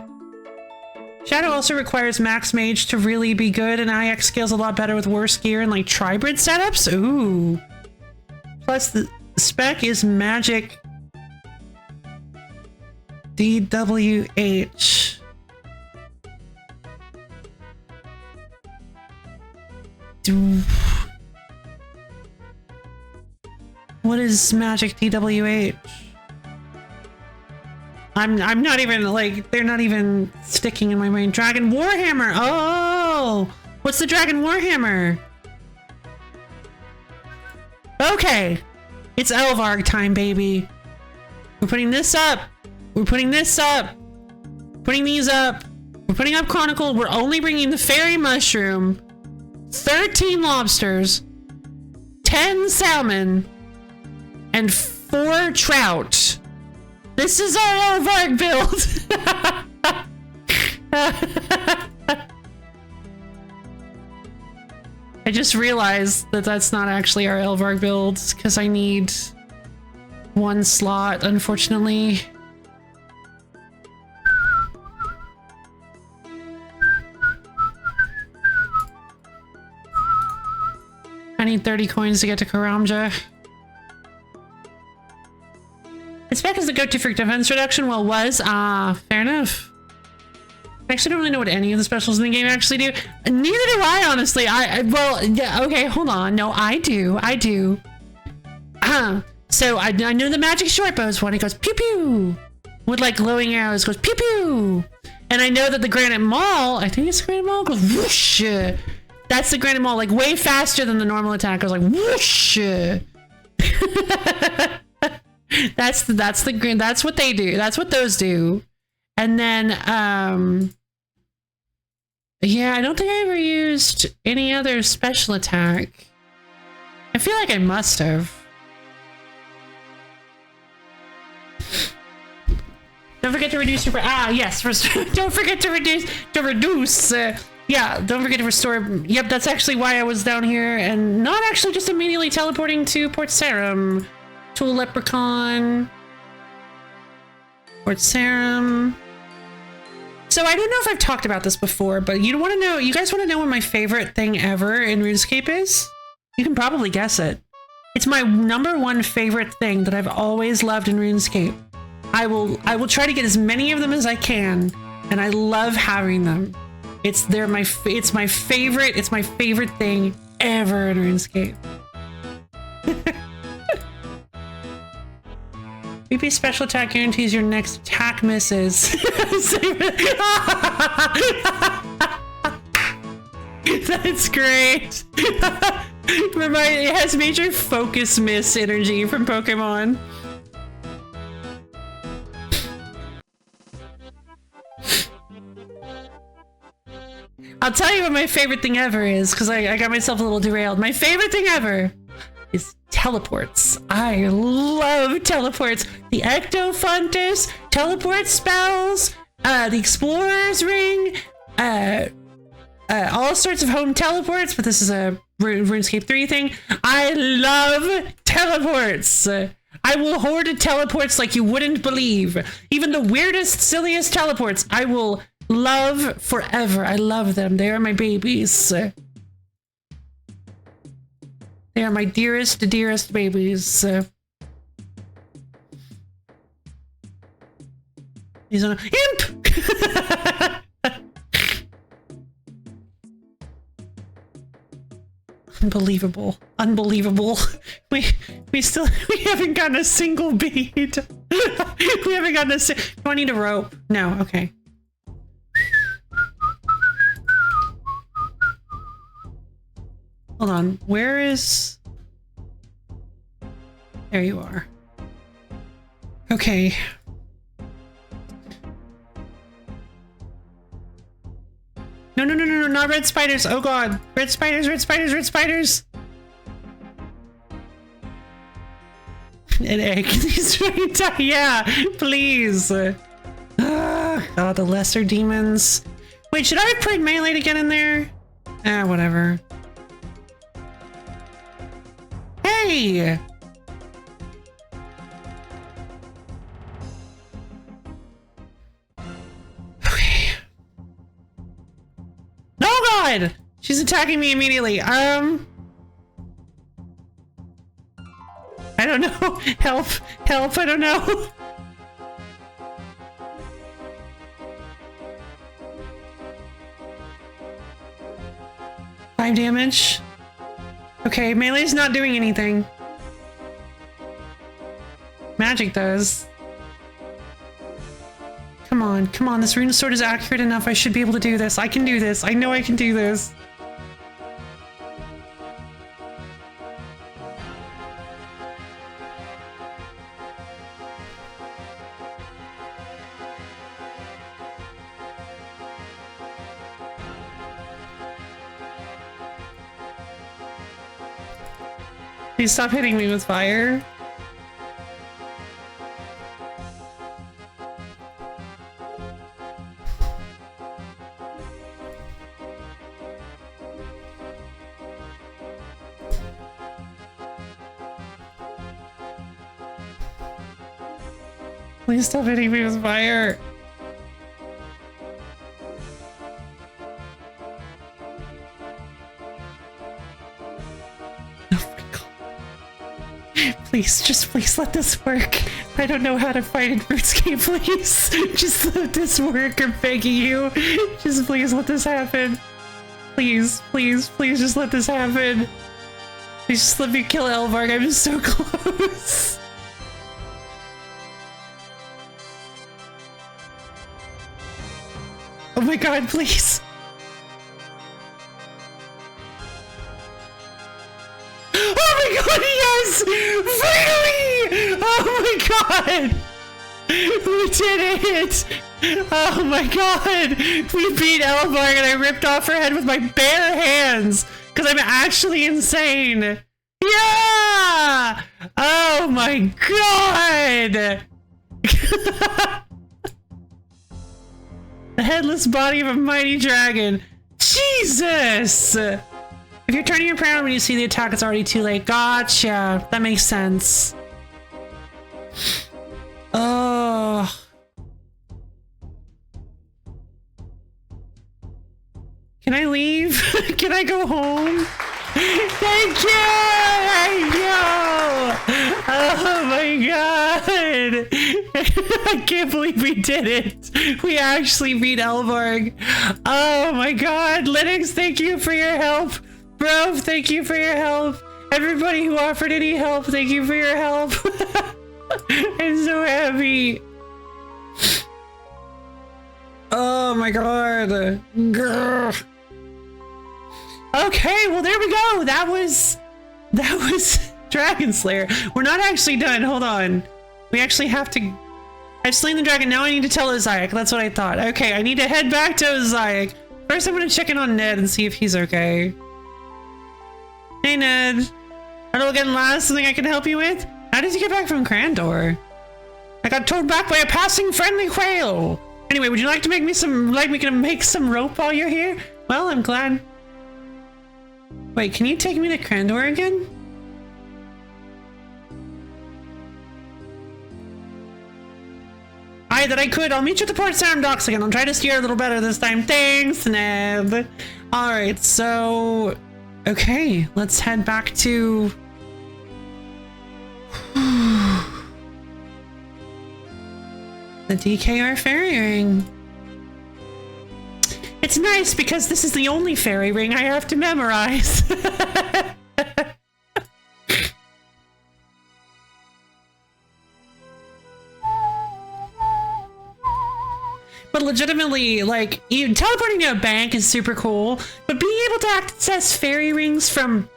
Shadow also requires max mage to really be good, and IX scales a lot better with worse gear and like tribrid setups. Ooh. Plus the spec is magic DWH. What is magic DWH? I'm not even, like, they're not even sticking in my brain. Dragon Warhammer! Oh! What's the Dragon Warhammer? Okay! It's Elvarg time, baby. We're putting this up! We're putting this up! Putting these up! We're putting up Chronicle. We're only bringing the Fairy Mushroom, 13 lobsters, 10 salmon, and 4 trout. This is our Elvarg build! I just realized that that's not actually our Elvarg build, because I need 1 slot, unfortunately. I need 30 coins to get to Karamja. Its spec is the go-to for defense reduction. Well, was. Fair enough. I actually don't really know what any of the specials in the game actually do. Neither do I, honestly. Well, yeah, okay, hold on. No, I do. So I know the magic short bows one. It goes pew pew. With like glowing arrows, goes pew pew. And I know that the Granite Maul, I think it's the Granite Maul, goes whoosh. That's the Granite Maul, like way faster than the normal attack. Goes like whoosh. That's what they do. That's what those do. And then, yeah, I don't think I ever used any other special attack. I feel like I must have. Don't forget to reduce your... yes. Don't forget to reduce. Yeah, don't forget to restore... Yep, that's actually why I was down here and not actually just immediately teleporting to Port Sarum. To a Leprechaun. Port Sarum. So I don't know if I've talked about this before, but you guys want to know what my favorite thing ever in RuneScape is? You can probably guess it. It's my number 1 favorite thing that I've always loved in RuneScape. I will try to get as many of them as I can, and I love having them. It's my favorite thing ever in RuneScape. BP special attack guarantees your next attack misses. That's great. It has major focus miss energy from Pokemon. I'll tell you what my favorite thing ever is, because I got myself a little derailed. My favorite thing ever is teleports. I love teleports. The Ectofuntus, teleport spells, the Explorer's Ring, all sorts of home teleports, but this is a RuneScape 3 thing. I love teleports. I will hoard teleports like you wouldn't believe. Even the weirdest, silliest teleports, I will love forever. I love them. They are my babies. They are my dearest, dearest babies. He's on a imp! Unbelievable. Unbelievable. We haven't gotten a single bead. We haven't gotten a do I need a rope? No, okay. Hold on, where is... There you are. Okay. No, no, no, no, no, not red spiders. Oh god. Red spiders, red spiders, red spiders. An egg. Yeah, please. God, the lesser demons. Wait, should I have prayed melee to get in there? Ah, whatever. Hey! Okay. Oh god! She's attacking me immediately. I don't know. Help! Help! I don't know. 5 damage. Okay, melee's not doing anything. Magic does. Come on, come on. This rune sword is accurate enough. I should be able to do this. I can do this. I know I can do this. Please stop hitting me with fire. Please stop hitting me with fire. Please, just please let this work. I don't know how to fight in Runescape, please. Just let this work, I'm begging you. Just please let this happen. Please, please, please just let this happen. Please just let me kill Elvarg, I'm so close. Oh my god, please. Oh my god, yes! Finally! Oh my god! We did it! Oh my god! We beat Elvarg and I ripped off her head with my bare hands! Because I'm actually insane! Yeah! Oh my god! The headless body of a mighty dragon. Jesus! If you're turning around when you see the attack, it's already too late. Gotcha. That makes sense. Oh. Can I leave? Can I go home? Thank you! Thank you! Oh my god! I can't believe we did it! We actually beat Elvarg! Oh my god! Linux, thank you for your help! Bro, thank you for your help! Everybody who offered any help, thank you for your help! I'm so happy! Oh my god! Grr. Okay, well there we go! That was Dragon Slayer. We're not actually done, hold on. We actually have to... I've slain the dragon, now I need to tell Ozaic. That's what I thought. Okay, I need to head back to Ozaic. First, I'm gonna check in on Ned and see if he's okay. Hey, Ned. Hello again, lass. Something I can help you with? How did you get back from Crandor? I got towed back by a passing friendly whale. Anyway, would you like to make me some, like, we can make some rope while you're here? Well, I'm glad. Wait, can you take me to Crandor again? Aye, that I could. I'll meet you at the Port Sarum docks again. I'll try to steer a little better this time. Thanks, Ned. Alright, so... Okay, let's head back to... the DKR fairy ring. It's nice because this is the only fairy ring I have to memorize. But legitimately, like, teleporting to a bank is super cool, but being able to access fairy rings from,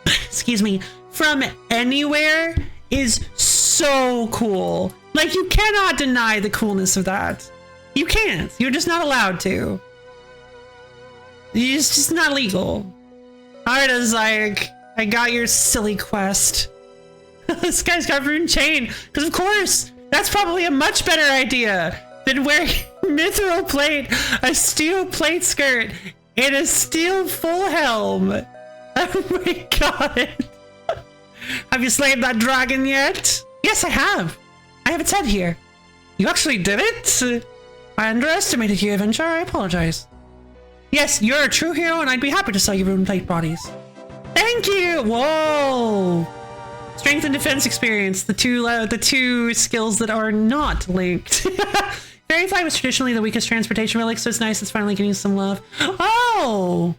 excuse me, from anywhere is so cool. Like, you cannot deny the coolness of that. You can't. You're just not allowed to. It's just not legal. Alright, Azayek, I got your silly quest. This guy's got rune chain, because of course, that's probably a much better idea than wearing mithril plate, a steel plate skirt, and a steel full helm. Oh my god. Have you slayed that dragon yet? Yes, I have. I have its head here. You actually did it? I underestimated you, Adventure. I apologize. Yes, you're a true hero, and I'd be happy to sell you rune plate bodies. Thank you! Whoa! Strength and defense experience, the two skills that are not linked. Fairy fly was traditionally the weakest transportation relic, so it's nice it's finally getting some love. Oh!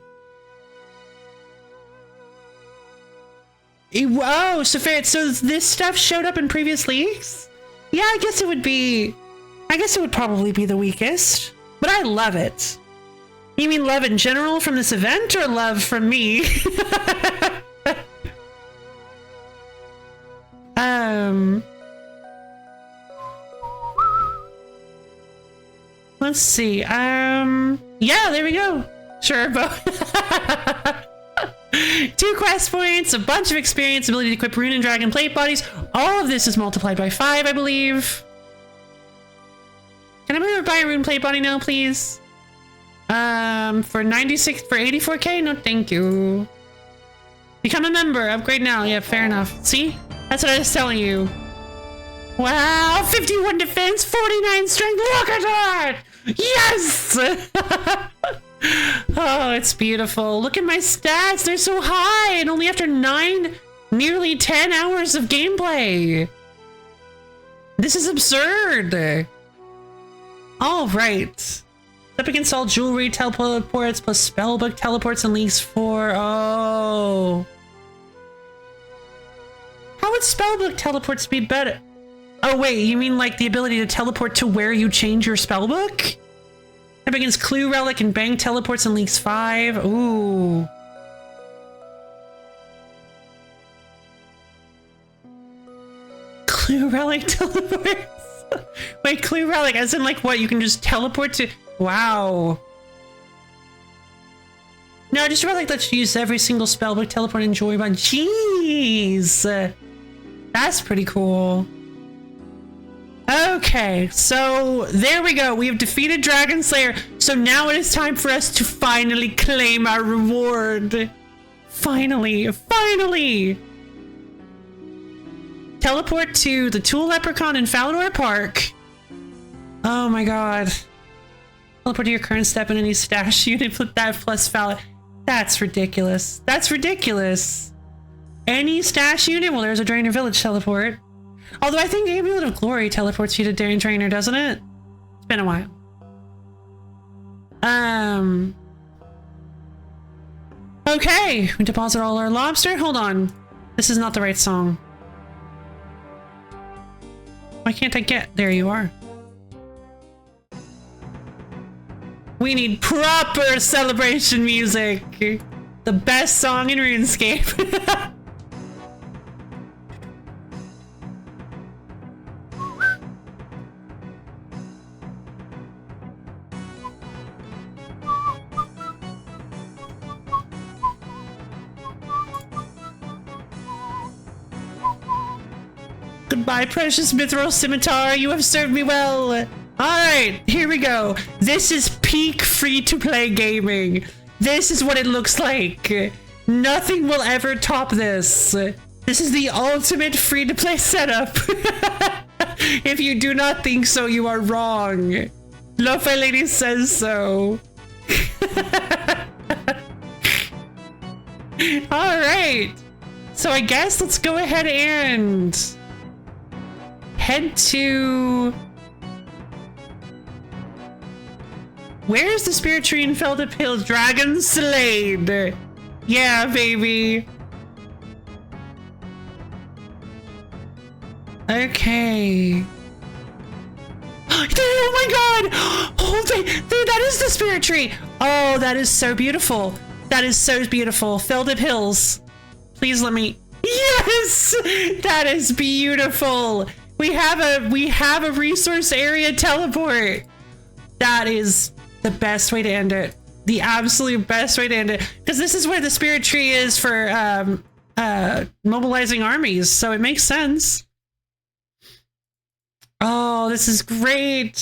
Whoa, so this stuff showed up in previous leagues? Yeah, I guess it would probably be the weakest, but I love it. You mean love in general from this event, or love from me? Let's see. Yeah, there we go. Sure, but 2 quest points, a bunch of experience, ability to equip rune and dragon plate bodies. All of this is multiplied by 5, I believe. Can I buy a rune plate body now, please? For 84k? No, thank you. Become a member. Upgrade now. Yeah, fair enough. See? That's what I was telling you. Wow, 51 defense, 49 strength. Look at that! Yes! Oh, it's beautiful. Look at my stats. They're so high, and only after 9, nearly 10 hours of gameplay. This is absurd. All right. Up against all jewelry teleports plus spellbook teleports and leagues 4. Oh. How would spellbook teleports be better? Oh wait, you mean like the ability to teleport to where you change your spellbook? Up against Clue Relic and Bang teleports in Leagues 5. Ooh. Clue Relic teleports? Wait, Clue Relic, as in like what? You can just teleport to... Wow. No, just Relic lets you use every single spellbook, teleport, and enjoy by... Jeez. That's pretty cool. Okay, so there we go. We have defeated Dragon Slayer. So now it is time for us to finally claim our reward. Finally. Teleport to the Tool Leprechaun in Falador Park. Oh my god. Teleport to your current step in any stash unit. Put that plus Falador. That's ridiculous. That's ridiculous. Any stash unit? Well, there's a Drainer Village teleport. Although I think Amulet of Glory teleports you to Daring Trainer, doesn't it? It's been a while. Okay, we deposit all our lobster. Hold on. This is not the right song. Why can't I get... There you are. We need proper celebration music. The best song in RuneScape. my precious mithril scimitar. You have served me well. All right, here we go. This is peak free-to-play gaming. This is what it looks like. Nothing will ever top this. This is the ultimate free-to-play setup. If you do not think so, you are wrong. Lo-Fi Lady says so. All right. So I guess let's go ahead and head to... Where's the Spirit Tree in Feldup Hills? Dragon Slade. Yeah, baby. Okay. Oh my god! Oh, dude, that is the Spirit Tree! Oh, that is so beautiful. That is so beautiful. Feldup Hills. Please let me... Yes! That is beautiful! We have a resource area teleport. That is the best way to end it. The absolute best way to end it. Because this is where the Spirit Tree is for mobilizing armies, so it makes sense. Oh, this is great.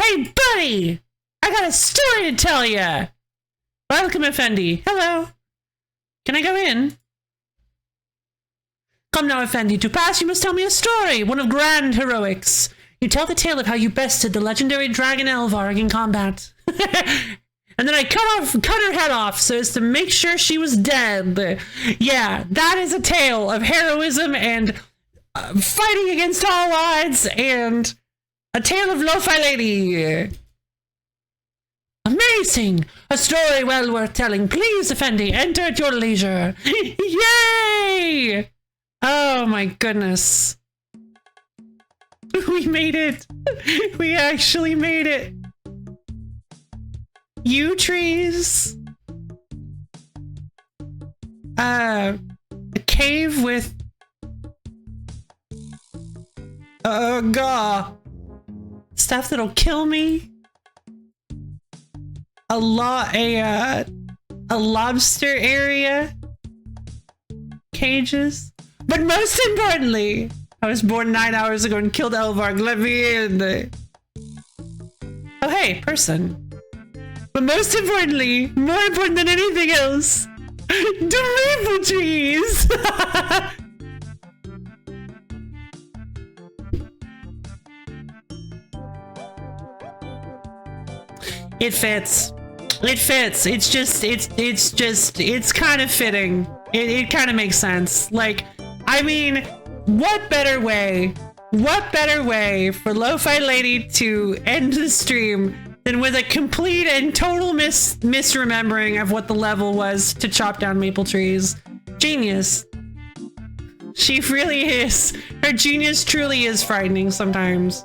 Hey, buddy! I got a story to tell ya! Welcome, Effendi. Hello. Can I go in? Come now, Effendi. To pass, you must tell me a story, one of grand heroics. You tell the tale of how you bested the legendary dragon Elvarg in combat. And then I cut her head off so as to make sure she was dead. Yeah, that is a tale of heroism and fighting against all odds, and a tale of Lo-Fi Lady. Amazing! A story well worth telling. Please, Effendi, enter at your leisure. Yay! Oh my goodness. We made it. We actually made it. Yew trees. A cave with... God. Stuff that'll kill me. A lobster area. Cages. But most importantly, I was born 9 hours ago and killed Elvarg. Let me in. Oh, hey, person. But most importantly, more important than anything else, the maple trees. It fits. It fits. It's kind of fitting. It kind of makes sense. Like, I mean, what better way for Lo-Fi Lady to end the stream than with a complete and total misremembering of what the level was to chop down maple trees. Genius. She really is. Her genius truly is frightening sometimes.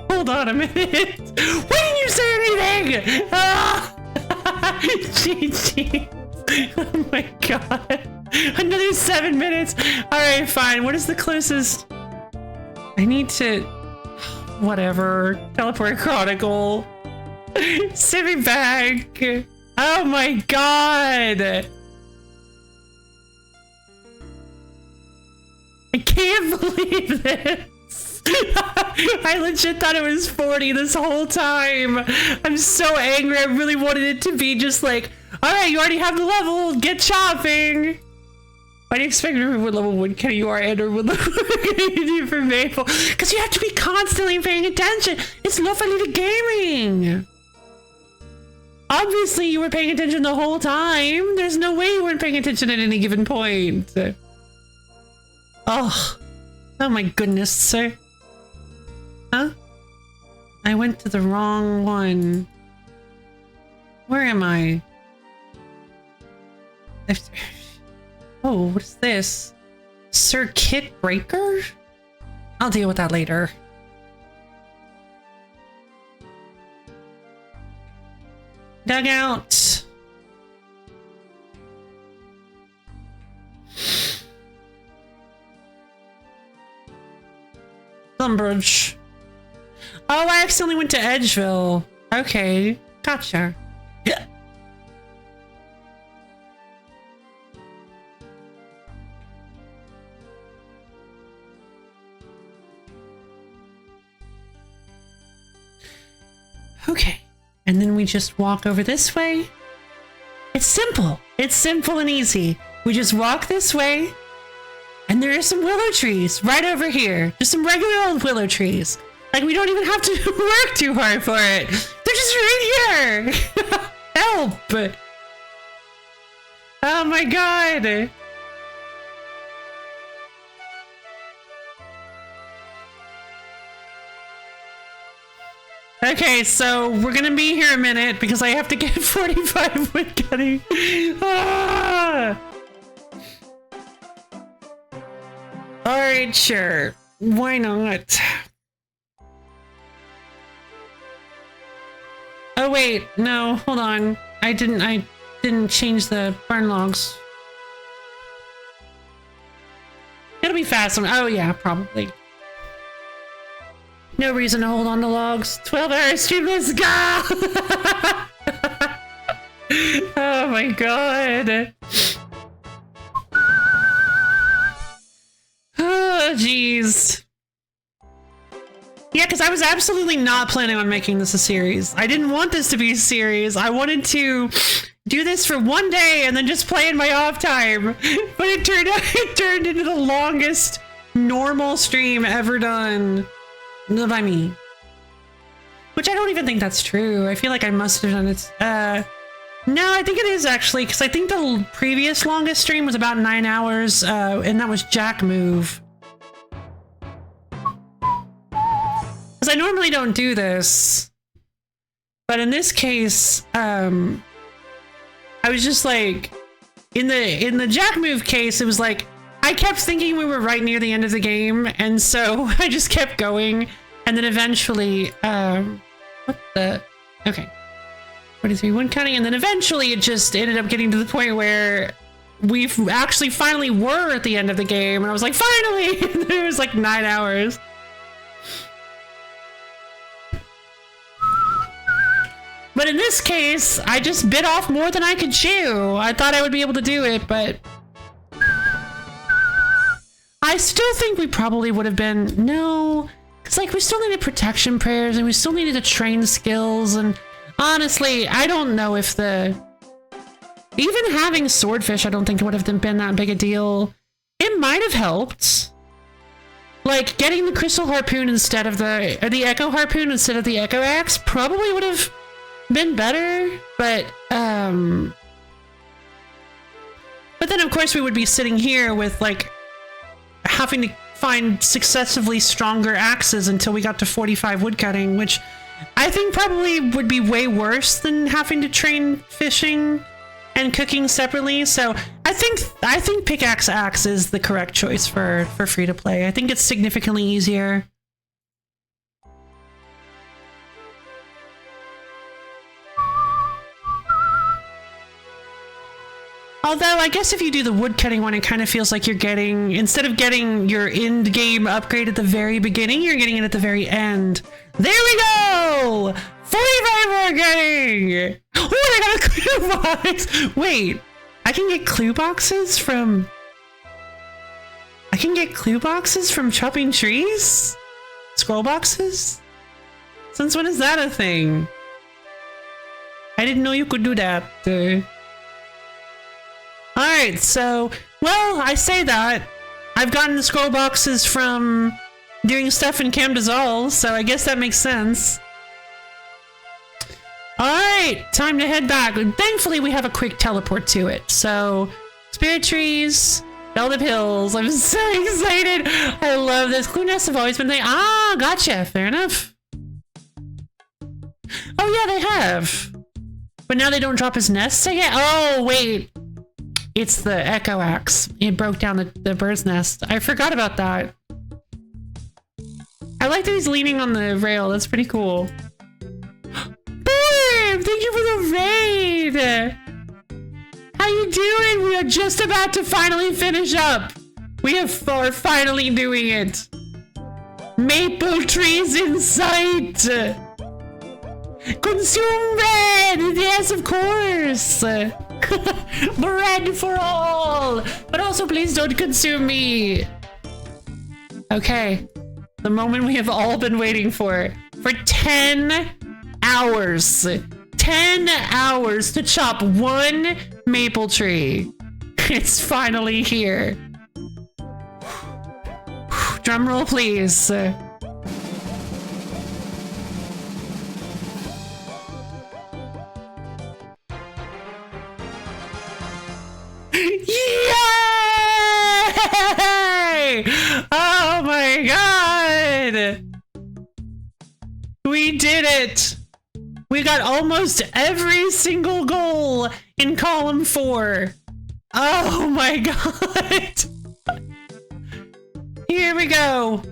Hold on a minute. Why didn't you say anything? Ah! GG. Oh my god. Another 7 minutes. Alright, fine. What is the closest? I need to... Whatever. Teleport Chronicle. Send me back. Oh my god. I can't believe this. I legit thought it was 40 this whole time. I'm so angry. I really wanted it to be just like, alright, you already have the level. Get chopping. Why do you expect me to what level 1 can you are and or what level can you do for Maple? Because you have to be constantly paying attention. It's Lo-Fi Lady Gaming. Obviously, you were paying attention the whole time. There's no way you weren't paying attention at any given point. Oh my goodness, sir. Huh? I went to the wrong one. Where am I? Oh, what is this? Circuit breaker? I'll deal with that later. Dugout. Lumbridge. Oh, I accidentally went to Edgeville. Okay, gotcha. Okay. And then we just walk over this way. It's simple. It's simple and easy. We just walk this way. And there are some willow trees right over here. Just some regular old willow trees. Like, we don't even have to work too hard for it. They're just right here. Help. Oh my god. Okay, so we're gonna be here a minute because I have to get 45 wood cutting. Ah! Alright, sure. Why not? Oh wait, no, hold on. I didn't change the barn logs. It'll be fast. Oh yeah, probably. No reason to hold on to logs. 12-hour stream, let's go! Oh my god. Oh, jeez. Yeah, because I was absolutely not planning on making this a series. I didn't want this to be a series. I wanted to do this for one day and then just play in my off time. But it turned into the longest normal stream ever done by me. Which I don't even think that's true. I feel like I must have done it. No, I think it is actually, because I think the previous longest stream was about 9 hours, and that was Jack Move. Because I normally don't do this, but in this case, I was just like, in the Jack Move case, it was like, I kept thinking we were right near the end of the game, and so I just kept going, and then eventually, what the, okay, 43 wood cutting, and then eventually it just ended up getting to the point where we actually finally were at the end of the game, and I was like, finally! And then it was like 9 hours. But in this case, I just bit off more than I could chew. I thought I would be able to do it, but I still think we probably would have been, no, because like we still needed protection prayers and we still needed to train skills, and honestly, I don't know if even having swordfish, I don't think it would have been that big a deal. It might have helped. Like getting the crystal harpoon instead of the echo harpoon instead of the echo axe probably would have been better, but then of course we would be sitting here with like having to find successively stronger axes until we got to 45 woodcutting, which I think probably would be way worse than having to train fishing and cooking separately. So I think pickaxe axe is the correct choice for free to play. I think it's significantly easier. Although, I guess if you do the woodcutting one, it kind of feels like you're getting, instead of getting your end game upgrade at the very beginning, you're getting it at the very end. There we go! 45 woodcutting! Oh, I got a clue box! Wait, I can get clue boxes from... I can get clue boxes from chopping trees? Scroll boxes? Since when is that a thing? I didn't know you could do that. Alright, so, well, I say that. I've gotten the scroll boxes from doing stuff in Camp Dazal, so I guess that makes sense. Alright, time to head back. Thankfully, we have a quick teleport to it. So, Spirit Trees, Velvet Hills. I'm so excited. I love this. Clue nests have always been there. Ah, gotcha. Fair enough. Oh, yeah, they have. But now they don't drop his nests again? Oh, wait. It's the echo axe. It broke down the bird's nest. I forgot about that. I like that he's leaning on the rail. That's pretty cool. Babe, thank you for the raid. How you doing? We are just about to finally finish up. We are finally doing it. Maple trees in sight. Consume bread. Yes, of course. Bread for all! But also, please don't consume me! Okay. The moment we have all been waiting for. For 10 hours. 10 hours to chop one maple tree. It's finally here. Drum roll, please. Yay! Oh my god! We did it! We got almost every single goal in column 4. Oh my god! Here we go.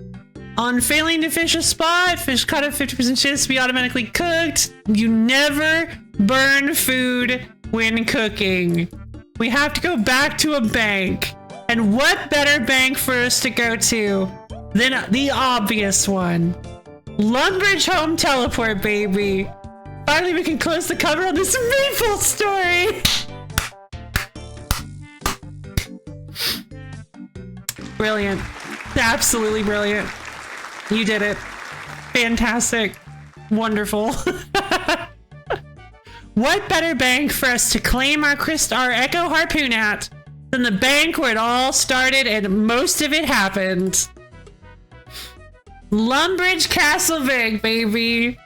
On failing to fish a spot, fish caught at 50% chance to be automatically cooked. You never burn food when cooking. We have to go back to a bank. And what better bank for us to go to than the obvious one? Lumbridge Home Teleport, baby. Finally, we can close the cover on this maple story. Brilliant. Absolutely brilliant. You did it. Fantastic. Wonderful. What better bank for us to claim our Echo Harpoon at than the bank where it all started and most of it happened? Lumbridge Castle Bank, baby.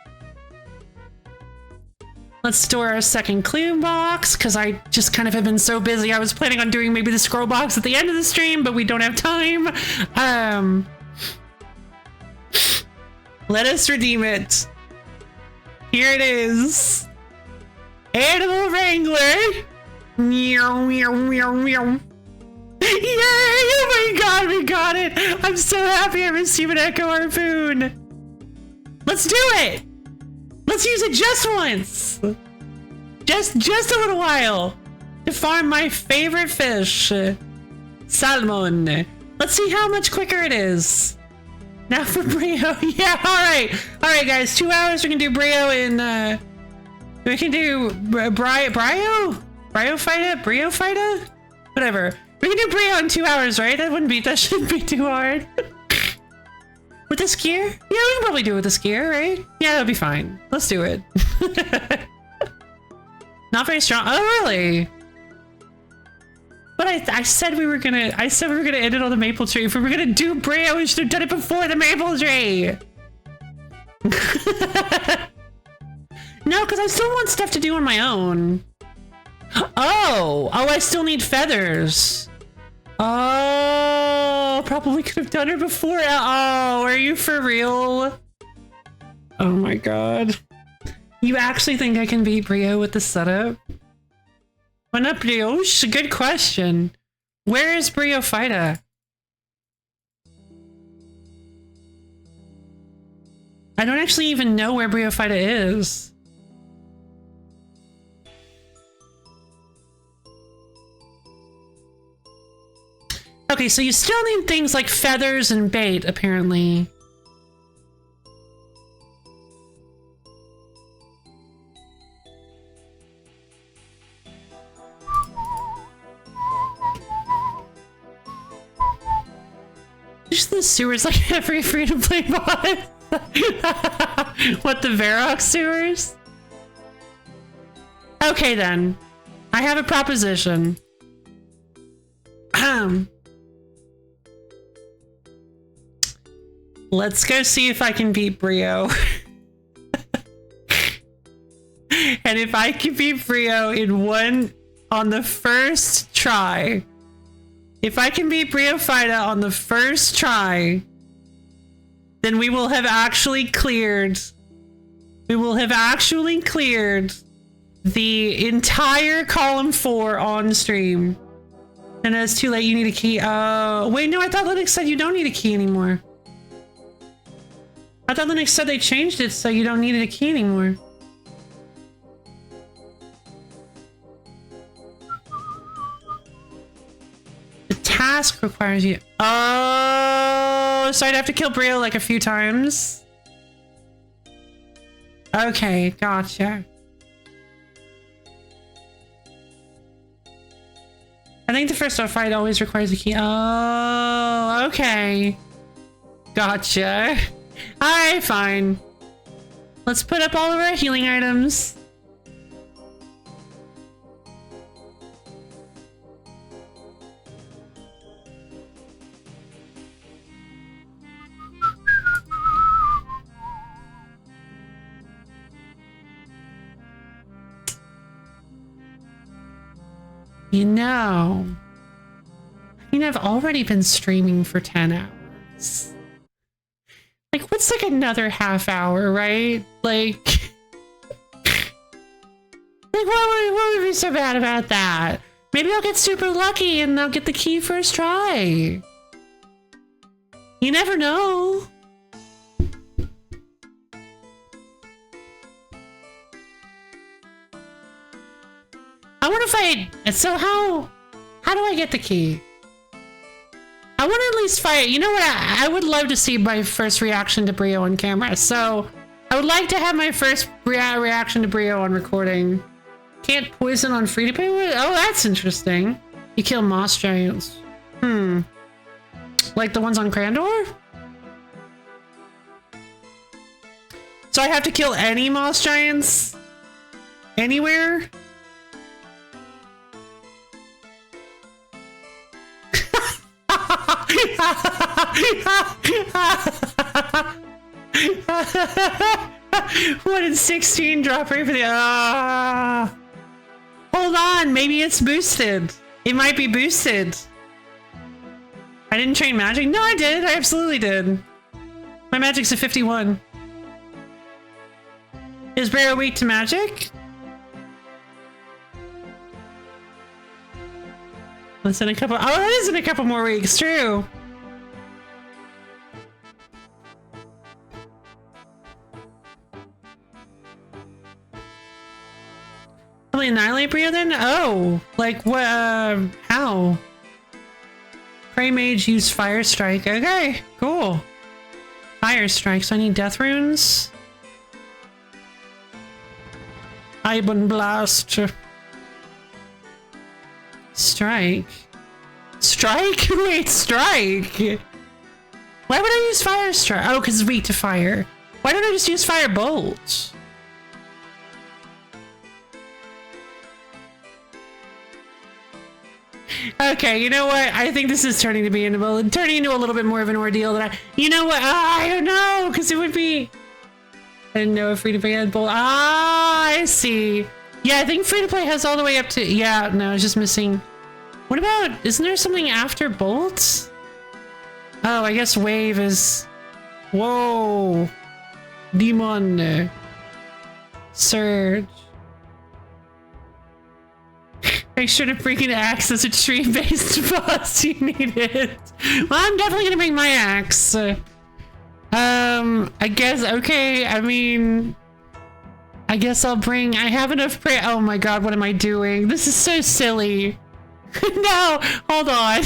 Let's store our second clue box, because I just kind of have been so busy. I was planning on doing maybe the scroll box at the end of the stream, but we don't have time. Let us redeem it. Here it is. Animal Wrangler. Meow, meow, meow, meow. Yay! Oh my god, we got it! I'm so happy I received an Echo Harpoon. Let's do it! Let's use it just once! Just a little while to farm my favorite fish, salmon. Let's see how much quicker it is. Now for Brio. Yeah, alright guys, 2 hours we can do Brio in, we can do Brio Fighta? Whatever. We can do Brio in 2 hours, right? That shouldn't be too hard. With this gear? Yeah, we can probably do it with this gear, right? Yeah, that'll be fine. Let's do it. Not very strong. Oh, really? But I said we were gonna end it on the maple tree. If we were gonna do Brio, we should have done it before the maple tree. No, because I still want stuff to do on my own. Oh, I still need feathers. Oh, probably could have done it before. Oh, are you for real? Oh my god. You actually think I can beat Brio with the setup? Why not Brioche? Good question. Where is Brio Fighta? I don't actually even know where Brio Fighta is. Okay, so you still need things like feathers and bait, apparently. Just the sewers like every free-to-play mod. What, the Varrock sewers? Okay then. I have a proposition. Let's go see if I can beat Brio. And if I can beat Brio on the first try. If I can beat Brio Fighta on the first try, then we will have actually cleared. We will have actually cleared the entire column 4 on stream. And it's too late, you need a key. Oh, wait, no, I thought Linux said you don't need a key anymore. I thought Linux said they changed it so you don't need a key anymore. The task requires you. Oh, so I'd have to kill Brio like a few times. Okay, gotcha. I think the first fight always requires a key. Oh, okay. Gotcha. Alright, fine. Let's put up all of our healing items. You know, I mean, I've already been streaming for 10 hours. Like, what's like another half hour, right? Like what would be so bad about that? Maybe I'll get super lucky and I'll get the key first try. You never know. I wonder if so how do I get the key? I want to at least fight. You know what? I would love to see my first reaction to Brio on camera. So I would like to have my first reaction to Brio on recording. Can't poison on free to play. Oh, that's interesting. You kill moss giants. Like the ones on Crandor? So I have to kill any moss giants? Anywhere? What in 16 drop rate for the hold on, maybe it's boosted. It might be boosted. I didn't train magic. No, I did. I absolutely did. My magic's a 51. Is Brio weak to magic? That's in a couple. Oh, that is in a couple more weeks. True. Probably annihilate Brio then? Oh, like what? How? Prey mage use fire strike. Okay, cool. Fire strike. So I need death runes. Iban blast. Strike. Strike? Wait, strike. Why would I use fire strike? Oh, because it's weak to fire. Why don't I just use fire bolt? Okay, you know what? I think this is turning into a little bit more of an ordeal than you know what? I don't know, because it would be. I didn't know if free to play had bolt. I see. Yeah, I think free to play has all the way up to. Yeah, no, it's just missing. What about? Isn't there something after bolt? Oh, I guess wave is. Whoa, demon surge. Make sure to freaking axe as a tree-based boss. You need it. Well, I'm definitely gonna bring my axe. I guess. Okay. I mean, I guess I'll bring. I have enough prey. Oh my god, what am I doing? This is so silly. No, hold on.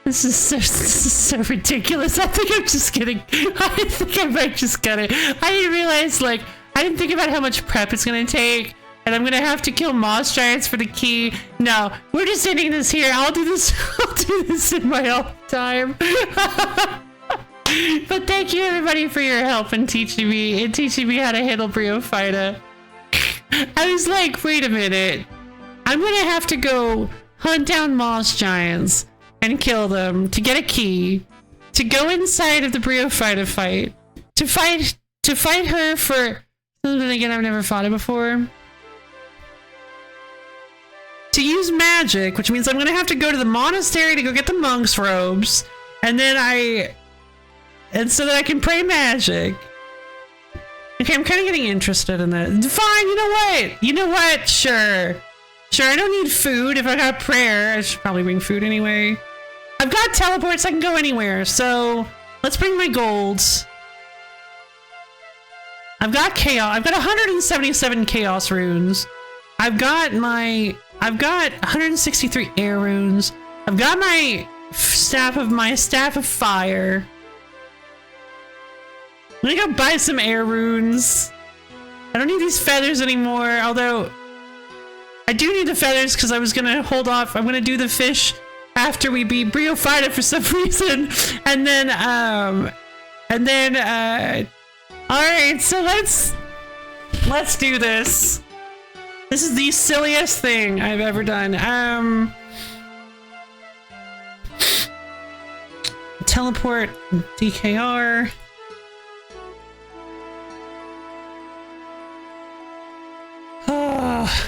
This is so ridiculous. I think I'm just kidding. I think I might just get it. I didn't realize, like, I didn't think about how much prep it's gonna take, and I'm gonna have to kill moss giants for the key. No, we're just ending this here. I'll do this. I'll do this in my own time. But thank you everybody for your help in teaching me how to handle BroFi. I was like, wait a minute. I'm gonna have to go hunt down moss giants and kill them to get a key to go inside of the BroFi fight to fight her for something again I've never fought it before. To use magic, which means I'm gonna have to go to the monastery to go get the monk's robes, and so that I can pray magic. Okay, I'm kind of getting interested in that. Fine, you know what? You know what? Sure. Sure, I don't need food. If I got prayer, I should probably bring food anyway. I've got teleports, I can go anywhere, so let's bring my golds. I've got chaos. I've got 177 chaos runes. I've got 163 air runes. I've got my staff of fire. I'm gonna go buy some air runes. I don't need these feathers anymore, although I do need the feathers because I was gonna hold off. I'm gonna do the fish after we beat BroFi for some reason. And then, all right, so let's do this. This is the silliest thing I've ever done. Teleport, DKR. Oh.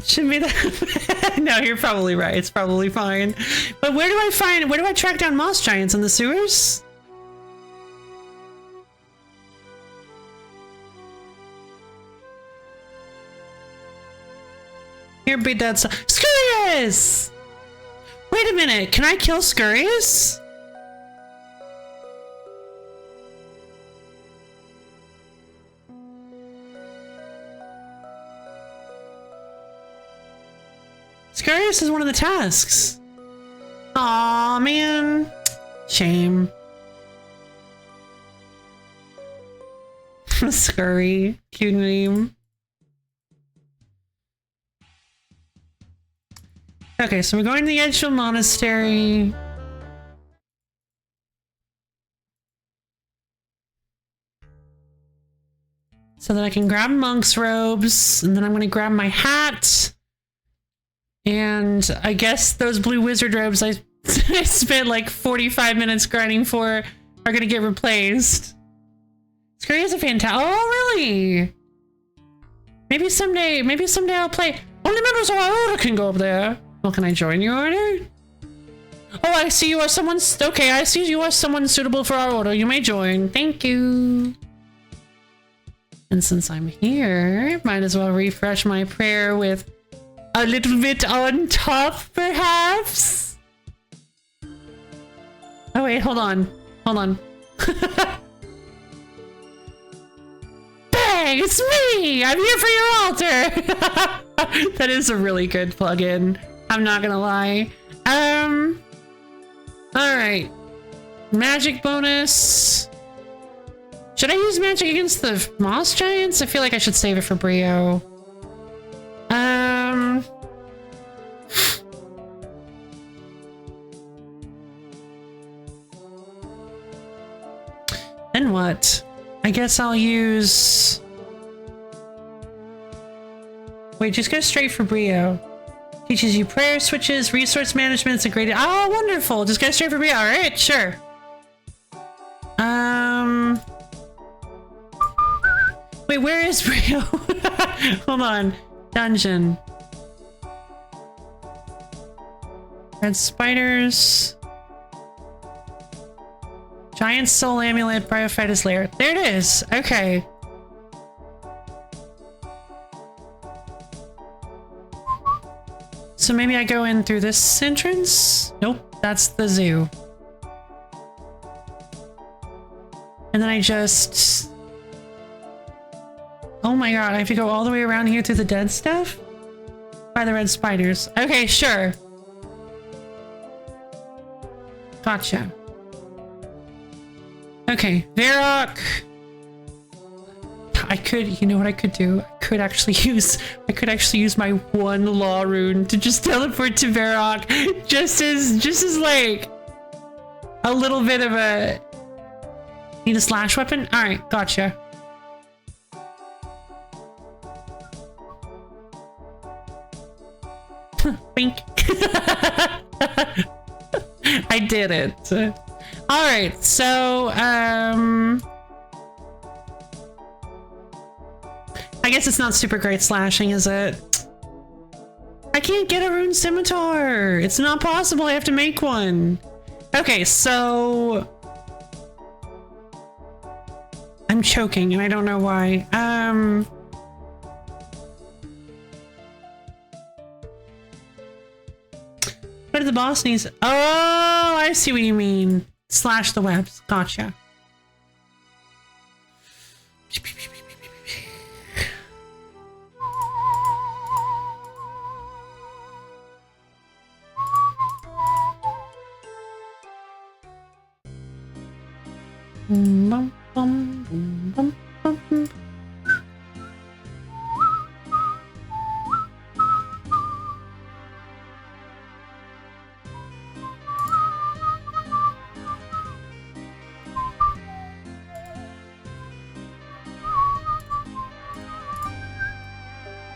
Shouldn't be that. No, you're probably right. It's probably fine. But where do I track down moss giants in the sewers? Here, big dad. Scurrius! Wait a minute. Can I kill Scurrius? Scurrius is one of the tasks. Aw, man. Shame. Scurry. Cute name. Okay, so we're going to the Edgefield Monastery. So that I can grab monk's robes, and then I'm going to grab my hat. And I guess those blue wizard robes I spent like 45 minutes grinding for are going to get replaced. Scurry is a fantastic. Oh, really? Maybe someday I'll play. Only members of our order can go up there. Well, can I join your order? Oh, I see you are someone. Okay, I see you are someone suitable for our order. You may join. Thank you. And since I'm here, might as well refresh my prayer with a little bit on top, perhaps? Oh, wait, hold on. Hold on. Bang! It's me! I'm here for your altar! That is a really good plugin. I'm not gonna lie. Alright. Magic bonus. Should I use magic against the moss giants? I feel like I should save it for Brio. Then what? I guess I'll use... Wait, just go straight for Brio. Teaches you prayer switches, resource management, it's a great... Oh, wonderful! Just go straight for Brio. Alright, sure. Wait, where is Brio? Hold on. Dungeon. Red spiders. Giant soul amulet, Bryophytus lair. There it is. Okay. So maybe I go in through this entrance? Nope, that's the zoo. And then I just... Oh my god, I have to go all the way around here through the dead stuff? By the red spiders. Okay, sure. Gotcha. Okay, Varrock. I could, you know what I could do? I could actually use my one law rune to just teleport to Varrock, just as like a little bit of a... Need a slash weapon? Alright, gotcha. Bink. I did it. Alright, so, I guess it's not super great slashing, is it? I can't get a rune scimitar! It's not possible, I have to make one! Okay, so... I'm choking, and I don't know why. What do the boss needs? Oh, I see what you mean. Slash the webs. Gotcha. Bum, bum, bum, bum, bum, bum.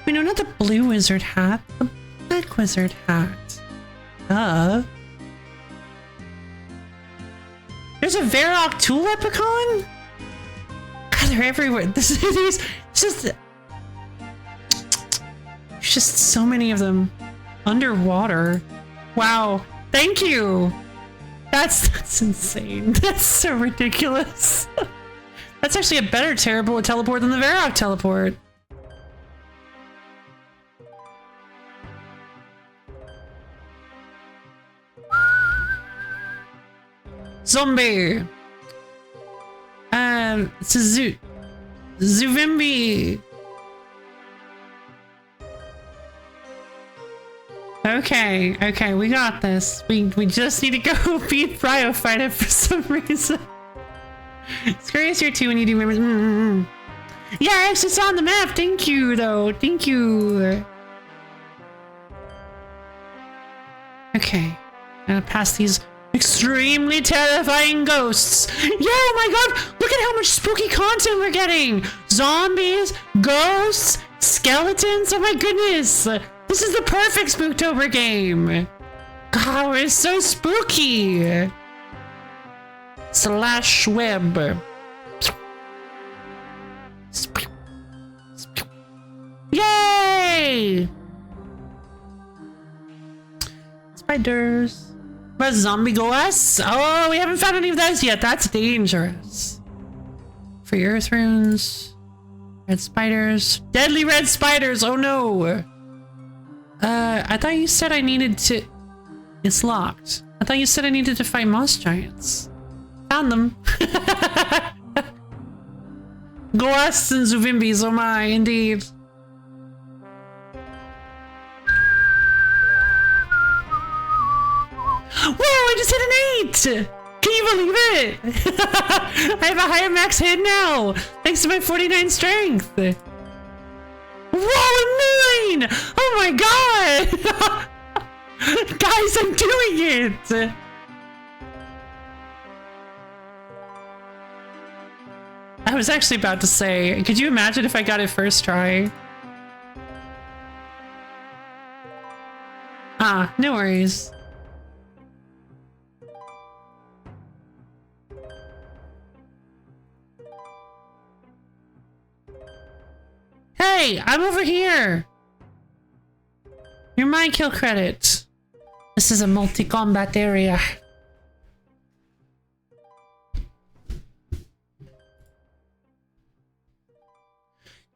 No, not the blue wizard hat, the black wizard hat. There's a Varrock Tulepicon? God, they're everywhere. There's just so many of them underwater. Wow, thank you. That's insane. That's so ridiculous. That's actually a better teleport than the Varrock teleport. Zombie. It's a Zuvimbi. Okay, we got this. We just need to go beat BroFi for some reason. It's curious here too when you do members. Yeah, I actually saw on the map. Thank you, though. Thank you. Okay, I'm gonna pass these extremely terrifying ghosts. Yeah, oh my god, look at how much spooky content we're getting. Zombies, ghosts, skeletons. Oh my goodness. This is the perfect Spooktober game. God, it's so spooky. Slash web. Yay! Spiders. What, zombie ghosts? Oh, we haven't found any of those yet. That's dangerous. Free earth runes. Red spiders. Deadly red spiders. Oh no. I thought you said I needed to... It's locked. I thought you said I needed to fight moss giants. Found them. Ghosts and Zuvimbis. Oh my, indeed. Whoa, I just hit an 8! Can you believe it? I have a higher max hit now, thanks to my 49 strength. Whoa, a 9! Oh my god! Guys, I'm doing it! I was actually about to say, could you imagine if I got it first try? Ah, no worries. Hey, I'm over here. You're my kill credit. This is a multi-combat area.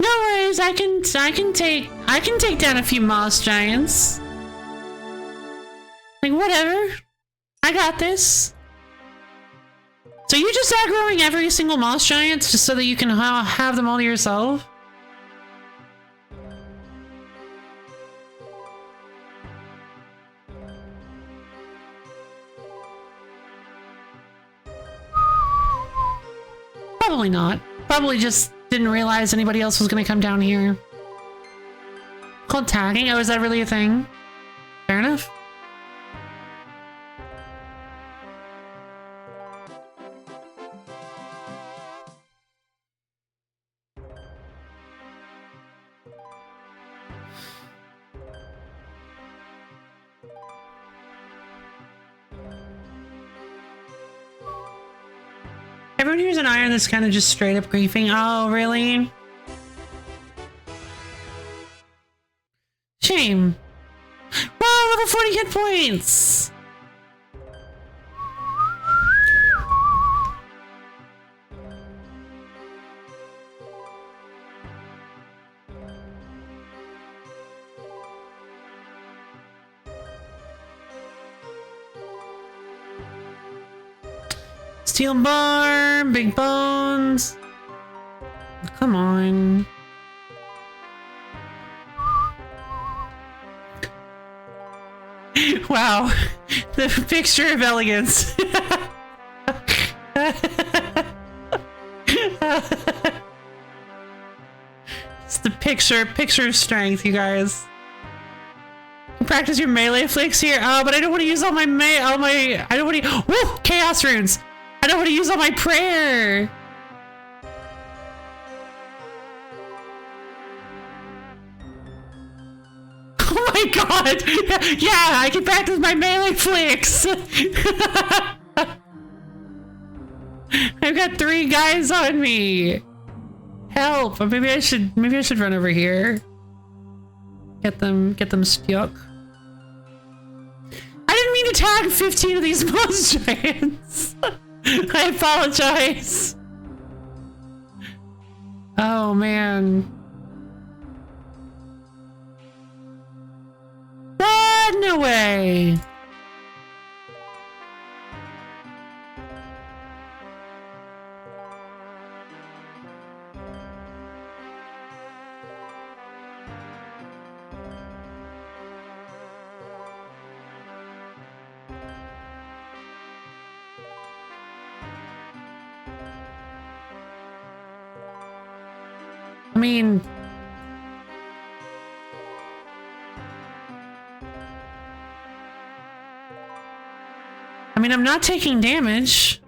No worries, I can take down a few moss giants. Like whatever. I got this. So you just aggroing every single moss giant just so that you can have them all to yourself? Probably not. Probably just didn't realize anybody else was gonna come down here. Called tagging? Oh, is that really a thing? Fair enough. Everyone here's an iron that's kind of just straight up griefing. Oh, really? Shame. Wow, level 40 hit points! Steel bar, big bones. Come on. Wow, the picture of elegance. the picture strength, you guys. Practice your melee flicks here. Oh, but I don't want to use all my I don't want to. Woo! Chaos runes. I don't want to use all my prayer. Oh my god! Yeah, I can practice my melee flicks. I've got 3 guys on me. Help! Maybe I should run over here. Get them stuck. I didn't mean to tag 15 of these monster giants. I apologize. Oh man. Run away. I mean, I'm not taking damage.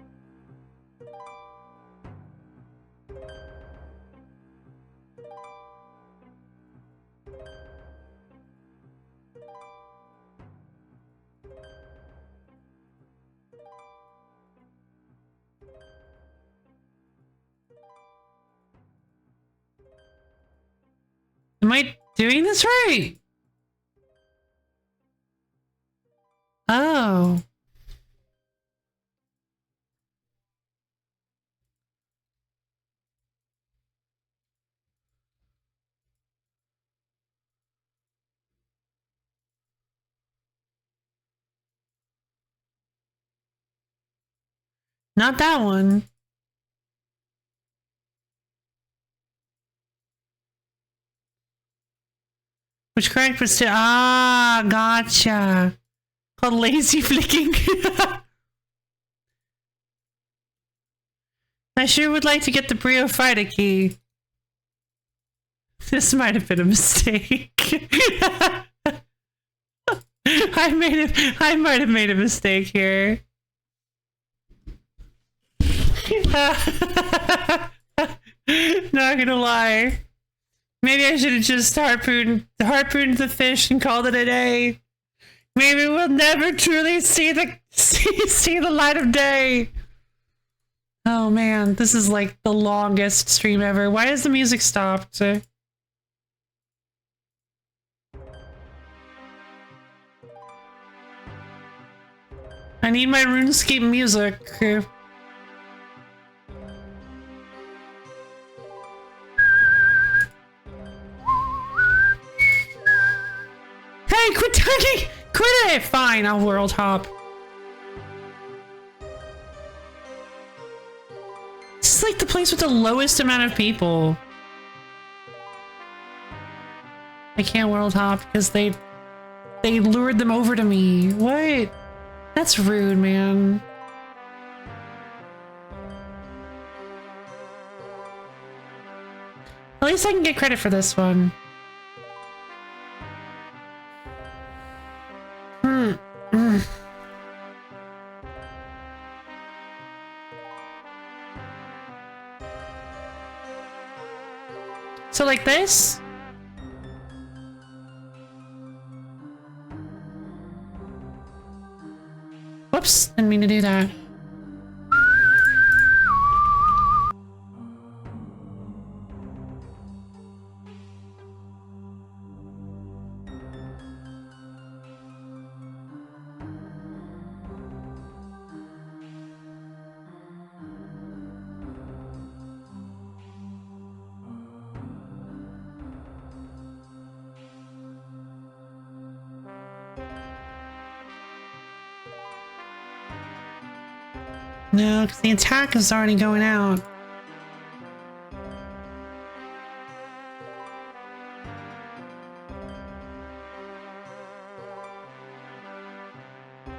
Am I doing this right? Oh. Not that one. Which correct was to gotcha. Called lazy flicking. I sure would like to get the BroFi key. This might have been a mistake. I might have made a mistake here. Not gonna lie. Maybe I should have just harpooned the fish and called it a day. Maybe we'll never truly see the light of day. Oh man, this is like the longest stream ever. Why has the music stopped? I need my Runescape music. Hey, quit tugging! Quit it! Fine, I'll world hop. This is like the place with the lowest amount of people. I can't world hop because they lured them over to me. What? That's rude, man. At least I can get credit for this one. So like this? Whoops, didn't mean to do that. No, because the attack is already going out.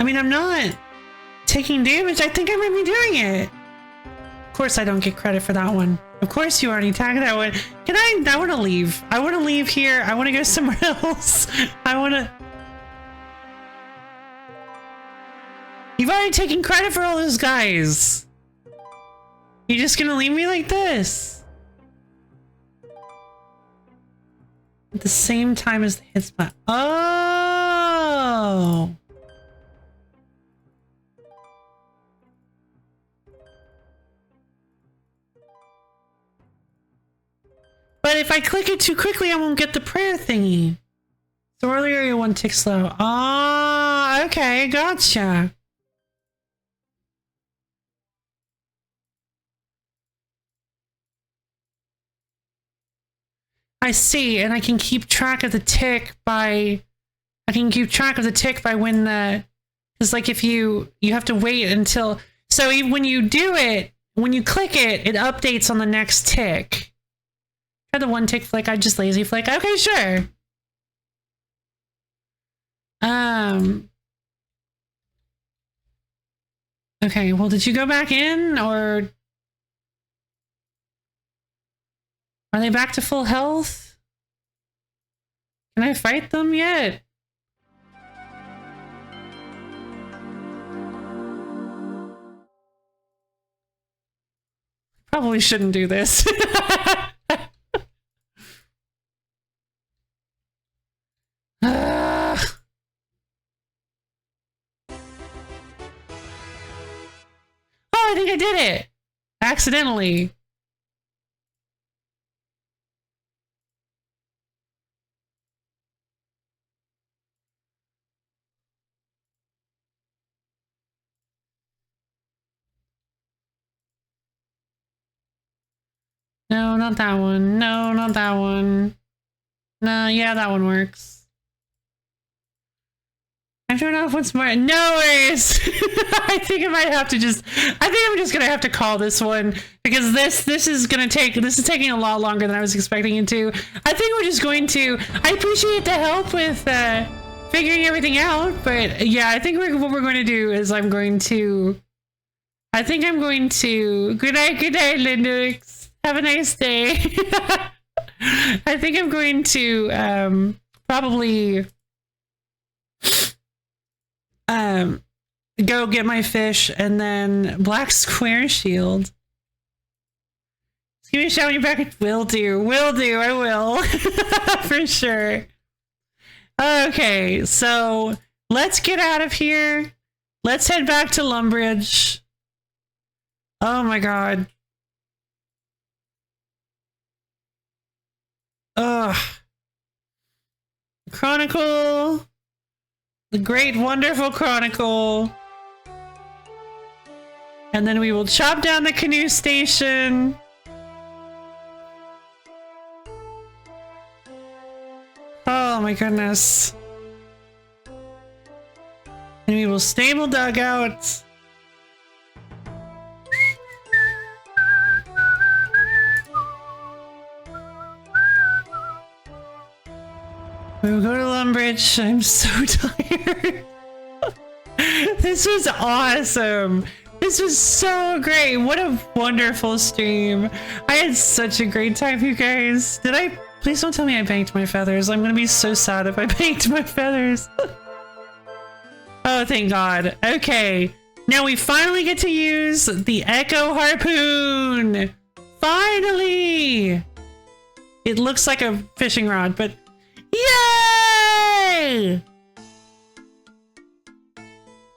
I mean, I'm not taking damage. I think I might be doing it. Of course, I don't get credit for that one. Of course you already tagged that one. Can I want to leave. I want to leave here. I want to go somewhere else. I want to... You've already taken credit for all those guys. You're just gonna leave me like this? At the same time as the hit spot. Oh! But if I click it too quickly, I won't get the prayer thingy. So earlier you one tick slow. Oh, okay, gotcha. I see, and I can keep track of the tick by... I can keep track of the tick by when the... Because like if you have to wait until... So when you do it, when you click it, it updates on the next tick. Try the one tick flick, I just lazy flick. Okay, sure. Okay, well, did you go back in, or... Are they back to full health? Can I fight them yet? Probably shouldn't do this. Oh, I think I did it! Accidentally. No, not that one. No, not that one. No, yeah, that one works. I'm turning off what's more. No worries. I think I might have to just. I think I'm just gonna have to call this one because this is taking a lot longer than I was expecting it to. I think we're just going to. I appreciate the help with figuring everything out, but yeah, I think what we're going to do is I'm going to. I think I'm going to. Good night, Linux. Have a nice day. I think I'm going to probably go get my fish and then black square shield. Just give me a shout when you're back. Will do, I will. For sure. Okay, so let's get out of here. Let's head back to Lumbridge. Oh my god. Ugh. Chronicle. The great, wonderful Chronicle. And then we will chop down the canoe station. Oh my goodness. And we will stable dugout. We will go to Lumbridge. I'm so tired. This was awesome. This was so great. What a wonderful stream. I had such a great time, you guys. Did I? Please don't tell me I banked my feathers. I'm gonna be so sad if I banked my feathers. Oh, thank God. Okay. Now we finally get to use the Echo Harpoon. Finally. It looks like a fishing rod, but yay!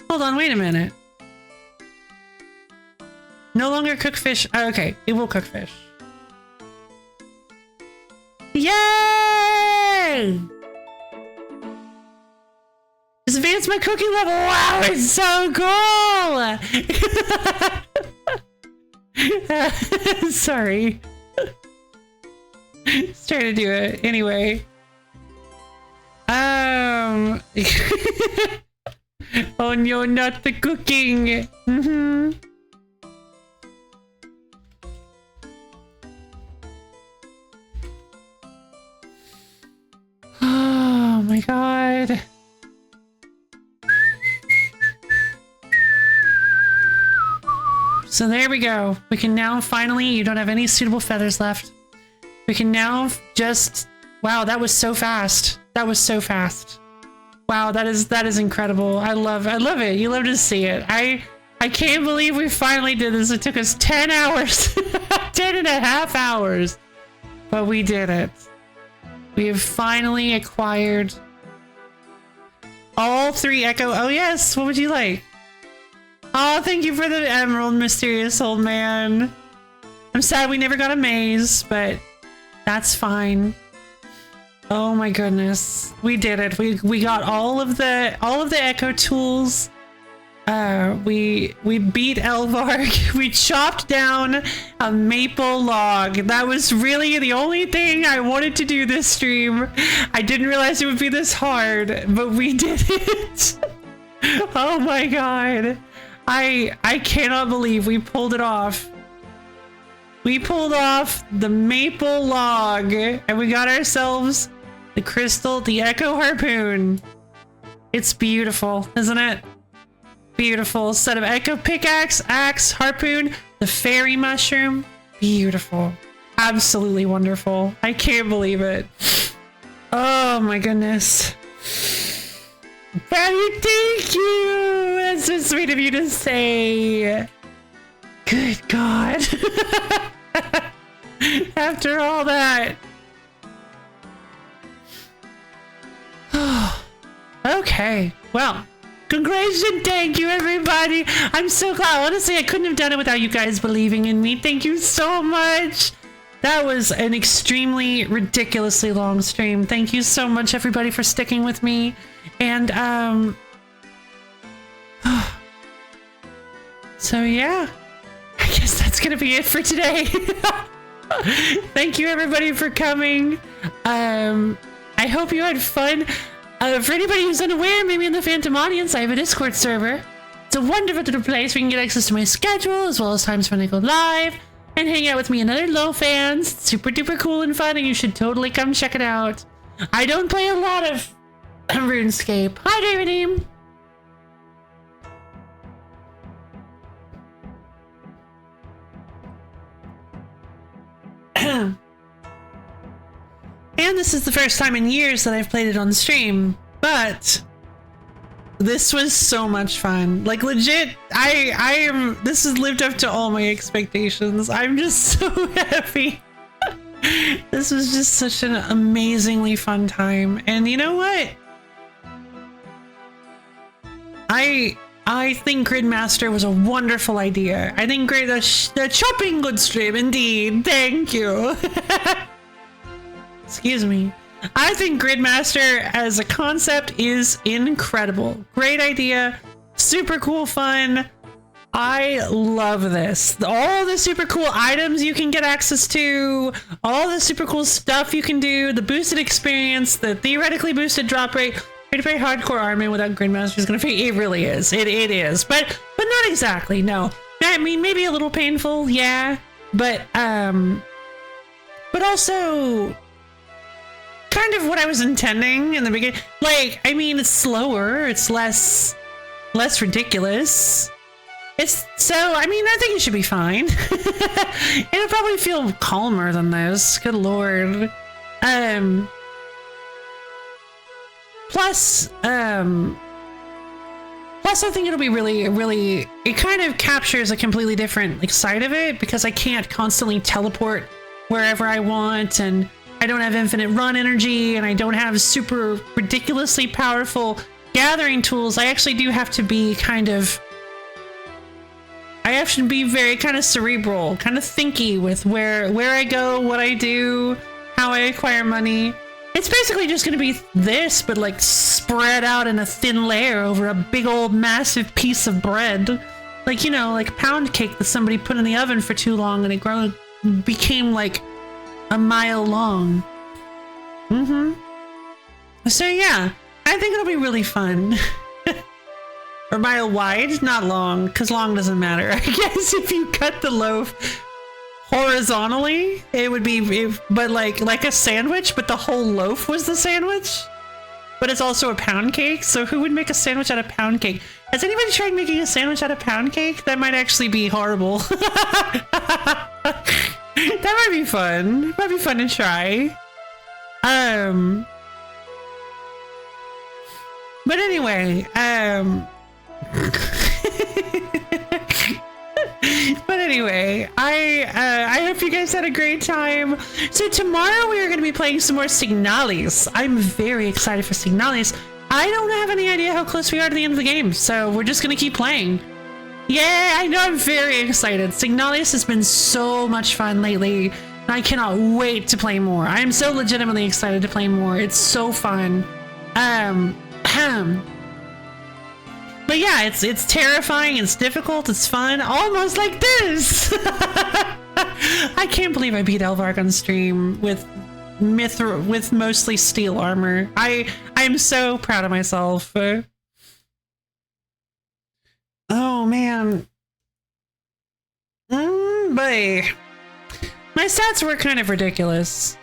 Hold on, wait a minute. No longer cook fish. Oh, okay, it will cook fish. Yay! Just advance my cooking level. Wow, it's so cool. Sorry. Just trying to do it anyway. Oh no, not the cooking. Oh my god. So there we go. We can now finally, you don't have any suitable feathers left. We can now just, wow, that was so fast. That was so fast. Wow, that is incredible. I love it. You love to see it. I can't believe we finally did this. It took us 10 hours, 10 and a half hours, but we did it. We have finally acquired all 3 Echo. Oh yes, what would you like? Oh, thank you for the emerald, mysterious old man. I'm sad we never got a maze, but that's fine. Oh my goodness, we did it. We got all of the Echo tools. We beat Elvarg. We chopped down a maple log. That was really the only thing I wanted to do this stream. I didn't realize it would be this hard, but we did it. Oh my god. I cannot believe we pulled it off. We pulled off the maple log and we got ourselves the crystal, the Echo harpoon. It's beautiful, isn't it? Beautiful set of Echo pickaxe, axe, harpoon, the fairy mushroom. Beautiful. Absolutely wonderful. I can't believe it. Oh my goodness. Patty, thank you. That's so sweet of you to say. Good God. After all that. Okay, well, congrats and thank you, everybody. I'm so glad. Honestly, I couldn't have done it without you guys believing in me. Thank you so much. That was an extremely ridiculously long stream. Thank you so much, everybody, for sticking with me. And so yeah, I guess that's gonna be it for today. Thank you, everybody, for coming. I hope you had fun. For anybody who's unaware, maybe in the Phantom audience, I have a Discord server. It's a wonderful little place where you can get access to my schedule, as well as times when I go live, and hang out with me and other low fans. It's super duper cool and fun, and you should totally come check it out. I don't play a lot of RuneScape. Hi, David. And this is the first time in years that I've played it on stream, but this was so much fun. Like legit, this has lived up to all my expectations. I'm just so happy. This was just such an amazingly fun time. And you know what? I think Gridmaster was a wonderful idea. I think the chopping good stream indeed. Thank you. Excuse me. I think Gridmaster as a concept is incredible. Great idea. Super cool fun. I love this. All the super cool items you can get access to, all the super cool stuff you can do, the boosted experience, the theoretically boosted drop rate. Free-to-play hardcore army without Gridmaster is gonna be, it really is. It is. But not exactly, no. I mean, maybe a little painful, yeah. But also kind of what I was intending in the beginning. Like, I mean, it's slower, it's less ridiculous. I mean, I think it should be fine. It'll probably feel calmer than this. Good lord. Plus I think it'll be really, it kind of captures a completely different like side of it, because I can't constantly teleport wherever I want, and I don't have infinite run energy, and I don't have super ridiculously powerful gathering tools. I actually do have to be very kind of cerebral, kind of thinky with where I go, what I do, how I acquire money. It's basically just gonna be this, but like spread out in a thin layer over a big old massive piece of bread. Like, you know, like pound cake that somebody put in the oven for too long and it became like a mile long. So yeah, I think it'll be really fun. Or mile wide, not long, because long doesn't matter. I guess if you cut the loaf horizontally, it would be, but like a sandwich, but the whole loaf was the sandwich. but it's also a pound cake. So who would make a sandwich out of pound cake? Has anybody tried making a sandwich out of pound cake? That might actually be horrible. That might be fun. It might be fun to try. But anyway, I hope you guys had a great time. So tomorrow we are going to be playing some more Signalis. I'm very excited for Signalis. I don't have any idea how close we are to the end of the game, so we're just going to keep playing. Yeah, I know, I'm very excited. Signalis has been so much fun lately, and I cannot wait to play more. I am so legitimately excited to play more. It's so fun. But yeah, it's terrifying, it's difficult, it's fun, almost like this. I can't believe I beat Elvark on stream with mostly steel armor. I am so proud of myself. Oh man. Boy. My stats were kind of ridiculous.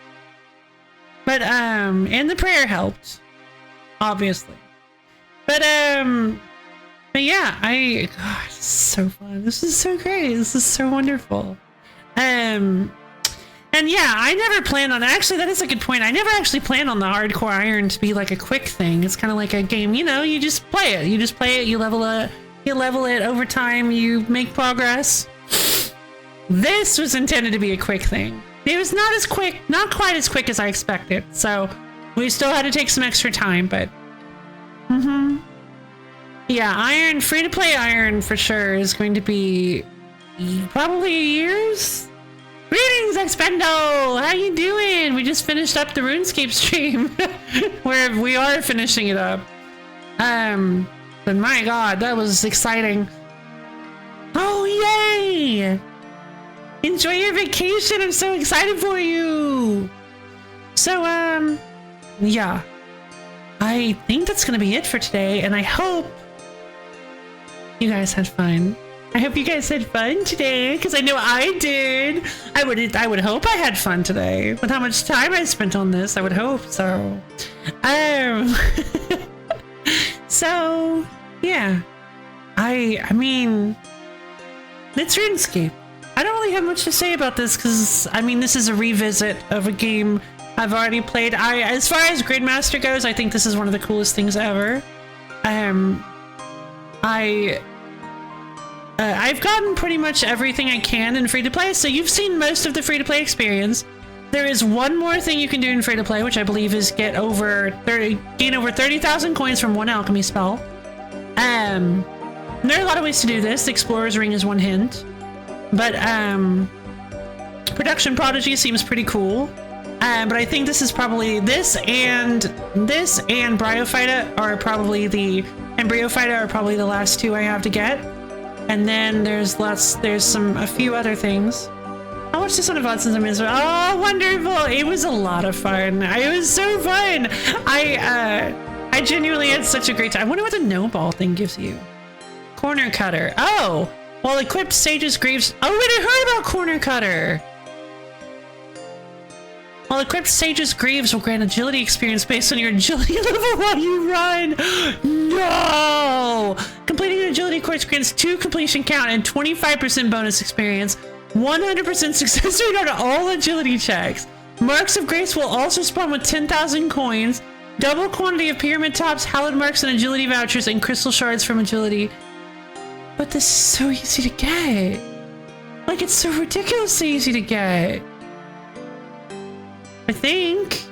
But and the prayer helped, obviously. But yeah, God, this is so fun. This is so great. This is so wonderful. And yeah, I never planned on, actually, that is a good point. I never actually planned on the hardcore iron to be like a quick thing. It's kind of like a game, you know, you just play it. You just play it, you level it over time, you make progress. This was intended to be a quick thing. It was not quite as quick as I expected. So we still had to take some extra time, but yeah, iron, free to play iron for sure is going to be probably years. Greetings, Expendo! How you doing? We just finished up the RuneScape stream where we are finishing it up. But my god, that was exciting. Oh, yay! Enjoy your vacation. I'm so excited for you. So, yeah. I think that's going to be it for today, and I hope you guys had fun. I hope you guys had fun today, because I know I did. I would hope I had fun today. With how much time I spent on this, I would hope so. So, yeah. I mean, it's RuneScape. I don't really have much to say about this, because, I mean, this is a revisit of a game I've already played. As far as Gridmaster goes, I think this is one of the coolest things ever. I've gotten pretty much everything I can in free-to-play, so you've seen most of the free-to-play experience. There is one more thing you can do in free-to-play, which I believe is gain over 30,000 coins from one alchemy spell. There are a lot of ways to do this. The Explorer's Ring is one hint. But, Production Prodigy seems pretty cool. But I think this is probably, this and Bryophyta are probably Bryophyta are probably the last two I have to get. And then there's a few other things. I watched this on a VOD since I'm in. Oh, wonderful! It was a lot of fun. It was so fun. I genuinely had such a great time. I wonder what the no ball thing gives you. Corner cutter. Oh, well, equipped Sage's Greaves. Oh, wait, I heard about corner cutter. While equipped Sage's Greaves will grant agility experience based on your agility level while you run. No! Completing an agility course grants 2 completion count and 25% bonus experience, 100% success rate on all agility checks. Marks of Grace will also spawn with 10,000 coins, double quantity of pyramid tops, hallowed marks, and agility vouchers, and crystal shards from agility. But this is so easy to get. Like, it's so ridiculously easy to get. I think.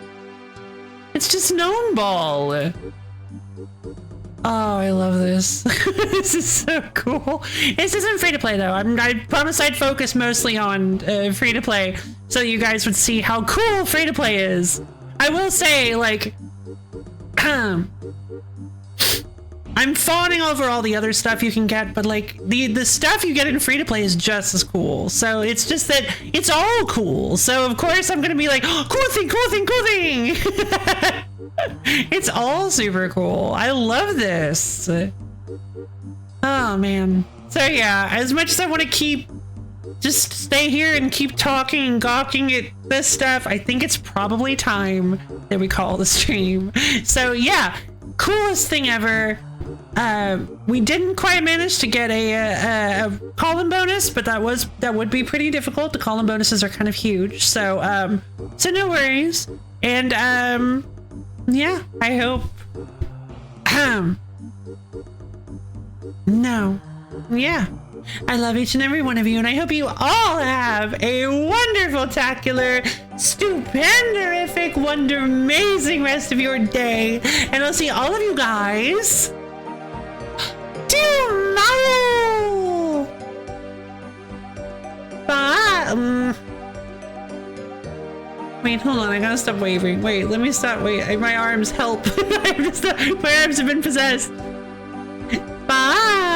It's just Gnome Ball. Oh, I love this. This is so cool. This isn't free to play though. I promise I'd focus mostly on free to play so you guys would see how cool free to play is. I will say, like, I'm fawning over all the other stuff you can get, but like the stuff you get in free to play is just as cool. So it's just that it's all cool. So of course I'm gonna be like, oh, cool thing, cool thing, cool thing. It's all super cool. I love this. Oh man. So yeah, as much as I want to keep just stay here and keep talking and gawking at this stuff, I think it's probably time that we call the stream. So yeah, coolest thing ever. We didn't quite manage to get a call-in bonus, but that would be pretty difficult. The call-in bonuses are kind of huge, so no worries. And yeah, I hope. No, yeah. I love each and every one of you, and I hope you all have a wonderful, tacular, stupendorific, wonder, amazing rest of your day. And I'll see all of you guys tomorrow. Bye. Wait, hold on. I gotta stop waving. Wait, let me stop. Wait, my arms help. My arms have been possessed. Bye.